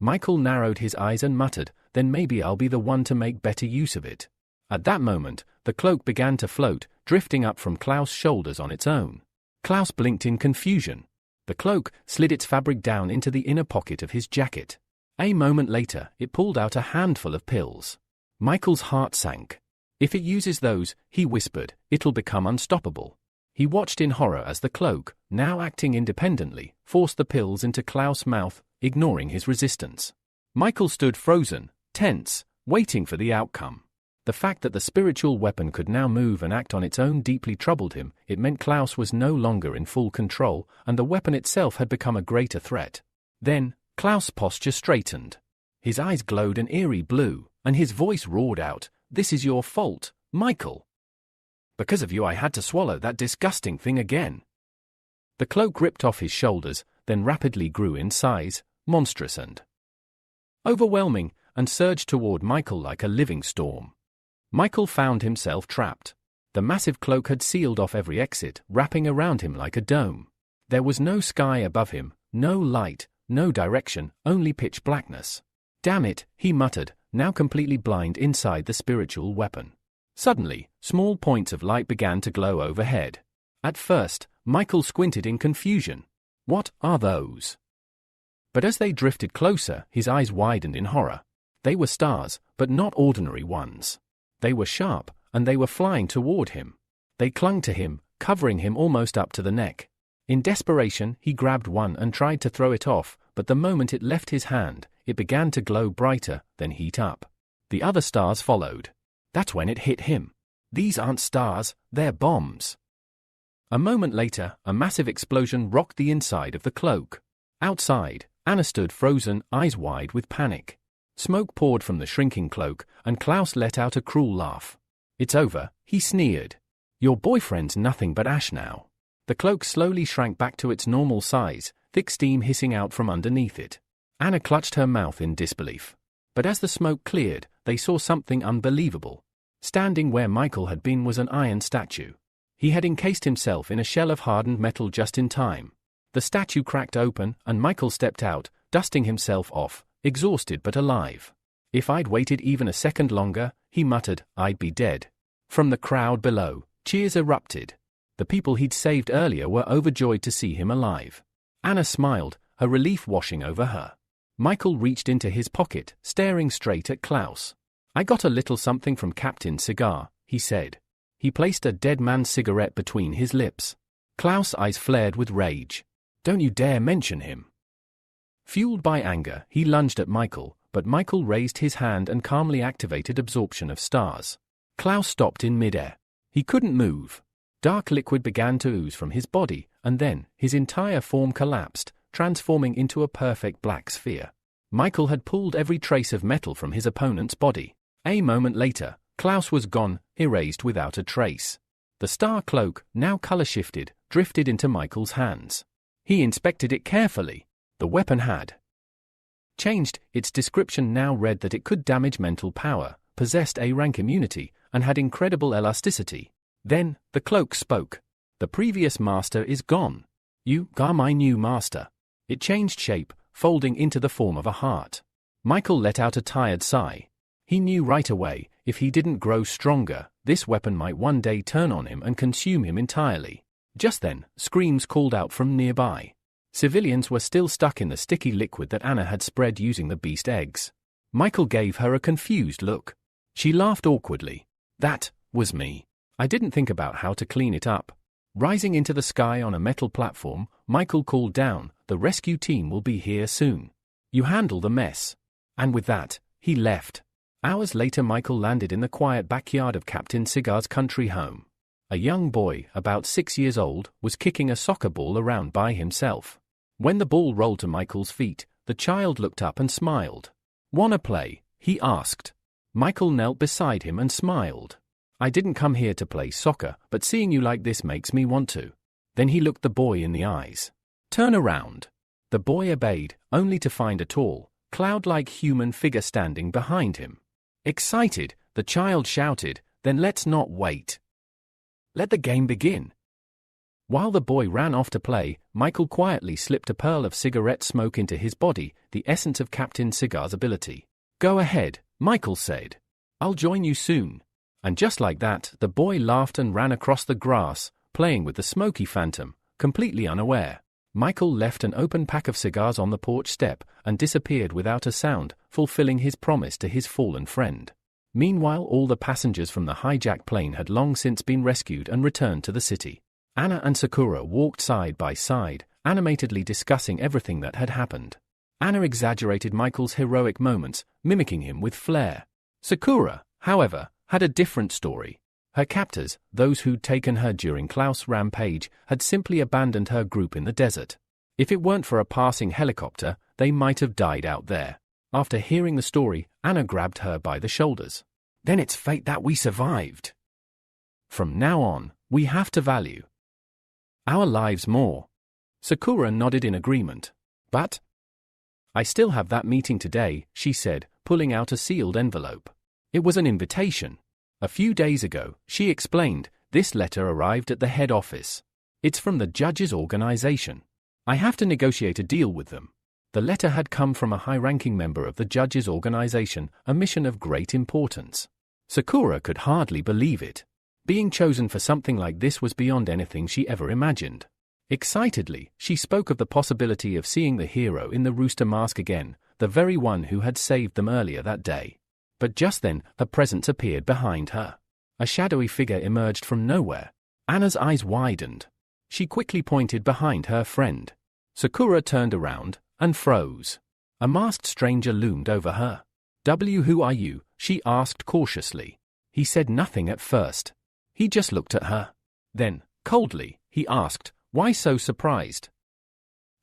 Speaker 1: Michael narrowed his eyes and muttered, then maybe I'll be the one to make better use of it. At that moment, the cloak began to float, drifting up from Klaus' shoulders on its own. Klaus blinked in confusion. The cloak slid its fabric down into the inner pocket of his jacket. A moment later, it pulled out a handful of pills. Michael's heart sank. If it uses those, he whispered, it'll become unstoppable. He watched in horror as the cloak, now acting independently, forced the pills into Klaus' mouth, ignoring his resistance. Michael stood frozen, tense, waiting for the outcome. The fact that the spiritual weapon could now move and act on its own deeply troubled him. It meant Klaus was no longer in full control, and the weapon itself had become a greater threat. Then, Klaus' posture straightened. His eyes glowed an eerie blue, and his voice roared out, "This is your fault, Michael. Because of you I had to swallow that disgusting thing again." The cloak ripped off his shoulders, then rapidly grew in size, monstrous and overwhelming, and surged toward Michael like a living storm. Michael found himself trapped. The massive cloak had sealed off every exit, wrapping around him like a dome. There was no sky above him, no light, no direction, only pitch blackness. Damn it, he muttered, now completely blind inside the spiritual weapon. Suddenly, small points of light began to glow overhead. At first, Michael squinted in confusion. What are those? But as they drifted closer, his eyes widened in horror. They were stars, but not ordinary ones. They were sharp, and they were flying toward him. They clung to him, covering him almost up to the neck. In desperation, he grabbed one and tried to throw it off, but the moment it left his hand, it began to glow brighter, then heat up. The other stars followed. That's when it hit him. These aren't stars, they're bombs. A moment later, a massive explosion rocked the inside of the cloak. Outside, Anna stood frozen, eyes wide with panic. Smoke poured from the shrinking cloak, and Klaus let out a cruel laugh. It's over, he sneered. Your boyfriend's nothing but ash now. The cloak slowly shrank back to its normal size, thick steam hissing out from underneath it. Anna clutched her mouth in disbelief. But as the smoke cleared, they saw something unbelievable. Standing where Michael had been was an iron statue. He had encased himself in a shell of hardened metal just in time. The statue cracked open, and Michael stepped out, dusting himself off, exhausted but alive. If I'd waited even a second longer, he muttered, I'd be dead. From the crowd below, cheers erupted. The people he'd saved earlier were overjoyed to see him alive. Anna smiled, her relief washing over her. Michael reached into his pocket, staring straight at Klaus. I got a little something from Captain Cigar, he said. He placed a dead man's cigarette between his lips. Klaus' eyes flared with rage. Don't you dare mention him. Fueled by anger, he lunged at Michael, but Michael raised his hand and calmly activated absorption of stars. Klaus stopped in midair. He couldn't move. Dark liquid began to ooze from his body, and then, his entire form collapsed, transforming into a perfect black sphere. Michael had pulled every trace of metal from his opponent's body. A moment later, Klaus was gone, erased without a trace. The star cloak, now color-shifted, drifted into Michael's hands. He inspected it carefully. The weapon had Changed, its description now read that it could damage mental power, possessed A-rank immunity, and had incredible elasticity. Then, the cloak spoke. The previous master is gone. You are my new master. It changed shape, folding into the form of a heart. Michael let out a tired sigh. He knew right away, if he didn't grow stronger, this weapon might one day turn on him and consume him entirely. Just then, screams called out from nearby. Civilians were still stuck in the sticky liquid that Anna had spread using the beast eggs. Michael gave her a confused look. She laughed awkwardly. That was me. I didn't think about how to clean it up. Rising into the sky on a metal platform, Michael called down, "The rescue team will be here soon. You handle the mess." And with that, he left. Hours later, Michael landed in the quiet backyard of Captain Cigar's country home. A young boy, about 6 years old, was kicking a soccer ball around by himself. When the ball rolled to Michael's feet, the child looked up and smiled. "Wanna play?" he asked. Michael knelt beside him and smiled. "I didn't come here to play soccer, but seeing you like this makes me want to." Then he looked the boy in the eyes. "Turn around." The boy obeyed, only to find a tall, cloud-like human figure standing behind him. Excited, the child shouted, "Then let's not wait. Let the game begin." While the boy ran off to play, Michael quietly slipped a pearl of cigarette smoke into his body, the essence of Captain Cigar's ability. "Go ahead," Michael said. "I'll join you soon." And just like that, the boy laughed and ran across the grass, playing with the smoky phantom, completely unaware. Michael left an open pack of cigars on the porch step and disappeared without a sound, fulfilling his promise to his fallen friend. Meanwhile, all the passengers from the hijacked plane had long since been rescued and returned to the city. Anna and Sakura walked side by side, animatedly discussing everything that had happened. Anna exaggerated Michael's heroic moments, mimicking him with flair. Sakura, however, had a different story. Her captors, those who'd taken her during Klaus' rampage, had simply abandoned her group in the desert. If it weren't for a passing helicopter, they might have died out there. After hearing the story, Anna grabbed her by the shoulders. "Then it's fate that we survived. From now on, we have to value our lives more." Sakura nodded in agreement. "But I still have that meeting today," she said, pulling out a sealed envelope. It was an invitation. A few days ago, she explained, this letter arrived at the head office. "It's from the judges' organization. I have to negotiate a deal with them." The letter had come from a high-ranking member of the judges' organization, a mission of great importance. Sakura could hardly believe it. Being chosen for something like this was beyond anything she ever imagined. Excitedly, she spoke of the possibility of seeing the hero in the rooster mask again, the very one who had saved them earlier that day. But just then, a presence appeared behind her. A shadowy figure emerged from nowhere. Anna's eyes widened. She quickly pointed behind her friend. Sakura turned around and froze. A masked stranger loomed over her. "Who are you?" she asked cautiously. He said nothing at first. He just looked at her. Then, coldly, he asked, "Why so surprised?"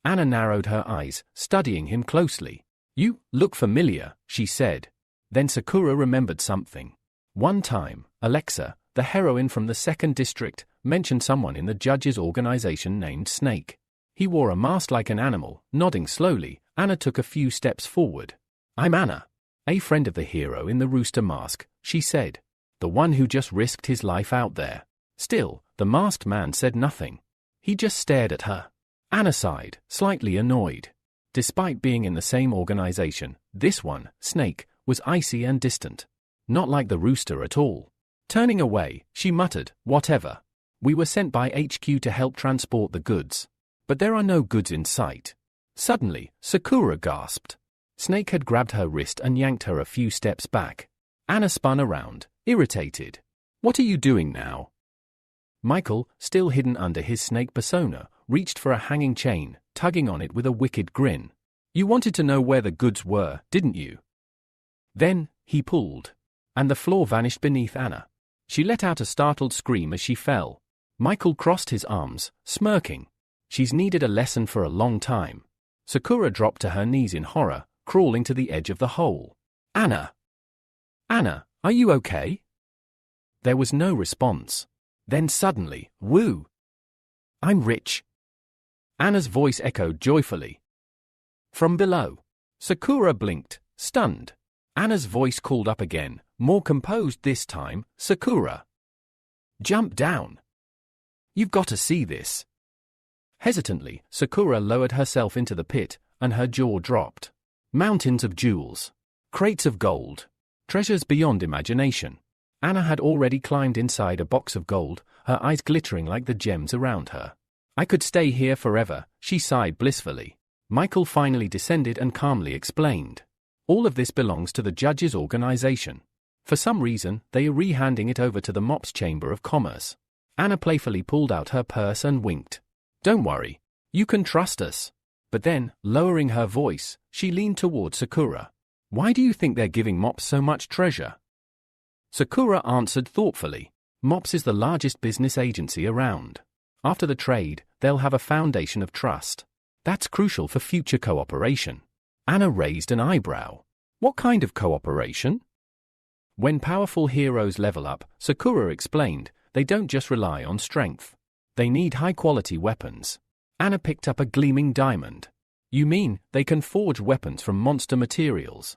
Speaker 1: Anna narrowed her eyes, studying him closely. "You look familiar," she said. Then Sakura remembered something. One time, Alexa, the heroine from the 2nd District, mentioned someone in the judges' organization named Snake. He wore a mask like an animal. Nodding slowly, Anna took a few steps forward. "I'm Anna, a friend of the hero in the rooster mask," she said. "The one who just risked his life out there." Still, the masked man said nothing. He just stared at her. Anna sighed, slightly annoyed. Despite being in the same organization, this one, Snake, was icy and distant. Not like the rooster at all. Turning away, she muttered, "Whatever. We were sent by HQ to help transport the goods. But there are no goods in sight." Suddenly, Sakura gasped. Snake had grabbed her wrist and yanked her a few steps back. Anna spun around, irritated. "What are you doing now?" Michael, still hidden under his snake persona, reached for a hanging chain, tugging on it with a wicked grin. "You wanted to know where the goods were, didn't you?" Then, he pulled. And the floor vanished beneath Anna. She let out a startled scream as she fell. Michael crossed his arms, smirking. She's needed a lesson for a long time. Sakura dropped to her knees in horror, crawling to the edge of the hole. "Anna! Anna, are you okay?" There was no response. Then suddenly, woo! "I'm rich." Anna's voice echoed joyfully. From below. Sakura blinked, stunned. Anna's voice called up again, more composed this time. Sakura, jump down. You've got to see this. Hesitantly, Sakura lowered herself into the pit, and her jaw dropped. Mountains of jewels. Crates of gold. Treasures beyond imagination. Anna had already climbed inside a box of gold, her eyes glittering like the gems around her. I could stay here forever, she sighed blissfully. Michael finally descended and calmly explained. All of this belongs to the judges' organization. For some reason, they are re-handing it over to the MOPS Chamber of Commerce. Anna playfully pulled out her purse and winked. Don't worry. You can trust us. But then, lowering her voice, she leaned toward Sakura. Why do you think they're giving MOPS so much treasure? Sakura answered thoughtfully. MOPS is the largest business agency around. After the trade, they'll have a foundation of trust. That's crucial for future cooperation. Anna raised an eyebrow. What kind of cooperation? When powerful heroes level up, Sakura explained, they don't just rely on strength. They need high-quality weapons. Anna picked up a gleaming diamond. You mean, they can forge weapons from monster materials?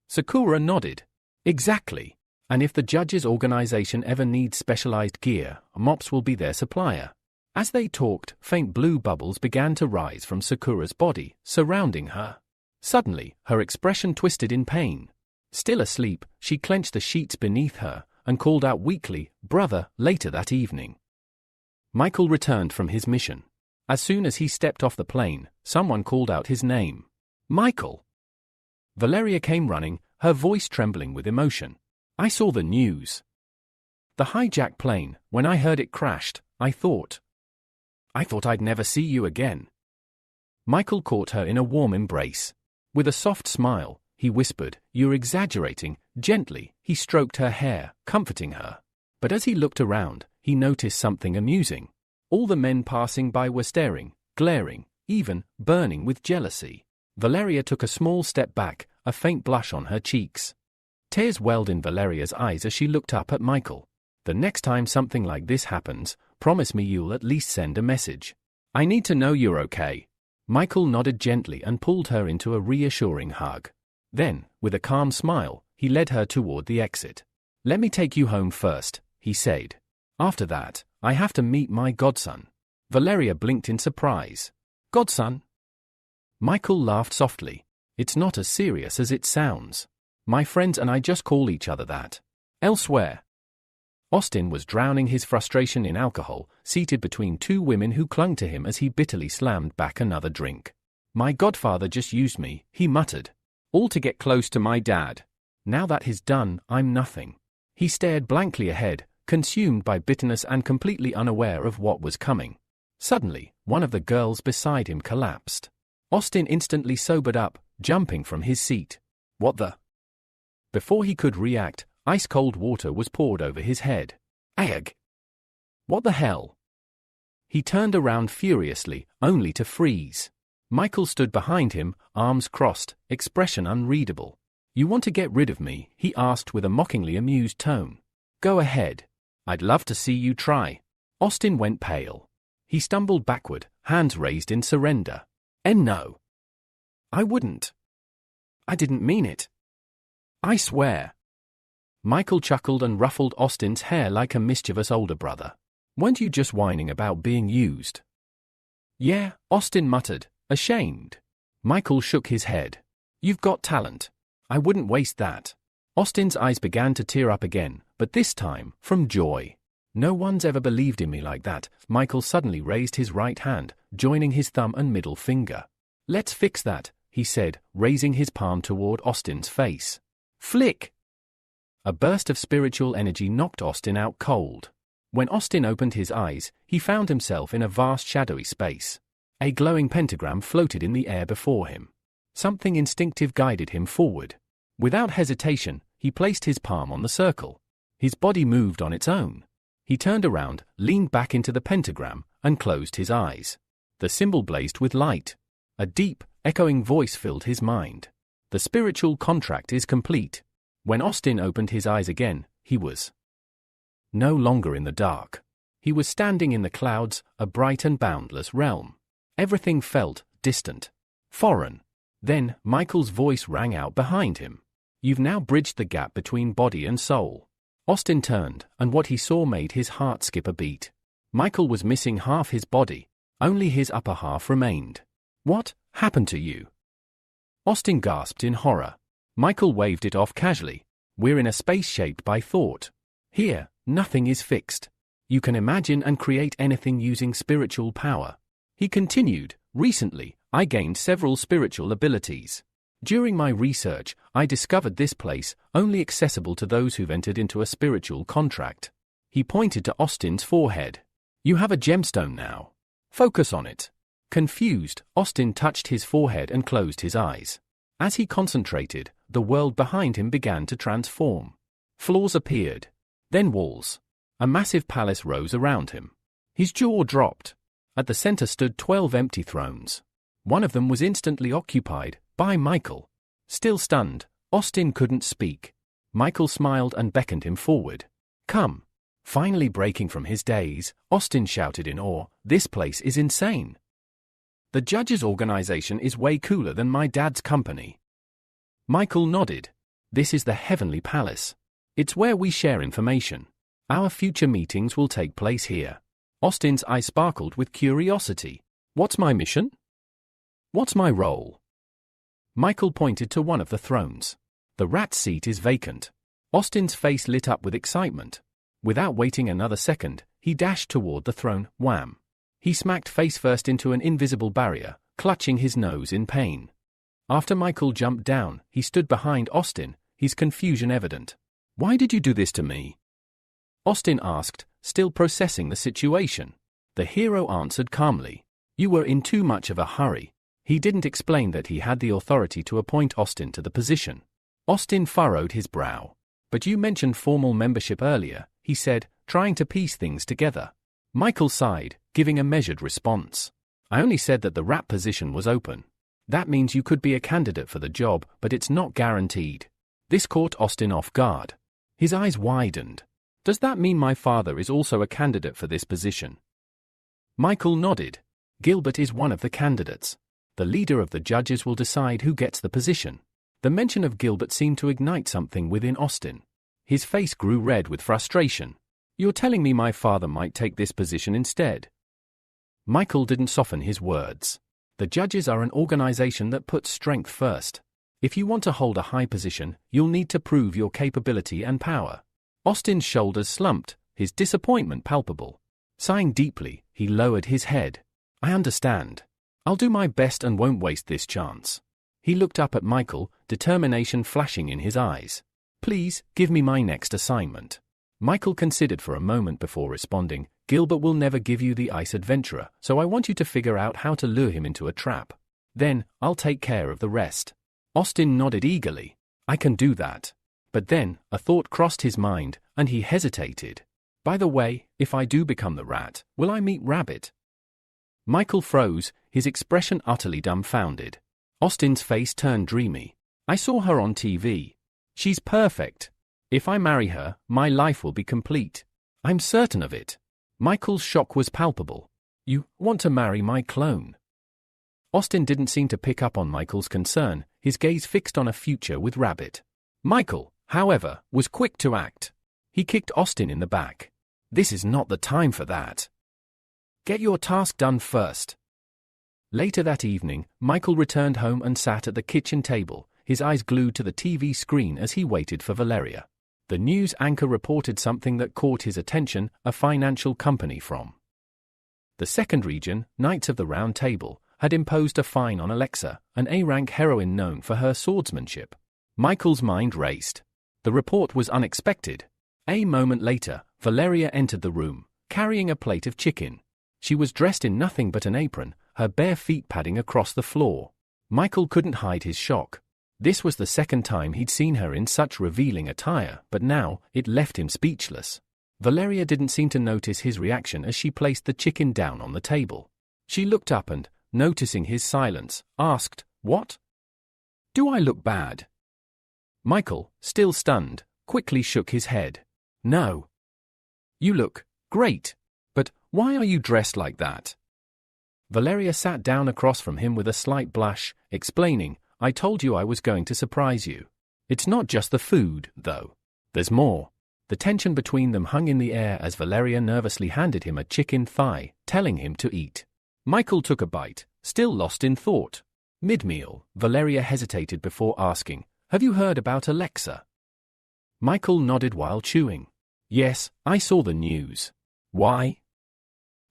Speaker 1: Sakura nodded. Exactly. And if the judges' organization ever needs specialized gear, MOPS will be their supplier. As they talked, faint blue bubbles began to rise from Sakura's body, surrounding her. Suddenly, her expression twisted in pain. Still asleep, she clenched the sheets beneath her, and called out weakly, "Brother," later that evening. Michael returned from his mission. As soon as he stepped off the plane, someone called out his name. Michael! Valeria came running, her voice trembling with emotion. I saw the news. The hijacked plane, when I heard it crashed, I thought I'd never see you again. Michael caught her in a warm embrace. With a soft smile, he whispered, You're exaggerating. Gently, he stroked her hair, comforting her. But as he looked around, he noticed something amusing. All the men passing by were staring, glaring, even burning with jealousy. Valeria took a small step back, a faint blush on her cheeks. Tears welled in Valeria's eyes as she looked up at Michael. The next time something like this happens, promise me you'll at least send a message. I need to know you're okay. Michael nodded gently and pulled her into a reassuring hug. Then, with a calm smile, he led her toward the exit. Let me take you home first, he said. After that, I have to meet my godson. Valeria blinked in surprise. Godson? Michael laughed softly. It's not as serious as it sounds. My friends and I just call each other that. Elsewhere. Austin was drowning his frustration in alcohol, seated between two women who clung to him as he bitterly slammed back another drink. My godfather just used me, he muttered. All to get close to my dad. Now that he's done, I'm nothing. He stared blankly ahead, consumed by bitterness and completely unaware of what was coming. Suddenly, one of the girls beside him collapsed. Austin instantly sobered up, jumping from his seat. What the? Before he could react, ice-cold water was poured over his head. Ag! What the hell? He turned around furiously, only to freeze. Michael stood behind him, arms crossed, expression unreadable. You want to get rid of me? He asked with a mockingly amused tone. Go ahead. I'd love to see you try. Austin went pale. He stumbled backward, hands raised in surrender. No. I wouldn't. I didn't mean it. I swear. Michael chuckled and ruffled Austin's hair like a mischievous older brother. Weren't you just whining about being used? Yeah, Austin muttered, ashamed. Michael shook his head. You've got talent. I wouldn't waste that. Austin's eyes began to tear up again, but this time, from joy. No one's ever believed in me like that. Michael suddenly raised his right hand, joining his thumb and middle finger. Let's fix that, he said, raising his palm toward Austin's face. Flick! A burst of spiritual energy knocked Austin out cold. When Austin opened his eyes, he found himself in a vast shadowy space. A glowing pentagram floated in the air before him. Something instinctive guided him forward. Without hesitation, he placed his palm on the circle. His body moved on its own. He turned around, leaned back into the pentagram, and closed his eyes. The symbol blazed with light. A deep, echoing voice filled his mind. The spiritual contract is complete. When Austin opened his eyes again, he was no longer in the dark. He was standing in the clouds, a bright and boundless realm. Everything felt distant, foreign. Then, Michael's voice rang out behind him. You've now bridged the gap between body and soul. Austin turned, and what he saw made his heart skip a beat. Michael was missing half his body. Only his upper half remained. What happened to you? Austin gasped in horror. Michael waved it off casually. We're in a space shaped by thought. Here, nothing is fixed. You can imagine and create anything using spiritual power. He continued, recently, I gained several spiritual abilities. During my research, I discovered this place, only accessible to those who've entered into a spiritual contract. He pointed to Austin's forehead. You have a gemstone now. Focus on it. Confused, Austin touched his forehead and closed his eyes. As he concentrated, the world behind him began to transform. Floors appeared. Then walls. A massive palace rose around him. His jaw dropped. At the center stood 12 empty thrones. One of them was instantly occupied by Michael. Still stunned, Austin couldn't speak. Michael smiled and beckoned him forward. Come. Finally breaking from his daze, Austin shouted in awe, this place is insane. The judges' organization is way cooler than my dad's company. Michael nodded. This is the Heavenly Palace. It's where we share information. Our future meetings will take place here. Austin's eyes sparkled with curiosity. What's my mission? What's my role? Michael pointed to one of the thrones. The rat's seat is vacant. Austin's face lit up with excitement. Without waiting another second, he dashed toward the throne, wham. He smacked face first into an invisible barrier, clutching his nose in pain. After Michael jumped down, he stood behind Austin, his confusion evident. Why did you do this to me? Austin asked, still processing the situation. The hero answered calmly. You were in too much of a hurry. He didn't explain that he had the authority to appoint Austin to the position. Austin furrowed his brow. But you mentioned formal membership earlier, he said, trying to piece things together. Michael sighed, giving a measured response. I only said that the rat position was open. That means you could be a candidate for the job, but it's not guaranteed. This caught Austin off guard. His eyes widened. Does that mean my father is also a candidate for this position? Michael nodded. Gilbert is one of the candidates. The leader of the judges will decide who gets the position. The mention of Gilbert seemed to ignite something within Austin. His face grew red with frustration. You're telling me my father might take this position instead? Michael didn't soften his words. The judges are an organization that puts strength first. If you want to hold a high position, you'll need to prove your capability and power. Austin's shoulders slumped, his disappointment palpable. Sighing deeply, he lowered his head. I understand. I'll do my best and won't waste this chance. He looked up at Michael, determination flashing in his eyes. Please, give me my next assignment. Michael considered for a moment before responding. Gilbert will never give you the ice adventurer, so I want you to figure out how to lure him into a trap. Then, I'll take care of the rest. Austin nodded eagerly. I can do that. But then, a thought crossed his mind, and he hesitated. By the way, if I do become the rat, will I meet Rabbit? Michael froze, his expression utterly dumbfounded. Austin's face turned dreamy. I saw her on TV. She's perfect. If I marry her, my life will be complete. I'm certain of it. Michael's shock was palpable. You want to marry my clone? Austin didn't seem to pick up on Michael's concern, his gaze fixed on a future with Rabbit. Michael, however, was quick to act. He kicked Austin in the back. This is not the time for that. Get your task done first. Later that evening, Michael returned home and sat at the kitchen table, his eyes glued to the TV screen as he waited for Valeria. The news anchor reported something that caught his attention, a financial company from the second region, Knights of the Round Table, had imposed a fine on Alexa, an A-rank heroine known for her swordsmanship. Michael's mind raced. The report was unexpected. A moment later, Valeria entered the room, carrying a plate of chicken. She was dressed in nothing but an apron, her bare feet padding across the floor. Michael couldn't hide his shock. This was the second time he'd seen her in such revealing attire, but now, it left him speechless. Valeria didn't seem to notice his reaction as she placed the chicken down on the table. She looked up and, noticing his silence, asked, What? Do I look bad? Michael, still stunned, quickly shook his head. No. You look great. But why are you dressed like that? Valeria sat down across from him with a slight blush, explaining, I told you I was going to surprise you. It's not just the food, though. There's more. The tension between them hung in the air as Valeria nervously handed him a chicken thigh, telling him to eat. Michael took a bite, still lost in thought. Mid-meal, Valeria hesitated before asking, "Have you heard about Alexa?" Michael nodded while chewing. "Yes, I saw the news." "Why?"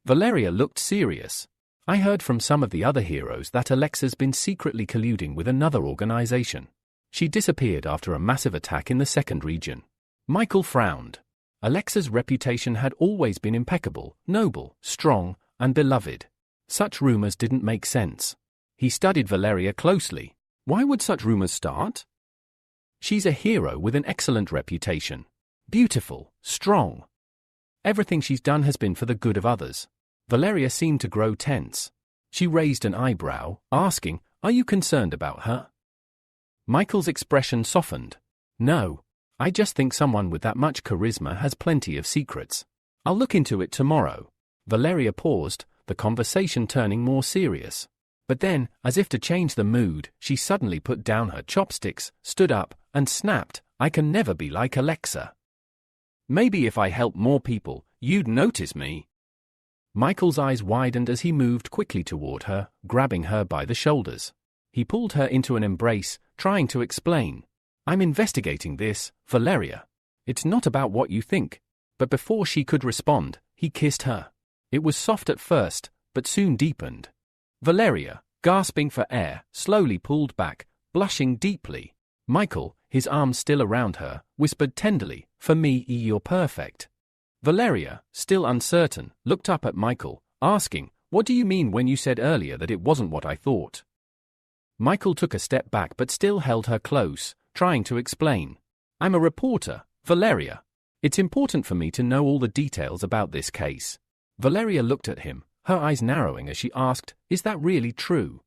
Speaker 1: Valeria looked serious. "I heard from some of the other heroes that Alexa's been secretly colluding with another organization. She disappeared after a massive attack in the second region." Michael frowned. Alexa's reputation had always been impeccable, noble, strong, and beloved. Such rumors didn't make sense. He studied Valeria closely. Why would such rumors start? She's a hero with an excellent reputation. Beautiful, strong. Everything she's done has been for the good of others. Valeria seemed to grow tense. She raised an eyebrow, asking, "Are you concerned about her?" Michael's expression softened. "No. I just think someone with that much charisma has plenty of secrets. I'll look into it tomorrow." Valeria paused, the conversation turning more serious. But then, as if to change the mood, she suddenly put down her chopsticks, stood up, and snapped, "I can never be like Alexa. Maybe if I help more people, you'd notice me." Michael's eyes widened as he moved quickly toward her, grabbing her by the shoulders. He pulled her into an embrace, trying to explain. "I'm investigating this, Valeria. It's not about what you think." But before she could respond, he kissed her. It was soft at first, but soon deepened. Valeria, gasping for air, slowly pulled back, blushing deeply. Michael, his arms still around her, whispered tenderly, "For me, you're perfect." Valeria, still uncertain, looked up at Michael, asking, "What do you mean when you said earlier that it wasn't what I thought?" Michael took a step back but still held her close, trying to explain. "I'm a reporter, Valeria. It's important for me to know all the details about this case." Valeria looked at him, her eyes narrowing as she asked, "Is that really true?"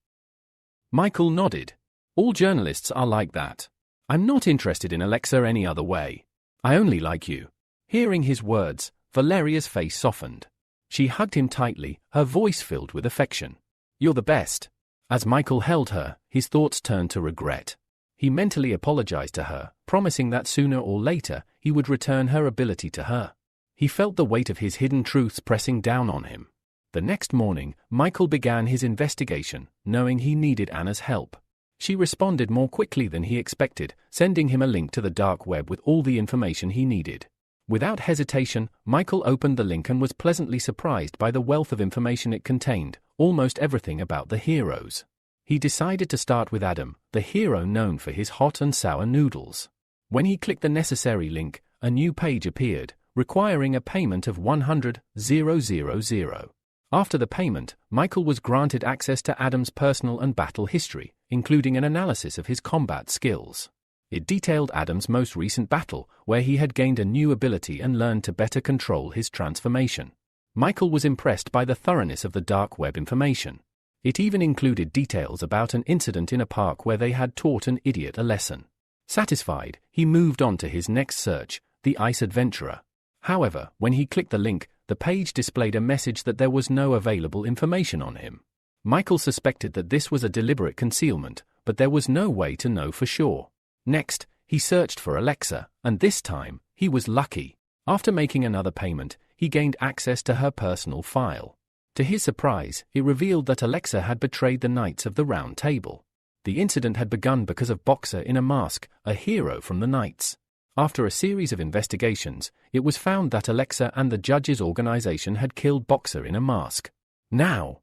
Speaker 1: Michael nodded. "All journalists are like that. I'm not interested in Alexa any other way. I only like you." Hearing his words, Valeria's face softened. She hugged him tightly, her voice filled with affection. "You're the best." As Michael held her, his thoughts turned to regret. He mentally apologized to her, promising that sooner or later he would return her ability to her. He felt the weight of his hidden truths pressing down on him. The next morning, Michael began his investigation, knowing he needed Anna's help. She responded more quickly than he expected, sending him a link to the dark web with all the information he needed. Without hesitation, Michael opened the link and was pleasantly surprised by the wealth of information it contained, almost everything about the heroes. He decided to start with Adam, the hero known for his hot and sour noodles. When he clicked the necessary link, a new page appeared, requiring a payment of 100,000. After the payment, Michael was granted access to Adam's personal and battle history, including an analysis of his combat skills. It detailed Adam's most recent battle, where he had gained a new ability and learned to better control his transformation. Michael was impressed by the thoroughness of the dark web information. It even included details about an incident in a park where they had taught an idiot a lesson. Satisfied, he moved on to his next search, the Ice Adventurer. However, when he clicked the link, the page displayed a message that there was no available information on him. Michael suspected that this was a deliberate concealment, but there was no way to know for sure. Next, he searched for Alexa, and this time, he was lucky. After making another payment, he gained access to her personal file. To his surprise, it revealed that Alexa had betrayed the Knights of the Round Table. The incident had begun because of Boxer in a mask, a hero from the Knights. After a series of investigations, it was found that Alexa and the judges' organization had killed Boxer in a mask. Now,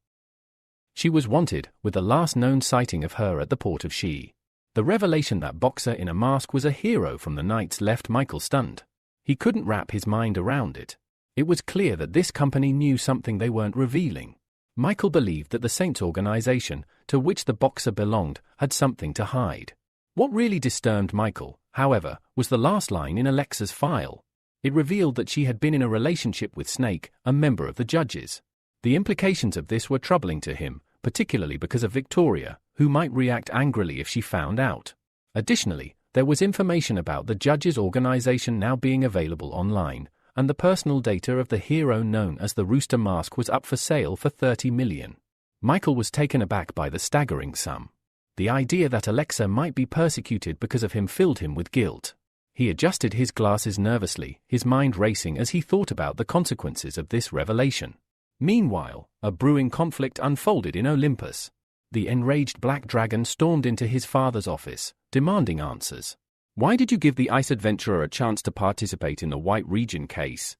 Speaker 1: she was wanted, with the last known sighting of her at the port of Shi. The revelation that Boxer in a mask was a hero from the Knights left Michael stunned. He couldn't wrap his mind around it. It was clear that this company knew something they weren't revealing. Michael believed that the Saints organization, to which the Boxer belonged, had something to hide. What really disturbed Michael, however, was the last line in Alexa's file. It revealed that she had been in a relationship with Snake, a member of the judges. The implications of this were troubling to him, particularly because of Victoria, who might react angrily if she found out. Additionally, there was information about the judges' organization now being available online, and the personal data of the hero known as the Rooster Mask was up for sale for 30 million. Michael was taken aback by the staggering sum. The idea that Alexa might be persecuted because of him filled him with guilt. He adjusted his glasses nervously, his mind racing as he thought about the consequences of this revelation. Meanwhile, a brewing conflict unfolded in Olympus. The enraged Black Dragon stormed into his father's office, demanding answers. Why did you give the ice adventurer a chance to participate in the White Region case?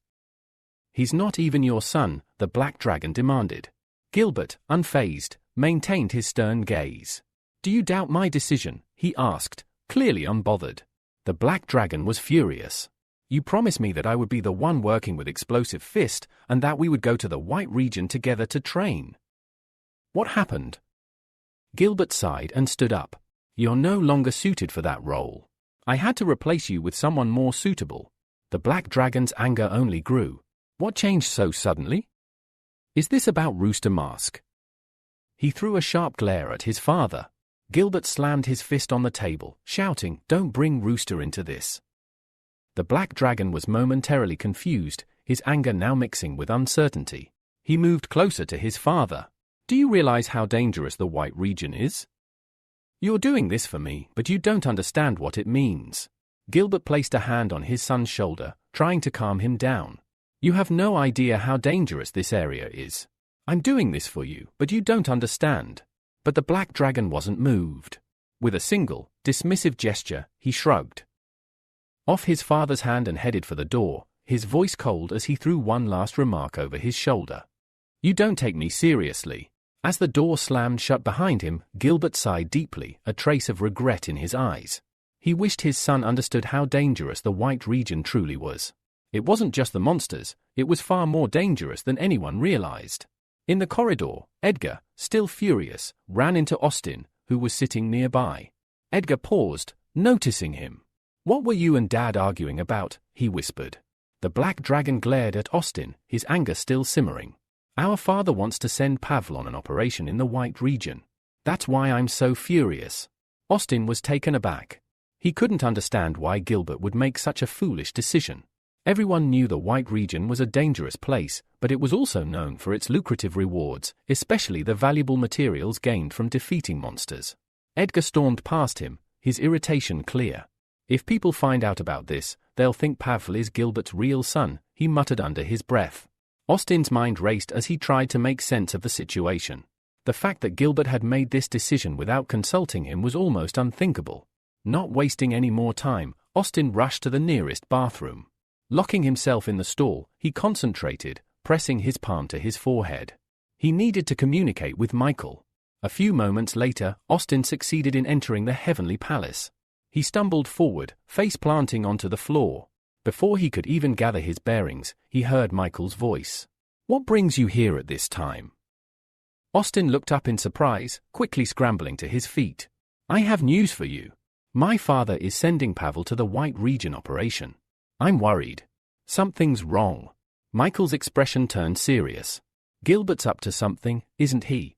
Speaker 1: He's not even your son, the Black Dragon demanded. Gilbert, unfazed, maintained his stern gaze. Do you doubt my decision? He asked, clearly unbothered. The Black Dragon was furious. You promised me that I would be the one working with Explosive Fist and that we would go to the White Region together to train. What happened? Gilbert sighed and stood up. You're no longer suited for that role. I had to replace you with someone more suitable. The Black Dragon's anger only grew. What changed so suddenly? Is this about Rooster Mask? He threw a sharp glare at his father. Gilbert slammed his fist on the table, shouting, Don't bring Rooster into this. The Black Dragon was momentarily confused, his anger now mixing with uncertainty. He moved closer to his father. Do you realize how dangerous the White Region is? You're doing this for me, but you don't understand what it means. Gilbert placed a hand on his son's shoulder, trying to calm him down. You have no idea how dangerous this area is. I'm doing this for you, but you don't understand. But the Black Dragon wasn't moved. With a single, dismissive gesture, he shrugged off his father's hand and headed for the door, his voice cold as he threw one last remark over his shoulder. You don't take me seriously. As the door slammed shut behind him, Gilbert sighed deeply, a trace of regret in his eyes. He wished his son understood how dangerous the White Region truly was. It wasn't just the monsters, it was far more dangerous than anyone realized. In the corridor, Edgar, still furious, ran into Austin, who was sitting nearby. Edgar paused, noticing him. What were you and Dad arguing about? He whispered. The Black Dragon glared at Austin, his anger still simmering. Our father wants to send Pavel on an operation in the White Region. That's why I'm so furious. Austin was taken aback. He couldn't understand why Gilbert would make such a foolish decision. Everyone knew the White Region was a dangerous place, but it was also known for its lucrative rewards, especially the valuable materials gained from defeating monsters. Edgar stormed past him, his irritation clear. If people find out about this, they'll think Pavel is Gilbert's real son, he muttered under his breath. Austin's mind raced as he tried to make sense of the situation. The fact that Gilbert had made this decision without consulting him was almost unthinkable. Not wasting any more time, Austin rushed to the nearest bathroom. Locking himself in the stall, he concentrated, pressing his palm to his forehead. He needed to communicate with Michael. A few moments later, Austin succeeded in entering the Heavenly Palace. He stumbled forward, face planting onto the floor. Before he could even gather his bearings, he heard Michael's voice. What brings you here at this time? Austin looked up in surprise, quickly scrambling to his feet. I have news for you. My father is sending Pavel to the White Region operation. I'm worried. Something's wrong. Michael's expression turned serious. Gilbert's up to something, isn't he?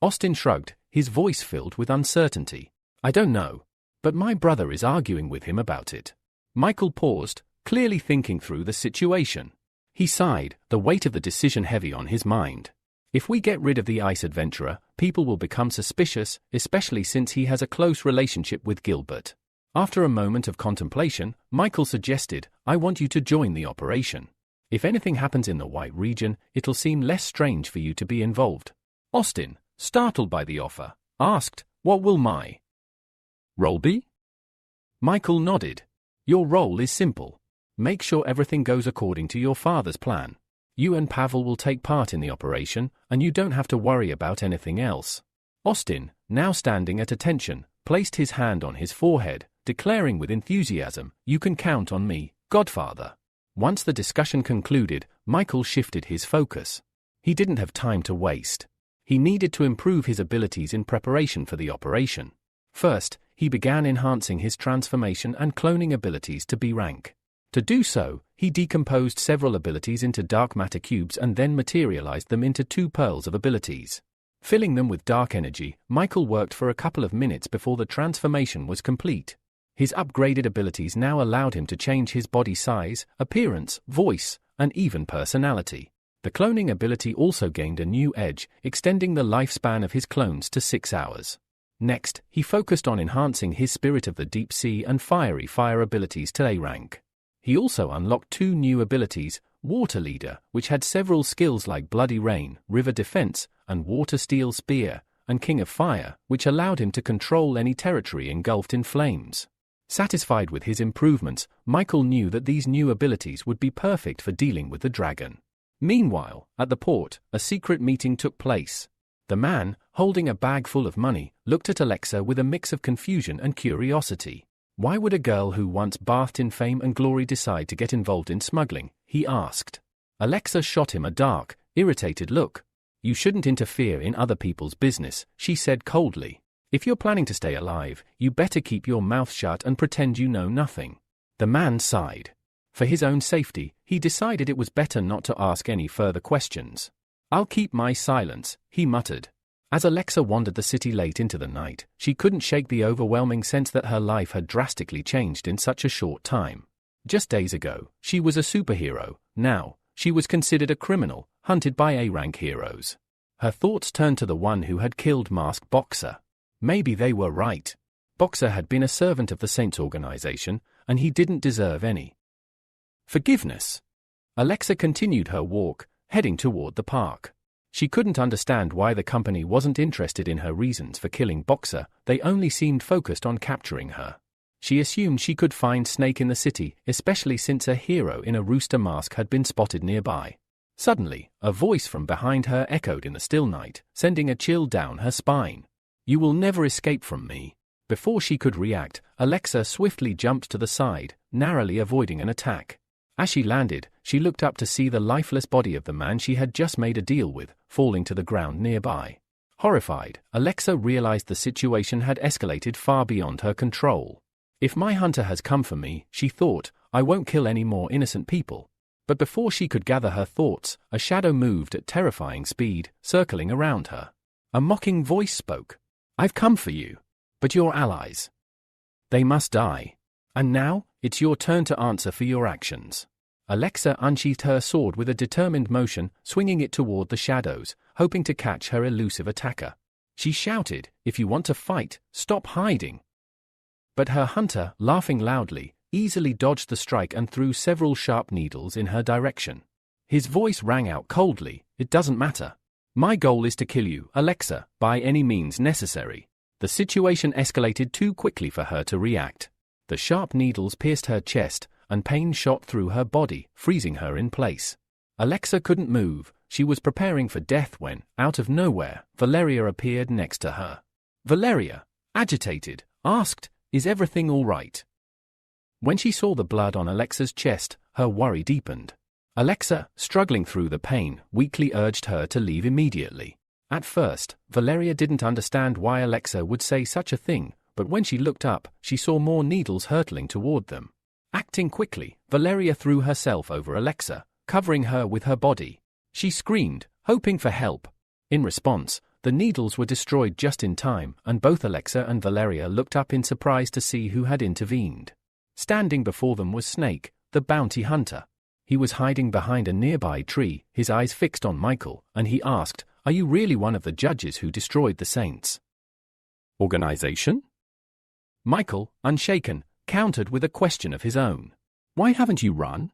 Speaker 1: Austin shrugged, his voice filled with uncertainty. I don't know. But my brother is arguing with him about it. Michael paused, clearly thinking through the situation. He sighed, the weight of the decision heavy on his mind. If we get rid of the ice adventurer, people will become suspicious, especially since he has a close relationship with Gilbert. After a moment of contemplation, Michael suggested, I want you to join the operation. If anything happens in the White Region, it'll seem less strange for you to be involved. Austin, startled by the offer, asked, What will my role be? Michael nodded. Your role is simple. Make sure everything goes according to your father's plan. You and Pavel will take part in the operation, and you don't have to worry about anything else. Austin, now standing at attention, placed his hand on his forehead, declaring with enthusiasm, You can count on me, Godfather. Once the discussion concluded, Michael shifted his focus. He didn't have time to waste. He needed to improve his abilities in preparation for the operation. First, he began enhancing his transformation and cloning abilities to B rank. To do so, he decomposed several abilities into dark matter cubes and then materialized them into 2 pearls of abilities. Filling them with dark energy, Michael worked for a couple of minutes before the transformation was complete. His upgraded abilities now allowed him to change his body size, appearance, voice, and even personality. The cloning ability also gained a new edge, extending the lifespan of his clones to 6 hours. Next, he focused on enhancing his Spirit of the Deep Sea and Fiery Fire abilities to A rank. He also unlocked 2 new abilities, Water Leader, which had several skills like Bloody Rain, River Defense, and Water Steel Spear, and King of Fire, which allowed him to control any territory engulfed in flames. Satisfied with his improvements, Michael knew that these new abilities would be perfect for dealing with the dragon. Meanwhile, at the port, a secret meeting took place. The man, holding a bag full of money, looked at Alexa with a mix of confusion and curiosity. Why would a girl who once bathed in fame and glory decide to get involved in smuggling? He asked. Alexa shot him a dark, irritated look. You shouldn't interfere in other people's business, she said coldly. If you're planning to stay alive, you better keep your mouth shut and pretend you know nothing. The man sighed. For his own safety, he decided it was better not to ask any further questions. I'll keep my silence, he muttered. As Alexa wandered the city late into the night, she couldn't shake the overwhelming sense that her life had drastically changed in such a short time. Just days ago, she was a superhero. Now, she was considered a criminal, hunted by A-rank heroes. Her thoughts turned to the one who had killed Masked Boxer. Maybe they were right. Boxer had been a servant of the Saints organization, and he didn't deserve any forgiveness. Alexa continued her walk, heading toward the park. She couldn't understand why the company wasn't interested in her reasons for killing Boxer, they only seemed focused on capturing her. She assumed she could find Snake in the city, especially since a hero in a rooster mask had been spotted nearby. Suddenly, a voice from behind her echoed in the still night, sending a chill down her spine. You will never escape from me. Before she could react, Alexa swiftly jumped to the side, narrowly avoiding an attack. As she landed, she looked up to see the lifeless body of the man she had just made a deal with, falling to the ground nearby. Horrified, Alexa realized the situation had escalated far beyond her control. If my hunter has come for me, she thought, I won't kill any more innocent people. But before she could gather her thoughts, a shadow moved at terrifying speed, circling around her. A mocking voice spoke. I've come for you. But your allies. They must die. And now, it's your turn to answer for your actions. Alexa unsheathed her sword with a determined motion, swinging it toward the shadows, hoping to catch her elusive attacker. She shouted, if you want to fight, stop hiding. But her hunter, laughing loudly, easily dodged the strike and threw several sharp needles in her direction. His voice rang out coldly, it doesn't matter. My goal is to kill you, Alexa, by any means necessary. The situation escalated too quickly for her to react. The sharp needles pierced her chest, and pain shot through her body, freezing her in place. Alexa couldn't move. She was preparing for death when, out of nowhere, Valeria appeared next to her. Valeria, agitated, asked, is everything all right? When she saw the blood on Alexa's chest, her worry deepened. Alexa, struggling through the pain, weakly urged her to leave immediately. At first, Valeria didn't understand why Alexa would say such a thing, but when she looked up, she saw more needles hurtling toward them. Acting quickly, Valeria threw herself over Alexa, covering her with her body. She screamed, hoping for help. In response, the needles were destroyed just in time, and both Alexa and Valeria looked up in surprise to see who had intervened. Standing before them was Snake, the bounty hunter. He was hiding behind a nearby tree, his eyes fixed on Michael, and he asked, are you really one of the judges who destroyed the Saints organization? Michael, unshaken, countered with a question of his own. Why haven't you run?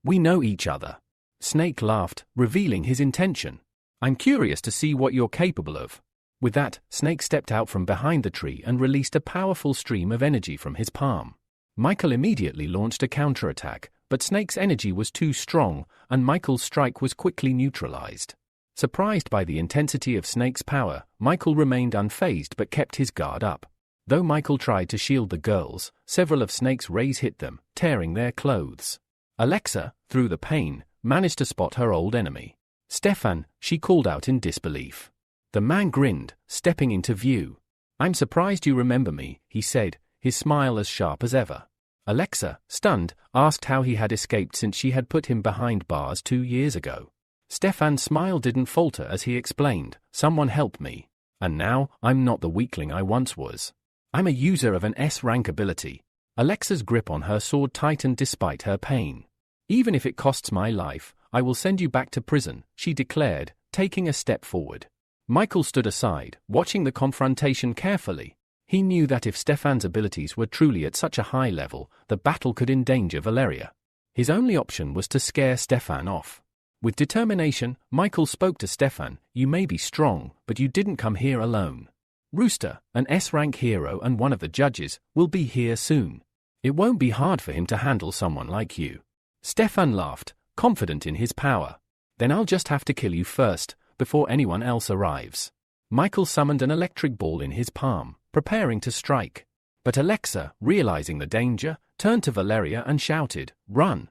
Speaker 1: We know each other. Snake laughed, revealing his intention. I'm curious to see what you're capable of. With that, Snake stepped out from behind the tree and released a powerful stream of energy from his palm. Michael immediately launched a counterattack, but Snake's energy was too strong, and Michael's strike was quickly neutralized. Surprised by the intensity of Snake's power, Michael remained unfazed but kept his guard up. Though Michael tried to shield the girls, several of Snake's rays hit them, tearing their clothes. Alexa, through the pain, managed to spot her old enemy. Stefan, she called out in disbelief. The man grinned, stepping into view. I'm surprised you remember me, he said, his smile as sharp as ever. Alexa, stunned, asked how he had escaped since she had put him behind bars 2 years ago. Stefan's smile didn't falter as he explained, someone helped me. And now, I'm not the weakling I once was. I'm a user of an S-rank ability. Alexa's grip on her sword tightened despite her pain. Even if it costs my life, I will send you back to prison, she declared, taking a step forward. Michael stood aside, watching the confrontation carefully. He knew that if Stefan's abilities were truly at such a high level, the battle could endanger Valeria. His only option was to scare Stefan off. With determination, Michael spoke to Stefan. "You may be strong, but you didn't come here alone. Rooster, an S-rank hero and one of the judges, will be here soon. It won't be hard for him to handle someone like you." Stefan laughed, confident in his power. "Then I'll just have to kill you first, before anyone else arrives." Michael summoned an electric ball in his palm, preparing to strike. But Alexa, realizing the danger, turned to Valeria and shouted, "Run!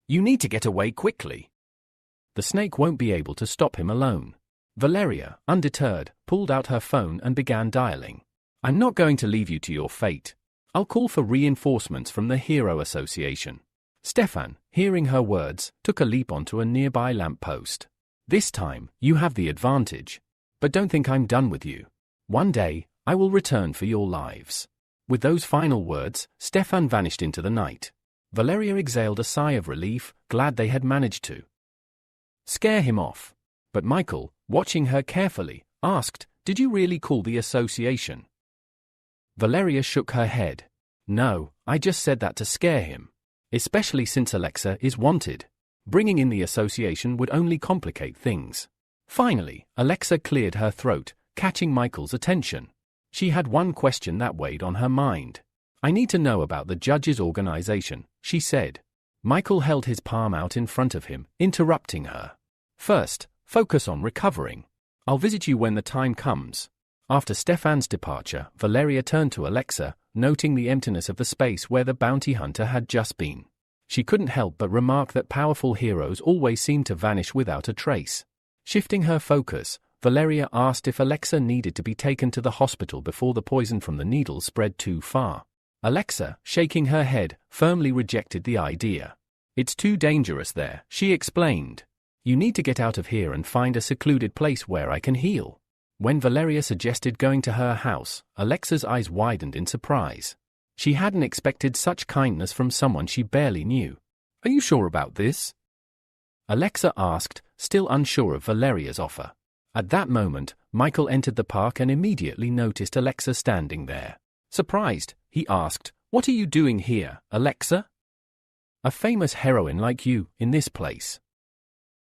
Speaker 1: You need to get away quickly. The snake won't be able to stop him alone." Valeria, undeterred, pulled out her phone and began dialing. "I'm not going to leave you to your fate. I'll call for reinforcements from the Hero Association." Stefan, hearing her words, took a leap onto a nearby lamppost. "This time, you have the advantage. But don't think I'm done with you. One day, I will return for your lives." With those final words, Stefan vanished into the night. Valeria exhaled a sigh of relief, glad they had managed to scare him off. But Michael, watching her carefully, asked, "Did you really call the association?" Valeria shook her head. "No, I just said that to scare him. Especially since Alexa is wanted. Bringing in the association would only complicate things." Finally, Alexa cleared her throat, catching Michael's attention. She had one question that weighed on her mind. "I need to know about the judges' organization," she said. Michael held his palm out in front of him, interrupting her. "First, focus on recovering. I'll visit you when the time comes." After Stefan's departure, Valeria turned to Alexa, noting the emptiness of the space where the bounty hunter had just been. She couldn't help but remark that powerful heroes always seem to vanish without a trace. Shifting her focus, Valeria asked if Alexa needed to be taken to the hospital before the poison from the needle spread too far. Alexa, shaking her head, firmly rejected the idea. "It's too dangerous there," she explained. "You need to get out of here and find a secluded place where I can heal." When Valeria suggested going to her house, Alexa's eyes widened in surprise. She hadn't expected such kindness from someone she barely knew. "Are you sure about this?" Alexa asked, still unsure of Valeria's offer. At that moment, Michael entered the park and immediately noticed Alexa standing there. Surprised, he asked, "What are you doing here, Alexa? A famous heroine like you, in this place?"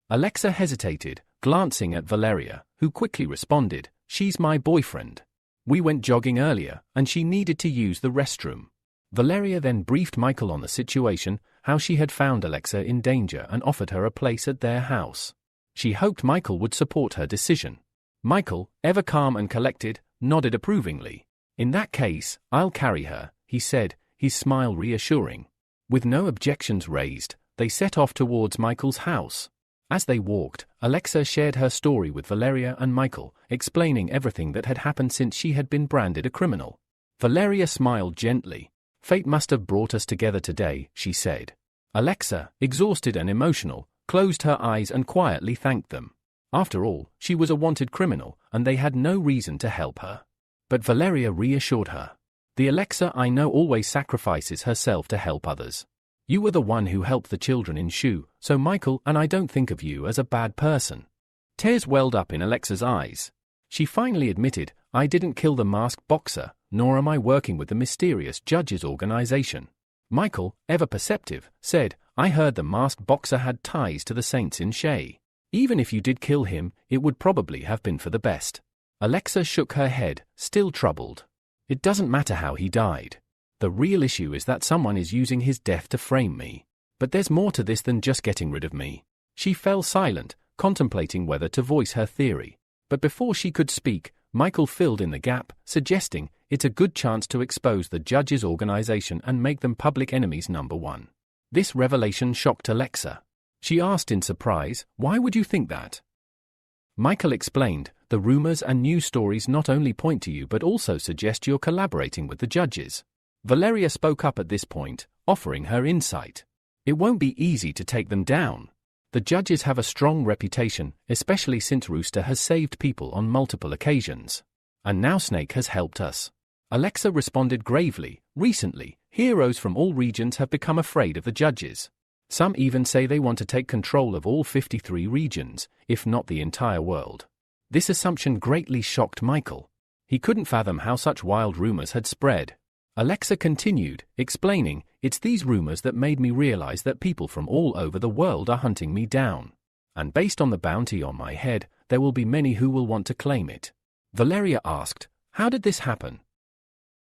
Speaker 1: Alexa hesitated, glancing at Valeria, who quickly responded, "She's my boyfriend. We went jogging earlier, and she needed to use the restroom." Valeria then briefed Michael on the situation, how she had found Alexa in danger and offered her a place at their house. She hoped Michael would support her decision. Michael, ever calm and collected, nodded approvingly. "In that case, I'll carry her," he said, his smile reassuring. With no objections raised, they set off towards Michael's house. As they walked, Alexa shared her story with Valeria and Michael, explaining everything that had happened since she had been branded a criminal. Valeria smiled gently. "Fate must have brought us together today," she said. Alexa, exhausted and emotional, closed her eyes and quietly thanked them. After all, she was a wanted criminal, and they had no reason to help her. But Valeria reassured her. "The Alexa I know always sacrifices herself to help others. You were the one who helped the children in Shu, so Michael and I don't think of you as a bad person." Tears welled up in Alexa's eyes. She finally admitted, "I didn't kill the masked boxer, nor am I working with the mysterious judges organization." Michael, ever perceptive, said, "I heard the masked boxer had ties to the saints in Shay. Even if you did kill him, it would probably have been for the best." Alexa shook her head, still troubled. "It doesn't matter how he died. The real issue is that someone is using his death to frame me. But there's more to this than just getting rid of me." She fell silent, contemplating whether to voice her theory. But before she could speak, Michael filled in the gap, suggesting, "It's a good chance to expose the judges' organization and make them public enemies number one." This revelation shocked Alexa. She asked in surprise, "Why would you think that?" Michael explained, "The rumors and news stories not only point to you but also suggest you're collaborating with the judges." Valeria spoke up at this point, offering her insight. "It won't be easy to take them down. The judges have a strong reputation, especially since Rooster has saved people on multiple occasions. And now Snake has helped us." Alexa responded gravely, "Recently, heroes from all regions have become afraid of the judges. Some even say they want to take control of all 53 regions, if not the entire world. This assumption greatly shocked Michael. He couldn't fathom how such wild rumors had spread. Alexa continued, explaining, "It's these rumors that made me realize that people from all over the world are hunting me down. And based on the bounty on my head, there will be many who will want to claim it." Valeria asked, "How did this happen?"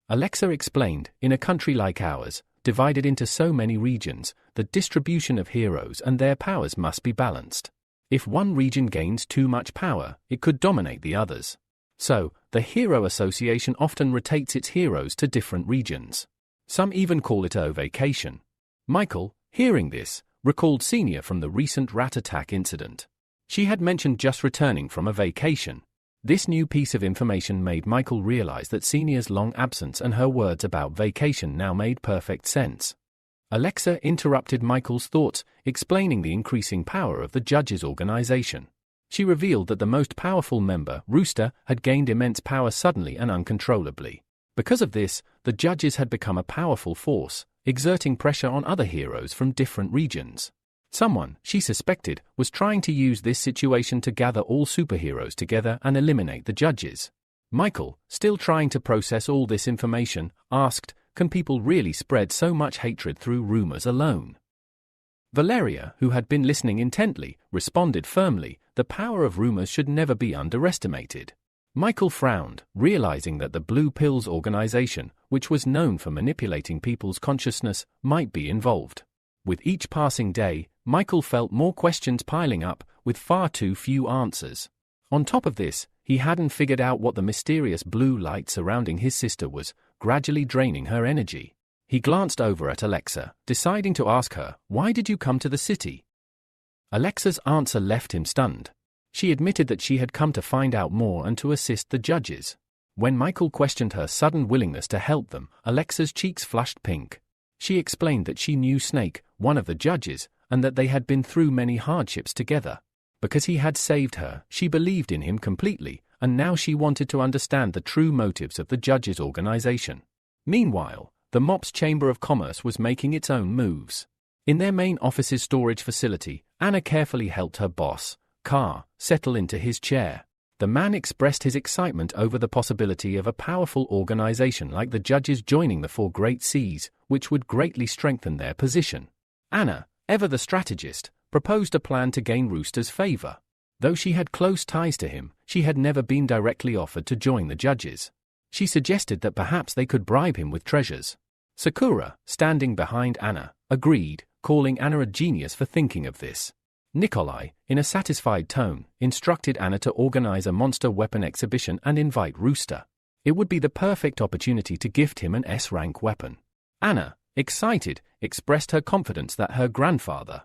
Speaker 1: Alexa explained, "In a country like ours, divided into so many regions, the distribution of heroes and their powers must be balanced. If one region gains too much power, it could dominate the others. So, the Hero Association often rotates its heroes to different regions. Some even call it a vacation." Michael, hearing this, recalled Senior from the recent rat attack incident. She had mentioned just returning from a vacation. This new piece of information made Michael realize that Senior's long absence and her words about vacation now made perfect sense. Alexa interrupted Michael's thoughts, explaining the increasing power of the judges' organization. She revealed that the most powerful member, Rooster, had gained immense power suddenly and uncontrollably. Because of this, the judges had become a powerful force, exerting pressure on other heroes from different regions. Someone, she suspected, was trying to use this situation to gather all superheroes together and eliminate the judges. Michael, still trying to process all this information, asked, "Can people really spread so much hatred through rumors alone?" Valeria, who had been listening intently, responded firmly, "The power of rumors should never be underestimated." Michael frowned, realizing that the Blue Pills organization, which was known for manipulating people's consciousness, might be involved. With each passing day, Michael felt more questions piling up, with far too few answers. On top of this, he hadn't figured out what the mysterious blue light surrounding his sister was, gradually draining her energy. He glanced over at Alexa, deciding to ask her, "Why did you come to the city?" Alexa's answer left him stunned. She admitted that she had come to find out more and to assist the judges. When Michael questioned her sudden willingness to help them, Alexa's cheeks flushed pink. She explained that she knew Snake, one of the judges, and that they had been through many hardships together. Because he had saved her, she believed in him completely, and now she wanted to understand the true motives of the judges' organization. Meanwhile, the MOPS Chamber of Commerce was making its own moves. In their main office's storage facility, Anna carefully helped her boss, Carr, settle into his chair. The man expressed his excitement over the possibility of a powerful organization like the judges joining the Four Great Seas, which would greatly strengthen their position. Anna, ever the strategist, proposed a plan to gain Rooster's favor. Though she had close ties to him, she had never been directly offered to join the judges. She suggested that perhaps they could bribe him with treasures. Sakura, standing behind Anna, agreed, calling Anna a genius for thinking of this. Nikolai, in a satisfied tone, instructed Anna to organize a monster weapon exhibition and invite Rooster. It would be the perfect opportunity to gift him an S-rank weapon. Anna, excited, expressed her confidence that her grandfather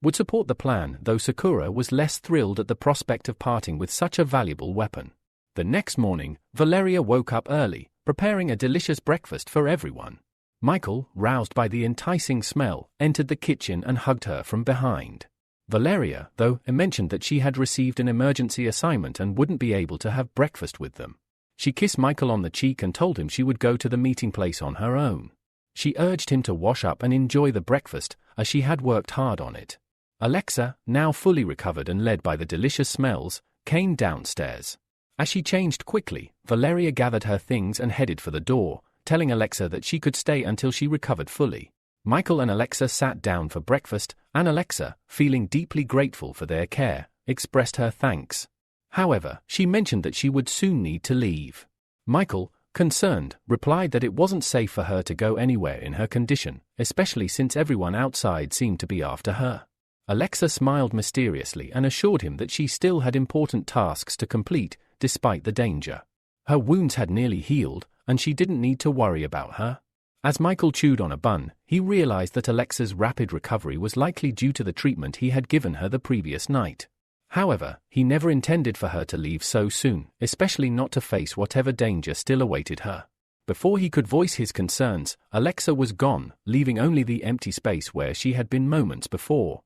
Speaker 1: would support the plan, though Sakura was less thrilled at the prospect of parting with such a valuable weapon. The next morning, Valeria woke up early, preparing a delicious breakfast for everyone. Michael, roused by the enticing smell, entered the kitchen and hugged her from behind. Valeria, though, mentioned that she had received an emergency assignment and wouldn't be able to have breakfast with them. She kissed Michael on the cheek and told him she would go to the meeting place on her own. She urged him to wash up and enjoy the breakfast, as she had worked hard on it. Alexa, now fully recovered and led by the delicious smells, came downstairs. As she changed quickly, Valeria gathered her things and headed for the door, telling Alexa that she could stay until she recovered fully. Michael and Alexa sat down for breakfast, and Alexa, feeling deeply grateful for their care, expressed her thanks. However, she mentioned that she would soon need to leave. Michael, concerned, replied that it wasn't safe for her to go anywhere in her condition, especially since everyone outside seemed to be after her. Alexa smiled mysteriously and assured him that she still had important tasks to complete, despite the danger. Her wounds had nearly healed, and she didn't need to worry about her. As Michael chewed on a bun, he realized that Alexa's rapid recovery was likely due to the treatment he had given her the previous night. However, he never intended for her to leave so soon, especially not to face whatever danger still awaited her. Before he could voice his concerns, Alexa was gone, leaving only the empty space where she had been moments before.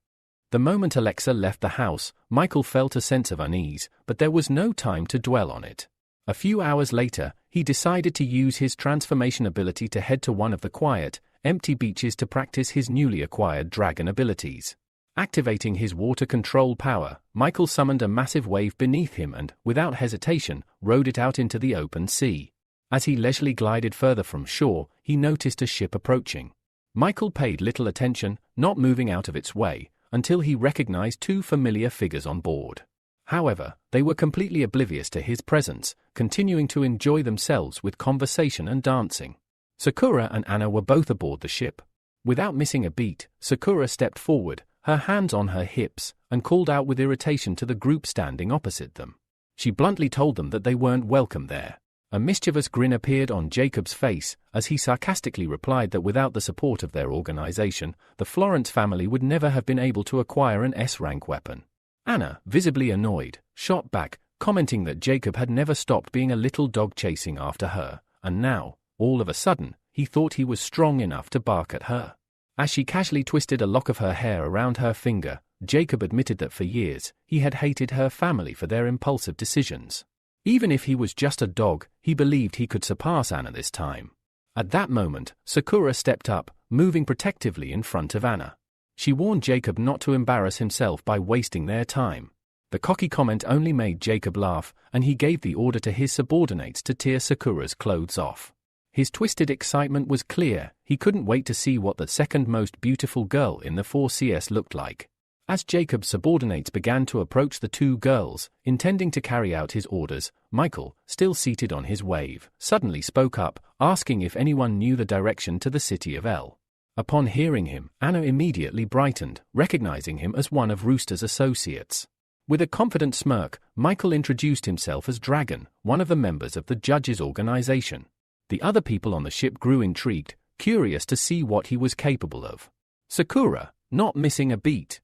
Speaker 1: The moment Alexa left the house, Michael felt a sense of unease, but there was no time to dwell on it. A few hours later, he decided to use his transformation ability to head to one of the quiet, empty beaches to practice his newly acquired dragon abilities. Activating his water control power, Michael summoned a massive wave beneath him and, without hesitation, rode it out into the open sea. As he leisurely glided further from shore, he noticed a ship approaching. Michael paid little attention, not moving out of its way, until he recognized two familiar figures on board. However, they were completely oblivious to his presence, continuing to enjoy themselves with conversation and dancing. Sakura and Anna were both aboard the ship. Without missing a beat, Sakura stepped forward, her hands on her hips, and called out with irritation to the group standing opposite them. She bluntly told them that they weren't welcome there. A mischievous grin appeared on Jacob's face as he sarcastically replied that without the support of their organization, the Florence family would never have been able to acquire an S-rank weapon. Anna, visibly annoyed, shot back, commenting that Jacob had never stopped being a little dog chasing after her, and now, all of a sudden, he thought he was strong enough to bark at her. As she casually twisted a lock of her hair around her finger, Jacob admitted that for years, he had hated her family for their impulsive decisions. Even if he was just a dog, he believed he could surpass Anna this time. At that moment, Sakura stepped up, moving protectively in front of Anna. She warned Jacob not to embarrass himself by wasting their time. The cocky comment only made Jacob laugh, and he gave the order to his subordinates to tear Sakura's clothes off. His twisted excitement was clear. He couldn't wait to see what the second most beautiful girl in the 4CS looked like. As Jacob's subordinates began to approach the two girls, intending to carry out his orders, Michael, still seated on his wave, suddenly spoke up, asking if anyone knew the direction to the city of L. Upon hearing him, Anna immediately brightened, recognizing him as one of Rooster's associates. With a confident smirk, Michael introduced himself as Dragon, one of the members of the judges' organization. The other people on the ship grew intrigued, curious to see what he was capable of. Sakura, not missing a beat,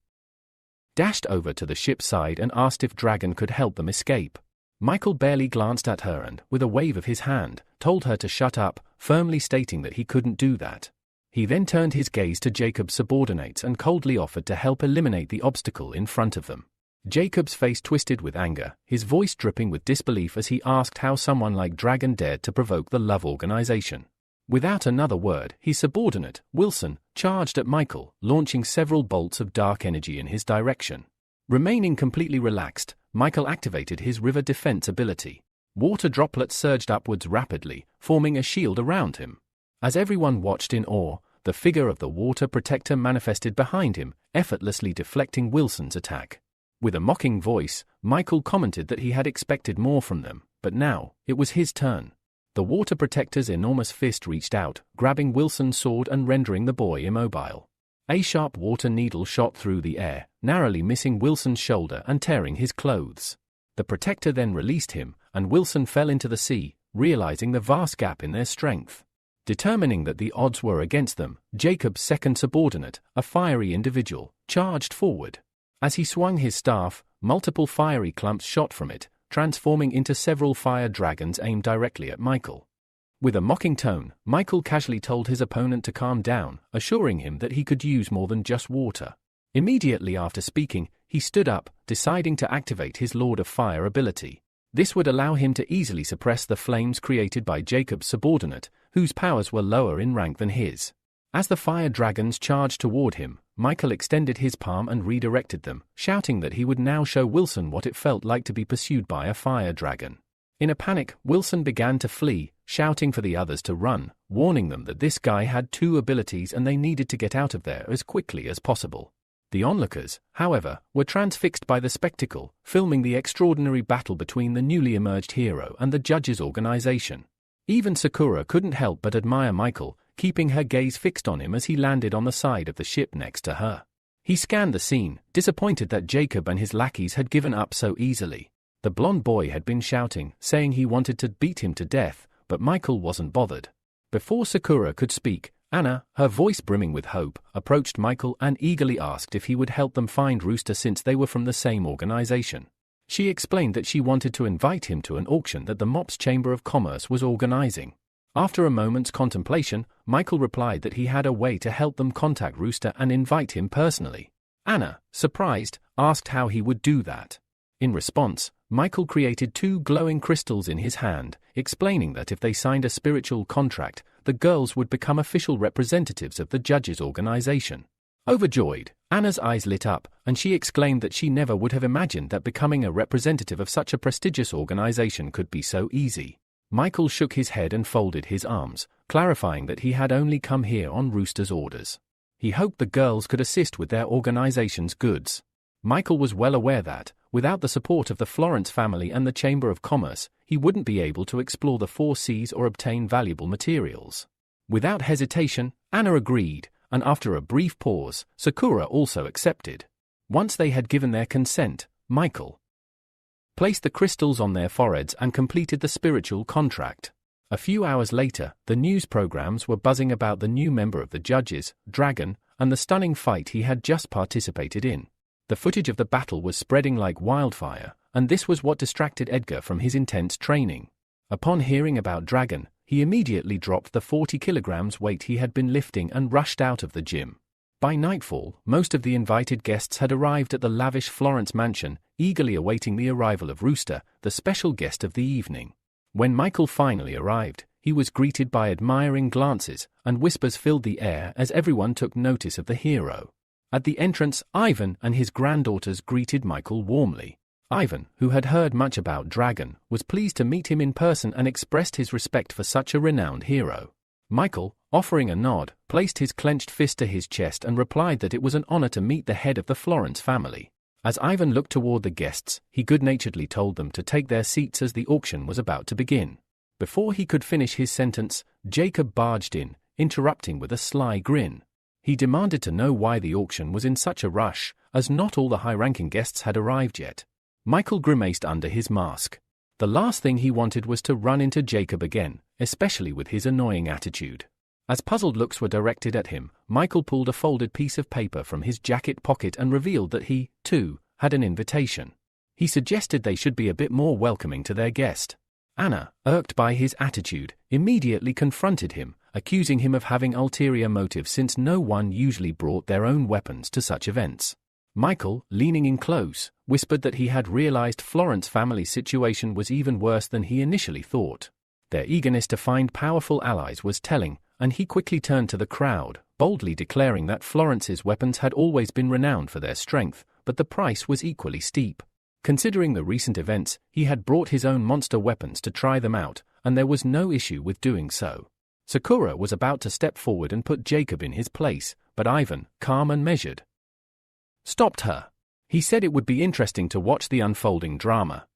Speaker 1: dashed over to the ship's side and asked if Dragon could help them escape. Michael barely glanced at her and, with a wave of his hand, told her to shut up, firmly stating that he couldn't do that. He then turned his gaze to Jacob's subordinates and coldly offered to help eliminate the obstacle in front of them. Jacob's face twisted with anger, his voice dripping with disbelief as he asked how someone like Dragon dared to provoke the Love Organization. Without another word, his subordinate, Wilson, charged at Michael, launching several bolts of dark energy in his direction. Remaining completely relaxed, Michael activated his river defense ability. Water droplets surged upwards rapidly, forming a shield around him. As everyone watched in awe, the figure of the water protector manifested behind him, effortlessly deflecting Wilson's attack. With a mocking voice, Michael commented that he had expected more from them, but now, it was his turn. The water protector's enormous fist reached out, grabbing Wilson's sword and rendering the boy immobile. A sharp water needle shot through the air, narrowly missing Wilson's shoulder and tearing his clothes. The protector then released him, and Wilson fell into the sea, realizing the vast gap in their strength. Determining that the odds were against them, Jacob's second subordinate, a fiery individual, charged forward. As he swung his staff, multiple fiery clumps shot from it, transforming into several fire dragons aimed directly at Michael. With a mocking tone, Michael casually told his opponent to calm down, assuring him that he could use more than just water. Immediately after speaking, he stood up, deciding to activate his Lord of Fire ability. This would allow him to easily suppress the flames created by Jacob's subordinate, whose powers were lower in rank than his. As the fire dragons charged toward him, Michael extended his palm and redirected them, shouting that he would now show Wilson what it felt like to be pursued by a fire dragon. In a panic, Wilson began to flee, shouting for the others to run, warning them that this guy had two abilities and they needed to get out of there as quickly as possible. The onlookers, however, were transfixed by the spectacle, filming the extraordinary battle between the newly emerged hero and the judges' organization. Even Sakura couldn't help but admire Michael, keeping her gaze fixed on him as he landed on the side of the ship next to her. He scanned the scene, disappointed that Jacob and his lackeys had given up so easily. The blonde boy had been shouting, saying he wanted to beat him to death, but Michael wasn't bothered. Before Sakura could speak, Anna, her voice brimming with hope, approached Michael and eagerly asked if he would help them find Rooster since they were from the same organization. She explained that she wanted to invite him to an auction that the MOPS Chamber of Commerce was organizing. After a moment's contemplation, Michael replied that he had a way to help them contact Rooster and invite him personally. Anna, surprised, asked how he would do that. In response, Michael created two glowing crystals in his hand, explaining that if they signed a spiritual contract, the girls would become official representatives of the judges' organization. Overjoyed, Anna's eyes lit up, and she exclaimed that she never would have imagined that becoming a representative of such a prestigious organization could be so easy. Michael shook his head and folded his arms, clarifying that he had only come here on Rooster's orders. He hoped the girls could assist with their organization's goods. Michael was well aware that, without the support of the Florence family and the Chamber of Commerce, he wouldn't be able to explore the 4 seas or obtain valuable materials. Without hesitation, Anna agreed, and after a brief pause, Sakura also accepted. Once they had given their consent, Michael placed the crystals on their foreheads and completed the spiritual contract. A few hours later, the news programs were buzzing about the new member of the judges, Dragon, and the stunning fight he had just participated in. The footage of the battle was spreading like wildfire, and this was what distracted Edgar from his intense training. Upon hearing about Dragon, he immediately dropped the 40 kilograms weight he had been lifting and rushed out of the gym. By nightfall, most of the invited guests had arrived at the lavish Florence mansion, eagerly awaiting the arrival of Rooster, the special guest of the evening. When Michael finally arrived, he was greeted by admiring glances, and whispers filled the air as everyone took notice of the hero. At the entrance, Ivan and his granddaughters greeted Michael warmly. Ivan, who had heard much about Dragon, was pleased to meet him in person and expressed his respect for such a renowned hero. Michael, offering a nod, placed his clenched fist to his chest and replied that it was an honor to meet the head of the Florence family. As Ivan looked toward the guests, he good-naturedly told them to take their seats as the auction was about to begin. Before he could finish his sentence, Jacob barged in, interrupting with a sly grin. He demanded to know why the auction was in such a rush, as not all the high-ranking guests had arrived yet. Michael grimaced under his mask. The last thing he wanted was to run into Jacob again, especially with his annoying attitude. As puzzled looks were directed at him, Michael pulled a folded piece of paper from his jacket pocket and revealed that he, too, had an invitation. He suggested they should be a bit more welcoming to their guest. Anna, irked by his attitude, immediately confronted him, accusing him of having ulterior motives since no one usually brought their own weapons to such events. Michael, leaning in close, whispered that he had realized Florence family's situation was even worse than he initially thought. Their eagerness to find powerful allies was telling, and he quickly turned to the crowd, boldly declaring that Florence's weapons had always been renowned for their strength, but the price was equally steep. Considering the recent events, he had brought his own monster weapons to try them out, and there was no issue with doing so. Sakura was about to step forward and put Jacob in his place, but Ivan, calm and measured, stopped her. He said it would be interesting to watch the unfolding drama.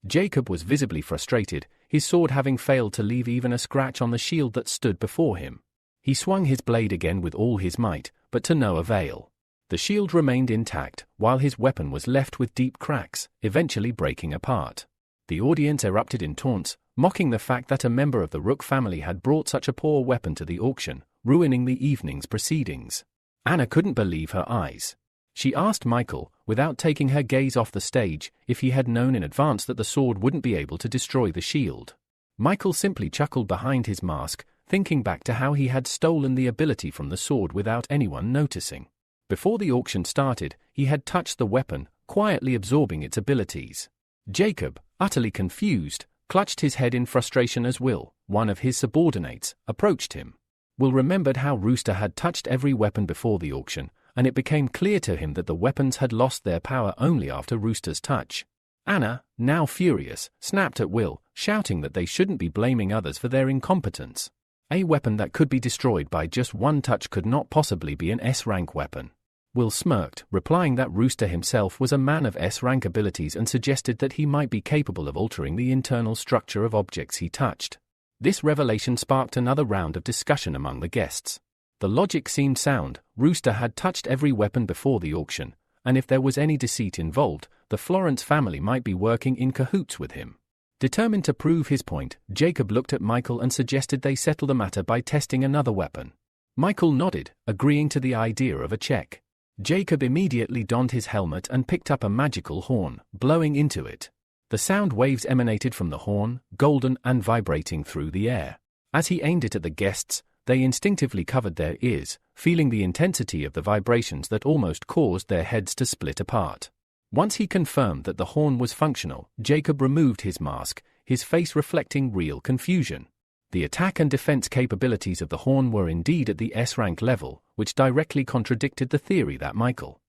Speaker 1: Jacob was visibly frustrated, his sword having failed to leave even a scratch on the shield that stood before him. He swung his blade again with all his might, but to no avail. The shield remained intact, while his weapon was left with deep cracks, eventually breaking apart. The audience erupted in taunts, mocking the fact that a member of the Rook family had brought such a poor weapon to the auction, ruining the evening's proceedings. Anna couldn't believe her eyes. She asked Michael, without taking her gaze off the stage, if he had known in advance that the sword wouldn't be able to destroy the shield. Michael simply chuckled behind his mask, thinking back to how he had stolen the ability from the sword without anyone noticing. Before the auction started, he had touched the weapon, quietly absorbing its abilities. Jacob, utterly confused, clutched his head in frustration as Will, one of his subordinates, approached him. Will remembered how Rooster had touched every weapon before the auction, and it became clear to him that the weapons had lost their power only after Rooster's touch. Anna, now furious, snapped at Will, shouting that they shouldn't be blaming others for their incompetence. A weapon that could be destroyed by just one touch could not possibly be an S-rank weapon. Will smirked, replying that Rooster himself was a man of S-rank abilities and suggested that he might be capable of altering the internal structure of objects he touched. This revelation sparked another round of discussion among the guests. The logic seemed sound. Rooster had touched every weapon before the auction, and if there was any deceit involved, the Florence family might be working in cahoots with him. Determined to prove his point, Jacob looked at Michael and suggested they settle the matter by testing another weapon. Michael nodded, agreeing to the idea of a check. Jacob immediately donned his helmet and picked up a magical horn, blowing into it. The sound waves emanated from the horn, golden and vibrating through the air. As he aimed it at the guests, they instinctively covered their ears, feeling the intensity of the vibrations that almost caused their heads to split apart. Once he confirmed that the horn was functional, Jacob removed his mask, his face reflecting real confusion. The attack and defense capabilities of the horn were indeed at the S-rank level, which directly contradicted the theory that Michael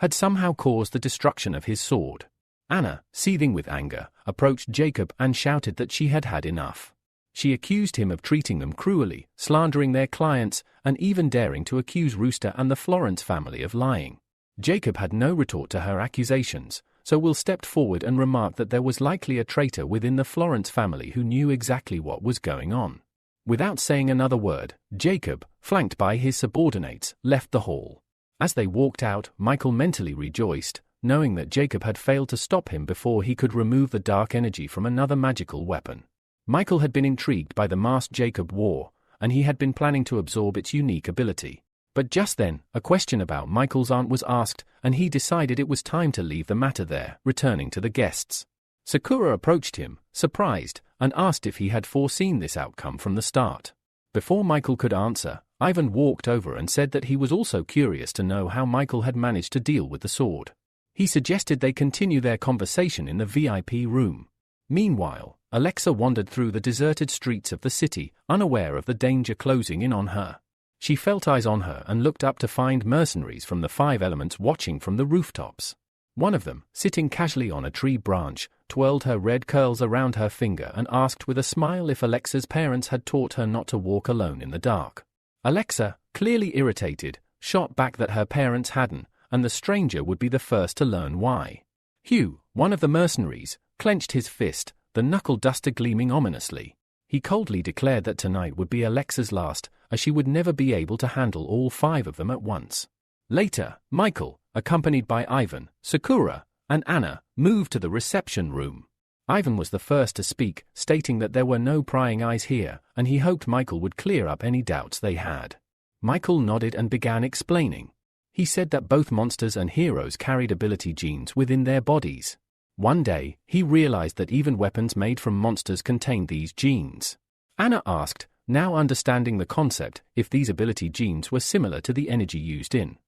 Speaker 1: had somehow caused the destruction of his sword. Anna, seething with anger, approached Jacob and shouted that she had had enough. She accused him of treating them cruelly, slandering their clients, and even daring to accuse Rooster and the Florence family of lying. Jacob had no retort to her accusations, so Will stepped forward and remarked that there was likely a traitor within the Florence family who knew exactly what was going on. Without saying another word, Jacob, flanked by his subordinates, left the hall. As they walked out, Michael mentally rejoiced, knowing that Jacob had failed to stop him before he could remove the dark energy from another magical weapon. Michael had been intrigued by the mask Jacob wore, and he had been planning to absorb its unique ability. But just then, a question about Michael's aunt was asked, and he decided it was time to leave the matter there, returning to the guests. Sakura approached him, surprised, and asked if he had foreseen this outcome from the start. Before Michael could answer, Ivan walked over and said that he was also curious to know how Michael had managed to deal with the sword. He suggested they continue their conversation in the VIP room. Meanwhile, Alexa wandered through the deserted streets of the city, unaware of the danger closing in on her. She felt eyes on her and looked up to find mercenaries from the 5 elements watching from the rooftops. One of them, sitting casually on a tree branch, twirled her red curls around her finger and asked with a smile if Alexa's parents had taught her not to walk alone in the dark. Alexa, clearly irritated, shot back that her parents hadn't, and the stranger would be the first to learn why. Hugh, one of the mercenaries, clenched his fist, the knuckle duster gleaming ominously. He coldly declared that tonight would be Alexa's last, as she would never be able to handle all 5 of them at once. Later, Michael, accompanied by Ivan, Sakura, and Anna, moved to the reception room. Ivan was the first to speak, stating that there were no prying eyes here, and he hoped Michael would clear up any doubts they had. Michael nodded and began explaining. He said that both monsters and heroes carried ability genes within their bodies. One day, he realized that even weapons made from monsters contained these genes. Anna asked, now understanding the concept, if these ability genes were similar to the energy used in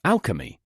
Speaker 1: alchemy.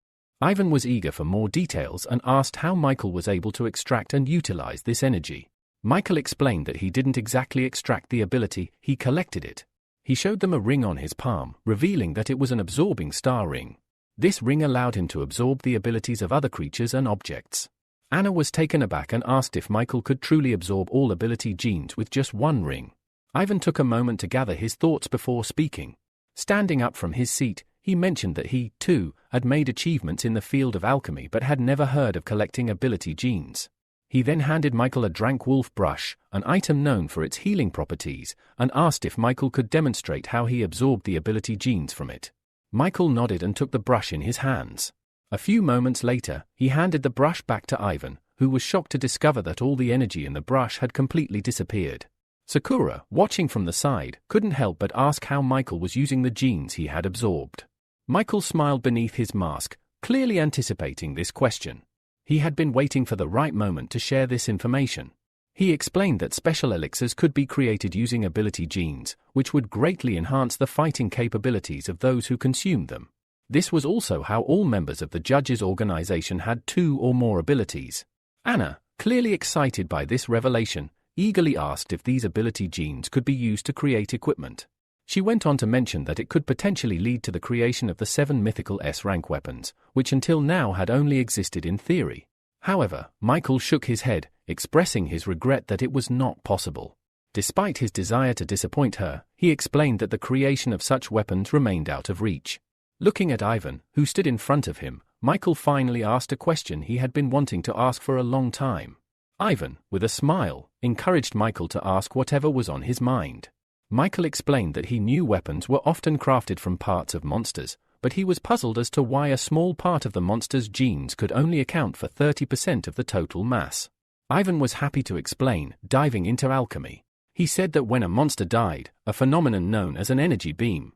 Speaker 1: Ivan was eager for more details and asked how Michael was able to extract and utilize this energy. Michael explained that he didn't exactly extract the ability, he collected it. He showed them a ring on his palm, revealing that it was an absorbing star ring. This ring allowed him to absorb the abilities of other creatures and objects. Anna was taken aback and asked if Michael could truly absorb all ability genes with just one ring. Ivan took a moment to gather his thoughts before speaking. Standing up from his seat, he mentioned that he, too, had made achievements in the field of alchemy but had never heard of collecting ability genes. He then handed Michael a drank wolf brush, an item known for its healing properties, and asked if Michael could demonstrate how he absorbed the ability genes from it. Michael nodded and took the brush in his hands. A few moments later, he handed the brush back to Ivan, who was shocked to discover that all the energy in the brush had completely disappeared. Sakura, watching from the side, couldn't help but ask how Michael was using the genes he had absorbed. Michael smiled beneath his mask, clearly anticipating this question. He had been waiting for the right moment to share this information. He explained that special elixirs could be created using ability genes, which would greatly enhance the fighting capabilities of those who consumed them. This was also how all members of the judges' organization had 2 or more abilities. Anna, clearly excited by this revelation, eagerly asked if these ability genes could be used to create equipment. She went on to mention that it could potentially lead to the creation of the 7 mythical S-rank weapons, which until now had only existed in theory. However, Michael shook his head, expressing his regret that it was not possible. Despite his desire to disappoint her, he explained that the creation of such weapons remained out of reach. Looking at Ivan, who stood in front of him, Michael finally asked a question he had been wanting to ask for a long time. Ivan, with a smile, encouraged Michael to ask whatever was on his mind. Michael explained that he knew weapons were often crafted from parts of monsters, but he was puzzled as to why a small part of the monster's genes could only account for 30% of the total mass. Ivan was happy to explain, diving into alchemy. He said that when a monster died, a phenomenon known as an energy beam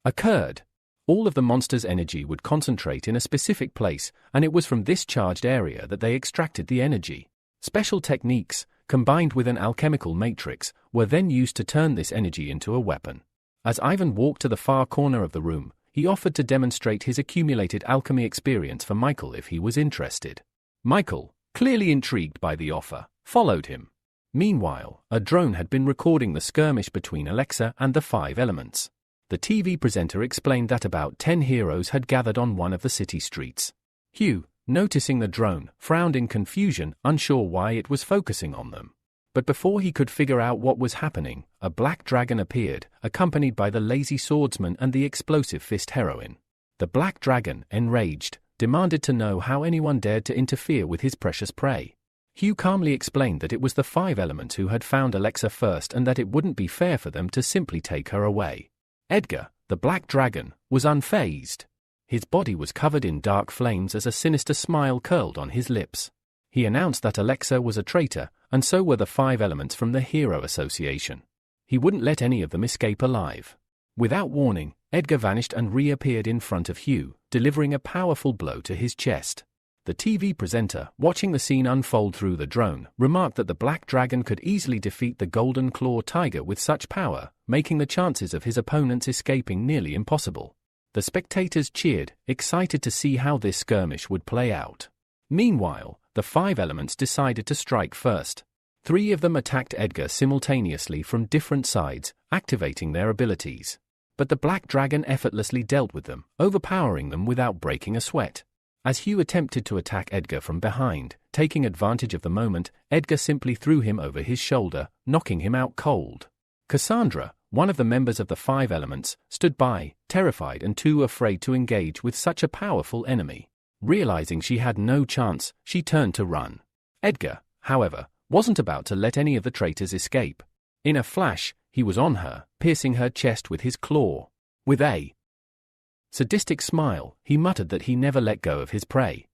Speaker 1: occurred. All of the monster's energy would concentrate in a specific place, and it was from this charged area that they extracted the energy. Special techniques, combined with an alchemical matrix, were then used to turn this energy into a weapon. As Ivan walked to the far corner of the room, he offered to demonstrate his accumulated alchemy experience for Michael if he was interested. Michael, clearly intrigued by the offer, followed him. Meanwhile, a drone had been recording the skirmish between Alexa and the 5 elements. The TV presenter explained that about 10 heroes had gathered on one of the city streets. Hugh, noticing the drone, frowned in confusion, unsure why it was focusing on them. But before he could figure out what was happening, a black dragon appeared, accompanied by the lazy swordsman and the explosive fist heroine. The black dragon, enraged, demanded to know how anyone dared to interfere with his precious prey. Hugh calmly explained that it was the 5 elements who had found Alexa first and that it wouldn't be fair for them to simply take her away. Edgar, the black dragon, was unfazed. His body was covered in dark flames as a sinister smile curled on his lips. He announced that Alexa was a traitor, and so were the 5 elements from the Hero Association. He wouldn't let any of them escape alive. Without warning, Edgar vanished and reappeared in front of Hugh, delivering a powerful blow to his chest. The TV presenter, watching the scene unfold through the drone, remarked that the black dragon could easily defeat the golden claw tiger with such power, making the chances of his opponents escaping nearly impossible. The spectators cheered, excited to see how this skirmish would play out. Meanwhile, the 5 elements decided to strike first. 3 of them attacked Edgar simultaneously from different sides, activating their abilities. But the black dragon effortlessly dealt with them, overpowering them without breaking a sweat. As Hugh attempted to attack Edgar from behind, taking advantage of the moment, Edgar simply threw him over his shoulder, knocking him out cold. Cassandra, one of the members of the 5 elements, stood by, terrified and too afraid to engage with such a powerful enemy. Realizing she had no chance, she turned to run. Edgar, however, wasn't about to let any of the traitors escape. In a flash, he was on her, piercing her chest with his claw. With a sadistic smile, he muttered that he never let go of his prey.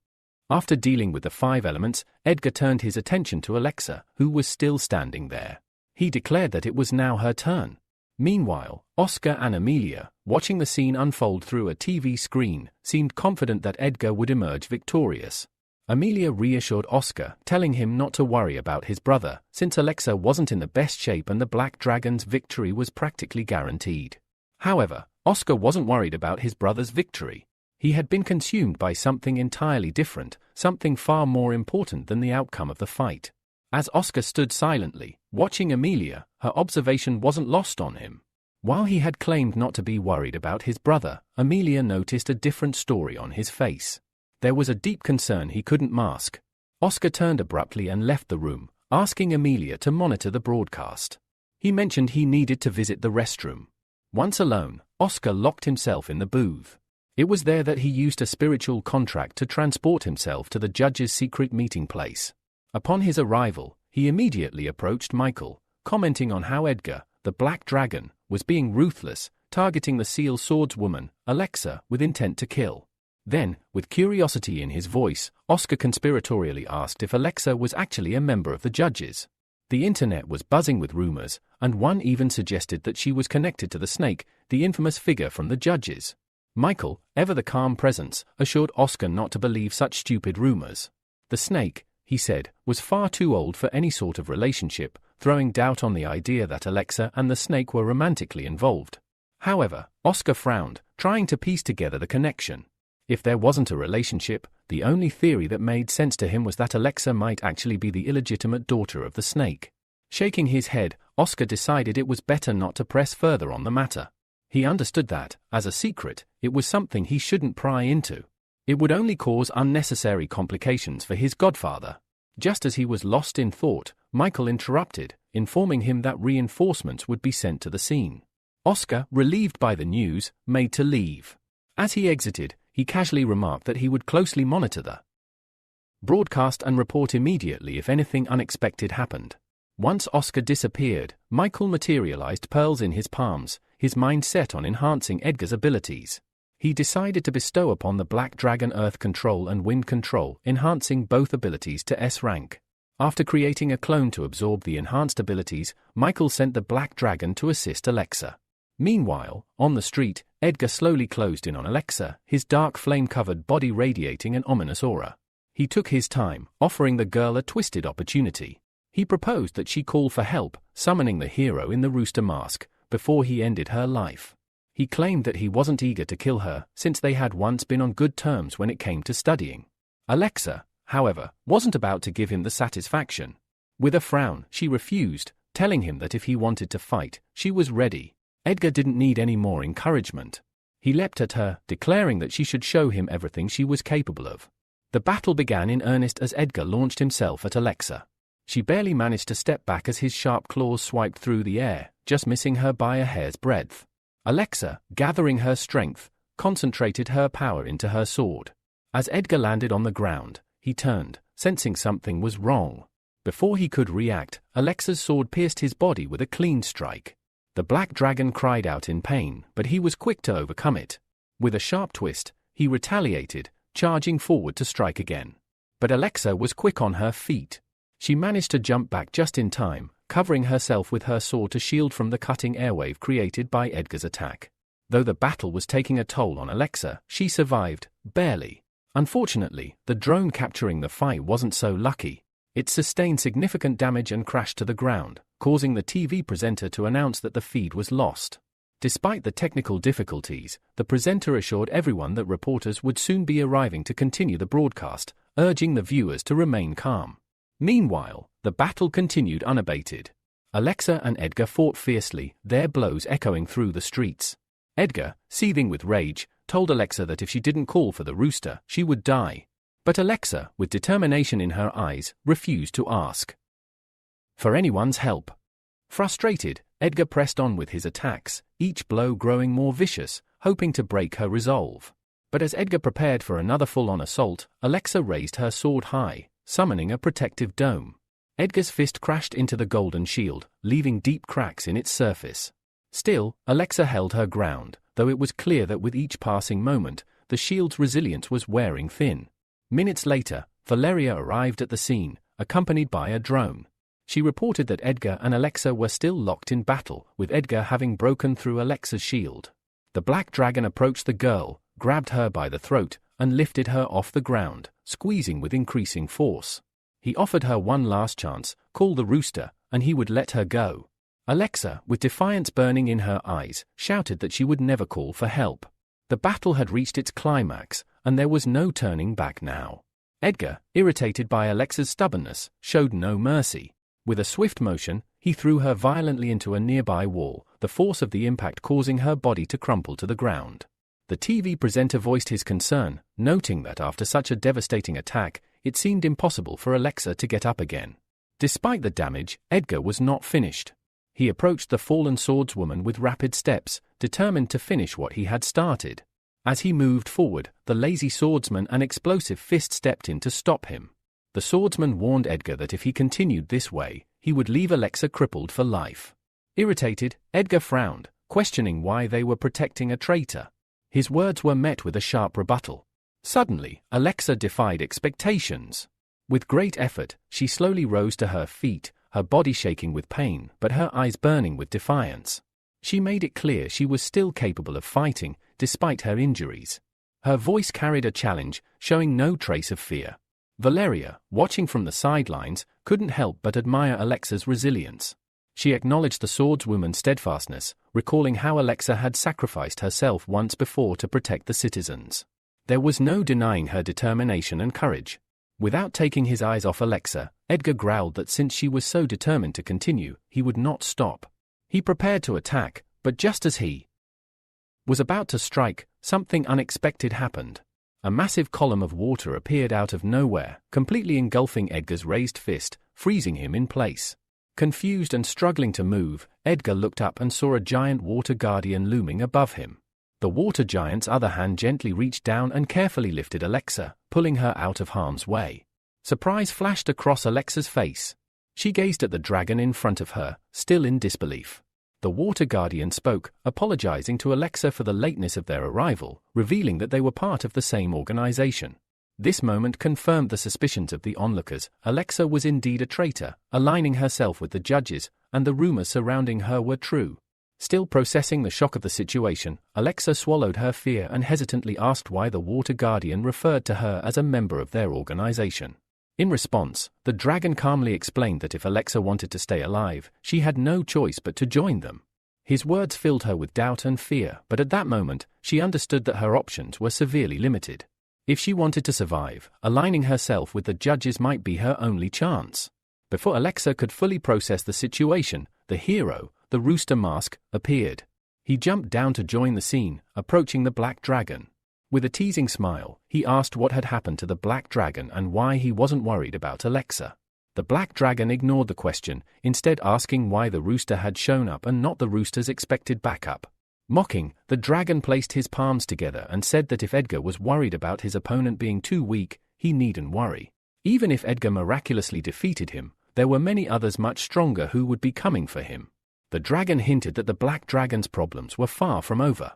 Speaker 1: After dealing with the 5 elements, Edgar turned his attention to Alexa, who was still standing there. He declared that it was now her turn. Meanwhile, Oscar and Amelia, watching the scene unfold through a TV screen, seemed confident that Edgar would emerge victorious. Amelia reassured Oscar, telling him not to worry about his brother, since Alexa wasn't in the best shape and the Black Dragon's victory was practically guaranteed. However, Oscar wasn't worried about his brother's victory. He had been consumed by something entirely different, something far more important than the outcome of the fight. As Oscar stood silently, watching Amelia, her observation wasn't lost on him. While he had claimed not to be worried about his brother, Amelia noticed a different story on his face. There was a deep concern he couldn't mask. Oscar turned abruptly and left the room, asking Amelia to monitor the broadcast. He mentioned he needed to visit the restroom. Once alone, Oscar locked himself in the booth. It was there that he used a spiritual contract to transport himself to the judge's secret meeting place. Upon his arrival, he immediately approached Michael, commenting on how Edgar, the Black Dragon, was being ruthless, targeting the seal swordswoman, Alexa, with intent to kill. Then, with curiosity in his voice, Oscar conspiratorially asked if Alexa was actually a member of the judges. The internet was buzzing with rumors, and one even suggested that she was connected to the snake, the infamous figure from the judges. Michael, ever the calm presence, assured Oscar not to believe such stupid rumors. The snake, he said, was far too old for any sort of relationship, throwing doubt on the idea that Alexa and the snake were romantically involved. However, Oscar frowned, trying to piece together the connection. If there wasn't a relationship, the only theory that made sense to him was that Alexa might actually be the illegitimate daughter of the snake. Shaking his head, Oscar decided it was better not to press further on the matter. He understood that, as a secret, it was something he shouldn't pry into. It would only cause unnecessary complications for his godfather. Just as he was lost in thought, Michael interrupted, informing him that reinforcements would be sent to the scene. Oscar, relieved by the news, made to leave. As he exited, he casually remarked that he would closely monitor the broadcast and report immediately if anything unexpected happened. Once Oscar disappeared, Michael materialized pearls in his palms, his mind set on enhancing Edgar's abilities. He decided to bestow upon the Black Dragon Earth Control and Wind Control, enhancing both abilities to S rank. After creating a clone to absorb the enhanced abilities, Michael sent the Black Dragon to assist Alexa. Meanwhile, on the street, Edgar slowly closed in on Alexa, his dark flame-covered body radiating an ominous aura. He took his time, offering the girl a twisted opportunity. He proposed that she call for help, summoning the hero in the rooster mask, before he ended her life. He claimed that he wasn't eager to kill her, since they had once been on good terms when it came to studying. Alexa, however, wasn't about to give him the satisfaction. With a frown, she refused, telling him that if he wanted to fight, she was ready. Edgar didn't need any more encouragement. He leapt at her, declaring that she should show him everything she was capable of. The battle began in earnest as Edgar launched himself at Alexa. She barely managed to step back as his sharp claws swiped through the air, just missing her by a hair's breadth. Alexa, gathering her strength, concentrated her power into her sword. As Edgar landed on the ground, he turned, sensing something was wrong. Before he could react, Alexa's sword pierced his body with a clean strike. The black dragon cried out in pain, but he was quick to overcome it. With a sharp twist, he retaliated, charging forward to strike again. But Alexa was quick on her feet. She managed to jump back just in time, covering herself with her sword to shield from the cutting airwave created by Edgar's attack. Though the battle was taking a toll on Alexa, she survived, barely. Unfortunately, the drone capturing the fight wasn't so lucky. It sustained significant damage and crashed to the ground, causing the TV presenter to announce that the feed was lost. Despite the technical difficulties, the presenter assured everyone that reporters would soon be arriving to continue the broadcast, urging the viewers to remain calm. Meanwhile, the battle continued unabated. Alexa and Edgar fought fiercely, their blows echoing through the streets. Edgar, seething with rage, told Alexa that if she didn't call for the rooster, she would die. But Alexa, with determination in her eyes, refused to ask for anyone's help. Frustrated, Edgar pressed on with his attacks, each blow growing more vicious, hoping to break her resolve. But as Edgar prepared for another full-on assault, Alexa raised her sword high, summoning a protective dome. Edgar's fist crashed into the golden shield, leaving deep cracks in its surface. Still, Alexa held her ground, though it was clear that with each passing moment, the shield's resilience was wearing thin. Minutes later, Valeria arrived at the scene, accompanied by a drone. She reported that Edgar and Alexa were still locked in battle, with Edgar having broken through Alexa's shield. The black dragon approached the girl, grabbed her by the throat, and lifted her off the ground, squeezing with increasing force. He offered her one last chance, call the rooster, and he would let her go. Alexa, with defiance burning in her eyes, shouted that she would never call for help. The battle had reached its climax, and there was no turning back now. Edgar, irritated by Alexa's stubbornness, showed no mercy. With a swift motion, he threw her violently into a nearby wall, the force of the impact causing her body to crumple to the ground. The TV presenter voiced his concern, noting that after such a devastating attack, it seemed impossible for Alexa to get up again. Despite the damage, Edgar was not finished. He approached the fallen swordswoman with rapid steps, determined to finish what he had started. As he moved forward, the lazy swordsman and explosive fist stepped in to stop him. The swordsman warned Edgar that if he continued this way, he would leave Alexa crippled for life. Irritated, Edgar frowned, questioning why they were protecting a traitor. His words were met with a sharp rebuttal. Suddenly, Alexa defied expectations. With great effort, she slowly rose to her feet, her body shaking with pain, but her eyes burning with defiance. She made it clear she was still capable of fighting, despite her injuries. Her voice carried a challenge, showing no trace of fear. Valeria, watching from the sidelines, couldn't help but admire Alexa's resilience. She acknowledged the swordswoman's steadfastness, recalling how Alexa had sacrificed herself once before to protect the citizens. There was no denying her determination and courage. Without taking his eyes off Alexa, Edgar growled that since she was so determined to continue, he would not stop. He prepared to attack, but just as he was about to strike, something unexpected happened. A massive column of water appeared out of nowhere, completely engulfing Edgar's raised fist, freezing him in place. Confused and struggling to move, Edgar looked up and saw a giant water guardian looming above him. The water giant's other hand gently reached down and carefully lifted Alexa, pulling her out of harm's way. Surprise flashed across Alexa's face. She gazed at the dragon in front of her, still in disbelief. The water guardian spoke, apologizing to Alexa for the lateness of their arrival, revealing that they were part of the same organization. This moment confirmed the suspicions of the onlookers. Alexa was indeed a traitor, aligning herself with the judges, and the rumors surrounding her were true. Still processing the shock of the situation, Alexa swallowed her fear and hesitantly asked why the water guardian referred to her as a member of their organization. In response, the dragon calmly explained that if Alexa wanted to stay alive, she had no choice but to join them. His words filled her with doubt and fear, but at that moment, she understood that her options were severely limited. If she wanted to survive, aligning herself with the judges might be her only chance. Before Alexa could fully process the situation, the hero, the Rooster Mask, appeared. He jumped down to join the scene, approaching the black dragon. With a teasing smile, he asked what had happened to the black dragon and why he wasn't worried about Alexa. The black dragon ignored the question, instead asking why the rooster had shown up and not the rooster's expected backup. Mocking, the dragon placed his palms together and said that if Edgar was worried about his opponent being too weak, he needn't worry. Even if Edgar miraculously defeated him, there were many others much stronger who would be coming for him. The dragon hinted that the black dragon's problems were far from over.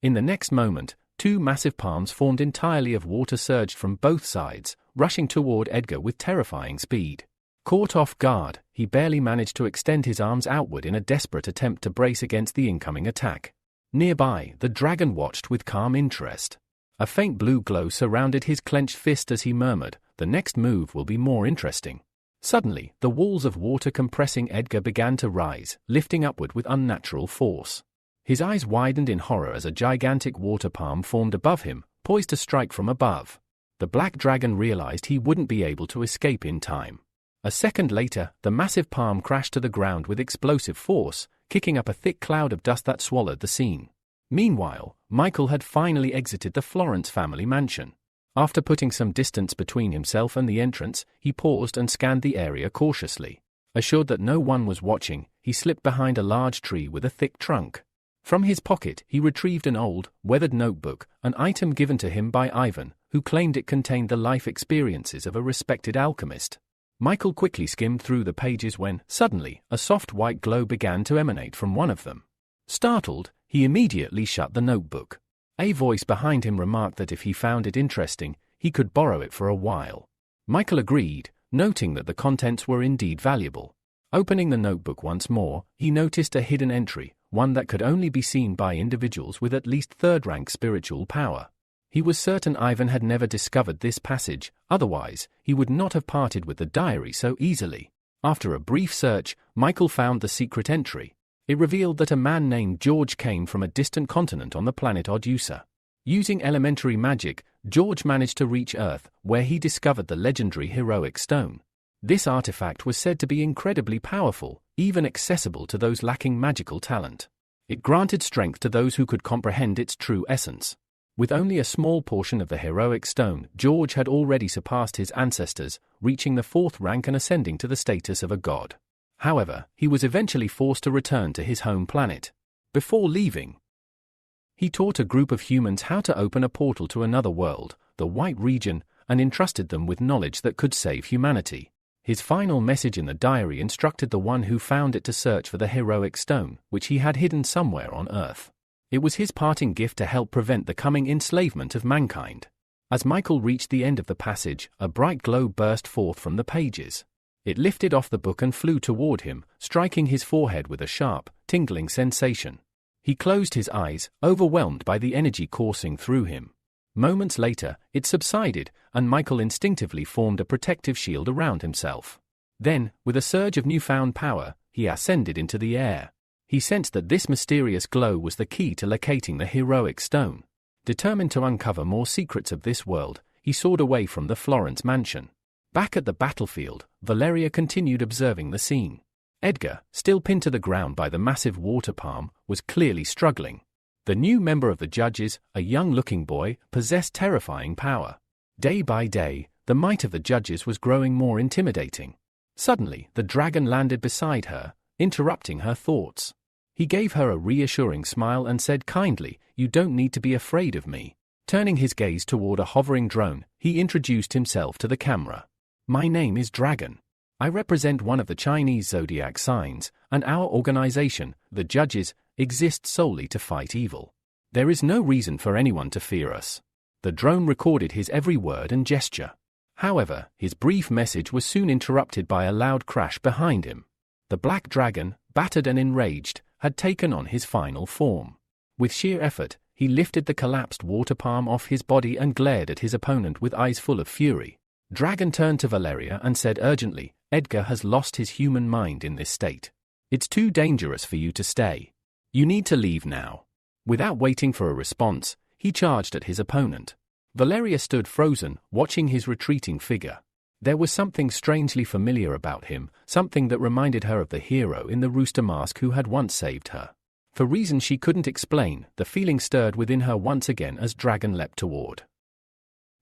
Speaker 1: In the next moment, two massive palms formed entirely of water surged from both sides, rushing toward Edgar with terrifying speed. Caught off guard, he barely managed to extend his arms outward in a desperate attempt to brace against the incoming attack. Nearby, the dragon watched with calm interest. A faint blue glow surrounded his clenched fist as he murmured, "The next move will be more interesting." Suddenly, the walls of water compressing Edgar began to rise, lifting upward with unnatural force. His eyes widened in horror as a gigantic water palm formed above him, poised to strike from above. The black dragon realized he wouldn't be able to escape in time. A second later, the massive palm crashed to the ground with explosive force, kicking up a thick cloud of dust that swallowed the scene. Meanwhile, Michael had finally exited the Florence family mansion. After putting some distance between himself and the entrance, he paused and scanned the area cautiously. Assured that no one was watching, he slipped behind a large tree with a thick trunk. From his pocket, he retrieved an old, weathered notebook, an item given to him by Ivan, who claimed it contained the life experiences of a respected alchemist. Michael quickly skimmed through the pages when, suddenly, a soft white glow began to emanate from one of them. Startled, he immediately shut the notebook. A voice behind him remarked that if he found it interesting, he could borrow it for a while. Michael agreed, noting that the contents were indeed valuable. Opening the notebook once more, he noticed a hidden entry, one that could only be seen by individuals with at least third-rank spiritual power. He was certain Ivan had never discovered this passage, otherwise, he would not have parted with the diary so easily. After a brief search, Michael found the secret entry. It revealed that a man named George came from a distant continent on the planet Odusa. Using elementary magic, George managed to reach Earth, where he discovered the legendary heroic stone. This artifact was said to be incredibly powerful, even accessible to those lacking magical talent. It granted strength to those who could comprehend its true essence. With only a small portion of the heroic stone, George had already surpassed his ancestors, reaching the 4th rank and ascending to the status of a god. However, he was eventually forced to return to his home planet. Before leaving, he taught a group of humans how to open a portal to another world, the White Region, and entrusted them with knowledge that could save humanity. His final message in the diary instructed the one who found it to search for the heroic stone, which he had hidden somewhere on Earth. It was his parting gift to help prevent the coming enslavement of mankind. As Michael reached the end of the passage, a bright glow burst forth from the pages. It lifted off the book and flew toward him, striking his forehead with a sharp, tingling sensation. He closed his eyes, overwhelmed by the energy coursing through him. Moments later, it subsided, and Michael instinctively formed a protective shield around himself. Then, with a surge of newfound power, he ascended into the air. He sensed that this mysterious glow was the key to locating the heroic stone. Determined to uncover more secrets of this world, he soared away from the Florence mansion. Back at the battlefield, Valeria continued observing the scene. Edgar, still pinned to the ground by the massive water palm, was clearly struggling. The new member of the judges, a young-looking boy, possessed terrifying power. Day by day, the might of the judges was growing more intimidating. Suddenly, the dragon landed beside her, interrupting her thoughts. He gave her a reassuring smile and said kindly, "You don't need to be afraid of me." Turning his gaze toward a hovering drone, he introduced himself to the camera. "My name is Dragon. I represent one of the Chinese zodiac signs, and our organization, the Judges, exists solely to fight evil. There is no reason for anyone to fear us." The drone recorded his every word and gesture. However, his brief message was soon interrupted by a loud crash behind him. The black dragon, battered and enraged, had taken on his final form. With sheer effort, he lifted the collapsed water palm off his body and glared at his opponent with eyes full of fury. Dragon turned to Valeria and said urgently, "Edgar has lost his human mind in this state. It's too dangerous for you to stay. You need to leave now." Without waiting for a response, he charged at his opponent. Valeria stood frozen, watching his retreating figure. There was something strangely familiar about him, something that reminded her of the hero in the rooster mask who had once saved her. For reasons she couldn't explain, the feeling stirred within her once again as dragon leapt toward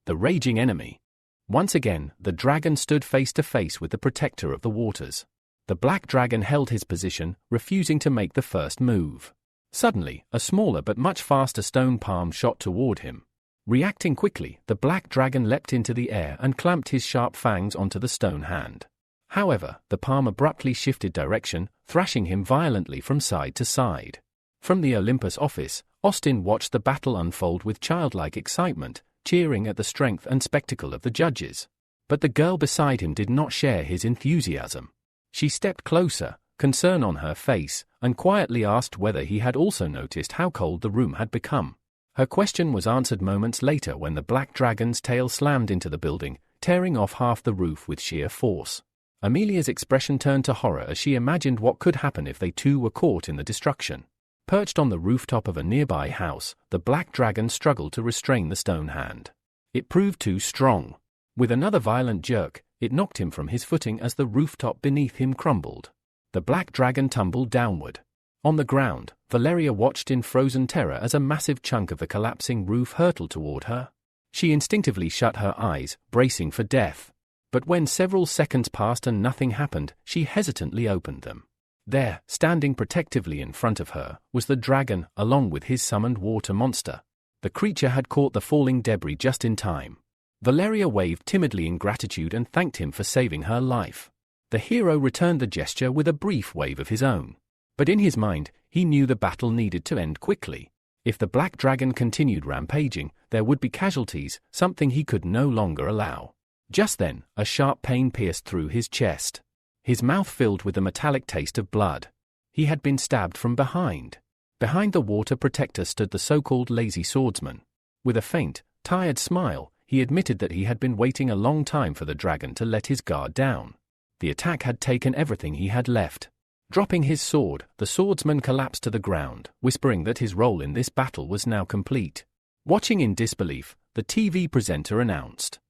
Speaker 1: the raging enemy. Once again, the dragon stood face to face with the protector of the waters. The black dragon held his position, refusing to make the first move. Suddenly, a smaller but much faster stone palm shot toward him. Reacting quickly, the black dragon leapt into the air and clamped his sharp fangs onto the stone hand. However, the palm abruptly shifted direction, thrashing him violently from side to side. From the Olympus office, Austin watched the battle unfold with childlike excitement, cheering at the strength and spectacle of the judges. But the girl beside him did not share his enthusiasm. She stepped closer, concern on her face, and quietly asked whether he had also noticed how cold the room had become. Her question was answered moments later when the black dragon's tail slammed into the building, tearing off half the roof with sheer force. Amelia's expression turned to horror as she imagined what could happen if they too were caught in the destruction. Perched on the rooftop of a nearby house, the black dragon struggled to restrain the stone hand. It proved too strong. With another violent jerk, it knocked him from his footing as the rooftop beneath him crumbled. The black dragon tumbled downward. On the ground, Valeria watched in frozen terror as a massive chunk of the collapsing roof hurtled toward her. She instinctively shut her eyes, bracing for death. But when several seconds passed and nothing happened, she hesitantly opened them. There, standing protectively in front of her, was the dragon, along with his summoned water monster. The creature had caught the falling debris just in time. Valeria waved timidly in gratitude and thanked him for saving her life. The hero returned the gesture with a brief wave of his own. But in his mind, he knew the battle needed to end quickly. If the black dragon continued rampaging, there would be casualties, something he could no longer allow. Just then, a sharp pain pierced through his chest. His mouth filled with the metallic taste of blood. He had been stabbed from behind. Behind the water protector stood the so-called lazy swordsman. With a faint, tired smile, he admitted that he had been waiting a long time for the dragon to let his guard down. The attack had taken everything he had left. Dropping his sword, the swordsman collapsed to the ground, whispering that his role in this battle was now complete. Watching in disbelief, the TV presenter announced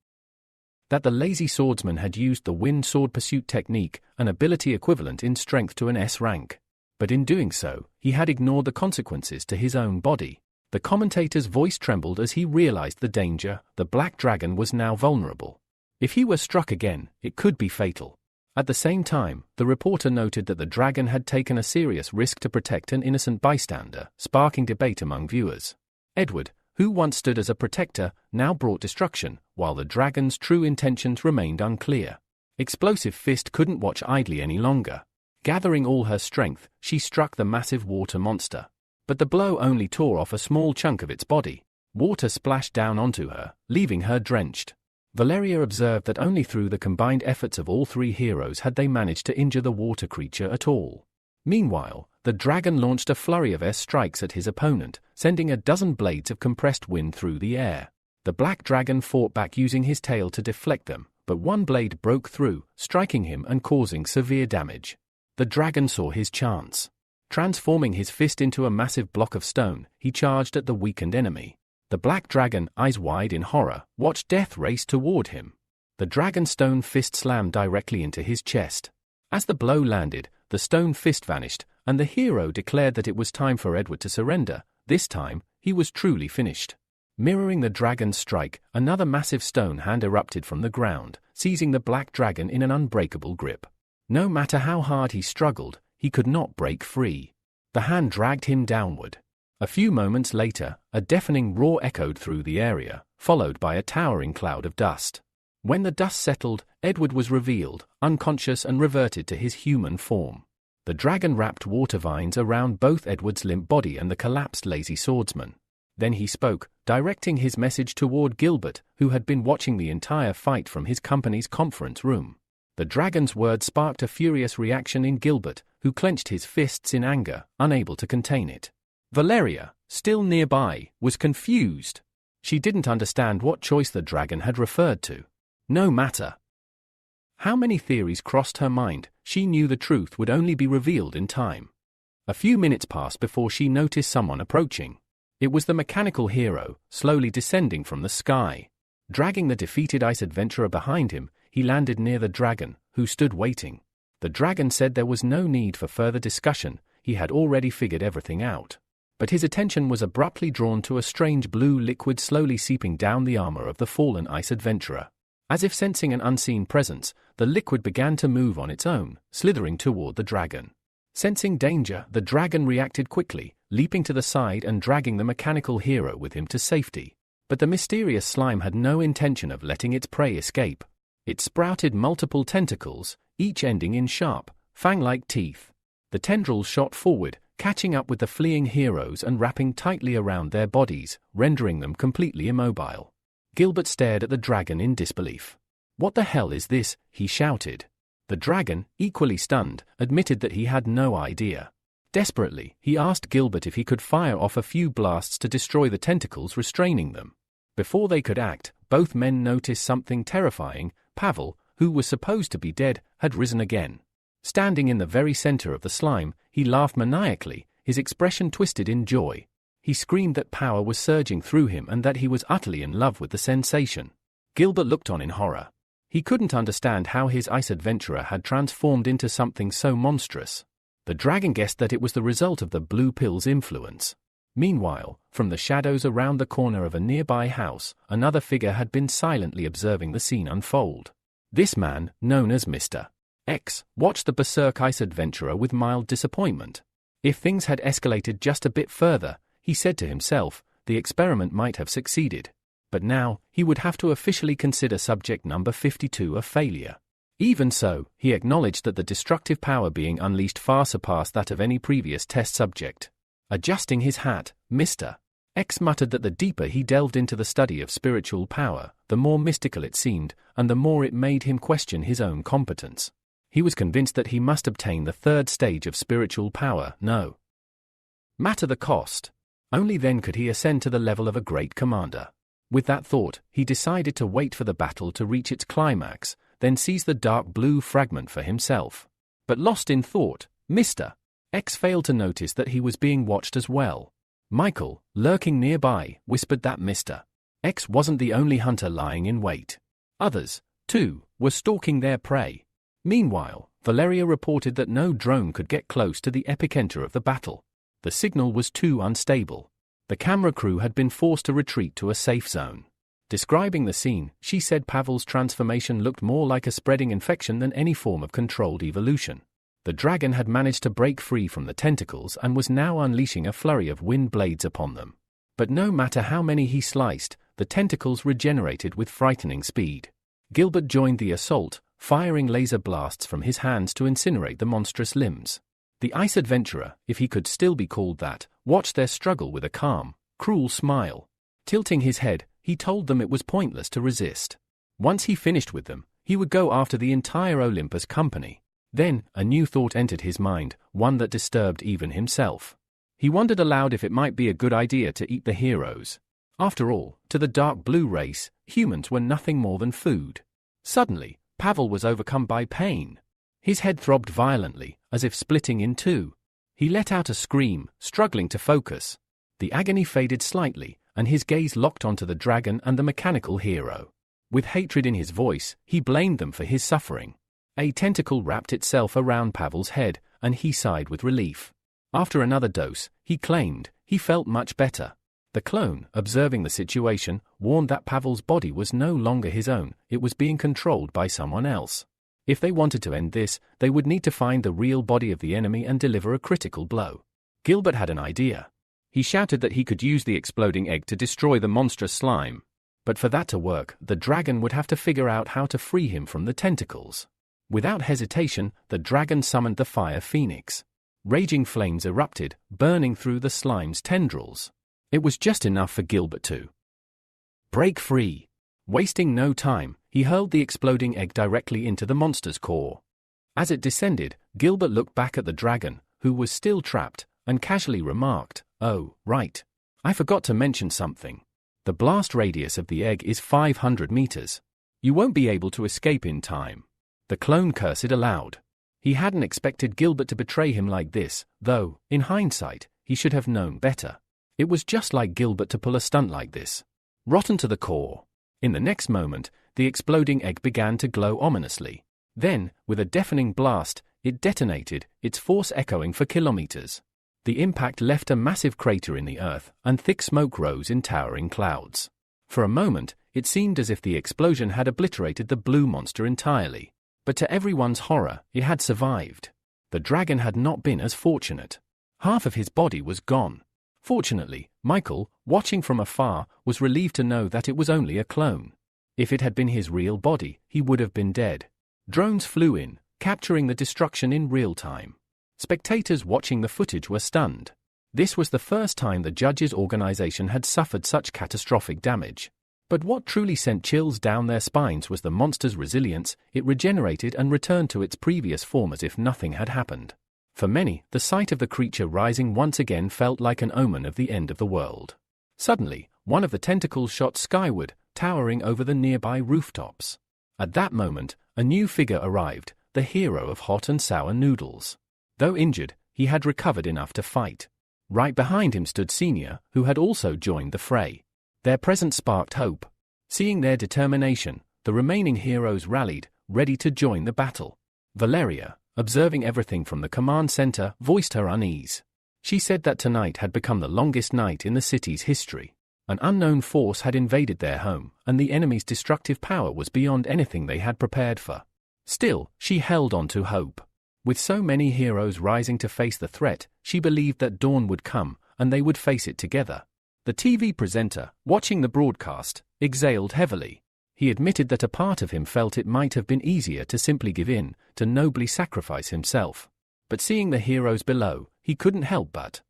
Speaker 1: that the lazy swordsman had used the wind sword pursuit technique, an ability equivalent in strength to an S rank. But in doing so, he had ignored the consequences to his own body. The commentator's voice trembled as he realized the danger. The black dragon was now vulnerable. If he were struck again, it could be fatal. At the same time, the reporter noted that the dragon had taken a serious risk to protect an innocent bystander, sparking debate among viewers. Edward, who once stood as a protector, now brought destruction, while the dragon's true intentions remained unclear. Explosive Fist couldn't watch idly any longer. Gathering all her strength, she struck the massive water monster. But the blow only tore off a small chunk of its body. Water splashed down onto her, leaving her drenched. Valeria observed that only through the combined efforts of all three heroes had they managed to injure the water creature at all. Meanwhile, the dragon launched a flurry of S-strikes at his opponent, sending a dozen blades of compressed wind through the air. The black dragon fought back using his tail to deflect them, but one blade broke through, striking him and causing severe damage. The dragon saw his chance. Transforming his fist into a massive block of stone, he charged at the weakened enemy. The black dragon, eyes wide in horror, watched death race toward him. The dragon's stone fist slammed directly into his chest. As the blow landed, the stone fist vanished, and the hero declared that it was time for Edward to surrender. This time, he was truly finished. Mirroring the dragon's strike, another massive stone hand erupted from the ground, seizing the black dragon in an unbreakable grip. No matter how hard he struggled, he could not break free. The hand dragged him downward. A few moments later, a deafening roar echoed through the area, followed by a towering cloud of dust. When the dust settled, Edward was revealed, unconscious and reverted to his human form. The dragon wrapped water vines around both Edward's limp body and the collapsed lazy swordsman. Then he spoke, directing his message toward Gilbert, who had been watching the entire fight from his company's conference room. The dragon's words sparked a furious reaction in Gilbert, who clenched his fists in anger, unable to contain it. Valeria, still nearby, was confused. She didn't understand what choice the dragon had referred to. No matter how many theories crossed her mind, she knew the truth would only be revealed in time. A few minutes passed before she noticed someone approaching. It was the mechanical hero, slowly descending from the sky. Dragging the defeated ice adventurer behind him, he landed near the dragon, who stood waiting. The dragon said there was no need for further discussion. he had already figured everything out. But his attention was abruptly drawn to a strange blue liquid slowly seeping down the armor of the fallen ice adventurer. As if sensing an unseen presence, the liquid began to move on its own, slithering toward the dragon. Sensing danger, the dragon reacted quickly, leaping to the side and dragging the mechanical hero with him to safety. But the mysterious slime had no intention of letting its prey escape. It sprouted multiple tentacles, each ending in sharp, fang-like teeth. The tendrils shot forward, catching up with the fleeing heroes and wrapping tightly around their bodies, rendering them completely immobile. Gilbert stared at the dragon in disbelief. "What the hell is this?" he shouted. The dragon, equally stunned, admitted that he had no idea. Desperately, he asked Gilbert if he could fire off a few blasts to destroy the tentacles restraining them. Before they could act, both men noticed something terrifying. Pavel, who was supposed to be dead, had risen again. Standing in the very center of the slime, he laughed maniacally, his expression twisted in joy. He screamed that power was surging through him and that he was utterly in love with the sensation. Gilbert looked on in horror. He couldn't understand how his ice adventurer had transformed into something so monstrous. The dragon guessed that it was the result of the blue pill's influence. Meanwhile, from the shadows around the corner of a nearby house, another figure had been silently observing the scene unfold. This man, known as Mr. X, watched the berserk ice adventurer with mild disappointment. If things had escalated just a bit further, he said to himself, the experiment might have succeeded. But now, he would have to officially consider subject number 52 a failure. Even so, he acknowledged that the destructive power being unleashed far surpassed that of any previous test subject. Adjusting his hat, Mr. X muttered that the deeper he delved into the study of spiritual power, the more mystical it seemed, and the more it made him question his own competence. He was convinced that he must obtain the third stage of spiritual power, no matter the cost. Only then could he ascend to the level of a great commander. With that thought, he decided to wait for the battle to reach its climax, then seize the dark blue fragment for himself. But lost in thought, Mr. X failed to notice that he was being watched as well. Michael, lurking nearby, whispered that Mr. X wasn't the only hunter lying in wait. Others, too, were stalking their prey. Meanwhile, Valeria reported that no drone could get close to the epicenter of the battle. The signal was too unstable. The camera crew had been forced to retreat to a safe zone. Describing the scene, she said Pavel's transformation looked more like a spreading infection than any form of controlled evolution. The dragon had managed to break free from the tentacles and was now unleashing a flurry of wind blades upon them. But no matter how many he sliced, the tentacles regenerated with frightening speed. Gilbert joined the assault, firing laser blasts from his hands to incinerate the monstrous limbs. The ice adventurer, if he could still be called that, watched their struggle with a calm, cruel smile. Tilting his head, he told them it was pointless to resist. Once he finished with them, he would go after the entire Olympus company. Then, a new thought entered his mind, one that disturbed even himself. He wondered aloud if it might be a good idea to eat the heroes. After all, to the dark blue race, humans were nothing more than food. Suddenly, Pavel was overcome by pain. His head throbbed violently, as if splitting in two. He let out a scream, struggling to focus. The agony faded slightly, and his gaze locked onto the dragon and the mechanical hero. With hatred in his voice, he blamed them for his suffering. A tentacle wrapped itself around Pavel's head, and he sighed with relief. After another dose, he claimed, he felt much better. The clone, observing the situation, warned that Pavel's body was no longer his own, it was being controlled by someone else. If they wanted to end this, they would need to find the real body of the enemy and deliver a critical blow. Gilbert had an idea. He shouted that he could use the exploding egg to destroy the monstrous slime. But for that to work, the dragon would have to figure out how to free him from the tentacles. Without hesitation, the dragon summoned the fire phoenix. Raging flames erupted, burning through the slime's tendrils. It was just enough for Gilbert to break free. Wasting no time, he hurled the exploding egg directly into the monster's core. As it descended, Gilbert looked back at the dragon, who was still trapped, and casually remarked, "Oh, right. I forgot to mention something. The blast radius of the egg is 500 meters. You won't be able to escape in time." The clone cursed aloud. He hadn't expected Gilbert to betray him like this, though, in hindsight, he should have known better. It was just like Gilbert to pull a stunt like this. Rotten to the core. In the next moment, the exploding egg began to glow ominously. Then, with a deafening blast, it detonated, its force echoing for kilometers. The impact left a massive crater in the earth, and thick smoke rose in towering clouds. For a moment, it seemed as if the explosion had obliterated the blue monster entirely. But to everyone's horror, it had survived. The dragon had not been as fortunate. Half of his body was gone. Fortunately, Michael, watching from afar, was relieved to know that it was only a clone. If it had been his real body, he would have been dead. Drones flew in, capturing the destruction in real time. Spectators watching the footage were stunned. This was the first time the judges' organization had suffered such catastrophic damage. But what truly sent chills down their spines was the monster's resilience. It regenerated and returned to its previous form as if nothing had happened. For many, the sight of the creature rising once again felt like an omen of the end of the world. Suddenly, one of the tentacles shot skyward, towering over the nearby rooftops. At that moment, a new figure arrived, the hero of hot and sour noodles. Though injured, he had recovered enough to fight. Right behind him stood Senior, who had also joined the fray. Their presence sparked hope. Seeing their determination, the remaining heroes rallied, ready to join the battle. Valeria, observing everything from the command center, voiced her unease. She said that tonight had become the longest night in the city's history. An unknown force had invaded their home, and the enemy's destructive power was beyond anything they had prepared for. Still, she held on to hope. With so many heroes rising to face the threat, she believed that dawn would come, and they would face it together. The TV presenter, watching the broadcast, exhaled heavily. He admitted that a part of him felt it might have been easier to simply give in, to nobly sacrifice himself. But seeing the heroes below, he couldn't help but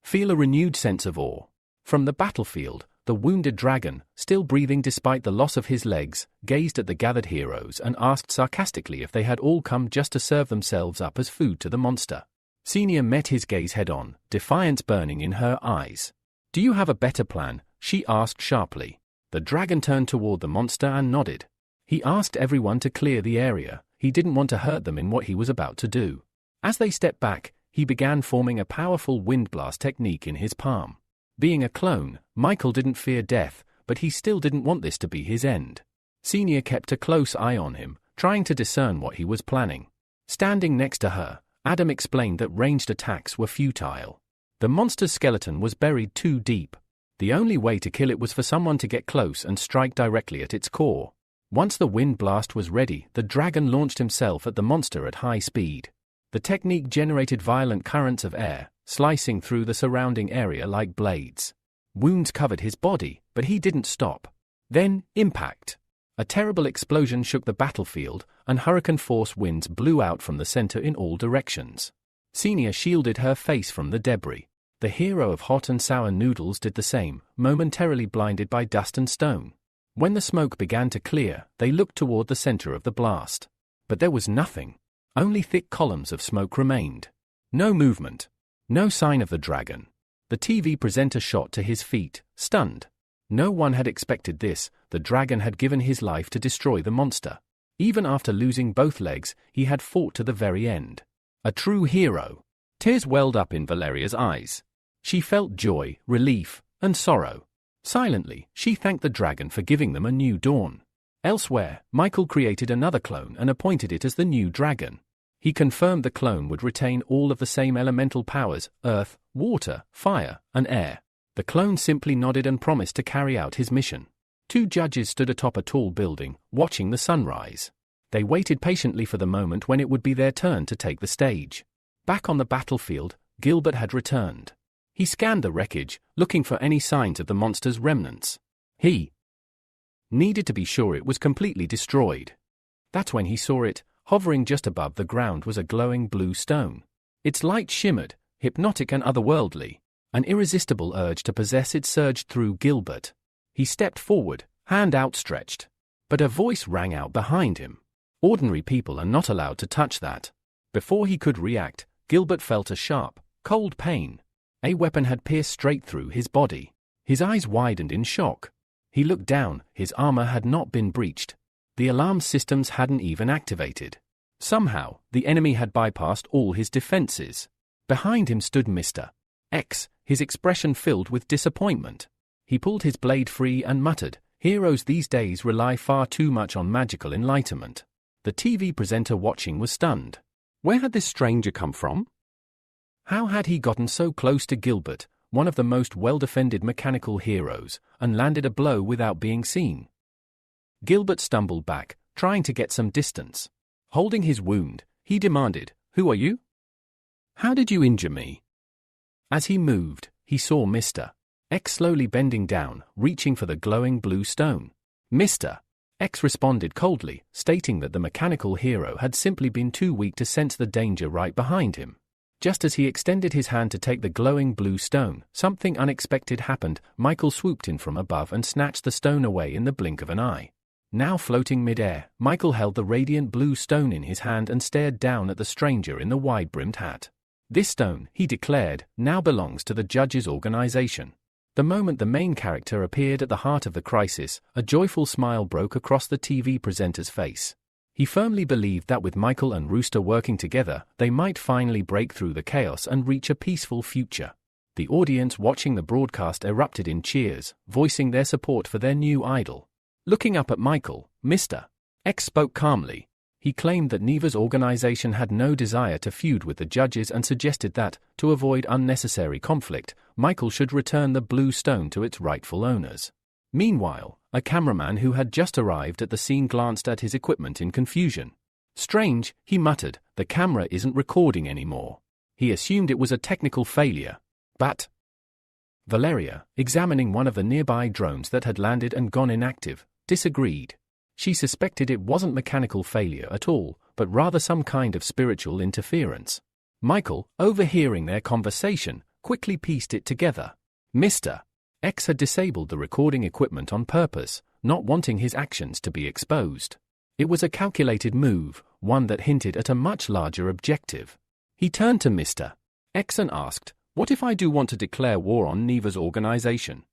Speaker 1: feel a renewed sense of awe. From the battlefield, the wounded dragon, still breathing despite the loss of his legs, gazed at the gathered heroes and asked sarcastically if they had all come just to serve themselves up as food to the monster. Senior met his gaze head-on, defiance burning in her eyes. "Do you have a better plan?" she asked sharply. The dragon turned toward the monster and nodded. He asked everyone to clear the area. He didn't want to hurt them in what he was about to do. As they stepped back, he began forming a powerful wind blast technique in his palm. Being a clone, Michael didn't fear death, but he still didn't want this to be his end. Senior kept a close eye on him, trying to discern what he was planning. Standing next to her, Adam explained that ranged attacks were futile. The monster's skeleton was buried too deep. The only way to kill it was for someone to get close and strike directly at its core. Once the wind blast was ready, the dragon launched himself at the monster at high speed. The technique generated violent currents of air, slicing through the surrounding area like blades. Wounds covered his body, but he didn't stop. Then, impact. A terrible explosion shook the battlefield, and hurricane-force winds blew out from the center in all directions. Senior shielded her face from the debris. The hero of hot and sour noodles did the same, momentarily blinded by dust and stone. When the smoke began to clear, they looked toward the center of the blast. But there was nothing. Only thick columns of smoke remained. No movement. No sign of the dragon. The TV presenter shot to his feet, stunned. No one had expected this. The dragon had given his life to destroy the monster. Even after losing both legs, he had fought to the very end. A true hero. Tears welled up in Valeria's eyes. She felt joy, relief, and sorrow. Silently, she thanked the dragon for giving them a new dawn. Elsewhere, Michael created another clone and appointed it as the new dragon. He confirmed the clone would retain all of the same elemental powers: earth, water, fire, and air. The clone simply nodded and promised to carry out his mission. Two judges stood atop a tall building, watching the sunrise. They waited patiently for the moment when it would be their turn to take the stage. Back on the battlefield, Gilbert had returned. He scanned the wreckage, looking for any signs of the monster's remnants. He needed to be sure it was completely destroyed. That's when he saw it. Hovering just above the ground was a glowing blue stone. Its light shimmered, hypnotic and otherworldly. An irresistible urge to possess it surged through Gilbert. He stepped forward, hand outstretched. But a voice rang out behind him. Ordinary people are not allowed to touch that. Before he could react, Gilbert felt a sharp, cold pain. A weapon had pierced straight through his body. His eyes widened in shock. He looked down. His armor had not been breached. The alarm systems hadn't even activated. Somehow, the enemy had bypassed all his defenses. Behind him stood Mr. X, his expression filled with disappointment. He pulled his blade free and muttered, "Heroes these days rely far too much on magical enlightenment." The TV presenter watching was stunned.
Speaker 2: Where had this stranger come from?
Speaker 1: How had he gotten so close to Gilbert, one of the most well-defended mechanical heroes, and landed a blow without being seen? Gilbert stumbled back, trying to get some distance. Holding his wound, he demanded, "Who are you? How did you injure me?" As he moved, he saw Mr. X slowly bending down, reaching for the glowing blue stone. Mr. X responded coldly, stating that the mechanical hero had simply been too weak to sense the danger right behind him. Just as he extended his hand to take the glowing blue stone, something unexpected happened. Michael swooped in from above and snatched the stone away in the blink of an eye. Now floating mid-air, Michael held the radiant blue stone in his hand and stared down at the stranger in the wide-brimmed hat. "This stone," he declared, "now belongs to the judge's organization." The moment the main character appeared at the heart of the crisis, a joyful smile broke across the TV presenter's face. He firmly believed that with Michael and Rooster working together, they might finally break through the chaos and reach a peaceful future. The audience watching the broadcast erupted in cheers, voicing their support for their new idol. Looking up at Michael, Mr. X spoke calmly. He claimed that Neva's organization had no desire to feud with the judges and suggested that, to avoid unnecessary conflict, Michael should return the blue stone to its rightful owners. Meanwhile, a cameraman who had just arrived at the scene glanced at his equipment in confusion. "Strange," he muttered, "the camera isn't recording anymore." He assumed it was a technical failure. But Valeria, examining one of the nearby drones that had landed and gone inactive, disagreed. She suspected it wasn't mechanical failure at all, but rather some kind of spiritual interference. Michael, overhearing their conversation, quickly pieced it together. Mr. X had disabled the recording equipment on purpose, not wanting his actions to be exposed. It was a calculated move, one that hinted at a much larger objective. He turned to Mr. X and asked, "What if I do want to declare war on Neva's organization?"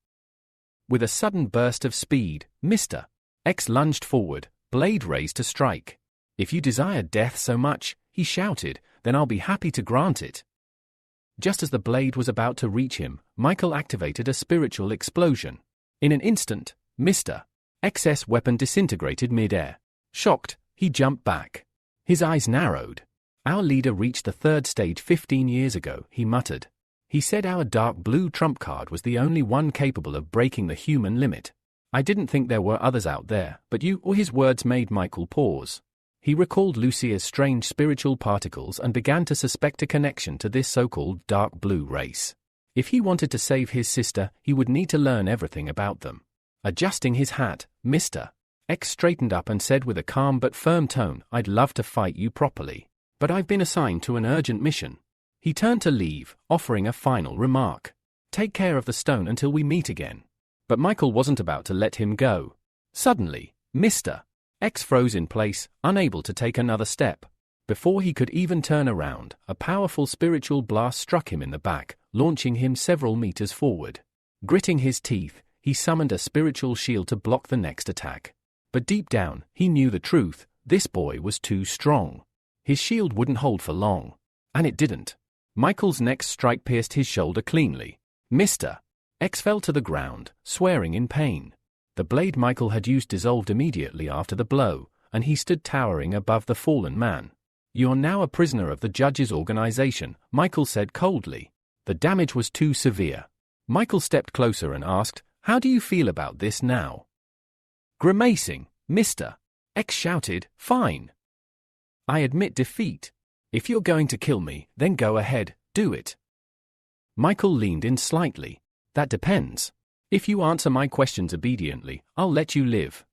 Speaker 1: With a sudden burst of speed, Mr. X lunged forward, blade raised to strike. "If you desire death so much," he shouted, "then I'll be happy to grant it." Just as the blade was about to reach him, Michael activated a spiritual explosion. In an instant, Mr. X's weapon disintegrated mid-air. Shocked, he jumped back. His eyes narrowed. "Our leader reached the third stage 15 years ago," he muttered. "He said our dark blue trump card was the only one capable of breaking the human limit. I didn't think there were others out there, but you..." Or his words made Michael pause. He recalled Lucia's strange spiritual particles and began to suspect a connection to this so-called dark blue race. If he wanted to save his sister, he would need to learn everything about them. Adjusting his hat, Mr. X straightened up and said with a calm but firm tone, "I'd love to fight you properly, but I've been assigned to an urgent mission." He turned to leave, offering a final remark. "Take care of the stone until we meet again." But Michael wasn't about to let him go. Suddenly, Mr. X froze in place, unable to take another step. Before he could even turn around, a powerful spiritual blast struck him in the back, launching him several meters forward. Gritting his teeth, he summoned a spiritual shield to block the next attack. But deep down, he knew the truth: this boy was too strong. His shield wouldn't hold for long. And it didn't. Michael's next strike pierced his shoulder cleanly. Mr. X fell to the ground, swearing in pain. The blade Michael had used dissolved immediately after the blow, and he stood towering above the fallen man. "You're now a prisoner of the judge's organization," Michael said coldly. The damage was too severe. Michael stepped closer and asked, "How do you feel about this now?" Grimacing, Mr. X shouted, "Fine. I admit defeat. If you're going to kill me, then go ahead, do it." Michael leaned in slightly. "That depends. If you answer my questions obediently, I'll let you live."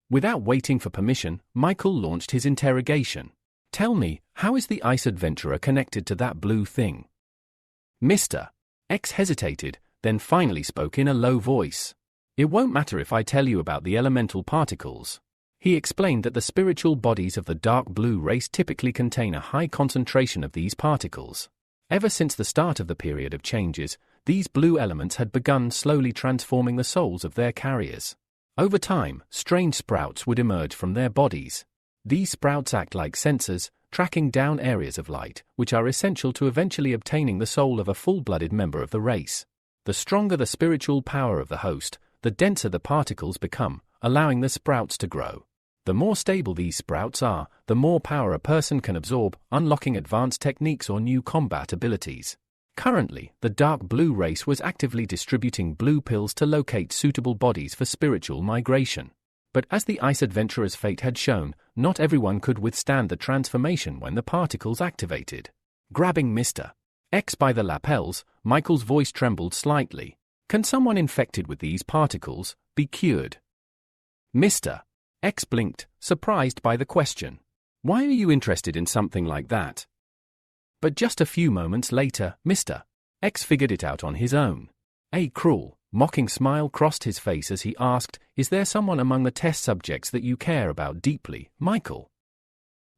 Speaker 1: Without waiting for permission, Michael launched his interrogation. "Tell me, how is the ice adventurer connected to that blue thing?" Mr. X hesitated, then finally spoke in a low voice. "It won't matter if I tell you about the elemental particles." He explained that the spiritual bodies of the dark blue race typically contain a high concentration of these particles. Ever since the start of the period of changes, these blue elements had begun slowly transforming the souls of their carriers. Over time, strange sprouts would emerge from their bodies. These sprouts act like sensors, tracking down areas of light, which are essential to eventually obtaining the soul of a full-blooded member of the race. The stronger the spiritual power of the host, the denser the particles become, allowing the sprouts to grow. The more stable these sprouts are, the more power a person can absorb, unlocking advanced techniques or new combat abilities. Currently, the dark blue race was actively distributing blue pills to locate suitable bodies for spiritual migration. But as the ice adventurer's fate had shown, not everyone could withstand the transformation when the particles activated. Grabbing Mr. X by the lapels, Michael's voice trembled slightly. Can someone infected with these particles be cured? Mr. X blinked, surprised by the question. Why are you interested in something like that? But just a few moments later, Mr. X figured it out on his own. A cruel, mocking smile crossed his face as he asked, "Is there someone among the test subjects that you care about deeply, Michael?"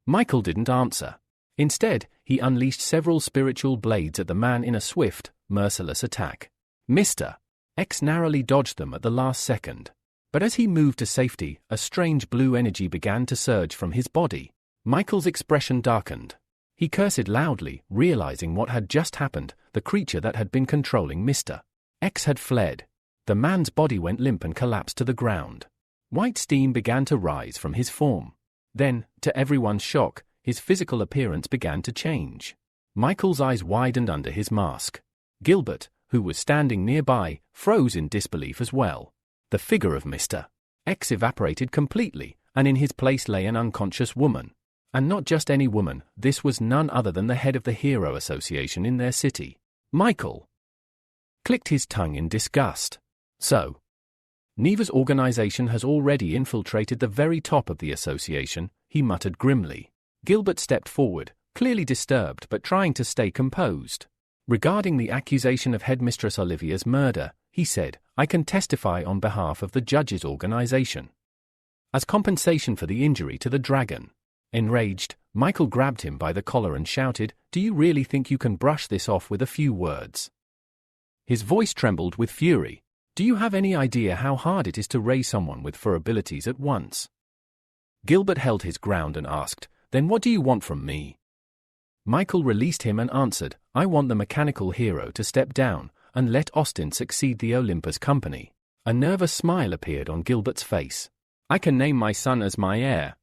Speaker 1: Michael didn't answer. Instead, he unleashed several spiritual blades at the man in a swift, merciless attack. Mr. X narrowly dodged them at the last second. But as he moved to safety, a strange blue energy began to surge from his body. Michael's expression darkened. He cursed loudly, realizing what had just happened. The creature that had been controlling Mr. X had fled. The man's body went limp and collapsed to the ground. White steam began to rise from his form. Then, to everyone's shock, his physical appearance began to change. Michael's eyes widened under his mask. Gilbert, who was standing nearby, froze in disbelief as well. The figure of Mr. X evaporated completely, and in his place lay an unconscious woman. And not just any woman, this was none other than the head of the Hero Association in their city. Michael clicked his tongue in disgust. So, Neva's organization has already infiltrated the very top of the association, he muttered grimly. Gilbert stepped forward, clearly disturbed but trying to stay composed. Regarding the accusation of Headmistress Olivia's murder, he said, "I can testify on behalf of the judge's organization. As compensation for the injury to the dragon." Enraged, Michael grabbed him by the collar and shouted, "Do you really think you can brush this off with a few words?" His voice trembled with fury. "Do you have any idea how hard it is to raise someone with 4 abilities at once?" Gilbert held his ground and asked, "Then what do you want from me?" Michael released him and answered, "I want the mechanical hero to step down and let Austin succeed the Olympus company." A nervous smile appeared on Gilbert's face. "I can name my son as my heir,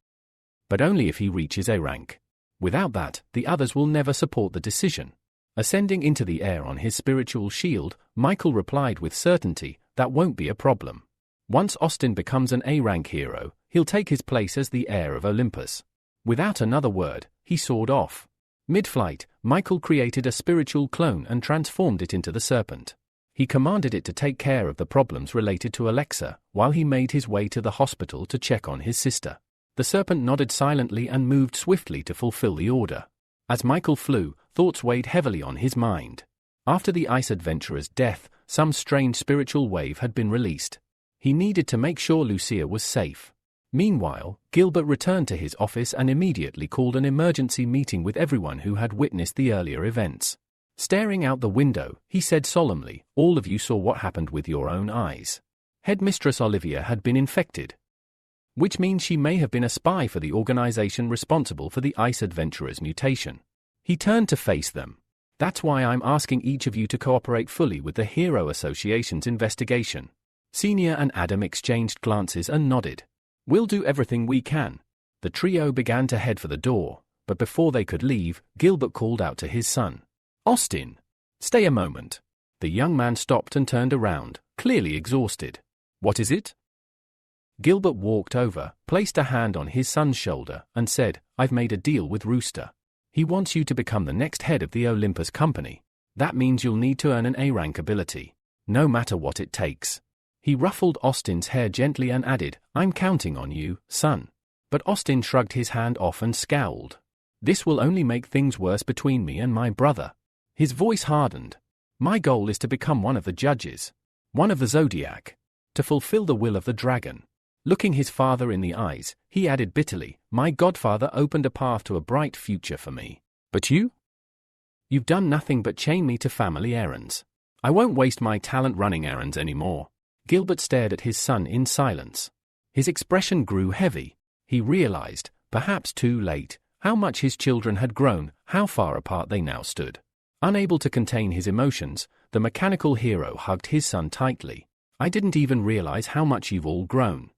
Speaker 1: but only if he reaches A rank. Without that, the others will never support the decision." Ascending into the air on his spiritual shield, Michael replied with certainty, "That won't be a problem. Once Austin becomes an A-rank hero, he'll take his place as the heir of Olympus." Without another word, he soared off. Mid-flight, Michael created a spiritual clone and transformed it into the serpent. He commanded it to take care of the problems related to Alexa, while he made his way to the hospital to check on his sister. The serpent nodded silently and moved swiftly to fulfill the order. As Michael flew, thoughts weighed heavily on his mind. After the ice adventurer's death, some strange spiritual wave had been released. He needed to make sure Lucia was safe. Meanwhile, Gilbert returned to his office and immediately called an emergency meeting with everyone who had witnessed the earlier events. Staring out the window, he said solemnly, "All of you saw what happened with your own eyes. Headmistress Olivia had been infected, which means she may have been a spy for the organization responsible for the ice adventurer's mutation." He turned to face them. "That's why I'm asking each of you to cooperate fully with the Hero Association's investigation." Senior and Adam exchanged glances and nodded. "We'll do everything we can." The trio began to head for the door, but before they could leave, Gilbert called out to his son, "Austin, stay a moment." The young man stopped and turned around, clearly exhausted. "What is it?" Gilbert walked over, placed a hand on his son's shoulder, and said, "I've made a deal with Rooster. He wants you to become the next head of the Olympus company. That means you'll need to earn an A-rank ability, no matter what it takes." He ruffled Austin's hair gently and added, "I'm counting on you, son." But Austin shrugged his hand off and scowled. "This will only make things worse between me and my brother." His voice hardened. "My goal is to become one of the judges, one of the Zodiac, to fulfill the will of the dragon." Looking his father in the eyes, he added bitterly, "My godfather opened a path to a bright future for me. But you? You've done nothing but chain me to family errands. I won't waste my talent running errands anymore." Gilbert stared at his son in silence. His expression grew heavy. He realized, perhaps too late, how much his children had grown, how far apart they now stood. Unable to contain his emotions, the mechanical hero hugged his son tightly. "I didn't even realize how much you've all grown,"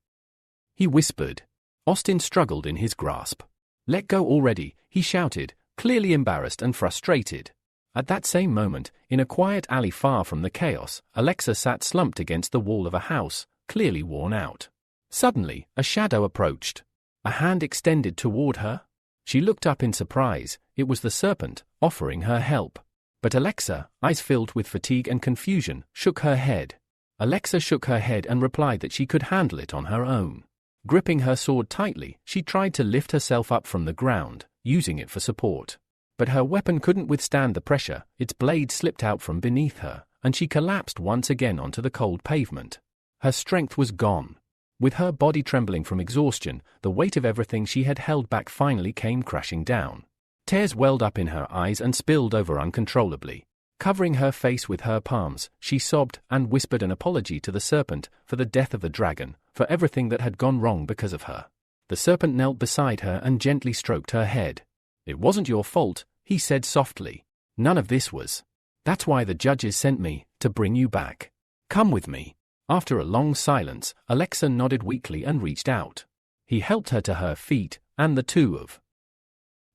Speaker 1: he whispered. Austin struggled in his grasp. "Let go already," he shouted, clearly embarrassed and frustrated. At that same moment, in a quiet alley far from the chaos, Alexa sat slumped against the wall of a house, clearly worn out. Suddenly, a shadow approached. A hand extended toward her. She looked up in surprise. It was the serpent, offering her help. But Alexa, eyes filled with fatigue and confusion, shook her head. Alexa shook her head and replied that she could handle it on her own. Gripping her sword tightly, she tried to lift herself up from the ground, using it for support. But her weapon couldn't withstand the pressure. Its blade slipped out from beneath her, and she collapsed once again onto the cold pavement. Her strength was gone. With her body trembling from exhaustion, the weight of everything she had held back finally came crashing down. Tears welled up in her eyes and spilled over uncontrollably. Covering her face with her palms, she sobbed and whispered an apology to the serpent for the death of the dragon, for everything that had gone wrong because of her. The serpent knelt beside her and gently stroked her head. "It wasn't your fault," he said softly. "None of this was. That's why the judges sent me, to bring you back. Come with me." After a long silence, Alexa nodded weakly and reached out. He helped her to her feet, and the two of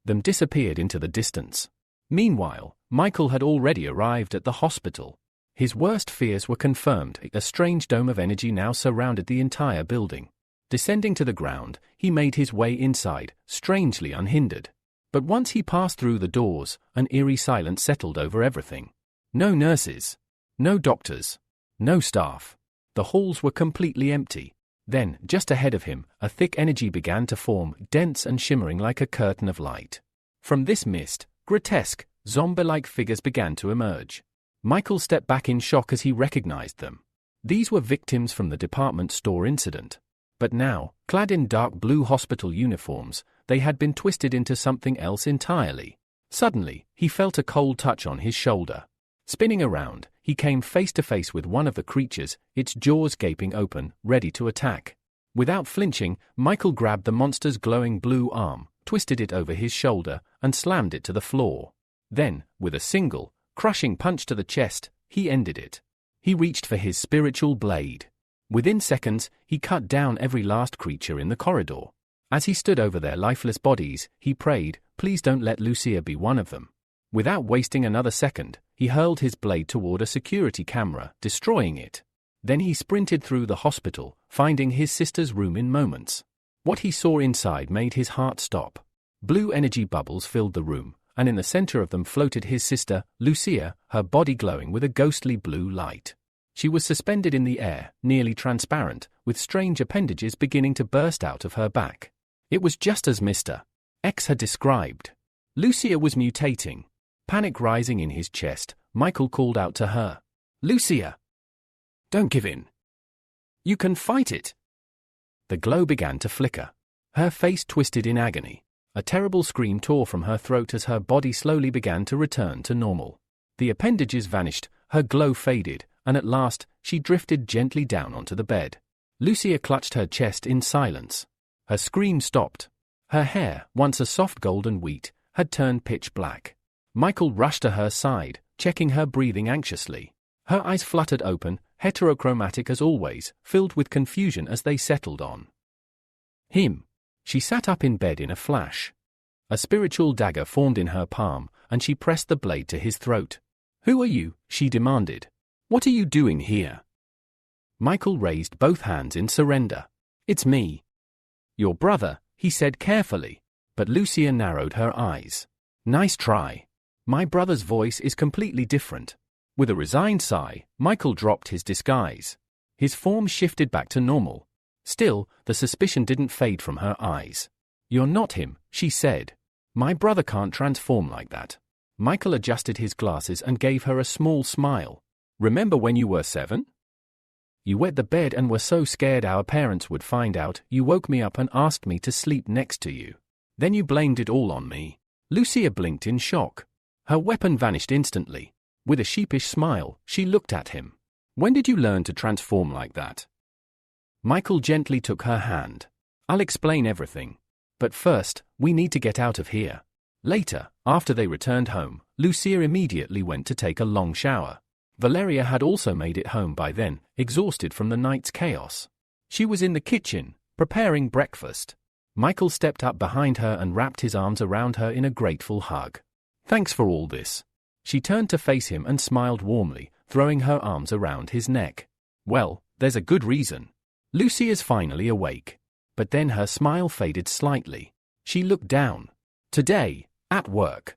Speaker 1: them disappeared into the distance. Meanwhile, Michael had already arrived at the hospital. His worst fears were confirmed. A strange dome of energy now surrounded the entire building. Descending to the ground, he made his way inside, strangely unhindered. But once he passed through the doors, an eerie silence settled over everything. No nurses. No doctors. No staff. The halls were completely empty. Then, just ahead of him, a thick energy began to form, dense and shimmering like a curtain of light. From this mist, grotesque, zombie-like figures began to emerge. Michael stepped back in shock as he recognized them. These were victims from the department store incident. But now, clad in dark blue hospital uniforms, they had been twisted into something else entirely. Suddenly, he felt a cold touch on his shoulder. Spinning around, he came face to face with one of the creatures, its jaws gaping open, ready to attack. Without flinching, Michael grabbed the monster's glowing blue arm, twisted it over his shoulder, and slammed it to the floor. Then, with a single, crushing punch to the chest, he ended it. He reached for his spiritual blade. Within seconds, he cut down every last creature in the corridor. As he stood over their lifeless bodies, he prayed, "Please don't let Lucia be one of them." Without wasting another second, he hurled his blade toward a security camera, destroying it. Then he sprinted through the hospital, finding his sister's room in moments. What he saw inside made his heart stop. Blue energy bubbles filled the room, and in the center of them floated his sister, Lucia, her body glowing with a ghostly blue light. She was suspended in the air, nearly transparent, with strange appendages beginning to burst out of her back. It was just as Mr. X had described. Lucia was mutating. Panic rising in his chest, Michael called out to her. "Lucia! Don't give in. You can fight it." The glow began to flicker. Her face twisted in agony. A terrible scream tore from her throat as her body slowly began to return to normal. The appendages vanished, her glow faded, and at last, she drifted gently down onto the bed. Lucia clutched her chest in silence. Her scream stopped. Her hair, once a soft golden wheat, had turned pitch black. Michael rushed to her side, checking her breathing anxiously. Her eyes fluttered open, heterochromatic as always, filled with confusion as they settled on him. She sat up in bed in a flash. A spiritual dagger formed in her palm, and she pressed the blade to his throat. "Who are you?" she demanded. "What are you doing here?" Michael raised both hands in surrender. "It's me." "Your brother," he said carefully. But Lucia narrowed her eyes. "Nice try. My brother's voice is completely different." With a resigned sigh, Michael dropped his disguise. His form shifted back to normal. Still, the suspicion didn't fade from her eyes. "You're not him," she said. "My brother can't transform like that." Michael adjusted his glasses and gave her a small smile. "Remember when you were 7? You wet the bed and were so scared our parents would find out, you woke me up and asked me to sleep next to you. Then you blamed it all on me." Lucia blinked in shock. Her weapon vanished instantly. With a sheepish smile, she looked at him. "When did you learn to transform like that?" Michael gently took her hand. "I'll explain everything. But first, we need to get out of here." Later, after they returned home, Lucia immediately went to take a long shower. Valeria had also made it home by then, exhausted from the night's chaos. She was in the kitchen, preparing breakfast. Michael stepped up behind her and wrapped his arms around her in a grateful hug. Thanks for all this. She turned to face him and smiled warmly, throwing her arms around his neck. Well, there's a good reason. Lucy is finally awake. But then her smile faded slightly. She looked down. Today, at work.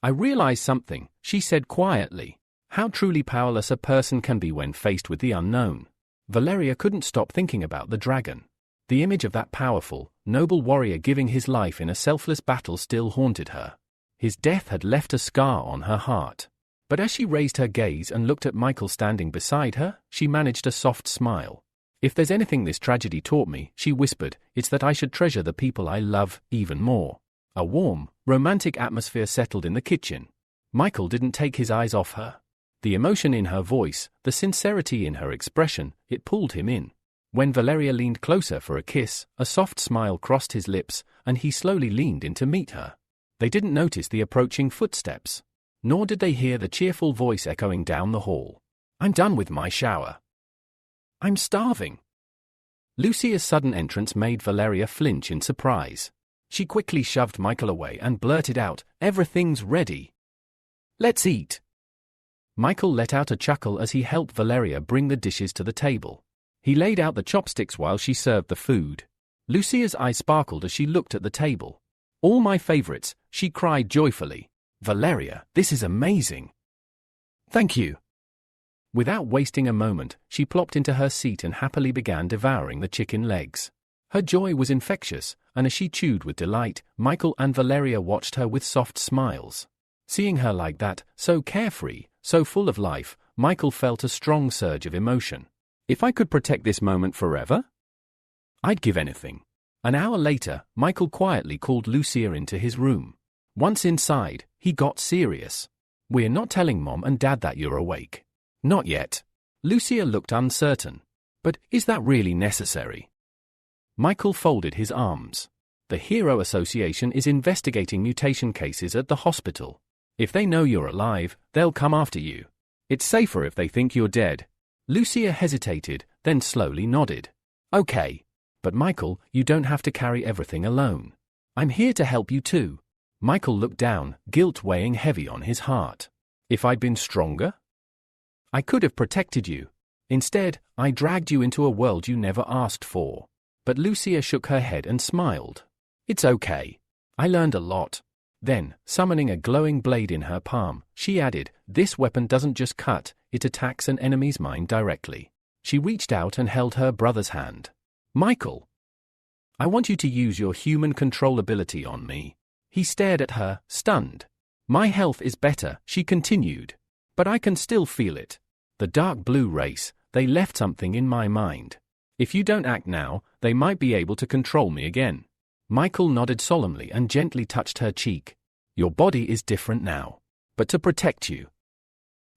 Speaker 1: I realized something, she said quietly. How truly powerless a person can be when faced with the unknown. Valeria couldn't stop thinking about the dragon. The image of that powerful, noble warrior giving his life in a selfless battle still haunted her. His death had left a scar on her heart. But as she raised her gaze and looked at Michael standing beside her, she managed a soft smile. If there's anything this tragedy taught me, she whispered, it's that I should treasure the people I love even more. A warm, romantic atmosphere settled in the kitchen. Michael didn't take his eyes off her. The emotion in her voice, the sincerity in her expression, it pulled him in. When Valeria leaned closer for a kiss, a soft smile crossed his lips, and he slowly leaned in to meet her. They didn't notice the approaching footsteps. Nor did they hear the cheerful voice echoing down the hall. I'm done with my shower. I'm starving. Lucia's sudden entrance made Valeria flinch in surprise. She quickly shoved Michael away and blurted out, everything's ready. Let's eat. Michael let out a chuckle as he helped Valeria bring the dishes to the table. He laid out the chopsticks while she served the food. Lucia's eyes sparkled as she looked at the table. All my favorites, she cried joyfully. Valeria, this is amazing. Thank you. Without wasting a moment, she plopped into her seat and happily began devouring the chicken legs. Her joy was infectious, and as she chewed with delight, Michael and Valeria watched her with soft smiles. Seeing her like that, so carefree, so full of life, Michael felt a strong surge of emotion. If I could protect this moment forever? I'd give anything. An hour later, Michael quietly called Lucia into his room. Once inside, he got serious. We're not telling Mom and Dad that you're awake. Not yet. Lucia looked uncertain. But is that really necessary? Michael folded his arms. The Hero Association is investigating mutation cases at the hospital. If they know you're alive, they'll come after you. It's safer if they think you're dead. Lucia hesitated, then slowly nodded. Okay. But Michael, you don't have to carry everything alone. I'm here to help you too. Michael looked down, guilt weighing heavy on his heart. If I'd been stronger? I could have protected you. Instead, I dragged you into a world you never asked for. But Lucia shook her head and smiled. It's okay. I learned a lot. Then, summoning a glowing blade in her palm, she added, this weapon doesn't just cut, it attacks an enemy's mind directly. She reached out and held her brother's hand. Michael, I want you to use your human control ability on me. He stared at her, stunned. My health is better, she continued. But I can still feel it. The dark blue race, they left something in my mind. If you don't act now, they might be able to control me again. Michael nodded solemnly and gently touched her cheek. Your body is different now. But to protect you,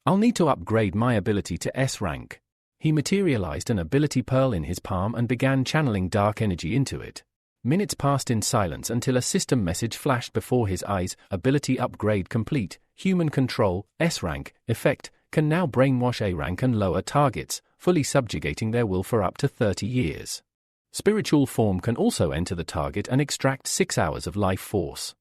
Speaker 1: I'll need to upgrade my ability to S rank. He materialized an ability pearl in his palm and began channeling dark energy into it. Minutes passed in silence until a system message flashed before his eyes. Ability upgrade complete. Human control, S rank, effect, can now brainwash A rank and lower targets, fully subjugating their will for up to 30 years. Spiritual form can also enter the target and extract 6 hours of life force.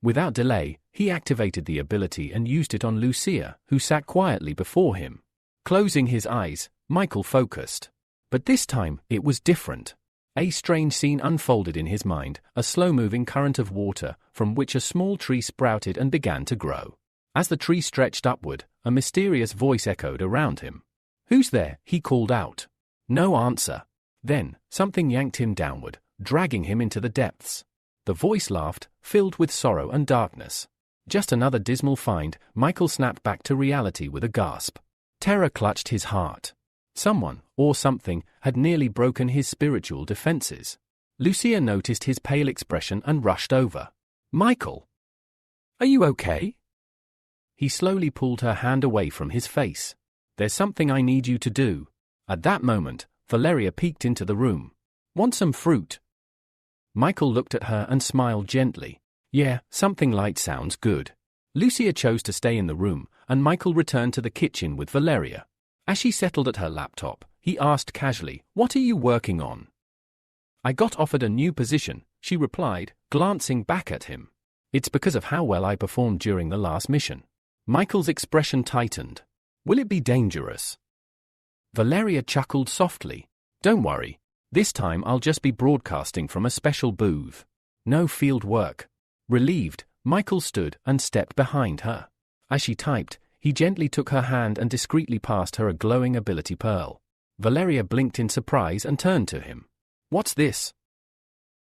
Speaker 1: Without delay, he activated the ability and used it on Lucia, who sat quietly before him. Closing his eyes, Michael focused. But this time, it was different. A strange scene unfolded in his mind, a slow-moving current of water, from which a small tree sprouted and began to grow. As the tree stretched upward, a mysterious voice echoed around him. Who's there? He called out. No answer. Then, something yanked him downward, dragging him into the depths. The voice laughed, filled with sorrow and darkness. Just another dismal find, Michael snapped back to reality with a gasp. Terror clutched his heart. Someone, or something, had nearly broken his spiritual defenses. Lucia noticed his pale expression and rushed over. Michael! Are you okay? He slowly pulled her hand away from his face. There's something I need you to do. At that moment, Valeria peeked into the room. Want some fruit? Michael looked at her and smiled gently. Yeah, something light sounds good. Lucia chose to stay in the room, and Michael returned to the kitchen with Valeria. As she settled at her laptop, he asked casually, What are you working on? I got offered a new position, she replied, glancing back at him. It's because of how well I performed during the last mission. Michael's expression tightened. Will it be dangerous? Valeria chuckled softly. Don't worry. This time I'll just be broadcasting from a special booth. No field work. Relieved, Michael stood and stepped behind her. As she typed, he gently took her hand and discreetly passed her a glowing ability pearl. Valeria blinked in surprise and turned to him. What's this?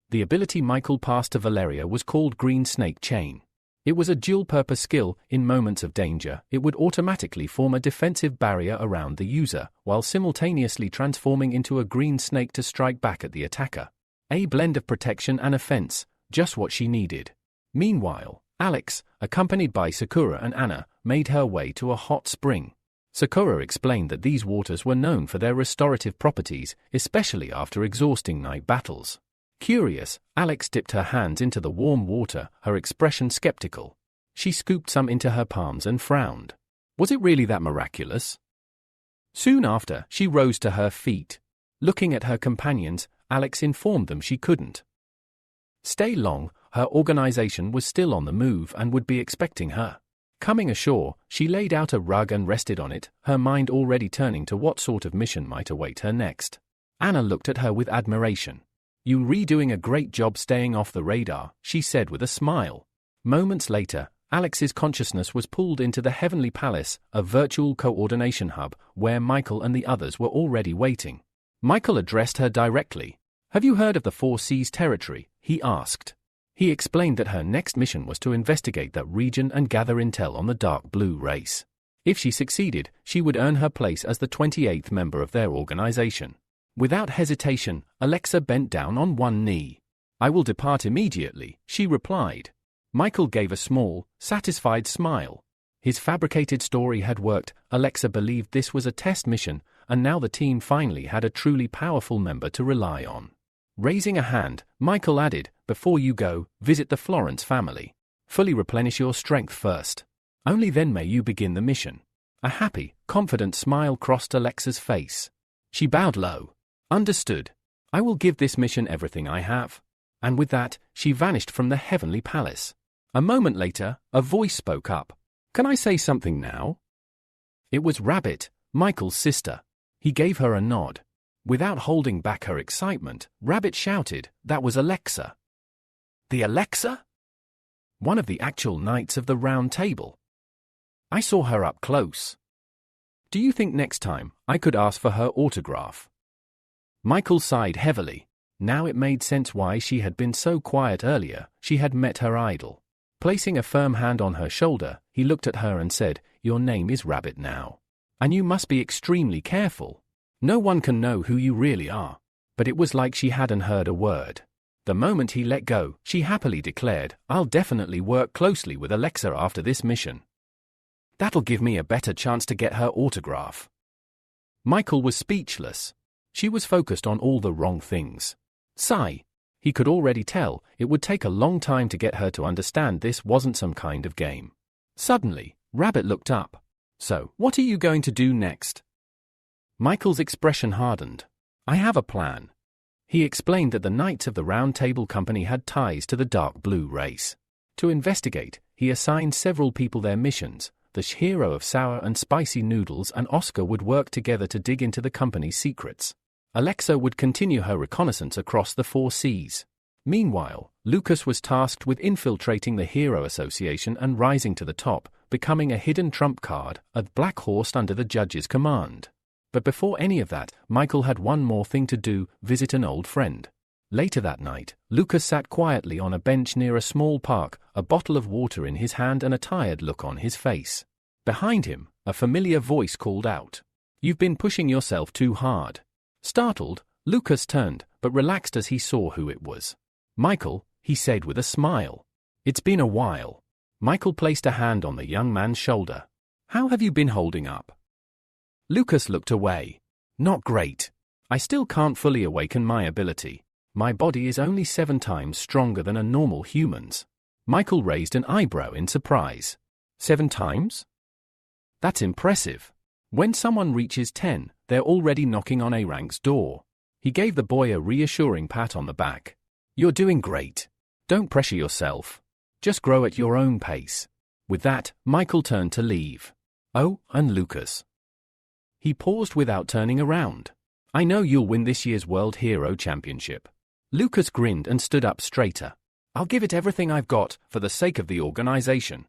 Speaker 1: The ability Michael passed to Valeria was called Green Snake Chain. It was a dual-purpose skill. In moments of danger, it would automatically form a defensive barrier around the user, while simultaneously transforming into a green snake to strike back at the attacker. A blend of protection and offense, just what she needed. Meanwhile, Alex, accompanied by Sakura and Anna, made her way to a hot spring. Sakura explained that these waters were known for their restorative properties, especially after exhausting night battles. Curious, Alex dipped her hands into the warm water, her expression skeptical. She scooped some into her palms and frowned. Was it really that miraculous? Soon after, she rose to her feet. Looking at her companions, Alex informed them she couldn't stay long. Her organization was still on the move and would be expecting her. Coming ashore, she laid out a rug and rested on it, her mind already turning to what sort of mission might await her next. Anna looked at her with admiration. You're redoing a great job staying off the radar, she said with a smile. Moments later, Alex's consciousness was pulled into the Heavenly Palace, a virtual coordination hub, where Michael and the others were already waiting. Michael addressed her directly. Have you heard of the Four Seas territory? He asked. He explained that her next mission was to investigate that region and gather intel on the dark blue race. If she succeeded, she would earn her place as the 28th member of their organization. Without hesitation, Alexa bent down on one knee. I will depart immediately, she replied. Michael gave a small, satisfied smile. His fabricated story had worked. Alexa believed this was a test mission, and now the team finally had a truly powerful member to rely on. Raising a hand, Michael added, before you go, visit the Florence family. Fully replenish your strength first. Only then may you begin the mission. A happy, confident smile crossed Alexa's face. She bowed low. Understood. I will give this mission everything I have. And with that, she vanished from the Heavenly Palace. A moment later, a voice spoke up. Can I say something now? It was Rabbit, Michael's sister. He gave her a nod. Without holding back her excitement, Rabbit shouted, that was Alexa. The Alexa? One of the actual knights of the Round Table. I saw her up close. Do you think next time I could ask for her autograph? Michael sighed heavily. Now it made sense why she had been so quiet earlier. She had met her idol. Placing a firm hand on her shoulder, he looked at her and said, your name is Rabbit now. And you must be extremely careful. No one can know who you really are. But it was like she hadn't heard a word. The moment he let go, she happily declared, I'll definitely work closely with Alexa after this mission. That'll give me a better chance to get her autograph. Michael was speechless. She was focused on all the wrong things. Sigh. He could already tell it would take a long time to get her to understand this wasn't some kind of game. Suddenly, Rabbit looked up. So, what are you going to do next? Michael's expression hardened. I have a plan. He explained that the Knights of the Round Table Company had ties to the dark blue race. To investigate, he assigned several people their missions. The hero of sour and spicy noodles and Oscar would work together to dig into the company's secrets. Alexa would continue her reconnaissance across the Four Seas. Meanwhile, Lucas was tasked with infiltrating the Hero Association and rising to the top, becoming a hidden trump card, a black horse under the judge's command. But before any of that, Michael had one more thing to do, visit an old friend. Later that night, Lucas sat quietly on a bench near a small park, a bottle of water in his hand and a tired look on his face. Behind him, a familiar voice called out. You've been pushing yourself too hard. Startled, Lucas turned, but relaxed as he saw who it was. Michael, he said with a smile. It's been a while. Michael placed a hand on the young man's shoulder. How have you been holding up? Lucas looked away. Not great. I still can't fully awaken my ability. My body is only 7 times stronger than a normal human's. Michael raised an eyebrow in surprise. 7 times? That's impressive. When someone reaches 10, they're already knocking on A rank's door. He gave the boy a reassuring pat on the back. You're doing great. Don't pressure yourself. Just grow at your own pace. With that, Michael turned to leave. Oh, and Lucas. He paused without turning around. I know you'll win this year's World Hero Championship. Lucas grinned and stood up straighter. I'll give it everything I've got for the sake of the organization.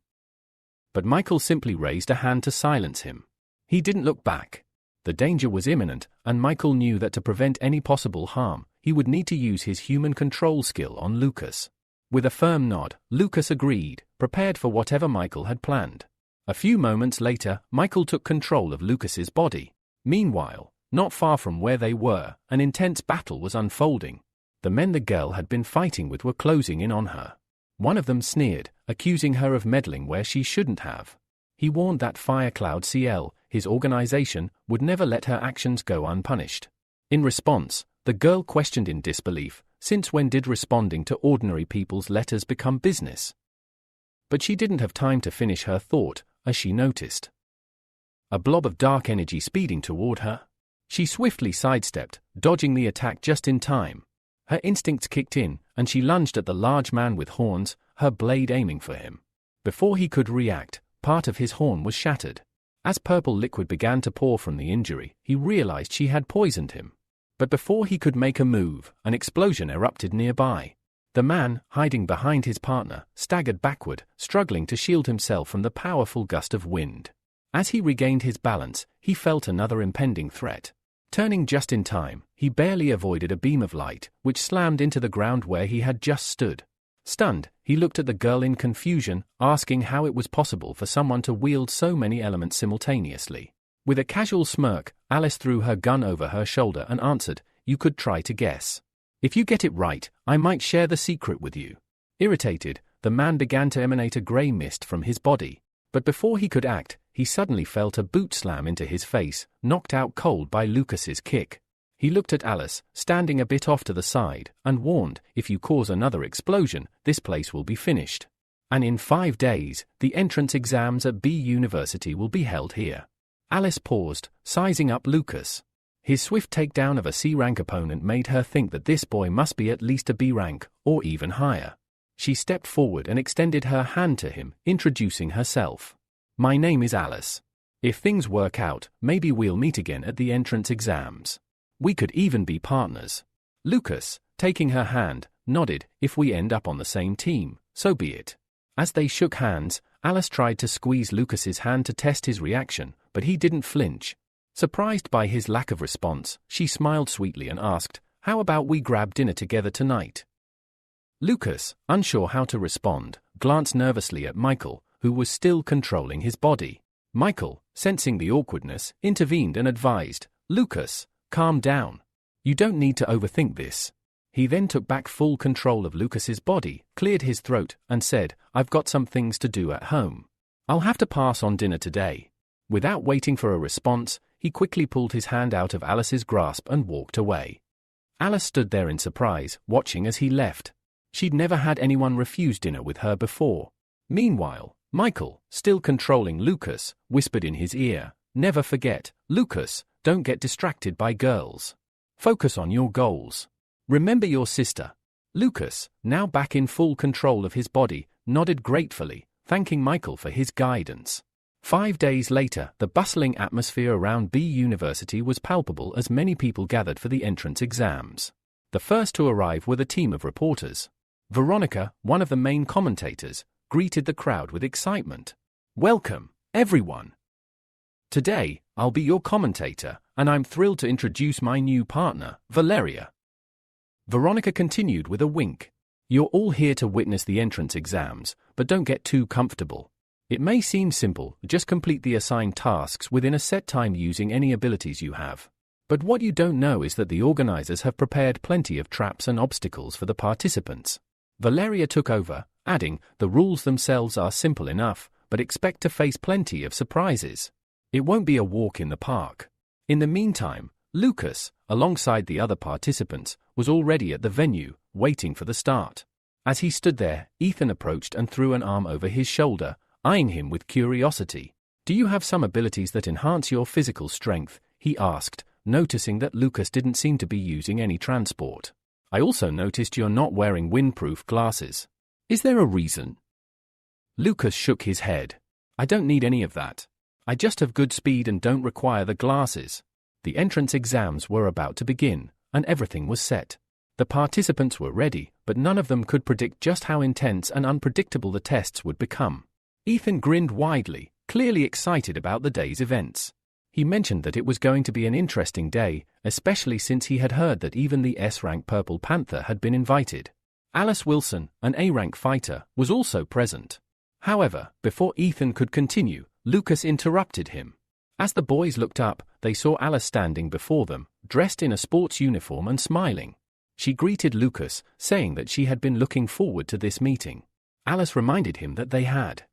Speaker 1: But Michael simply raised a hand to silence him. He didn't look back. The danger was imminent, and Michael knew that to prevent any possible harm, he would need to use his human control skill on Lucas. With a firm nod, Lucas agreed, prepared for whatever Michael had planned. A few moments later, Michael took control of Lucas's body. Meanwhile, not far from where they were, an intense battle was unfolding. The men the girl had been fighting with were closing in on her. One of them sneered, accusing her of meddling where she shouldn't have. He warned that Firecloud CL, his organization, would never let her actions go unpunished. In response, the girl questioned in disbelief, since when did responding to ordinary people's letters become business? But she didn't have time to finish her thought, as she noticed a blob of dark energy speeding toward her. She swiftly sidestepped, dodging the attack just in time. Her instincts kicked in, and she lunged at the large man with horns, her blade aiming for him. Before he could react, part of his horn was shattered. As purple liquid began to pour from the injury, he realized she had poisoned him. But before he could make a move, an explosion erupted nearby. The man, hiding behind his partner, staggered backward, struggling to shield himself from the powerful gust of wind. As he regained his balance, he felt another impending threat. Turning just in time, he barely avoided a beam of light, which slammed into the ground where he had just stood. Stunned, he looked at the girl in confusion, asking how it was possible for someone to wield so many elements simultaneously. With a casual smirk, Alice threw her gun over her shoulder and answered, "You could try to guess. If you get it right, I might share the secret with you." Irritated, the man began to emanate a grey mist from his body. But before he could act, he suddenly felt a boot slam into his face, knocked out cold by Lucas's kick. He looked at Alice, standing a bit off to the side, and warned, "If you cause another explosion, this place will be finished. And in 5 days, the entrance exams at B University will be held here." Alice paused, sizing up Lucas. His swift takedown of a C-rank opponent made her think that this boy must be at least a B rank, or even higher. She stepped forward and extended her hand to him, introducing herself. "My name is Alice. If things work out, maybe we'll meet again at the entrance exams. We could even be partners." Lucas, taking her hand, nodded. "If we end up on the same team, so be it." As they shook hands, Alice tried to squeeze Lucas's hand to test his reaction, but he didn't flinch. Surprised by his lack of response, she smiled sweetly and asked, "How about we grab dinner together tonight?" Lucas, unsure how to respond, glanced nervously at Michael, who was still controlling his body. Michael, sensing the awkwardness, intervened and advised, "Lucas, calm down. You don't need to overthink this." He then took back full control of Lucas's body, cleared his throat, and said, "I've got some things to do at home. I'll have to pass on dinner today." Without waiting for a response, he quickly pulled his hand out of Alice's grasp and walked away. Alice stood there in surprise, watching as he left. She'd never had anyone refuse dinner with her before. Meanwhile, Michael, still controlling Lucas, whispered in his ear, "Never forget, Lucas, don't get distracted by girls. Focus on your goals. Remember your sister." Lucas, now back in full control of his body, nodded gratefully, thanking Michael for his guidance. 5 days later, the bustling atmosphere around B University was palpable as many people gathered for the entrance exams. The first to arrive were the team of reporters. Veronica, one of the main commentators, greeted the crowd with excitement. "Welcome, everyone. Today, I'll be your commentator, and I'm thrilled to introduce my new partner, Valeria." Veronica continued with a wink. "You're all here to witness the entrance exams, but don't get too comfortable. It may seem simple, just complete the assigned tasks within a set time using any abilities you have. But what you don't know is that the organizers have prepared plenty of traps and obstacles for the participants." Valeria took over, adding, "The rules themselves are simple enough, but expect to face plenty of surprises. It won't be a walk in the park." In the meantime, Lucas, alongside the other participants, was already at the venue, waiting for the start. As he stood there, Ethan approached and threw an arm over his shoulder, eyeing him with curiosity. "Do you have some abilities that enhance your physical strength?" he asked, noticing that Lucas didn't seem to be using any transport. I also noticed you're not wearing windproof glasses. Is there a reason? Lucas shook his head. I don't need any of that. I just have good speed and don't require the glasses. The entrance exams were about to begin, and everything was set. The participants were ready, but none of them could predict just how intense and unpredictable the tests would become. Ethan grinned widely, clearly excited about the day's events. He mentioned that it was going to be an interesting day, especially since he had heard that even the S-rank Purple Panther had been invited. Alice Wilson, an A-rank fighter, was also present. However, before Ethan could continue, Lucas interrupted him. As the boys looked up, they saw Alice standing before them, dressed in a sports uniform and smiling. She greeted Lucas, saying that she had been looking forward to this meeting. Alice reminded him that they had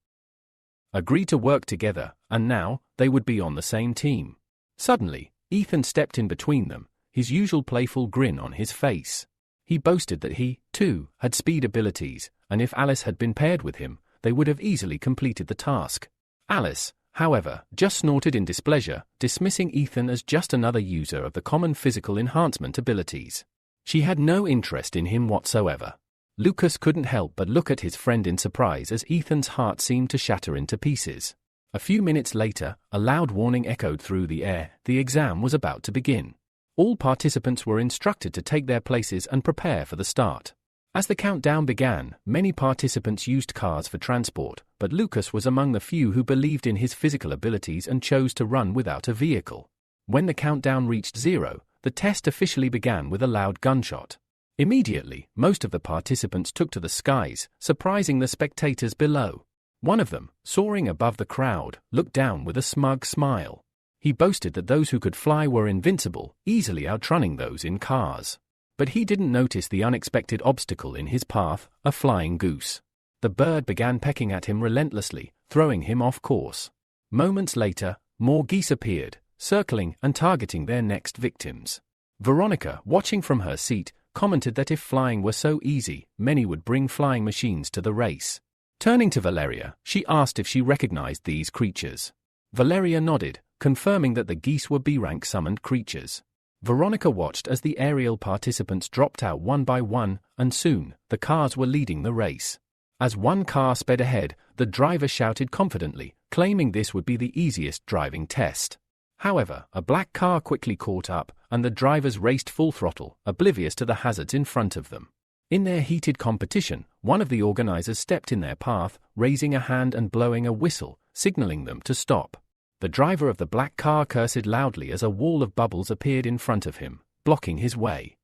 Speaker 1: agreed to work together, and now, they would be on the same team. Suddenly, Ethan stepped in between them, his usual playful grin on his face. He boasted that he, too, had speed abilities, and if Alice had been paired with him, they would have easily completed the task. Alice, however, just snorted in displeasure, dismissing Ethan as just another user of the common physical enhancement abilities. She had no interest in him whatsoever. Lucas couldn't help but look at his friend in surprise as Ethan's heart seemed to shatter into pieces. A few minutes later, a loud warning echoed through the air. The exam was about to begin. All participants were instructed to take their places and prepare for the start. As the countdown began, many participants used cars for transport, but Lucas was among the few who believed in his physical abilities and chose to run without a vehicle. When the countdown reached 0, the test officially began with a loud gunshot. Immediately, most of the participants took to the skies, surprising the spectators below. One of them, soaring above the crowd, looked down with a smug smile. He boasted that those who could fly were invincible, easily outrunning those in cars. But he didn't notice the unexpected obstacle in his path, a flying goose. The bird began pecking at him relentlessly, throwing him off course. Moments later, more geese appeared, circling and targeting their next victims. Veronica, watching from her seat, commented that if flying were so easy, many would bring flying machines to the race. Turning to Valeria, she asked if she recognized these creatures. Valeria nodded, confirming that the geese were B-rank summoned creatures. Veronica watched as the aerial participants dropped out one by one, and soon, the cars were leading the race. As one car sped ahead, the driver shouted confidently, claiming this would be the easiest driving test. However, a black car quickly caught up, and the drivers raced full throttle, oblivious to the hazards in front of them. In their heated competition, one of the organizers stepped in their path, raising a hand and blowing a whistle, signaling them to stop. The driver of the black car cursed loudly as a wall of bubbles appeared in front of him, blocking his way.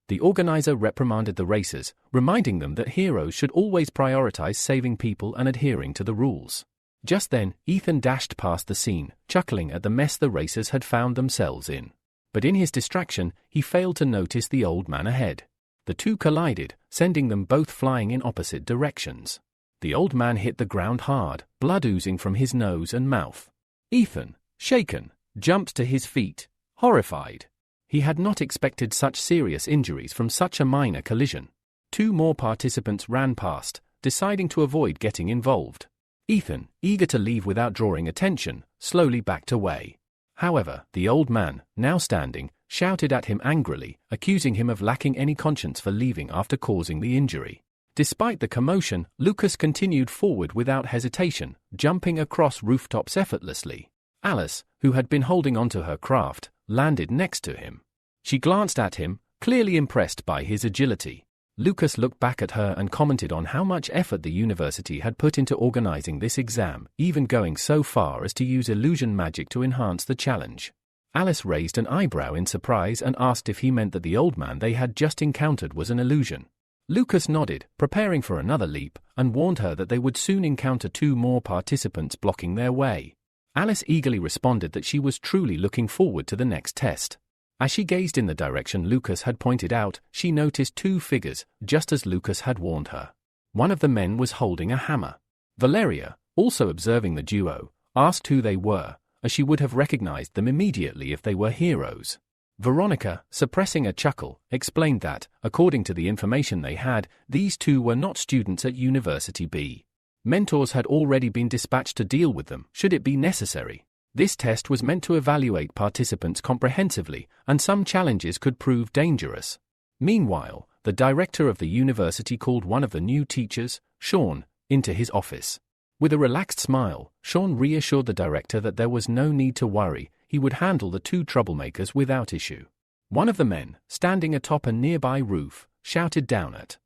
Speaker 1: The organizer reprimanded the racers, reminding them that heroes should always prioritize saving people and adhering to the rules. Just then, Ethan dashed past the scene, chuckling at the mess the racers had found themselves in. But in his distraction, he failed to notice the old man ahead. The two collided, sending them both flying in opposite directions. The old man hit the ground hard, blood oozing from his nose and mouth. Ethan, shaken, jumped to his feet, horrified. He had not expected such serious injuries from such a minor collision. Two more participants ran past, deciding to avoid getting involved. Ethan, eager to leave without drawing attention, slowly backed away. However, the old man, now standing, shouted at him angrily, accusing him of lacking any conscience for leaving after causing the injury. Despite the commotion, Lucas continued forward without hesitation, jumping across rooftops effortlessly. Alice, who had been holding onto her craft, landed next to him. She glanced at him, clearly impressed by his agility. Lucas looked back at her and commented on how much effort the university had put into organizing this exam, even going so far as to use illusion magic to enhance the challenge. Alice raised an eyebrow in surprise and asked if he meant that the old man they had just encountered was an illusion. Lucas nodded, preparing for another leap, and warned her that they would soon encounter two more participants blocking their way. Alice eagerly responded that she was truly looking forward to the next test. As she gazed in the direction Lucas had pointed out, she noticed two figures, just as Lucas had warned her. One of the men was holding a hammer. Valeria, also observing the duo, asked who they were, as she would have recognized them immediately if they were heroes. Veronica, suppressing a chuckle, explained that, according to the information they had, these two were not students at University B. Mentors had already been dispatched to deal with them, should it be necessary. This test was meant to evaluate participants comprehensively, and some challenges could prove dangerous. Meanwhile, the director of the university called one of the new teachers, Sean, into his office. With a relaxed smile, Sean reassured the director that there was no need to worry, he would handle the two troublemakers without issue. One of the men, standing atop a nearby roof, shouted down at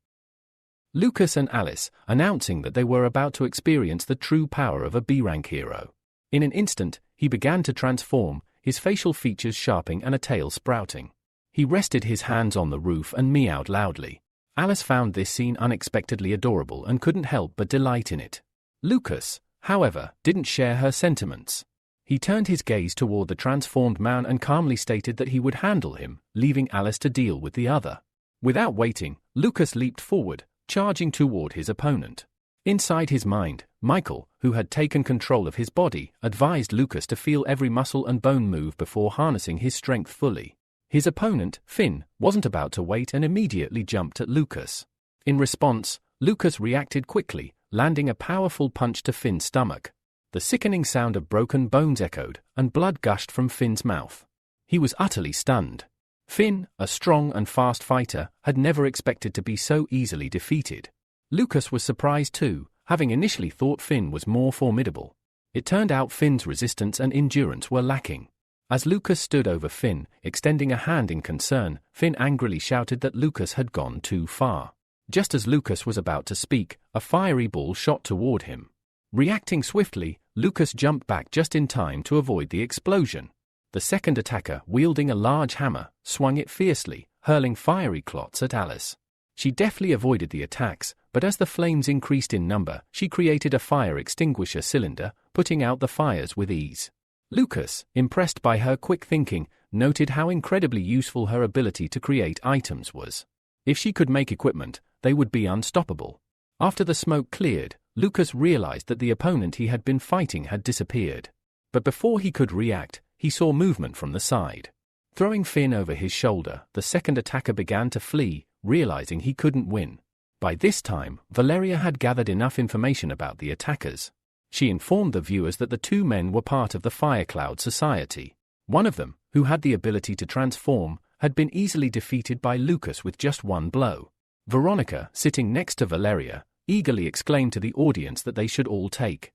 Speaker 1: Lucas and Alice, announcing that they were about to experience the true power of a B-rank hero. In an instant, he began to transform, his facial features sharpening and a tail sprouting. He rested his hands on the roof and meowed loudly. Alice found this scene unexpectedly adorable and couldn't help but delight in it. Lucas, however, didn't share her sentiments. He turned his gaze toward the transformed man and calmly stated that he would handle him, leaving Alice to deal with the other. Without waiting, Lucas leaped forward, charging toward his opponent. Inside his mind, Michael, who had taken control of his body, advised Lucas to feel every muscle and bone move before harnessing his strength fully. His opponent, Finn, wasn't about to wait and immediately jumped at Lucas. In response, Lucas reacted quickly, landing a powerful punch to Finn's stomach. The sickening sound of broken bones echoed, and blood gushed from Finn's mouth. He was utterly stunned. Finn, a strong and fast fighter, had never expected to be so easily defeated. Lucas was surprised too, having initially thought Finn was more formidable. It turned out Finn's resistance and endurance were lacking. As Lucas stood over Finn, extending a hand in concern, Finn angrily shouted that Lucas had gone too far. Just as Lucas was about to speak, a fiery ball shot toward him. Reacting swiftly, Lucas jumped back just in time to avoid the explosion. The second attacker, wielding a large hammer, swung it fiercely, hurling fiery clots at Alice. She deftly avoided the attacks, but as the flames increased in number, she created a fire extinguisher cylinder, putting out the fires with ease. Lucas, impressed by her quick thinking, noted how incredibly useful her ability to create items was. If she could make equipment, they would be unstoppable. After the smoke cleared, Lucas realized that the opponent he had been fighting had disappeared. But before he could react, he saw movement from the side. Throwing Finn over his shoulder, the second attacker began to flee, realizing he couldn't win. By this time, Valeria had gathered enough information about the attackers. She informed the viewers that the two men were part of the Fire Cloud Society. One of them, who had the ability to transform, had been easily defeated by Lucas with just one blow. Veronica, sitting next to Valeria, eagerly exclaimed to the audience that they should all take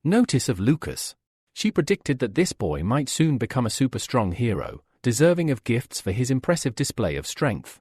Speaker 1: notice of Lucas. She predicted that this boy might soon become a super-strong hero, deserving of gifts for his impressive display of strength.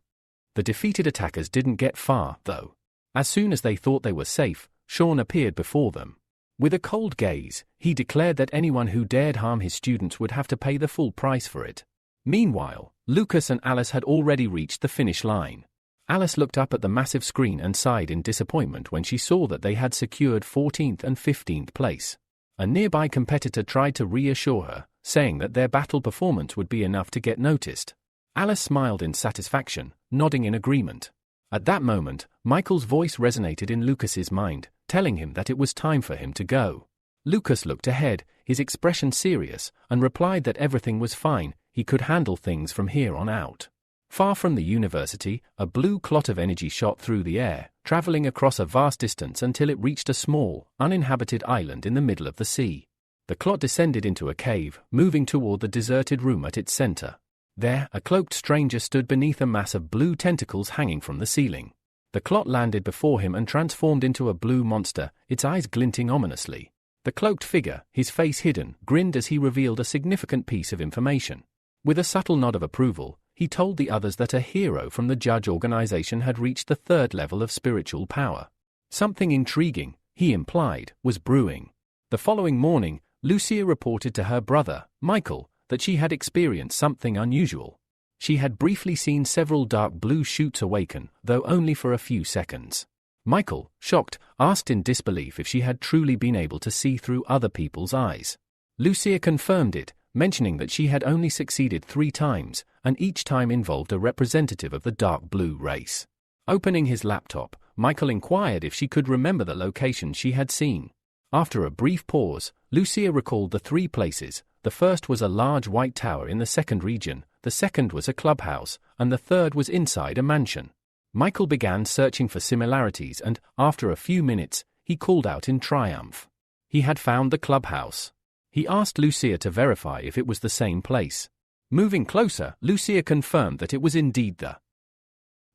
Speaker 1: The defeated attackers didn't get far, though. As soon as they thought they were safe, Sean appeared before them. With a cold gaze, he declared that anyone who dared harm his students would have to pay the full price for it. Meanwhile, Lucas and Alice had already reached the finish line. Alice looked up at the massive screen and sighed in disappointment when she saw that they had secured 14th and 15th place. A nearby competitor tried to reassure her, saying that their battle performance would be enough to get noticed. Alice smiled in satisfaction, nodding in agreement. At that moment, Michael's voice resonated in Lucas's mind, telling him that it was time for him to go. Lucas looked ahead, his expression serious, and replied that everything was fine, he could handle things from here on out. Far from the university, a blue clot of energy shot through the air, traveling across a vast distance until it reached a small, uninhabited island in the middle of the sea. The clot descended into a cave, moving toward the deserted room at its center. There, a cloaked stranger stood beneath a mass of blue tentacles hanging from the ceiling. The clot landed before him and transformed into a blue monster, its eyes glinting ominously. The cloaked figure, his face hidden, grinned as he revealed a significant piece of information. With a subtle nod of approval, he told the others that a hero from the Judge organization had reached the 3rd level of spiritual power. Something intriguing, he implied, was brewing. The following morning, Lucia reported to her brother, Michael, that she had experienced something unusual. She had briefly seen several dark blue shoots awaken, though only for a few seconds. Michael, shocked, asked in disbelief if she had truly been able to see through other people's eyes. Lucia confirmed it, mentioning that she had only succeeded 3 times, and each time involved a representative of the dark blue race. Opening his laptop, Michael inquired if she could remember the location she had seen. After a brief pause, Lucia recalled the 3 places. The first was a large white tower in the 2nd region, the second was a clubhouse, and the third was inside a mansion. Michael began searching for similarities and, after a few minutes, he called out in triumph. He had found the clubhouse. He asked Lucia to verify if it was the same place. Moving closer, Lucia confirmed that it was indeed the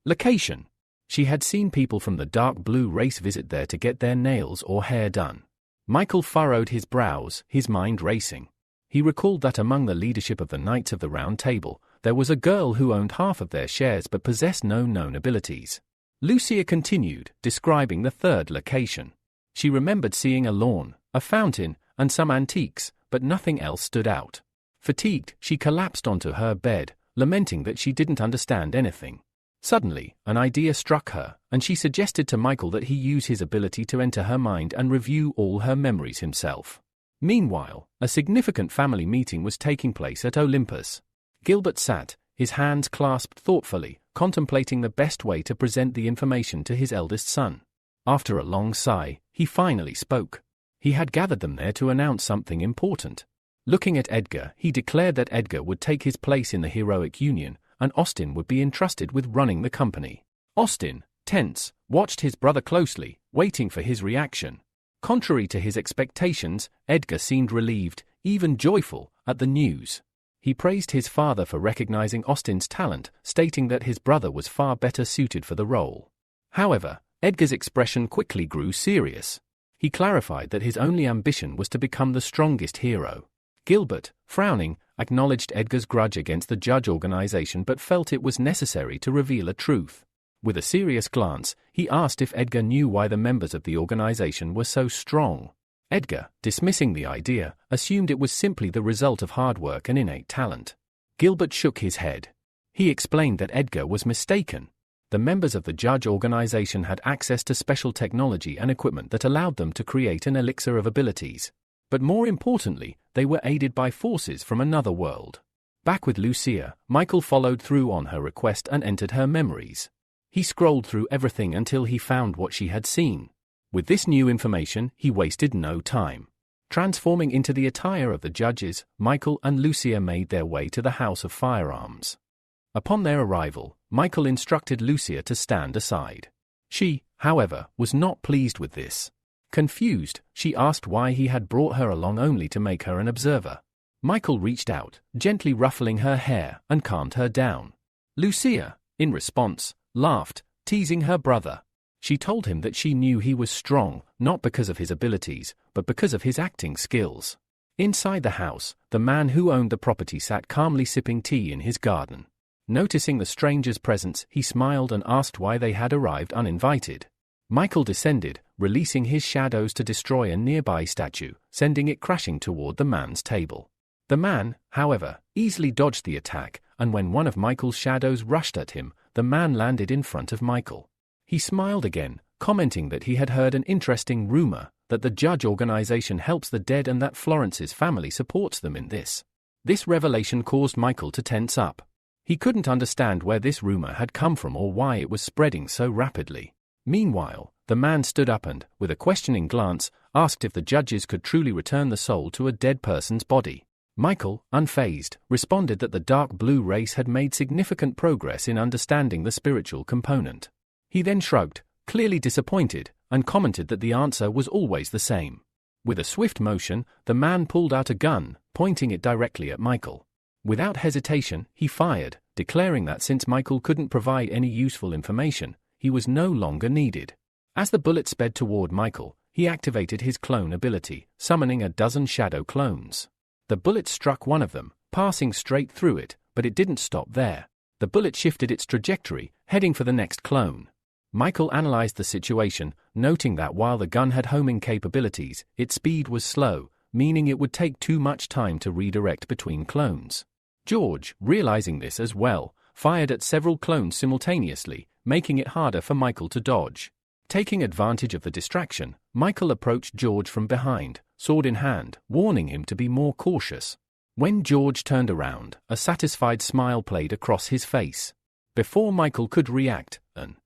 Speaker 1: Location. She had seen people from the dark blue race visit there to get their nails or hair done. Michael furrowed his brows, his mind racing. He recalled that among the leadership of the Knights of the Round Table, there was a girl who owned half of their shares but possessed no known abilities. Lucia continued, describing the third location. She remembered seeing a lawn, a fountain, and some antiques, but nothing else stood out. Fatigued, she collapsed onto her bed, lamenting that she didn't understand anything. Suddenly, an idea struck her, and she suggested to Michael that he use his ability to enter her mind and review all her memories himself. Meanwhile, a significant family meeting was taking place at Olympus. Gilbert sat, his hands clasped thoughtfully, contemplating the best way to present the information to his eldest son. After a long sigh, he finally spoke. He had gathered them there to announce something important. Looking at Edgar, he declared that Edgar would take his place in the heroic union, and Austin would be entrusted with running the company. Austin, tense, watched his brother closely, waiting for his reaction. Contrary to his expectations, Edgar seemed relieved, even joyful, at the news. He praised his father for recognizing Austin's talent, stating that his brother was far better suited for the role. However, Edgar's expression quickly grew serious. He clarified that his only ambition was to become the strongest hero. Gilbert, frowning, acknowledged Edgar's grudge against the judge organization but felt it was necessary to reveal a truth. With a serious glance, he asked if Edgar knew why the members of the organization were so strong. Edgar, dismissing the idea, assumed it was simply the result of hard work and innate talent. Gilbert shook his head. He explained that Edgar was mistaken. The members of the judge organization had access to special technology and equipment that allowed them to create an elixir of abilities. But more importantly, they were aided by forces from another world. Back with Lucia, Michael followed through on her request and entered her memories. He scrolled through everything until he found what she had seen. With this new information, he wasted no time. Transforming into the attire of the judges, Michael and Lucia made their way to the House of Firearms. Upon their arrival, Michael instructed Lucia to stand aside. She, however, was not pleased with this. Confused, she asked why he had brought her along only to make her an observer. Michael reached out, gently ruffling her hair, and calmed her down. Lucia, in response, laughed, teasing her brother. She told him that she knew he was strong, not because of his abilities, but because of his acting skills. Inside the house, the man who owned the property sat calmly sipping tea in his garden. Noticing the stranger's presence, he smiled and asked why they had arrived uninvited. Michael descended, releasing his shadows to destroy a nearby statue, sending it crashing toward the man's table. The man, however, easily dodged the attack, and when one of Michael's shadows rushed at him, the man landed in front of Michael. He smiled again, commenting that he had heard an interesting rumor, that the judge organization helps the dead and that Florence's family supports them in this. This revelation caused Michael to tense up. He couldn't understand where this rumor had come from or why it was spreading so rapidly. Meanwhile, the man stood up and, with a questioning glance, asked if the judges could truly return the soul to a dead person's body. Michael, unfazed, responded that the dark blue race had made significant progress in understanding the spiritual component. He then shrugged, clearly disappointed, and commented that the answer was always the same. With a swift motion, the man pulled out a gun, pointing it directly at Michael. Without hesitation, he fired, declaring that since Michael couldn't provide any useful information, he was no longer needed. As the bullet sped toward Michael, he activated his clone ability, summoning a dozen shadow clones. The bullet struck one of them, passing straight through it, but it didn't stop there. The bullet shifted its trajectory, heading for the next clone. Michael analyzed the situation, noting that while the gun had homing capabilities, its speed was slow, meaning it would take too much time to redirect between clones. George, realizing this as well, fired at several clones simultaneously, making it harder for Michael to dodge. Taking advantage of the distraction, Michael approached George from behind, sword in hand, warning him to be more cautious. When George turned around, a satisfied smile played across his face. Before Michael could react, an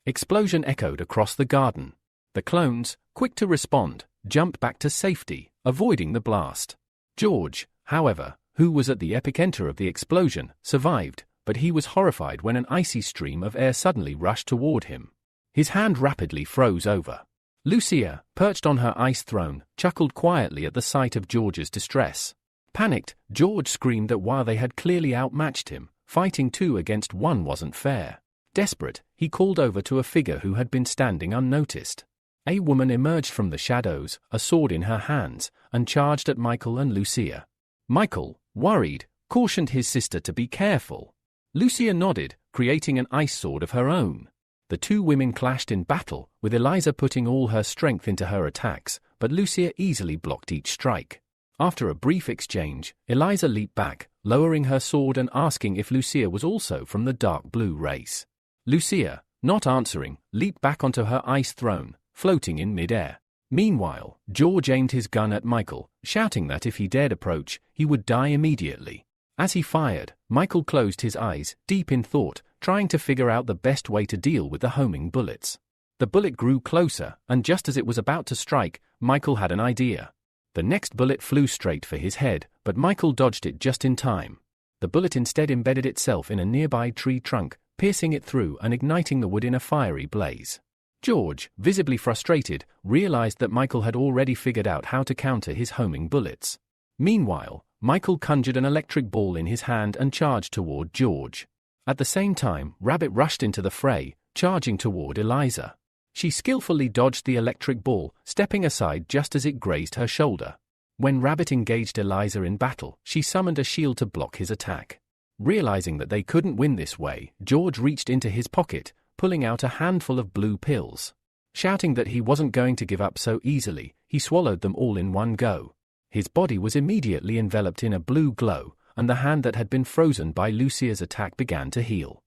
Speaker 1: explosion echoed across the garden. The clones, quick to respond, jumped back to safety, avoiding the blast. George, however, who was at the epicenter of the explosion, survived, but he was horrified when an icy stream of air suddenly rushed toward him. His hand rapidly froze over. Lucia, perched on her ice throne, chuckled quietly at the sight of George's distress. Panicked, George screamed that while they had clearly outmatched him, fighting 2 against 1 wasn't fair. Desperate, he called over to a figure who had been standing unnoticed. A woman emerged from the shadows, a sword in her hands, and charged at Michael and Lucia. Michael, worried, cautioned his sister to be careful. Lucia nodded, creating an ice sword of her own. The two women clashed in battle, with Eliza putting all her strength into her attacks, but Lucia easily blocked each strike. After a brief exchange, Eliza leaped back, lowering her sword and asking if Lucia was also from the dark blue race. Lucia, not answering, leaped back onto her ice throne, floating in midair. Meanwhile, George aimed his gun at Michael, shouting that if he dared approach, he would die immediately. As he fired, Michael closed his eyes, deep in thought, trying to figure out the best way to deal with the homing bullets. The bullet grew closer, and just as it was about to strike, Michael had an idea. The next bullet flew straight for his head, but Michael dodged it just in time. The bullet instead embedded itself in a nearby tree trunk, piercing it through and igniting the wood in a fiery blaze. George, visibly frustrated, realized that Michael had already figured out how to counter his homing bullets. Meanwhile, Michael conjured an electric ball in his hand and charged toward George. At the same time, Rabbit rushed into the fray, charging toward Eliza. She skillfully dodged the electric ball, stepping aside just as it grazed her shoulder. When Rabbit engaged Eliza in battle, she summoned a shield to block his attack. Realizing that they couldn't win this way, George reached into his pocket, pulling out a handful of blue pills. Shouting that he wasn't going to give up so easily, he swallowed them all in one go. His body was immediately enveloped in a blue glow, and the hand that had been frozen by Lucia's attack began to heal.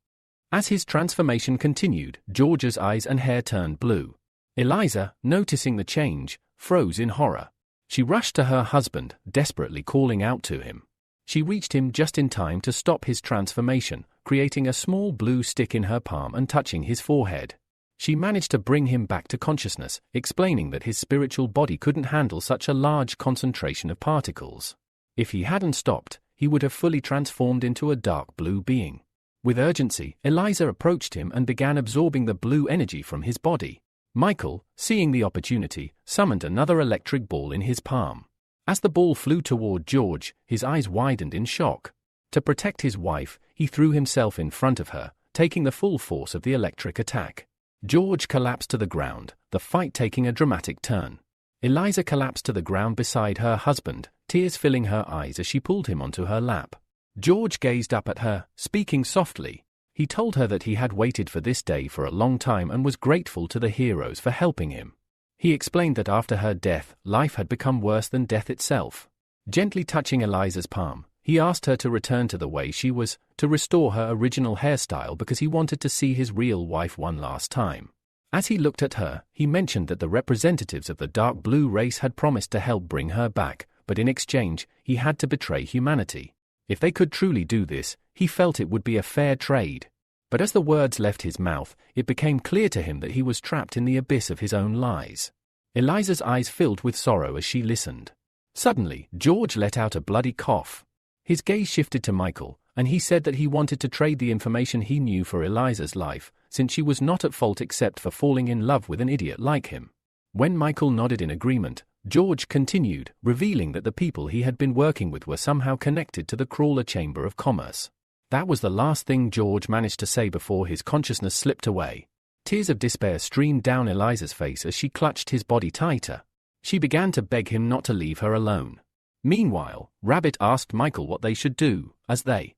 Speaker 1: As his transformation continued, George's eyes and hair turned blue. Eliza, noticing the change, froze in horror. She rushed to her husband, desperately calling out to him. She reached him just in time to stop his transformation, creating a small blue stick in her palm and touching his forehead. She managed to bring him back to consciousness, explaining that his spiritual body couldn't handle such a large concentration of particles. If he hadn't stopped, he would have fully transformed into a dark blue being. With urgency, Eliza approached him and began absorbing the blue energy from his body. Michael, seeing the opportunity, summoned another electric ball in his palm. As the ball flew toward George, his eyes widened in shock. To protect his wife, he threw himself in front of her, taking the full force of the electric attack. George collapsed to the ground, the fight taking a dramatic turn. Eliza collapsed to the ground beside her husband, tears filling her eyes as she pulled him onto her lap. George gazed up at her, speaking softly. He told her that he had waited for this day for a long time and was grateful to the heroes for helping him. He explained that after her death, life had become worse than death itself. Gently touching Eliza's palm, he asked her to return to the way she was, to restore her original hairstyle because he wanted to see his real wife one last time. As he looked at her, he mentioned that the representatives of the dark blue race had promised to help bring her back, but in exchange, he had to betray humanity. If they could truly do this, he felt it would be a fair trade. But as the words left his mouth, it became clear to him that he was trapped in the abyss of his own lies. Eliza's eyes filled with sorrow as she listened. Suddenly, George let out a bloody cough. His gaze shifted to Michael, and he said that he wanted to trade the information he knew for Eliza's life, since she was not at fault except for falling in love with an idiot like him. When Michael nodded in agreement, George continued, revealing that the people he had been working with were somehow connected to the Crawler Chamber of Commerce. That was the last thing George managed to say before his consciousness slipped away. Tears of despair streamed down Eliza's face as she clutched his body tighter. She began to beg him not to leave her alone. Meanwhile, Rabbit asked Michael what they should do, as they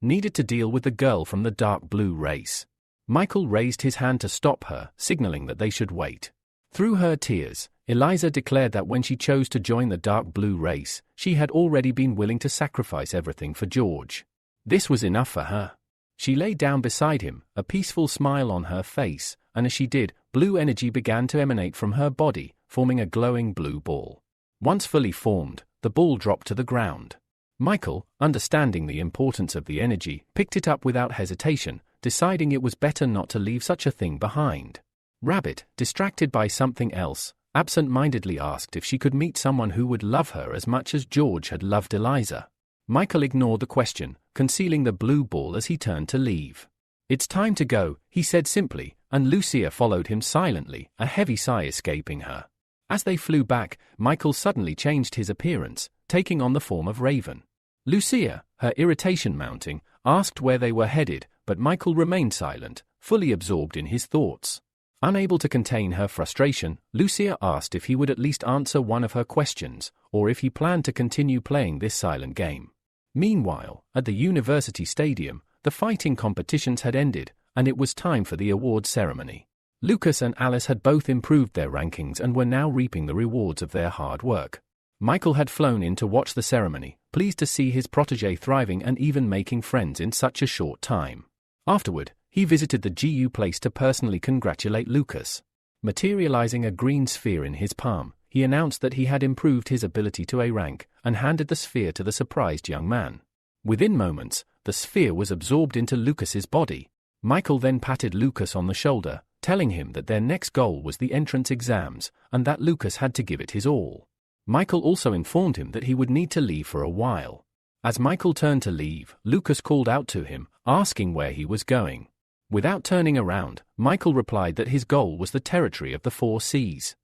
Speaker 1: needed to deal with the girl from the dark blue race. Michael raised his hand to stop her, signaling that they should wait. Through her tears, Eliza declared that when she chose to join the dark blue race, she had already been willing to sacrifice everything for George. This was enough for her. She lay down beside him, a peaceful smile on her face, and as she did, blue energy began to emanate from her body, forming a glowing blue ball. Once fully formed, the ball dropped to the ground. Michael, understanding the importance of the energy, picked it up without hesitation, deciding it was better not to leave such a thing behind. Rabbit, distracted by something else, absent-mindedly asked if she could meet someone who would love her as much as George had loved Eliza. Michael ignored the question, concealing the blue ball as he turned to leave. "It's time to go," he said simply, and Lucia followed him silently, a heavy sigh escaping her. As they flew back, Michael suddenly changed his appearance, taking on the form of Raven. Lucia, her irritation mounting, asked where they were headed, but Michael remained silent, fully absorbed in his thoughts. Unable to contain her frustration, Lucia asked if he would at least answer one of her questions, or if he planned to continue playing this silent game. Meanwhile, at the university stadium, the fighting competitions had ended, and it was time for the award ceremony. Lucas and Alice had both improved their rankings and were now reaping the rewards of their hard work. Michael had flown in to watch the ceremony, pleased to see his protégé thriving and even making friends in such a short time. Afterward, he visited the GU place to personally congratulate Lucas. Materializing a green sphere in his palm, he announced that he had improved his ability to A rank and handed the sphere to the surprised young man. Within moments, the sphere was absorbed into Lucas's body. Michael then patted Lucas on the shoulder, telling him that their next goal was the entrance exams and that Lucas had to give it his all. Michael also informed him that he would need to leave for a while. As Michael turned to leave, Lucas called out to him, asking where he was going. Without turning around, Michael replied that his goal was the territory of the 4 seas.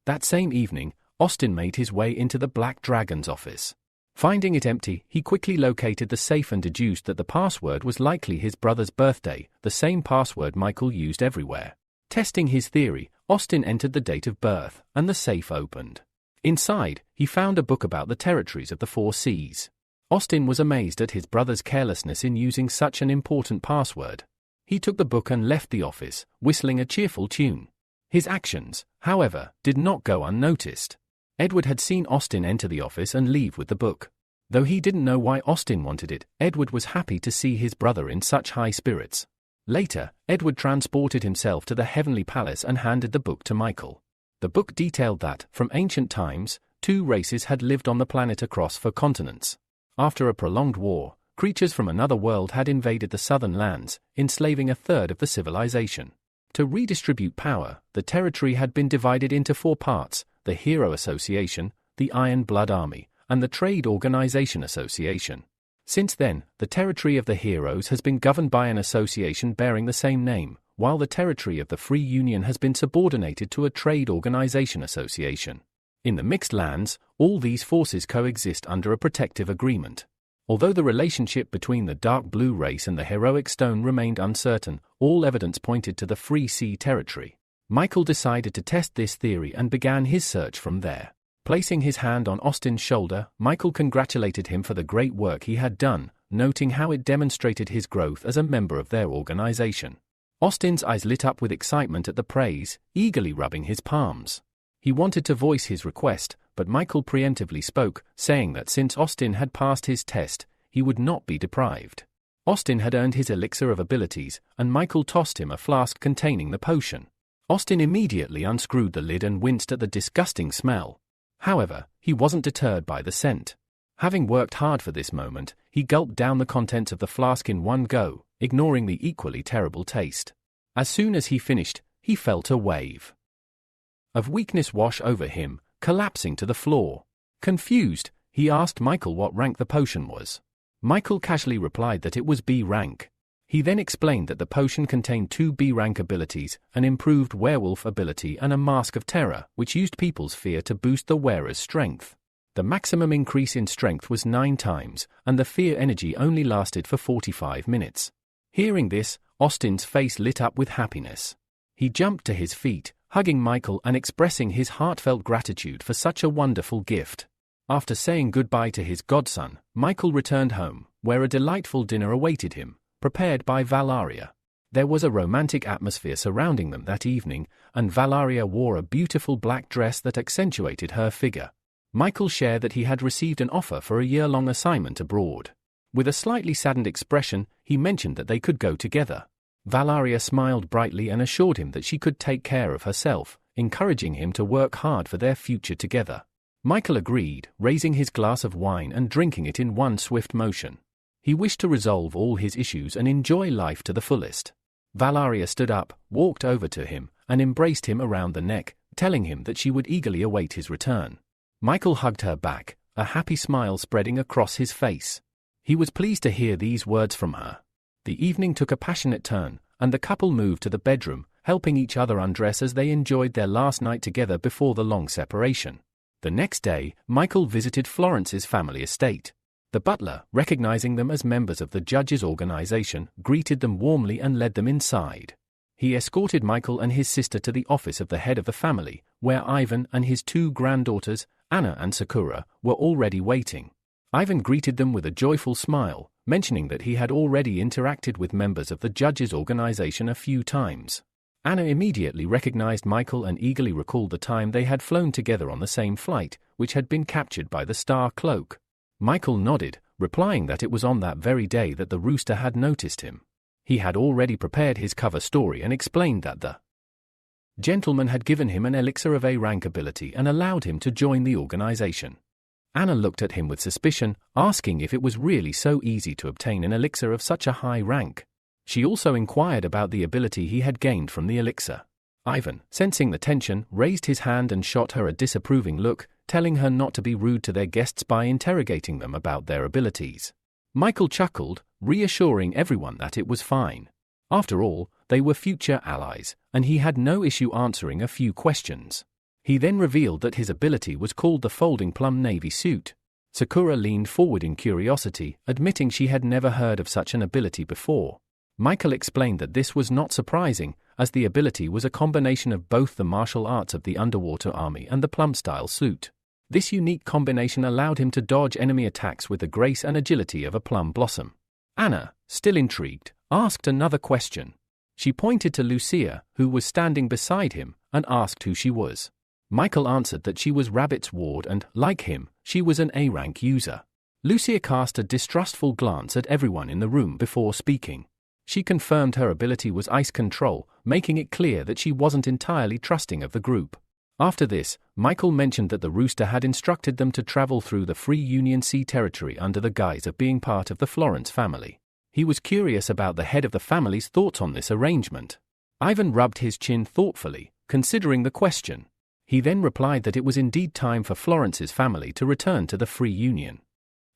Speaker 1: That same evening, Austin made his way into the Black Dragon's office. Finding it empty, he quickly located the safe and deduced that the password was likely his brother's birthday, the same password Michael used everywhere. Testing his theory, Austin entered the date of birth, and the safe opened. Inside, he found a book about the territories of the 4 seas. Austin was amazed at his brother's carelessness in using such an important password. He took the book and left the office, whistling a cheerful tune. His actions, however, did not go unnoticed. Edward had seen Austin enter the office and leave with the book. Though he didn't know why Austin wanted it, Edward was happy to see his brother in such high spirits. Later, Edward transported himself to the Heavenly Palace and handed the book to Michael. The book detailed that, from ancient times, 2 races had lived on the planet across 4 continents. After a prolonged war, creatures from another world had invaded the southern lands, enslaving 1/3 of the civilization. To redistribute power, the territory had been divided into 4 parts: the Hero Association, the Iron Blood Army, and the Trade Organization Association. Since then, the territory of the Heroes has been governed by an association bearing the same name, while the territory of the Free Union has been subordinated to a Trade Organization Association. In the Mixed Lands, all these forces coexist under a protective agreement. Although the relationship between the Dark Blue race and the Heroic Stone remained uncertain, all evidence pointed to the Free Sea territory. Michael decided to test this theory and began his search from there. Placing his hand on Austin's shoulder, Michael congratulated him for the great work he had done, noting how it demonstrated his growth as a member of their organization. Austin's eyes lit up with excitement at the praise, eagerly rubbing his palms. He wanted to voice his request, but Michael preemptively spoke, saying that since Austin had passed his test, he would not be deprived. Austin had earned his elixir of abilities, and Michael tossed him a flask containing the potion. Austin immediately unscrewed the lid and winced at the disgusting smell. However, he wasn't deterred by the scent. Having worked hard for this moment, he gulped down the contents of the flask in one go, ignoring the equally terrible taste. As soon as he finished, he felt a wave of weakness wash over him, collapsing to the floor. Confused, he asked Michael what rank the potion was. Michael casually replied that it was B rank. He then explained that the potion contained 2 B rank abilities, an improved werewolf ability and a mask of terror, which used people's fear to boost the wearer's strength. The maximum increase in strength was 9 times, and the fear energy only lasted for 45 minutes. Hearing this, Austin's face lit up with happiness. He jumped to his feet, hugging Michael and expressing his heartfelt gratitude for such a wonderful gift. After saying goodbye to his godson, Michael returned home, where a delightful dinner awaited him, prepared by Valaria. There was a romantic atmosphere surrounding them that evening, and Valaria wore a beautiful black dress that accentuated her figure. Michael shared that he had received an offer for a year-long assignment abroad. With a slightly saddened expression, he mentioned that they could go together. Valaria smiled brightly and assured him that she could take care of herself, encouraging him to work hard for their future together. Michael agreed, raising his glass of wine and drinking it in one swift motion. He wished to resolve all his issues and enjoy life to the fullest. Valaria stood up, walked over to him, and embraced him around the neck, telling him that she would eagerly await his return. Michael hugged her back, a happy smile spreading across his face. He was pleased to hear these words from her. The evening took a passionate turn, and the couple moved to the bedroom, helping each other undress as they enjoyed their last night together before the long separation. The next day, Michael visited Florence's family estate. The butler, recognizing them as members of the judges' organization, greeted them warmly and led them inside. He escorted Michael and his sister to the office of the head of the family, where Ivan and his two granddaughters, Anna and Sakura, were already waiting. Ivan greeted them with a joyful smile, mentioning that he had already interacted with members of the judges' organization a few times. Anna immediately recognized Michael and eagerly recalled the time they had flown together on the same flight, which had been captured by the Star Cloak. Michael nodded, replying that it was on that very day that the rooster had noticed him. He had already prepared his cover story and explained that the gentleman had given him an elixir of A-rank ability and allowed him to join the organization. Anna looked at him with suspicion, asking if it was really so easy to obtain an elixir of such a high rank. She also inquired about the ability he had gained from the elixir. Ivan, sensing the tension, raised his hand and shot her a disapproving look, telling her not to be rude to their guests by interrogating them about their abilities. Michael chuckled, reassuring everyone that it was fine. After all, they were future allies, and he had no issue answering a few questions. He then revealed that his ability was called the Folding Plum Navy Suit. Sakura leaned forward in curiosity, admitting she had never heard of such an ability before. Michael explained that this was not surprising, as the ability was a combination of both the martial arts of the underwater army and the plum-style suit. This unique combination allowed him to dodge enemy attacks with the grace and agility of a plum blossom. Anna, still intrigued, asked another question. She pointed to Lucia, who was standing beside him, and asked who she was. Michael answered that she was Rabbit's ward and, like him, she was an A-rank user. Lucia cast a distrustful glance at everyone in the room before speaking. She confirmed her ability was ice control, making it clear that she wasn't entirely trusting of the group. After this, Michael mentioned that the rooster had instructed them to travel through the Free Union Sea territory under the guise of being part of the Florence family. He was curious about the head of the family's thoughts on this arrangement. Ivan rubbed his chin thoughtfully, considering the question. He then replied that it was indeed time for Florence's family to return to the Free Union.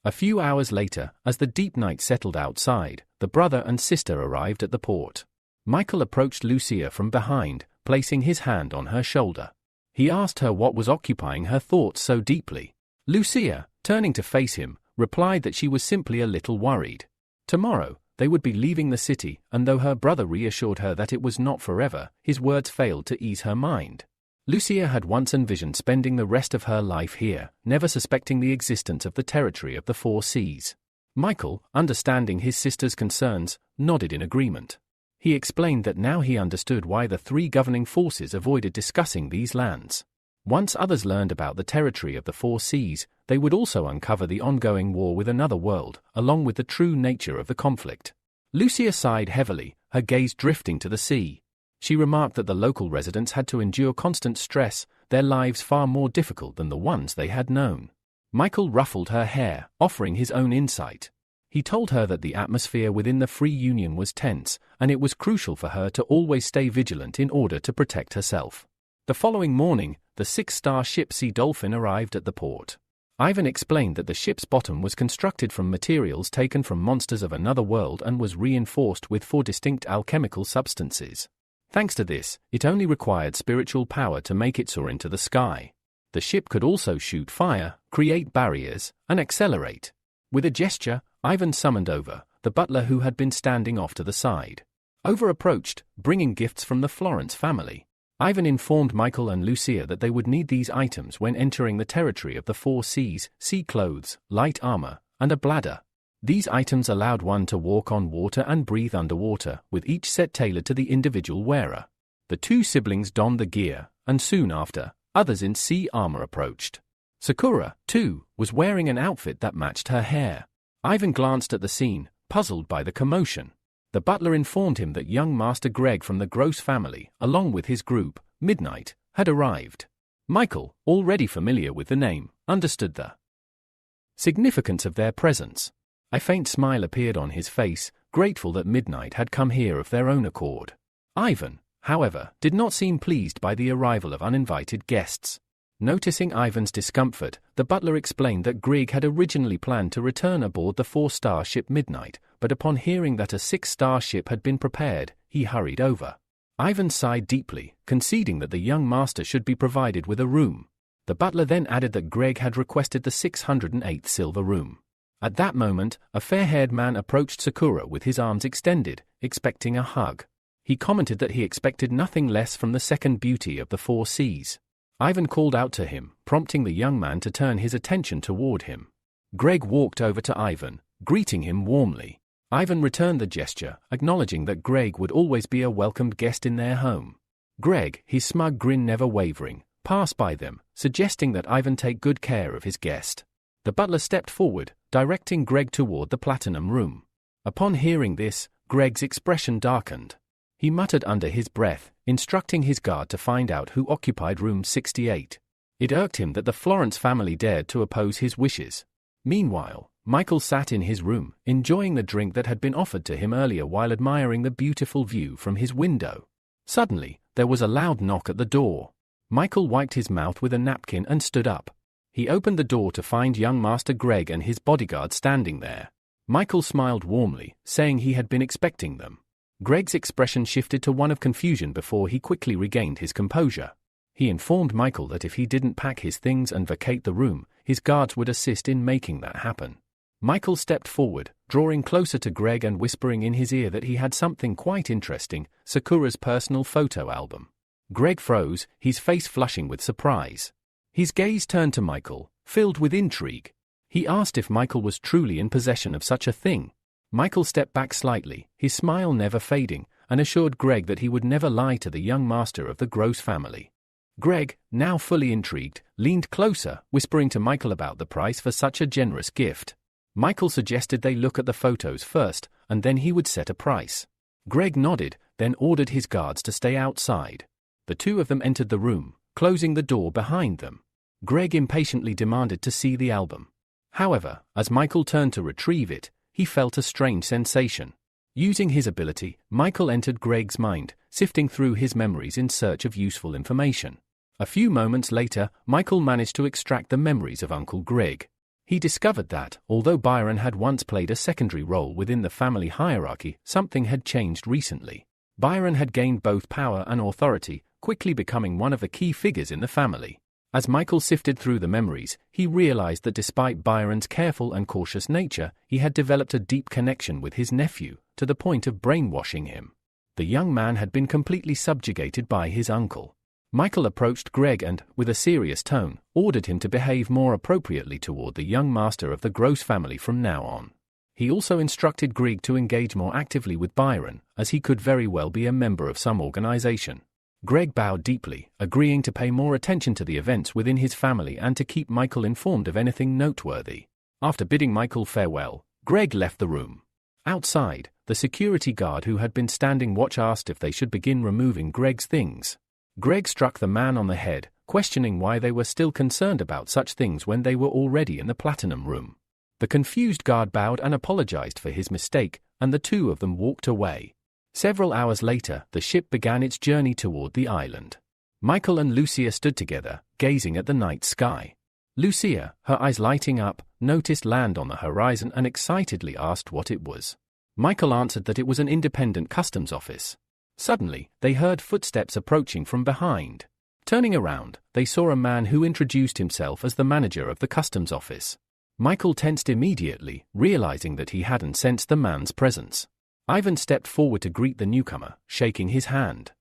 Speaker 1: A few hours later, as the deep night settled outside, the brother and sister arrived at the port. Michael approached Lucia from behind, placing his hand on her shoulder. He asked her what was occupying her thoughts so deeply. Lucia, turning to face him, replied that she was simply a little worried. Tomorrow, they would be leaving the city, and though her brother reassured her that it was not forever, his words failed to ease her mind. Lucia had once envisioned spending the rest of her life here, never suspecting the existence of the territory of the Four Seas. Michael, understanding his sister's concerns, nodded in agreement. He explained that now he understood why the three governing forces avoided discussing these lands. Once others learned about the territory of the Four Seas, they would also uncover the ongoing war with another world, along with the true nature of the conflict. Lucia sighed heavily, her gaze drifting to the sea. She remarked that the local residents had to endure constant stress, their lives far more difficult than the ones they had known. Michael ruffled her hair, offering his own insight. He told her that the atmosphere within the Free Union was tense, and it was crucial for her to always stay vigilant in order to protect herself. The following morning, the 6-star ship Sea Dolphin arrived at the port. Ivan explained that the ship's bottom was constructed from materials taken from monsters of another world and was reinforced with 4 distinct alchemical substances. Thanks to this, it only required spiritual power to make it soar into the sky. The ship could also shoot fire, create barriers, and accelerate. With a gesture, Ivan summoned Over, the butler who had been standing off to the side. Over approached, bringing gifts from the Florence family. Ivan informed Michael and Lucia that they would need these items when entering the territory of the Four Seas: sea clothes, light armor, and a bladder. These items allowed one to walk on water and breathe underwater, with each set tailored to the individual wearer. The two siblings donned the gear, and soon after, others in sea armor approached. Sakura, too, was wearing an outfit that matched her hair. Ivan glanced at the scene, puzzled by the commotion. The butler informed him that young Master Greg from the Gross family, along with his group, Midnight, had arrived. Michael, already familiar with the name, understood the significance of their presence. A faint smile appeared on his face, grateful that Midnight had come here of their own accord. Ivan, however, did not seem pleased by the arrival of uninvited guests. Noticing Ivan's discomfort, the butler explained that Greg had originally planned to return aboard the 4-star ship Midnight, but upon hearing that a 6-star ship had been prepared, he hurried over. Ivan sighed deeply, conceding that the young master should be provided with a room. The butler then added that Greg had requested the 608th silver room. At that moment, a fair-haired man approached Sakura with his arms extended, expecting a hug. He commented that he expected nothing less from the second beauty of the four seas. Ivan called out to him, prompting the young man to turn his attention toward him. Greg walked over to Ivan, greeting him warmly. Ivan returned the gesture, acknowledging that Greg would always be a welcomed guest in their home. Greg, his smug grin never wavering, passed by them, suggesting that Ivan take good care of his guest. The butler stepped forward, directing Greg toward the platinum room. Upon hearing this, Greg's expression darkened. He muttered under his breath, instructing his guard to find out who occupied room 68. It irked him that the Florence family dared to oppose his wishes. Meanwhile, Michael sat in his room, enjoying the drink that had been offered to him earlier while admiring the beautiful view from his window. Suddenly, there was a loud knock at the door. Michael wiped his mouth with a napkin and stood up. He opened the door to find young Master Greg and his bodyguard standing there. Michael smiled warmly, saying he had been expecting them. Greg's expression shifted to one of confusion before he quickly regained his composure. He informed Michael that if he didn't pack his things and vacate the room, his guards would assist in making that happen. Michael stepped forward, drawing closer to Greg and whispering in his ear that he had something quite interesting, Sakura's personal photo album. Greg froze, his face flushing with surprise. His gaze turned to Michael, filled with intrigue. He asked if Michael was truly in possession of such a thing. Michael stepped back slightly, his smile never fading, and assured Greg that he would never lie to the young master of the Gross family. Greg, now fully intrigued, leaned closer, whispering to Michael about the price for such a generous gift. Michael suggested they look at the photos first, and then he would set a price. Greg nodded, then ordered his guards to stay outside. The two of them entered the room, closing the door behind them. Greg impatiently demanded to see the album. However, as Michael turned to retrieve it, he felt a strange sensation. Using his ability, Michael entered Greg's mind, sifting through his memories in search of useful information. A few moments later, Michael managed to extract the memories of Uncle Greg. He discovered that, although Byron had once played a secondary role within the family hierarchy, something had changed recently. Byron had gained both power and authority, quickly becoming one of the key figures in the family. As Michael sifted through the memories, he realized that despite Byron's careful and cautious nature, he had developed a deep connection with his nephew, to the point of brainwashing him. The young man had been completely subjugated by his uncle. Michael approached Greg and, with a serious tone, ordered him to behave more appropriately toward the young master of the Gross family from now on. He also instructed Greg to engage more actively with Byron, as he could very well be a member of some organization. Greg bowed deeply, agreeing to pay more attention to the events within his family and to keep Michael informed of anything noteworthy. After bidding Michael farewell, Greg left the room. Outside, the security guard who had been standing watch asked if they should begin removing Greg's things. Greg struck the man on the head, questioning why they were still concerned about such things when they were already in the platinum room. The confused guard bowed and apologized for his mistake, and the two of them walked away. Several hours later, the ship began its journey toward the island. Michael and Lucia stood together, gazing at the night sky. Lucia, her eyes lighting up, noticed land on the horizon and excitedly asked what it was. Michael answered that it was an independent customs office. Suddenly, they heard footsteps approaching from behind. Turning around, they saw a man who introduced himself as the manager of the customs office. Michael tensed immediately, realizing that he hadn't sensed the man's presence. Ivan stepped forward to greet the newcomer, shaking his hand.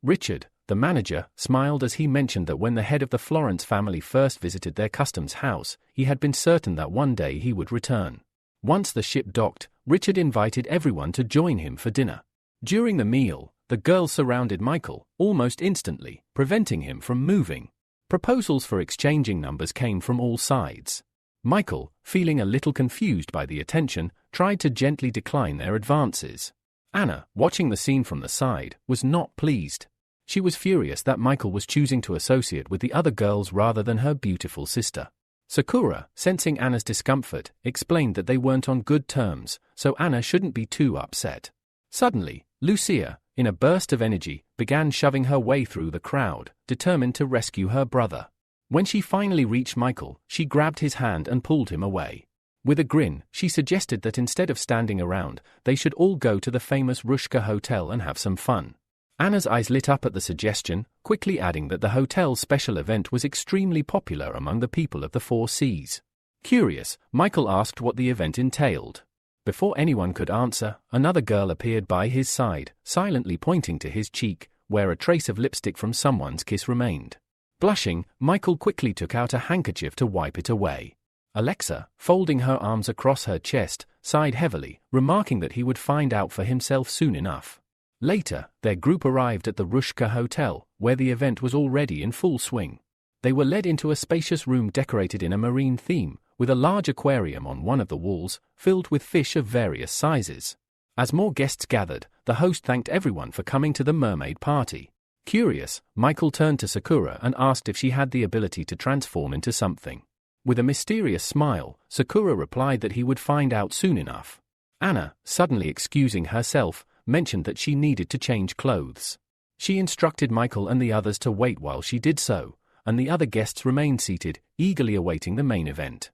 Speaker 1: Richard, the manager, smiled as he mentioned that when the head of the Florence family first visited their customs house, he had been certain that one day he would return. Once the ship docked, Richard invited everyone to join him for dinner. During the meal, the girls surrounded Michael, almost instantly, preventing him from moving. Proposals for exchanging numbers came from all sides. Michael, feeling a little confused by the attention, tried to gently decline their advances. Anna, watching the scene from the side, was not pleased. She was furious that Michael was choosing to associate with the other girls rather than her beautiful sister. Sakura, sensing Anna's discomfort, explained that they weren't on good terms, so Anna shouldn't be too upset. Suddenly, Lucia, in a burst of energy, began shoving her way through the crowd, determined to rescue her brother. When she finally reached Michael, she grabbed his hand and pulled him away. With a grin, she suggested that instead of standing around, they should all go to the famous Rushka Hotel and have some fun. Anna's eyes lit up at the suggestion, quickly adding that the hotel's special event was extremely popular among the people of the Four Seas. Curious, Michael asked what the event entailed. Before anyone could answer, another girl appeared by his side, silently pointing to his cheek, where a trace of lipstick from someone's kiss remained. Blushing, Michael quickly took out a handkerchief to wipe it away. Alexa, folding her arms across her chest, sighed heavily, remarking that he would find out for himself soon enough. Later, their group arrived at the Rushka Hotel, where the event was already in full swing. They were led into a spacious room decorated in a marine theme, with a large aquarium on one of the walls, filled with fish of various sizes. As more guests gathered, the host thanked everyone for coming to the mermaid party. Curious, Michael turned to Sakura and asked if she had the ability to transform into something. With a mysterious smile, Sakura replied that he would find out soon enough. Anna, suddenly excusing herself, mentioned that she needed to change clothes. She instructed Michael and the others to wait while she did so, and the other guests remained seated, eagerly awaiting the main event.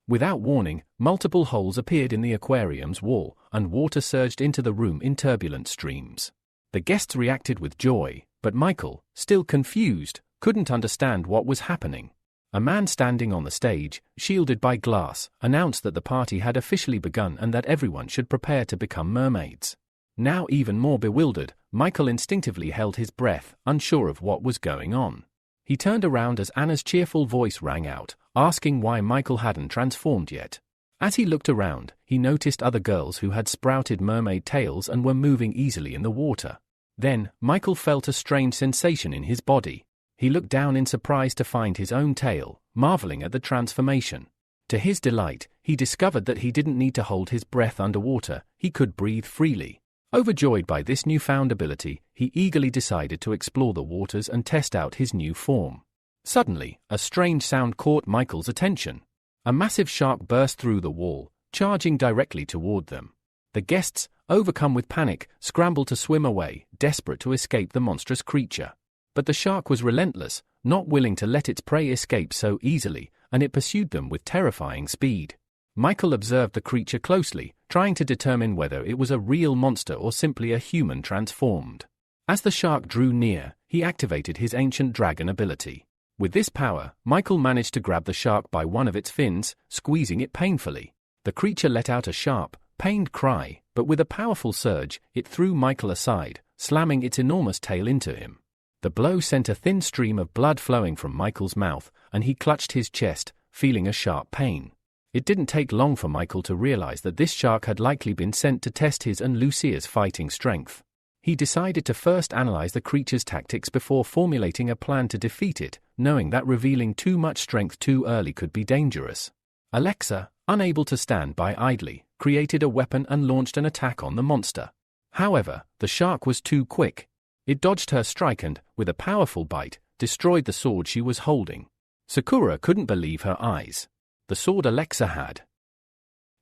Speaker 1: Without warning, multiple holes appeared in the aquarium's wall, and water surged into the room in turbulent streams. The guests reacted with joy, but Michael, still confused, couldn't understand what was happening. A man standing on the stage, shielded by glass, announced that the party had officially begun and that everyone should prepare to become mermaids. Now even more bewildered, Michael instinctively held his breath, unsure of what was going on. He turned around as Anna's cheerful voice rang out, asking why Michael hadn't transformed yet. As he looked around, he noticed other girls who had sprouted mermaid tails and were moving easily in the water. Then, Michael felt a strange sensation in his body. He looked down in surprise to find his own tail, marveling at the transformation. To his delight, he discovered that he didn't need to hold his breath underwater, he could breathe freely. Overjoyed by this newfound ability, he eagerly decided to explore the waters and test out his new form. Suddenly, a strange sound caught Michael's attention. A massive shark burst through the wall, charging directly toward them. The guests, overcome with panic, scrambled to swim away, desperate to escape the monstrous creature. But the shark was relentless, not willing to let its prey escape so easily, and it pursued them with terrifying speed. Michael observed the creature closely, trying to determine whether it was a real monster or simply a human transformed. As the shark drew near, he activated his ancient dragon ability. With this power, Michael managed to grab the shark by one of its fins, squeezing it painfully. The creature let out a sharp, pained cry, but with a powerful surge, it threw Michael aside, slamming its enormous tail into him. The blow sent a thin stream of blood flowing from Michael's mouth, and he clutched his chest, feeling a sharp pain. It didn't take long for Michael to realize that this shark had likely been sent to test his and Lucia's fighting strength. He decided to first analyze the creature's tactics before formulating a plan to defeat it, knowing that revealing too much strength too early could be dangerous. Alexa, unable to stand by idly, created a weapon and launched an attack on the monster. However, the shark was too quick. It dodged her strike and, with a powerful bite, destroyed the sword she was holding. Sakura couldn't believe her eyes. The sword Alexa had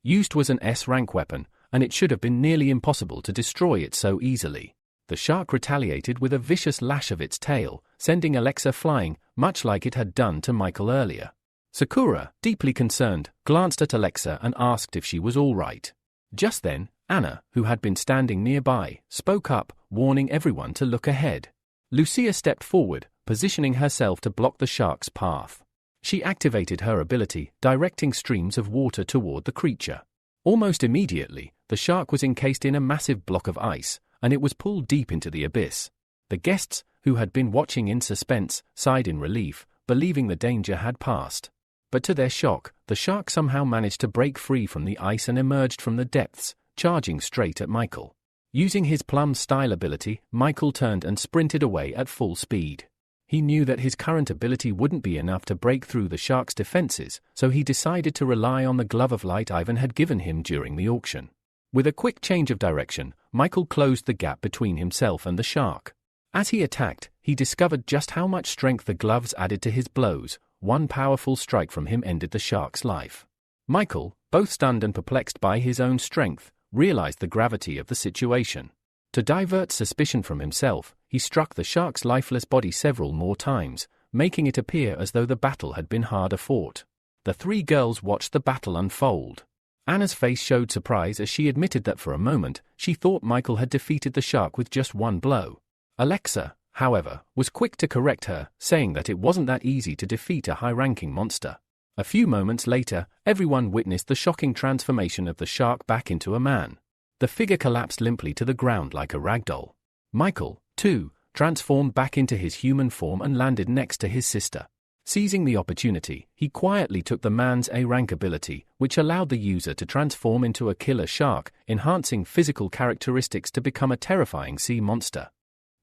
Speaker 1: used was an S-rank weapon, and it should have been nearly impossible to destroy it so easily. The shark retaliated with a vicious lash of its tail, sending Alexa flying, much like it had done to Michael earlier. Sakura, deeply concerned, glanced at Alexa and asked if she was all right. Just then, Anna, who had been standing nearby, spoke up, warning everyone to look ahead. Lucia stepped forward, positioning herself to block the shark's path. She activated her ability, directing streams of water toward the creature. Almost immediately, the shark was encased in a massive block of ice, and it was pulled deep into the abyss. The guests, who had been watching in suspense, sighed in relief, believing the danger had passed. But to their shock, the shark somehow managed to break free from the ice and emerged from the depths, charging straight at Michael. Using his plum-style ability, Michael turned and sprinted away at full speed. He knew that his current ability wouldn't be enough to break through the shark's defenses, so he decided to rely on the glove of light Ivan had given him during the auction. With a quick change of direction, Michael closed the gap between himself and the shark. As he attacked, he discovered just how much strength the gloves added to his blows. One powerful strike from him ended the shark's life. Michael, both stunned and perplexed by his own strength, realized the gravity of the situation. To divert suspicion from himself, he struck the shark's lifeless body several more times, making it appear as though the battle had been harder fought. The three girls watched the battle unfold. Anna's face showed surprise as she admitted that for a moment, she thought Michael had defeated the shark with just one blow. Alexa, however, was quick to correct her, saying that it wasn't that easy to defeat a high-ranking monster. A few moments later, everyone witnessed the shocking transformation of the shark back into a man. The figure collapsed limply to the ground like a ragdoll. Michael, too, transformed back into his human form and landed next to his sister. Seizing the opportunity, he quietly took the man's A-rank ability, which allowed the user to transform into a killer shark, enhancing physical characteristics to become a terrifying sea monster.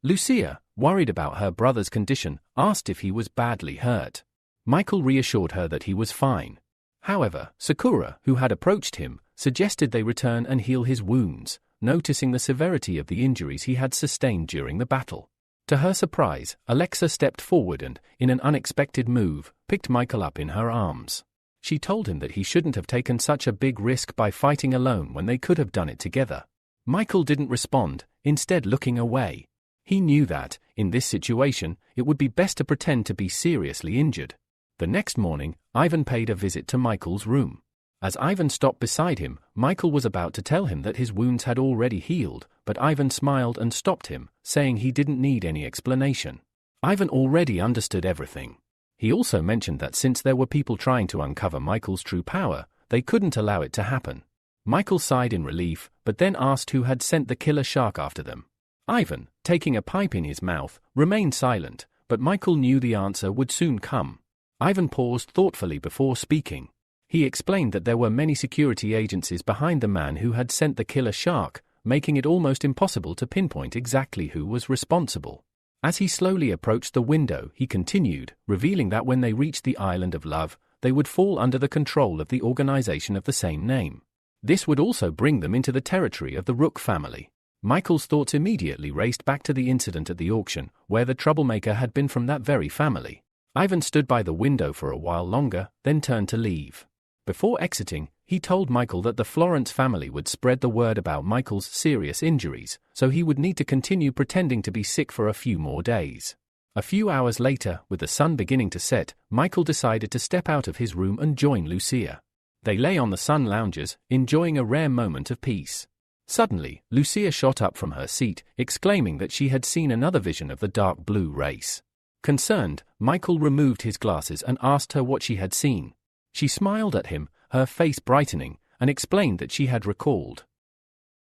Speaker 1: Lucia, worried about her brother's condition, asked if he was badly hurt. Michael reassured her that he was fine. However, Sakura, who had approached him, suggested they return and heal his wounds, noticing the severity of the injuries he had sustained during the battle. To her surprise, Alexa stepped forward and, in an unexpected move, picked Michael up in her arms. She told him that he shouldn't have taken such a big risk by fighting alone when they could have done it together. Michael didn't respond, instead looking away. He knew that, in this situation, it would be best to pretend to be seriously injured. The next morning, Ivan paid a visit to Michael's room. As Ivan stopped beside him, Michael was about to tell him that his wounds had already healed, but Ivan smiled and stopped him, saying he didn't need any explanation. Ivan already understood everything. He also mentioned that since there were people trying to uncover Michael's true power, they couldn't allow it to happen. Michael sighed in relief, but then asked who had sent the killer shark after them. Ivan, taking a pipe in his mouth, remained silent, but Michael knew the answer would soon come. Ivan paused thoughtfully before speaking. He explained that there were many security agencies behind the man who had sent the killer shark, making it almost impossible to pinpoint exactly who was responsible. As he slowly approached the window, he continued, revealing that when they reached the Island of Love, they would fall under the control of the organization of the same name. This would also bring them into the territory of the Rook family. Michael's thoughts immediately raced back to the incident at the auction, where the troublemaker had been from that very family. Ivan stood by the window for a while longer, then turned to leave. Before exiting, he told Michael that the Florence family would spread the word about Michael's serious injuries, so he would need to continue pretending to be sick for a few more days. A few hours later, with the sun beginning to set, Michael decided to step out of his room and join Lucia. They lay on the sun lounges, enjoying a rare moment of peace. Suddenly, Lucia shot up from her seat, exclaiming that she had seen another vision of the dark blue race. Concerned, Michael removed his glasses and asked her what she had seen. She smiled at him, her face brightening, and explained that she had recalled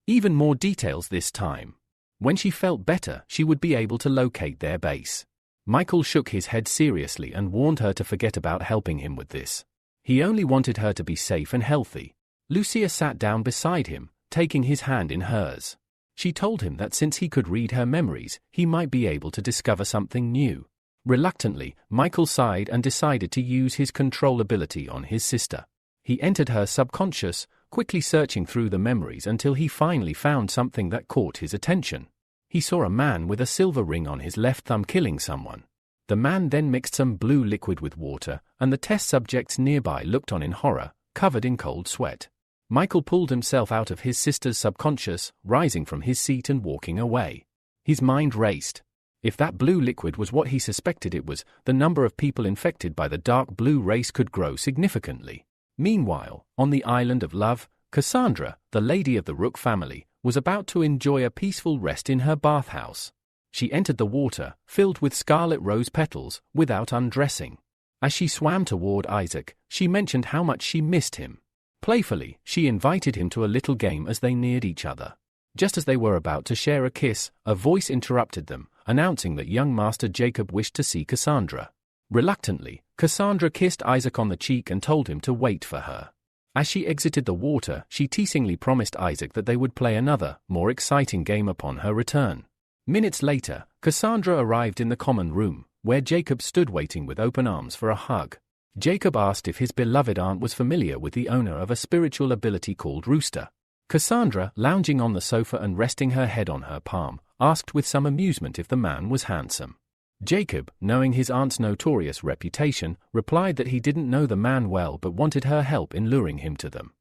Speaker 1: even more details this time. When she felt better, she would be able to locate their base. Michael shook his head seriously and warned her to forget about helping him with this. He only wanted her to be safe and healthy. Lucia sat down beside him, taking his hand in hers. She told him that since he could read her memories, he might be able to discover something new. Reluctantly, Michael sighed and decided to use his control ability on his sister. He entered her subconscious, quickly searching through the memories until he finally found something that caught his attention. He saw a man with a silver ring on his left thumb killing someone. The man then mixed some blue liquid with water, and the test subjects nearby looked on in horror, covered in cold sweat. Michael pulled himself out of his sister's subconscious, rising from his seat and walking away. His mind raced. If that blue liquid was what he suspected it was, the number of people infected by the dark blue race could grow significantly. Meanwhile, on the Island of Love, Cassandra, the lady of the Rook family, was about to enjoy a peaceful rest in her bathhouse. She entered the water, filled with scarlet rose petals, without undressing. As she swam toward Isaac, she mentioned how much she missed him. Playfully, she invited him to a little game as they neared each other. Just as they were about to share a kiss, a voice interrupted them, announcing that young Master Jacob wished to see Cassandra. Reluctantly, Cassandra kissed Isaac on the cheek and told him to wait for her. As she exited the water, she teasingly promised Isaac that they would play another, more exciting game upon her return. Minutes later, Cassandra arrived in the common room, where Jacob stood waiting with open arms for a hug. Jacob asked if his beloved aunt was familiar with the owner of a spiritual ability called Rooster. Cassandra, lounging on the sofa and resting her head on her palm, asked with some amusement if the man was handsome. Jacob, knowing his aunt's notorious reputation, replied that he didn't know the man well but wanted her help in luring him to them.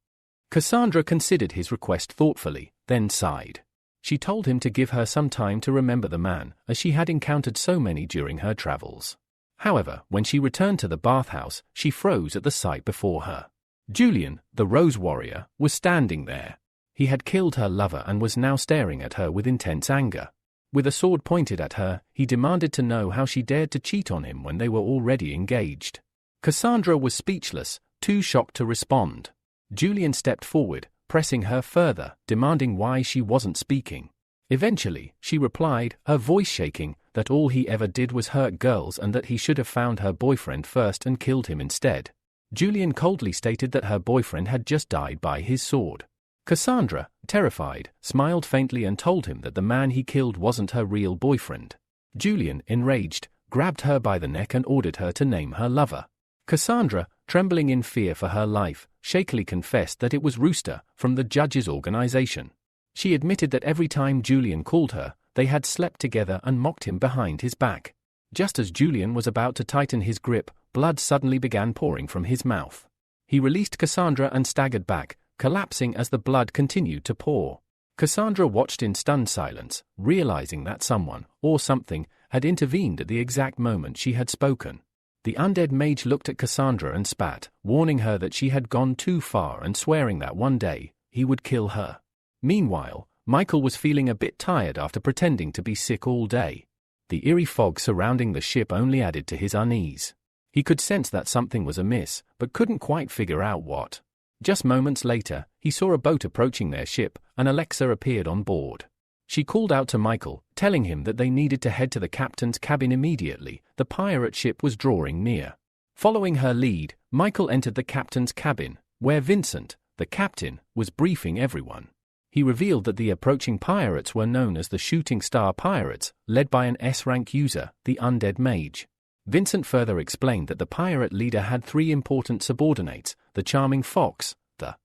Speaker 1: Cassandra considered his request thoughtfully, then sighed. She told him to give her some time to remember the man, as she had encountered so many during her travels. However, when she returned to the bathhouse, she froze at the sight before her. Julian, the Rose Warrior, was standing there. He had killed her lover and was now staring at her with intense anger. With a sword pointed at her, he demanded to know how she dared to cheat on him when they were already engaged. Cassandra was speechless, too shocked to respond. Julian stepped forward, pressing her further, demanding why she wasn't speaking. Eventually, she replied, her voice shaking, that all he ever did was hurt girls and that he should have found her boyfriend first and killed him instead. Julian coldly stated that her boyfriend had just died by his sword. Cassandra, terrified, smiled faintly and told him that the man he killed wasn't her real boyfriend. Julian, enraged, grabbed her by the neck and ordered her to name her lover. Cassandra, trembling in fear for her life, shakily confessed that it was Rooster, from the judge's organization. She admitted that every time Julian called her, they had slept together and mocked him behind his back. Just as Julian was about to tighten his grip, blood suddenly began pouring from his mouth. He released Cassandra and staggered back, collapsing as the blood continued to pour. Cassandra watched in stunned silence, realizing that someone, or something, had intervened at the exact moment she had spoken. The undead mage looked at Cassandra and spat, warning her that she had gone too far and swearing that one day, he would kill her. Meanwhile, Michael was feeling a bit tired after pretending to be sick all day. The eerie fog surrounding the ship only added to his unease. He could sense that something was amiss, but couldn't quite figure out what. Just moments later, he saw a boat approaching their ship, and Alexa appeared on board. She called out to Michael, telling him that they needed to head to the captain's cabin immediately. The pirate ship was drawing near. Following her lead, Michael entered the captain's cabin, where Vincent, the captain, was briefing everyone. He revealed that the approaching pirates were known as the Shooting Star Pirates, led by an S-rank user, the Undead Mage. Vincent further explained that the pirate leader had 3 important subordinates, the Charming Fox, the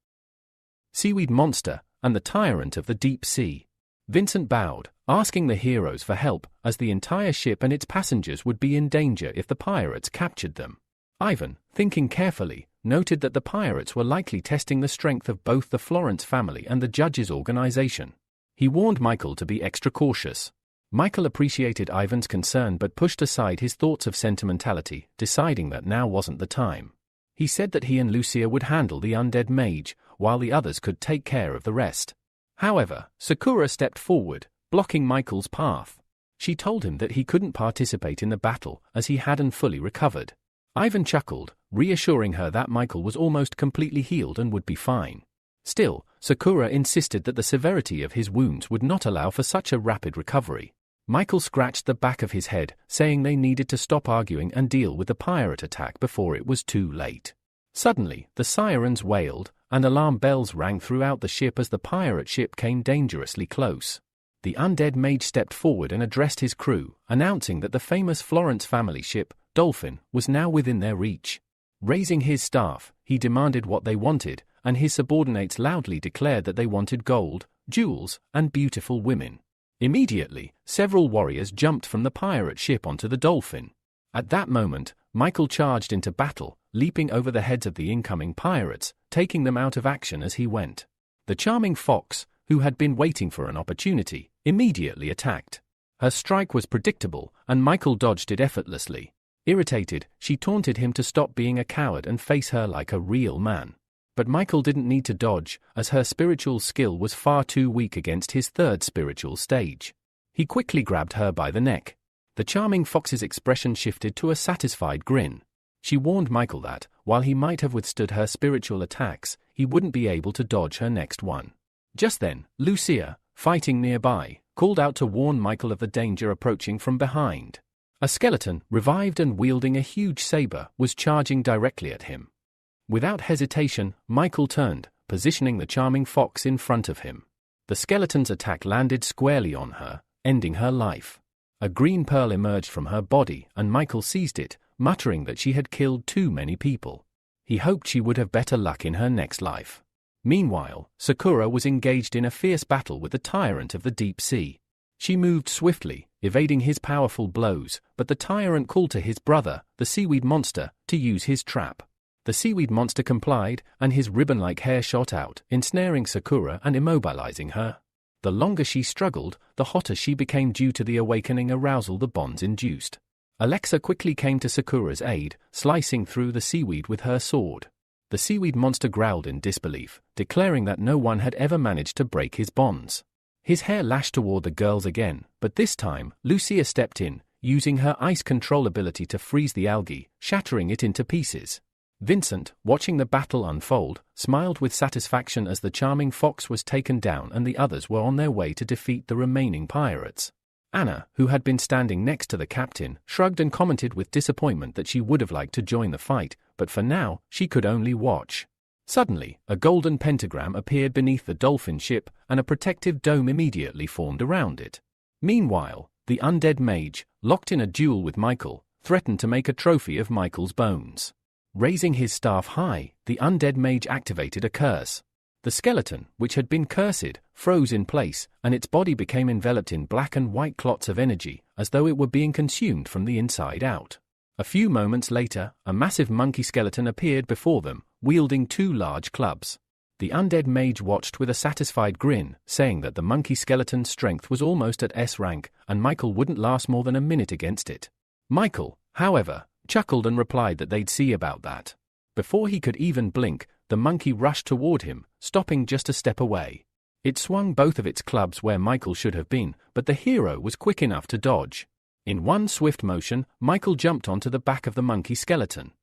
Speaker 1: Seaweed Monster, and the Tyrant of the Deep Sea. Vincent bowed, asking the heroes for help, as the entire ship and its passengers would be in danger if the pirates captured them. Ivan, thinking carefully, noted that the pirates were likely testing the strength of both the Florence family and the judge's organization. He warned Michael to be extra cautious. Michael appreciated Ivan's concern but pushed aside his thoughts of sentimentality, deciding that now wasn't the time. He said that he and Lucia would handle the undead mage, while the others could take care of the rest. However, Sakura stepped forward, blocking Michael's path. She told him that he couldn't participate in the battle as he hadn't fully recovered. Ivan chuckled, reassuring her that Michael was almost completely healed and would be fine. Still, Sakura insisted that the severity of his wounds would not allow for such a rapid recovery. Michael scratched the back of his head, saying they needed to stop arguing and deal with the pirate attack before it was too late. Suddenly, the sirens wailed, and alarm bells rang throughout the ship as the pirate ship came dangerously close. The undead mage stepped forward and addressed his crew, announcing that the famous Florence family ship, Dolphin, was now within their reach. Raising his staff, he demanded what they wanted, and his subordinates loudly declared that they wanted gold, jewels, and beautiful women. Immediately, several warriors jumped from the pirate ship onto the Dolphin. At that moment, Michael charged into battle, leaping over the heads of the incoming pirates, taking them out of action as he went. The Charming Fox, who had been waiting for an opportunity, immediately attacked. Her strike was predictable, and Michael dodged it effortlessly. Irritated, she taunted him to stop being a coward and face her like a real man. But Michael didn't need to dodge, as her spiritual skill was far too weak against his 3rd spiritual stage. He quickly grabbed her by the neck. The Charming Fox's expression shifted to a satisfied grin. She warned Michael that, while he might have withstood her spiritual attacks, he wouldn't be able to dodge her next one. Just then, Lucia, fighting nearby, called out to warn Michael of the danger approaching from behind. A skeleton, revived and wielding a huge saber, was charging directly at him. Without hesitation, Michael turned, positioning the Charming Fox in front of him. The skeleton's attack landed squarely on her, ending her life. A green pearl emerged from her body, and Michael seized it, muttering that she had killed too many people. He hoped she would have better luck in her next life. Meanwhile, Sakura was engaged in a fierce battle with the Tyrant of the Deep Sea. She moved swiftly, evading his powerful blows, but the tyrant called to his brother, the Seaweed Monster, to use his trap. The Seaweed Monster complied, and his ribbon-like hair shot out, ensnaring Sakura and immobilizing her. The longer she struggled, the hotter she became due to the awakening arousal the bonds induced. Alexa quickly came to Sakura's aid, slicing through the seaweed with her sword. The Seaweed Monster growled in disbelief, declaring that no one had ever managed to break his bonds. His hair lashed toward the girls again, but this time, Lucia stepped in, using her ice control ability to freeze the algae, shattering it into pieces. Vincent, watching the battle unfold, smiled with satisfaction as the charming fox was taken down and the others were on their way to defeat the remaining pirates. Anna, who had been standing next to the captain, shrugged and commented with disappointment that she would have liked to join the fight, but for now, she could only watch. Suddenly, a golden pentagram appeared beneath the dolphin ship, and a protective dome immediately formed around it. Meanwhile, the undead mage, locked in a duel with Michael, threatened to make a trophy of Michael's bones. Raising his staff high, the undead mage activated a curse. The skeleton, which had been cursed, froze in place, and its body became enveloped in black and white clots of energy, as though it were being consumed from the inside out. A few moments later, a massive monkey skeleton appeared before them, wielding 2 large clubs. The undead mage watched with a satisfied grin, saying that the monkey skeleton's strength was almost at S rank, and Michael wouldn't last more than a minute against it. Michael, however, chuckled and replied that they'd see about that. Before he could even blink, the monkey rushed toward him, stopping just a step away. It swung both of its clubs where Michael should have been, but the hero was quick enough to dodge. In one swift motion, Michael jumped onto the back of the monkey skeleton.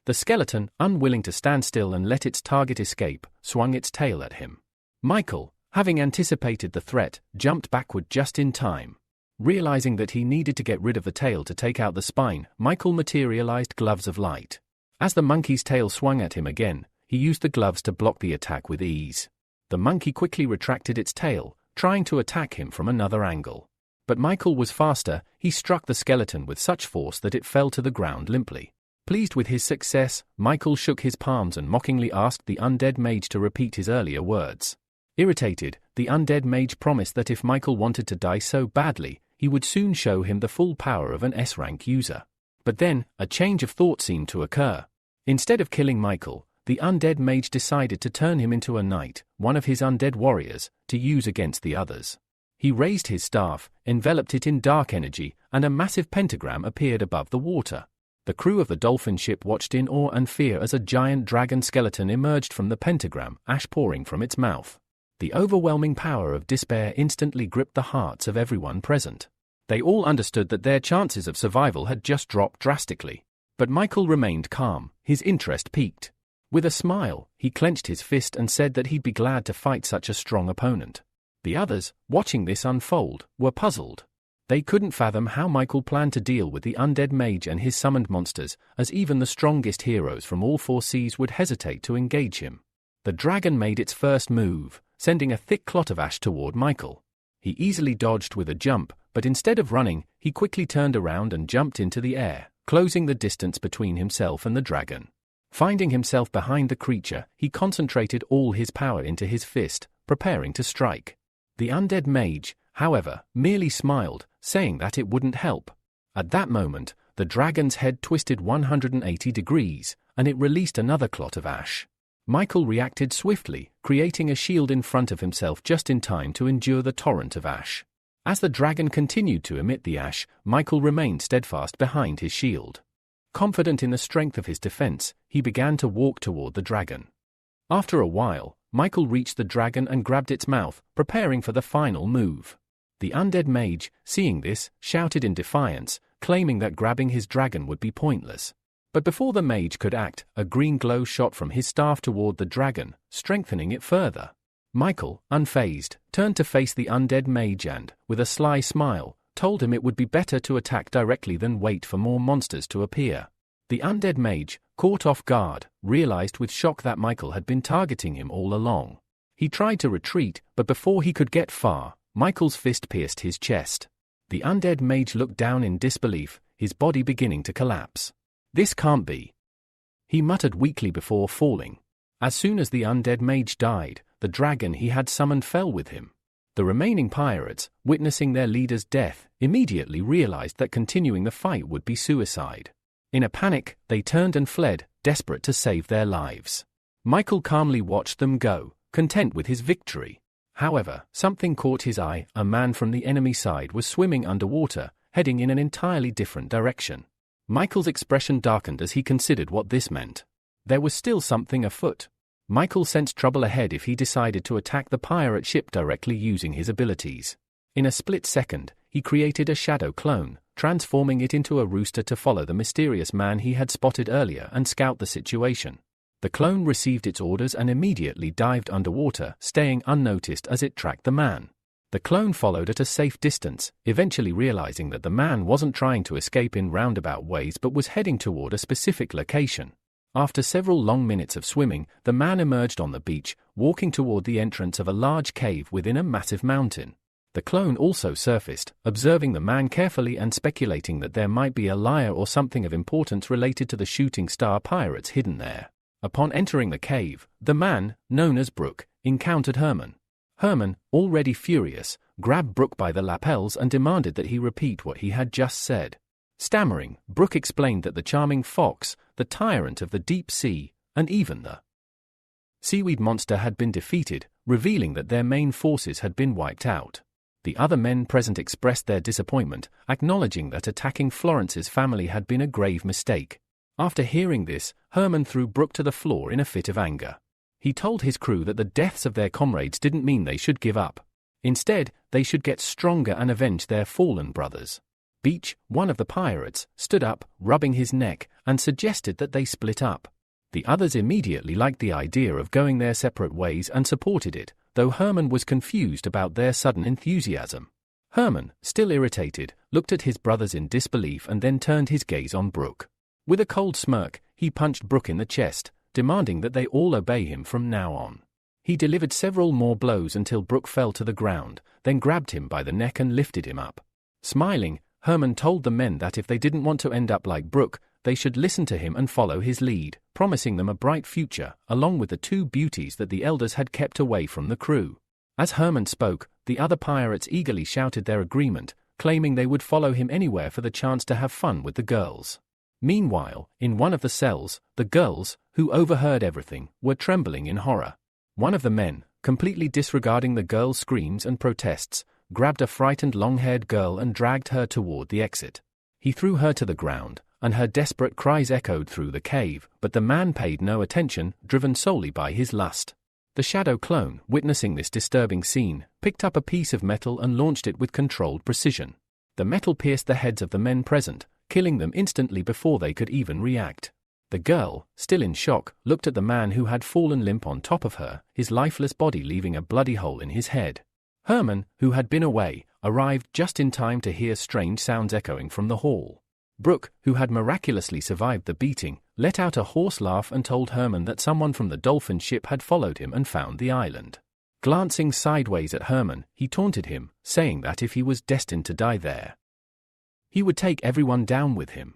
Speaker 1: The skeleton, unwilling to stand still and let its target escape, swung its tail at him. Michael, having anticipated the threat, jumped backward just in time. Realizing that he needed to get rid of the tail to take out the spine, Michael materialized gloves of light. As the monkey's tail swung at him again, he used the gloves to block the attack with ease. The monkey quickly retracted its tail, trying to attack him from another angle. But Michael was faster. He struck the skeleton with such force that it fell to the ground limply. Pleased with his success, Michael shook his palms and mockingly asked the undead mage to repeat his earlier words. Irritated, the undead mage promised that if Michael wanted to die so badly, he would soon show him the full power of an S-rank user. But then, a change of thought seemed to occur. Instead of killing Michael, the undead mage decided to turn him into a knight, one of his undead warriors, to use against the others. He raised his staff, enveloped it in dark energy, and a massive pentagram appeared above the water. The crew of the dolphin ship watched in awe and fear as a giant dragon skeleton emerged from the pentagram, ash pouring from its mouth. The overwhelming power of despair instantly gripped the hearts of everyone present. They all understood that their chances of survival had just dropped drastically. But Michael remained calm, his interest piqued. With a smile, he clenched his fist and said that he'd be glad to fight such a strong opponent. The others, watching this unfold, were puzzled. They couldn't fathom how Michael planned to deal with the undead mage and his summoned monsters, as even the strongest heroes from all 4 seas would hesitate to engage him. The dragon made its first move, sending a thick clot of ash toward Michael. He easily dodged with a jump, but instead of running, he quickly turned around and jumped into the air, closing the distance between himself and the dragon. Finding himself behind the creature, he concentrated all his power into his fist, preparing to strike. The undead mage, however, merely smiled, saying that it wouldn't help. At that moment, the dragon's head twisted 180 degrees, and it released another clot of ash. Michael reacted swiftly, creating a shield in front of himself just in time to endure the torrent of ash. As the dragon continued to emit the ash, Michael remained steadfast behind his shield. Confident in the strength of his defense, he began to walk toward the dragon. After a while, Michael reached the dragon and grabbed its mouth, preparing for the final move. The undead mage, seeing this, shouted in defiance, claiming that grabbing his dragon would be pointless. But before the mage could act, a green glow shot from his staff toward the dragon, strengthening it further. Michael, unfazed, turned to face the undead mage and, with a sly smile, told him it would be better to attack directly than wait for more monsters to appear. The undead mage, caught off guard, realized with shock that Michael had been targeting him all along. He tried to retreat, but before he could get far, Michael's fist pierced his chest. The undead mage looked down in disbelief, his body beginning to collapse. "This can't be," he muttered weakly before falling. As soon as the undead mage died, the dragon he had summoned fell with him. The remaining pirates, witnessing their leader's death, immediately realized that continuing the fight would be suicide. In a panic, they turned and fled, desperate to save their lives. Michael calmly watched them go, content with his victory. However, something caught his eye. A man from the enemy side was swimming underwater, heading in an entirely different direction. Michael's expression darkened as he considered what this meant. There was still something afoot. Michael sensed trouble ahead if he decided to attack the pirate ship directly using his abilities. In a split second, he created a shadow clone, transforming it into a rooster to follow the mysterious man he had spotted earlier and scout the situation. The clone received its orders and immediately dived underwater, staying unnoticed as it tracked the man. The clone followed at a safe distance, eventually realizing that the man wasn't trying to escape in roundabout ways but was heading toward a specific location. After several long minutes of swimming, the man emerged on the beach, walking toward the entrance of a large cave within a massive mountain. The clone also surfaced, observing the man carefully and speculating that there might be a lyre or something of importance related to the shooting star pirates hidden there. Upon entering the cave, the man, known as Brook, encountered Herman. Herman, already furious, grabbed Brook by the lapels and demanded that he repeat what he had just said. Stammering, Brook explained that the charming fox, the tyrant of the deep sea, and even the seaweed monster had been defeated, revealing that their main forces had been wiped out. The other men present expressed their disappointment, acknowledging that attacking Florence's family had been a grave mistake. After hearing this, Herman threw Brook to the floor in a fit of anger. He told his crew that the deaths of their comrades didn't mean they should give up. Instead, they should get stronger and avenge their fallen brothers. Beach, one of the pirates, stood up, rubbing his neck, and suggested that they split up. The others immediately liked the idea of going their separate ways and supported it, though Herman was confused about their sudden enthusiasm. Herman, still irritated, looked at his brothers in disbelief and then turned his gaze on Brook. With a cold smirk, he punched Brook in the chest, demanding that they all obey him from now on. He delivered several more blows until Brook fell to the ground, then grabbed him by the neck and lifted him up. Smiling, Herman told the men that if they didn't want to end up like Brook, they should listen to him and follow his lead, promising them a bright future, along with the two beauties that the elders had kept away from the crew. As Herman spoke, the other pirates eagerly shouted their agreement, claiming they would follow him anywhere for the chance to have fun with the girls. Meanwhile, in one of the cells, the girls, who overheard everything, were trembling in horror. One of the men, completely disregarding the girls' screams and protests, grabbed a frightened long-haired girl and dragged her toward the exit. He threw her to the ground, and her desperate cries echoed through the cave, but the man paid no attention, driven solely by his lust. The shadow clone, witnessing this disturbing scene, picked up a piece of metal and launched it with controlled precision. The metal pierced the heads of the men present, killing them instantly before they could even react. The girl, still in shock, looked at the man who had fallen limp on top of her, his lifeless body leaving a bloody hole in his head. Herman, who had been away, arrived just in time to hear strange sounds echoing from the hall. Brook, who had miraculously survived the beating, let out a hoarse laugh and told Herman that someone from the dolphin ship had followed him and found the island. Glancing sideways at Herman, he taunted him, saying that if he was destined to die there, he would take everyone down with him.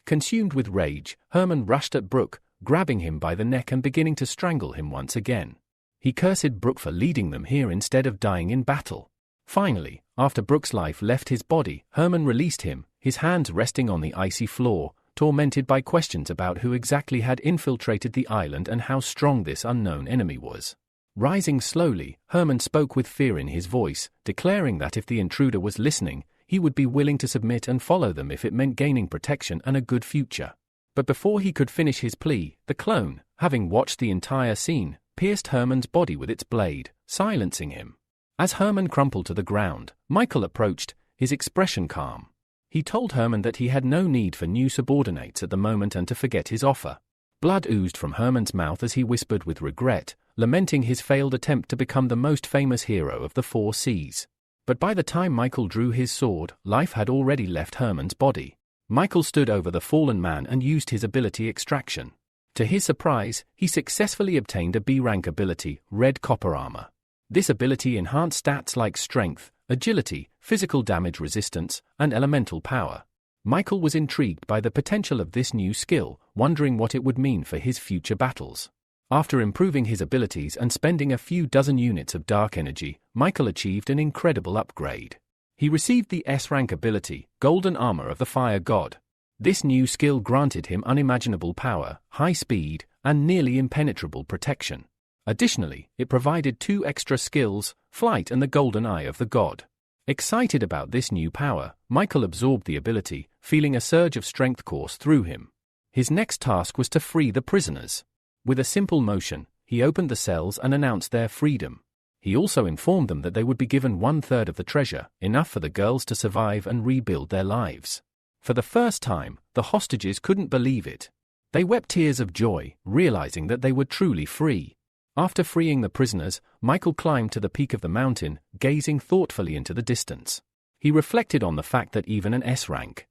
Speaker 1: Consumed with rage, Herman rushed at Brook, grabbing him by the neck and beginning to strangle him once again. He cursed Brook for leading them here instead of dying in battle. Finally, after Brook's life left his body, Herman released him, his hands resting on the icy floor, tormented by questions about who exactly had infiltrated the island and how strong this unknown enemy was. Rising slowly, Herman spoke with fear in his voice, declaring that if the intruder was listening, he would be willing to submit and follow them if it meant gaining protection and a good future. But before he could finish his plea, the clone, having watched the entire scene, pierced Herman's body with its blade, silencing him. As Herman crumpled to the ground, Michael approached, his expression calm. He told Herman that he had no need for new subordinates at the moment and to forget his offer. Blood oozed from Herman's mouth as he whispered with regret, lamenting his failed attempt to become the most famous hero of the 4 seas. But by the time Michael drew his sword, life had already left Herman's body. Michael stood over the fallen man and used his ability extraction. To his surprise, he successfully obtained a B-rank ability, Red Copper Armor. This ability enhanced stats like strength, agility, physical damage resistance, and elemental power. Michael was intrigued by the potential of this new skill, wondering what it would mean for his future battles. After improving his abilities and spending a few dozen units of dark energy, Michael achieved an incredible upgrade. He received the S-rank ability, Golden Armor of the Fire God. This new skill granted him unimaginable power, high speed, and nearly impenetrable protection. Additionally, it provided 2 extra skills, Flight and the Golden Eye of the God. Excited about this new power, Michael absorbed the ability, feeling a surge of strength course through him. His next task was to free the prisoners. With a simple motion, he opened the cells and announced their freedom. He also informed them that they would be given 1/3 of the treasure, enough for the girls to survive and rebuild their lives. For the first time, the hostages couldn't believe it. They wept tears of joy, realizing that they were truly free. After freeing the prisoners, Michael climbed to the peak of the mountain, gazing thoughtfully into the distance. He reflected on the fact that even an S-rank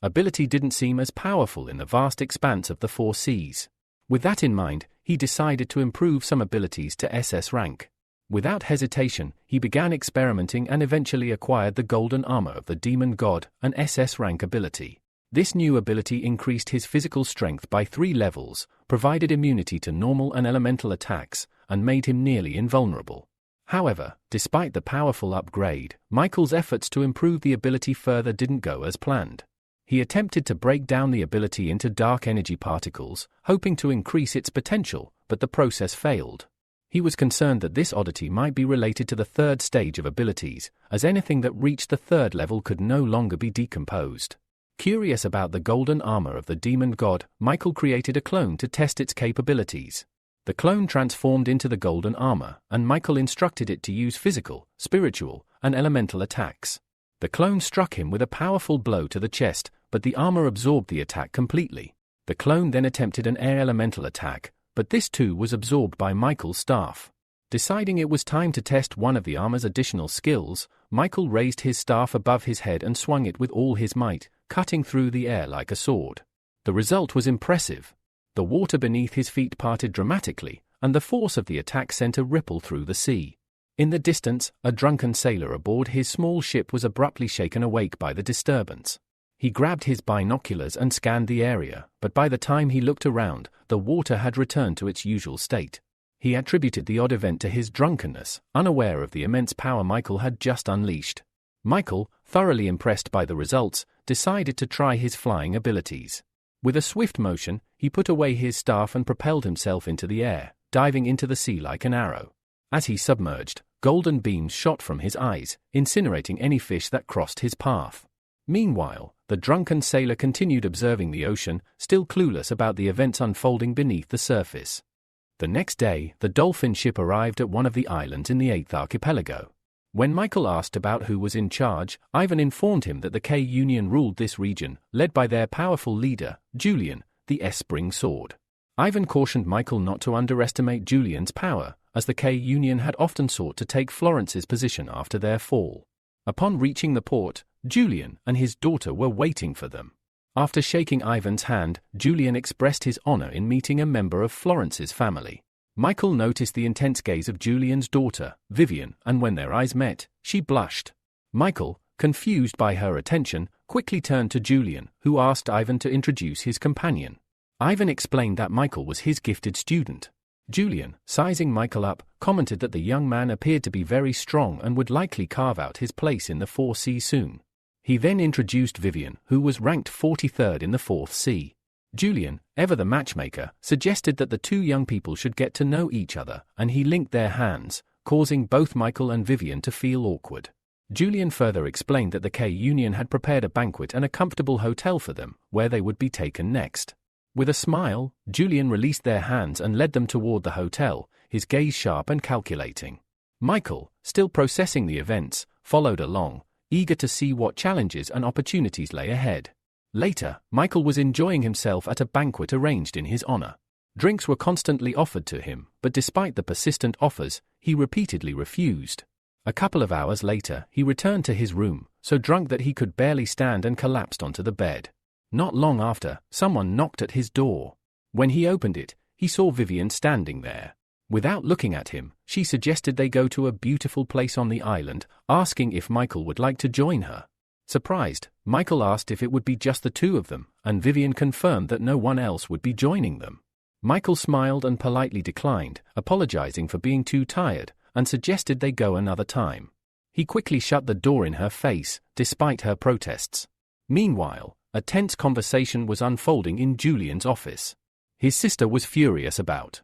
Speaker 1: ability didn't seem as powerful in the vast expanse of the 4 seas. With that in mind, he decided to improve some abilities to SS rank. Without hesitation, he began experimenting and eventually acquired the golden armor of the demon god, an SS rank ability. This new ability increased his physical strength by 3 levels, provided immunity to normal and elemental attacks, and made him nearly invulnerable. However, despite the powerful upgrade, Michael's efforts to improve the ability further didn't go as planned. He attempted to break down the ability into dark energy particles, hoping to increase its potential, but the process failed. He was concerned that this oddity might be related to the 3rd stage of abilities, as anything that reached the 3rd level could no longer be decomposed. Curious about the golden armor of the demon god, Michael created a clone to test its capabilities. The clone transformed into the golden armor, and Michael instructed it to use physical, spiritual, and elemental attacks. The clone struck him with a powerful blow to the chest, but the armor absorbed the attack completely. The clone then attempted an air elemental attack, but this too was absorbed by Michael's staff. Deciding it was time to test one of the armor's additional skills, Michael raised his staff above his head and swung it with all his might, cutting through the air like a sword. The result was impressive. The water beneath his feet parted dramatically, and the force of the attack sent a ripple through the sea. In the distance, a drunken sailor aboard his small ship was abruptly shaken awake by the disturbance. He grabbed his binoculars and scanned the area, but by the time he looked around, the water had returned to its usual state. He attributed the odd event to his drunkenness, unaware of the immense power Michael had just unleashed. Michael, thoroughly impressed by the results, decided to try his flying abilities. With a swift motion, he put away his staff and propelled himself into the air, diving into the sea like an arrow. As he submerged, golden beams shot from his eyes, incinerating any fish that crossed his path. Meanwhile, the drunken sailor continued observing the ocean, still clueless about the events unfolding beneath the surface. The next day, the dolphin ship arrived at one of the islands in the 8th archipelago. When Michael asked about who was in charge, Ivan informed him that the K-Union ruled this region, led by their powerful leader, Julian, the S-Spring Sword. Ivan cautioned Michael not to underestimate Julian's power, as the K-Union had often sought to take Florence's position after their fall. Upon reaching the port, Julian and his daughter were waiting for them. After shaking Ivan's hand, Julian expressed his honor in meeting a member of Florence's family. Michael noticed the intense gaze of Julian's daughter, Vivian, and when their eyes met, she blushed. Michael, confused by her attention, quickly turned to Julian, who asked Ivan to introduce his companion. Ivan explained that Michael was his gifted student. Julian, sizing Michael up, commented that the young man appeared to be very strong and would likely carve out his place in the 4C soon. He then introduced Vivian, who was ranked 43rd in the 4th C. Julian, ever the matchmaker, suggested that the 2 young people should get to know each other, and he linked their hands, causing both Michael and Vivian to feel awkward. Julian further explained that the K-Union had prepared a banquet and a comfortable hotel for them, where they would be taken next. With a smile, Julian released their hands and led them toward the hotel, his gaze sharp and calculating. Michael, still processing the events, followed along, eager to see what challenges and opportunities lay ahead. Later, Michael was enjoying himself at a banquet arranged in his honor. Drinks were constantly offered to him, but despite the persistent offers, he repeatedly refused. A couple of hours later, he returned to his room, so drunk that he could barely stand and collapsed onto the bed. Not long after, someone knocked at his door. When he opened it, he saw Vivian standing there. Without looking at him, she suggested they go to a beautiful place on the island, asking if Michael would like to join her. Surprised, Michael asked if it would be just the 2 of them, and Vivian confirmed that no one else would be joining them. Michael smiled and politely declined, apologizing for being too tired, and suggested they go another time. He quickly shut the door in her face, despite her protests. Meanwhile, a tense conversation was unfolding in Julian's office. His sister was furious about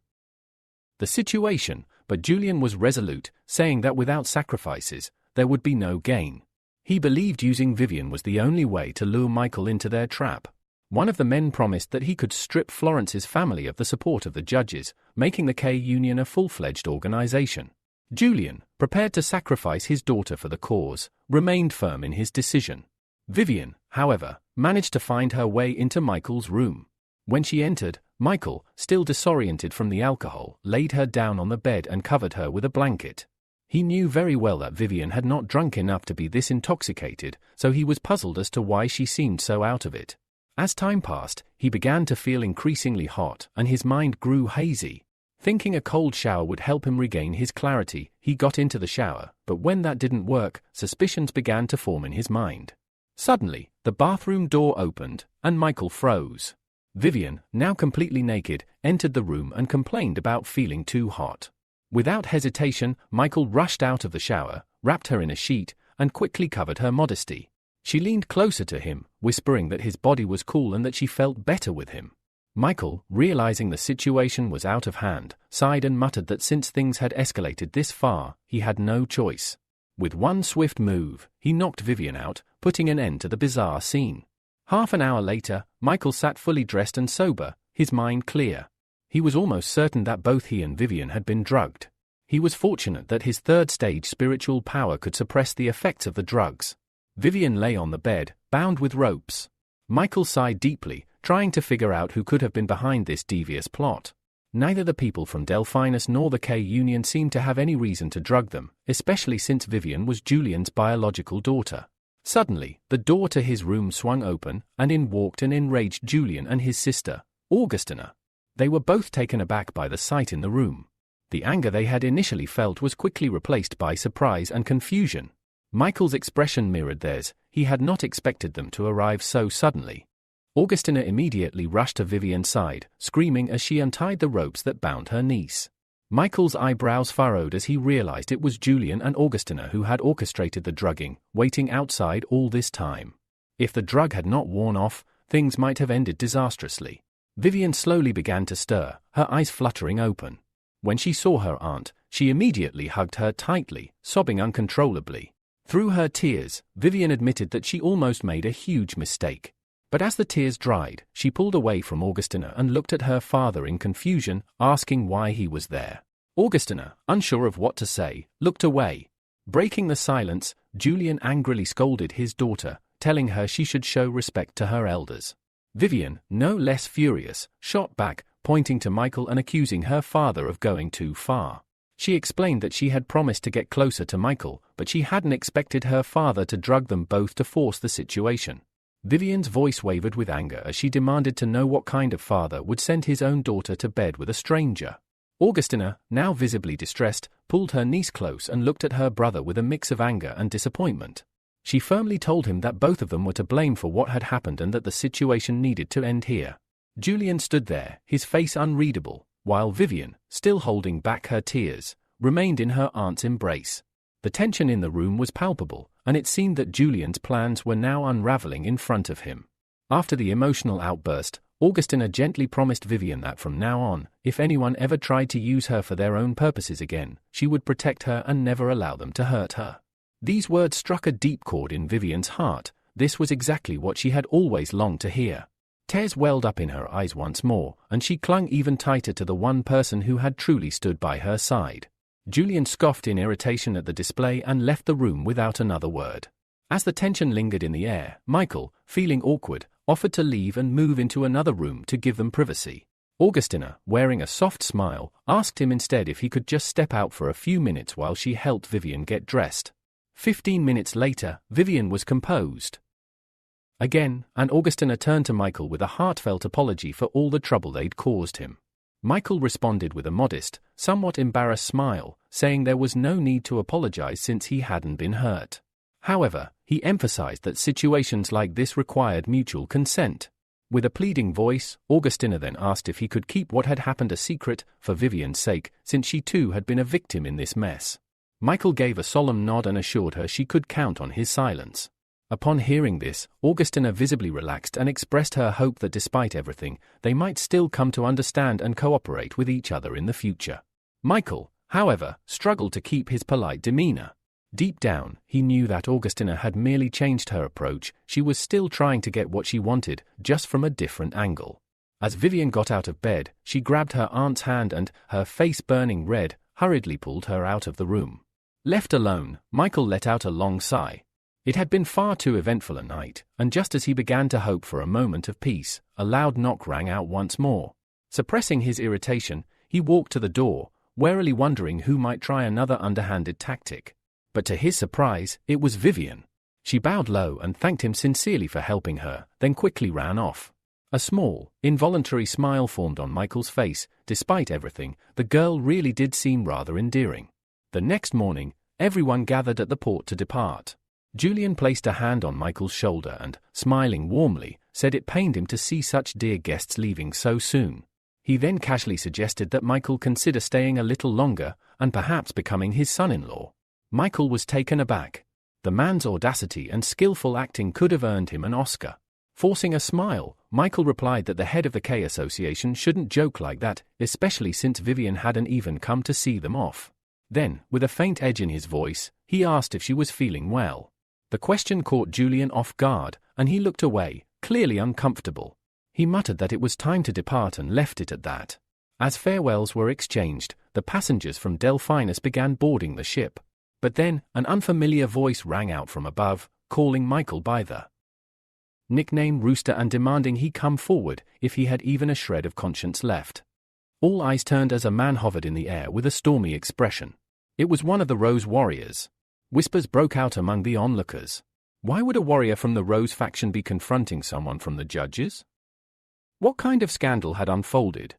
Speaker 1: the situation, but Julian was resolute, saying that without sacrifices, there would be no gain. He believed using Vivian was the only way to lure Michael into their trap. One of the men promised that he could strip Florence's family of the support of the judges, making the K-Union a full-fledged organization. Julian, prepared to sacrifice his daughter for the cause, remained firm in his decision. Vivian, however, managed to find her way into Michael's room. When she entered, Michael, still disoriented from the alcohol, laid her down on the bed and covered her with a blanket. He knew very well that Vivian had not drunk enough to be this intoxicated, so he was puzzled as to why she seemed so out of it. As time passed, he began to feel increasingly hot and his mind grew hazy. Thinking a cold shower would help him regain his clarity, he got into the shower, but when that didn't work, suspicions began to form in his mind. Suddenly, the bathroom door opened, and Michael froze. Vivian, now completely naked, entered the room and complained about feeling too hot. Without hesitation, Michael rushed out of the shower, wrapped her in a sheet, and quickly covered her modesty. She leaned closer to him, whispering that his body was cool and that she felt better with him. Michael, realizing the situation was out of hand, sighed and muttered that since things had escalated this far, he had no choice. With one swift move, he knocked Vivian out, putting an end to the bizarre scene. Half an hour later, Michael sat fully dressed and sober, his mind clear. He was almost certain that both he and Vivian had been drugged. He was fortunate that his third-stage spiritual power could suppress the effects of the drugs. Vivian lay on the bed, bound with ropes. Michael sighed deeply, trying to figure out who could have been behind this devious plot. Neither the people from Delphinus nor the K-Union seemed to have any reason to drug them, especially since Vivian was Julian's biological daughter. Suddenly, the door to his room swung open, and in walked an enraged Julian and his sister, Augustina. They were both taken aback by the sight in the room. The anger they had initially felt was quickly replaced by surprise and confusion. Michael's expression mirrored theirs. He had not expected them to arrive so suddenly. Augustina immediately rushed to Vivian's side, screaming as she untied the ropes that bound her niece. Michael's eyebrows furrowed as he realized it was Julian and Augustina who had orchestrated the drugging, waiting outside all this time. If the drug had not worn off, things might have ended disastrously. Vivian slowly began to stir, her eyes fluttering open. When she saw her aunt, she immediately hugged her tightly, sobbing uncontrollably. Through her tears, Vivian admitted that she almost made a huge mistake. But as the tears dried, she pulled away from Augustina and looked at her father in confusion, asking why he was there. Augustina, unsure of what to say, looked away. Breaking the silence, Julian angrily scolded his daughter, telling her she should show respect to her elders. Vivian, no less furious, shot back, pointing to Michael and accusing her father of going too far. She explained that she had promised to get closer to Michael, but she hadn't expected her father to drug them both to force the situation. Vivian's voice wavered with anger as she demanded to know what kind of father would send his own daughter to bed with a stranger. Augustina, now visibly distressed, pulled her niece close and looked at her brother with a mix of anger and disappointment. She firmly told him that both of them were to blame for what had happened and that the situation needed to end here. Julian stood there, his face unreadable, while Vivian, still holding back her tears, remained in her aunt's embrace. The tension in the room was palpable, and it seemed that Julian's plans were now unraveling in front of him. After the emotional outburst, Augustina gently promised Vivian that from now on, if anyone ever tried to use her for their own purposes again, she would protect her and never allow them to hurt her. These words struck a deep chord in Vivian's heart. This was exactly what she had always longed to hear. Tears welled up in her eyes once more, and she clung even tighter to the one person who had truly stood by her side. Julian scoffed in irritation at the display and left the room without another word. As the tension lingered in the air, Michael, feeling awkward, offered to leave and move into another room to give them privacy. Augustina, wearing a soft smile, asked him instead if he could just step out for a few minutes while she helped Vivian get dressed. 15 minutes later, Vivian was composed again, and Augustina turned to Michael with a heartfelt apology for all the trouble they'd caused him. Michael responded with a modest, somewhat embarrassed smile, saying there was no need to apologize since he hadn't been hurt. However, he emphasized that situations like this required mutual consent. With a pleading voice, Augustina then asked if he could keep what had happened a secret, for Vivian's sake, since she too had been a victim in this mess. Michael gave a solemn nod and assured her she could count on his silence. Upon hearing this, Augustina visibly relaxed and expressed her hope that despite everything, they might still come to understand and cooperate with each other in the future. Michael, however, struggled to keep his polite demeanor. Deep down, he knew that Augustina had merely changed her approach. She was still trying to get what she wanted, just from a different angle. As Vivian got out of bed, she grabbed her aunt's hand and, her face burning red, hurriedly pulled her out of the room. Left alone, Michael let out a long sigh. It had been far too eventful a night, and just as he began to hope for a moment of peace, a loud knock rang out once more. Suppressing his irritation, he walked to the door, warily wondering who might try another underhanded tactic. But to his surprise, it was Vivian. She bowed low and thanked him sincerely for helping her, then quickly ran off. A small, involuntary smile formed on Michael's face. Despite everything, the girl really did seem rather endearing. The next morning, everyone gathered at the port to depart. Julian placed a hand on Michael's shoulder and, smiling warmly, said it pained him to see such dear guests leaving so soon. He then casually suggested that Michael consider staying a little longer and perhaps becoming his son-in-law. Michael was taken aback. The man's audacity and skillful acting could have earned him an Oscar. Forcing a smile, Michael replied that the head of the K Association shouldn't joke like that, especially since Vivian hadn't even come to see them off. Then, with a faint edge in his voice, he asked if she was feeling well. The question caught Julian off guard, and he looked away, clearly uncomfortable. He muttered that it was time to depart and left it at that. As farewells were exchanged, the passengers from Delphinus began boarding the ship. But then, an unfamiliar voice rang out from above, calling Michael by the nickname Rooster and demanding he come forward if he had even a shred of conscience left. All eyes turned as a man hovered in the air with a stormy expression. It was one of the Rose warriors. Whispers broke out among the onlookers. Why would a warrior from the Rose faction be confronting someone from the judges? What kind of scandal had unfolded?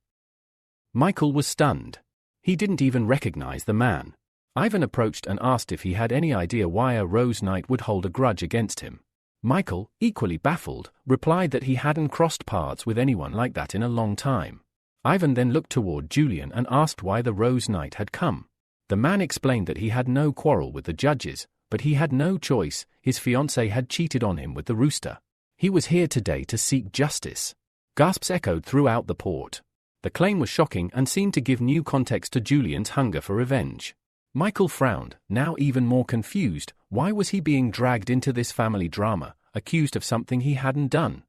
Speaker 1: Michael was stunned. He didn't even recognize the man. Ivan approached and asked if he had any idea why a Rose Knight would hold a grudge against him. Michael, equally baffled, replied that he hadn't crossed paths with anyone like that in a long time. Ivan then looked toward Julian and asked why the Rose Knight had come. The man explained that he had no quarrel with the judges, but he had no choice. His fiancée had cheated on him with the rooster. He was here today to seek justice. Gasps echoed throughout the port. The claim was shocking and seemed to give new context to Julian's hunger for revenge. Michael frowned, now even more confused. Why was he being dragged into this family drama, accused of something he hadn't done?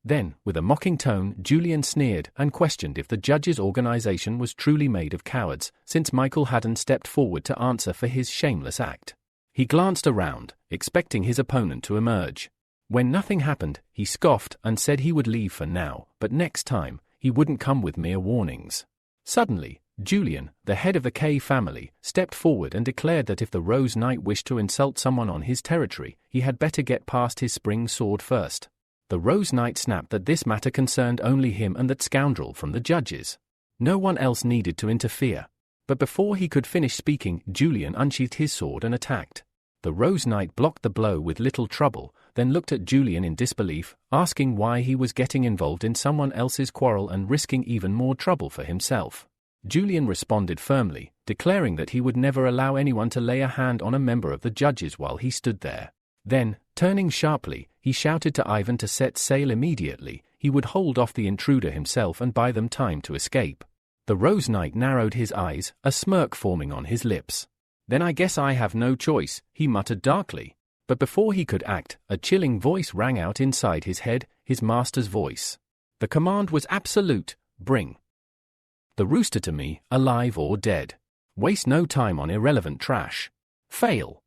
Speaker 1: Then, with a mocking tone, Julian sneered and questioned if the judges' organization was truly made of cowards, since Michael hadn't stepped forward to answer for his shameless act. He glanced around, expecting his opponent to emerge. When nothing happened, he scoffed and said he would leave for now, but next time, he wouldn't come with mere warnings. Suddenly, Julian, the head of the K family, stepped forward and declared that if the Rose Knight wished to insult someone on his territory, he had better get past his spring sword first. The Rose Knight snapped that this matter concerned only him and that scoundrel from the judges. No one else needed to interfere. But before he could finish speaking, Julian unsheathed his sword and attacked. The Rose Knight blocked the blow with little trouble, then looked at Julian in disbelief, asking why he was getting involved in someone else's quarrel and risking even more trouble for himself. Julian responded firmly, declaring that he would never allow anyone to lay a hand on a member of the judges while he stood there. Then, turning sharply, he shouted to Ivan to set sail immediately. He would hold off the intruder himself and buy them time to escape. The Rose Knight narrowed his eyes, a smirk forming on his lips. "Then I guess I have no choice," he muttered darkly. But before he could act, a chilling voice rang out inside his head, his master's voice. The command was absolute: bring the rooster to me, alive or dead. Waste no time on irrelevant trash. Fail,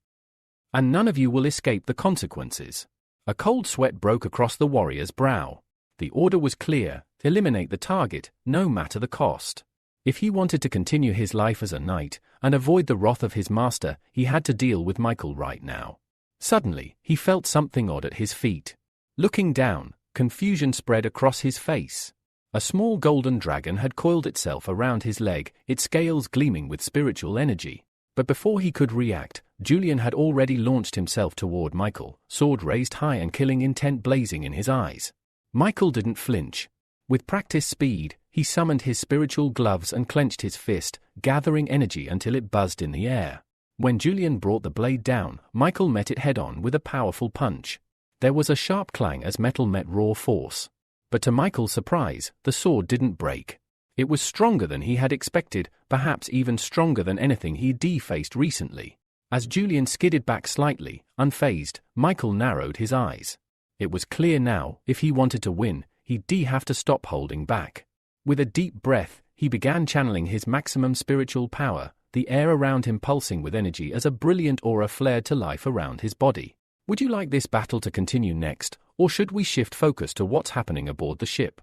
Speaker 1: and none of you will escape the consequences. A cold sweat broke across the warrior's brow. The order was clear: eliminate the target, no matter the cost. If he wanted to continue his life as a knight and avoid the wrath of his master, he had to deal with Michael right now. Suddenly, he felt something odd at his feet. Looking down, confusion spread across his face. A small golden dragon had coiled itself around his leg, its scales gleaming with spiritual energy. But before he could react, Julian had already launched himself toward Michael, sword raised high and killing intent blazing in his eyes. Michael didn't flinch. With practiced speed, he summoned his spiritual gloves and clenched his fist, gathering energy until it buzzed in the air. When Julian brought the blade down, Michael met it head-on with a powerful punch. There was a sharp clang as metal met raw force. But to Michael's surprise, the sword didn't break. It was stronger than he had expected, perhaps even stronger than anything he'd defaced recently. As Julian skidded back slightly, unfazed, Michael narrowed his eyes. It was clear now, if he wanted to win, he'd have to stop holding back. With a deep breath, he began channeling his maximum spiritual power, the air around him pulsing with energy as a brilliant aura flared to life around his body. Would you like this battle to continue next, or should we shift focus to what's happening aboard the ship?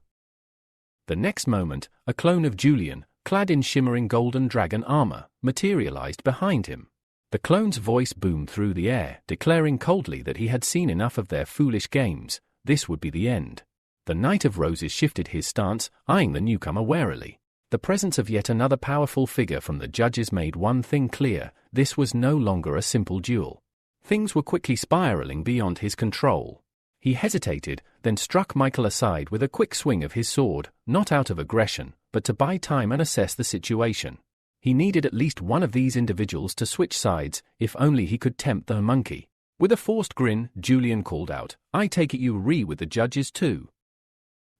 Speaker 1: The next moment, a clone of Julian, clad in shimmering golden dragon armor, materialized behind him. The clone's voice boomed through the air, declaring coldly that he had seen enough of their foolish games. This would be the end. The Knight of Roses shifted his stance, eyeing the newcomer warily. The presence of yet another powerful figure from the judges made one thing clear: this was no longer a simple duel. Things were quickly spiraling beyond his control. He hesitated, then struck Michael aside with a quick swing of his sword, not out of aggression, but to buy time and assess the situation. He needed at least one of these individuals to switch sides, if only he could tempt the monkey. With a forced grin, Julian called out, "I take it you agree with the judges too."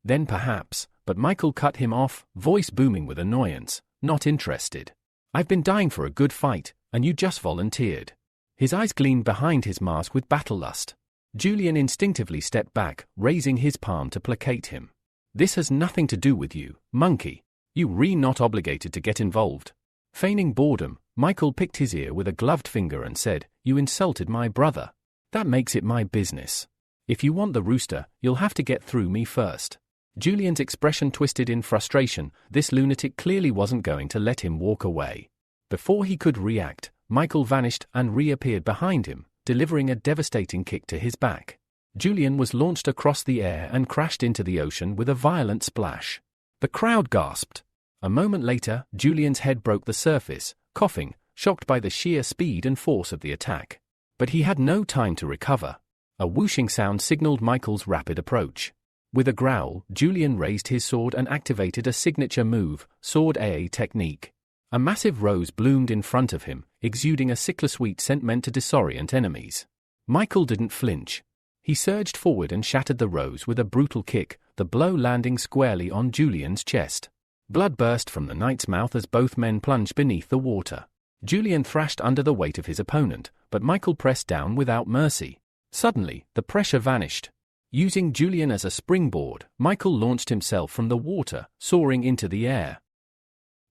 Speaker 1: Then perhaps, but Michael cut him off, voice booming with annoyance, "Not interested. I've been dying for a good fight, and you just volunteered." His eyes gleamed behind his mask with battle lust. Julian instinctively stepped back, raising his palm to placate him. "This has nothing to do with you, monkey. You're not obligated to get involved." Feigning boredom, Michael picked his ear with a gloved finger and said, "You insulted my brother. That makes it my business. If you want the rooster, you'll have to get through me first." Julian's expression twisted in frustration. This lunatic clearly wasn't going to let him walk away. Before he could react, Michael vanished and reappeared behind him, delivering a devastating kick to his back. Julian was launched across the air and crashed into the ocean with a violent splash. The crowd gasped. A moment later, Julian's head broke the surface, coughing, shocked by the sheer speed and force of the attack. But he had no time to recover. A whooshing sound signaled Michael's rapid approach. With a growl, Julian raised his sword and activated a signature move, Sword AA technique. A massive rose bloomed in front of him, exuding a sickle-sweet scent meant to disorient enemies. Michael didn't flinch. He surged forward and shattered the rose with a brutal kick, the blow landing squarely on Julian's chest. Blood burst from the knight's mouth as both men plunged beneath the water. Julian thrashed under the weight of his opponent, but Michael pressed down without mercy. Suddenly, the pressure vanished. Using Julian as a springboard, Michael launched himself from the water, soaring into the air.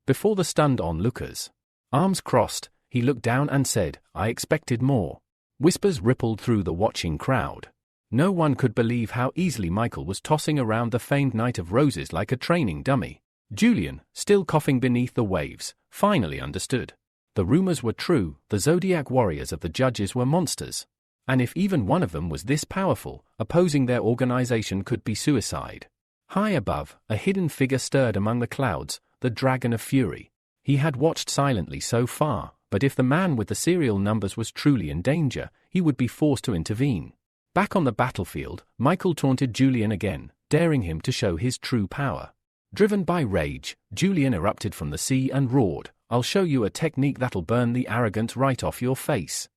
Speaker 1: Before the stunned onlookers, arms crossed, he looked down and said, "I expected more." Whispers rippled through the watching crowd. No one could believe how easily Michael was tossing around the famed Knight of Roses like a training dummy. Julian, still coughing beneath the waves, finally understood. The rumors were true, the Zodiac warriors of the judges were monsters. And if even one of them was this powerful, opposing their organization could be suicide. High above, a hidden figure stirred among the clouds, the Dragon of Fury. He had watched silently so far, but if the man with the serial numbers was truly in danger, he would be forced to intervene. Back on the battlefield, Michael taunted Julian again, daring him to show his true power. Driven by rage, Julian erupted from the sea and roared, "I'll show you a technique that'll burn the arrogance right off your face."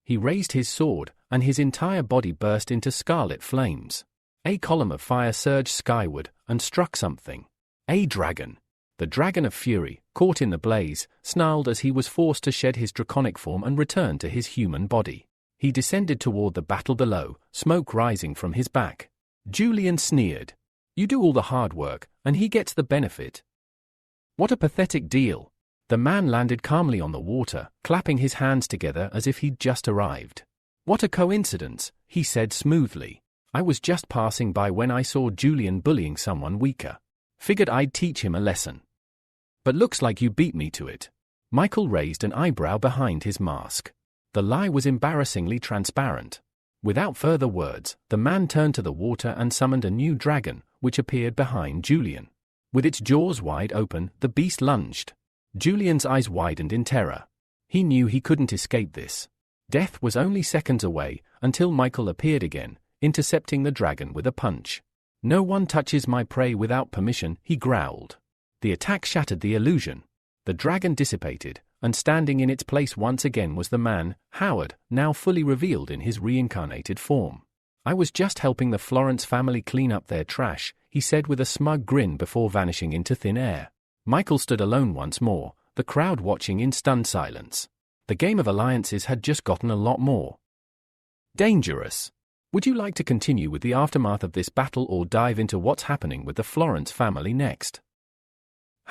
Speaker 1: He raised his sword, and his entire body burst into scarlet flames. A column of fire surged skyward and struck something. A dragon. The Dragon of Fury, caught in the blaze, snarled as he was forced to shed his draconic form and return to his human body. He descended toward the battle below, smoke rising from his back. Julian sneered. "You do all the hard work, and he gets the benefit. What a pathetic deal." The man landed calmly on the water, clapping his hands together as if he'd just arrived. "What a coincidence," he said smoothly. "I was just passing by when I saw Julian bullying someone weaker. Figured I'd teach him a lesson. But looks like you beat me to it." Michael raised an eyebrow behind his mask. The lie was embarrassingly transparent. Without further words, the man turned to the water and summoned a new dragon, which appeared behind Julian. With its jaws wide open, the beast lunged. Julian's eyes widened in terror. He knew he couldn't escape this. Death was only seconds away, until Michael appeared again, intercepting the dragon with a punch. "No one touches my prey without permission," he growled. The attack shattered the illusion. The dragon dissipated, and standing in its place once again was the man, Howard, now fully revealed in his reincarnated form. "I was just helping the Florence family clean up their trash," he said with a smug grin before vanishing into thin air. Michael stood alone once more, the crowd watching in stunned silence. The game of alliances had just gotten a lot more dangerous. Would you like to continue with the aftermath of this battle or dive into what's happening with the Florence family next?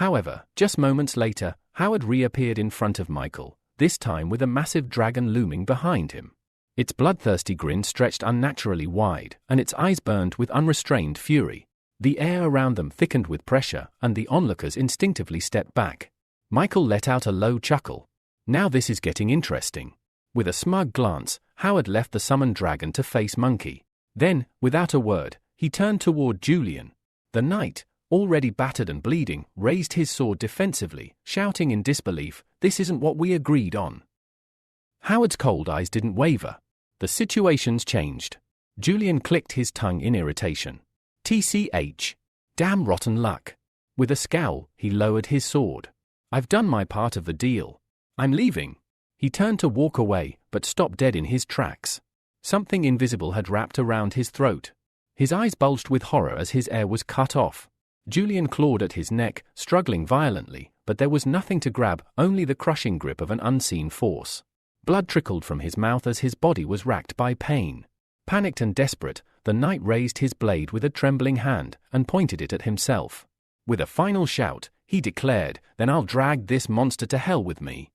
Speaker 1: However, just moments later, Howard reappeared in front of Michael, this time with a massive dragon looming behind him. Its bloodthirsty grin stretched unnaturally wide, and its eyes burned with unrestrained fury. The air around them thickened with pressure, and the onlookers instinctively stepped back. Michael let out a low chuckle. Now this is getting interesting. With a smug glance, Howard left the summoned dragon to face Monkey. Then, without a word, he turned toward Julian. The knight, already battered and bleeding, raised his sword defensively, shouting in disbelief, "This isn't what we agreed on." Howard's cold eyes didn't waver. The situation's changed. Julian clicked his tongue in irritation. TCH. Damn rotten luck. With a scowl, he lowered his sword. "I've done my part of the deal. I'm leaving." He turned to walk away, but stopped dead in his tracks. Something invisible had wrapped around his throat. His eyes bulged with horror as his air was cut off. Julian clawed at his neck, struggling violently, but there was nothing to grab, only the crushing grip of an unseen force. Blood trickled from his mouth as his body was racked by pain. Panicked and desperate, the knight raised his blade with a trembling hand and pointed it at himself. With a final shout, he declared, "Then I'll drag this monster to hell with me."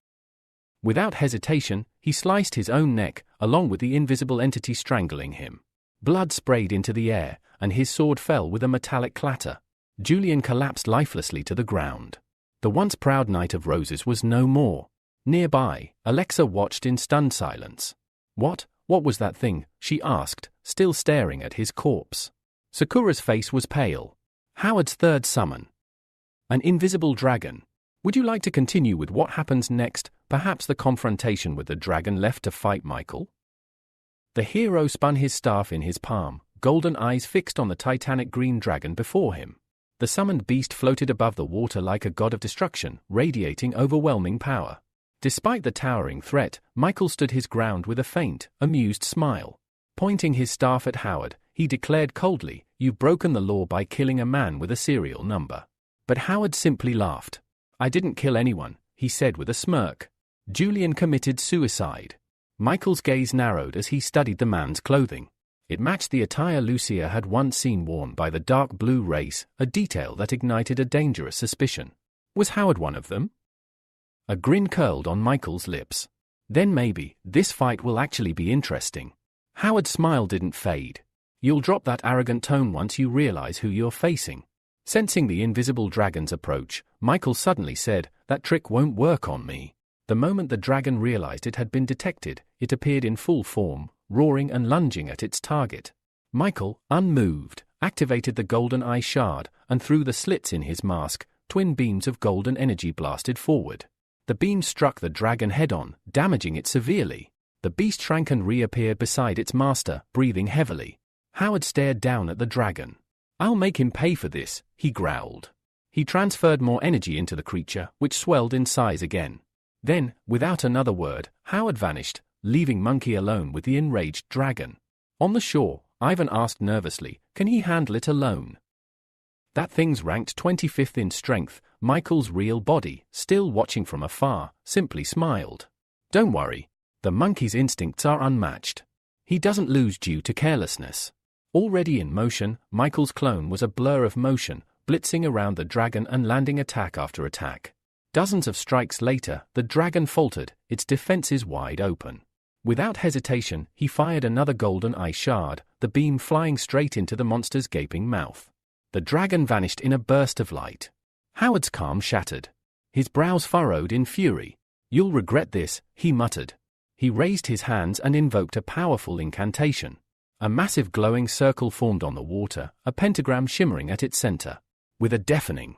Speaker 1: Without hesitation, he sliced his own neck, along with the invisible entity strangling him. Blood sprayed into the air, and his sword fell with a metallic clatter. Julian collapsed lifelessly to the ground. The once proud Knight of Roses was no more. Nearby, Alexa watched in stunned silence. What was that thing?" she asked, still staring at his corpse. Sakura's face was pale. "Howard's third summon. An invisible dragon. Would you like to continue with what happens next, perhaps the confrontation with the dragon left to fight Michael?" The hero spun his staff in his palm, golden eyes fixed on the titanic green dragon before him. The summoned beast floated above the water like a god of destruction, radiating overwhelming power. Despite the towering threat, Michael stood his ground with a faint, amused smile. Pointing his staff at Howard, he declared coldly, "You've broken the law by killing a man with a serial number." But Howard simply laughed. "I didn't kill anyone," he said with a smirk. "Julian committed suicide." Michael's gaze narrowed as he studied the man's clothing. It matched the attire Lucia had once seen worn by the dark blue race, a detail that ignited a dangerous suspicion. Was Howard one of them? A grin curled on Michael's lips. "Then maybe, this fight will actually be interesting." Howard's smile didn't fade. "You'll drop that arrogant tone once you realize who you're facing." Sensing the invisible dragon's approach, Michael suddenly said, "That trick won't work on me." The moment the dragon realized it had been detected, it appeared in full form, roaring and lunging at its target. Michael, unmoved, activated the golden eye shard, and through the slits in his mask, twin beams of golden energy blasted forward. The beams struck the dragon head-on, damaging it severely. The beast shrank and reappeared beside its master, breathing heavily. Howard stared down at the dragon. "I'll make him pay for this," he growled. He transferred more energy into the creature, which swelled in size again. Then, without another word, Howard vanished, leaving Monkey alone with the enraged dragon. On the shore, Ivan asked nervously, "Can he handle it alone?" "That thing's ranked 25th in strength." Michael's real body, still watching from afar, simply smiled. "Don't worry. The monkey's instincts are unmatched. He doesn't lose due to carelessness." Already in motion, Michael's clone was a blur of motion, blitzing around the dragon and landing attack after attack. Dozens of strikes later, the dragon faltered, its defenses wide open. Without hesitation, he fired another golden eye shard, the beam flying straight into the monster's gaping mouth. The dragon vanished in a burst of light. Howard's calm shattered. His brows furrowed in fury. "You'll regret this," he muttered. He raised his hands and invoked a powerful incantation. A massive glowing circle formed on the water, a pentagram shimmering at its center. With a deafening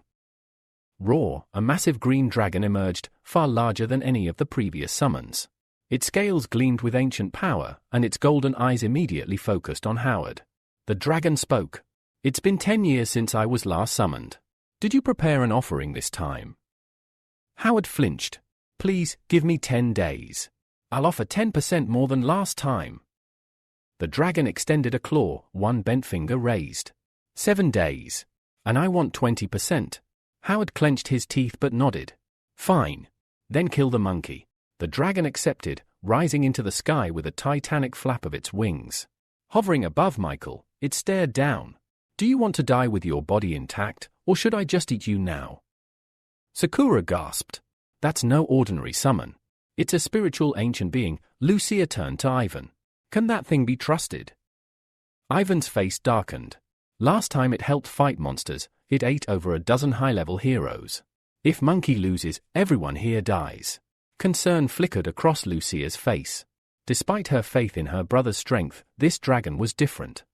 Speaker 1: roar, a massive green dragon emerged, far larger than any of the previous summons. Its scales gleamed with ancient power, and its golden eyes immediately focused on Howard. The dragon spoke. "It's been 10 years since I was last summoned. Did you prepare an offering this time?" Howard flinched. "Please, give me 10 days. I'll offer 10% more than last time." The dragon extended a claw, one bent finger raised. 7 days. And I want 20%. Howard clenched his teeth but nodded. "Fine. Then kill the monkey." The dragon accepted, rising into the sky with a titanic flap of its wings. Hovering above Michael, it stared down. "Do you want to die with your body intact, or should I just eat you now?" Sakura gasped. That's no ordinary summon. It's a spiritual ancient being. Lucia turned to Ivan. Can that thing be trusted? Ivan's face darkened. Last time it helped fight monsters, it ate over a dozen high-level heroes. If Monkey loses, everyone here dies. Concern flickered across Lucia's face. Despite her faith in her brother's strength, this dragon was different.